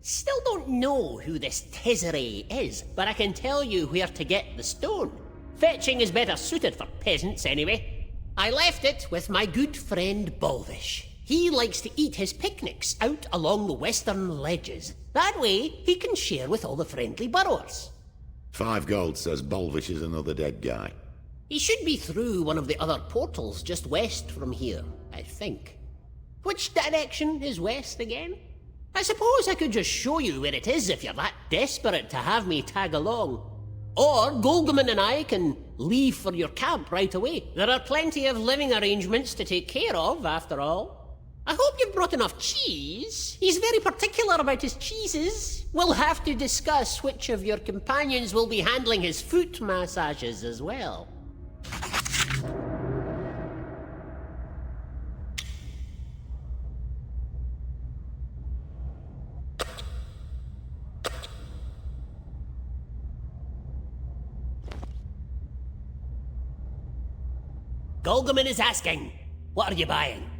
Still don't know who this Tezere is, but I can tell you where to get the stone. Fetching is better suited for peasants anyway. I left it with my good friend Balvish. He likes to eat his picnics out along the western ledges. That way, he can share with all the friendly burrowers. 5 gold says Bolvish is another dead guy. He should be through one of the other portals just west from here, I think. Which direction is west again? I suppose I could just show you where it is if you're that desperate to have me tag along. Or Golgaman and I can leave for your camp right away. There are plenty of living arrangements to take care of, after all. I hope you've brought enough cheese. He's very particular about his cheeses. We'll have to discuss which of your companions will be handling his foot massages as well. Golgaman is asking, what are you buying?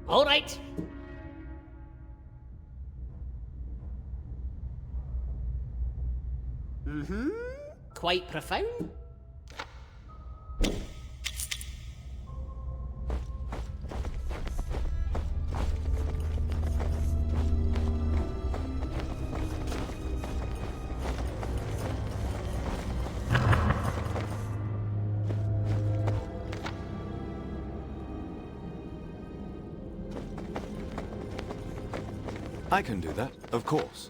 All right. Mm-hmm. Quite profound. I can do that, of course.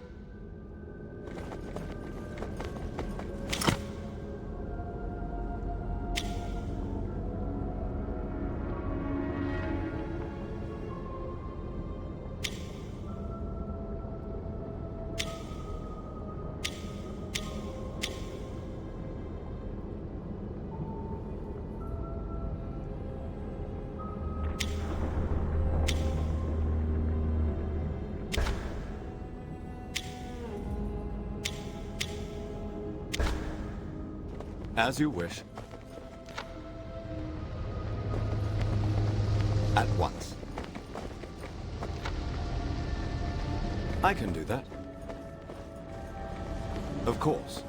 As you wish. At once. I can do that. Of course.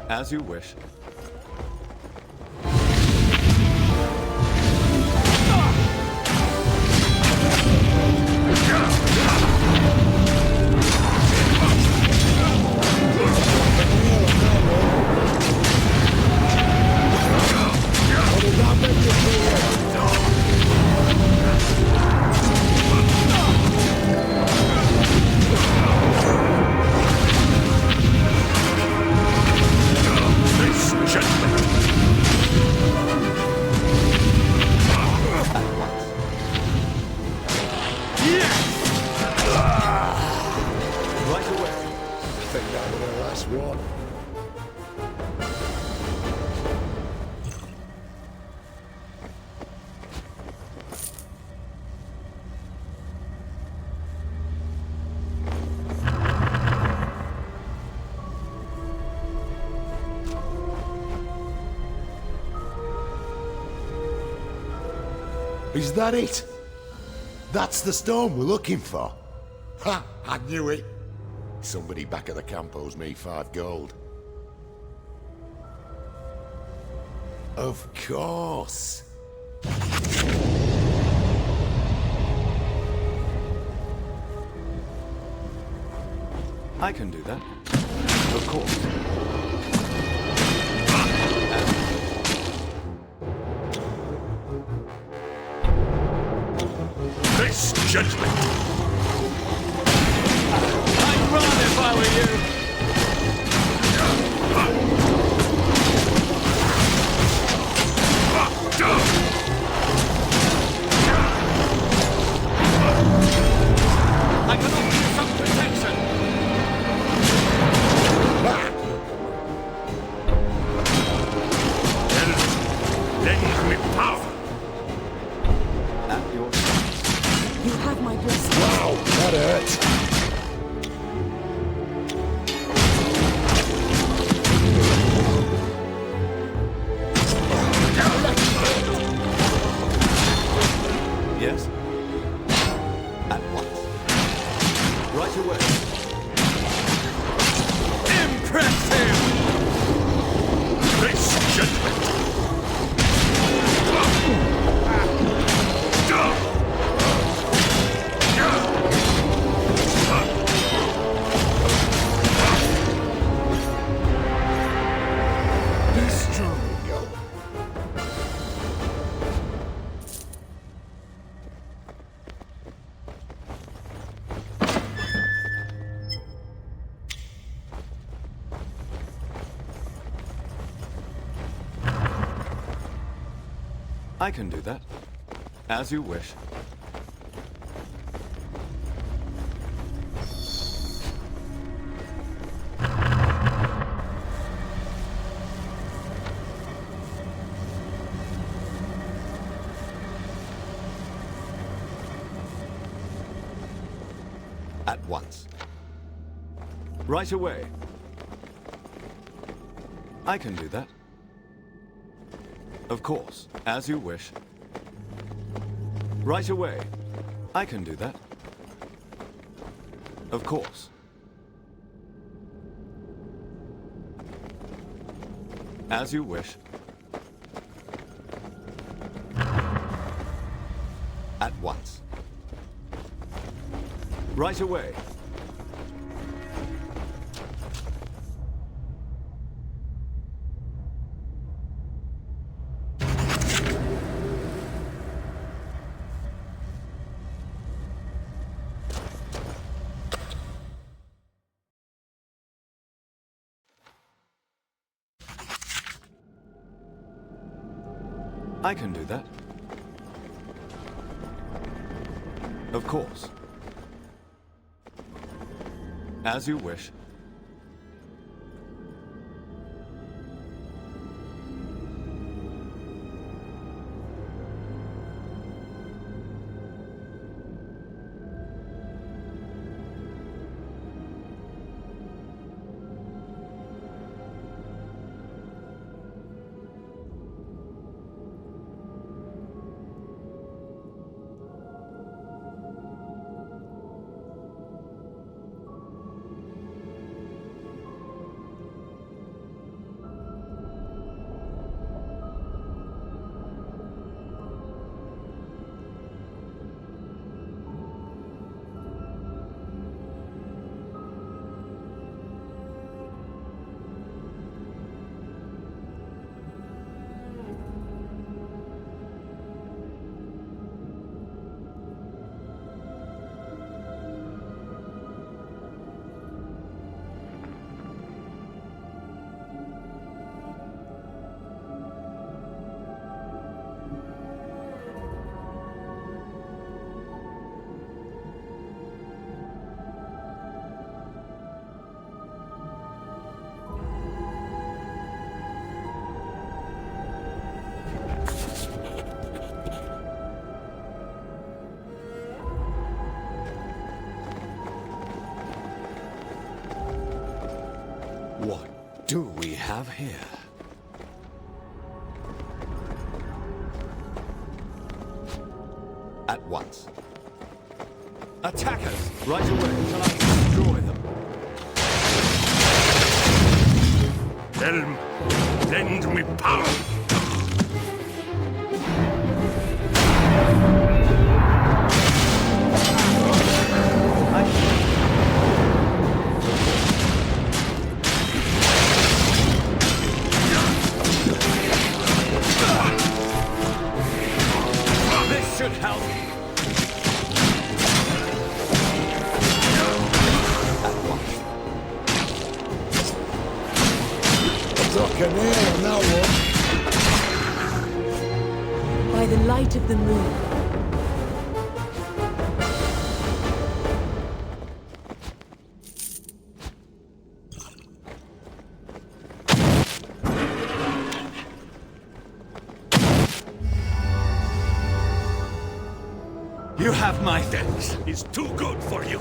As you wish. Is that it? That's the stone we're looking for. Ha! I knew it. Somebody back at the camp owes me 5 gold. Of course. I can do that. Of course. This judgment! I'd run if I were you! I can offer you some protection! Lend me power! At your You have my blessing. Wow, that hurt. Yes? At once. Right away. Impressive! This judgment! Be strong. I can do that. As you wish. At once. Right away. I can do that. Of course, as you wish. Right away. I can do that. Of course. As you wish. At once. Right away. I can do that. Of course. As you wish. What do we have here? At once. Attackers! Right away, till I destroy them. Helm, lend me power! This should help. Fucking hell on that one. By the light of the moon. You have my thanks. Is too good for you.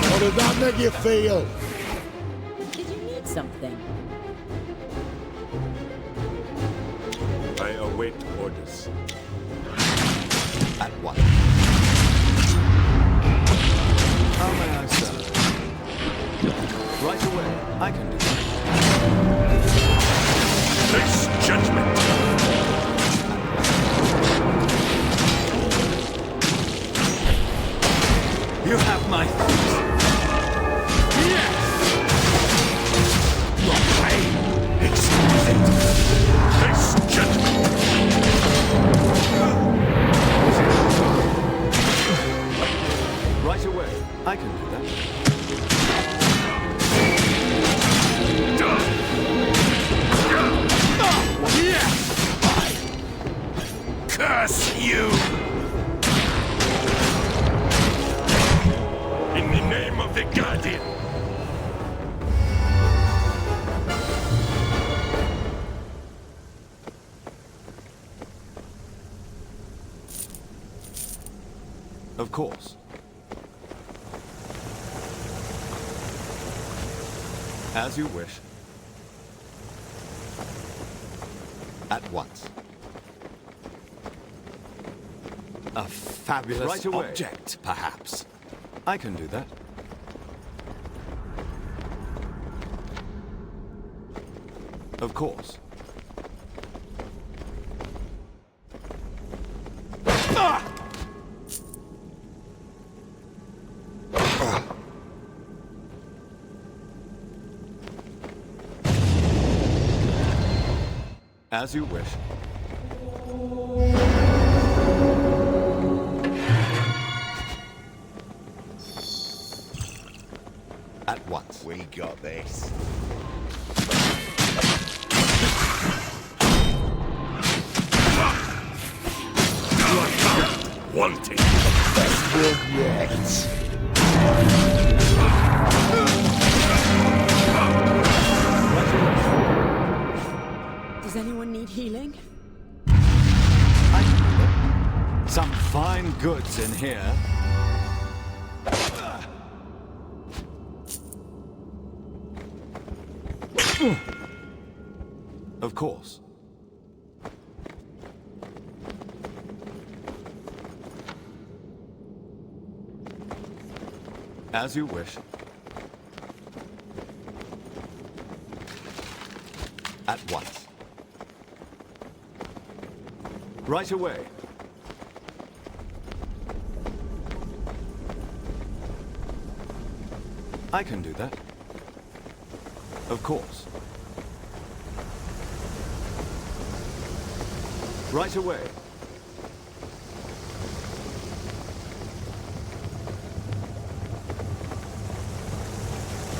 How did that make you feel? Did you need something? I await orders. At once. How may I serve? Right away. I can do that. Face judgment. You have my thanks. Yes! Longplay. Exquisite. Face judgment. Right away. I can do that. Yes! Curse you! Of course. As you wish. At once. A fabulous object, perhaps. I can do that. Of course. As you wish. At once. We got this. Wanting. Best one yet. Does anyone need healing? Some fine goods in here. Of course. As you wish. At once. Right away. I can do that. Of course. Right away.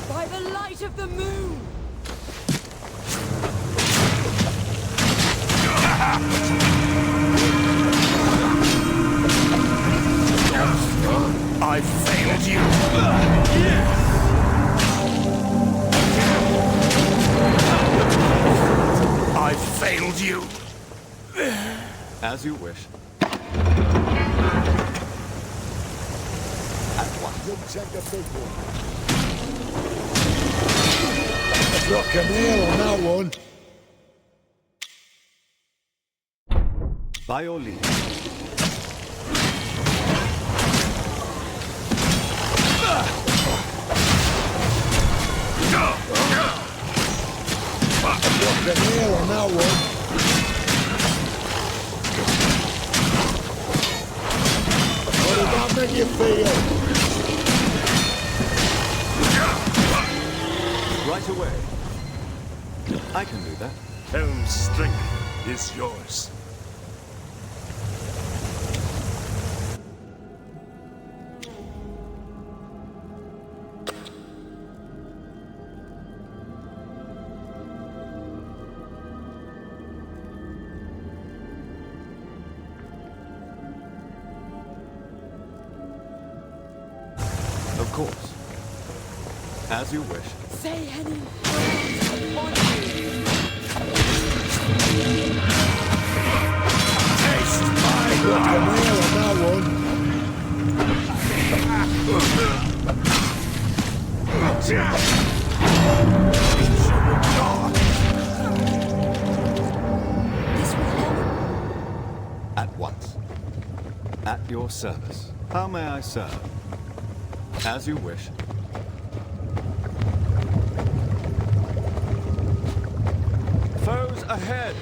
By the light of the moon! I failed you. I failed you. As you wish. At once. You'll take the big one. Rock and nail on that one. By your leave. Rock and nail on that one. What did that make you feel? Right away. I can do that. Helm's strength is yours. Of course. As you wish. Say any Taste my rock and nail on that one. At once. At your service. How may I serve? As you wish. Foes ahead!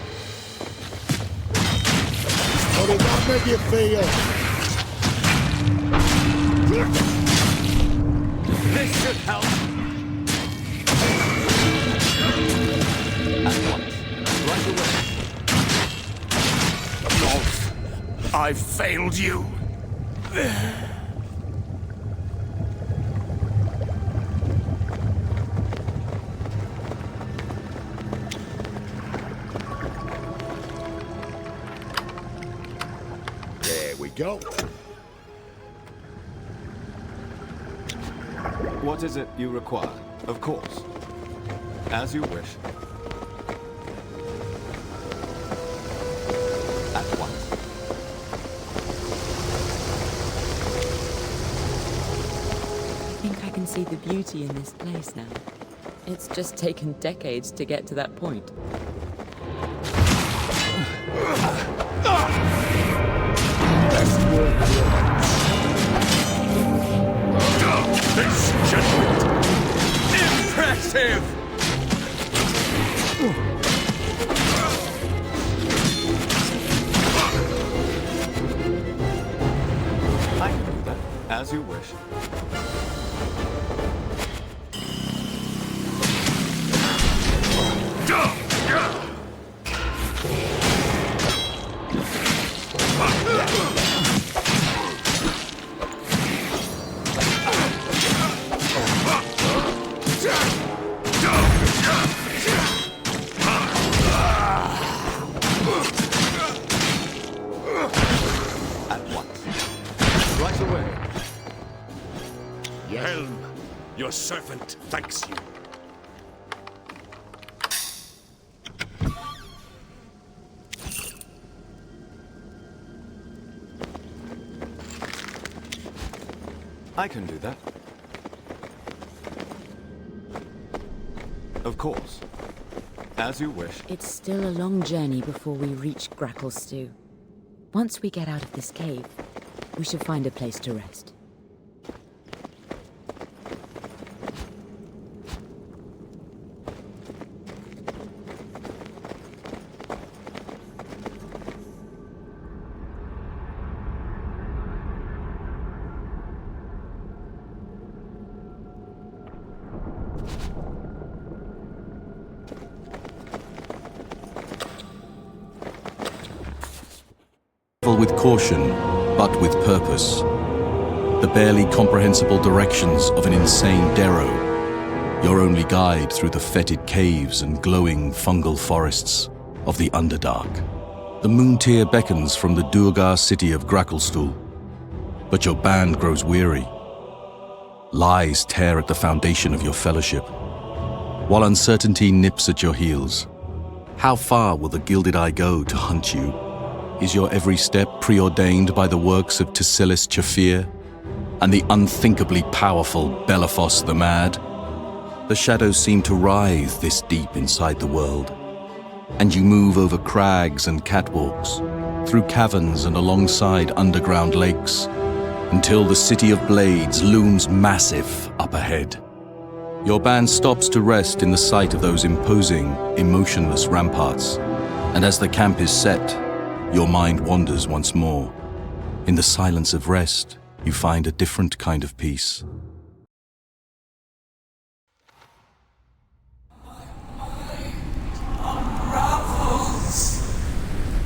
How did that make you feel? This should help! At once. Right away. Rolf, I failed you. There we go. What is it you require? Of course. As you wish. At once. see the beauty in this place now. It's just taken decades to get to that point. This judgment! Impressive! I can do that, as you wish. Your servant thanks you. I can do that. Of course. As you wish. It's still a long journey before we reach Grackle Stew. Once we get out of this cave, we should find a place to rest. With caution, but with purpose. The barely comprehensible directions of an insane Darrow, your only guide through the fetid caves and glowing fungal forests of the Underdark. The Moontear beckons from the Durgar city of Gracklstool, but your band grows weary. Lies tear at the foundation of your fellowship, while uncertainty nips at your heels. How far will the Gilded Eye go to hunt you? Is your every step preordained by the works of Tasilis Chafir and the unthinkably powerful Belafos the Mad? The shadows seem to writhe this deep inside the world, and you move over crags and catwalks, through caverns and alongside underground lakes, until the City of Blades looms massive up ahead. Your band stops to rest in the sight of those imposing, emotionless ramparts, and as the camp is set, your mind wanders once more. In the silence of rest, you find a different kind of peace.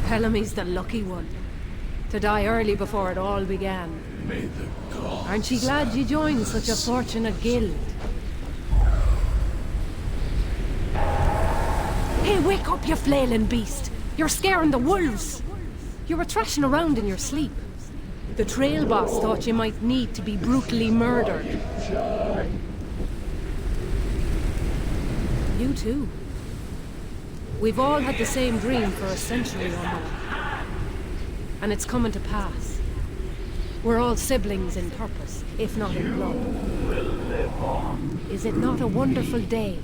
Bellamy's the lucky one. To die early before it all began. May the gods... Aren't you glad you joined such a fortunate guild? Hey, wake up, you flailing beast! You're scaring the wolves! You were thrashing around in your sleep. The trail boss thought you might need to be brutally murdered. You too. We've all had the same dream for a century or more. And it's coming to pass. We're all siblings in purpose, if not in blood. Is it not a wonderful day?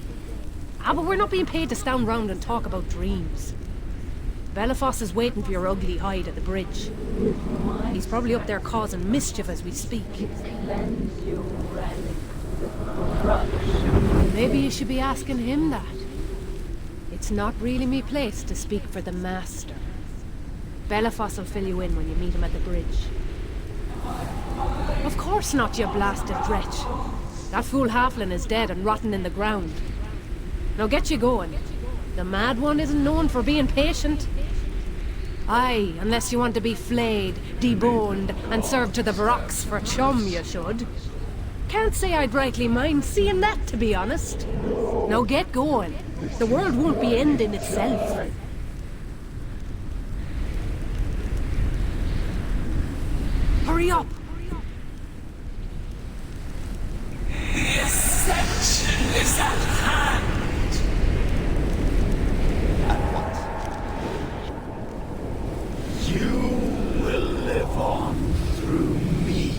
Ah, but we're not being paid to stand round and talk about dreams. Belafos is waiting for your ugly hide at the bridge. He's probably up there causing mischief as we speak. Maybe you should be asking him that. It's not really me place to speak for the Master. Belafos will fill you in when you meet him at the bridge. Of course not, you blasted wretch. That fool halfling is dead and rotten in the ground. Now get you going. The Mad One isn't known for being patient. Aye, unless you want to be flayed, deboned, and served to the Vrox for chum, you should. Can't say I'd rightly mind seeing that, to be honest. Now get going. The world won't be ending itself. Hurry up! Ascension is at hand! You will live on through me.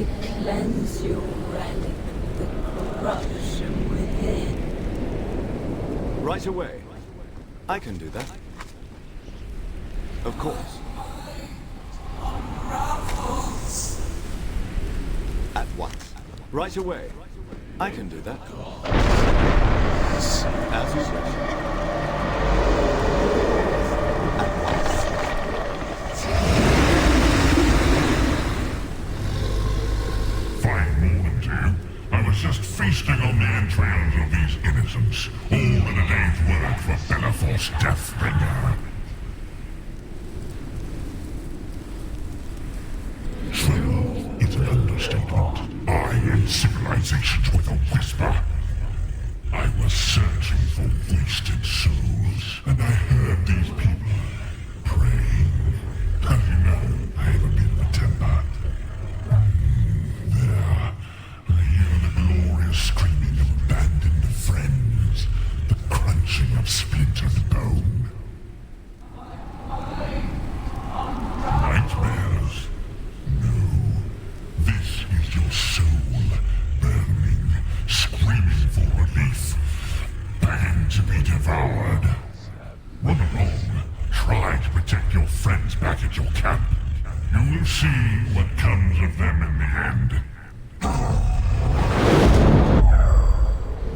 to cleanse your relic of the corruption within. Right away. I can do that. Of course. At once. Right away. I can do that. As you wish. At once. Fine morning to you. I was just feasting on the entrails of these innocents. All in a day's work for Bellaforce Deathbringer. Thrill is an understatement. I end civilizations with a whisper. I was searching for wasted souls, and I heard these people praying. As you know, I have a bit of a temper. There, I hear the glorious screaming of abandoned friends, the crunching of splintered bone. Nightmares. No, this is your soul, burning, screaming for relief, begging to be devoured. Run along, try to protect your friends back at your camp. You will see what comes of them in the end.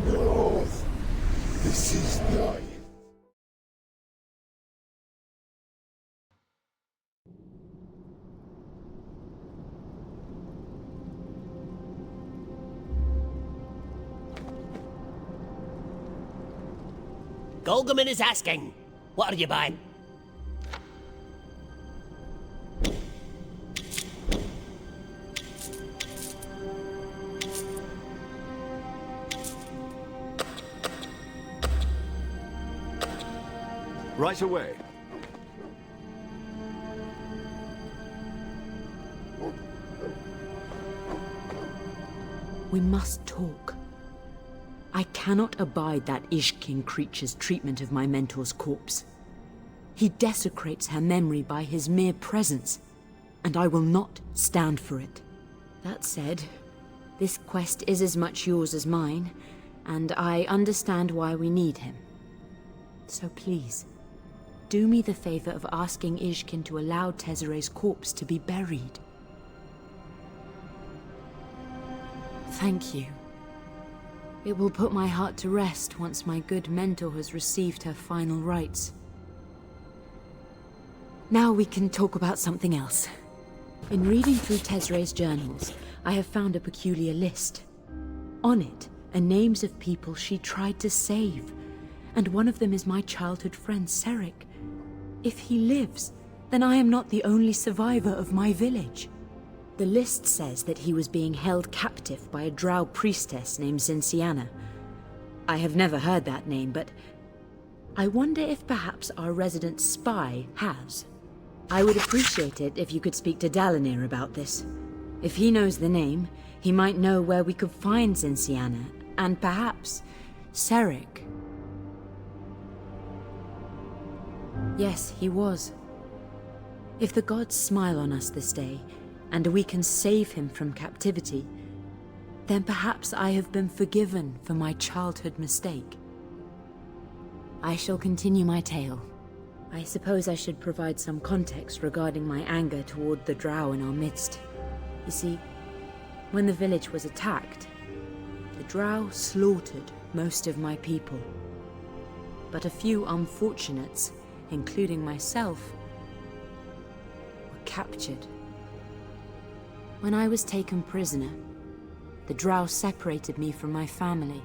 No, this is not. Golgaman is asking, what are you buying? Right away. We must talk. I cannot abide that Ishkin creature's treatment of my mentor's corpse. He desecrates her memory by his mere presence, and I will not stand for it. That said, this quest is as much yours as mine, and I understand why we need him. So please, do me the favor of asking Ishkin to allow Tezere's corpse to be buried. Thank you. It will put my heart to rest once my good mentor has received her final rites. Now we can talk about something else. In reading through Tezere's journals, I have found a peculiar list. On it are names of people she tried to save, and one of them is my childhood friend Serik. If he lives, then I am not the only survivor of my village. The list says that he was being held captive by a drow priestess named Zinciana. I have never heard that name, but I wonder if perhaps our resident spy has. I would appreciate it if you could speak to Dalinir about this. If he knows the name, he might know where we could find Zinciana, and perhaps Serik. Yes, he was. If the gods smile on us this day, and we can save him from captivity, then perhaps I have been forgiven for my childhood mistake. I shall continue my tale. I suppose I should provide some context regarding my anger toward the drow in our midst. You see, when the village was attacked, the drow slaughtered most of my people. But a few unfortunates, including myself, were captured. When I was taken prisoner, the drow separated me from my family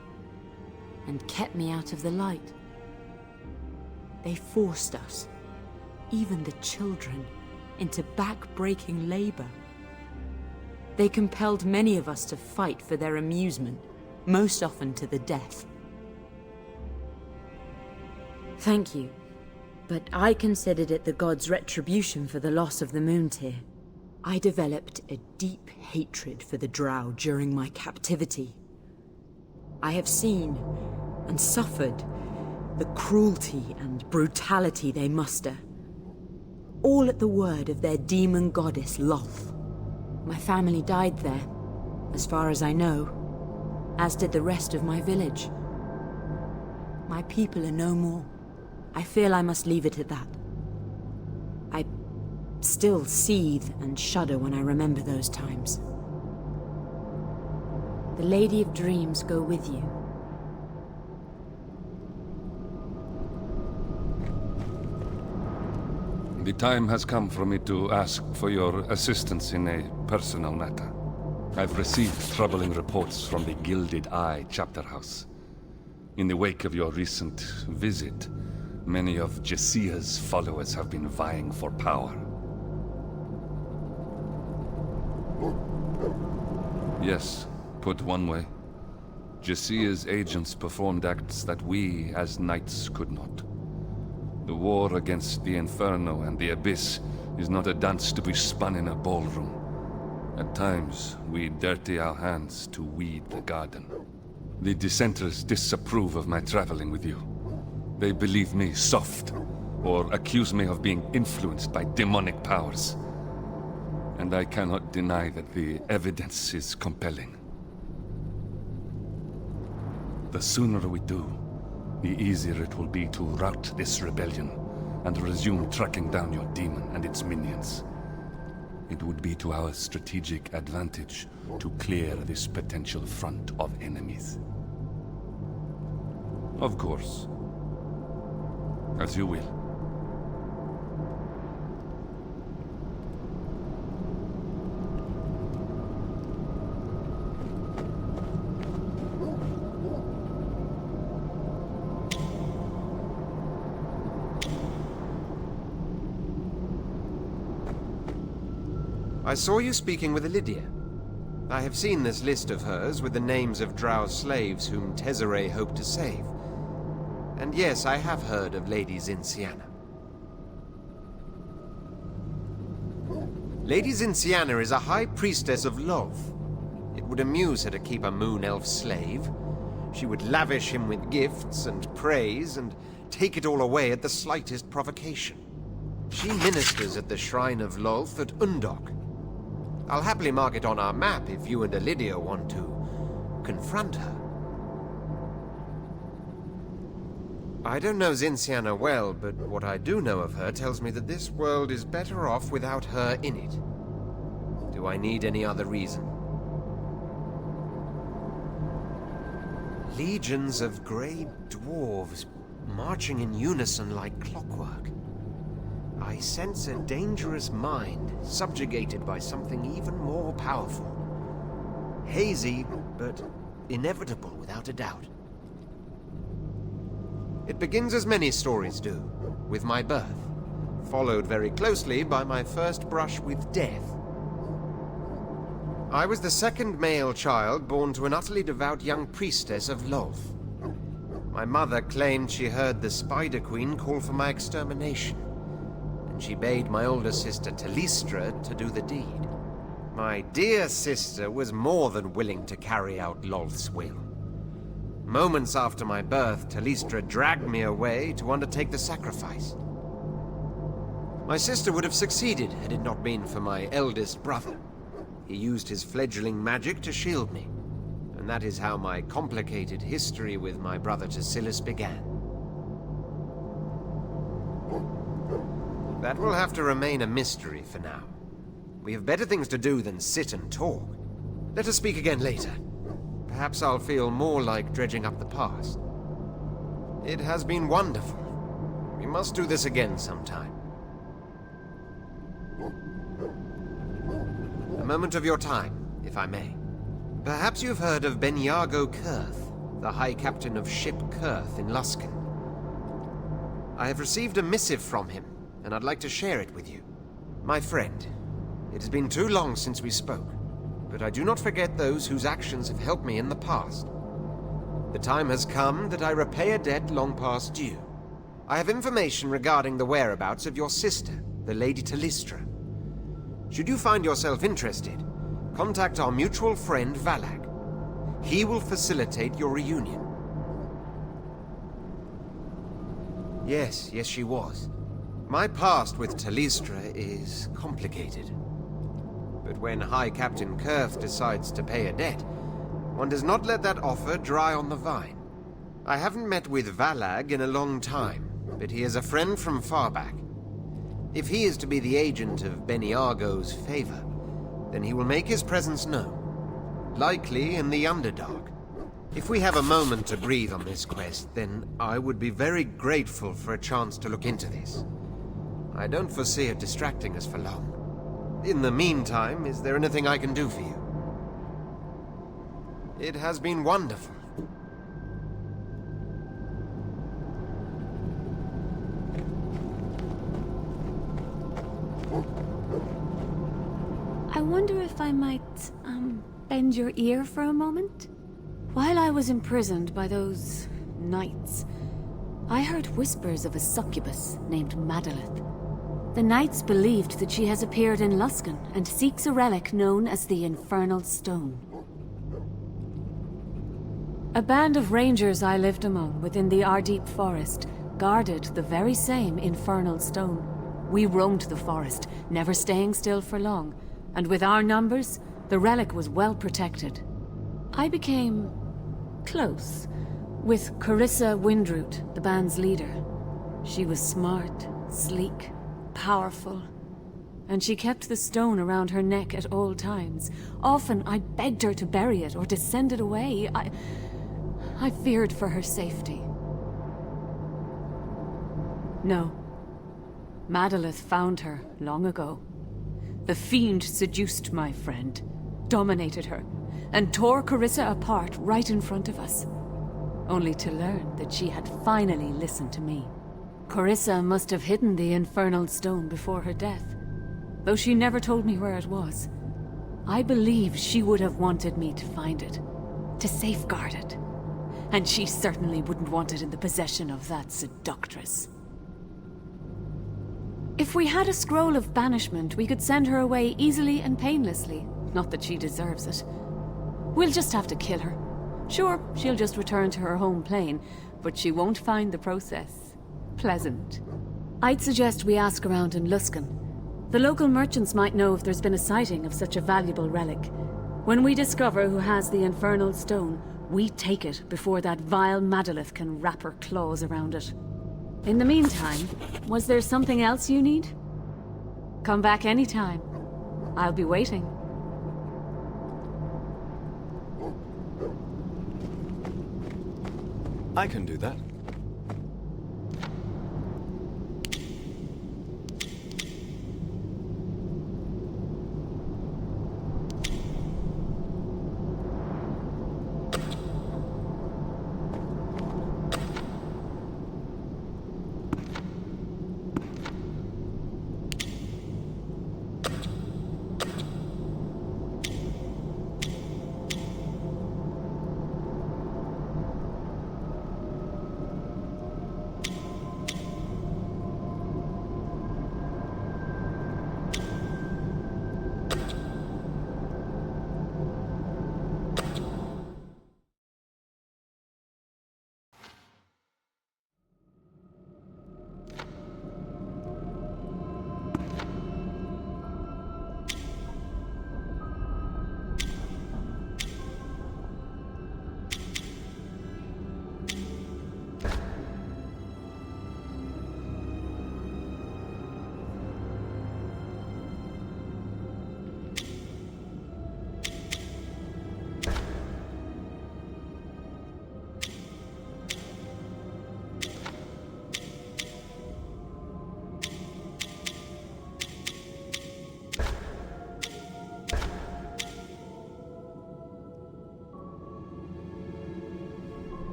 and kept me out of the light. They forced us, even the children, into back-breaking labor. They compelled many of us to fight for their amusement, most often to the death. Thank you, but I considered it the gods' retribution for the loss of the moon tier. I developed a deep hatred for the drow during my captivity. I have seen and suffered the cruelty and brutality they muster, all at the word of their demon goddess Loth. My family died there, as far as I know, as did the rest of my village. My people are no more. I feel I must leave it at that. I still seethe and shudder when I remember those times. The Lady of Dreams go with you. The time has come for me to ask for your assistance in a personal matter. I've received troubling reports from the Gilded Eye chapter house. In the wake of your recent visit, many of Jesia's followers have been vying for power. Yes, put one way, Jesia's agents performed acts that we as knights could not. The war against the Inferno and the Abyss is not a dance to be spun in a ballroom. At times, we dirty our hands to weed the garden. The dissenters disapprove of my traveling with you. They believe me soft, or accuse me of being influenced by demonic powers. And I cannot deny that the evidence is compelling. The sooner we do, the easier it will be to rout this rebellion and resume tracking down your demon and its minions. It would be to our strategic advantage to clear this potential front of enemies. Of course. As you will. I saw you speaking with Lydia. I have seen this list of hers with the names of drow slaves whom Tezzeret hoped to save. And yes, I have heard of Lady Zinciana. Lady Zinciana is a high priestess of love. It would amuse her to keep a moon elf slave. She would lavish him with gifts and praise and take it all away at the slightest provocation. She ministers at the Shrine of Lolth at Undok. I'll happily mark it on our map if you and Lydia want to confront her. I don't know Zinciana well, but what I do know of her tells me that this world is better off without her in it. Do I need any other reason? Legions of grey dwarves marching in unison like clockwork. I sense a dangerous mind subjugated by something even more powerful. Hazy, but inevitable without a doubt. It begins as many stories do, with my birth, followed very closely by my first brush with death. I was the second male child born to an utterly devout young priestess of Lolth. My mother claimed she heard the Spider Queen call for my extermination. She bade my older sister Talistra to do the deed. My dear sister was more than willing to carry out Lolth's will. Moments after my birth, Talistra dragged me away to undertake the sacrifice. My sister would have succeeded had it not been for my eldest brother. He used his fledgling magic to shield me, and that is how my complicated history with my brother Tassilis began. That will have to remain a mystery for now. We have better things to do than sit and talk. Let us speak again later. Perhaps I'll feel more like dredging up the past. It has been wonderful. We must do this again sometime. A moment of your time, if I may. Perhaps you've heard of Benyago Kurth, the High Captain of Ship Kurth in Luskan. I have received a missive from him, and I'd like to share it with you. My friend, it has been too long since we spoke, but I do not forget those whose actions have helped me in the past. The time has come that I repay a debt long past due. I have information regarding the whereabouts of your sister, the Lady Talistra. Should you find yourself interested, contact our mutual friend Valag. He will facilitate your reunion. Yes, she was. My past with Talistra is complicated. But when High Captain Kurth decides to pay a debt, one does not let that offer dry on the vine. I haven't met with Valag in a long time, but he is a friend from far back. If he is to be the agent of Beniargo's favor, then he will make his presence known, likely in the Underdark. If we have a moment to breathe on this quest, then I would be very grateful for a chance to look into this. I don't foresee it distracting us for long. In the meantime, is there anything I can do for you? It has been wonderful. I wonder if I might, bend your ear for a moment? While I was imprisoned by those knights, I heard whispers of a succubus named Madalith. The knights believed that she has appeared in Luskan and seeks a relic known as the Infernal Stone. A band of rangers I lived among within the Ardeep forest guarded the very same Infernal Stone. We roamed the forest, never staying still for long, and with our numbers, the relic was well protected. I became close with Carissa Windroot, the band's leader. She was smart, sleek, powerful, and she kept the stone around her neck at all times. Often I begged her to bury it or to send it away. I feared for her safety. No. Madalith found her long ago. The fiend seduced my friend, dominated her, and tore Carissa apart right in front of us, only to learn that she had finally listened to me. Carissa must have hidden the Infernal Stone before her death, though she never told me where it was. I believe she would have wanted me to find it, to safeguard it, and she certainly wouldn't want it in the possession of that seductress. If we had a scroll of banishment, we could send her away easily and painlessly. Not that she deserves it. We'll just have to kill her. Sure, she'll just return to her home plane, but she won't find the process pleasant. I'd suggest we ask around in Luskan. The local merchants might know if there's been a sighting of such a valuable relic. When we discover who has the Infernal Stone, we take it before that vile Madalith can wrap her claws around it. In the meantime, was there something else you need? Come back anytime. I'll be waiting. I can do that.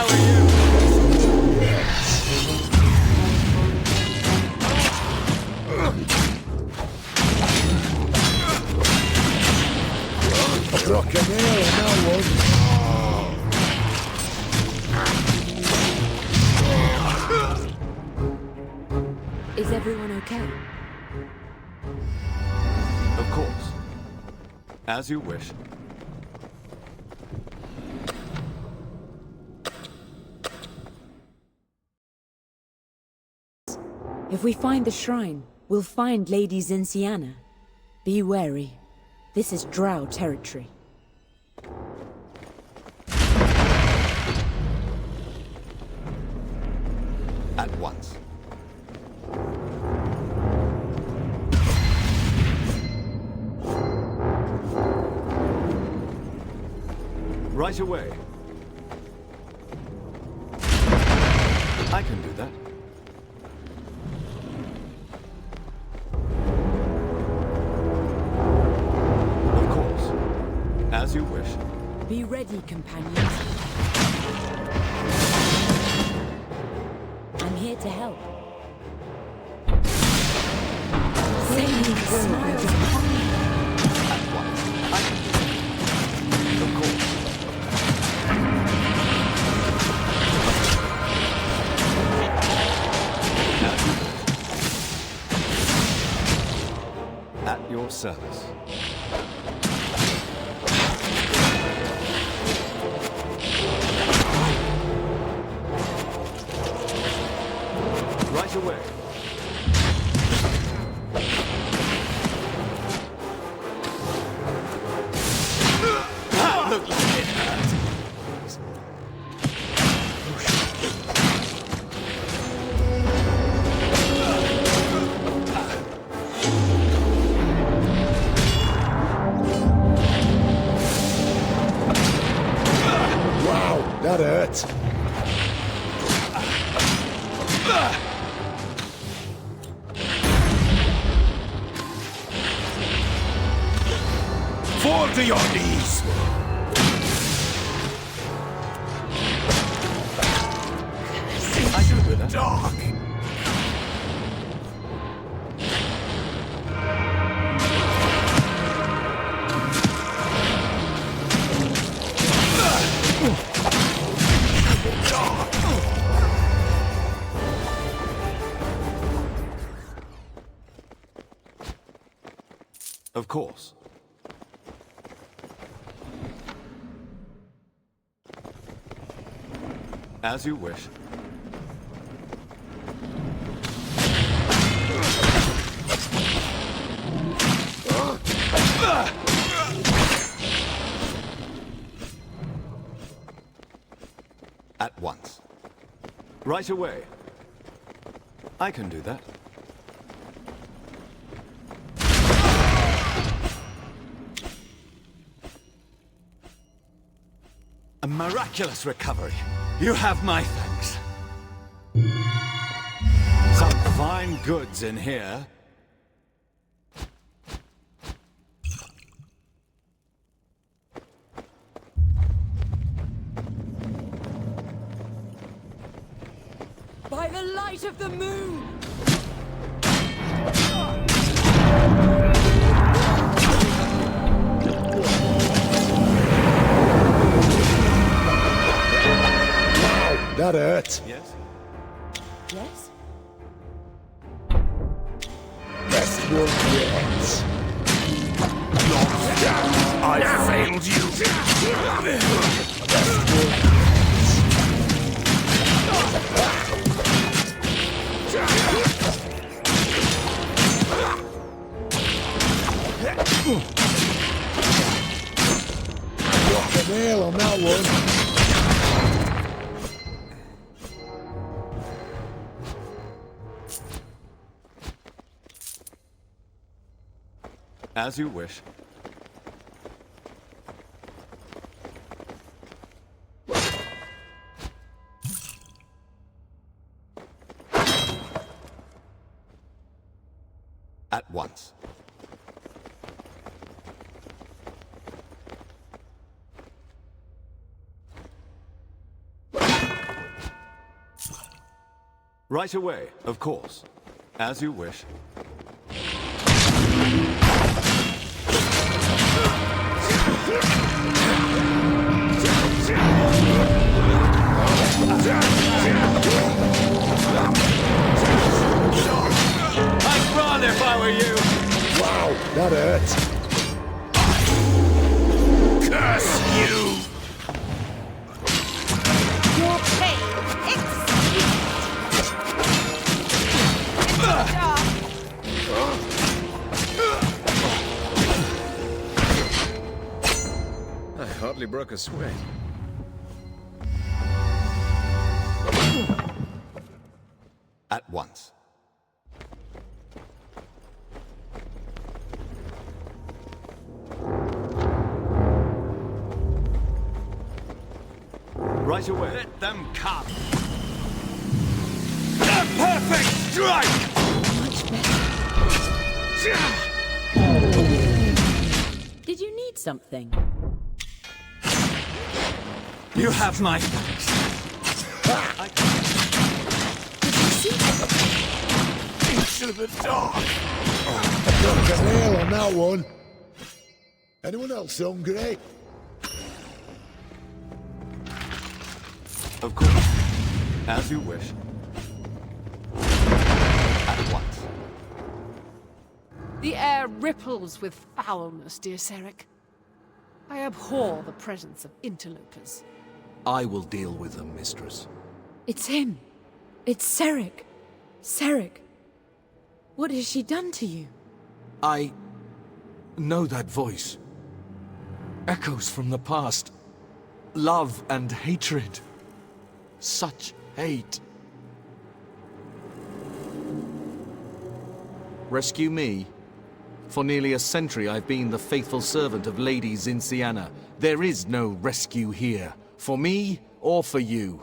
How are you? Rock and nail on that one. Is everyone okay? Of course. As you wish. If we find the shrine, we'll find Lady Zinciana. Be wary. This is drow territory. At once. Right away. I can do that. Of course. As you wish. Be ready, companions. I'm here to help. Save smiles upon me. At once. I can do that. Of course. At your service. Right away. That looked like it hurt. Wow, that hurt. Fall to your knees! I do with that. Dark! Of course. As you wish. At once. Right away. I can do that. A miraculous recovery. You have my thanks. Some fine goods in here. By the light of the moon! That hurt. Yes? Yes? Best one yet. I failed you! Best one Got the nail on that one. As you wish. At once. Right away, of course. As you wish. I'd run if I were you! Wow, that hurts. Curse you! Your pain I hardly broke a sweat. At once. Right away. Let them come. A perfect strike! Much better. Did you need something? You have my thanks. Into the dark! Got a nail on that one. Anyone else hungry? Of course. As you wish. At once. The air ripples with foulness, dear Seric. I abhor the presence of interlopers. I will deal with them, mistress. It's him. It's Seric. Seric. What has she done to you? I know that voice. Echoes from the past. Love and hatred. Such hate. Rescue me? For nearly a century I've been the faithful servant of Lady Zinciana. There is no rescue here. For me or for you.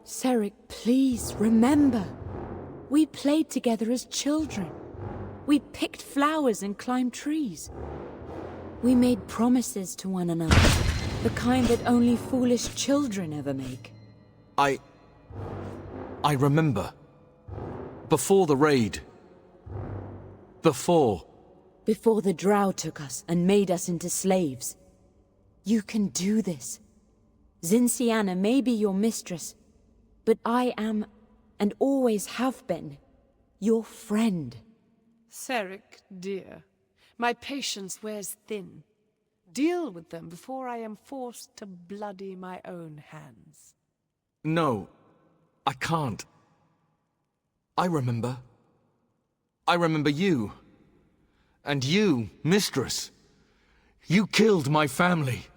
Seric, please remember. We played together as children. We picked flowers and climbed trees. We made promises to one another, the kind that only foolish children ever make. I remember. Before the raid. Before the drow took us and made us into slaves. You can do this. Zinciana may be your mistress, but I am, and always have been, your friend. Seric, dear, my patience wears thin. Deal with them before I am forced to bloody my own hands. No, I can't. I remember. I remember you. And you, mistress. You killed my family.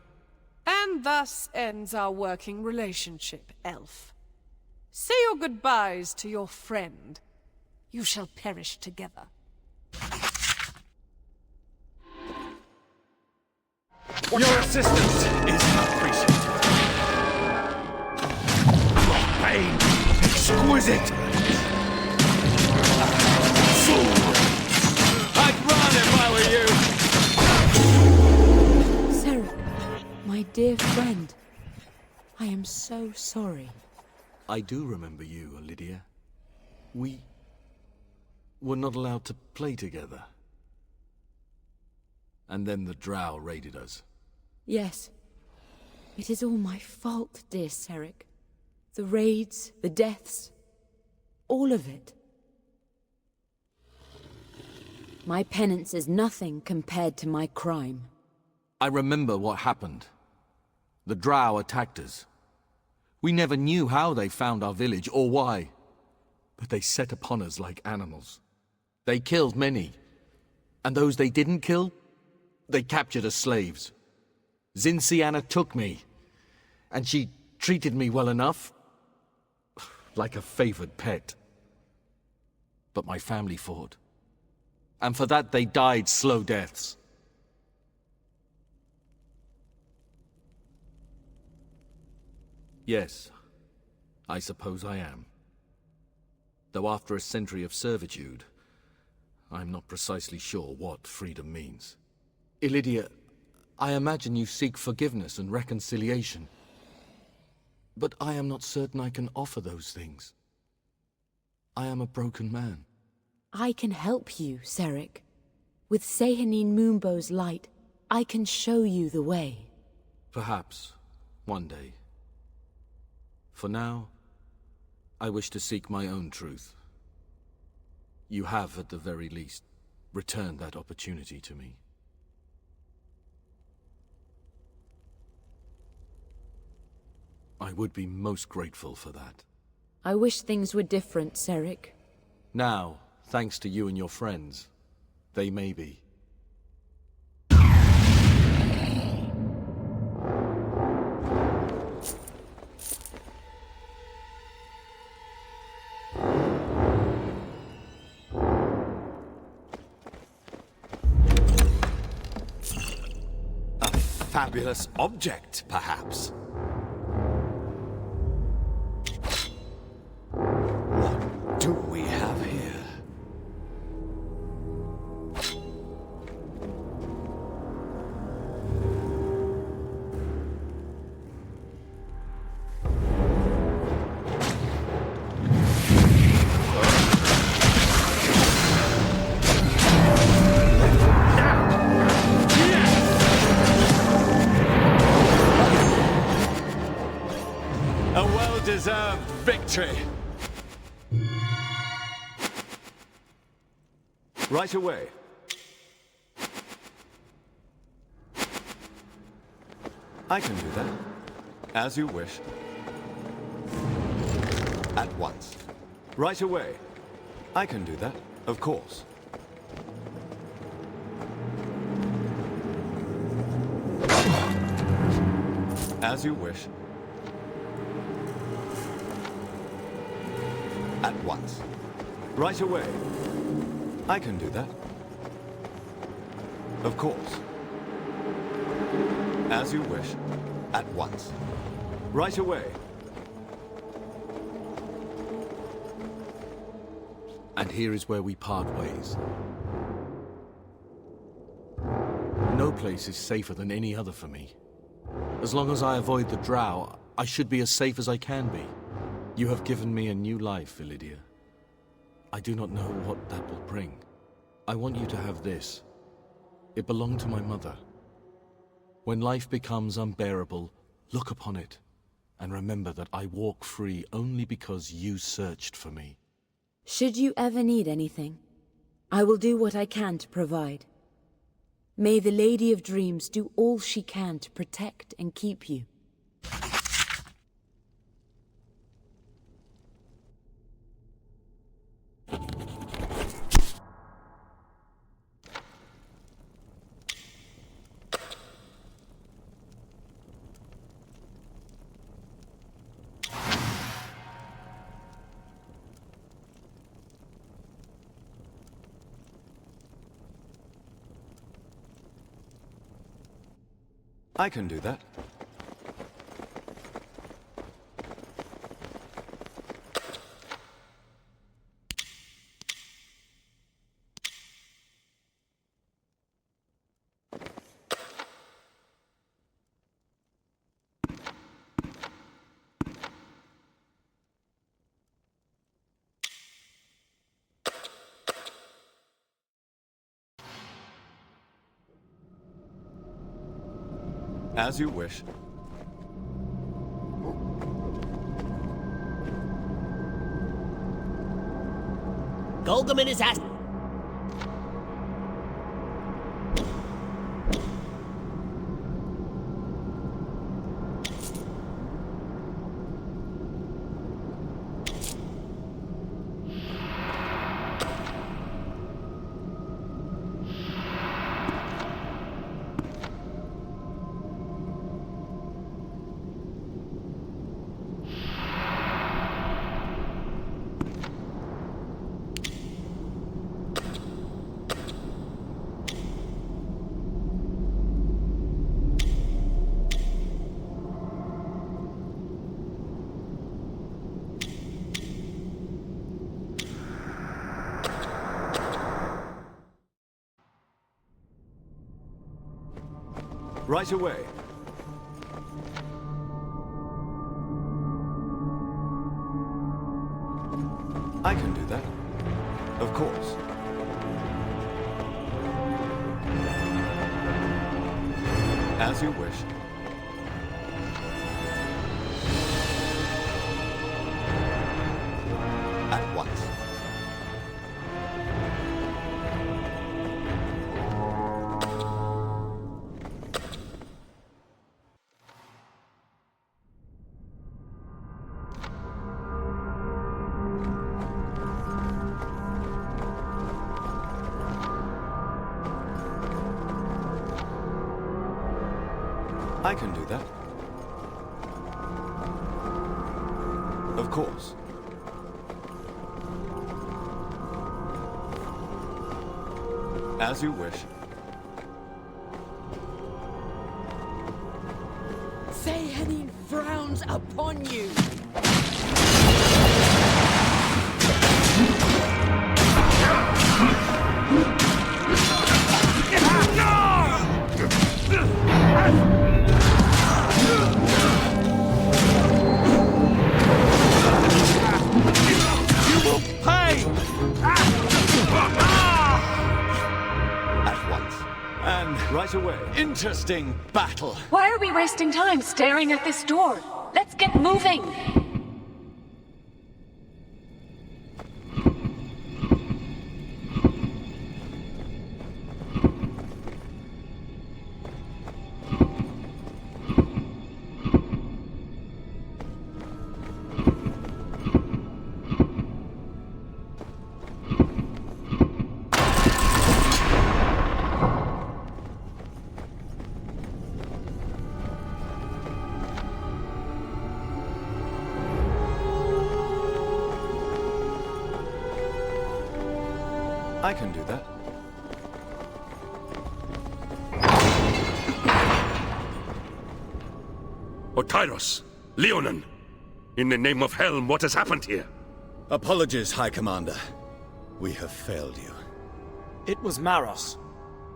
And thus ends our working relationship, elf. Say your goodbyes to your friend. You shall perish together. Your assistance is appreciated. Pain! Exquisite! Fool! I'd run if I were you! Seric, my dear friend, I am so sorry. I do remember you, Lydia. We were not allowed to play together. And then the drow raided us. Yes. It is all my fault, dear Seric. The raids, the deaths, all of it. My penance is nothing compared to my crime. I remember what happened. The drow attacked us. We never knew how they found our village or why. But they set upon us like animals. They killed many. And those they didn't kill, they captured as slaves. Zinciana took me. And she treated me well enough. Like a favored pet. But my family fought. And for that they died slow deaths. Yes, I suppose I am. Though after a century of servitude, I'm not precisely sure what freedom means. Illydia, I imagine you seek forgiveness and reconciliation. But I am not certain I can offer those things. I am a broken man. I can help you, Seric. With Sehanine Moonbow's light, I can show you the way. Perhaps, one day. For now, I wish to seek my own truth. You have, at the very least, returned that opportunity to me. I would be most grateful for that. I wish things were different, Seric. Now, thanks to you and your friends, they may be. A fabulous object, perhaps. What do we have here? A well-deserved victory. Right away. I can do that. As you wish. At once. Right away. I can do that, of course. As you wish. At once. Right away. I can do that. Of course. As you wish. At once. Right away. And here is where we part ways. No place is safer than any other for me. As long as I avoid the drow, I should be as safe as I can be. You have given me a new life, Ilidia. I do not know what that will bring. I want you to have this. It belonged to my mother. When life becomes unbearable, look upon it, and remember that I walk free only because you searched for me. Should you ever need anything, I will do what I can to provide. May the Lady of Dreams do all she can to protect and keep you. I can do that. As you wish. Golgum in his ass. Right away. I can do that. Of course. As you wish. At once. I can do that. Of course. As you wish. Sehanin frowns upon you. Right away. Interesting battle. Why are we wasting time staring at this door? Let's get moving! I can do that. Otyros! Leonin! In the name of Helm, what has happened here? Apologies, High Commander. We have failed you. It was Maros.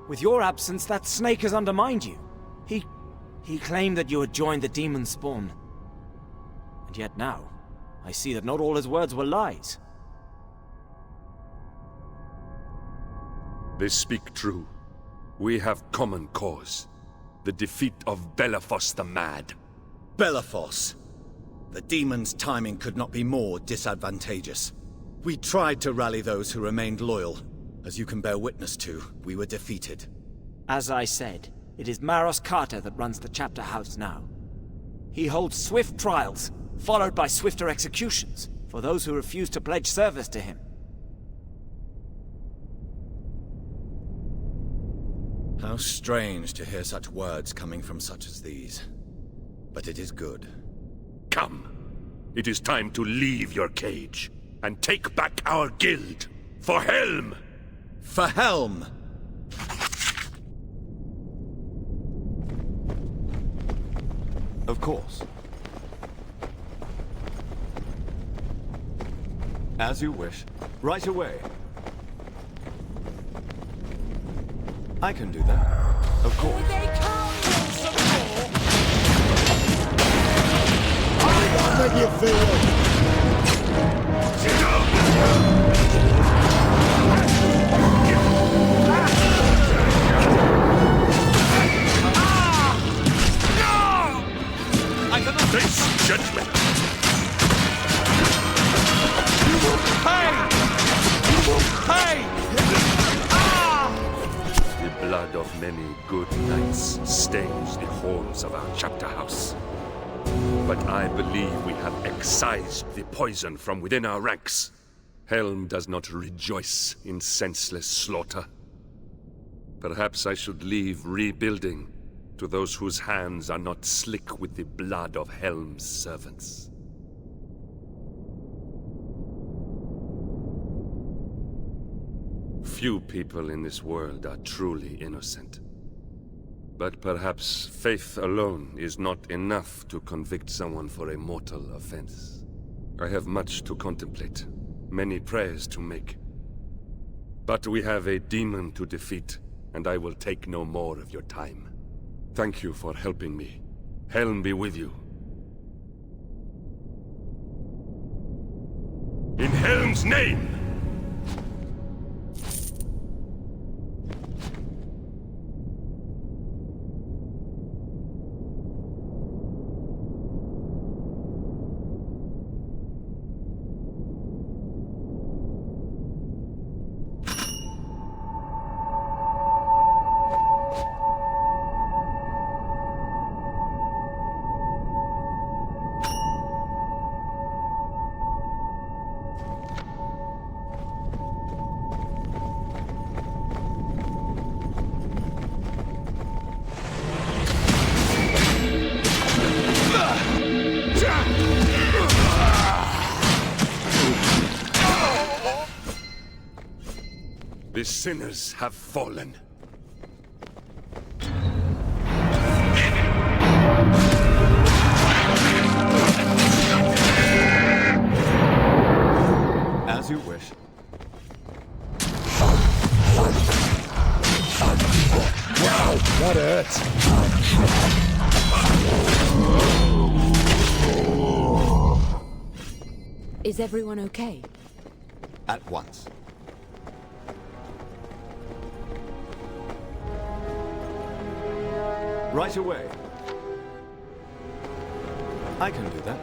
With your absence, that snake has undermined you. He claimed that you had joined the demon spawn. And yet now, I see that not all his words were lies. They speak true. We have common cause. The defeat of Belafos the Mad. Belafos? The demon's timing could not be more disadvantageous. We tried to rally those who remained loyal. As you can bear witness to, we were defeated. As I said, it is Maros Carter that runs the chapter house now. He holds swift trials, followed by swifter executions, for those who refuse to pledge service to him. How strange to hear such words coming from such as these. But it is good. Come. It is time to leave your cage and take back our guild. For Helm! For Helm! Of course. As you wish. Right away. I can do that. Of course. Here they come, some more! How did you feel? I cannot face judgment. The blood of many good knights stains the halls of our chapter house. But I believe we have excised the poison from within our ranks. Helm does not rejoice in senseless slaughter. Perhaps I should leave rebuilding to those whose hands are not slick with the blood of Helm's servants. Few people in this world are truly innocent. But perhaps faith alone is not enough to convict someone for a mortal offense. I have much to contemplate, many prayers to make. But we have a demon to defeat, and I will take no more of your time. Thank you for helping me. Helm be with you. In Helm's name! The sinners have fallen. As you wish. Wow, that hurts. Is everyone okay? At once. Right away. I can do that.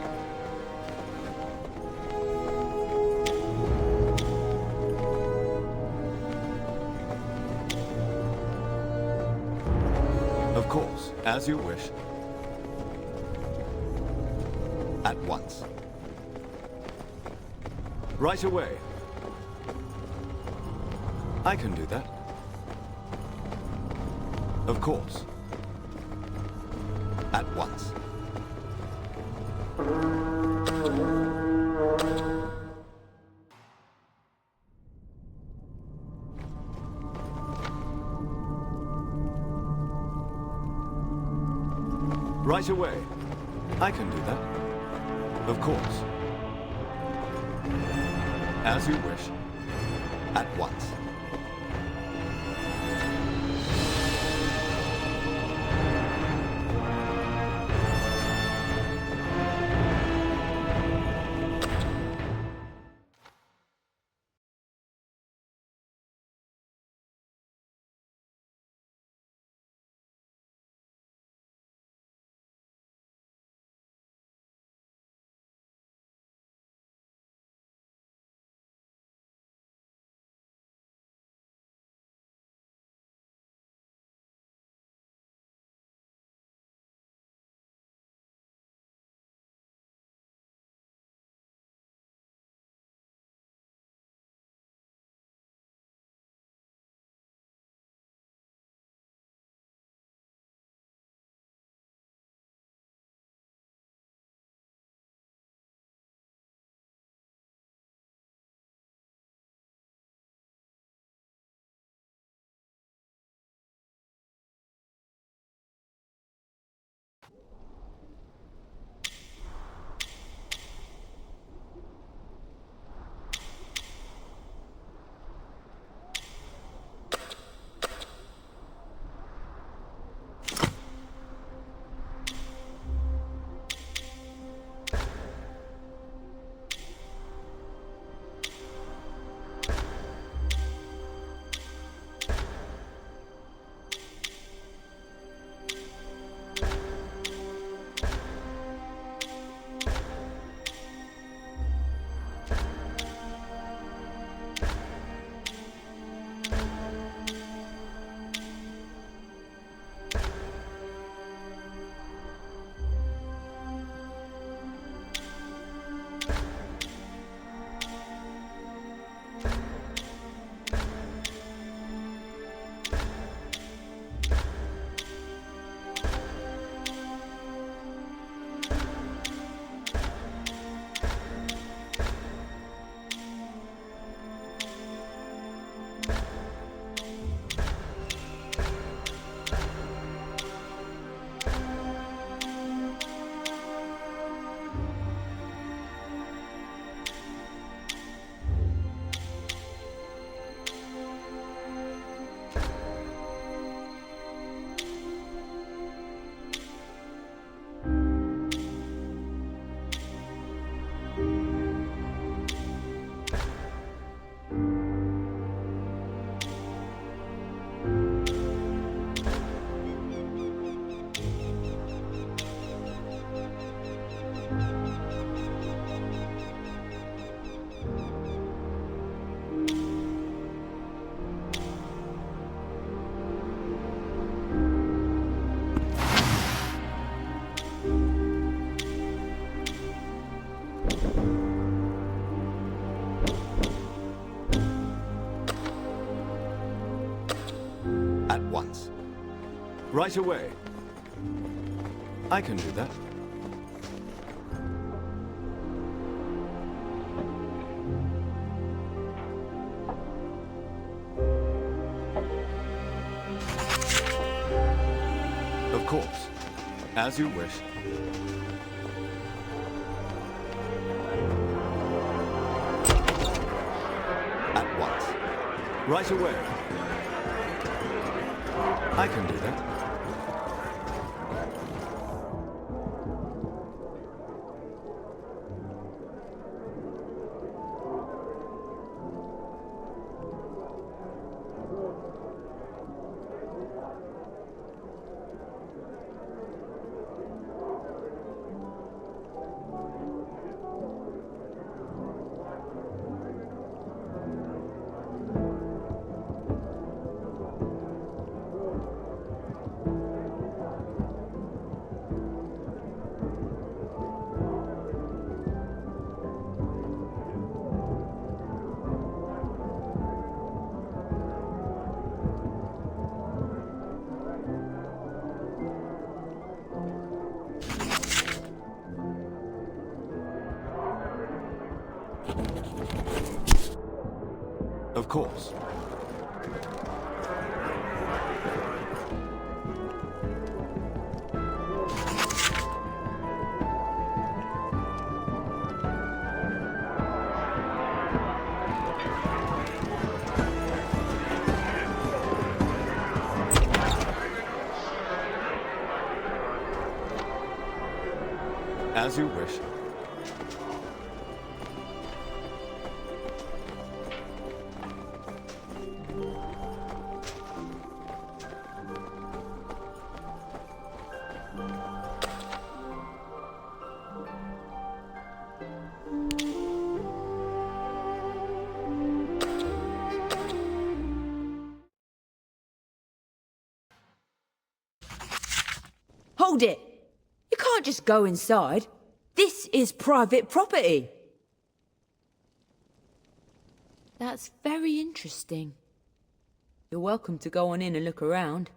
Of course, as you wish. At once. Right away. I can do that. Of course. At once. Right away. I can do that. Of course. As you wish. At once. Right away. I can do that. Of course. As you wish. At once. Right away. I can do that. Of course. As you wish. Hold it! You can't just go inside. This is private property. That's very interesting. You're welcome to go on in and look around,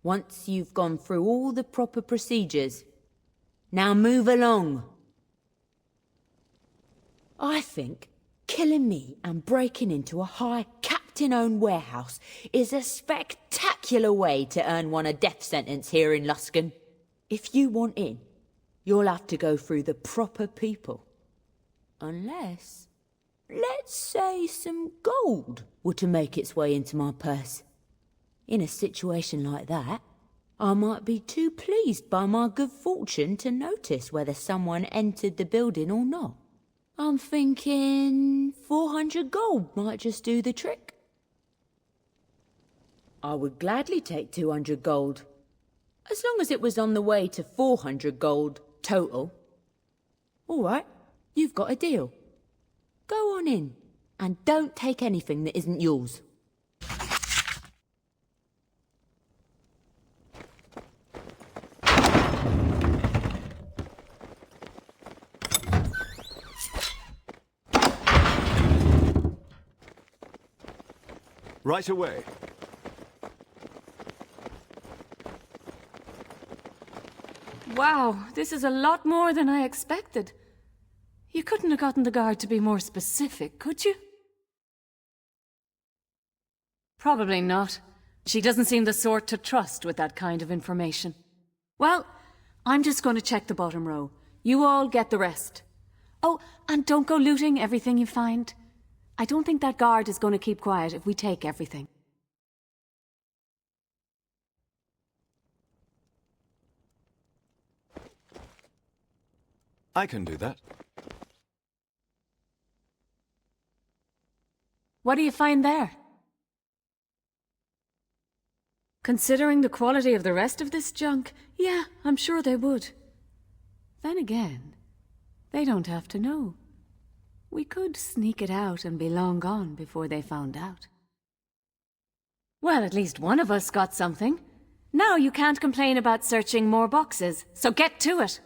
once you've gone through all the proper procedures. Now move along. I think killing me and breaking into a high captain-owned warehouse is a spectacular way to earn one a death sentence here in Luskan. If you want in, you'll have to go through the proper people. Unless, let's say, some gold were to make its way into my purse. In a situation like that, I might be too pleased by my good fortune to notice whether someone entered the building or not. I'm thinking 400 gold might just do the trick. I would gladly take 200 gold. As long as it was on the way to 400 gold total. All right, you've got a deal. Go on in, and don't take anything that isn't yours. Right away. Wow, this is a lot more than I expected. You couldn't have gotten the guard to be more specific, could you? Probably not. She doesn't seem the sort to trust with that kind of information. Well, I'm just going to check the bottom row. You all get the rest. Oh, and don't go looting everything you find. I don't think that guard is going to keep quiet if we take everything. I can do that. What do you find there? Considering the quality of the rest of this junk, yeah, I'm sure they would. Then again, they don't have to know. We could sneak it out and be long gone before they found out. Well, at least one of us got something. Now you can't complain about searching more boxes, so get to it!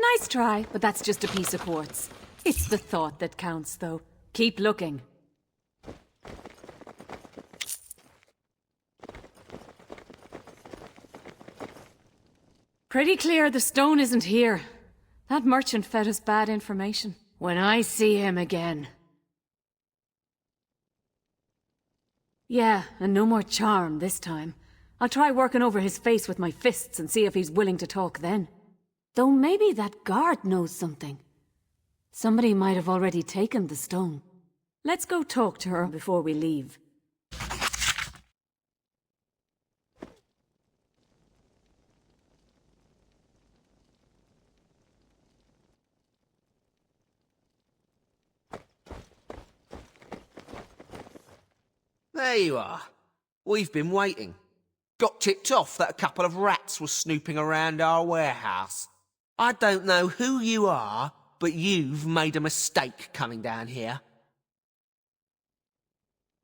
Nice try, but that's just a piece of quartz. It's the thought that counts, though. Keep looking. Pretty clear the stone isn't here. That merchant fed us bad information. When I see him again... Yeah, and no more charm this time. I'll try working over his face with my fists and see if he's willing to talk then. Though maybe that guard knows something. Somebody might have already taken the stone. Let's go talk to her before we leave. There you are. We've been waiting. Got tipped off that a couple of rats were snooping around our warehouse. I don't know who you are, but you've made a mistake coming down here.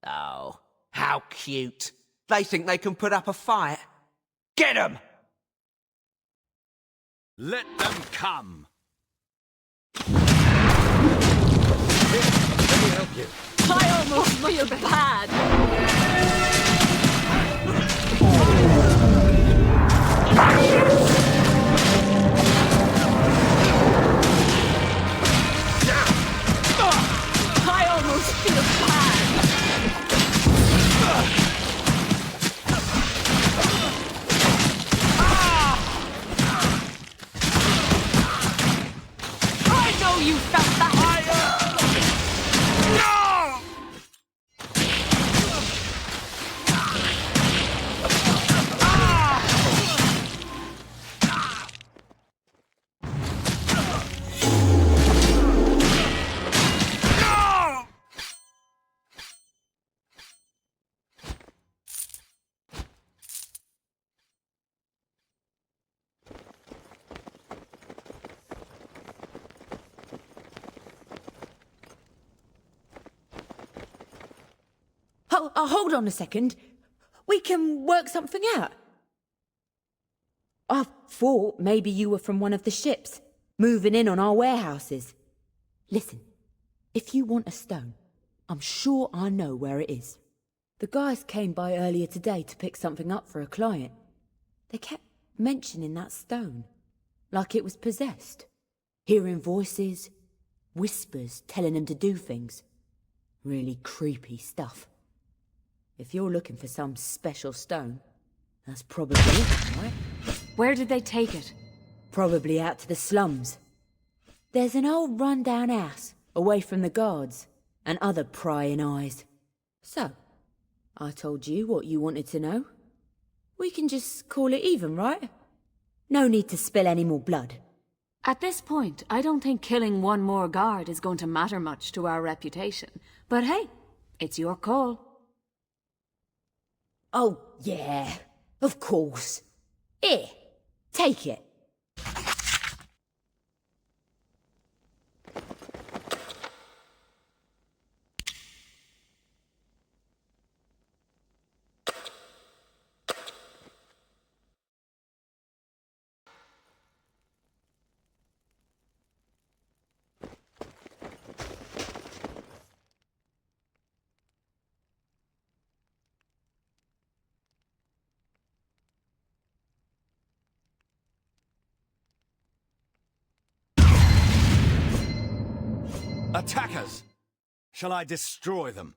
Oh, how cute. They think they can put up a fight. Get 'em! Let them come! Let me help you. I almost feel bad! I almost feel bad! I know you felt that! Hold on a second. We can work something out. I thought maybe you were from one of the ships, moving in on our warehouses. Listen, if you want a stone, I'm sure I know where it is. The guys came by earlier today to pick something up for a client. They kept mentioning that stone, like it was possessed. Hearing voices, whispers telling them to do things. Really creepy stuff. If you're looking for some special stone, that's probably it, right? Where did they take it? Probably out to the slums. There's an old run-down house, away from the guards, and other prying eyes. So, I told you what you wanted to know. We can just call it even, right? No need to spill any more blood. At this point, I don't think killing one more guard is going to matter much to our reputation. But hey, it's your call. Oh, yeah, of course. Here, take it. Attackers! Shall I destroy them?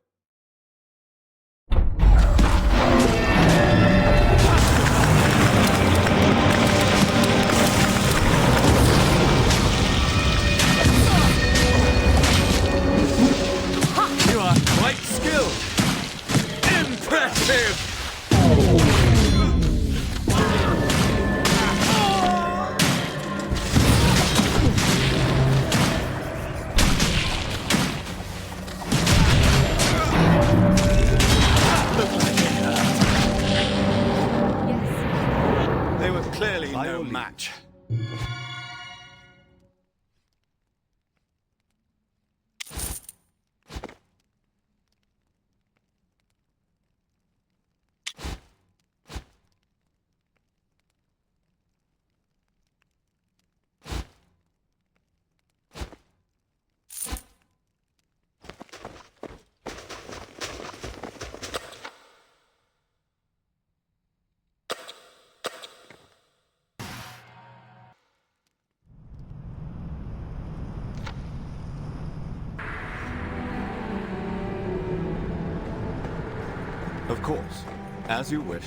You are quite skilled! Impressive! They were clearly no match. course. As you wish.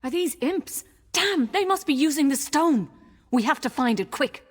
Are these imps? Damn, they must be using the stone. We have to find it quick.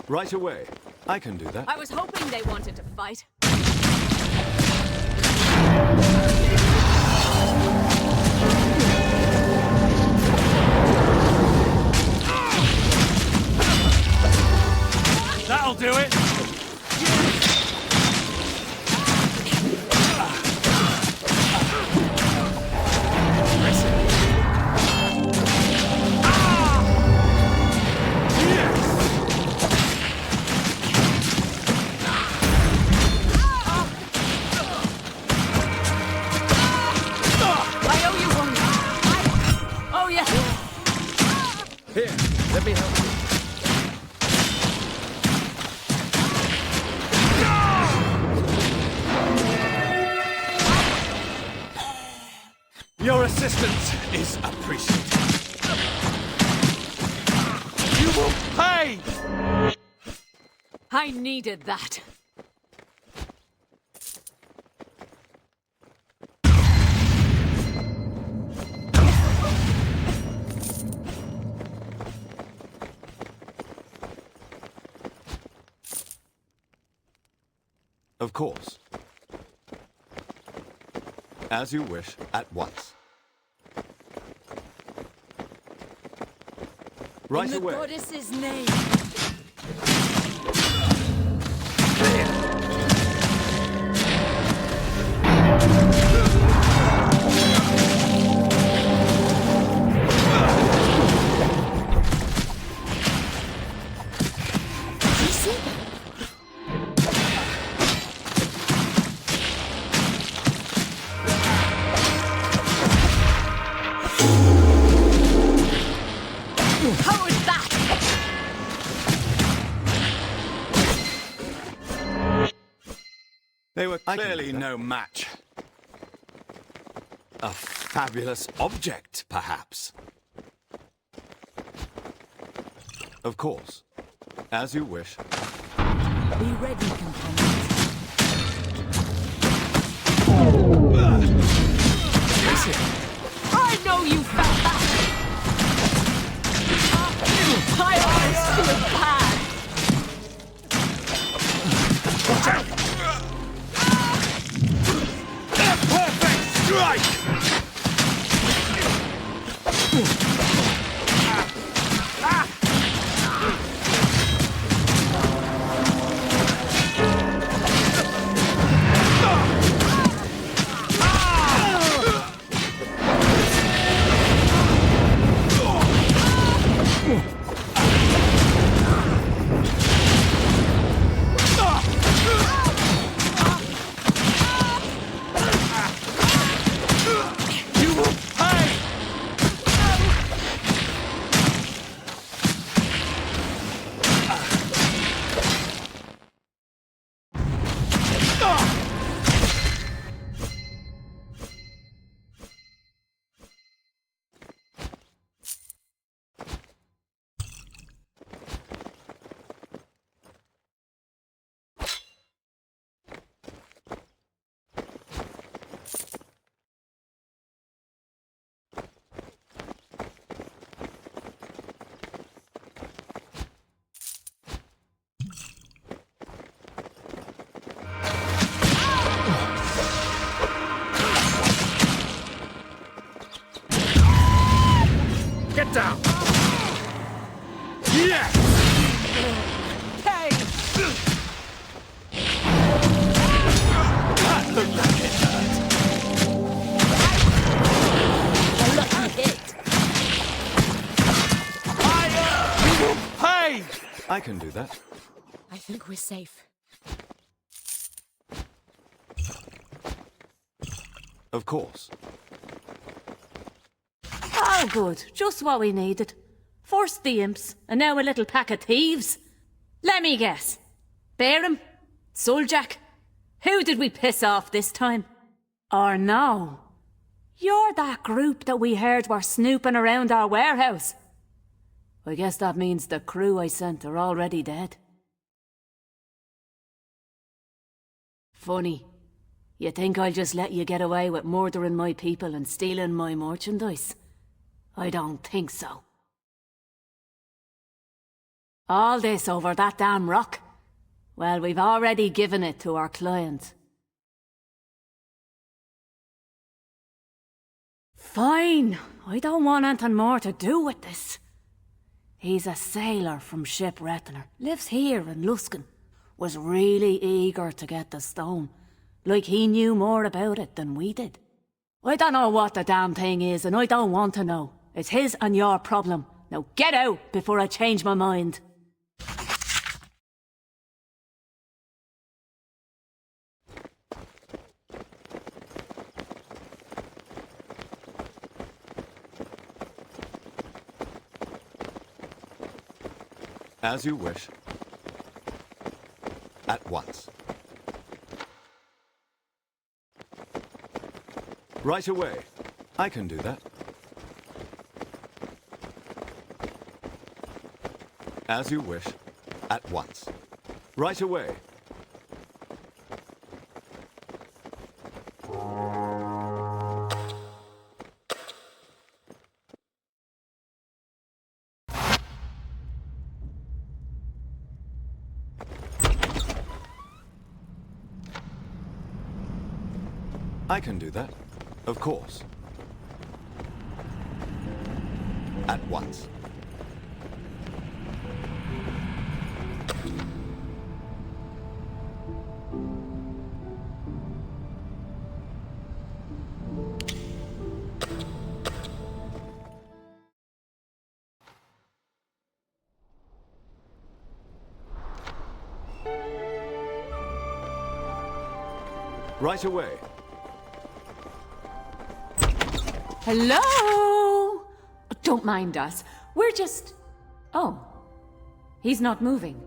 Right away. I can do that. I was hoping they wanted to fight. That'll do it! Let me help you. Your assistance is appreciated. You will pay! I needed that. Of course. As you wish, at once. Right In the away. goddess's name. How is that? They were clearly no match. A fabulous object, perhaps. Of course. As you wish. Be ready, companions. I know you felt that! I always feel bad! Watch out! Perfect strike! Get down! Yeah! Hey! That looked like it hurt. A lucky hit. Hey! I can do that. I think we're safe. Of course. Oh, good. Just what we needed. First the imps, and now a little pack of thieves. Let me guess. Barham? Souljack? Who did we piss off this time? Or no? You're that group that we heard were snooping around our warehouse. I guess that means the crew I sent are already dead. Funny. You think I'll just let you get away with murdering my people and stealing my merchandise? I don't think so. All this over that damn rock? Well, we've already given it to our client. Fine. I don't want anything more to do with this. He's a sailor from Ship Retner. Lives here in Luskan. Was really eager to get the stone. Like he knew more about it than we did. I don't know what the damn thing is, and I don't want to know. It's his and your problem. Now get out before I change my mind. As you wish. At once. Right away. I can do that. As you wish. At once. Right away. I can do that. Of course. At once. Right away. Hello? Don't mind us. We're just... Oh. He's not moving.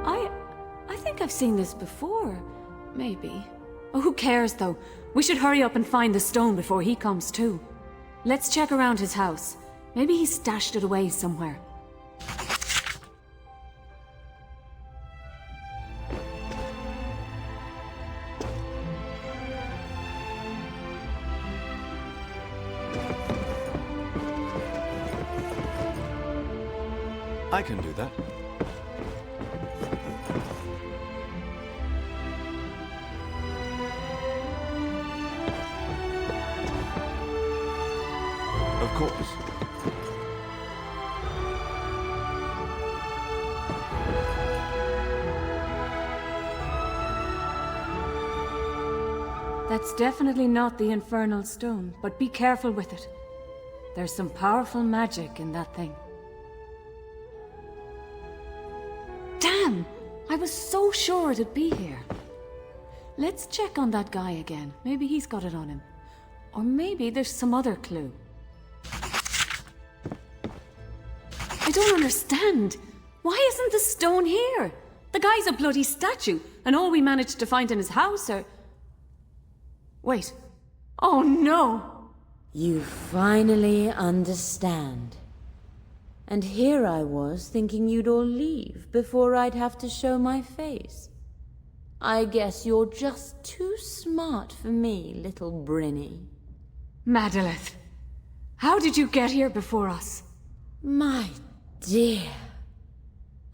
I think I've seen this before. Maybe. Oh, who cares, though? We should hurry up and find the stone before he comes, too. Let's check around his house. Maybe he stashed it away somewhere. I can do that. Of course. That's definitely not the infernal stone, but be careful with it. There's some powerful magic in that thing. Damn! I was so sure it'd be here. Let's check on that guy again. Maybe he's got it on him. Or maybe there's some other clue. I don't understand. Why isn't the stone here? The guy's a bloody statue, and all we managed to find in his house are... Wait. Oh no! You finally understand. And here I was thinking you'd all leave before I'd have to show my face. I guess you're just too smart for me, little Brinny. Madalith, how did you get here before us? My dear,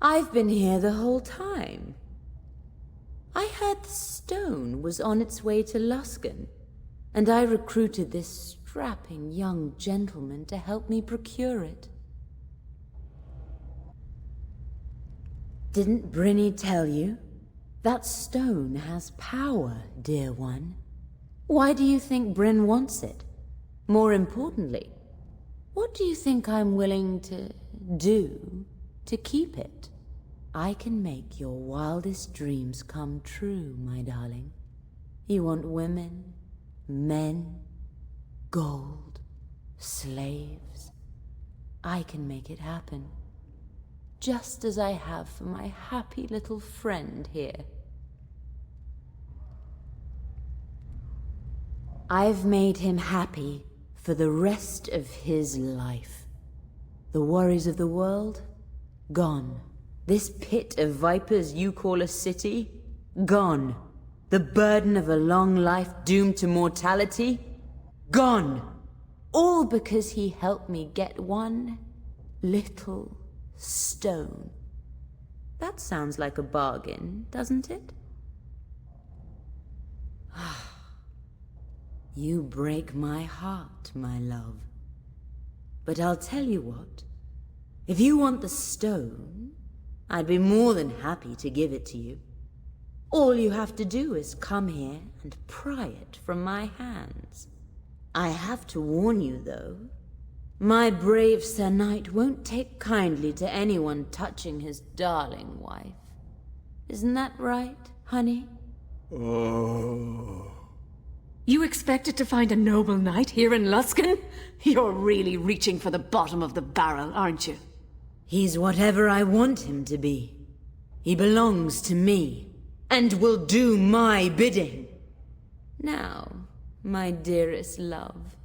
I've been here the whole time. I heard the stone was on its way to Luskan, and I recruited this strapping young gentleman to help me procure it. Didn't Brynny tell you? That stone has power, dear one. Why do you think Bryn wants it? More importantly, what do you think I'm willing to do to keep it? I can make your wildest dreams come true, my darling. You want women, men, gold, slaves. I can make it happen. Just as I have for my happy little friend here. I've made him happy for the rest of his life. The worries of the world, gone. This pit of vipers you call a city, gone. The burden of a long life doomed to mortality, gone. All because he helped me get one little stone. That sounds like a bargain, doesn't it? You break my heart, my love. But I'll tell you what. If you want the stone, I'd be more than happy to give it to you. All you have to do is come here and pry it from my hands. I have to warn you, though. My brave Sir Knight won't take kindly to anyone touching his darling wife. Isn't that right, honey? Oh. You expected to find a noble knight here in Luskan? You're really reaching for the bottom of the barrel, aren't you? He's whatever I want him to be. He belongs to me, and will do my bidding. Now, my dearest love,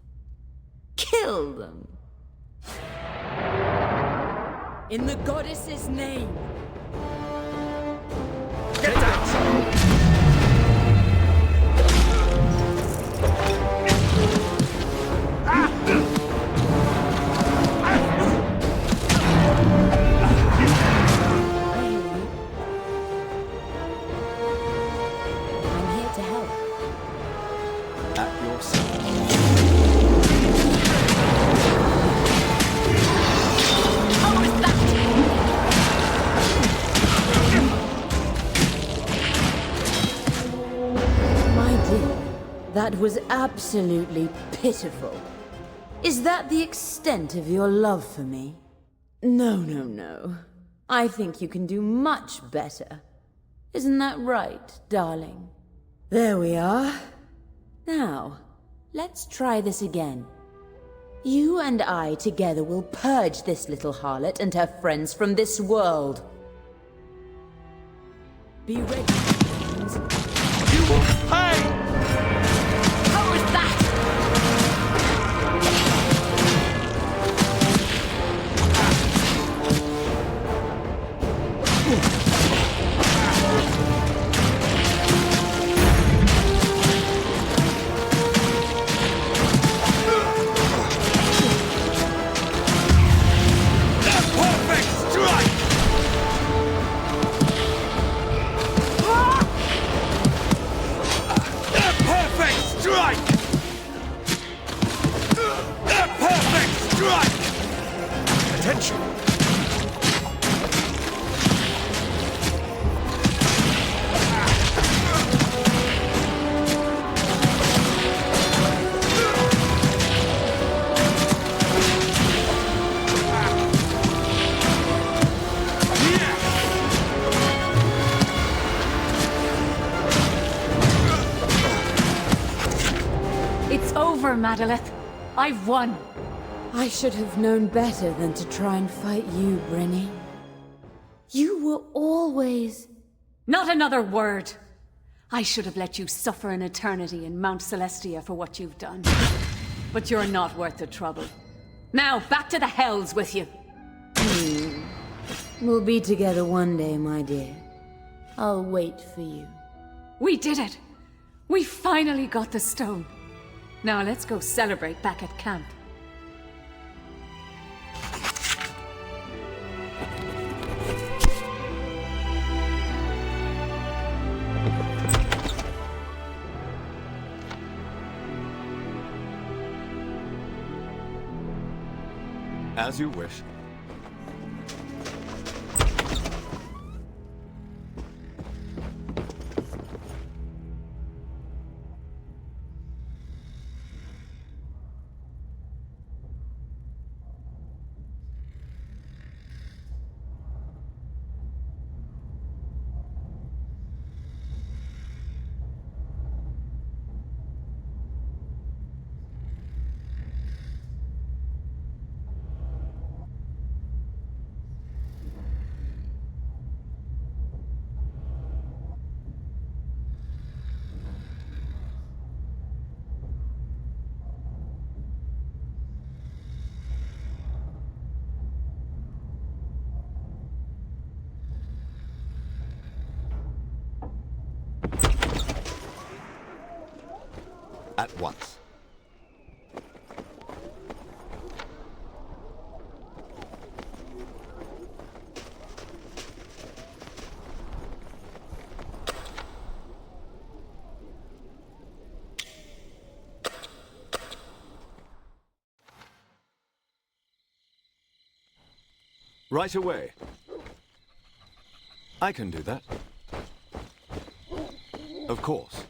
kill them. In the goddess's name. Get out! That was absolutely pitiful. Is that the extent of your love for me? No, no, no. I think you can do much better. Isn't that right, darling? There we are. Now, let's try this again. You and I together will purge this little harlot and her friends from this world. Be ready. You will pay! Madaleth, I've won. I should have known better than to try and fight you, Brynny. You were always... Not another word. I should have let you suffer an eternity in Mount Celestia for what you've done. But you're not worth the trouble. Now, back to the hells with you. We'll be together one day, my dear. I'll wait for you. We did it! We finally got the stone. Now let's go celebrate back at camp. As you wish. At once. Right away. I can do that. Of course.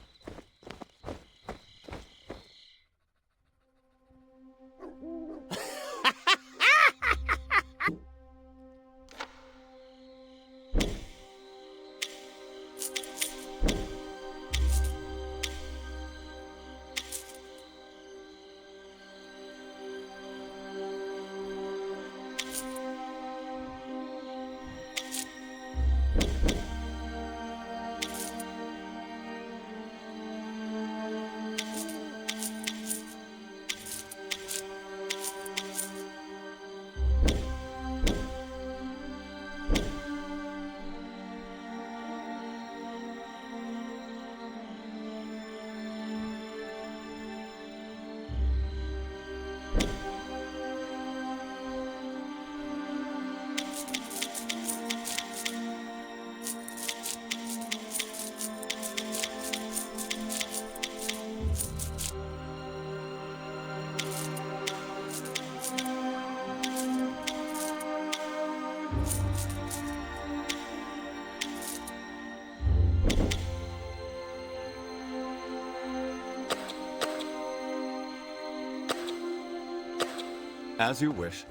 As you wish.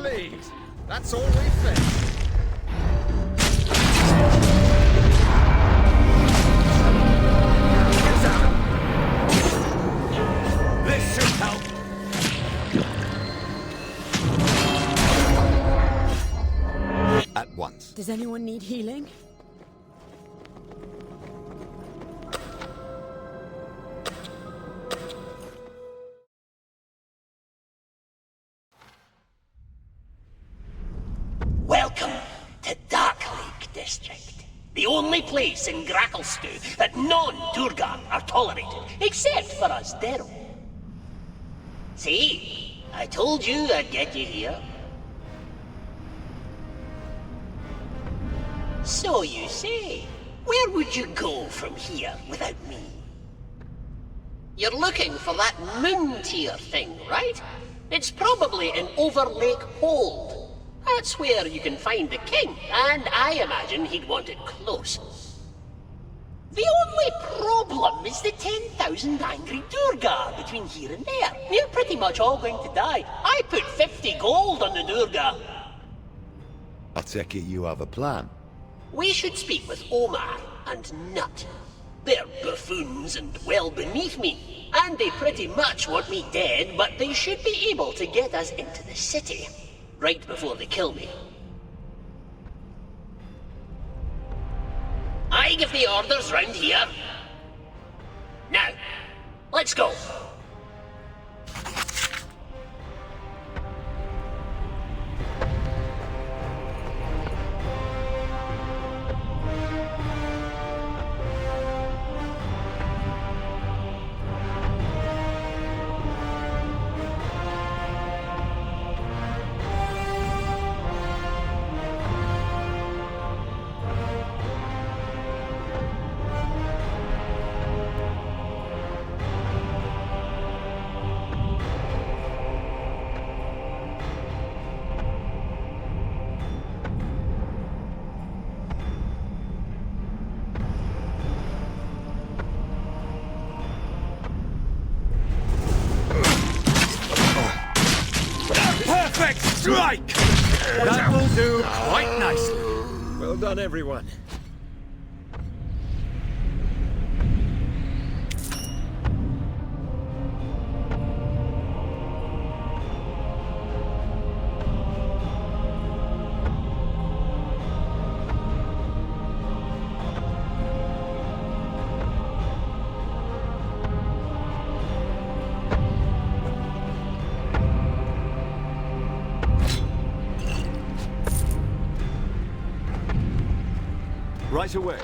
lead. That's all we face. This should help. At once. Does anyone need healing? Welcome to Dark Lake District. The only place in Gracklstew that non-Durgar are tolerated, except for us Darrow. See? I told you I'd get you here. So you say, where would you go from here without me? You're looking for that moon tier thing, right? It's probably in Overlake Hold. That's where you can find the king, and I imagine he'd want it close. The only problem is the 10,000 angry Durgar between here and there. We're pretty much all going to die. I put 50 gold on the Durgar. I take it you have a plan. We should speak with Omar and Nut. They're buffoons and well beneath me, and they pretty much want me dead, but they should be able to get us into the city, right before they kill me. I give the orders round here. Now, let's go. Strike! That will do quite nicely. Well done, everyone. Right away.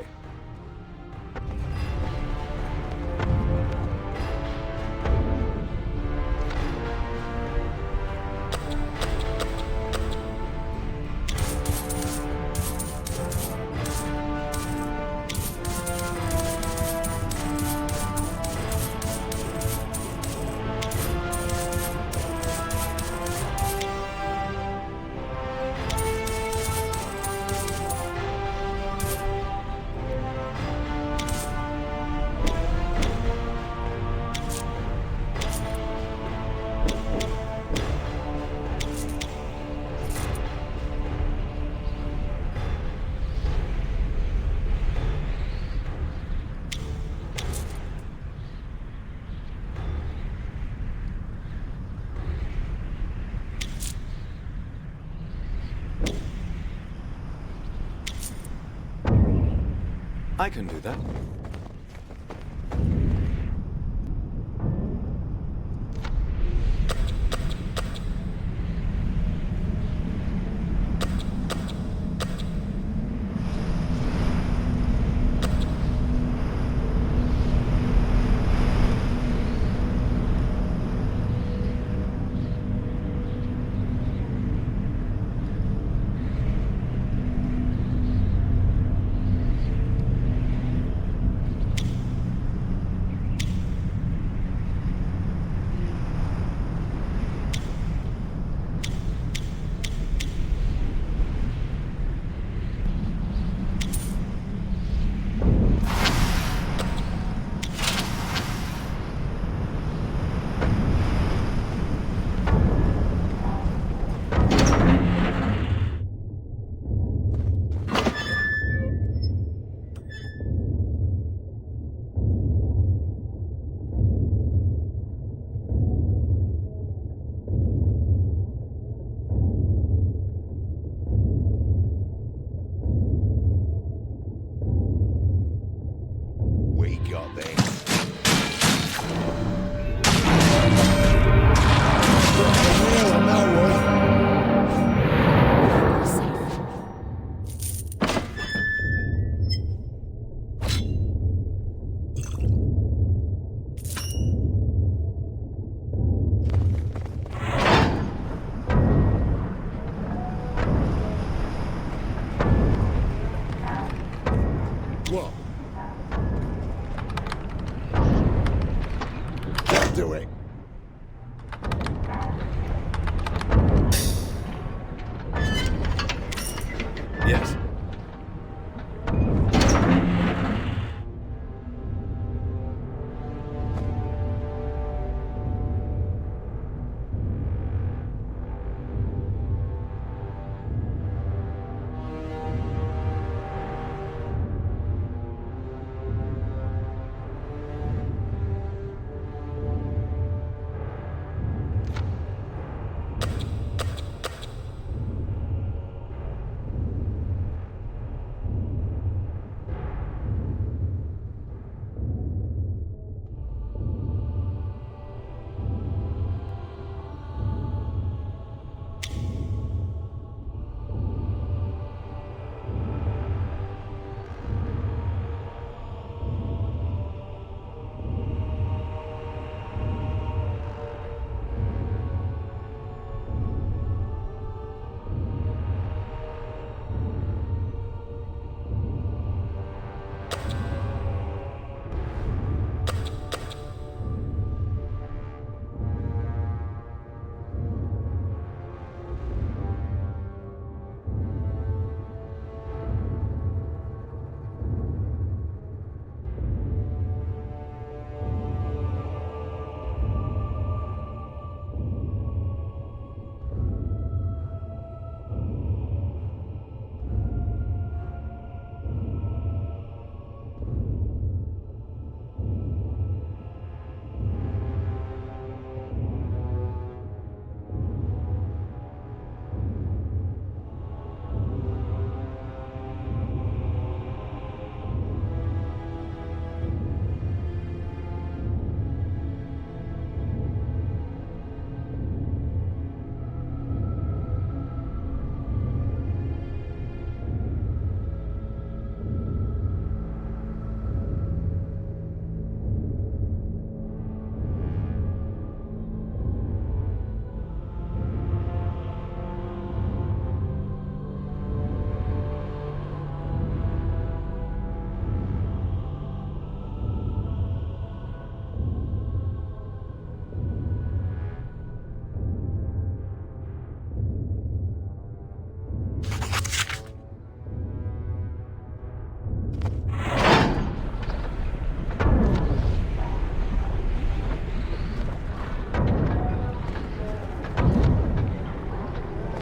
I can do that.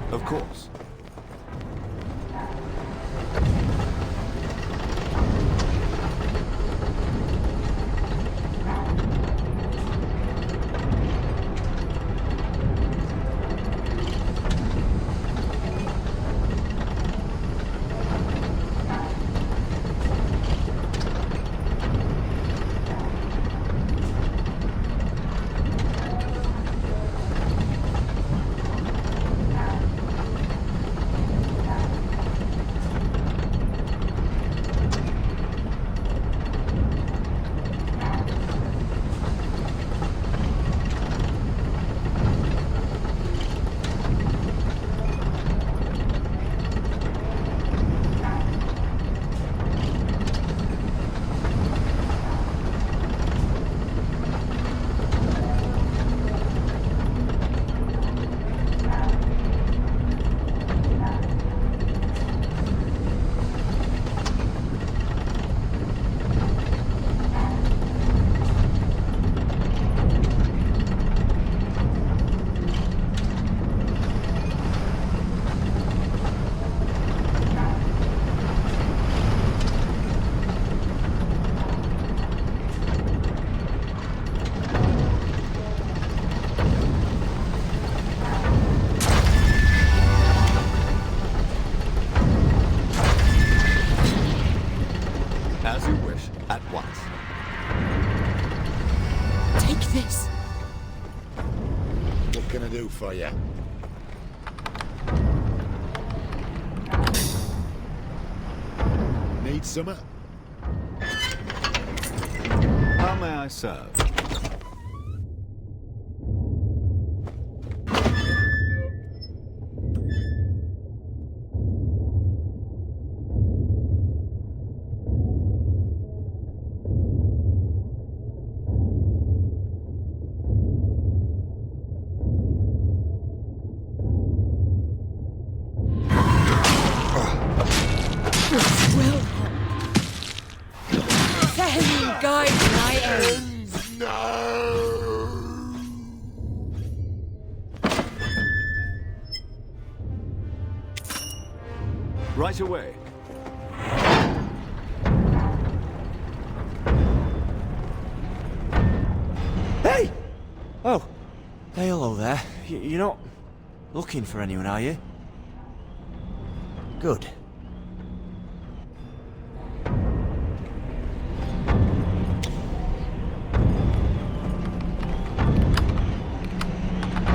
Of course. For you. Need some? How may I serve? Right away. Hey! Oh. Hey, hello there. You're not looking for anyone, are you? Good.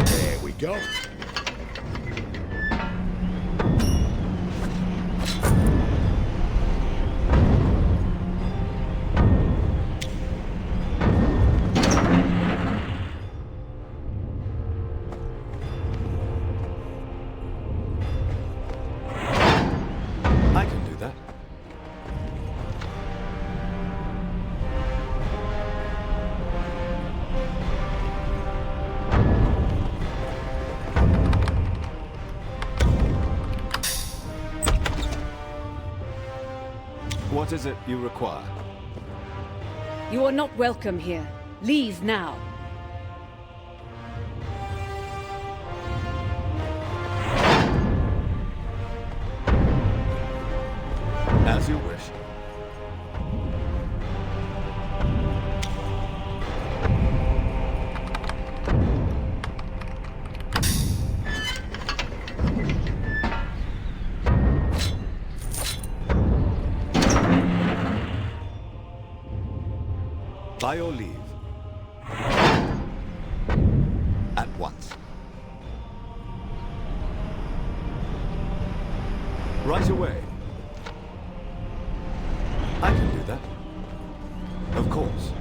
There we go. What is it you require? You are not welcome here. Leave now. As you wish. By your leave. At once. Right away. I can do that. Of course.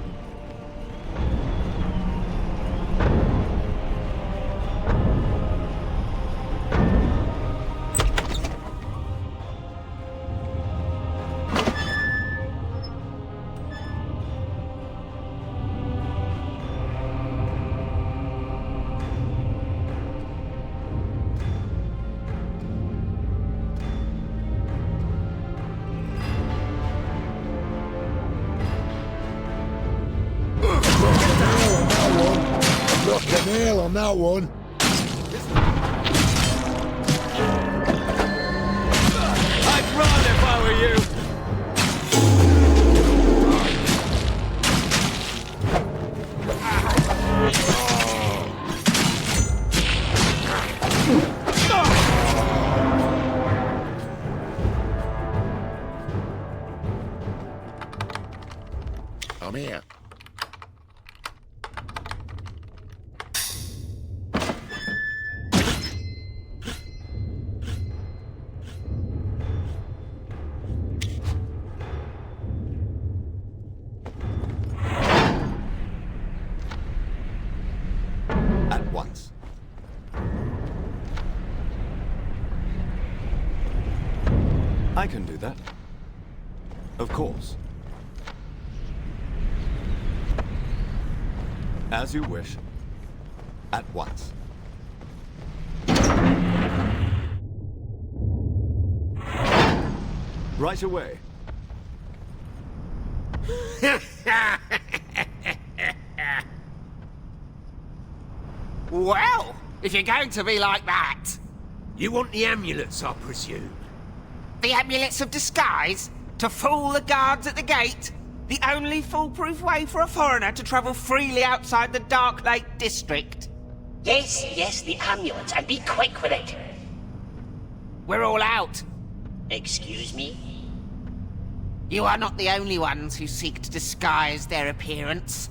Nail on that one. I can do that. Of course. As you wish. At once. Right away. Well, if you're going to be like that... You want the amulets, I presume? The amulets of disguise? To fool the guards at the gate? The only foolproof way for a foreigner to travel freely outside the Dark Lake district? Yes, the amulets, and be quick with it. We're all out. Excuse me? You are not the only ones who seek to disguise their appearance.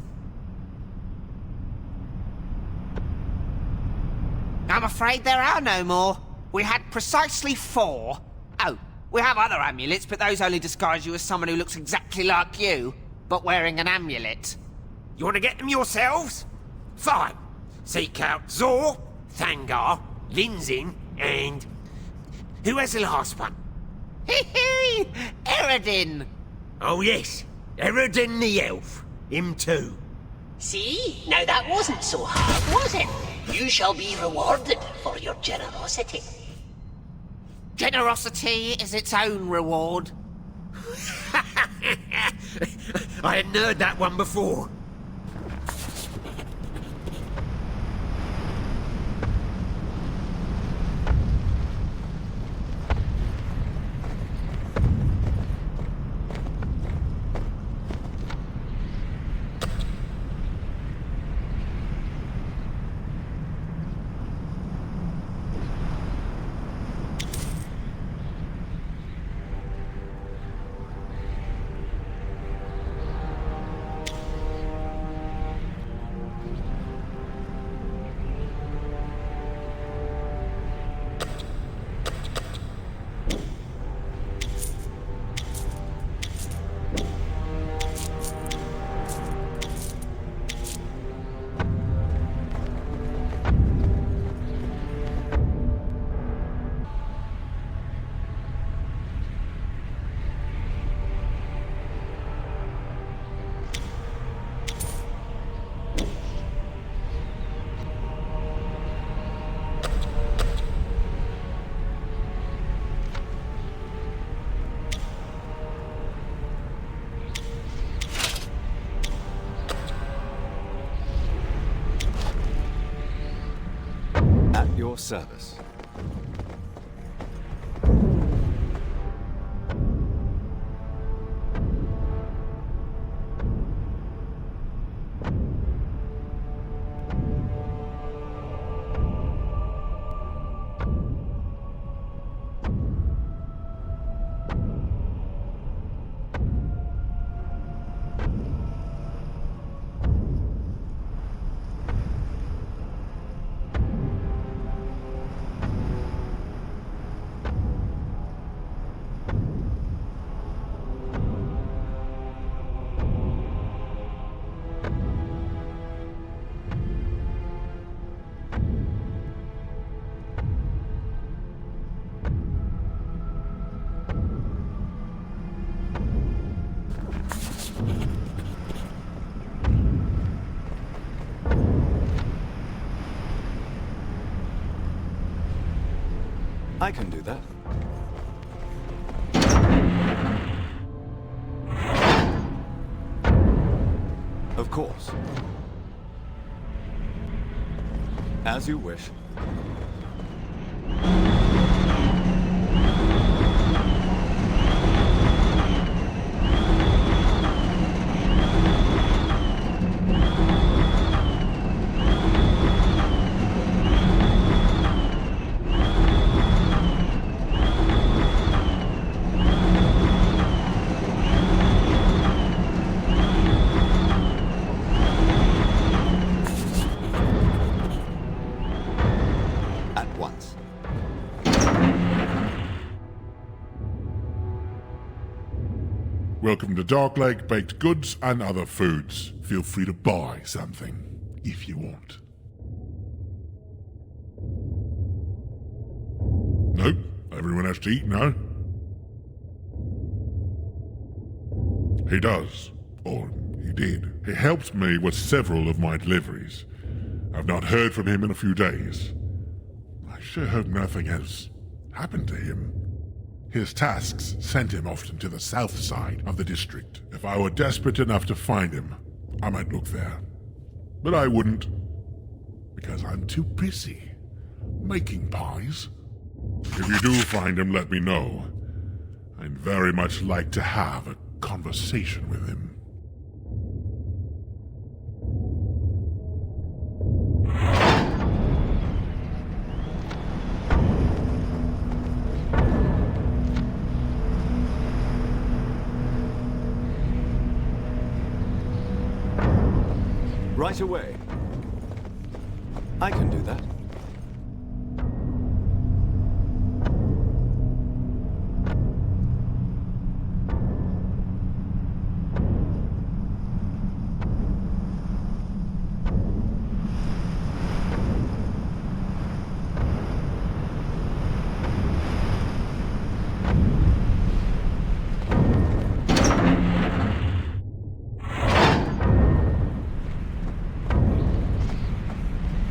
I'm afraid there are no more. We had precisely 4. Oh, we have other amulets, but those only disguise you as someone who looks exactly like you, but wearing an amulet. You want to get them yourselves? Fine. Seek out Zor, Thangar, Linzin, and... Who has the last one? Hee-hee! Eredin! Oh yes, Eredin the elf. Him too. See? Now that wasn't so hard, was it? You shall be rewarded for your generosity. Generosity is its own reward. I hadn't heard that one before. At your service. I can do that. Of course. As you wish. Welcome to Dark Lake Baked Goods and Other Foods. Feel free to buy something, if you want. Nope, everyone has to eat now. He does. Or he did. He helped me with several of my deliveries. I've not heard from him in a few days. I sure hope nothing has happened to him. His tasks sent him often to the south side of the district. If I were desperate enough to find him, I might look there. But I wouldn't. Because I'm too busy making pies. If you do find him, let me know. I'd very much like to have a conversation with him. Right away. I can do that.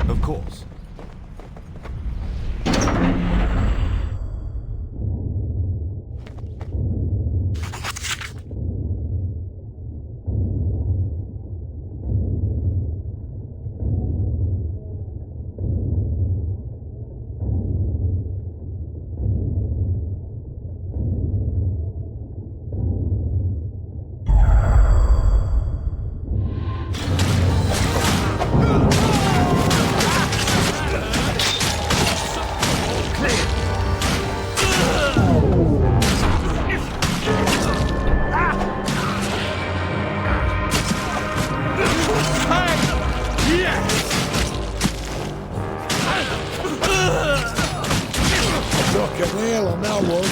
Of course. Knock a nail on that one.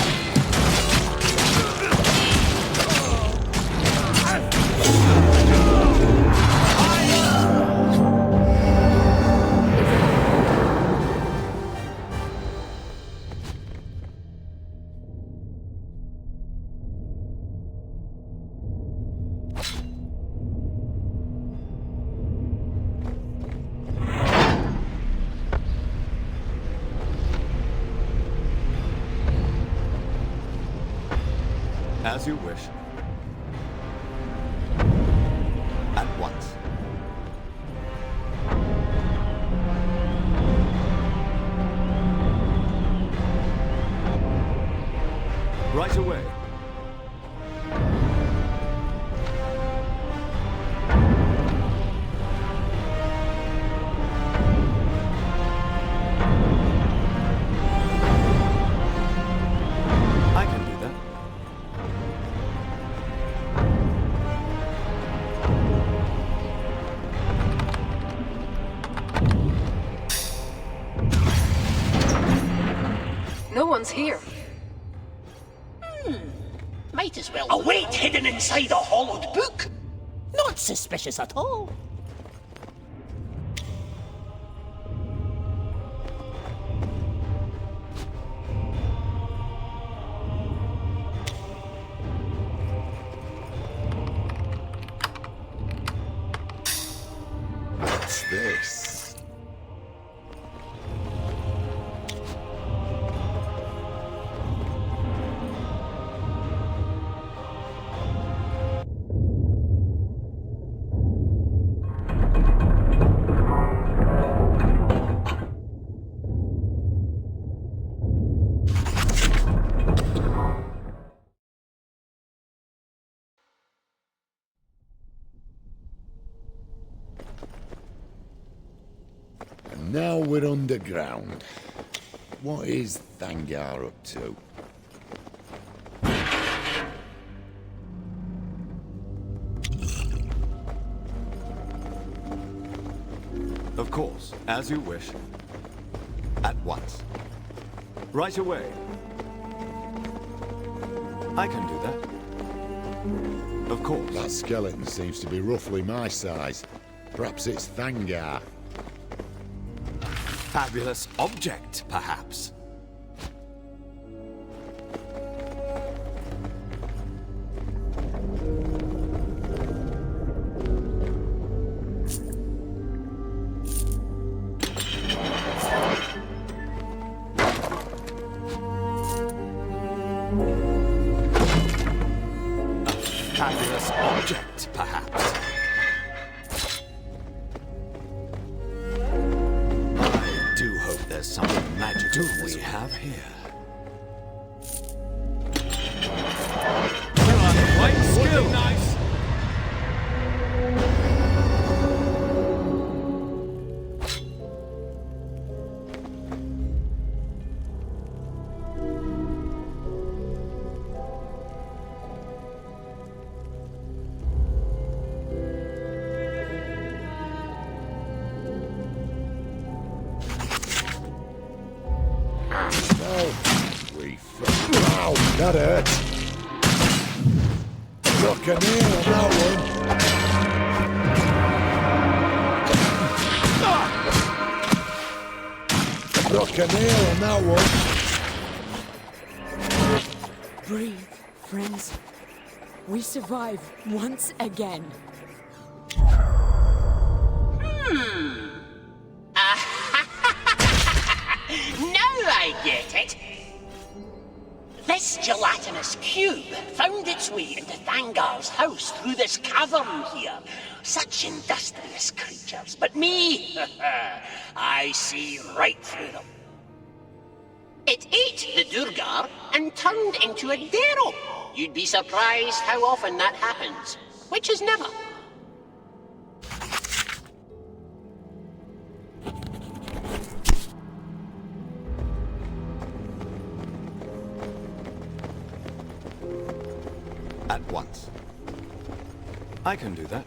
As you wish. At once. Right away. I can do that. No one's here. Might as well. A weight hidden inside a hollowed book? Not suspicious at all. What's this? And now we're underground. What is Thangar up to? Of course, as you wish. At once. Right away. I can do that. Of course. That skeleton seems to be roughly my size. Perhaps it's Thangar. Fabulous object, perhaps. fabulous object, perhaps. I do hope there's something magical we have here. You are quite skilled. Nice. Wow, that hurt. Look at me on that one. Look at me on that one. Breathe, friends. We survive once again. Now I get it. This gelatinous cube found its way into Thangar's house through this cavern here. Such industrious creatures, but me, I see right through them. It ate the Durgar and turned into a Darrow. You'd be surprised how often that happens, which is never. At once. I can do that.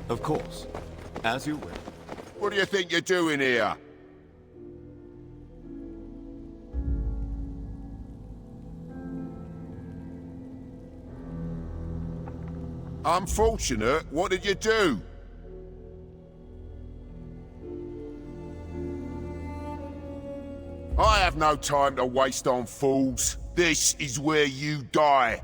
Of course. As you will. What do you think you're doing here? Unfortunate? What did you do? I have no time to waste on fools. This is where you die.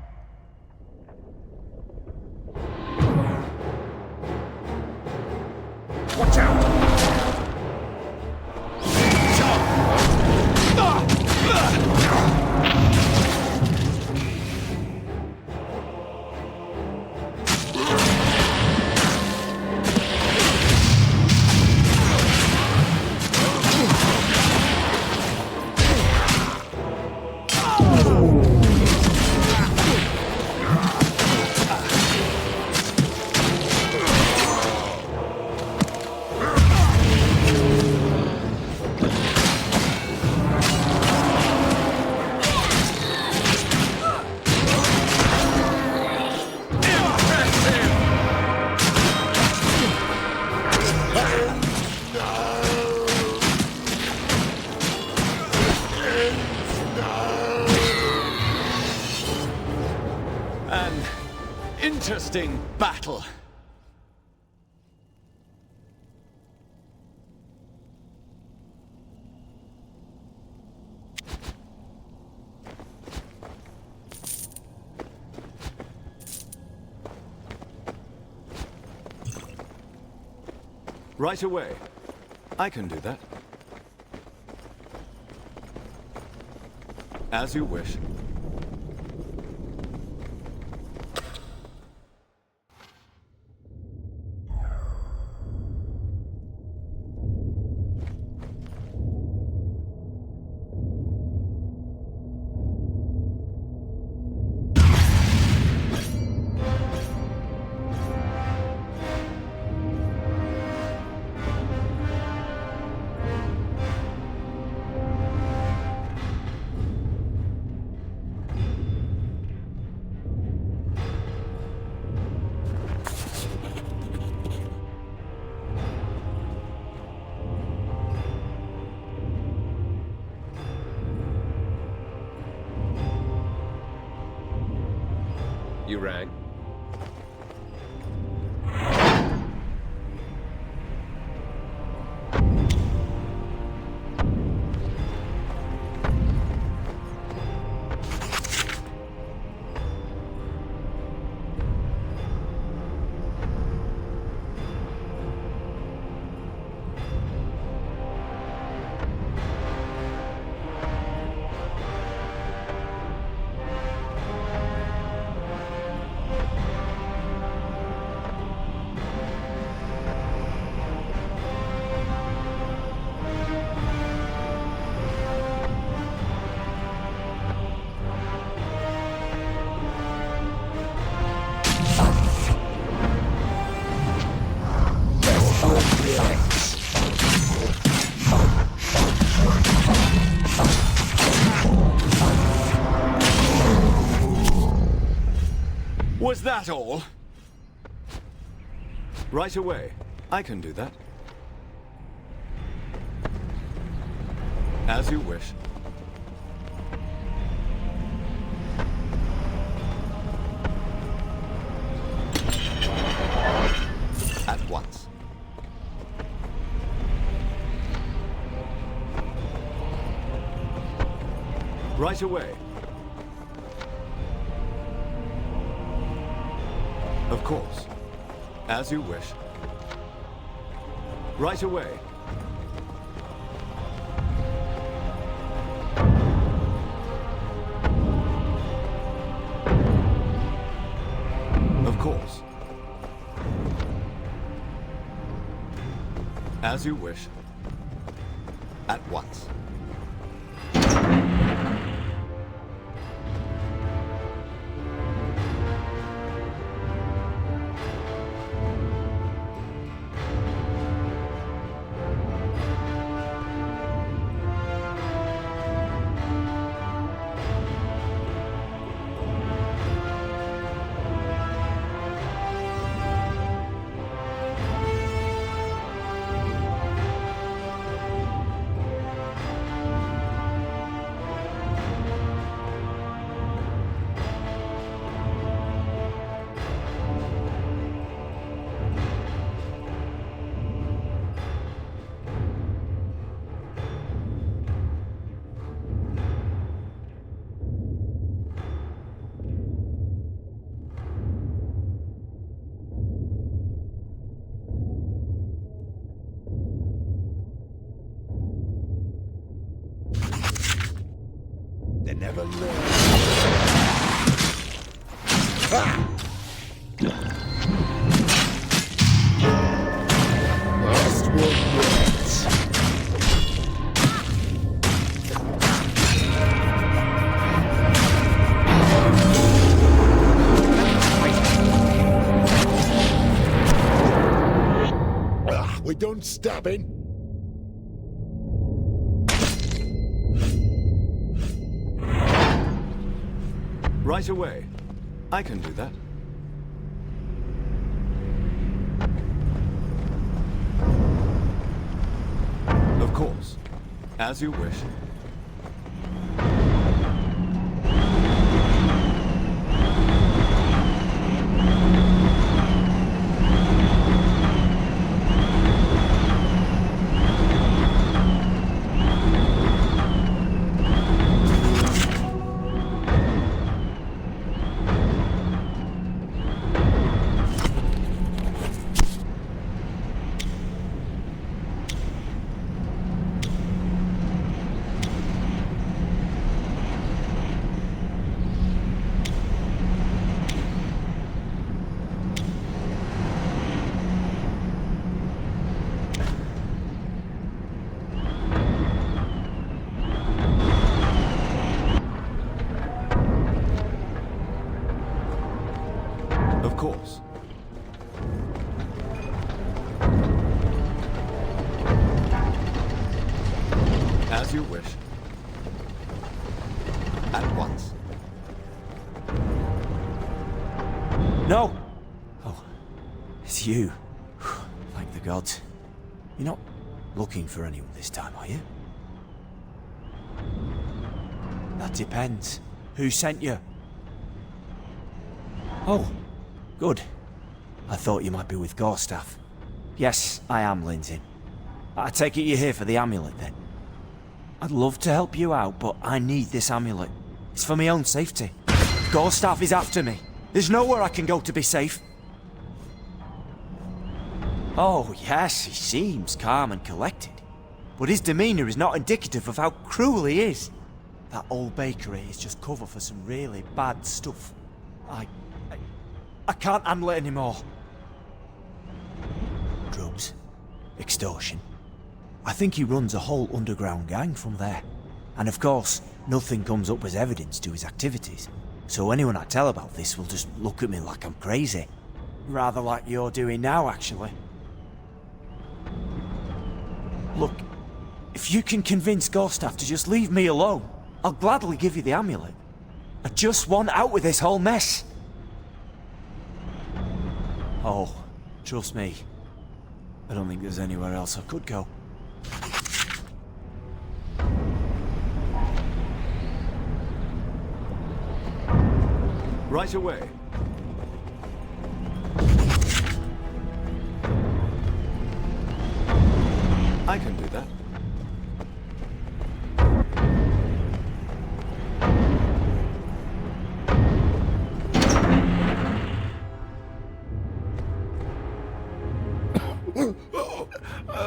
Watch out! Interesting battle. Right away. I can do that. As you wish. You rang? Was that all? Right away. I can do that. As you wish. At once. Right away. Of course. As you wish. Right away. Of course. As you wish. At once. They never learn. Last one yet. We done stabbing? Right away. I can do that. Of course. As you wish. Of course. As you wish. At once. No! Oh, it's you. Thank the gods. You're not looking for anyone this time, are you? That depends. Who sent you? Oh, good. I thought you might be with Gorstaff. Yes, I am, Lindsay. I take it you're here for the amulet, then? I'd love to help you out, but I need this amulet. It's for my own safety. Gorstaff is after me. There's nowhere I can go to be safe. Oh, yes, he seems calm and collected. But his demeanour is not indicative of how cruel he is. That old bakery is just cover for some really bad stuff. I can't handle it anymore. Drugs. Extortion. I think he runs a whole underground gang from there. And of course, nothing comes up as evidence to his activities. So anyone I tell about this will just look at me like I'm crazy. Rather like you're doing now, actually. Look, if you can convince Gorstaff to just leave me alone, I'll gladly give you the amulet. I just want out with this whole mess. Oh, trust me. I don't think there's anywhere else I could go. Right away. I can do that.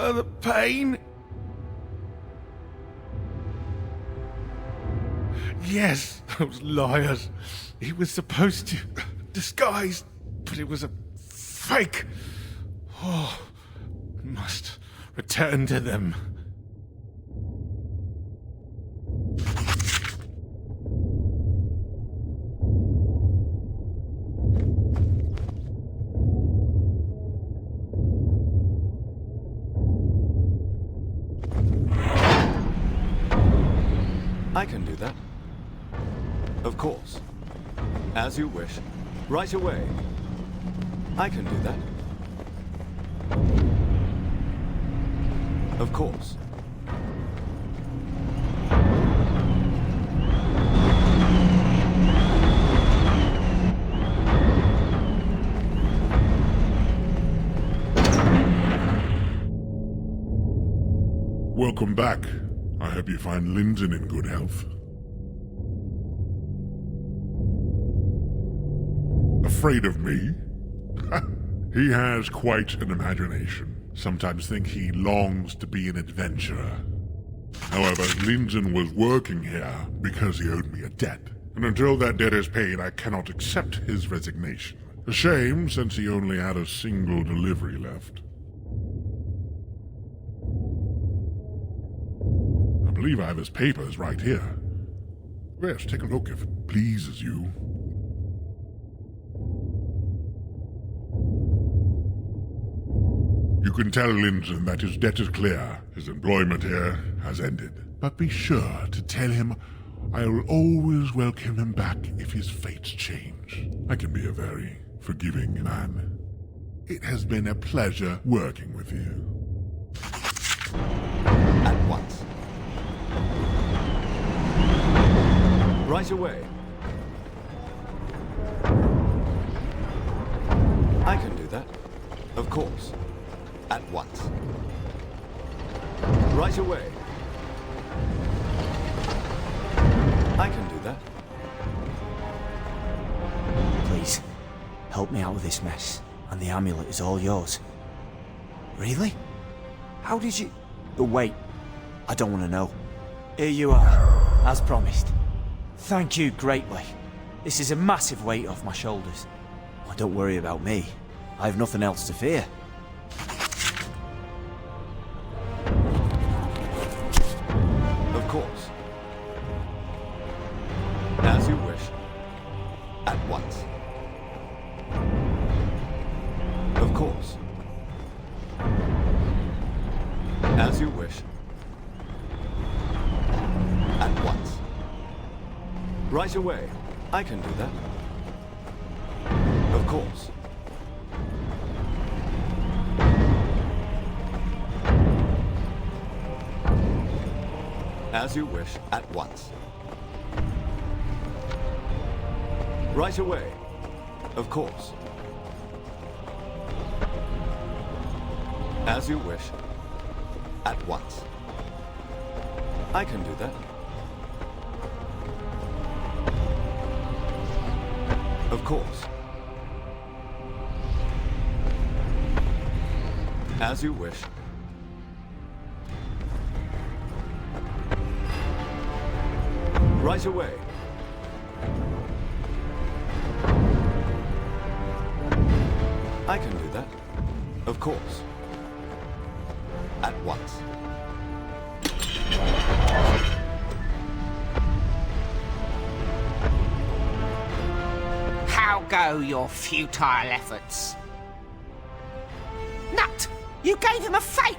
The pain. Yes, those liars. He was supposed to disguise, but it was a fake. Oh, must return to them. I can do that. Of course. As you wish. Right away. I can do that. Of course. Welcome back. I hope you find Linden in good health. Afraid of me? He has quite an imagination. Sometimes think he longs to be an adventurer. However, Linden was working here because he owed me a debt. And until that debt is paid, I cannot accept his resignation. A shame, since he only had a single delivery left. I believe I have his papers right here. Yes, take a look if it pleases you. You can tell Linden that his debt is clear. His employment here has ended. But be sure to tell him I will always welcome him back if his fates change. I can be a very forgiving man. It has been a pleasure working with you. At once. Right away. I can do that. Of course. At once. Right away. I can do that. Please, help me out with this mess, and the amulet is all yours. Really? How did you... Oh, wait. I don't want to know. Here you are, as promised. Thank you greatly. This is a massive weight off my shoulders. Oh, don't worry about me. I have nothing else to fear. Of course. As you wish. At once. Of course. As you wish. At once. Right away. I can do that. Of course. As you wish, at once. Right away. Of course. As you wish, at once. I can do that. Of course. As you wish. Right away. I can do that. Of course. At once. How go your futile efforts? Nut! You gave him a fake!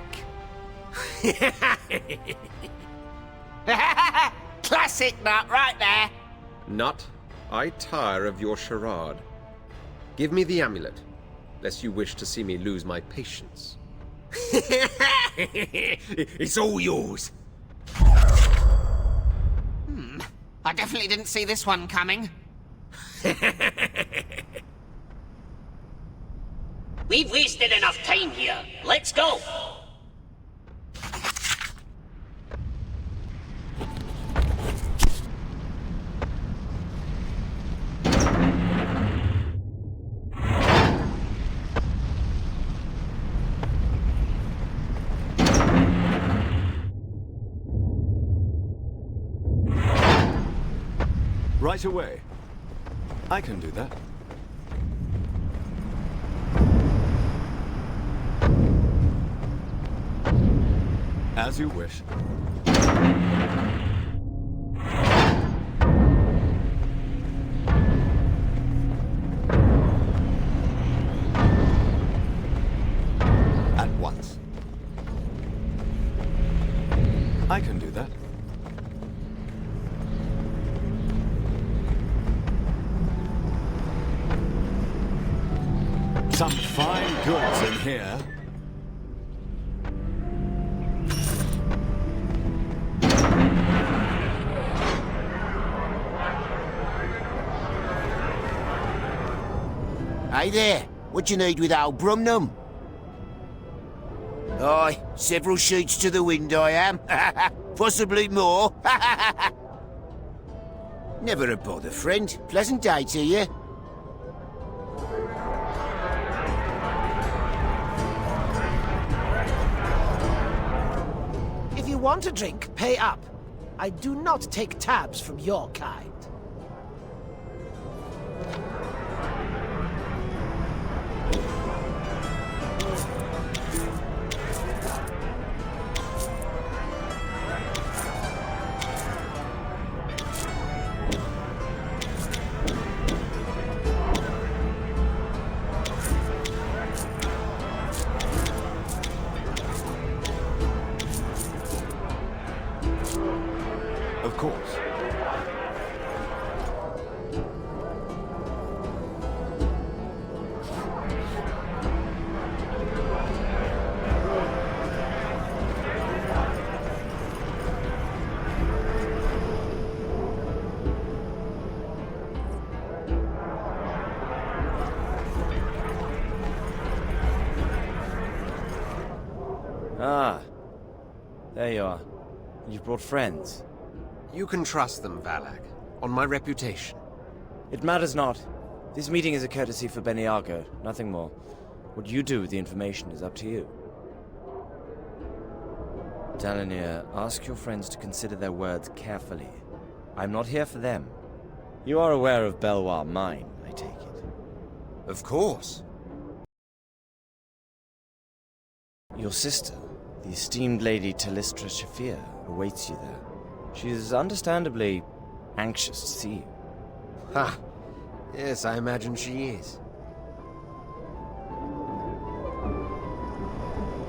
Classic Nut right there! Nut, I tire of your charade. Give me the amulet. lest you wish to see me lose my patience. It's all yours. I definitely didn't see this one coming. We've wasted enough time here. Let's go! Right away. I can do that. As you wish. At once. I can do that. Some fine goods in here. Hey there, what you need with old Brumnum? Aye, several sheets to the wind I am. Possibly more. Never a bother, friend. Pleasant day to you. If you want a drink, pay up. I do not take tabs from your kind. Of course. Ah, there you are. You've brought friends. You can trust them, Valag, on my reputation. It matters not. This meeting is a courtesy for Beniago, nothing more. What you do with the information is up to you. Dalinir, ask your friends to consider their words carefully. I'm not here for them. You are aware of Belvoir Mine, I take it. Of course. Your sister, the esteemed Lady Talistra Shafir, awaits you there. She is understandably anxious to see you. Ha! Yes, I imagine she is.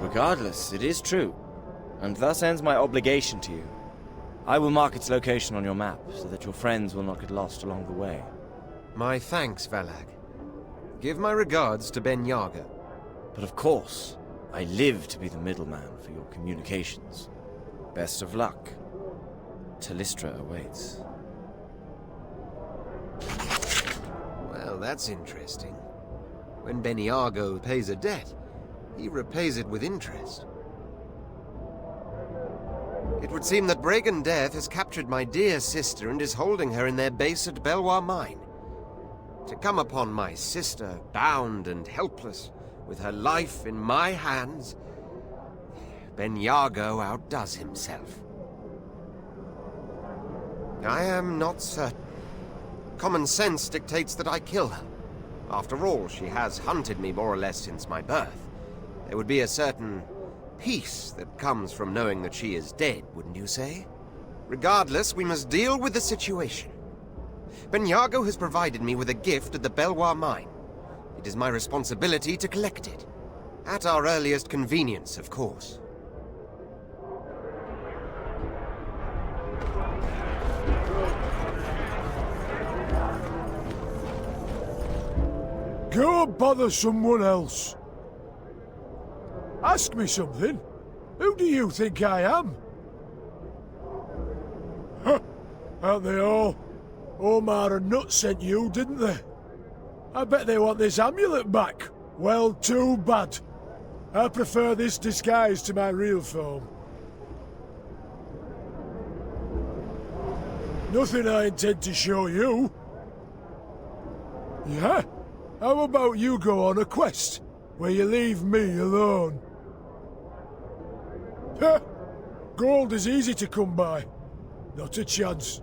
Regardless, it is true, and thus ends my obligation to you. I will mark its location on your map, so that your friends will not get lost along the way. My thanks, Valag. Give my regards to Ben Yaga. But of course, I live to be the middleman for your communications. Best of luck. Talistra awaits. Well, that's interesting. When Beniago pays a debt, he repays it with interest. It would seem that Bragan Death has captured my dear sister and is holding her in their base at Belvoir Mine. To come upon my sister, bound and helpless, with her life in my hands, Beniago outdoes himself. I am not certain. Common sense dictates that I kill her. After all, she has hunted me more or less since my birth. There would be a certain peace that comes from knowing that she is dead, wouldn't you say? Regardless, we must deal with the situation. Beniago has provided me with a gift at the Belvoir Mine. It is my responsibility to collect it. At our earliest convenience, of course. Go and bother someone else. Ask me something. Who do you think I am? Huh, aren't they all? Omar and Nut sent you, didn't they? I bet they want this amulet back. Well, too bad. I prefer this disguise to my real form. Nothing I intend to show you. Yeah? How about you go on a quest, where you leave me alone? Heh! Gold is easy to come by. Not a chance.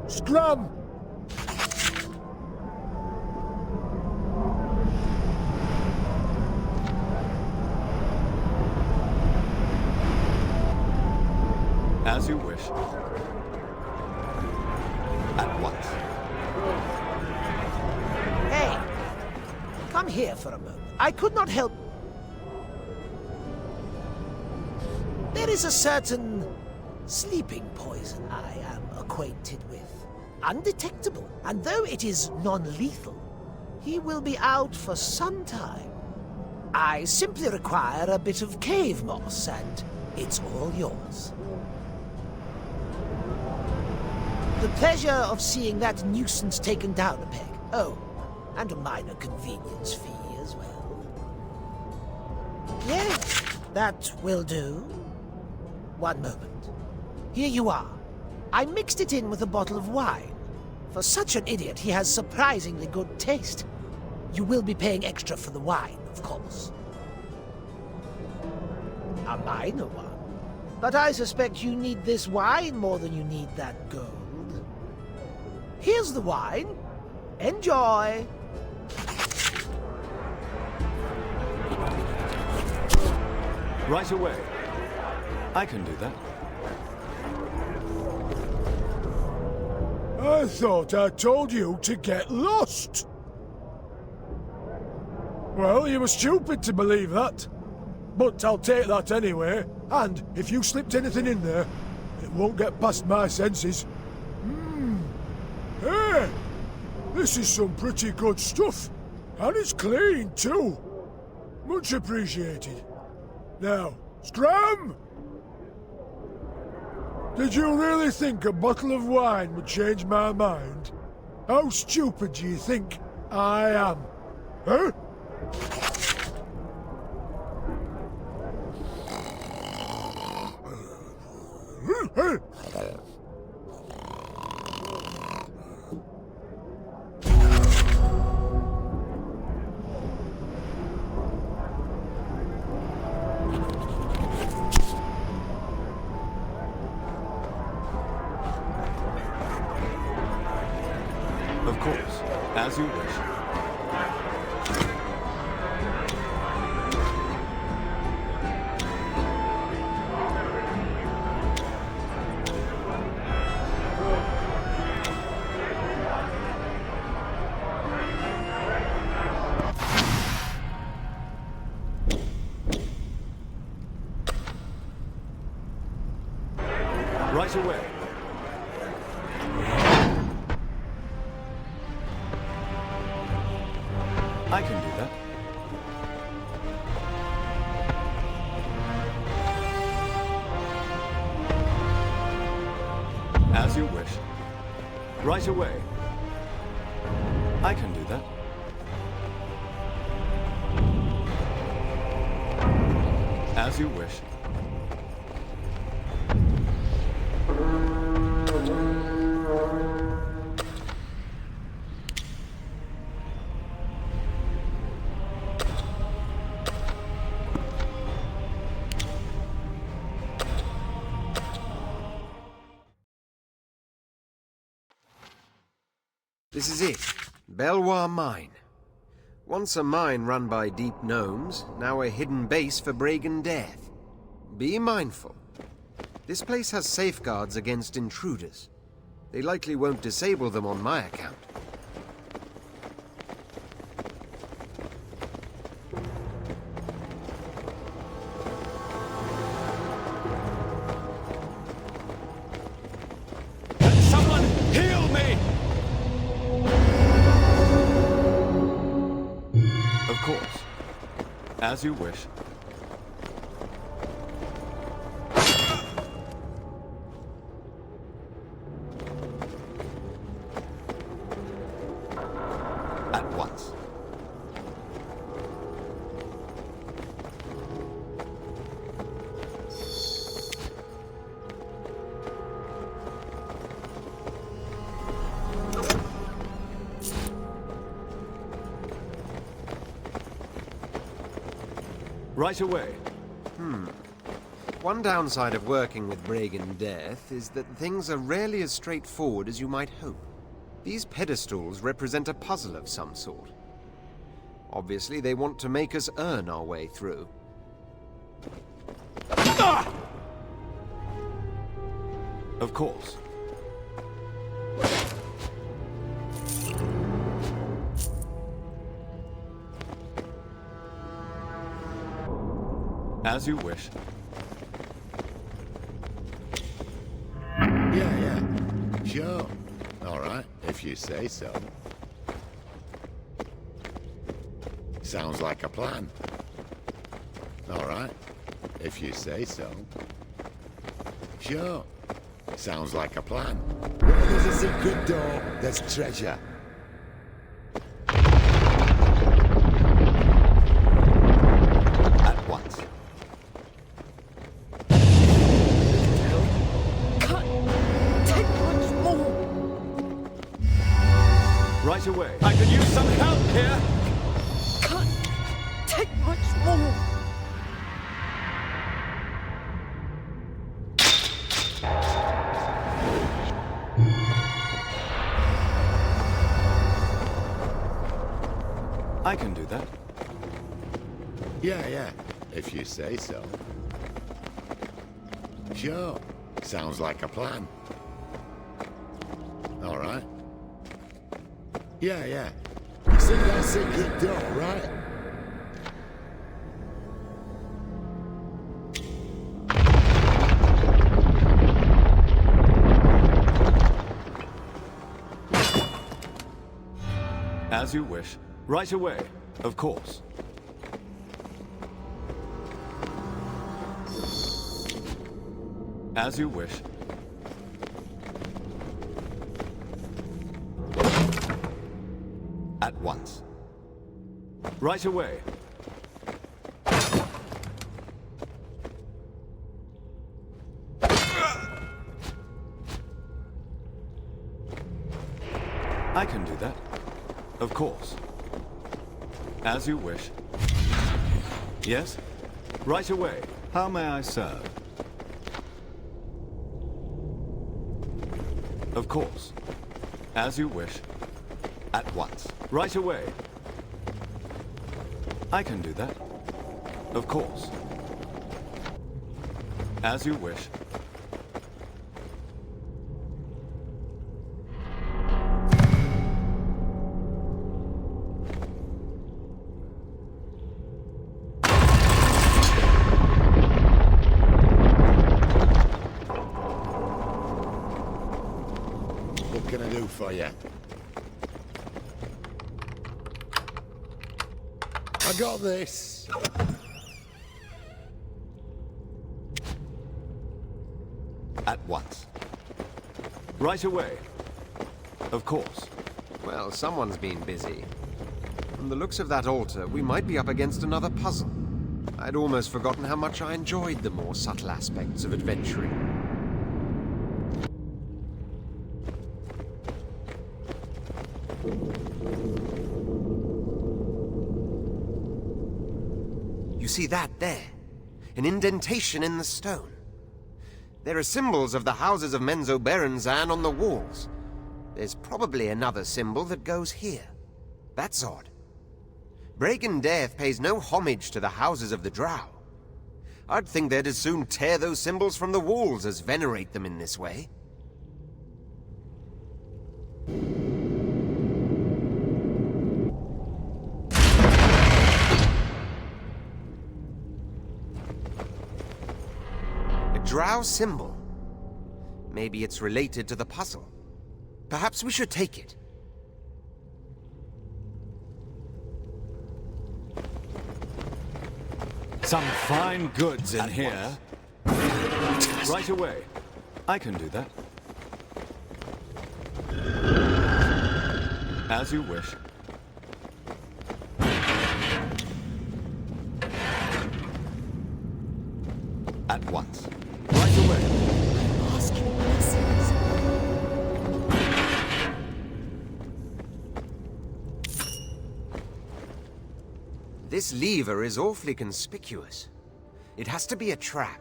Scram! As you wish. At once. Hey! Come here for a moment. I could not help... There is a certain sleeping poison I am acquainted with. Undetectable, and though it is non-lethal, he will be out for some time. I simply require a bit of cave moss, and it's all yours. The pleasure of seeing that nuisance taken down a peg. Oh, and a minor convenience fee as well. Yes, that will do. One moment. Here you are. I mixed it in with a bottle of wine. For such an idiot, he has surprisingly good taste. You will be paying extra for the wine, of course. A minor one. But I suspect you need this wine more than you need that gold. Here's the wine. Enjoy. Right away. I can do that. I thought I told you to get lost. Well, you were stupid to believe that. But I'll take that anyway. And if you slipped anything in there, it won't get past my senses. Hey! This is some pretty good stuff. And it's clean, too. Much appreciated. Now, scram! Did you really think a bottle of wine would change my mind? How stupid do you think I am? Huh? Of course, as you wish. Right away. I can do that. As you wish. Right away. I can do that. As you wish. This is it. Belvoir Mine. Once a mine run by deep gnomes, now a hidden base for Bragan Death. Be mindful. This place has safeguards against intruders. They likely won't disable them on my account. Someone heal me! As you wish. At once. Right away. One downside of working with Bragan Death is that things are rarely as straightforward as you might hope. These pedestals represent a puzzle of some sort. Obviously, they want to make us earn our way through. Of course. As you wish. Yeah. Sure. All right, if you say so. Sounds like a plan. All right, if you say so. Sure. Sounds like a plan. Where there's a secret door, there's treasure. At once. Right away. I could use some help here. Can't take much more. I can do that. Yeah, if you say so. Sure. Sounds like a plan. All right. Yeah. You see that secret door, right? As you wish. Right away. Of course. As you wish. At once. Right away. I can do that. Of course. As you wish. Yes? Right away. How may I serve? Of course. As you wish. At once. Right away. I can do that. Of course. As you wish. What can I do for you? I got this. At once. Right away. Of course. Well, someone's been busy. From the looks of that altar, we might be up against another puzzle. I'd almost forgotten how much I enjoyed the more subtle aspects of adventuring. You see that there? An indentation in the stone. There are symbols of the houses of Menzoberranzan on the walls. There's probably another symbol that goes here. That's odd. Bragan Death pays no homage to the houses of the drow. I'd think they'd as soon tear those symbols from the walls as venerate them in this way. Drow symbol. Maybe it's related to the puzzle. Perhaps we should take it. Some fine goods in here. Right away. I can do that. As you wish. At once. Right away. Ask your blessings. This lever is awfully conspicuous. It has to be a trap.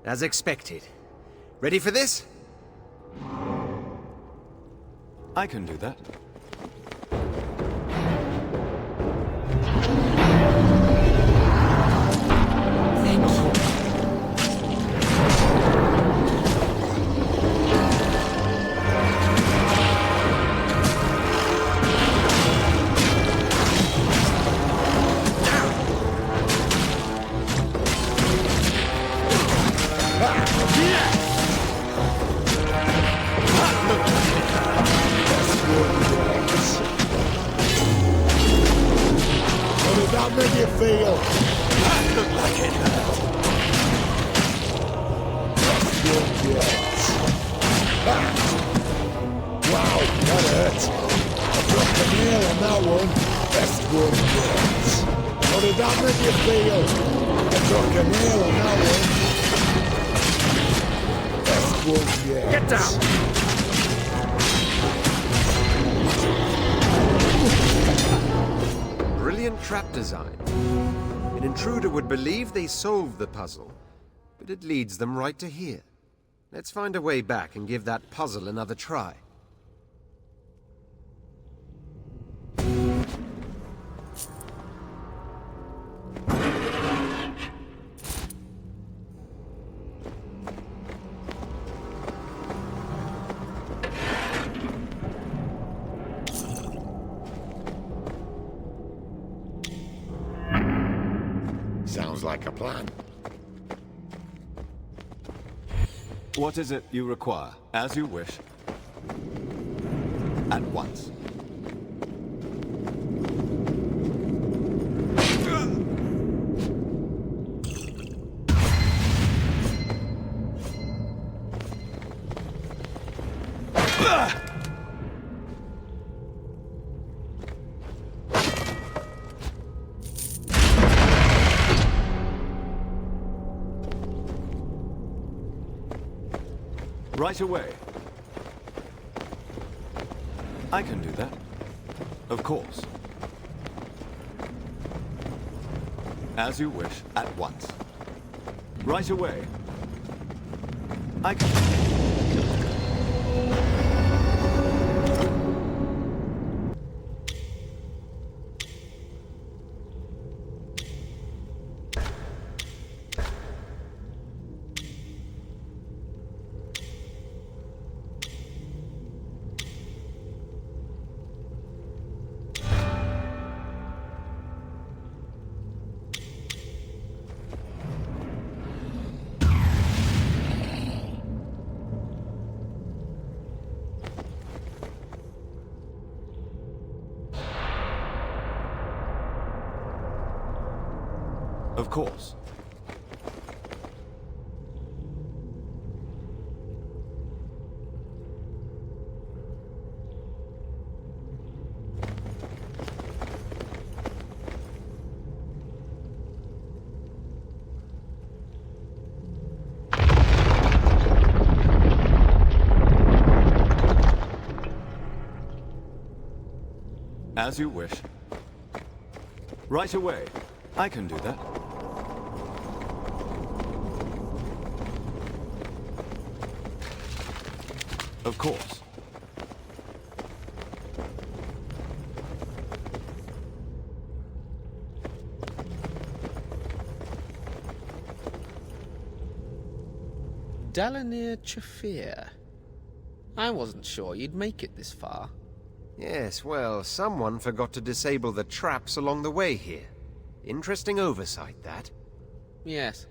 As expected. Ready for this? I can do that. Get down! Brilliant trap design. An intruder would believe they solved the puzzle, but it leads them right to here. Let's find a way back and give that puzzle another try. Sounds like a plan. What is it you require? As you wish. At once. Right away. I can do that. Of course. As you wish, at once. Right away. I can... Of course. As you wish. Right away. I can do that. Of course. Dalanir Chafir. I wasn't sure you'd make it this far. Yes, well, someone forgot to disable the traps along the way here. Interesting oversight, that. Yes.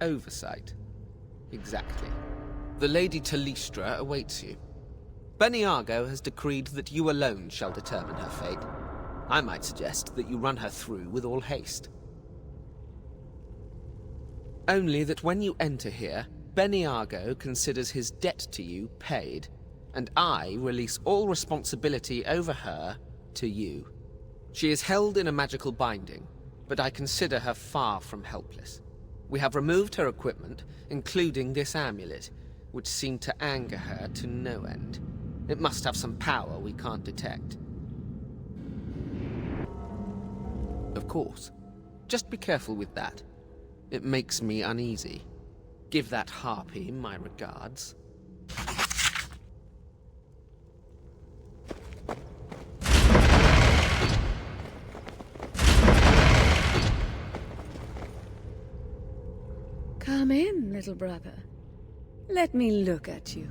Oversight. Exactly. The Lady Talistra awaits you. Beniago has decreed that you alone shall determine her fate. I might suggest that you run her through with all haste. Only that when you enter here, Beniago considers his debt to you paid, and I release all responsibility over her to you. She is held in a magical binding, but I consider her far from helpless. We have removed her equipment, including this amulet, which seemed to anger her to no end. It must have some power we can't detect. Of course. Just be careful with that. It makes me uneasy. Give that harpy my regards. Come in, little brother. Let me look at you.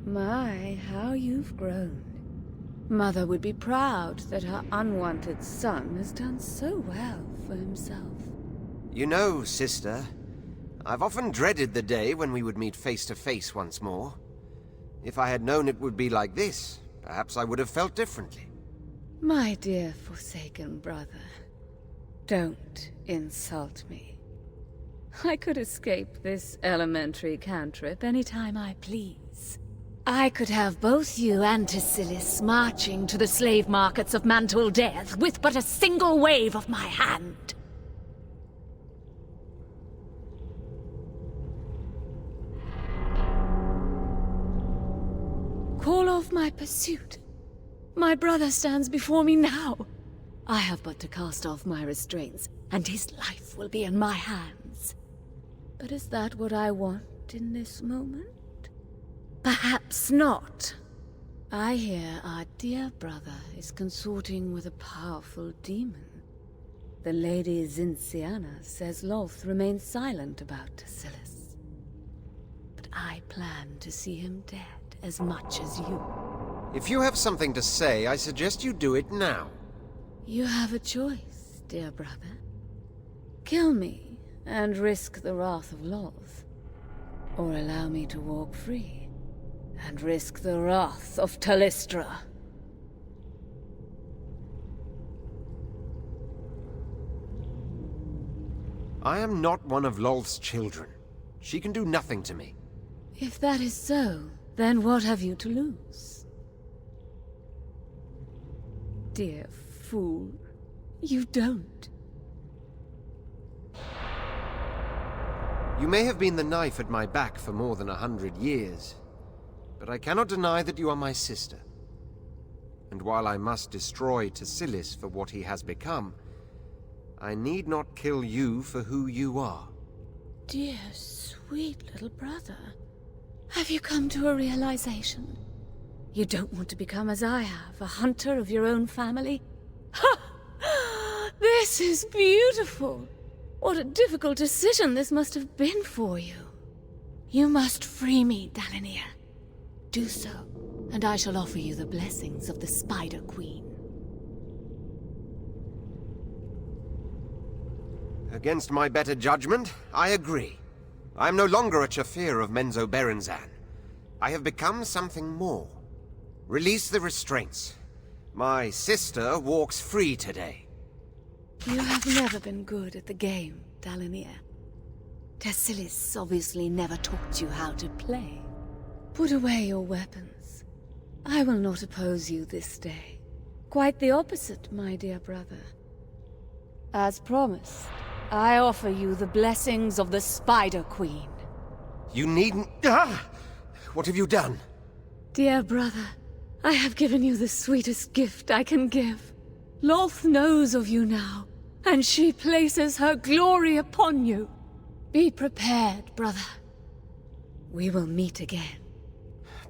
My, how you've grown. Mother would be proud that her unwanted son has done so well for himself. You know, sister, I've often dreaded the day when we would meet face to face once more. If I had known it would be like this, perhaps I would have felt differently. My dear forsaken brother, don't insult me. I could escape this elementary cantrip any time I please. I could have both you and Tessilis marching to the slave markets of Mantle Death with but a single wave of my hand. Call off my pursuit. My brother stands before me now. I have but to cast off my restraints, and his life will be in my hands. But is that what I want in this moment? Perhaps not. I hear our dear brother is consorting with a powerful demon. The Lady Zinciana says Lolth remains silent about Tessilis. But I plan to see him dead as much as you. If you have something to say, I suggest you do it now. You have a choice, dear brother. Kill me and risk the wrath of Lolth, or allow me to walk free and risk the wrath of Talistra. I am not one of Lolth's children. She can do nothing to me. If that is so, then what have you to lose? Dear fool, you don't. You may have been the knife at my back for more than 100 years, but I cannot deny that you are my sister. And while I must destroy Tessilis for what he has become, I need not kill you for who you are. Dear, sweet little brother, have you come to a realization? You don't want to become as I have, a hunter of your own family? Ha! This is beautiful! What a difficult decision this must have been for you. You must free me, Dalinia. Do so, and I shall offer you the blessings of the Spider Queen. Against my better judgment, I agree. I am no longer a Chafir of Menzo Berenzan. I have become something more. Release the restraints. My sister walks free today. You have never been good at the game, Dalinia. Tessilis obviously never taught you how to play. Put away your weapons. I will not oppose you this day. Quite the opposite, my dear brother. As promised, I offer you the blessings of the Spider Queen. You needn't... Ah! What have you done? Dear brother, I have given you the sweetest gift I can give. Lolth knows of you now, and she places her glory upon you. Be prepared, brother. We will meet again.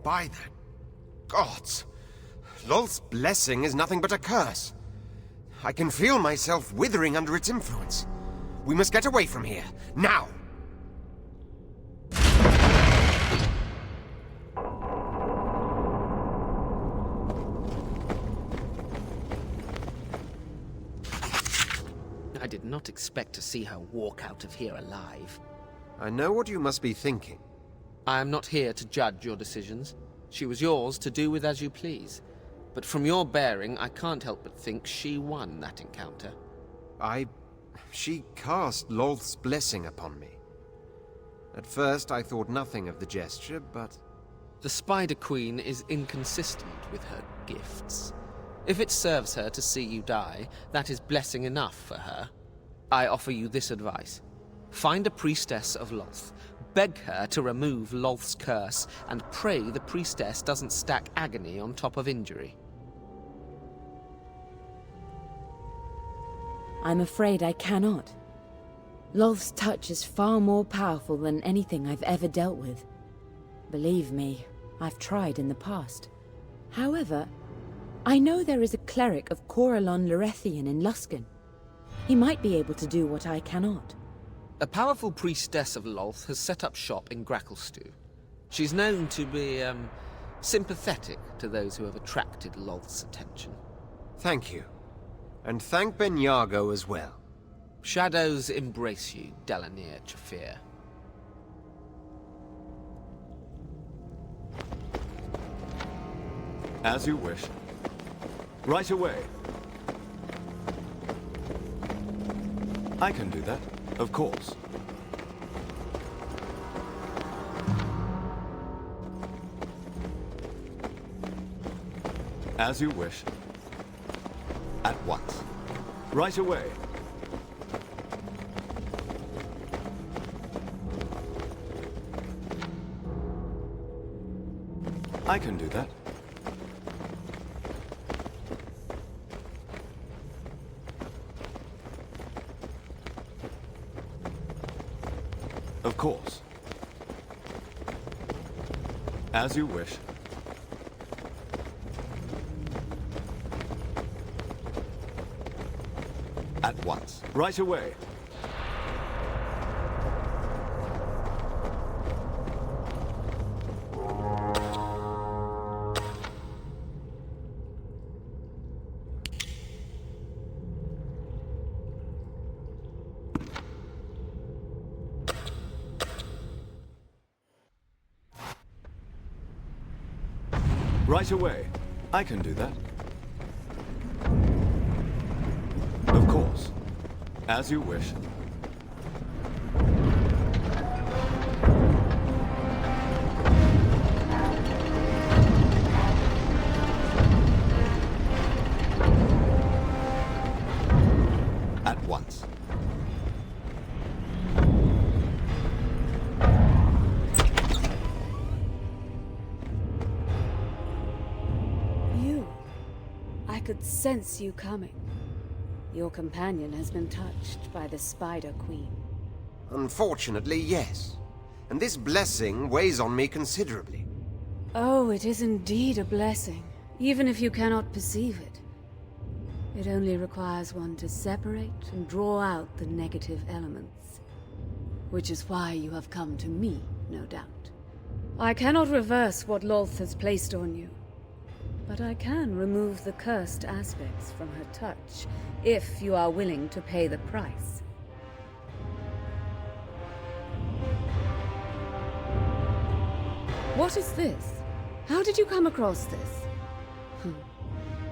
By the gods, Lolth's blessing is nothing but a curse. I can feel myself withering under its influence. We must get away from here, now! I did not expect to see her walk out of here alive. I know what you must be thinking. I am not here to judge your decisions. She was yours to do with as you please. But from your bearing, I can't help but think she won that encounter. She cast Lolth's blessing upon me. At first I thought nothing of the gesture, but... The Spider Queen is inconsistent with her gifts. If it serves her to see you die, that is blessing enough for her. I offer you this advice. Find a priestess of Lolth, beg her to remove Lolth's curse, and pray the priestess doesn't stack agony on top of injury. I'm afraid I cannot. Lolth's touch is far more powerful than anything I've ever dealt with. Believe me, I've tried in the past. However, I know there is a cleric of Corellon Lorethian in Luskan. He might be able to do what I cannot. A powerful priestess of Lolth has set up shop in Gracklestew. She's known to be, sympathetic to those who have attracted Lolth's attention. Thank you. And thank Ben Yargo as well. Shadows embrace you, Delanir Chafir. As you wish. Right away. I can do that, of course. As you wish. At once. Right away. I can do that. Of course. As you wish. At once. Right away. Right away. I can do that. Of course. As you wish. At once. I could sense you coming. Your companion has been touched by the Spider Queen. Unfortunately, yes. And this blessing weighs on me considerably. Oh, it is indeed a blessing, even if you cannot perceive it. It only requires one to separate and draw out the negative elements. Which is why you have come to me, no doubt. I cannot reverse what Lolth has placed on you. But I can remove the cursed aspects from her touch, if you are willing to pay the price. What is this? How did you come across this?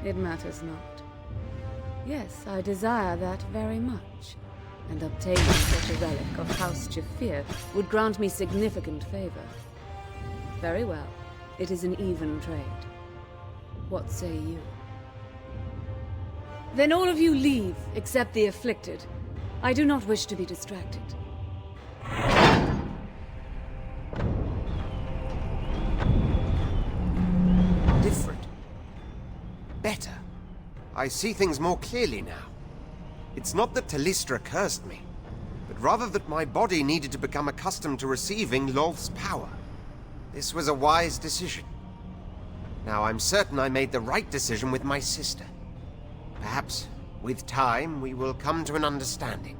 It matters not. Yes, I desire that very much, and obtaining such a relic of House Jafir would grant me significant favor. Very well, it is an even trade. What say you? Then all of you leave, except the afflicted. I do not wish to be distracted. Different. Better. I see things more clearly now. It's not that Talistra cursed me, but rather that my body needed to become accustomed to receiving Lolth's power. This was a wise decision. Now I'm certain I made the right decision with my sister. Perhaps, with time, we will come to an understanding.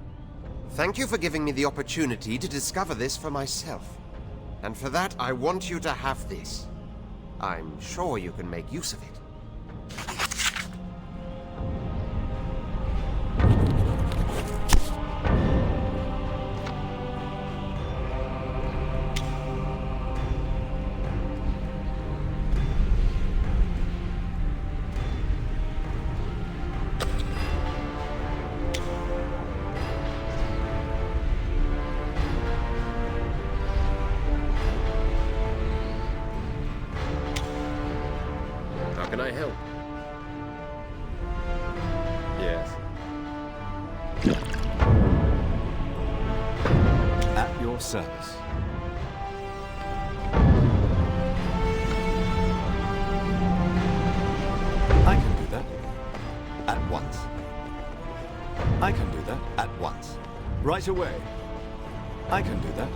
Thank you for giving me the opportunity to discover this for myself. And for that, I want you to have this. I'm sure you can make use of it. can I help? Yes. At your service. I can do that. At once. I can do that at once. Right away. I can do that.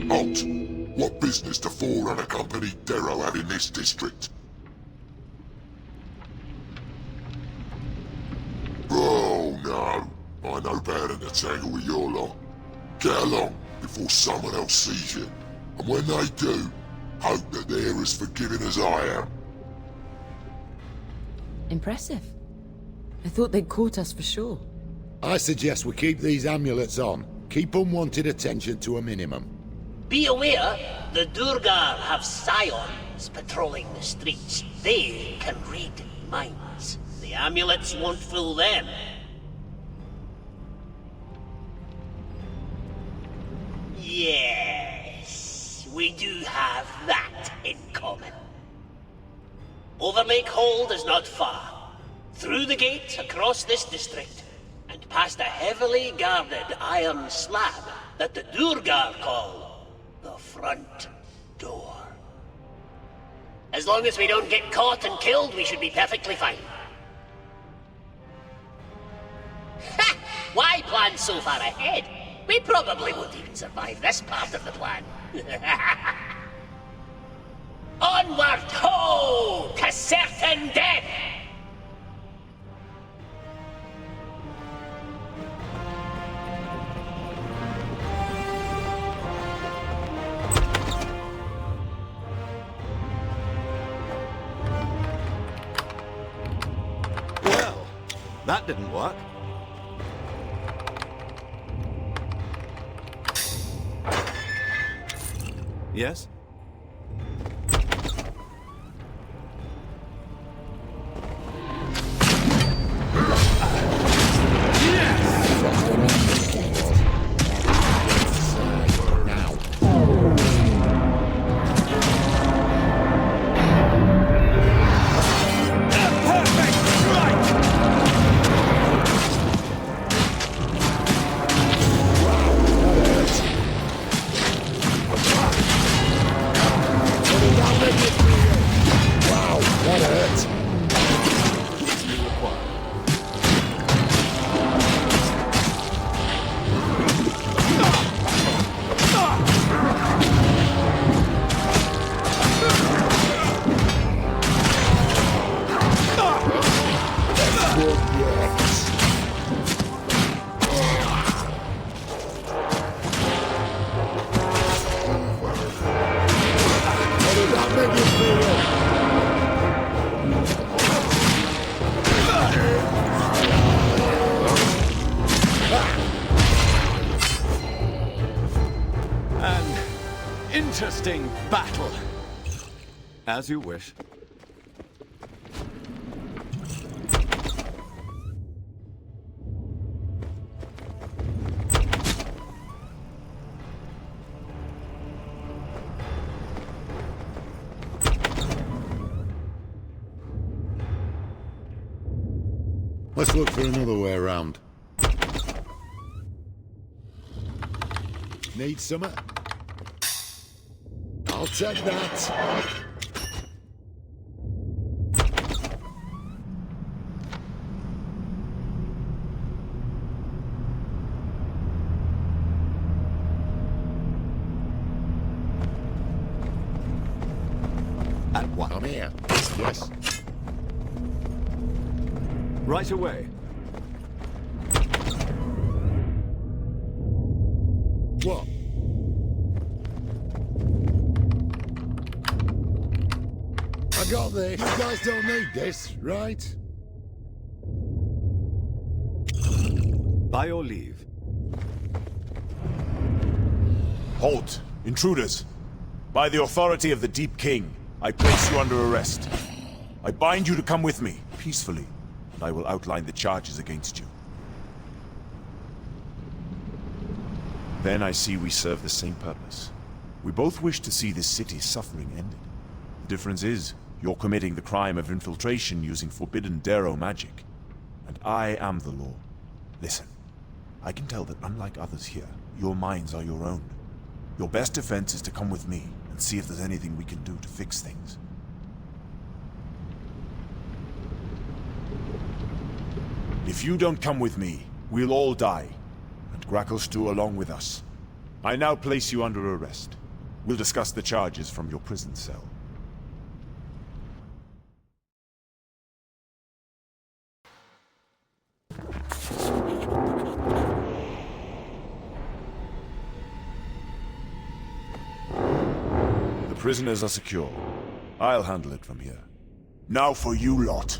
Halt! What business do four unaccompanied Darrow have in this district? Oh no, I know better than to tangle with your lot. Get along before someone else sees you. And when they do, hope that they're as forgiving as I am. Impressive. I thought they'd caught us for sure. I suggest we keep these amulets on. Keep unwanted attention to a minimum. Be aware, the Durgar have scions patrolling the streets. They can read minds. The amulets won't fool them. Yes, we do have that in common. Overlake Hold is not far. Through the gate, across this district, and past a heavily guarded iron slab that the Durgar call the front door. As long as we don't get caught and killed, we should be perfectly fine. Ha! Why plan so far ahead? We probably won't even survive this part of the plan. Onward, ho! To certain death! Well, that didn't work. Yes? Interesting battle. As you wish. Let's look for another way around. Need summer? I'll take that. At what? I'm here. Yes. Right away. What? I got this. You guys don't need this, right? By your leave. Halt! Intruders! By the authority of the Deep King, I place you under arrest. I bind you to come with me, peacefully. and I will outline the charges against you. Then I see we serve the same purpose. We both wish to see this city's suffering ended. The difference is, you're committing the crime of infiltration using forbidden drow magic. And I am the law. Listen, I can tell that unlike others here, your minds are your own. Your best defense is to come with me and see if there's anything we can do to fix things. If you don't come with me, we'll all die, and Gracklestew along with us. I now place you under arrest. We'll discuss the charges from your prison cell. The prisoners are secure. I'll handle it from here. Now for you lot.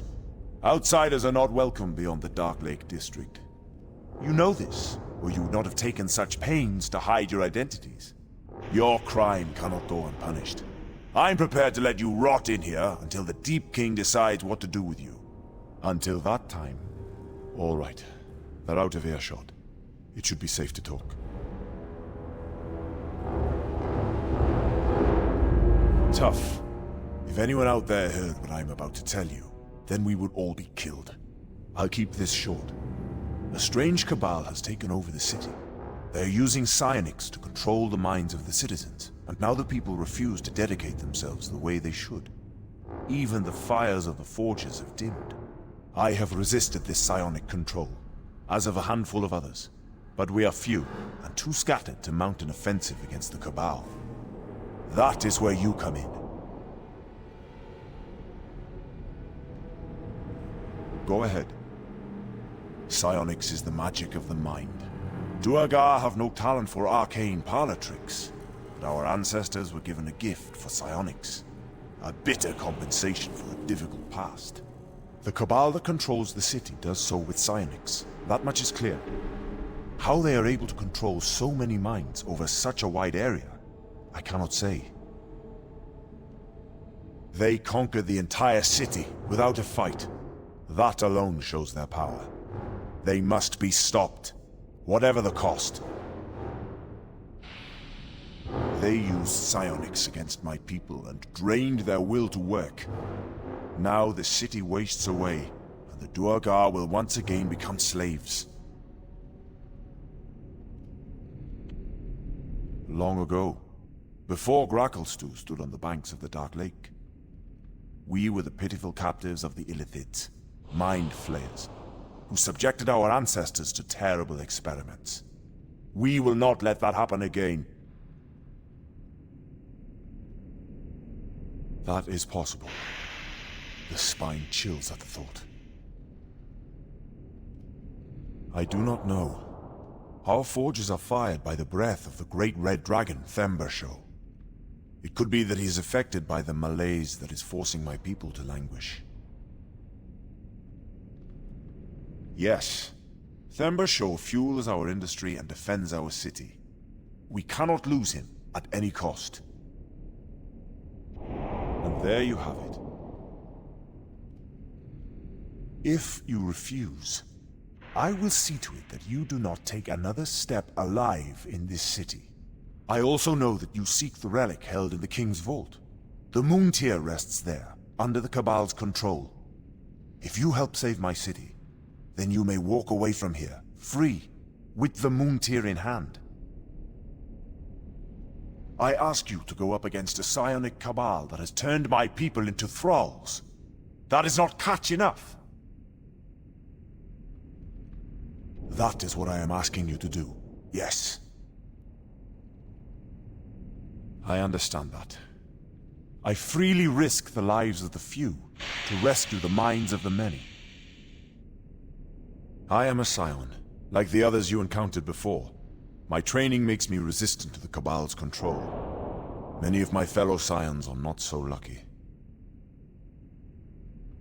Outsiders are not welcome beyond the Dark Lake District. You know this, or you would not have taken such pains to hide your identities. Your crime cannot go unpunished. I'm prepared to let you rot in here until the Deep King decides what to do with you. Until that time... All right. They're out of earshot. It should be safe to talk. Tough. If anyone out there heard what I'm about to tell you, then we would all be killed. I'll keep this short. A strange cabal has taken over the city. They're using psionics to control the minds of the citizens, and now the people refuse to dedicate themselves the way they should. Even the fires of the forges have dimmed. I have resisted this psionic control, as have a handful of others. But we are few, and too scattered to mount an offensive against the cabal. That is where you come in. Go ahead. Psionics is the magic of the mind. Duergar have no talent for arcane parlor tricks, but our ancestors were given a gift for psionics. A bitter compensation for a difficult past. The cabal that controls the city does so with psionics. That much is clear. How they are able to control so many minds over such a wide area, I cannot say. They conquered the entire city without a fight. That alone shows their power. They must be stopped, whatever the cost. They used psionics against my people and drained their will to work. Now the city wastes away, and the Duergar will once again become slaves. Long ago, before Gracklestew stood on the banks of the Dark Lake, we were the pitiful captives of the Illithids, mind flayers, who subjected our ancestors to terrible experiments. We will not let that happen again. That is possible. The spine chills at the thought. I do not know. Our forges are fired by the breath of the great red dragon, Thembershow. It could be that he is affected by the malaise that is forcing my people to languish. Yes, Thembershow fuels our industry and defends our city. We cannot lose him at any cost. And there you have it. If you refuse, I will see to it that you do not take another step alive in this city. I also know that you seek the relic held in the King's Vault. The Moon Tier rests there, under the Cabal's control. If you help save my city, then you may walk away from here, free, with the Moon Tier in hand. I ask you to go up against a psionic cabal that has turned my people into thralls. That is not catch enough. That is what I am asking you to do, yes. I understand that. I freely risk the lives of the few to rescue the minds of the many. I am a scion, like the others you encountered before. My training makes me resistant to the Cabal's control. Many of my fellow scions are not so lucky.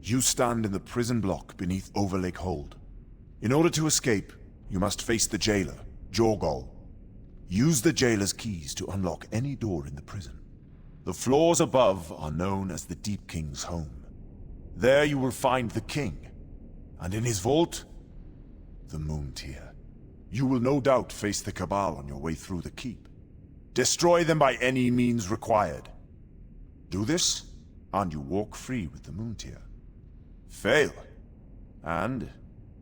You stand in the prison block beneath Overlake Hold. In order to escape, you must face the jailer, Jorgol. Use the jailer's keys to unlock any door in the prison. The floors above are known as the Deep King's home. There you will find the king, And in his vault, the Moon Tier. You will no doubt face the Cabal on your way through the keep. Destroy them by any means required. Do this, and you walk free with the Moon Tier. Fail, and,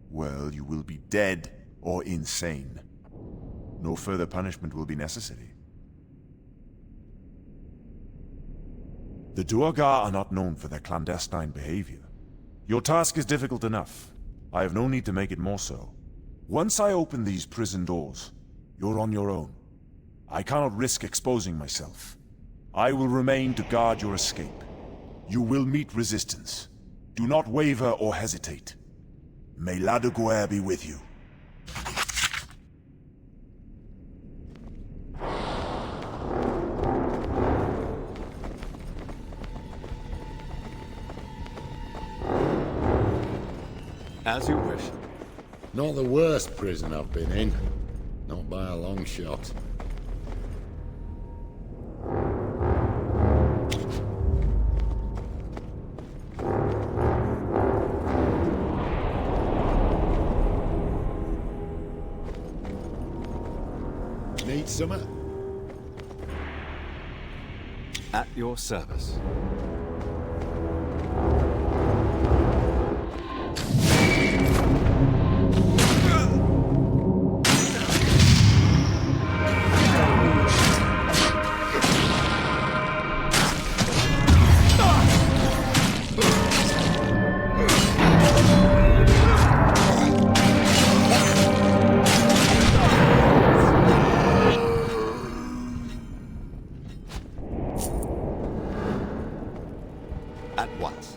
well, you will be dead or insane. No further punishment will be necessary. The Duergar are not known for their clandestine behavior. Your task is difficult enough. I have no need to make it more so. Once I open these prison doors, you're on your own. I cannot risk exposing myself. I will remain to guard your escape. You will meet resistance. Do not waver or hesitate. May La de Guerre be with you. As you wish. Not the worst prison I've been in. Not by a long shot. Need summer? At your service. At once.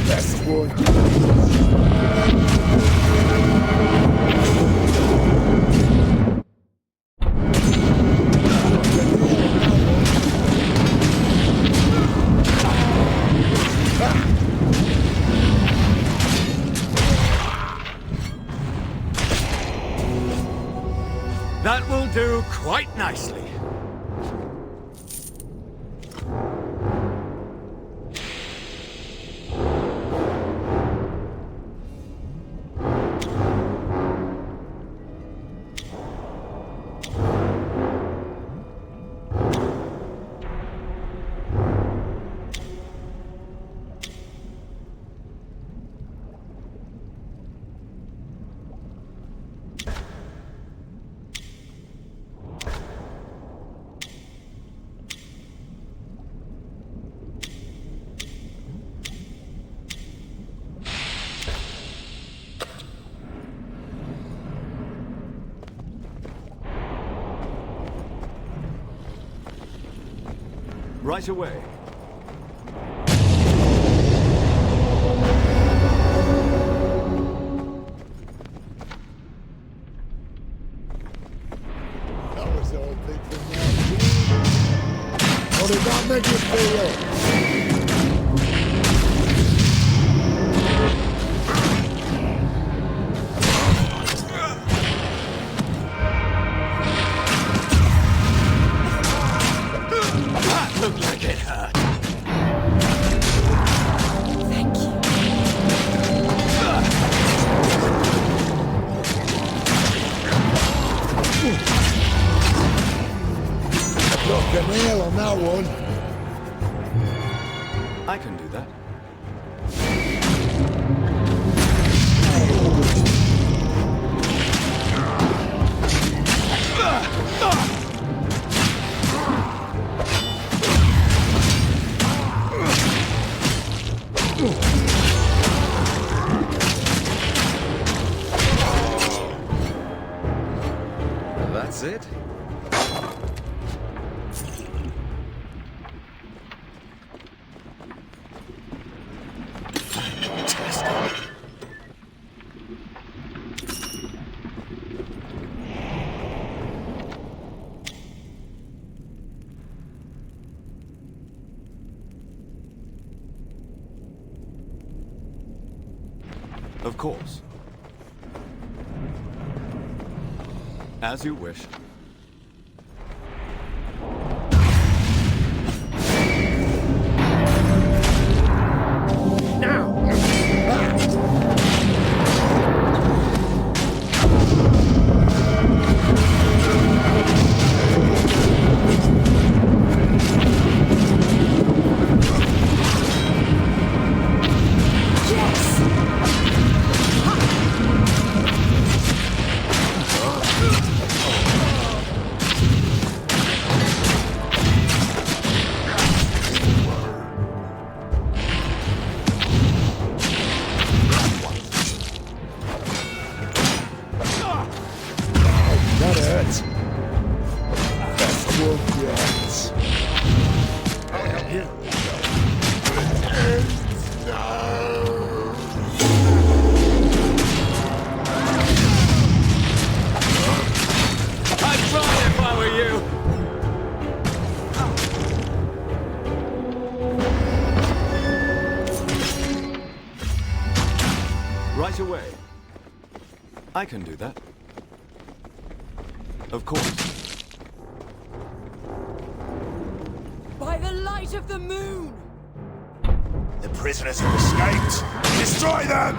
That's one. That will do quite nicely. Right away. That was all big from now. How did that make you feel? Looked like it hurt. Thank you. Look, a nail on that one. I can do that. That's it? Of course. As you wish. Right away. I can do that. Of course. By the light of the moon! The prisoners have escaped! Destroy them!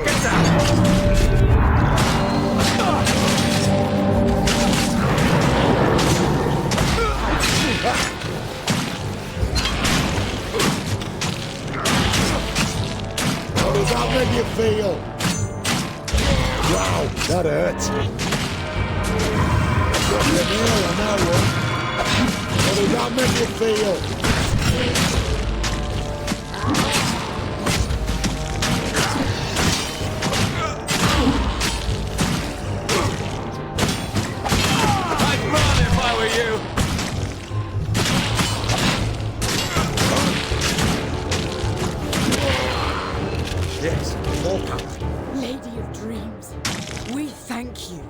Get down! How does that make you feel? Wow, that hurts. Got your nail on that one. How does that make you feel? I'd run if I were you. Yes, more power. Lady of Dreams, we thank you.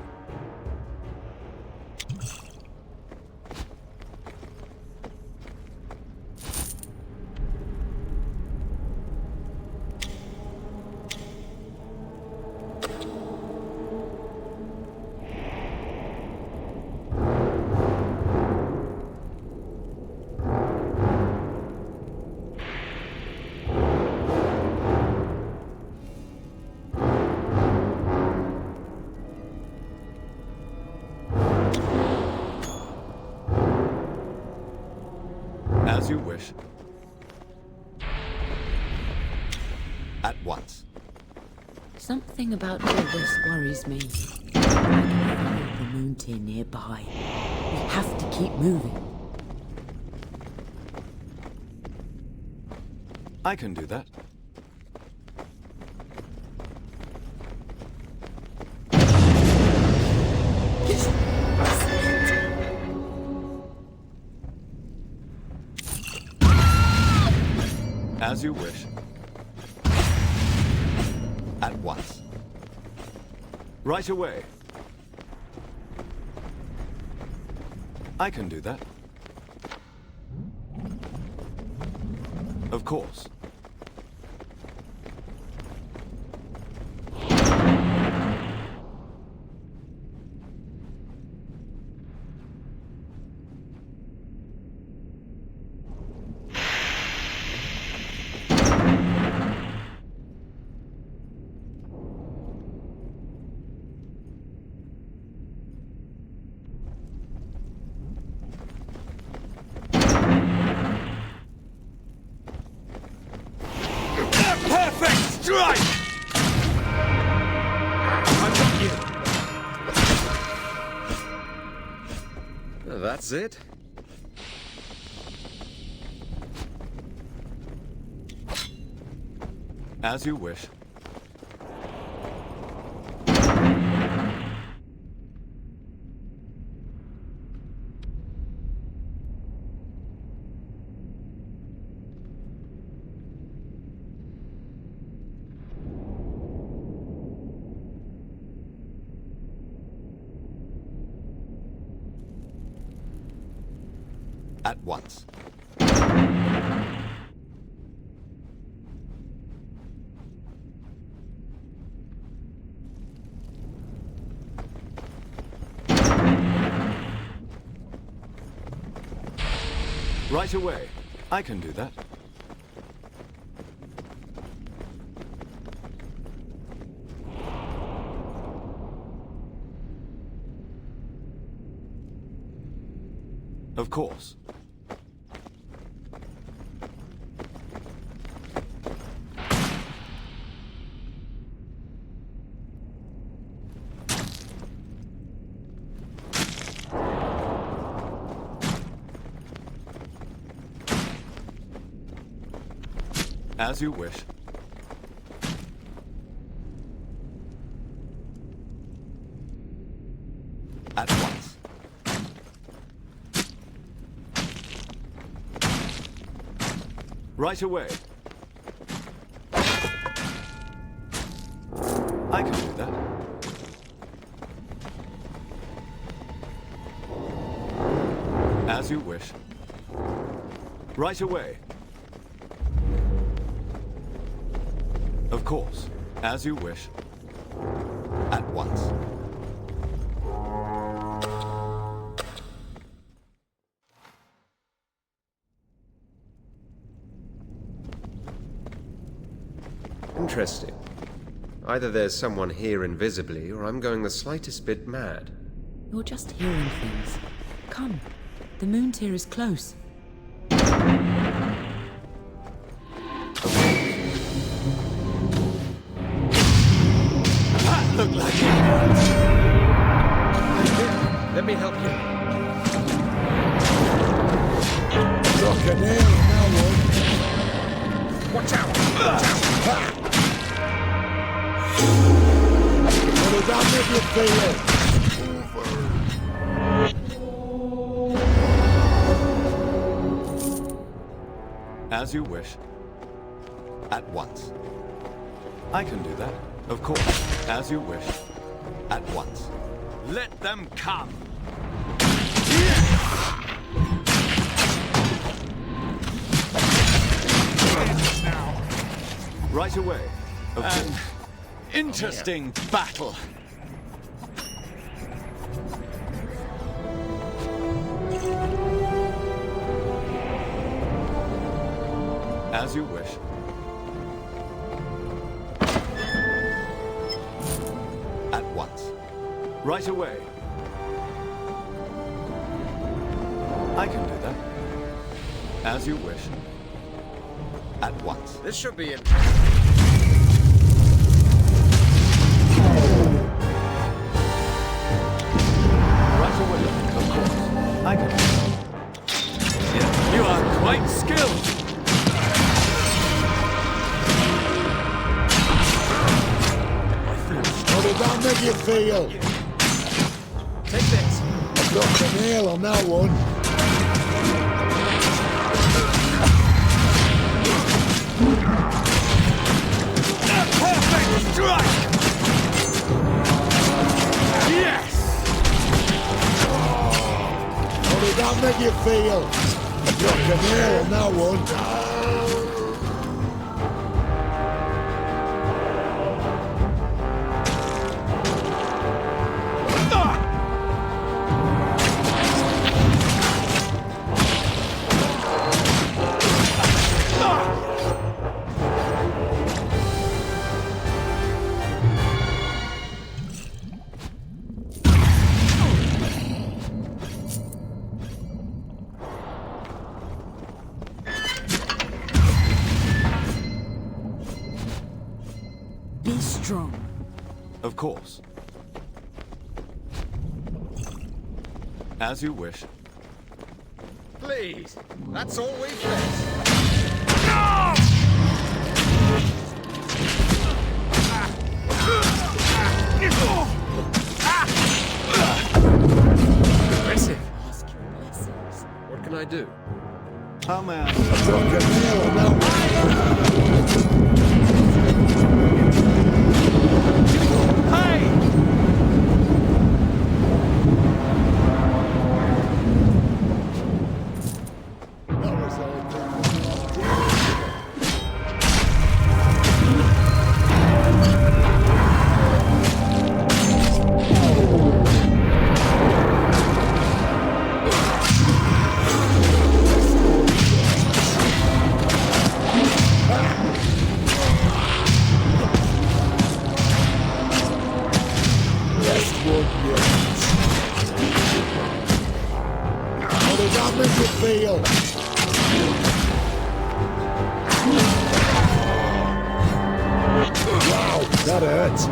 As you wish. At once. Something about all this worries me. I can feel the moon tier nearby. We have to keep moving. I can do that. As you wish. At once. Right away. I can do that. Of course. Perfect strike! I've got you. That's it? As you wish. At once. Right away. I can do that. Of course. As you wish. At once. Right away. I can do that. As you wish. Right away. Of course. As you wish. At once. Interesting. Either there's someone here invisibly, or I'm going the slightest bit mad. You're just hearing things. Come. The moon tier is close. That looked like it. Let me help you. Rock a nail now, one. Watch out! What does that make you feel? As you wish. At once. I can do that. Of course. As you wish. At once. Let them come! Right away. An interesting battle. As you wish. At once. Right away. I can do that. As you wish. At once. This should be interesting. Right away, of course. I can do that. Yeah, you are quite skilled. How does that make you feel? Take this. I've got the nail on that one. A perfect strike! Yes! How does that make you feel? I've got the nail on that one. Be strong. Of course. As you wish. Please, that's all we've got. Impressive. What can I do? How may I? that make you feel? Wow, that hurts.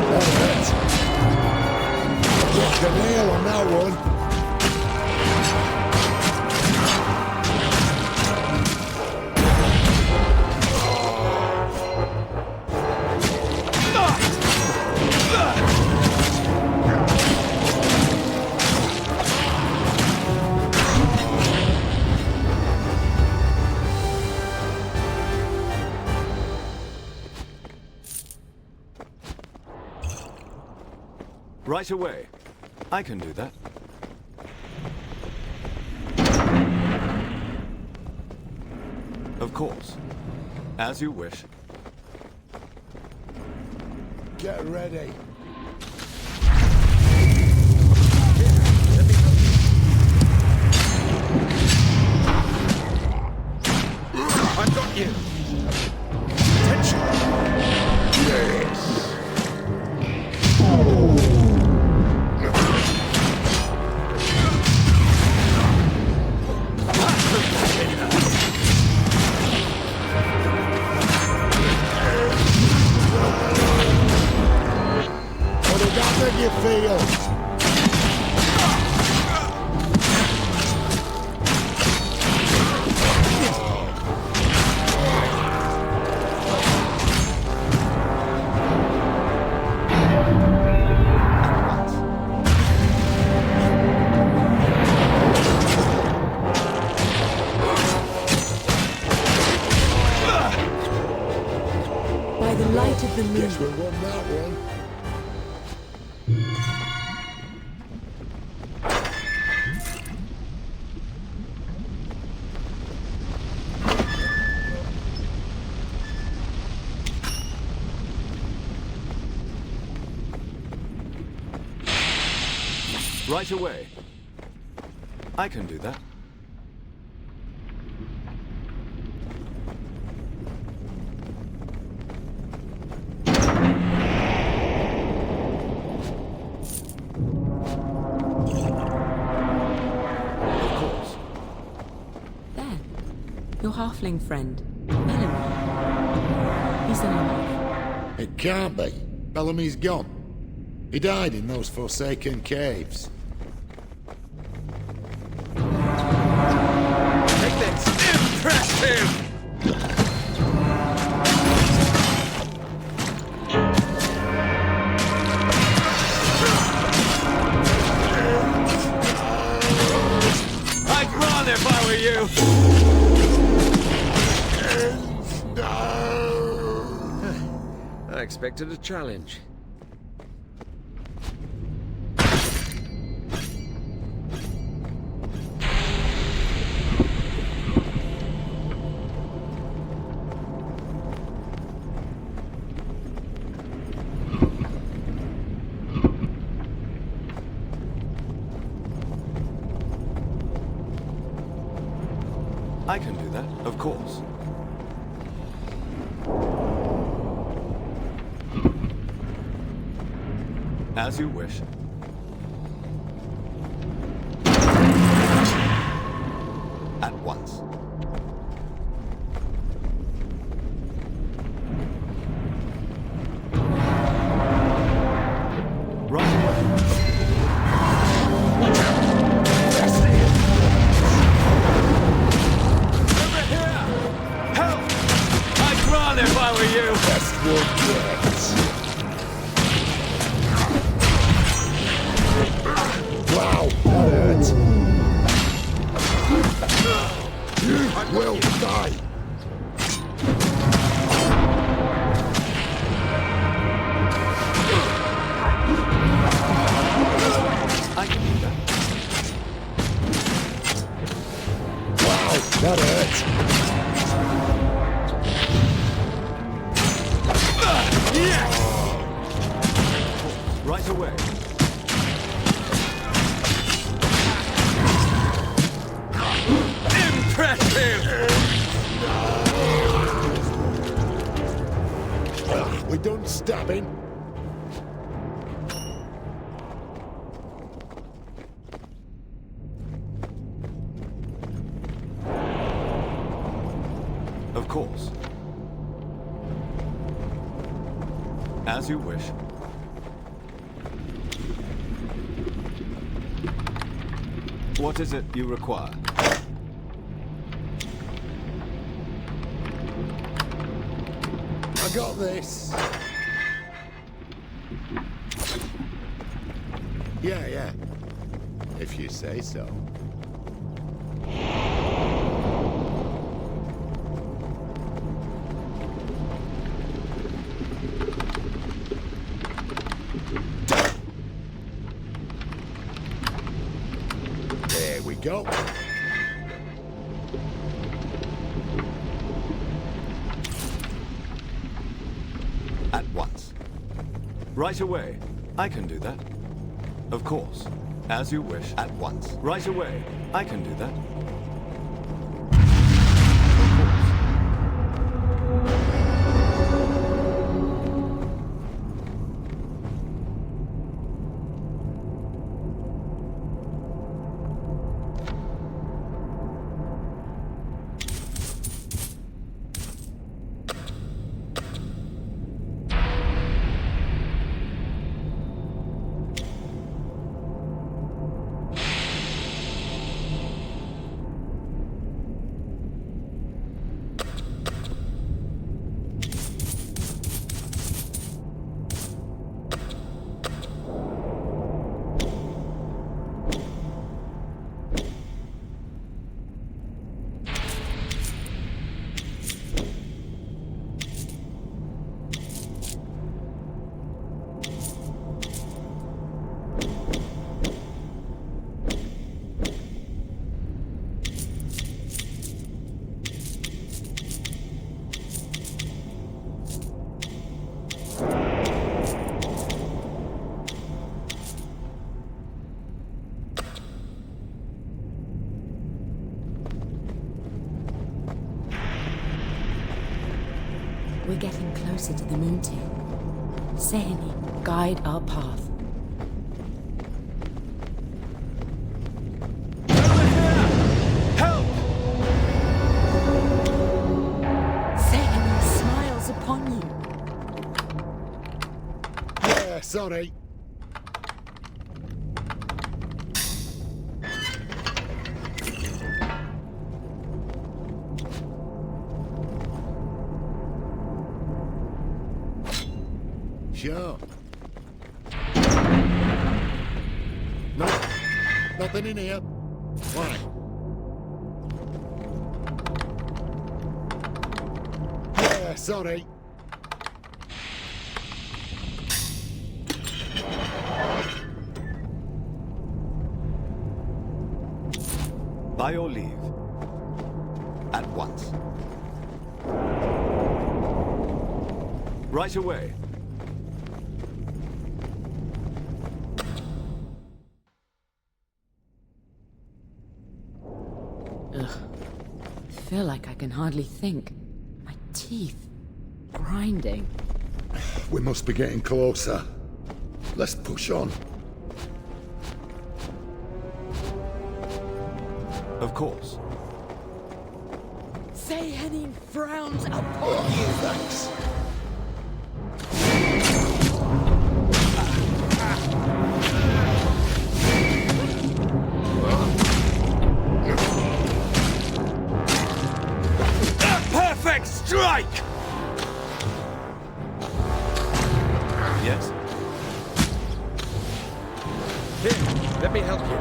That hurts. Dropped a nail on that one. Right away. I can do that. Of course. As you wish. Get ready. I've got you. Attention. Yes. You feel? By the light of the moon. Guess we won that one. Right away. I can do that. Of course. There. Your halfling friend, Bellamy. He's alive. It can't be. Bellamy's gone. He died in those forsaken caves. Take this! Impressive! I'd run if I were you! I expected a challenge. I can do that, of course. As you wish. At once. Right away. If I were you. Best one yet. Wow, that hurts. You will die. I can do that. Wow, that hurts. Yes! Right away. Impressive! We done stabbing. As you wish. What is it you require? I got this. Yeah. If you say so. There we go. At once. Right away. I can do that. Of course. As you wish. At once. Right away. I can do that. We're getting closer to the moon tier. Seheni, guide our path. Help! Seheni smiles upon you. Yeah, sorry. Sure. No, nothing in here. Why? Yeah, sorry. By your leave. At once. Right away. I feel like I can hardly think. My teeth grinding. We must be getting closer. Let's push on. Of course. Seheni frowns upon you. Thanks. Perfect strike! Yes? Here, let me help you.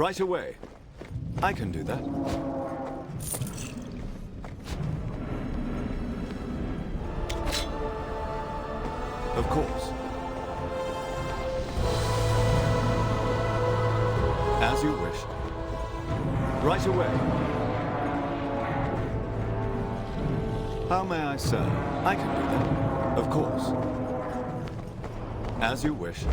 Right away. I can do that. Of course. As you wish. Right away. How may I serve? I can do that. Of course. As you wish.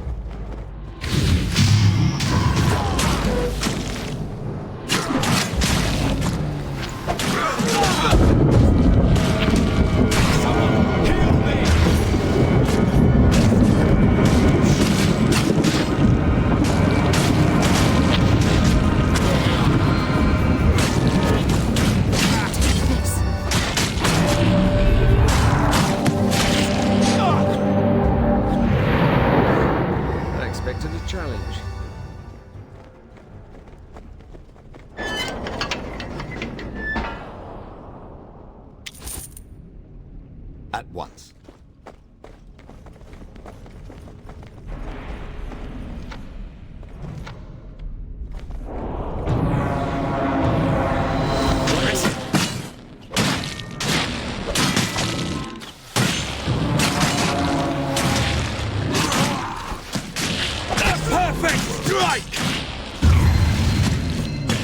At once. Perfect strike!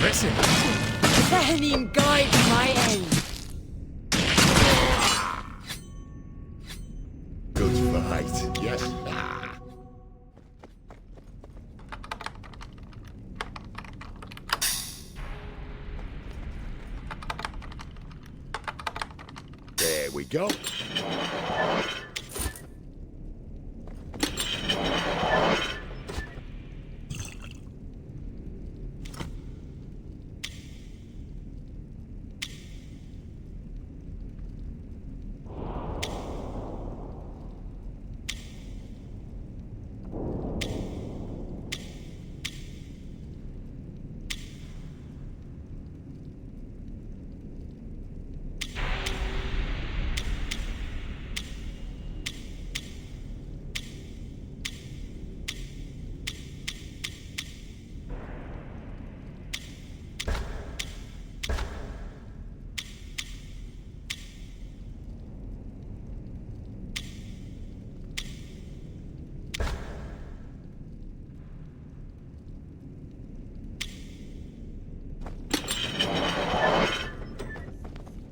Listen. Let him guide my aim. Good fight, yes. There we go.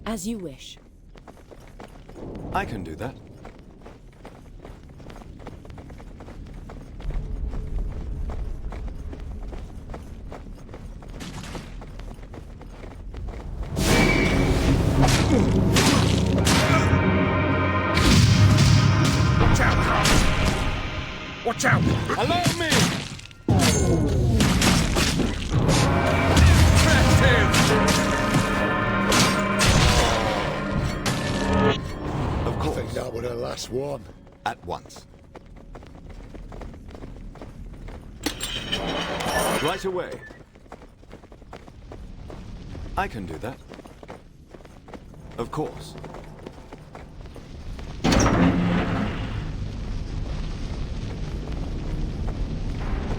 As you wish. I can do that. Watch out, Carl! Watch out! Allow me! I think that was the last one. At once. Right away. I can do that. Of course.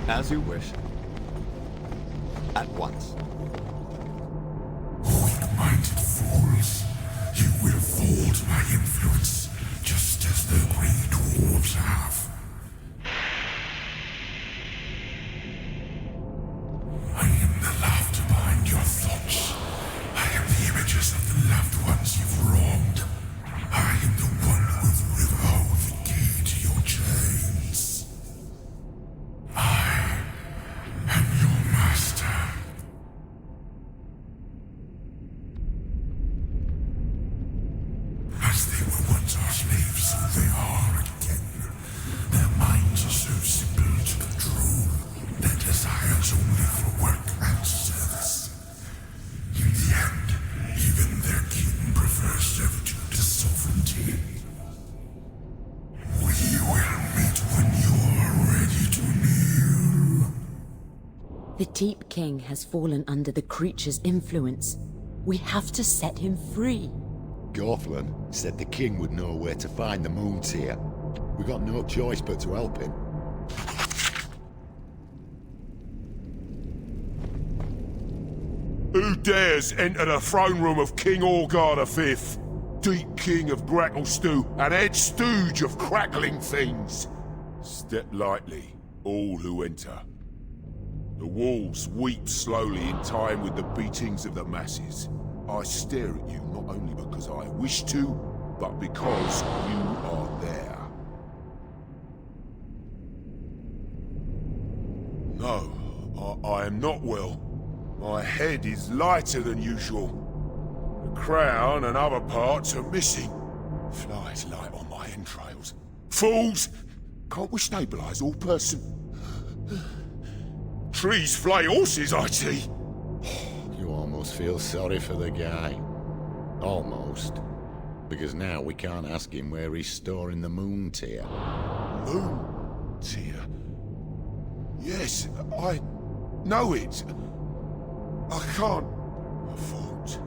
As you wish. At once. Weak-minded fools. You will thwart my influence, just as the Grey Dwarves have. I am the laughter behind your thoughts. I am the images of the loved ones you've wronged. I am the one who will revolve the key to your chains. I am your master. As they were once our slaves, so they are again. Their minds are so simple to control, their desires only for work and service. In the end, even their king prefers servitude to sovereignty. We will meet when you are ready to kneel. The Deep King has fallen under the creature's influence. We have to set him free. Gorflin said the king would know where to find the moon tear. We got no choice but to help him. Who dares enter the throne room of King Orgar V, Deep King of Gracklestew and head stooge of crackling things? Step lightly, all who enter. The walls weep slowly in time with the beatings of the masses. I stare at you not only because I wish to, but because you are there. No, I am not well. My head is lighter than usual. The crown and other parts are missing. Flies light on my entrails. Fools! Can't we stabilise all person? Trees flay horses, I see. You almost feel sorry for the guy. Almost. Because now we can't ask him where he's storing the moon tier. Moon tier? Yes, I know it. I can't. My vault.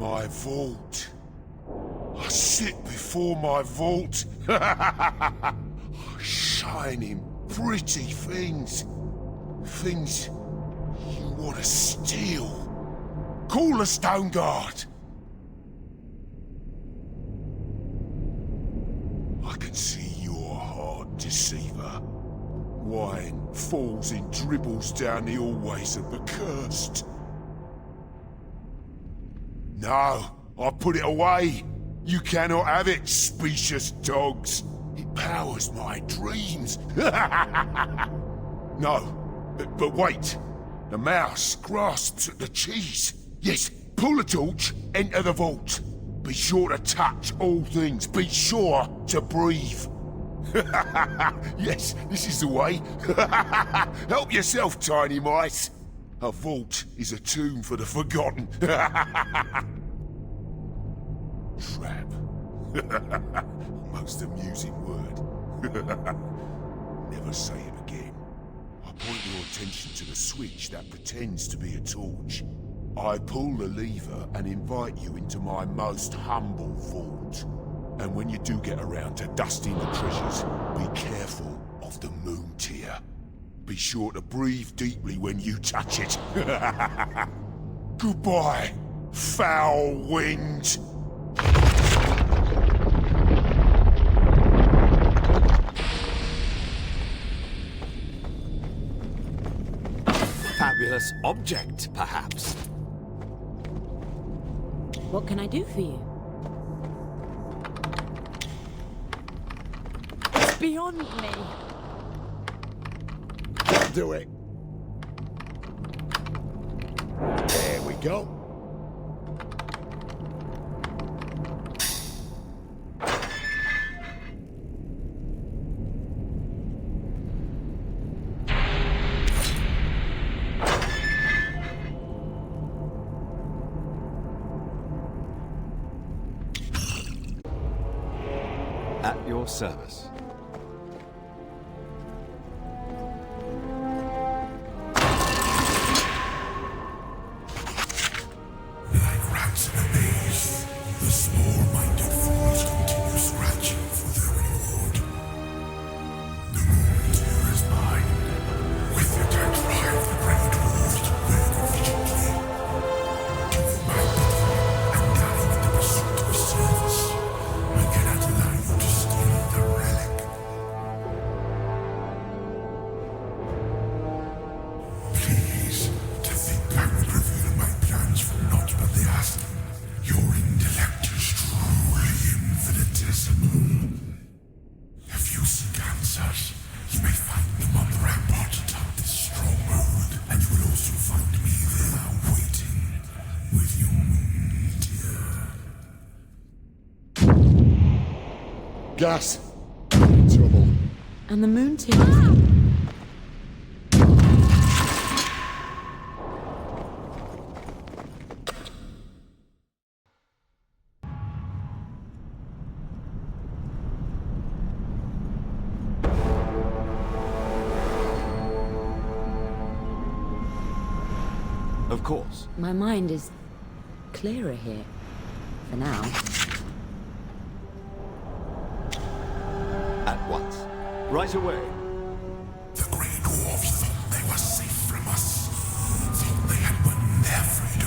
My vault. I sit before my vault. Shining, pretty things. Things you want to steal. Call the Stone Guard. I can see your heart, deceiver. Wine falls in dribbles down the hallways of the cursed. No, I put it away. You cannot have it, specious dogs. It powers my dreams. No, but wait. The mouse grasps at the cheese. Yes, pull the torch, enter the vault. Be sure to touch all things. Be sure to breathe. Yes, this is the way. Help yourself, tiny mice. A vault is a tomb for the forgotten. Trap. Most amusing word. Never say it again. I point your attention to the switch that pretends to be a torch. I pull the lever and invite you into my most humble vault. And when you do get around to dusting the treasures, be careful of the moon tier. Be sure to breathe deeply when you touch it. Goodbye, foul wind. Fabulous object, perhaps. What can I do for you? It's beyond me. Do it. There we go. At your service. Like rats in a maze, the small-minded fools continue scratching for their reward. The moon tier is mine. With it, I drive the great wolves to burn efficiently. With my body and dying in the pursuit of service, I cannot allow you to steal the relic. Please, to think I would reveal my plans for naught but the asking. Your intellect is truly infinitesimal. If you seek answers, you may find them on the rampart atop this stronghold, and you will also find me there waiting with your moon tier. Gas. Trouble. And the moon tier. Of course. My mind is clearer here. For now. At once. Right away. The Grey Dwarves thought they were safe from us. Thought they had won every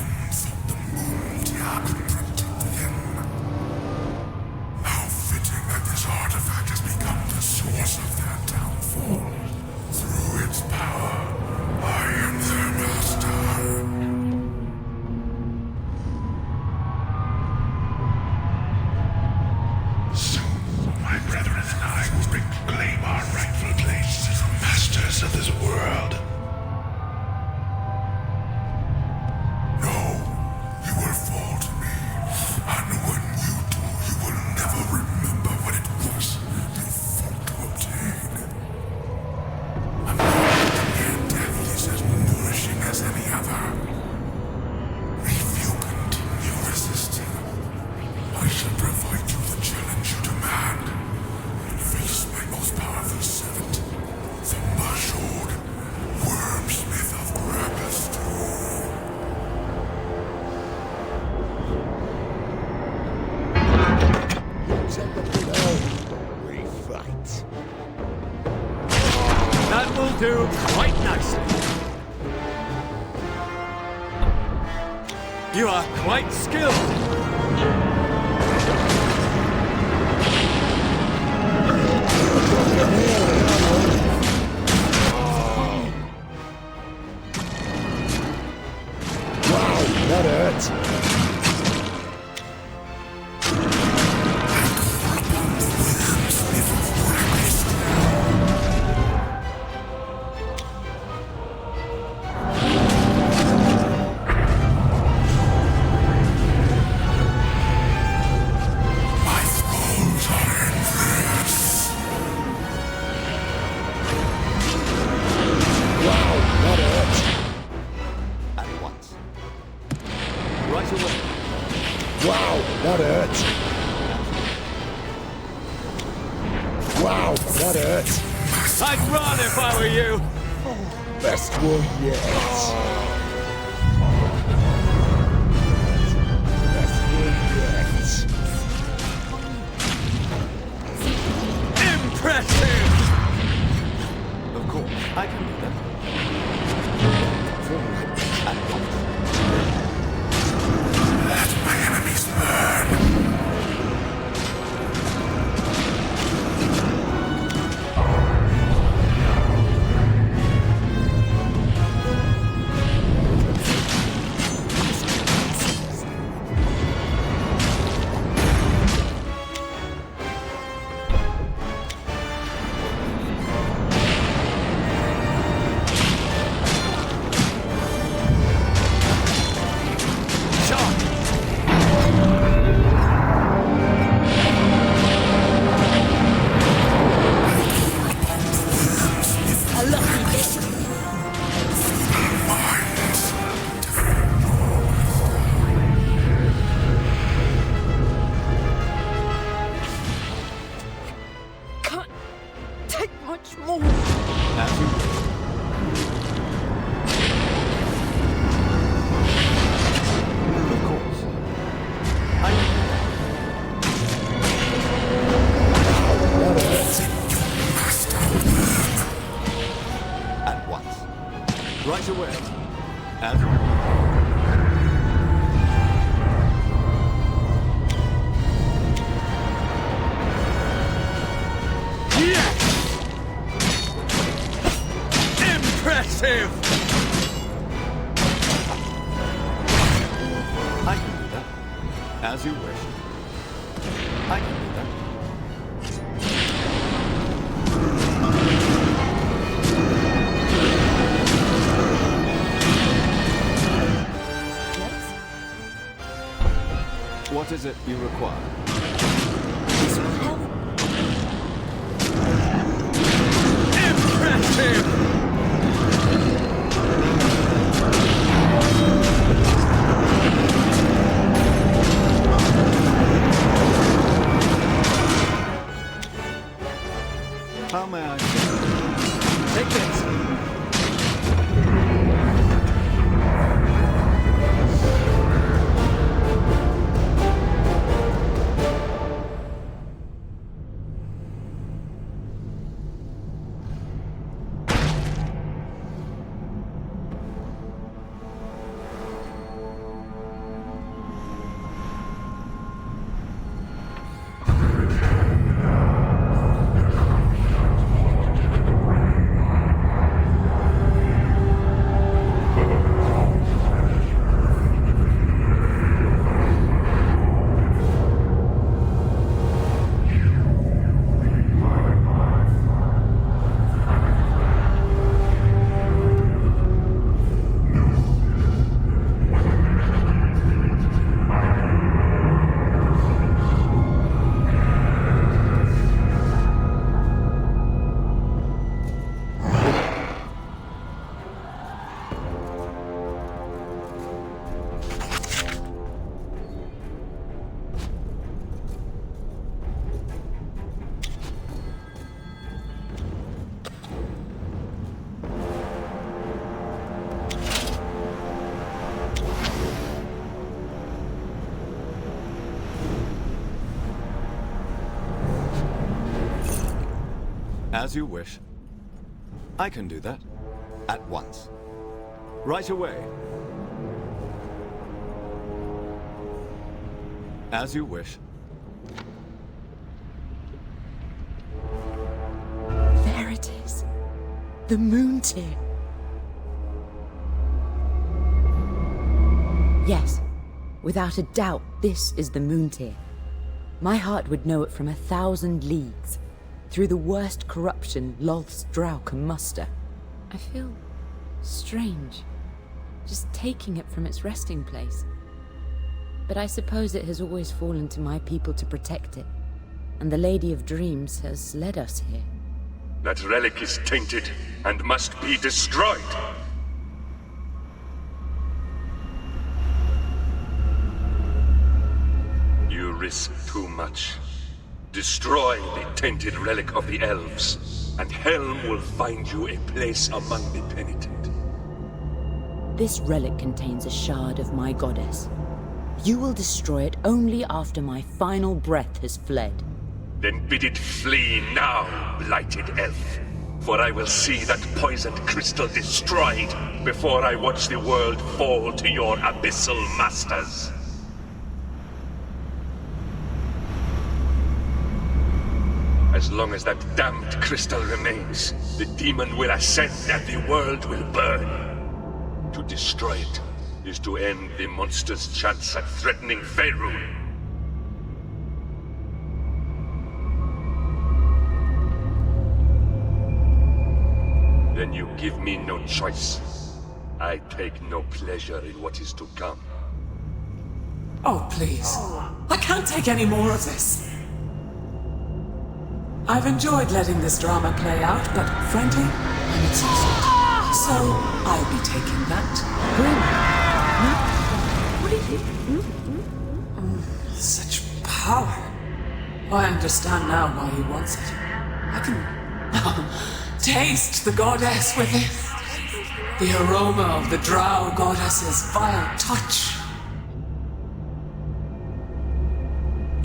That will do quite nicely. You are quite skilled. That hurts. Wow, that hurts. Wow, that hurts. I'd run if I were you. Best one yet. Best one yet. Impressive! Of course, I can do that. Forward and once. Let my enemies burn. Right away. Impressive! I can do that. As you wish. I can do that. What is it you require? This will help. Impressive! How may I say? Take this! As you wish. I can do that. At once. Right away. As you wish. There it is. The moon tear. Yes, without a doubt, this is the moon tear. My heart would know it from 1,000 leagues, through the worst corruption Loth's drow can muster. I feel strange, just taking it from its resting place. But I suppose it has always fallen to my people to protect it, and the Lady of Dreams has led us here. That relic is tainted and must be destroyed. You risk too much. Destroy the tainted relic of the elves, and Helm will find you a place among the penitent. This relic contains a shard of my goddess. You will destroy it only after my final breath has fled. Then bid it flee now, blighted elf. For I will see that poisoned crystal destroyed before I watch the world fall to your abyssal masters. As long as that damned crystal remains, the demon will ascend and the world will burn. To destroy it is to end the monster's chance at threatening Faerun. Then you give me no choice. I take no pleasure in what is to come. Oh, please. I can't take any more of this. I've enjoyed letting this drama play out, but frankly, I'm exhausted. So, I'll be taking that. What are you... Such power. I understand now why he wants it. I can taste the goddess with it. The aroma of the drow goddess's vile touch.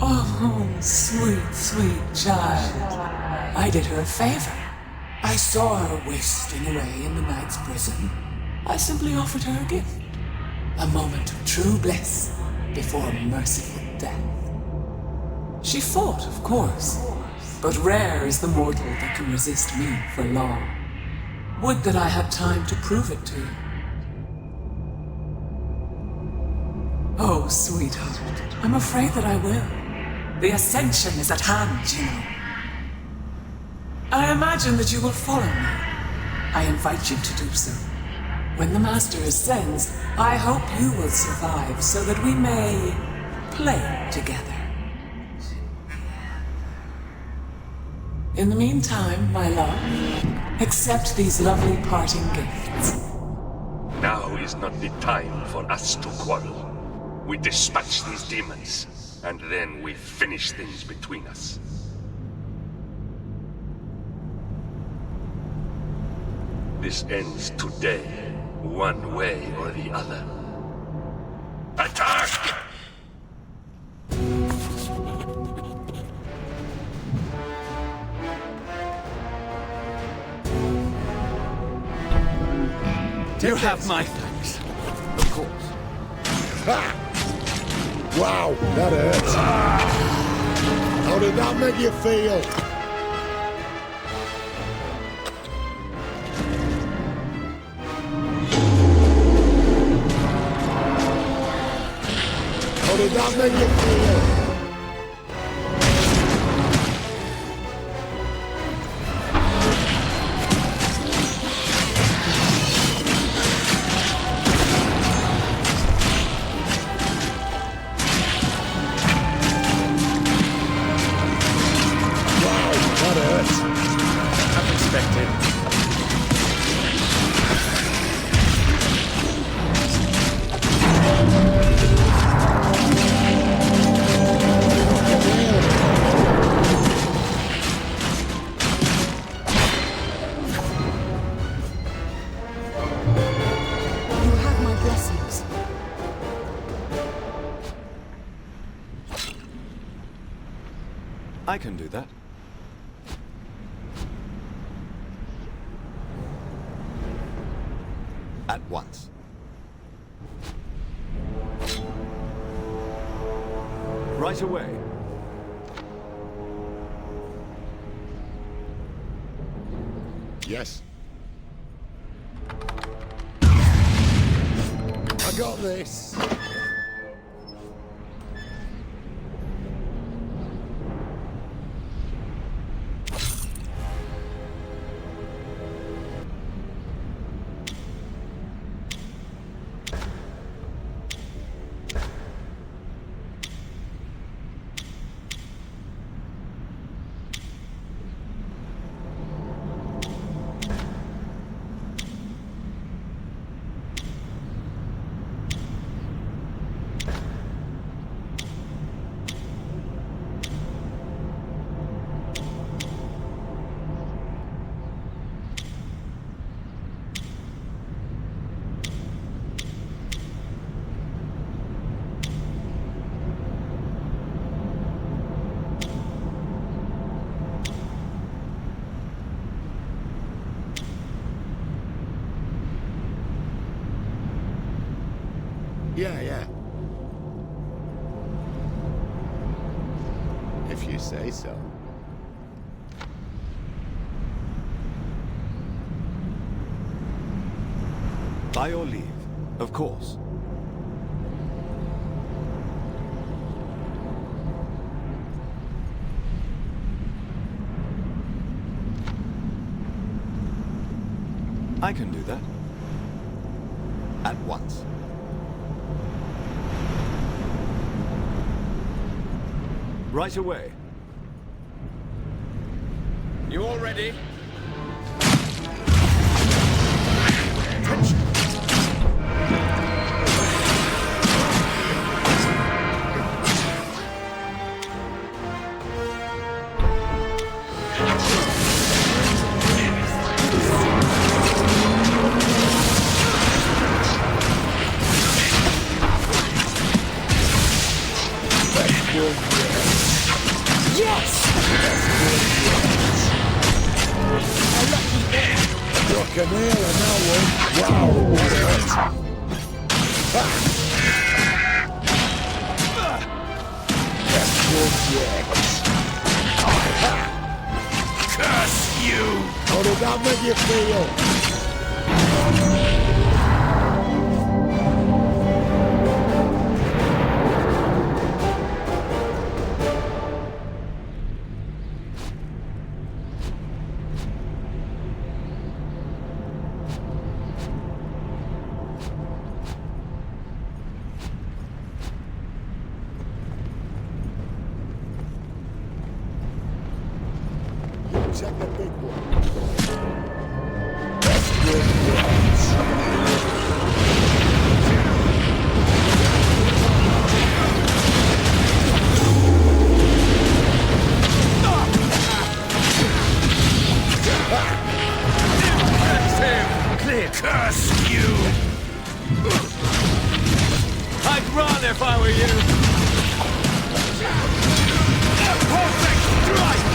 Oh, sweet, sweet child. I did her a favor. I saw her wasting away in the knight's prison. I simply offered her a gift. A moment of true bliss before merciful death. She fought, of course, but rare is the mortal that can resist me for long. Would that I had time to prove it to you. Oh, sweetheart, I'm afraid that I will. The ascension is at hand, you know. I imagine that you will follow me. I invite you to do so. When the Master ascends, I hope you will survive so that we may play together. In the meantime, my love, accept these lovely parting gifts. Now is not the time for us to quarrel. We dispatch these demons, and then we finish things between us. This ends today, one way or the other. Attack! You have my thanks. Of course. Ha! Wow, that hurts. How did that make you feel? How did that make you feel? I can do that. At once. Right away. Yes. I got this. Yeah. If you say so. By your leave, of course. I can do that. At once. Right away. You all ready? Check the big one. Curse you! I'd run if I were you! Perfect strike!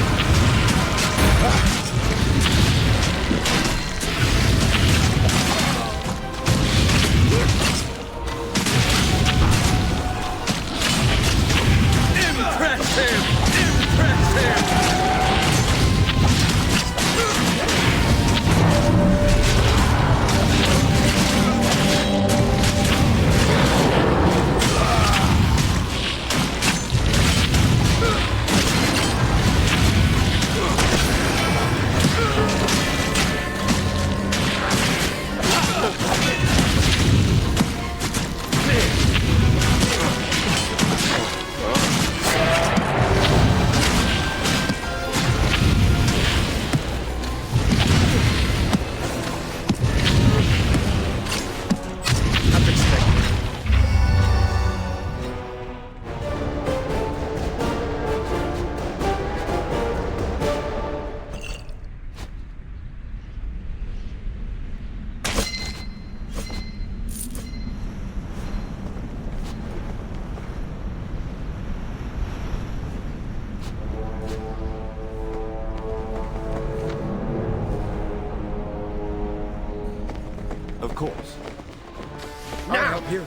course. I'll help you.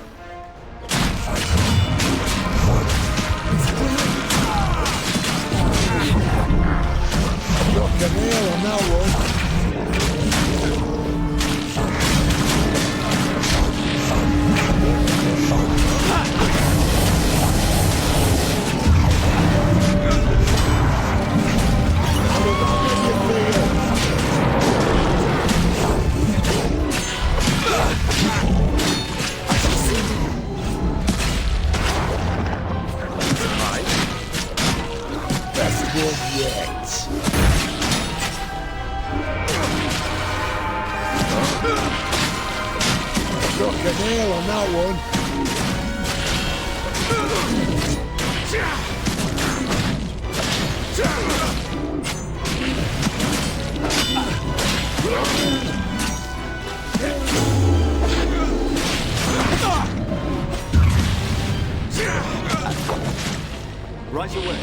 Got a nail on that one. Best one yet. Struck a nail on that one. Right away.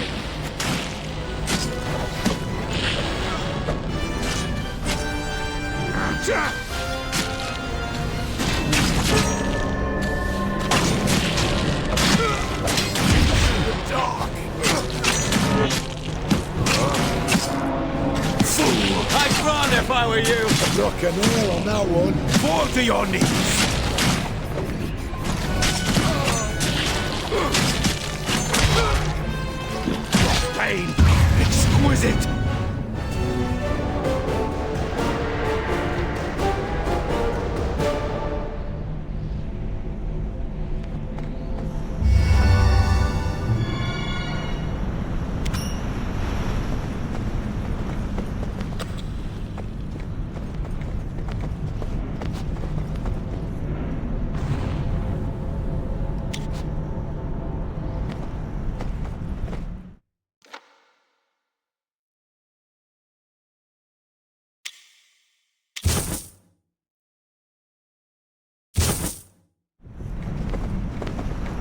I'd run if I were you! Struck a nail on that one. Fall to your knees! Pain! Exquisite!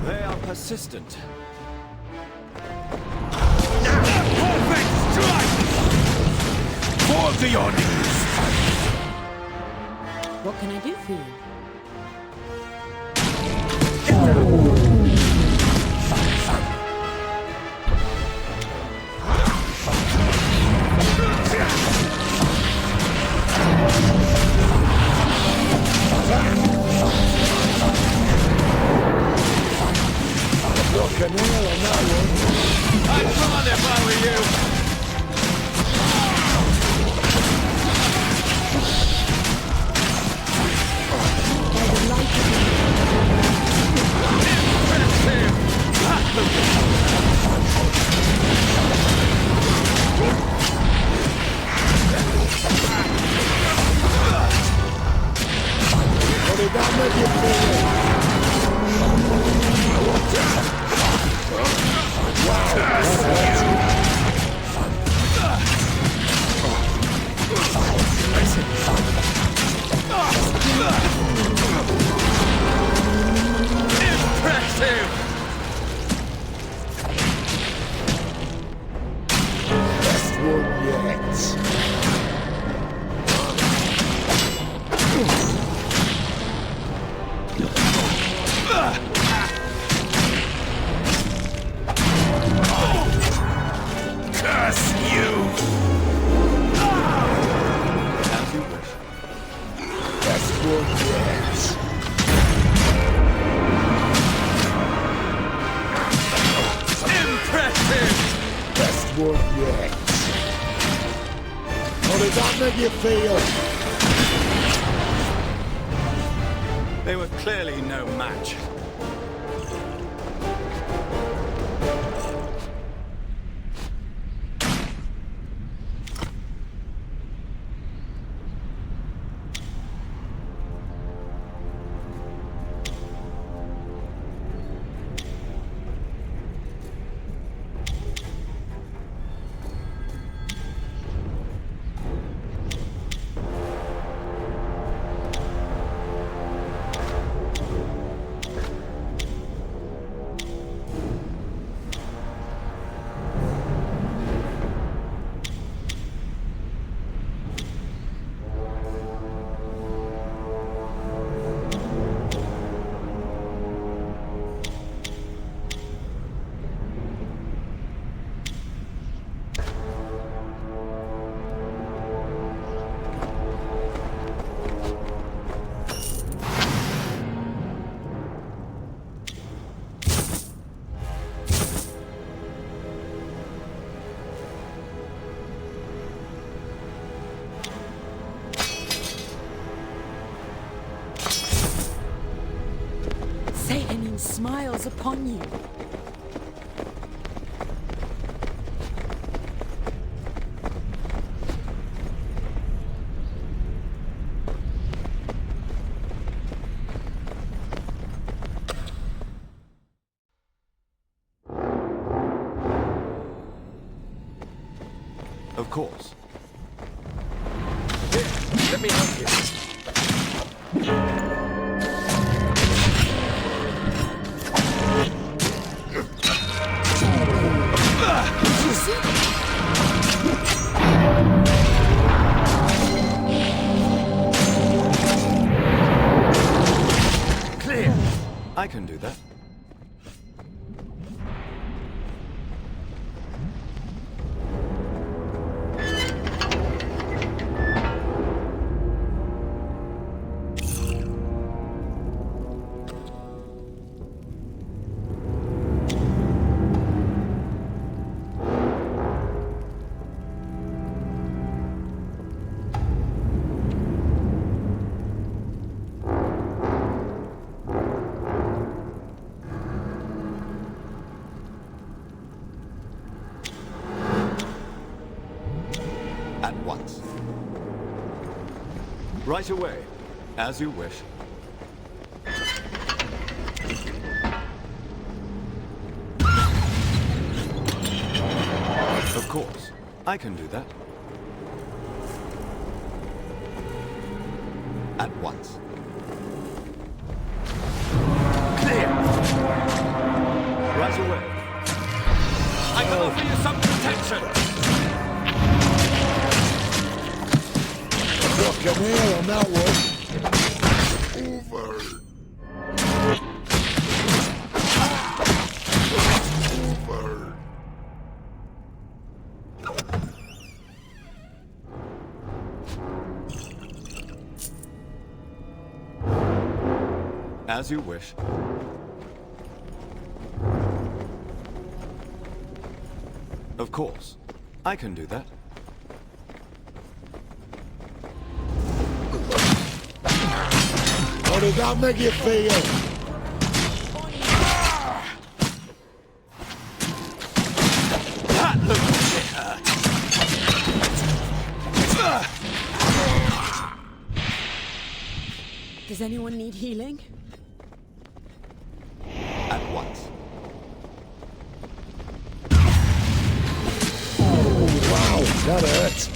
They are persistent. Perfect strike! Fall to your knees! What can I do for you? Struck a nail on that one. I'd run if I were you! What did that make you feel? Impressive! Best one yet. Curse you! As you wish. Best one yet. Impressive! Best one yet. How did that make you feel? They were clearly no match. falls upon you. Of course. Here, let me help you. Clear. I can do that. At once. Right away, as you wish. Of course, I can do that. At once. Clear! Right away. I can offer you some protection! Rock a nail on that one. Over. Over. As you wish. Of course. I can do that. How did that make you feel? That looks Does anyone need healing? At once. Oh, wow, that hurts.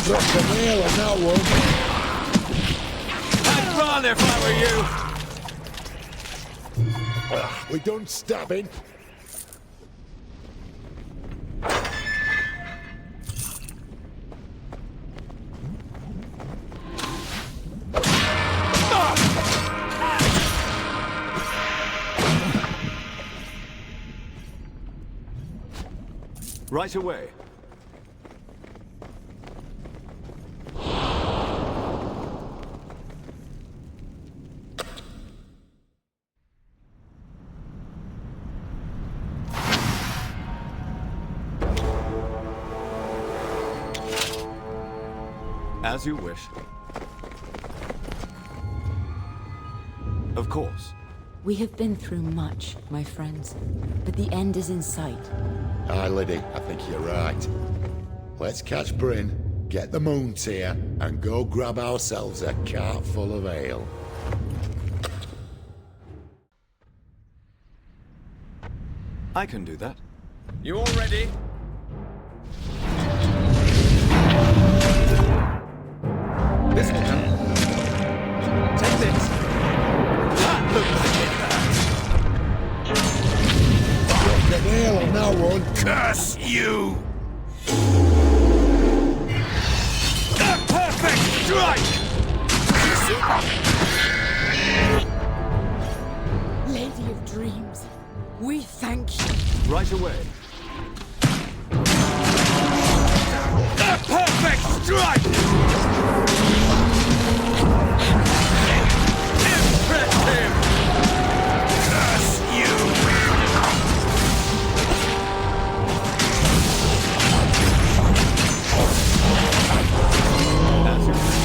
Dropped the nail on that one. I'd run if I were you. We done stabbing. Right away. As you wish. Of course. We have been through much, my friends, but the end is in sight. Aye, Liddy, I think you're right. Let's catch Bryn, get the moon tier, and go grab ourselves a cart full of ale. I can do that. You all ready? This will help. Take this. That looks like it hurts. Drop the nail on that one. Curse you! A perfect strike! Lady of Dreams, we thank you. Right away. A perfect strike! Impressive! Curse you! As you wish.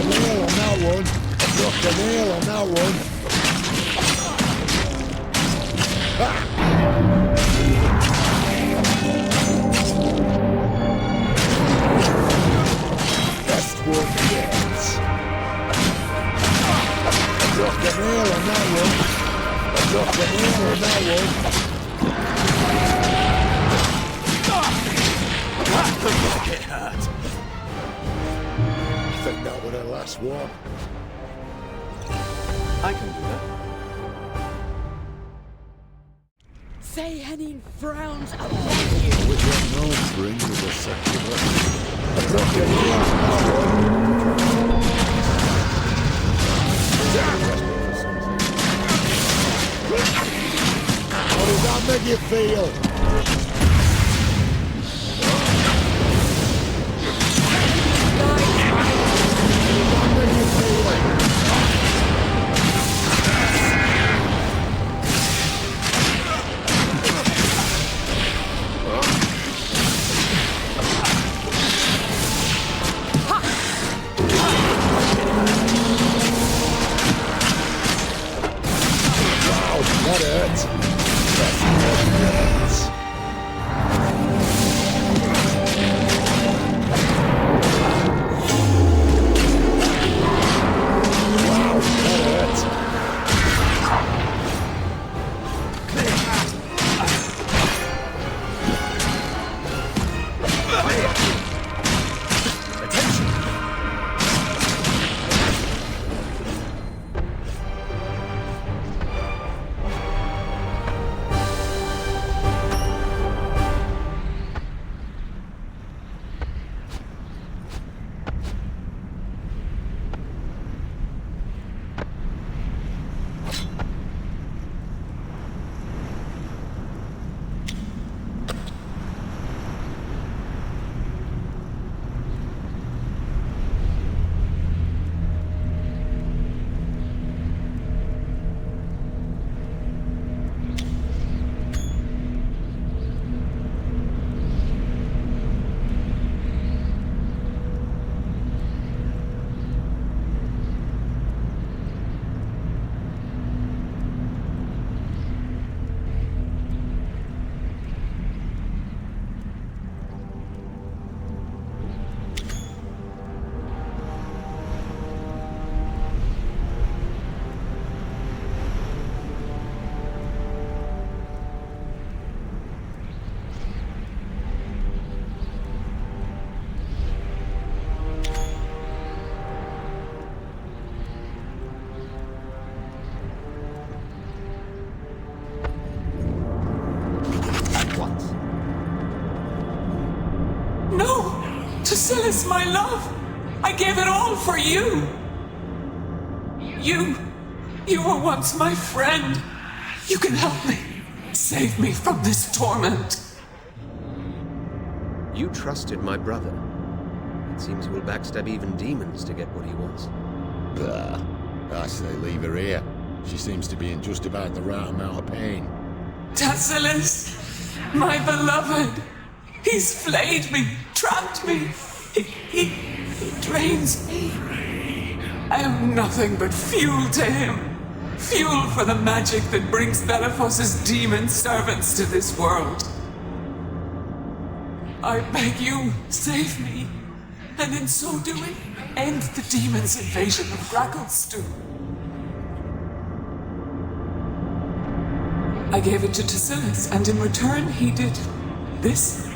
a nail on that one. I dropped a nail on that one. Ha! Best one yet. I dropped a nail on that one. I dropped a nail on that one. I get hurt. I think that was the last one. I can do that. Say Henning frowns upon you. With your nose ring with a secular. I dropped a nail on that one. How does that make you feel? Mirillis, my love! I gave it all for you! You were once my friend. You can help me. Save me from this torment. You trusted my brother. It seems he will backstab even demons to get what he wants. Bah. I say leave her here. She seems to be in just about the right amount of pain. Tassilis, my beloved. He's flayed me, trapped me. He drains me. I am nothing but fuel to him. Fuel for the magic that brings Bellefoss's demon servants to this world. I beg you, save me, and in so doing, end the demon's invasion of Gracklestone. I gave it to Tassilis, and in return he did this.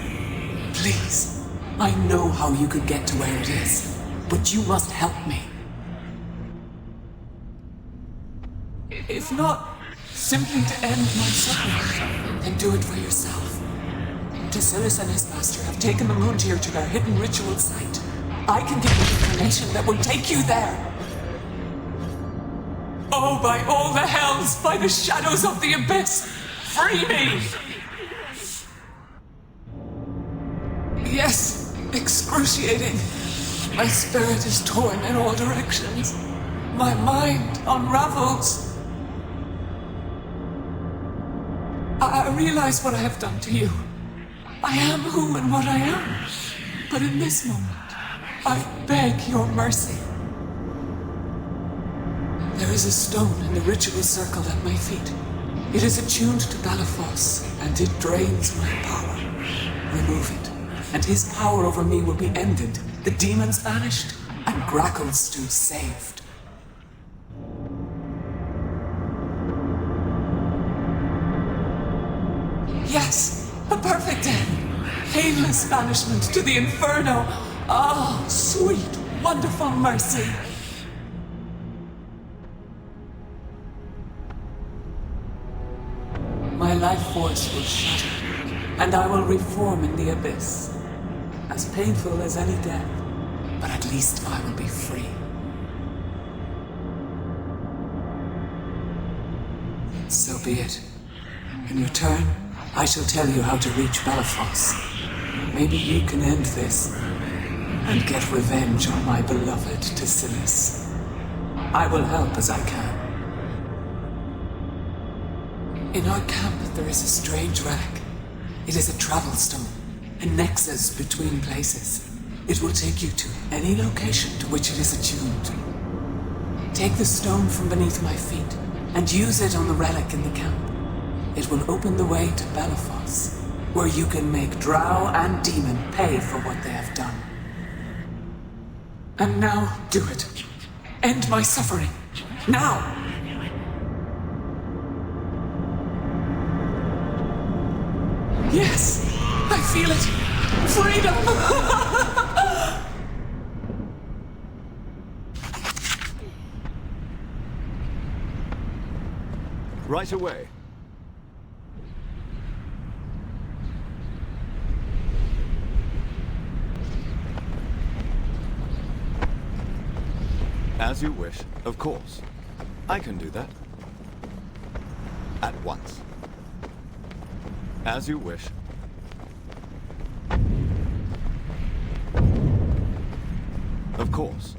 Please, I know how you could get to where it is, but you must help me. If not, simply to end my suffering, then do it for yourself. Tassilis and his master have taken the Moontear to their hidden ritual site. I can give you information that will take you there. Oh, by all the hells, by the shadows of the abyss, free me! Yes, excruciating. My spirit is torn in all directions. My mind unravels. I realize what I have done to you. I am who and what I am. But in this moment, I beg your mercy. is a stone in the ritual circle at my feet. It is attuned to Balafos, and it drains my power. Remove it, and his power over me will be ended, the demons vanished, and Gracklestew saved. Yes, a perfect end. Painless banishment to the inferno. Ah, sweet, wonderful mercy. My life force will shatter, and I will reform in the abyss. As painful as any death, but at least I will be free. So be it. In return, I shall tell you how to reach Balafos. Maybe you can end this, and get revenge on my beloved Tasilis. I will help as I can. In our camp, there is a strange relic. It is a travel stone, a nexus between places. It will take you to any location to which it is attuned. Take the stone from beneath my feet, and use it on the relic in the camp. It will open the way to Balafos, where you can make drow and demon pay for what they have done. And now, do it. End my suffering. Now! Yes! I feel it! Freedom! Right away. As you wish, of course. I can do that. At once. As you wish. Of course.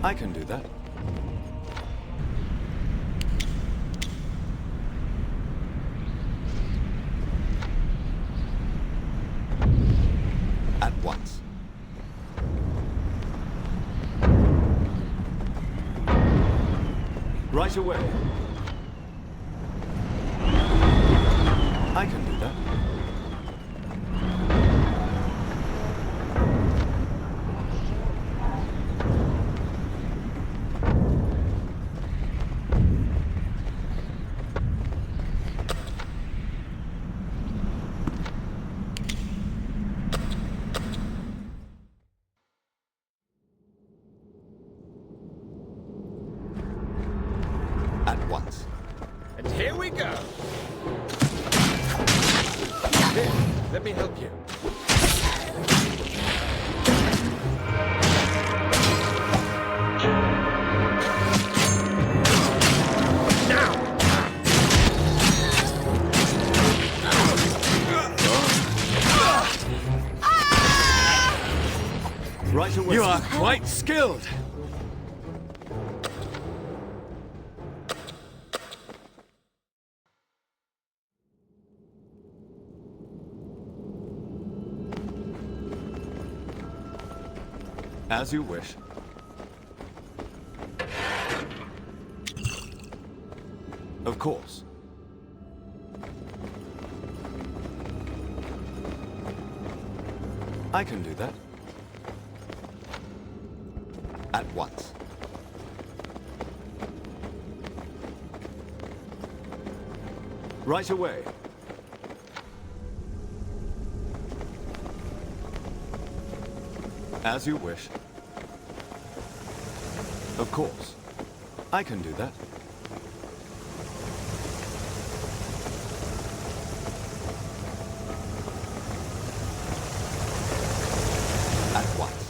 I can do that. At once. Right away. I can do that. Here, let me help you. Right away. You are quite skilled. As you wish. Of course. I can do that. At once. Right away. As you wish. Of course. I can do that. At once.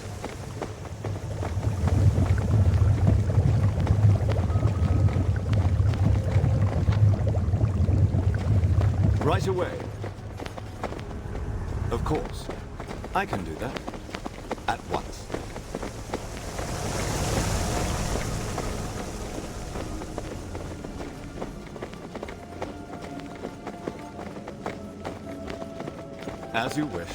Right away. Of course. I can do that. At once. As you wish.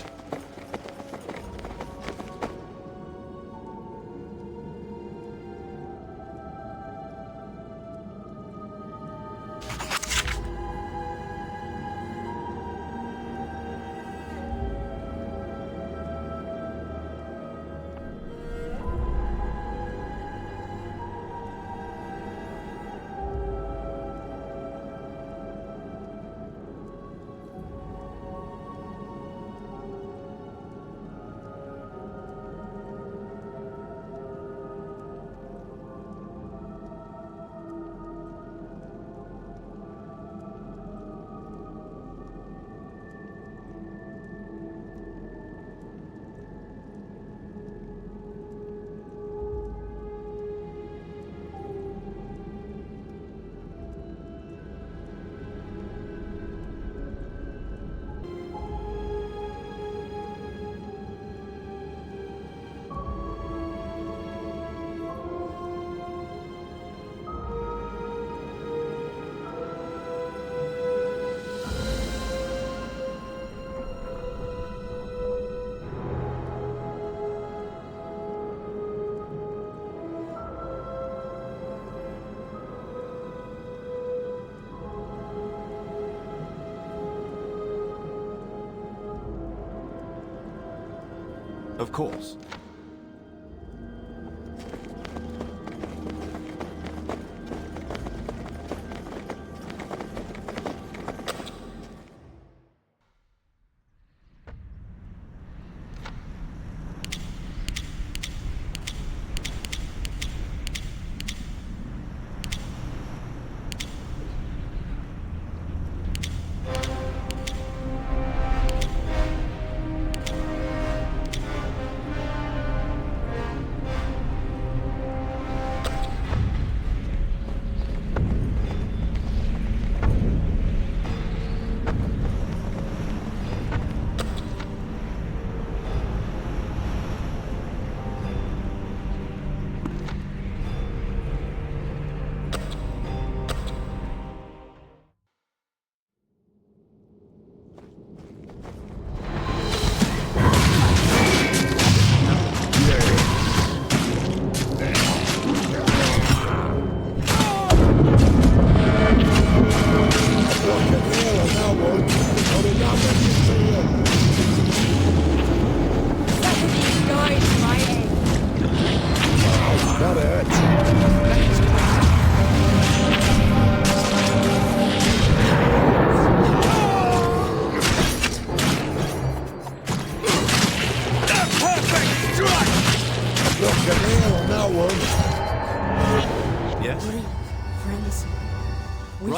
Of course.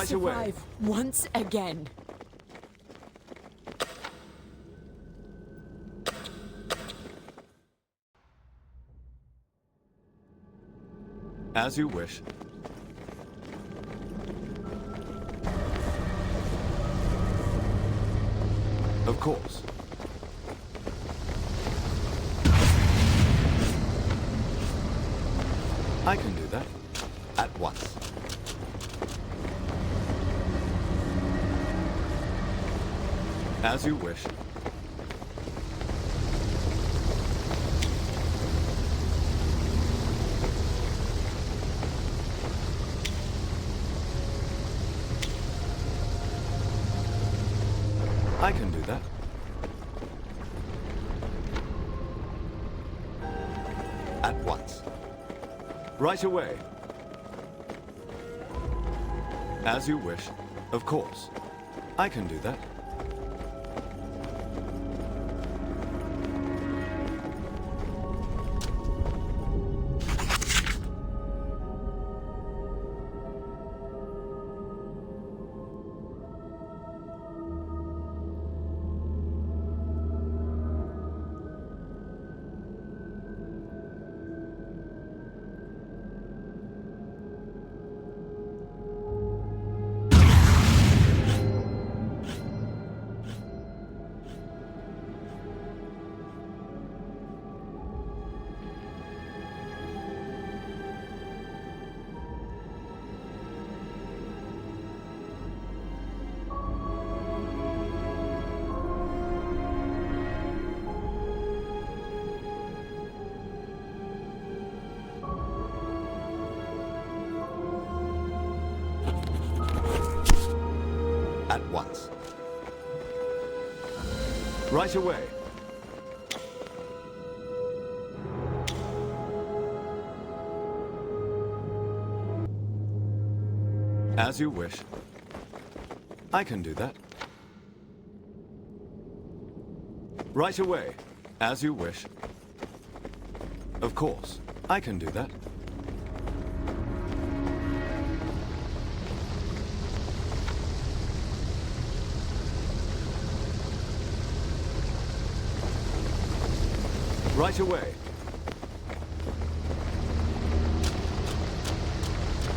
Right away. survive once again. As you wish. Of course. I can do that. At once. As you wish. I can do that. At once. Right away. As you wish. Of course. I can do that. At once. Right away. As you wish. I can do that. Right away. As you wish. Of course. I can do that. Right away.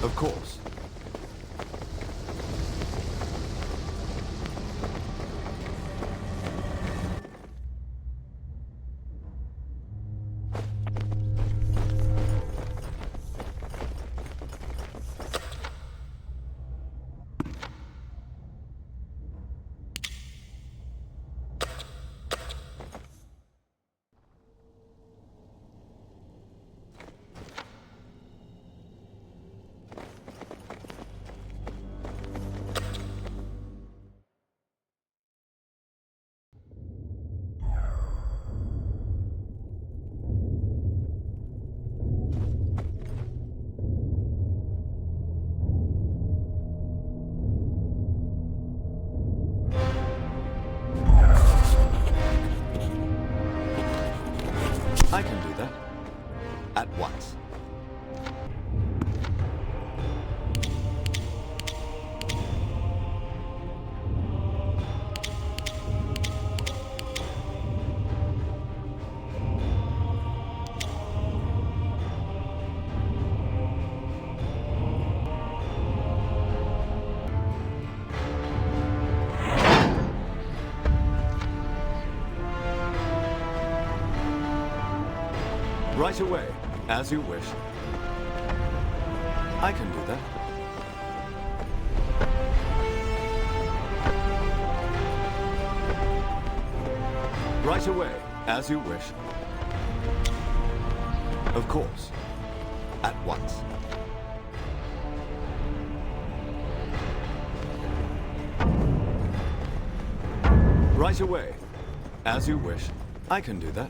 Of course. I can do that. At once. Right away, as you wish. I can do that. Right away, as you wish. Of course. At once. Right away, as you wish. I can do that.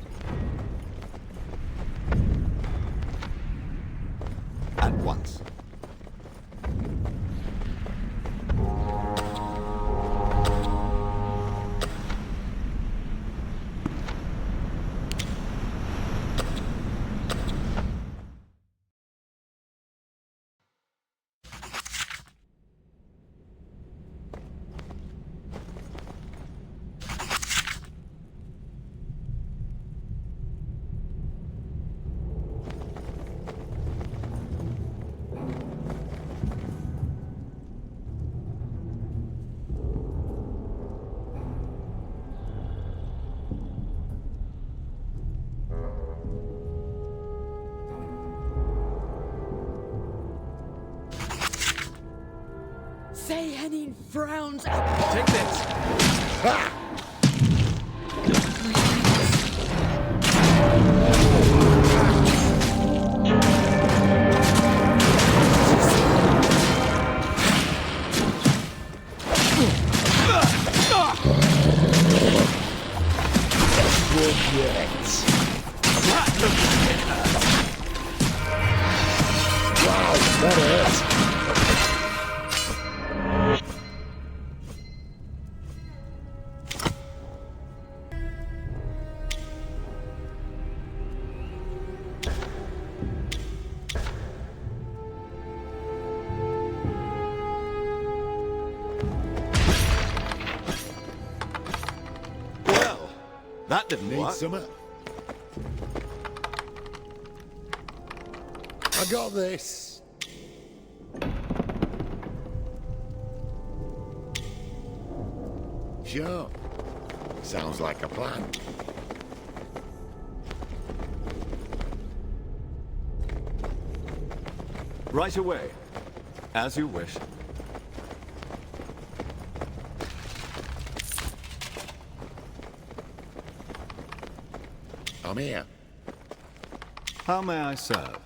At once. Lenin frowns. Take this. Ha! Wow, that hurts. Well, that didn't Need work. some. I got this. Sure. Sounds like a plan. Right away. As you wish. I'm here. How may I serve?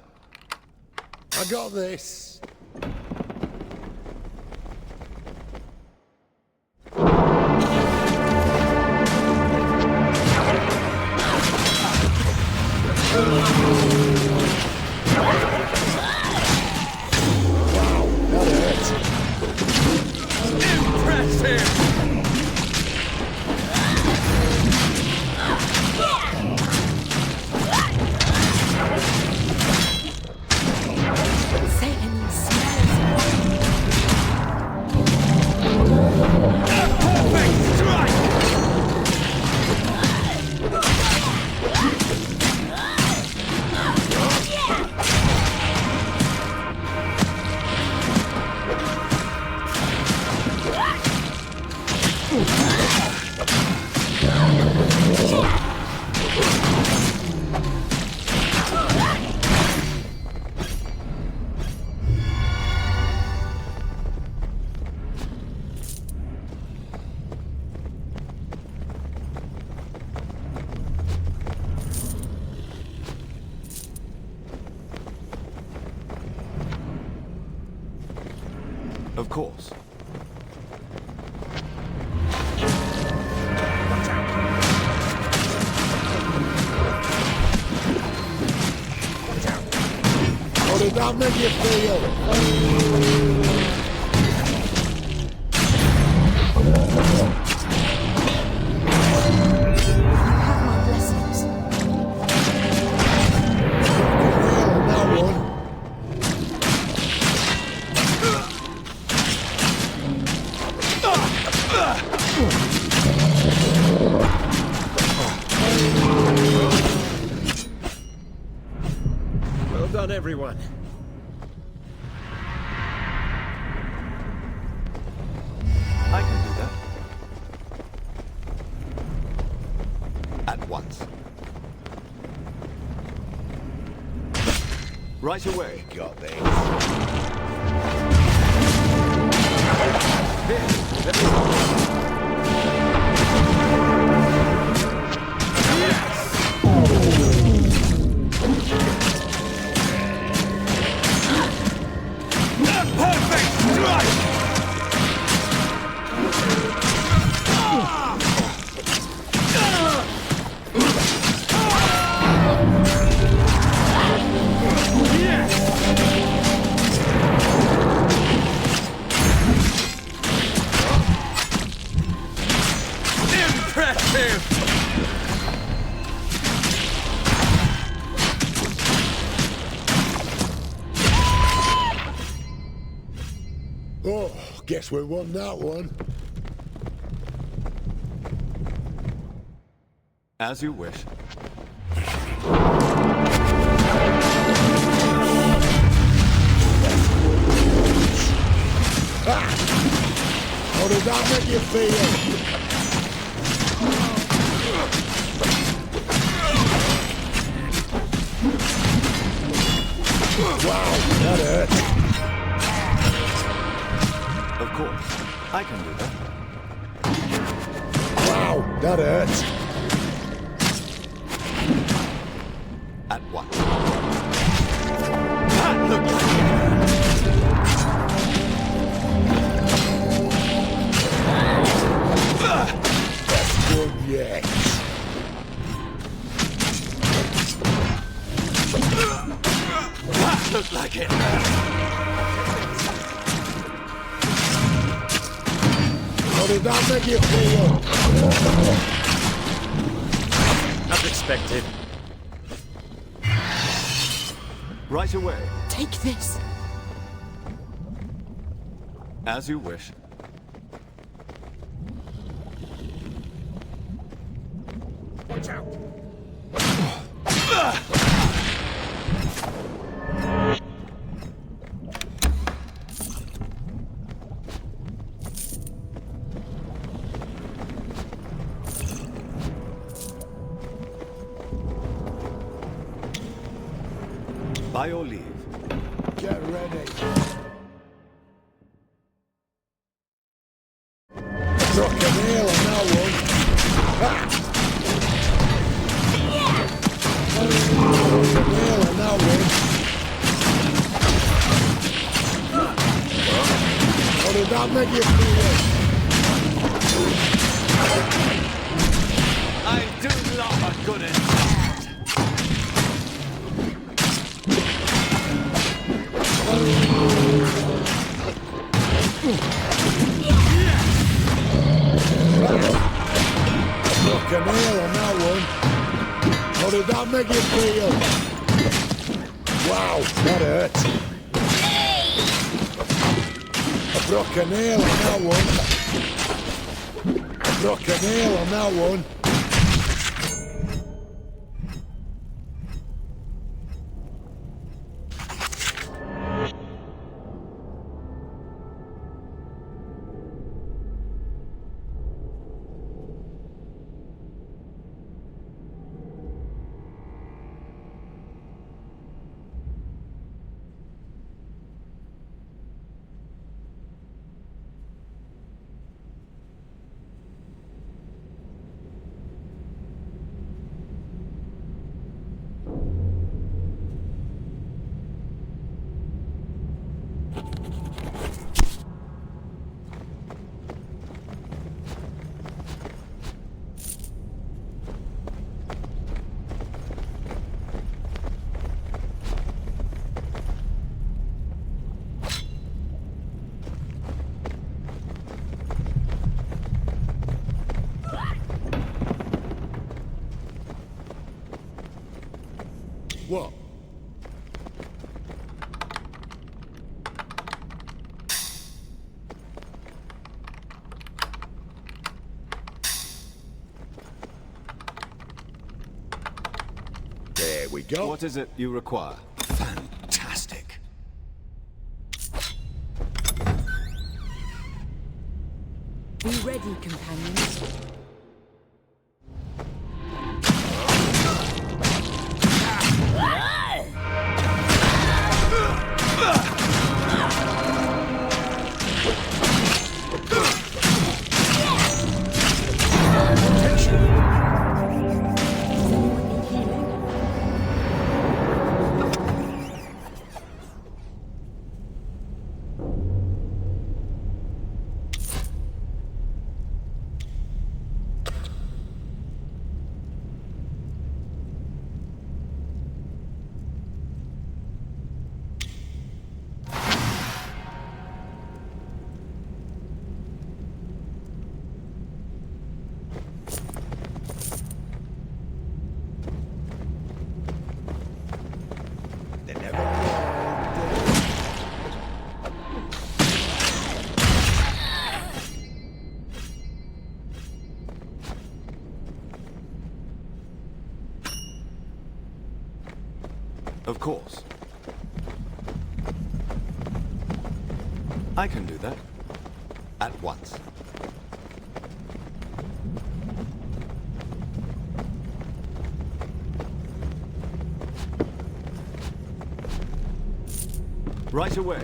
I got this. Wow, that hurts. Impressive! Satan smells. A perfect strike! Of course. How did that make you feel? Have my blessings. That one. Well done, everyone. I can do that. At once. Right away. Got this. Here, let me... A perfect strike! Impressive! Oh, guess we won that one. As you wish. How did that make you feel? Wow, that hurt. Of course. I can do that. Wow, that hurts. At once. That looked like Best one yet. That looked like it. How did that make you feel? As expected. Right away. Take this. As you wish. Watch out! By your leave. Get ready. Struck a nail on that one. Ha! Struck a nail on that one. How did that make you feel? I do love a good attack. Struck a nail on that one. How did that make you feel? Wow, that hurt. I broke a nail on that one. I broke a nail on that one. What? There we go. What is it you require? Fantastic. Be ready, companions. Of course. I can do that. At once. Right away.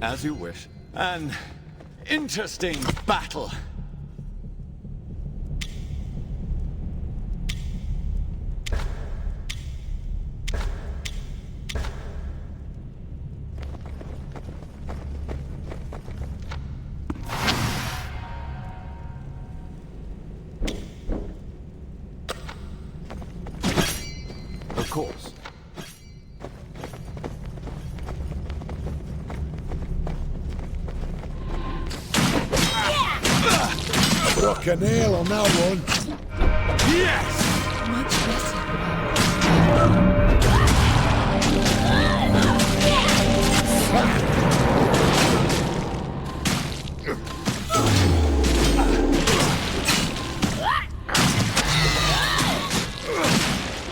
As you wish. An interesting battle. Of course. Struck a nail on that one. Yes! Much better.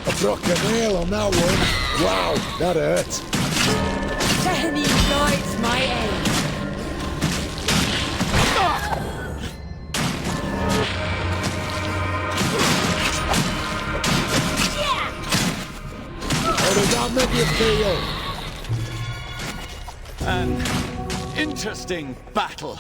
I struck a nail on that one. Wow, that hurt. Tehani guides my aim. How did that make you feel? An interesting battle.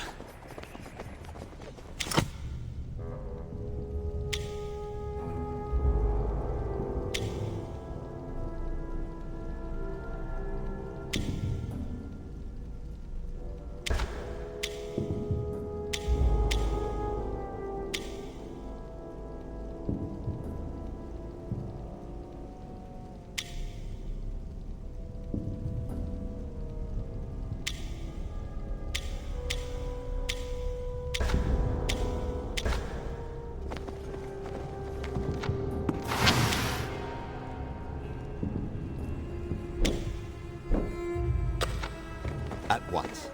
At once.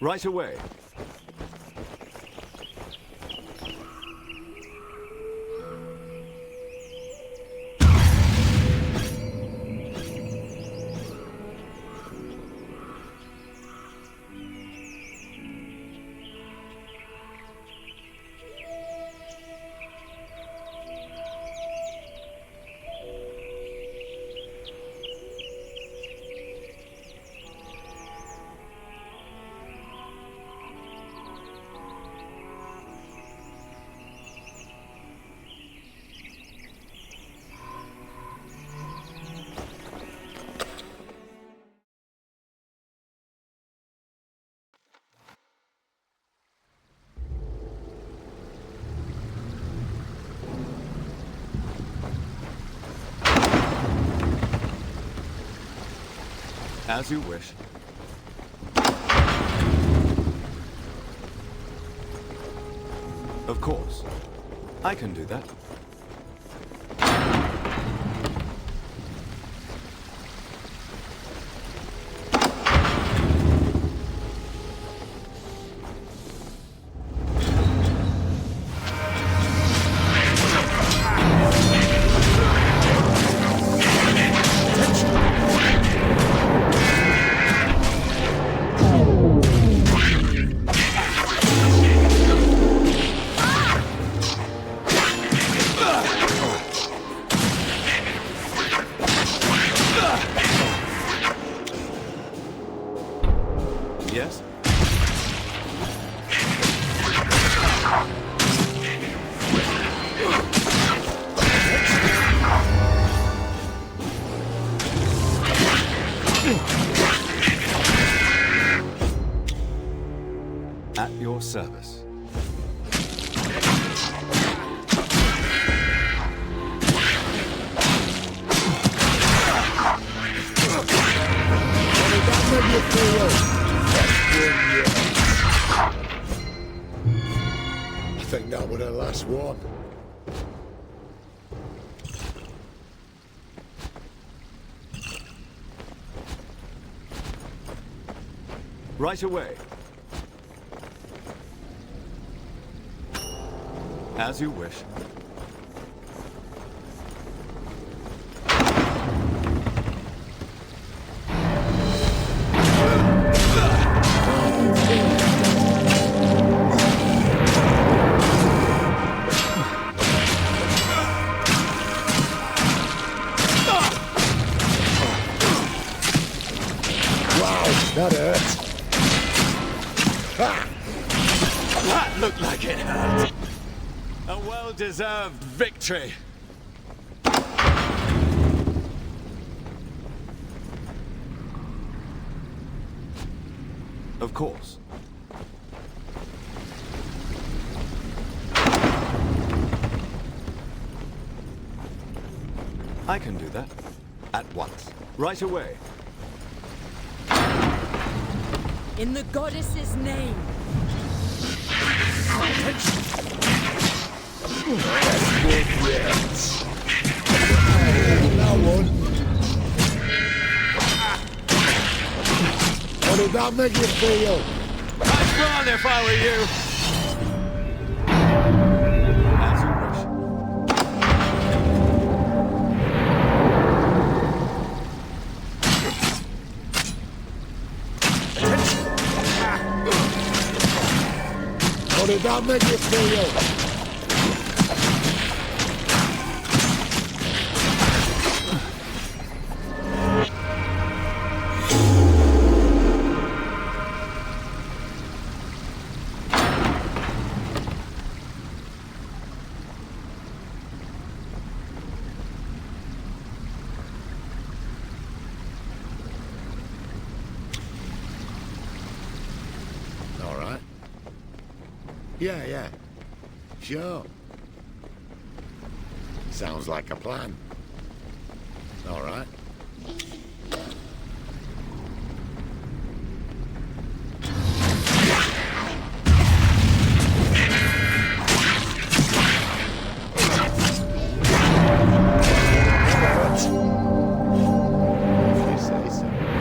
Right away. As you wish. Of course. I can do that. Yes? At your service. I think that was the last one. Right away. As you wish. well-deserved victory. Of course. I can do that. At once. Right away. In the goddess's name. That one. How did that make you feel? I'd run if I were you. As you wish. How did that make you feel? Yeah. Sure. Sounds like a plan. All right.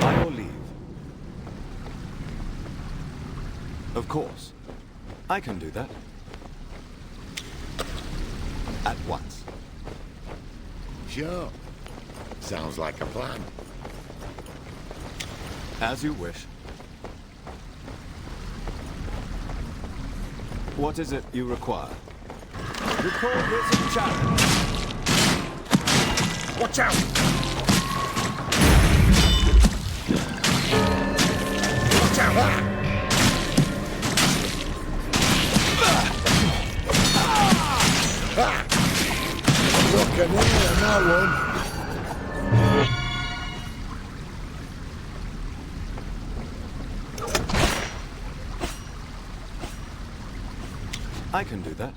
By your leave. Of course. I can do that. At once. Sure. Sounds like a plan. As you wish. What is it you require? Record this in challenge. Watch out! Watch out! Look at me on that one. I can do that.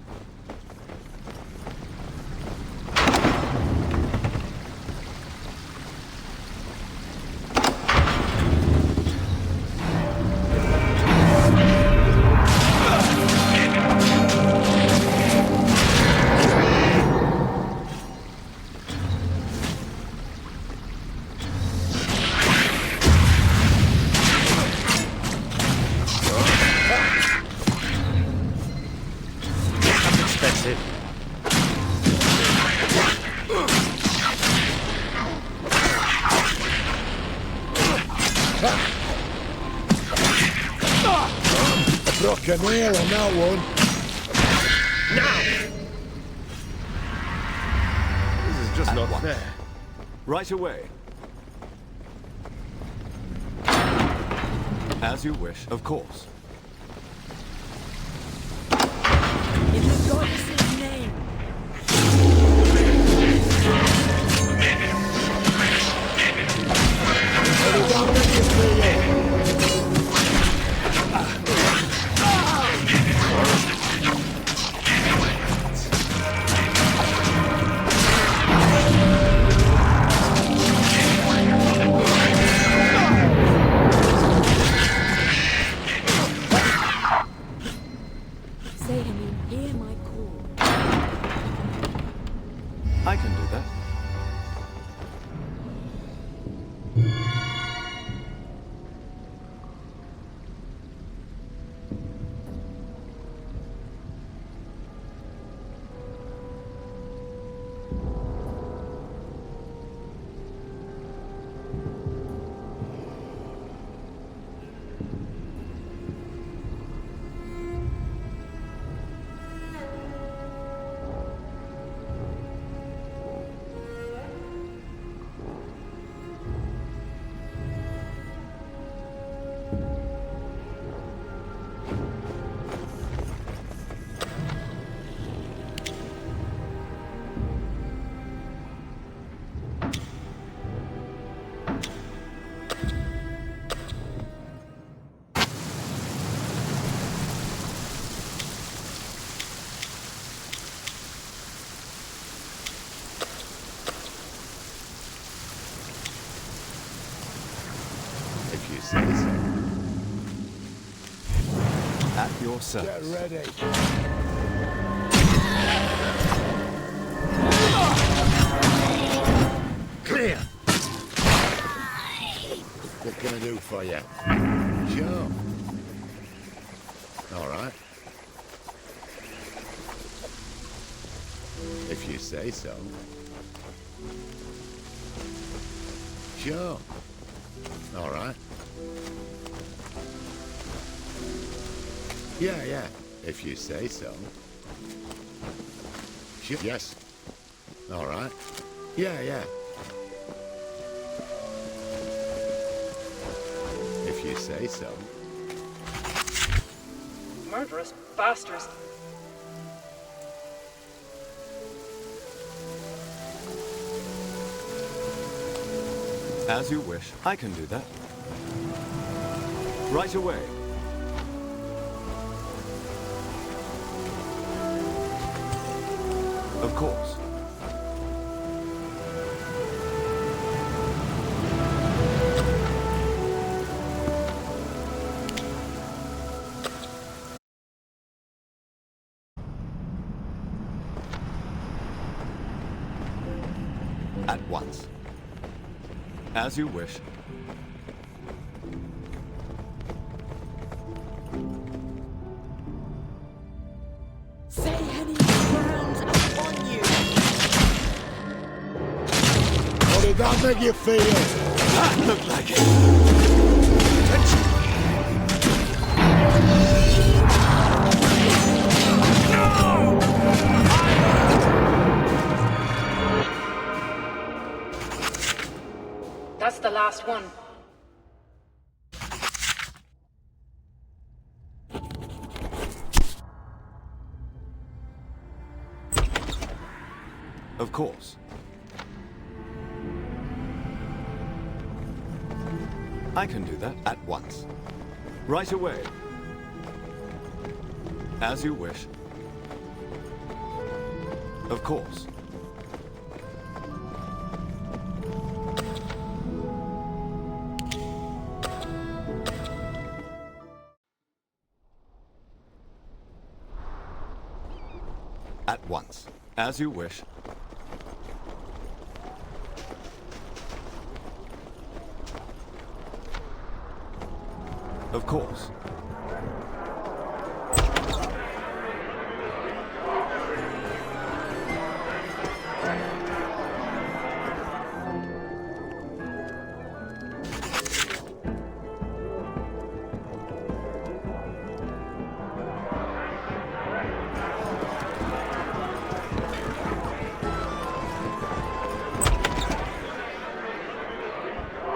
Broke a nail on that one. Now! This is just not fair. Right away. As you wish, of course. In the goddess's name. Hear my call. I can do that. says. At your service. Get ready. Clear. What can I do for you? Sure. All right. If you say so. Sure. All right. Yeah. If you say so. Sure. Yes. All right. Yeah. If you say so. Murderous bastards. As you wish. I can do that. Right away. Of course. At once. As you wish. Say any grounds upon you! How did that make you feel? That looked like it. That's the last one. Of course. I can do that at once. Right away. As you wish. Of course. At once. As you wish. Of course.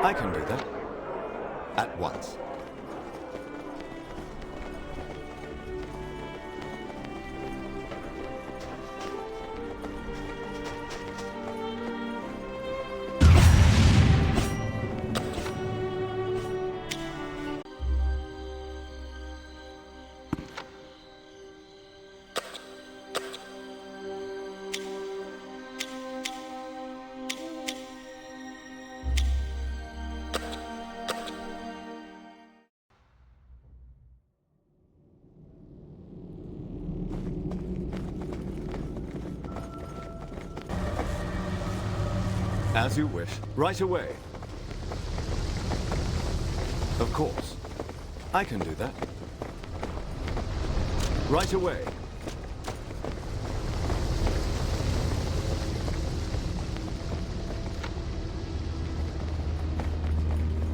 I can do that. At once. As you wish. Right away. Of course. I can do that. Right away.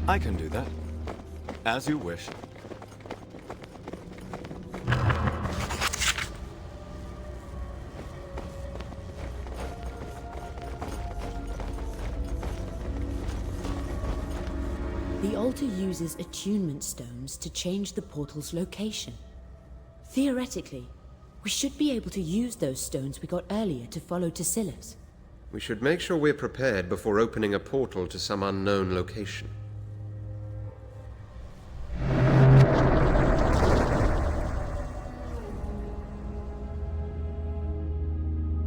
I can do that. As you wish. The altar uses attunement stones to change the portal's location. Theoretically, we should be able to use those stones we got earlier to follow Tasilis. We should make sure we're prepared before opening a portal to some unknown location.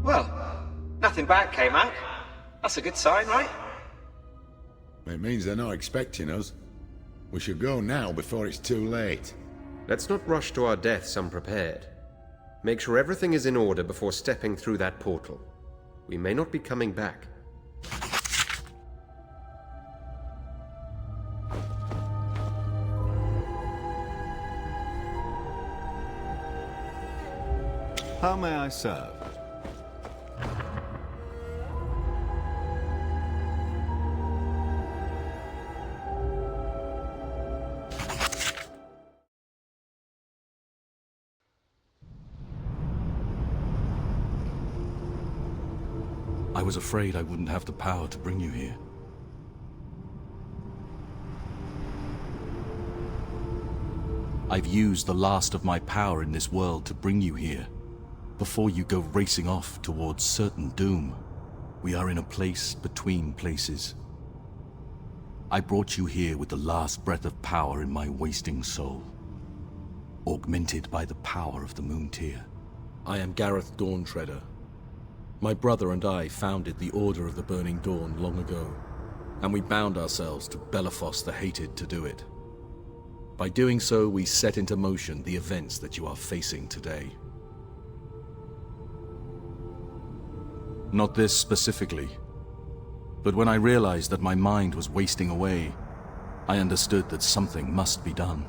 Well, nothing bad came out. That's a good sign, right? It means they're not expecting us. We should go now before it's too late. Let's not rush to our deaths unprepared. Make sure everything is in order before stepping through that portal. We may not be coming back. How may I serve? I was afraid I wouldn't have the power to bring you here. I've used the last of my power in this world to bring you here, before you go racing off towards certain doom. We are in a place between places. I brought you here with the last breath of power in my wasting soul, augmented by the power of the Moon Tier. I am Gareth Dawntreader. My brother and I founded the Order of the Burning Dawn long ago, and we bound ourselves to Belafos the Hated to do it. By doing so, we set into motion the events that you are facing today. Not this specifically, but when I realized that my mind was wasting away, I understood that something must be done.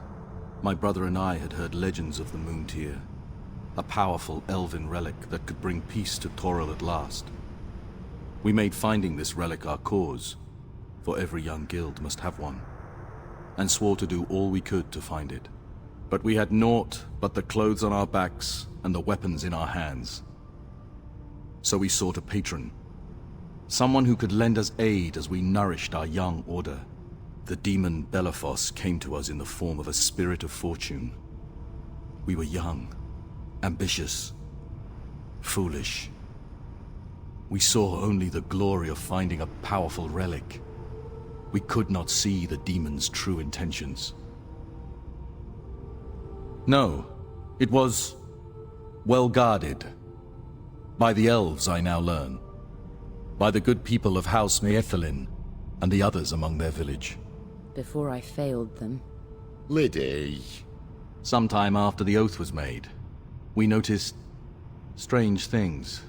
My brother and I had heard legends of the Moon Tier, a powerful elven relic that could bring peace to Toril at last. We made finding this relic our cause, for every young guild must have one, and swore to do all we could to find it. But we had naught but the clothes on our backs and the weapons in our hands. So we sought a patron, someone who could lend us aid as we nourished our young order. The demon Belafos came to us in the form of a spirit of fortune. We were young, ambitious, foolish. We saw only the glory of finding a powerful relic. We could not see the demon's true intentions. No, it was well guarded. By the elves, I now learn. By the good people of House Maethelin and the others among their village. Before I failed them. Liddy. Sometime after the oath was made, we noticed strange things.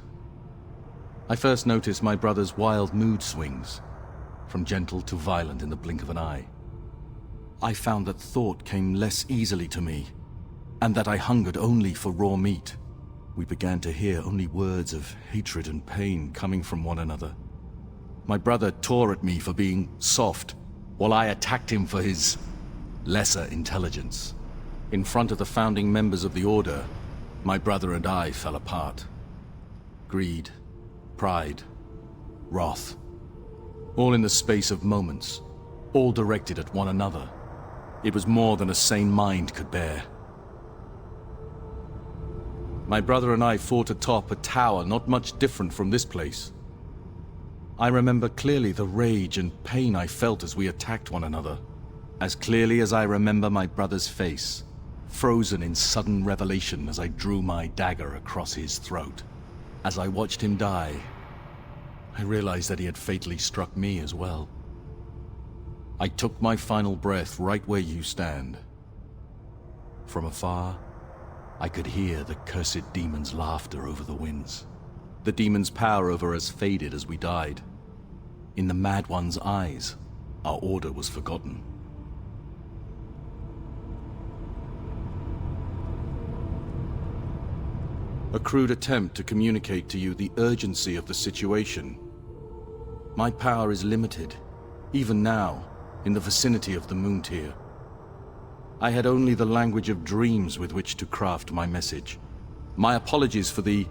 I first noticed my brother's wild mood swings, from gentle to violent in the blink of an eye. I found that thought came less easily to me, and that I hungered only for raw meat. We began to hear only words of hatred and pain coming from one another. My brother tore at me for being soft, while I attacked him for his lesser intelligence. In front of the founding members of the Order, my brother and I fell apart. Greed, pride, wrath. All in the space of moments, all directed at one another. It was more than a sane mind could bear. My brother and I fought atop a tower not much different from this place. I remember clearly the rage and pain I felt as we attacked one another. As clearly as I remember my brother's face, frozen in sudden revelation as I drew my dagger across his throat. As I watched him die, I realized that he had fatally struck me as well. I took my final breath right where you stand. From afar, I could hear the cursed demon's laughter over the winds. The demon's power over us faded as we died. In the Mad One's eyes, our order was forgotten. A crude attempt to communicate to you the urgency of the situation. My power is limited, even now, in the vicinity of the Moon Tier. I had only the language of dreams with which to craft my message. My apologies for the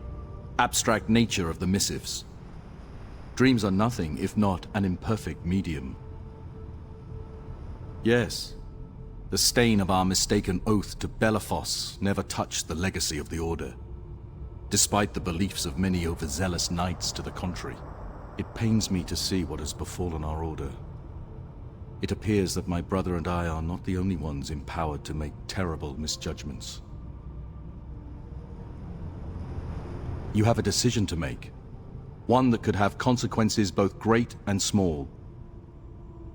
abstract nature of the missives. Dreams are nothing if not an imperfect medium. Yes, the stain of our mistaken oath to Belafos never touched the legacy of the Order, despite the beliefs of many overzealous knights to the contrary. It pains me to see what has befallen our Order. It appears that my brother and I are not the only ones empowered to make terrible misjudgments. You have a decision to make, one that could have consequences both great and small.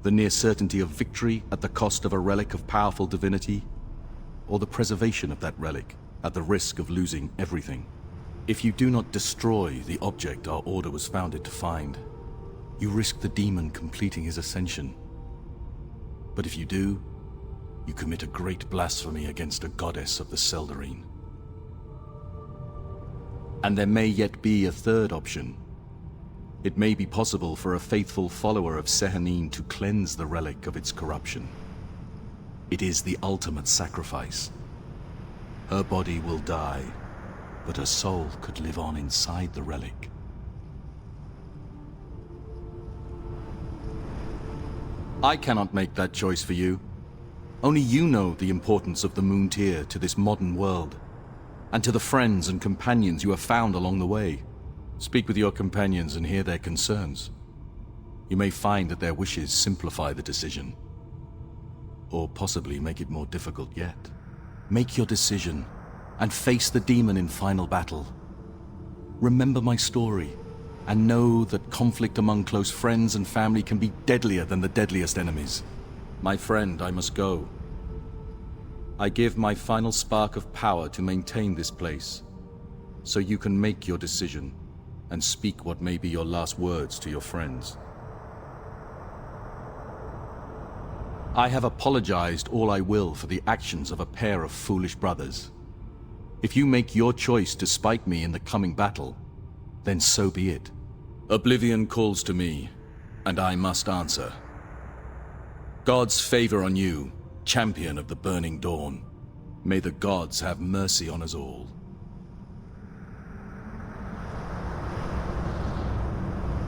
The near certainty of victory at the cost of a relic of powerful divinity, or the preservation of that relic at the risk of losing everything? If you do not destroy the object our order was founded to find, you risk the demon completing his ascension. But if you do, you commit a great blasphemy against a goddess of the Seldarine. And there may yet be a third option. It may be possible for a faithful follower of Sehanine to cleanse the relic of its corruption. It is the ultimate sacrifice. Her body will die, but her soul could live on inside the relic. I cannot make that choice for you. Only you know the importance of the Moon Tier to this modern world, and to the friends and companions you have found along the way. Speak with your companions and hear their concerns. You may find that their wishes simplify the decision, or possibly make it more difficult yet. Make your decision, and face the demon in final battle. Remember my story, and know that conflict among close friends and family can be deadlier than the deadliest enemies. My friend, I must go. I give my final spark of power to maintain this place, so you can make your decision, and speak what may be your last words to your friends. I have apologized all I will for the actions of a pair of foolish brothers. If you make your choice to spite me in the coming battle, then so be it. Oblivion calls to me, and I must answer. God's favor on you, champion of the Burning Dawn. May the gods have mercy on us all.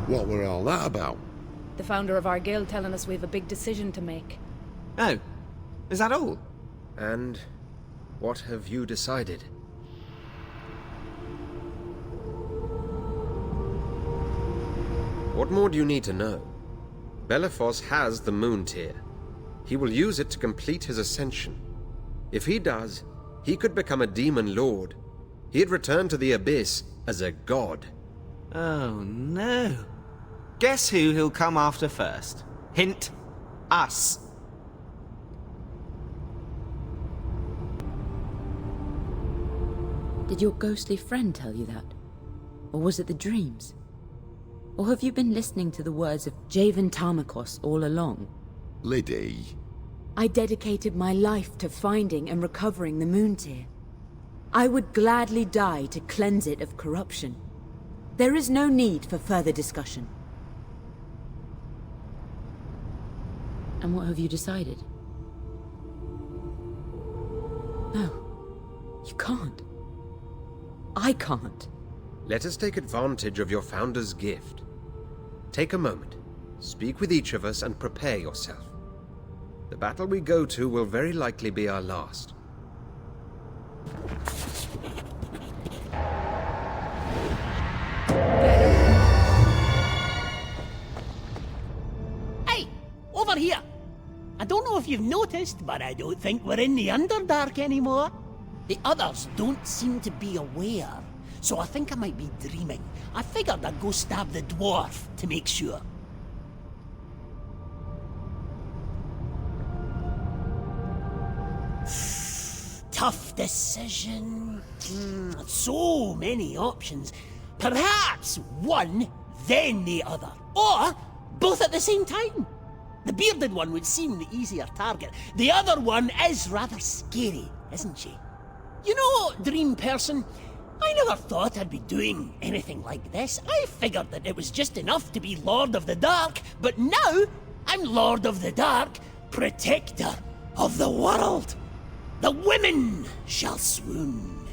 What were all that about? The founder of our guild telling us we have a big decision to make. Oh, is that all? And what have you decided? What more do you need to know? Bellefoss has the Moon Tier. He will use it to complete his ascension. If he does, he could become a demon lord. He'd return to the Abyss as a god. Oh no. Guess who he'll come after first? Hint, us. Did your ghostly friend tell you that? Or was it the dreams? Or have you been listening to the words of Javan Tarmakos all along? Liddy. I dedicated my life to finding and recovering the Moon Tier. I would gladly die to cleanse it of corruption. There is no need for further discussion. And what have you decided? No, you can't. I can't. Let us take advantage of your founder's gift. Take a moment, speak with each of us and prepare yourself. The battle we go to will very likely be our last. Hey! Over here! I don't know if you've noticed, but I don't think we're in the Underdark anymore. The others don't seem to be aware, so I think I might be dreaming. I figured I'd go stab the dwarf to make sure. Tough decision. So many options. Perhaps one, then the other. Or both at the same time. The bearded one would seem the easier target. The other one is rather scary, isn't she? You know, dream person, I never thought I'd be doing anything like this. I figured that it was just enough to be Lord of the Dark, but now I'm Lord of the Dark, protector of the world. The women shall swoon.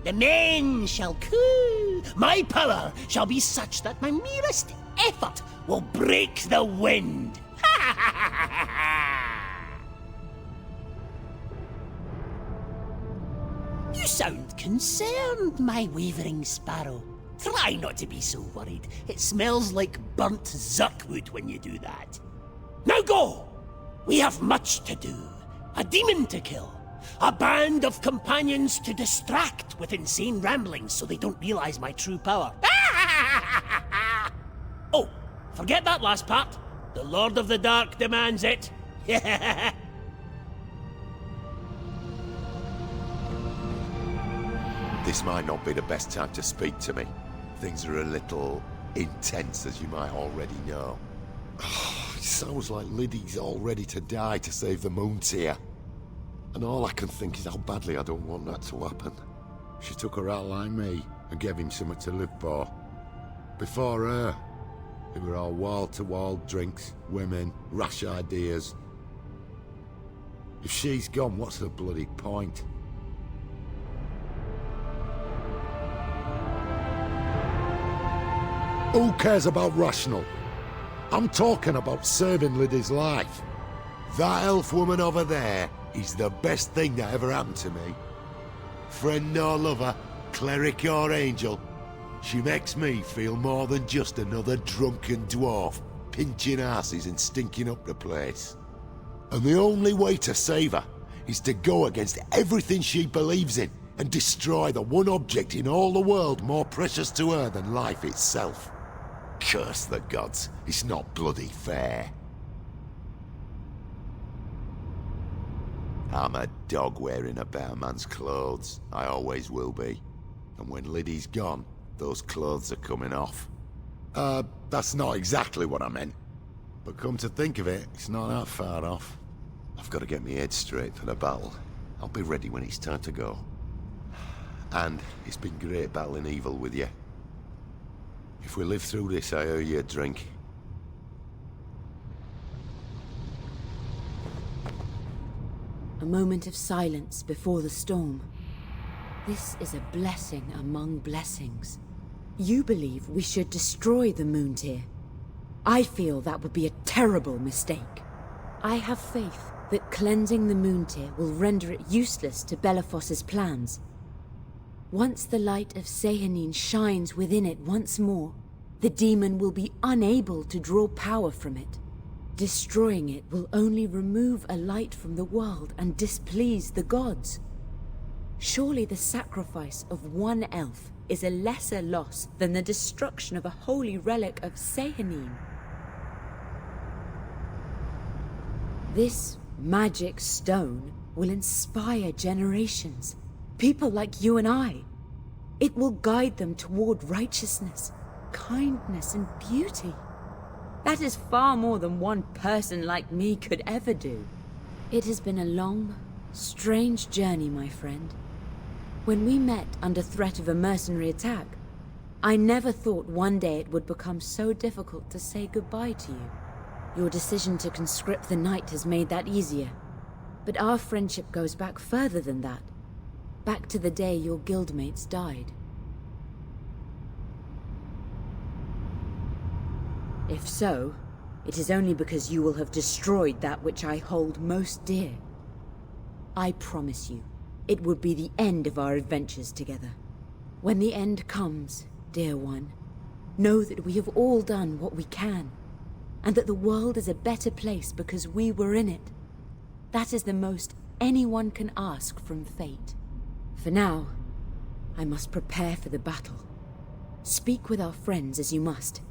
The men shall coo. My power shall be such that my merest effort will break the wind. You sound concerned, my wavering sparrow. Try not to be so worried. It smells like burnt zirkwood when you do that. Now go! We have much to do. A demon to kill. A band of companions to distract with insane ramblings so they don't realize my true power. Oh, forget that last part. The Lord of the Dark demands it. This might not be the best time to speak to me. Things are a little intense, as you might already know. It sounds like Liddy's all ready to die to save the moon tier. And all I can think is how badly I don't want that to happen. She took her out like me and gave him something to live for. Before her, it were all wall-to-wall drinks, women, rash ideas. If she's gone, what's the bloody point? Who cares about rational? I'm talking about saving Liddy's life. That elf woman over there is the best thing that ever happened to me. Friend nor lover, cleric or angel, she makes me feel more than just another drunken dwarf, pinching asses and stinking up the place. And the only way to save her is to go against everything she believes in and destroy the one object in all the world more precious to her than life itself. Curse the gods, it's not bloody fair. I'm a dog wearing a better man's clothes. I always will be. And when Liddy's gone, those clothes are coming off. That's not exactly what I meant. But come to think of it, it's not that far off. I've got to get my head straight for the battle. I'll be ready when it's time to go. And it's been great battling evil with you. If we live through this, I owe you a drink. A moment of silence before the storm. This is a blessing among blessings. You believe we should destroy the moon tier. I feel that would be a terrible mistake. I have faith that cleansing the moon tier will render it useless to Belafos's plans. Once the light of Sehanine shines within it once more, the demon will be unable to draw power from it. Destroying it will only remove a light from the world and displease the gods. Surely the sacrifice of one elf is a lesser loss than the destruction of a holy relic of Sehanine. This magic stone will inspire generations, people like you and I. It will guide them toward righteousness, kindness, and beauty. That is far more than one person like me could ever do. It has been a long, strange journey, my friend. When we met under threat of a mercenary attack, I never thought one day it would become so difficult to say goodbye to you. Your decision to conscript the knight has made that easier. But our friendship goes back further than that. Back to the day your guildmates died. If so, it is only because you will have destroyed that which I hold most dear. I promise you, it would be the end of our adventures together. When the end comes, dear one, know that we have all done what we can, and that the world is a better place because we were in it. That is the most anyone can ask from fate. For now, I must prepare for the battle. Speak with our friends as you must.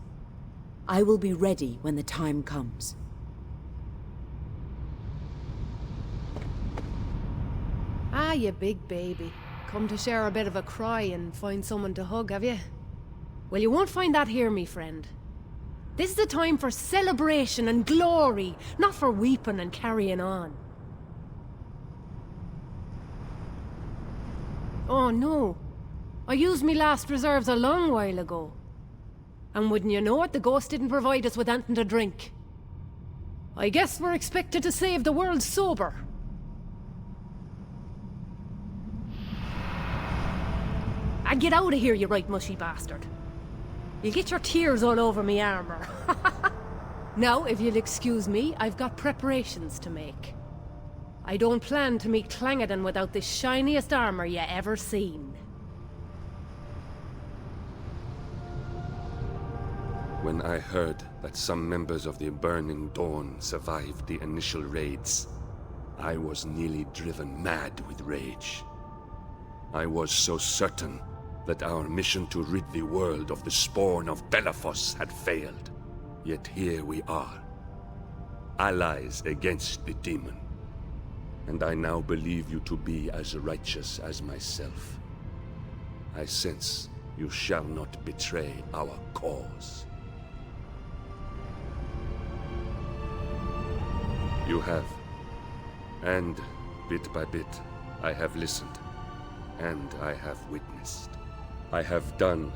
I will be ready when the time comes. Ah, you big baby. Come to share a bit of a cry and find someone to hug, have you? Well, you won't find that here, me friend. This is a time for celebration and glory, not for weeping and carrying on. Oh no. I used me last reserves a long while ago. And wouldn't you know it, the ghost didn't provide us with anything to drink. I guess we're expected to save the world sober. And get out of here, you right mushy bastard. You'll get your tears all over me armor. Now, if you'll excuse me, I've got preparations to make. I don't plan to meet Clangeddon without the shiniest armor you ever seen. When I heard that some members of the Burning Dawn survived the initial raids, I was nearly driven mad with rage. I was so certain that our mission to rid the world of the spawn of Belafos had failed. Yet here we are, allies against the demon. And I now believe you to be as righteous as myself. I sense you shall not betray our cause. You have. And bit by bit, I have listened. And I have witnessed. I have done,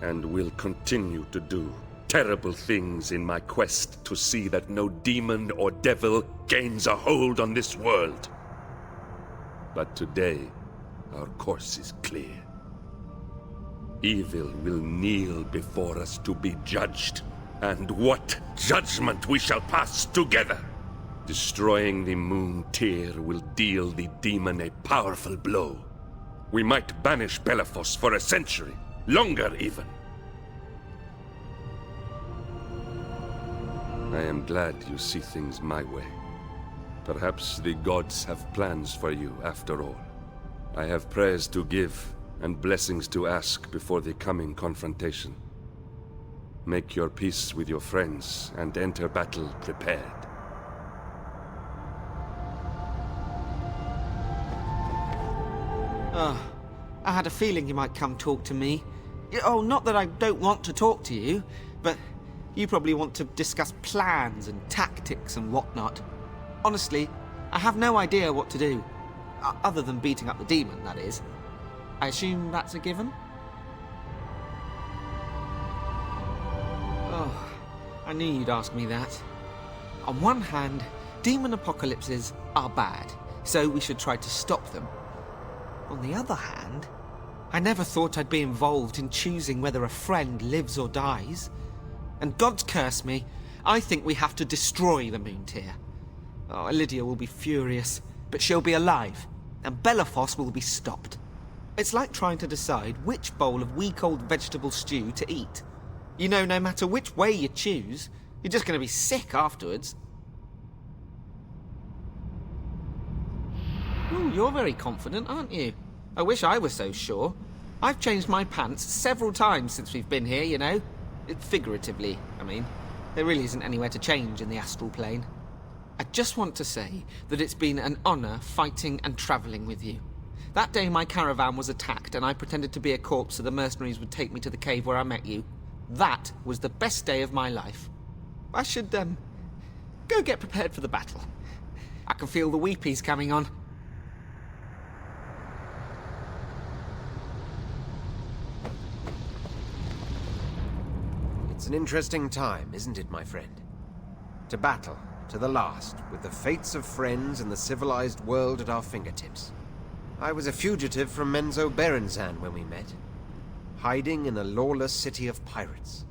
and will continue to do, terrible things in my quest to see that no demon or devil gains a hold on this world. But today, our course is clear. Evil will kneel before us to be judged, and what judgment we shall pass together! Destroying the Moon Tear will deal the demon a powerful blow. We might banish Belafos for a century, longer even. I am glad you see things my way. Perhaps the gods have plans for you after all. I have prayers to give and blessings to ask before the coming confrontation. Make your peace with your friends and enter battle prepared. I had a feeling you might come talk to me. Oh, not that I don't want to talk to you, but you probably want to discuss plans and tactics and whatnot. Honestly, I have no idea what to do. Other than beating up the demon, that is. I assume that's a given? Oh, I knew you'd ask me that. On one hand, demon apocalypses are bad, so we should try to stop them. On the other hand, I never thought I'd be involved in choosing whether a friend lives or dies. And God's curse me, I think we have to destroy the Moon Tear. Oh, Lydia will be furious, but she'll be alive, and Belafos will be stopped. It's like trying to decide which bowl of weak old vegetable stew to eat. You know, no matter which way you choose, you're just going to be sick afterwards. Ooh, you're very confident, aren't you? I wish I was so sure. I've changed my pants several times since we've been here, you know. Figuratively, I mean. There really isn't anywhere to change in the astral plane. I just want to say that it's been an honor fighting and traveling with you. That day my caravan was attacked and I pretended to be a corpse so the mercenaries would take me to the cave where I met you. That was the best day of my life. I should, go get prepared for the battle. I can feel the weepies coming on. It's an interesting time, isn't it, my friend? To battle, to the last, with the fates of friends and the civilized world at our fingertips. I was a fugitive from Menzo Berenzan when we met, hiding in a lawless city of pirates.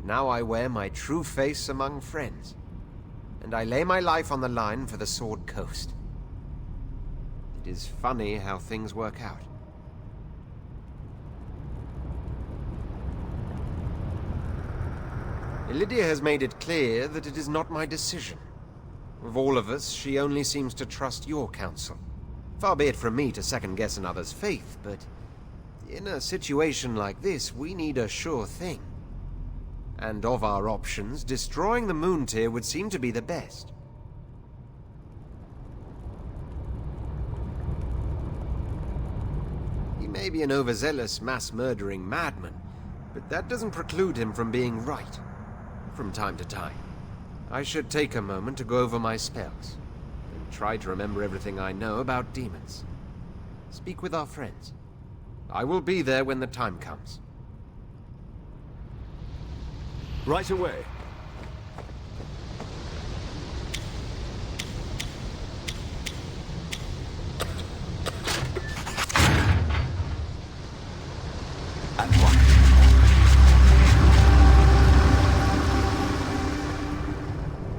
Now I wear my true face among friends, and I lay my life on the line for the Sword Coast. It is funny how things work out. Lydia has made it clear that it is not my decision. Of all of us, she only seems to trust your counsel. Far be it from me to second-guess another's faith, but in a situation like this, we need a sure thing. And of our options, destroying the Moon Tear would seem to be the best. He may be an overzealous, mass-murdering madman, but that doesn't preclude him from being right. From time to time. I should take a moment to go over my spells, and try to remember everything I know about demons. Speak with our friends. I will be there when the time comes. Right away.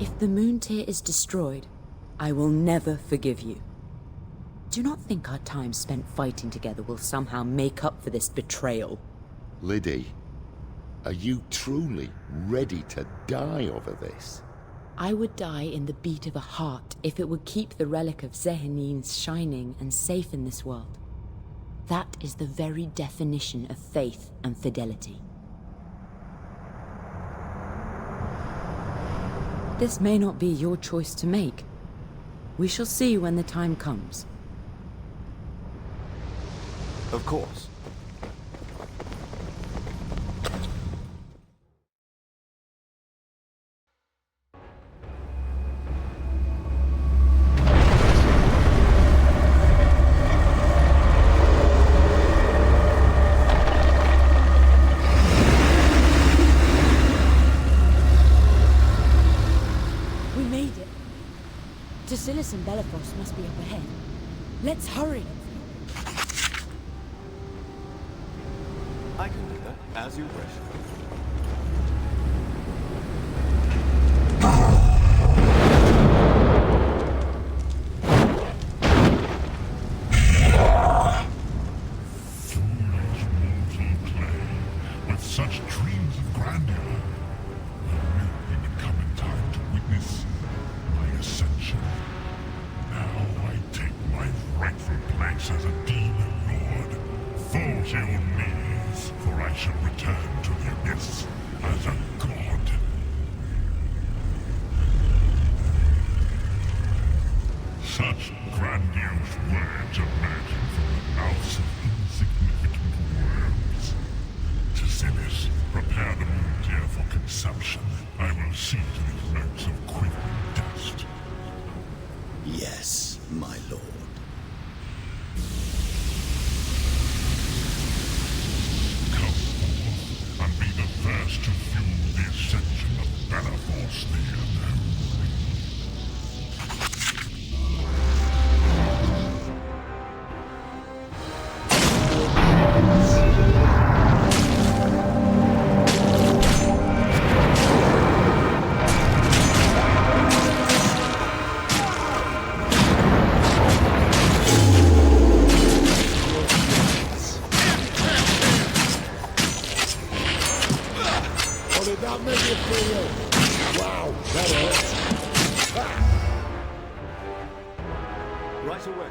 If the Moon Tear is destroyed, I will never forgive you. Do not think our time spent fighting together will somehow make up for this betrayal. Liddy, are you truly ready to die over this? I would die in the beat of a heart if it would keep the relic of Zehenine shining and safe in this world. That is the very definition of faith and fidelity. This may not be your choice to make. We shall see when the time comes. Of course. Silas and Belafos must be up ahead. Let's hurry. I can do that, as you wish. With such dreams of grandeur, will it come in time to witness my ascension? Now I take my rightful place as a demon lord. Fall to your knees, for I shall return to the abyss as a god. Such grandiose words emerging from the mouths of insignificant worms. To Silas, prepare the moon deer for consumption. I will see to these notes of quivering dust. Yes, my lord. Come forth, and be the first to fuel the ascension of Bellaforce the Unholy. Right away.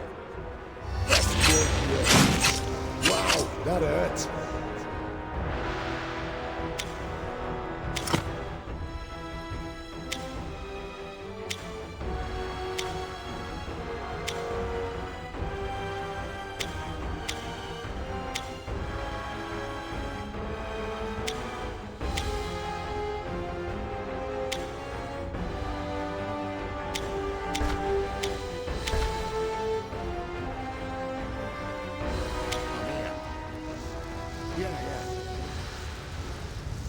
Wow, that hurts.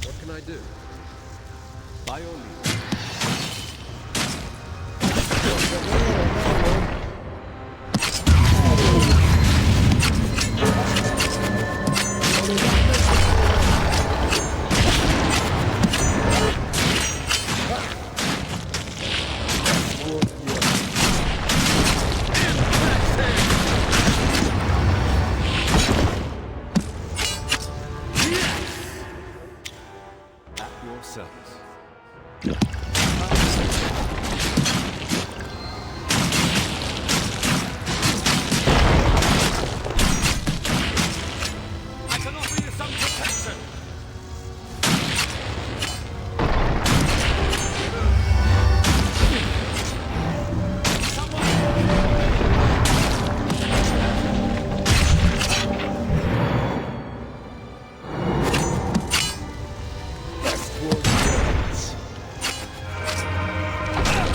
What can I do? By your leave. At your service. I can offer you some protection.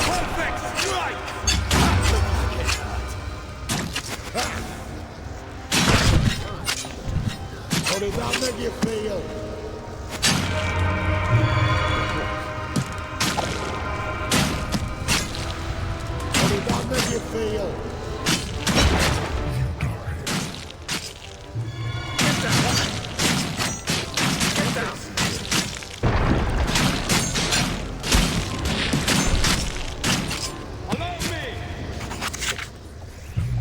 Perfect strike! How did that make you feel? How did that make you feel? Get down! Allow me!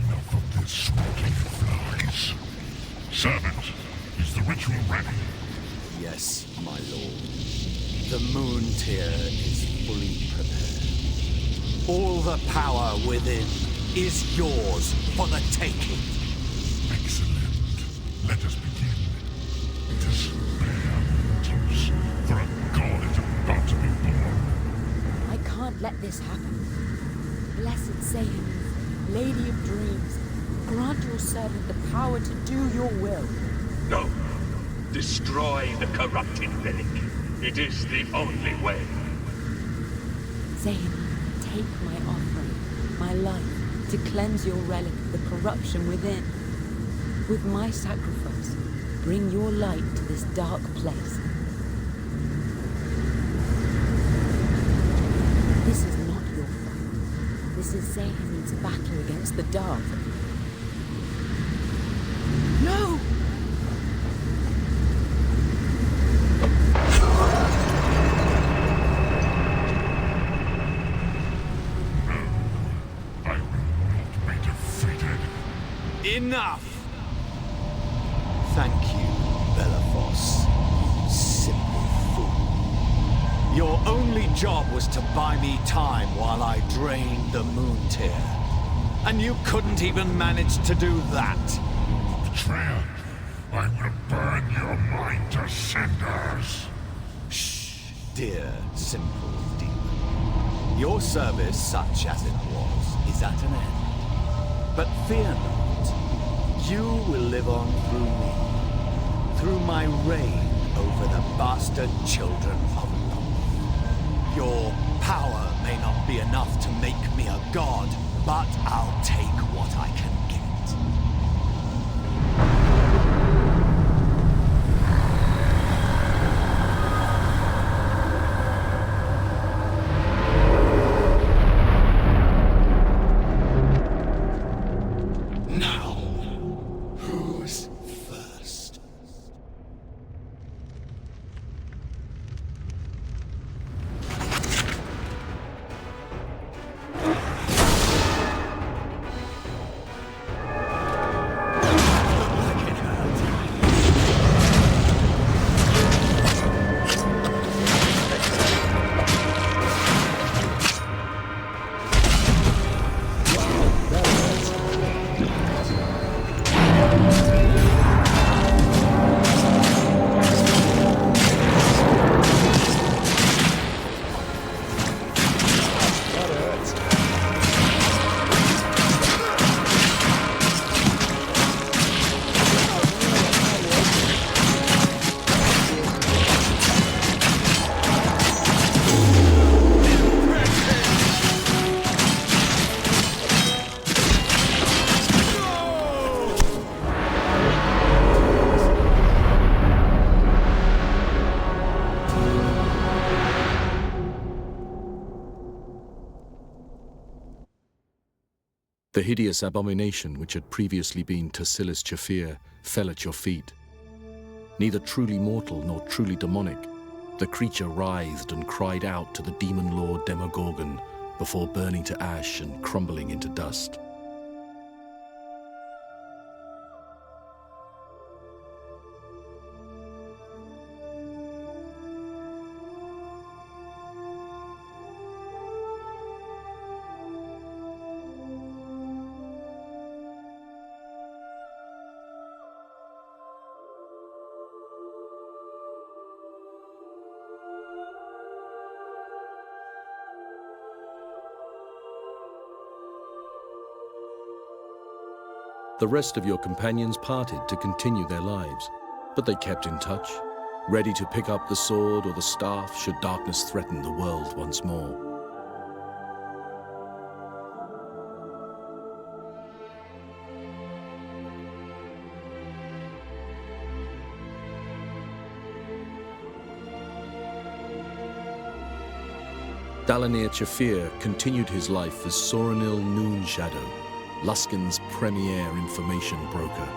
Enough of this swatting flies. Servant, is the ritual ready? Yes, my lord. The moon tier is fully prepared. All the power within is yours for the taking. Excellent. Let us begin. Despair, mortals, for a god is about to be born. I can't this happen. Blessed Sehanith, Lady of Dreams, grant your servant the power to do your will. No. Destroy the corrupted relic. It is the only way. Sehanith, take my offering, my life, to cleanse your relic of the corruption within. With my sacrifice, bring your light to this dark place. This is not your fight. This is Sehanith's battle against the dark. No! Enough! Thank you, Belafos, you simple fool. Your only job was to buy me time while I drained the moon tier. And you couldn't even manage to do that. Betrayal, I will burn your mind to cinders. Shh, dear simple demon. Your service, such as it was, is at an end. But fear not. You will live on through me, through my reign over the bastard children of Longplay. Your power may not be enough to make me a god, but I'll take what I can get. The hideous abomination which had previously been Tassilis Chafir fell at your feet. Neither truly mortal nor truly demonic, the creature writhed and cried out to the demon lord Demogorgon before burning to ash and crumbling into dust. The rest of your companions parted to continue their lives, but they kept in touch, ready to pick up the sword or the staff should darkness threaten the world once more. Dalanir Chafir continued his life as Soranil Noonshadow, Luskan's premier information broker.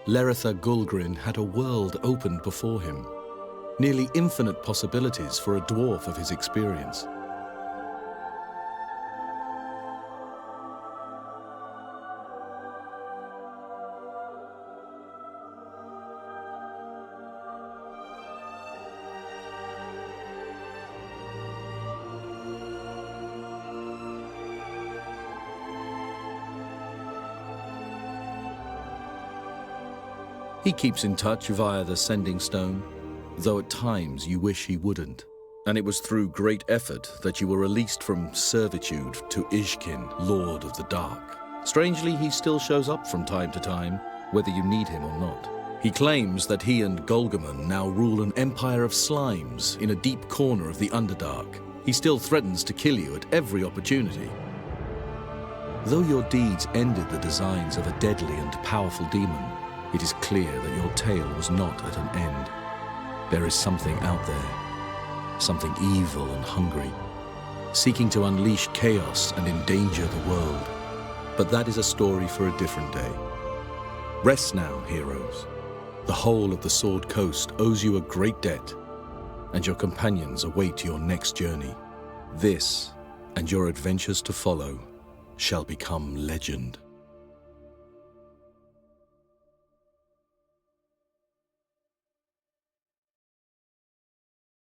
Leritha Gulgrin had a world opened before him, nearly infinite possibilities for a dwarf of his experience. He keeps in touch via the Sending Stone, though at times you wish he wouldn't. And it was through great effort that you were released from servitude to Ishkin, Lord of the Dark. Strangely, he still shows up from time to time, whether you need him or not. He claims that he and Golgamon now rule an empire of slimes in a deep corner of the Underdark. He still threatens to kill you at every opportunity. Though your deeds ended the designs of a deadly and powerful demon, it is clear that your tale was not at an end. There is something out there, something evil and hungry, seeking to unleash chaos and endanger the world. But that is a story for a different day. Rest now, heroes. The whole of the Sword Coast owes you a great debt, and your companions await your next journey. This, and your adventures to follow, shall become legend.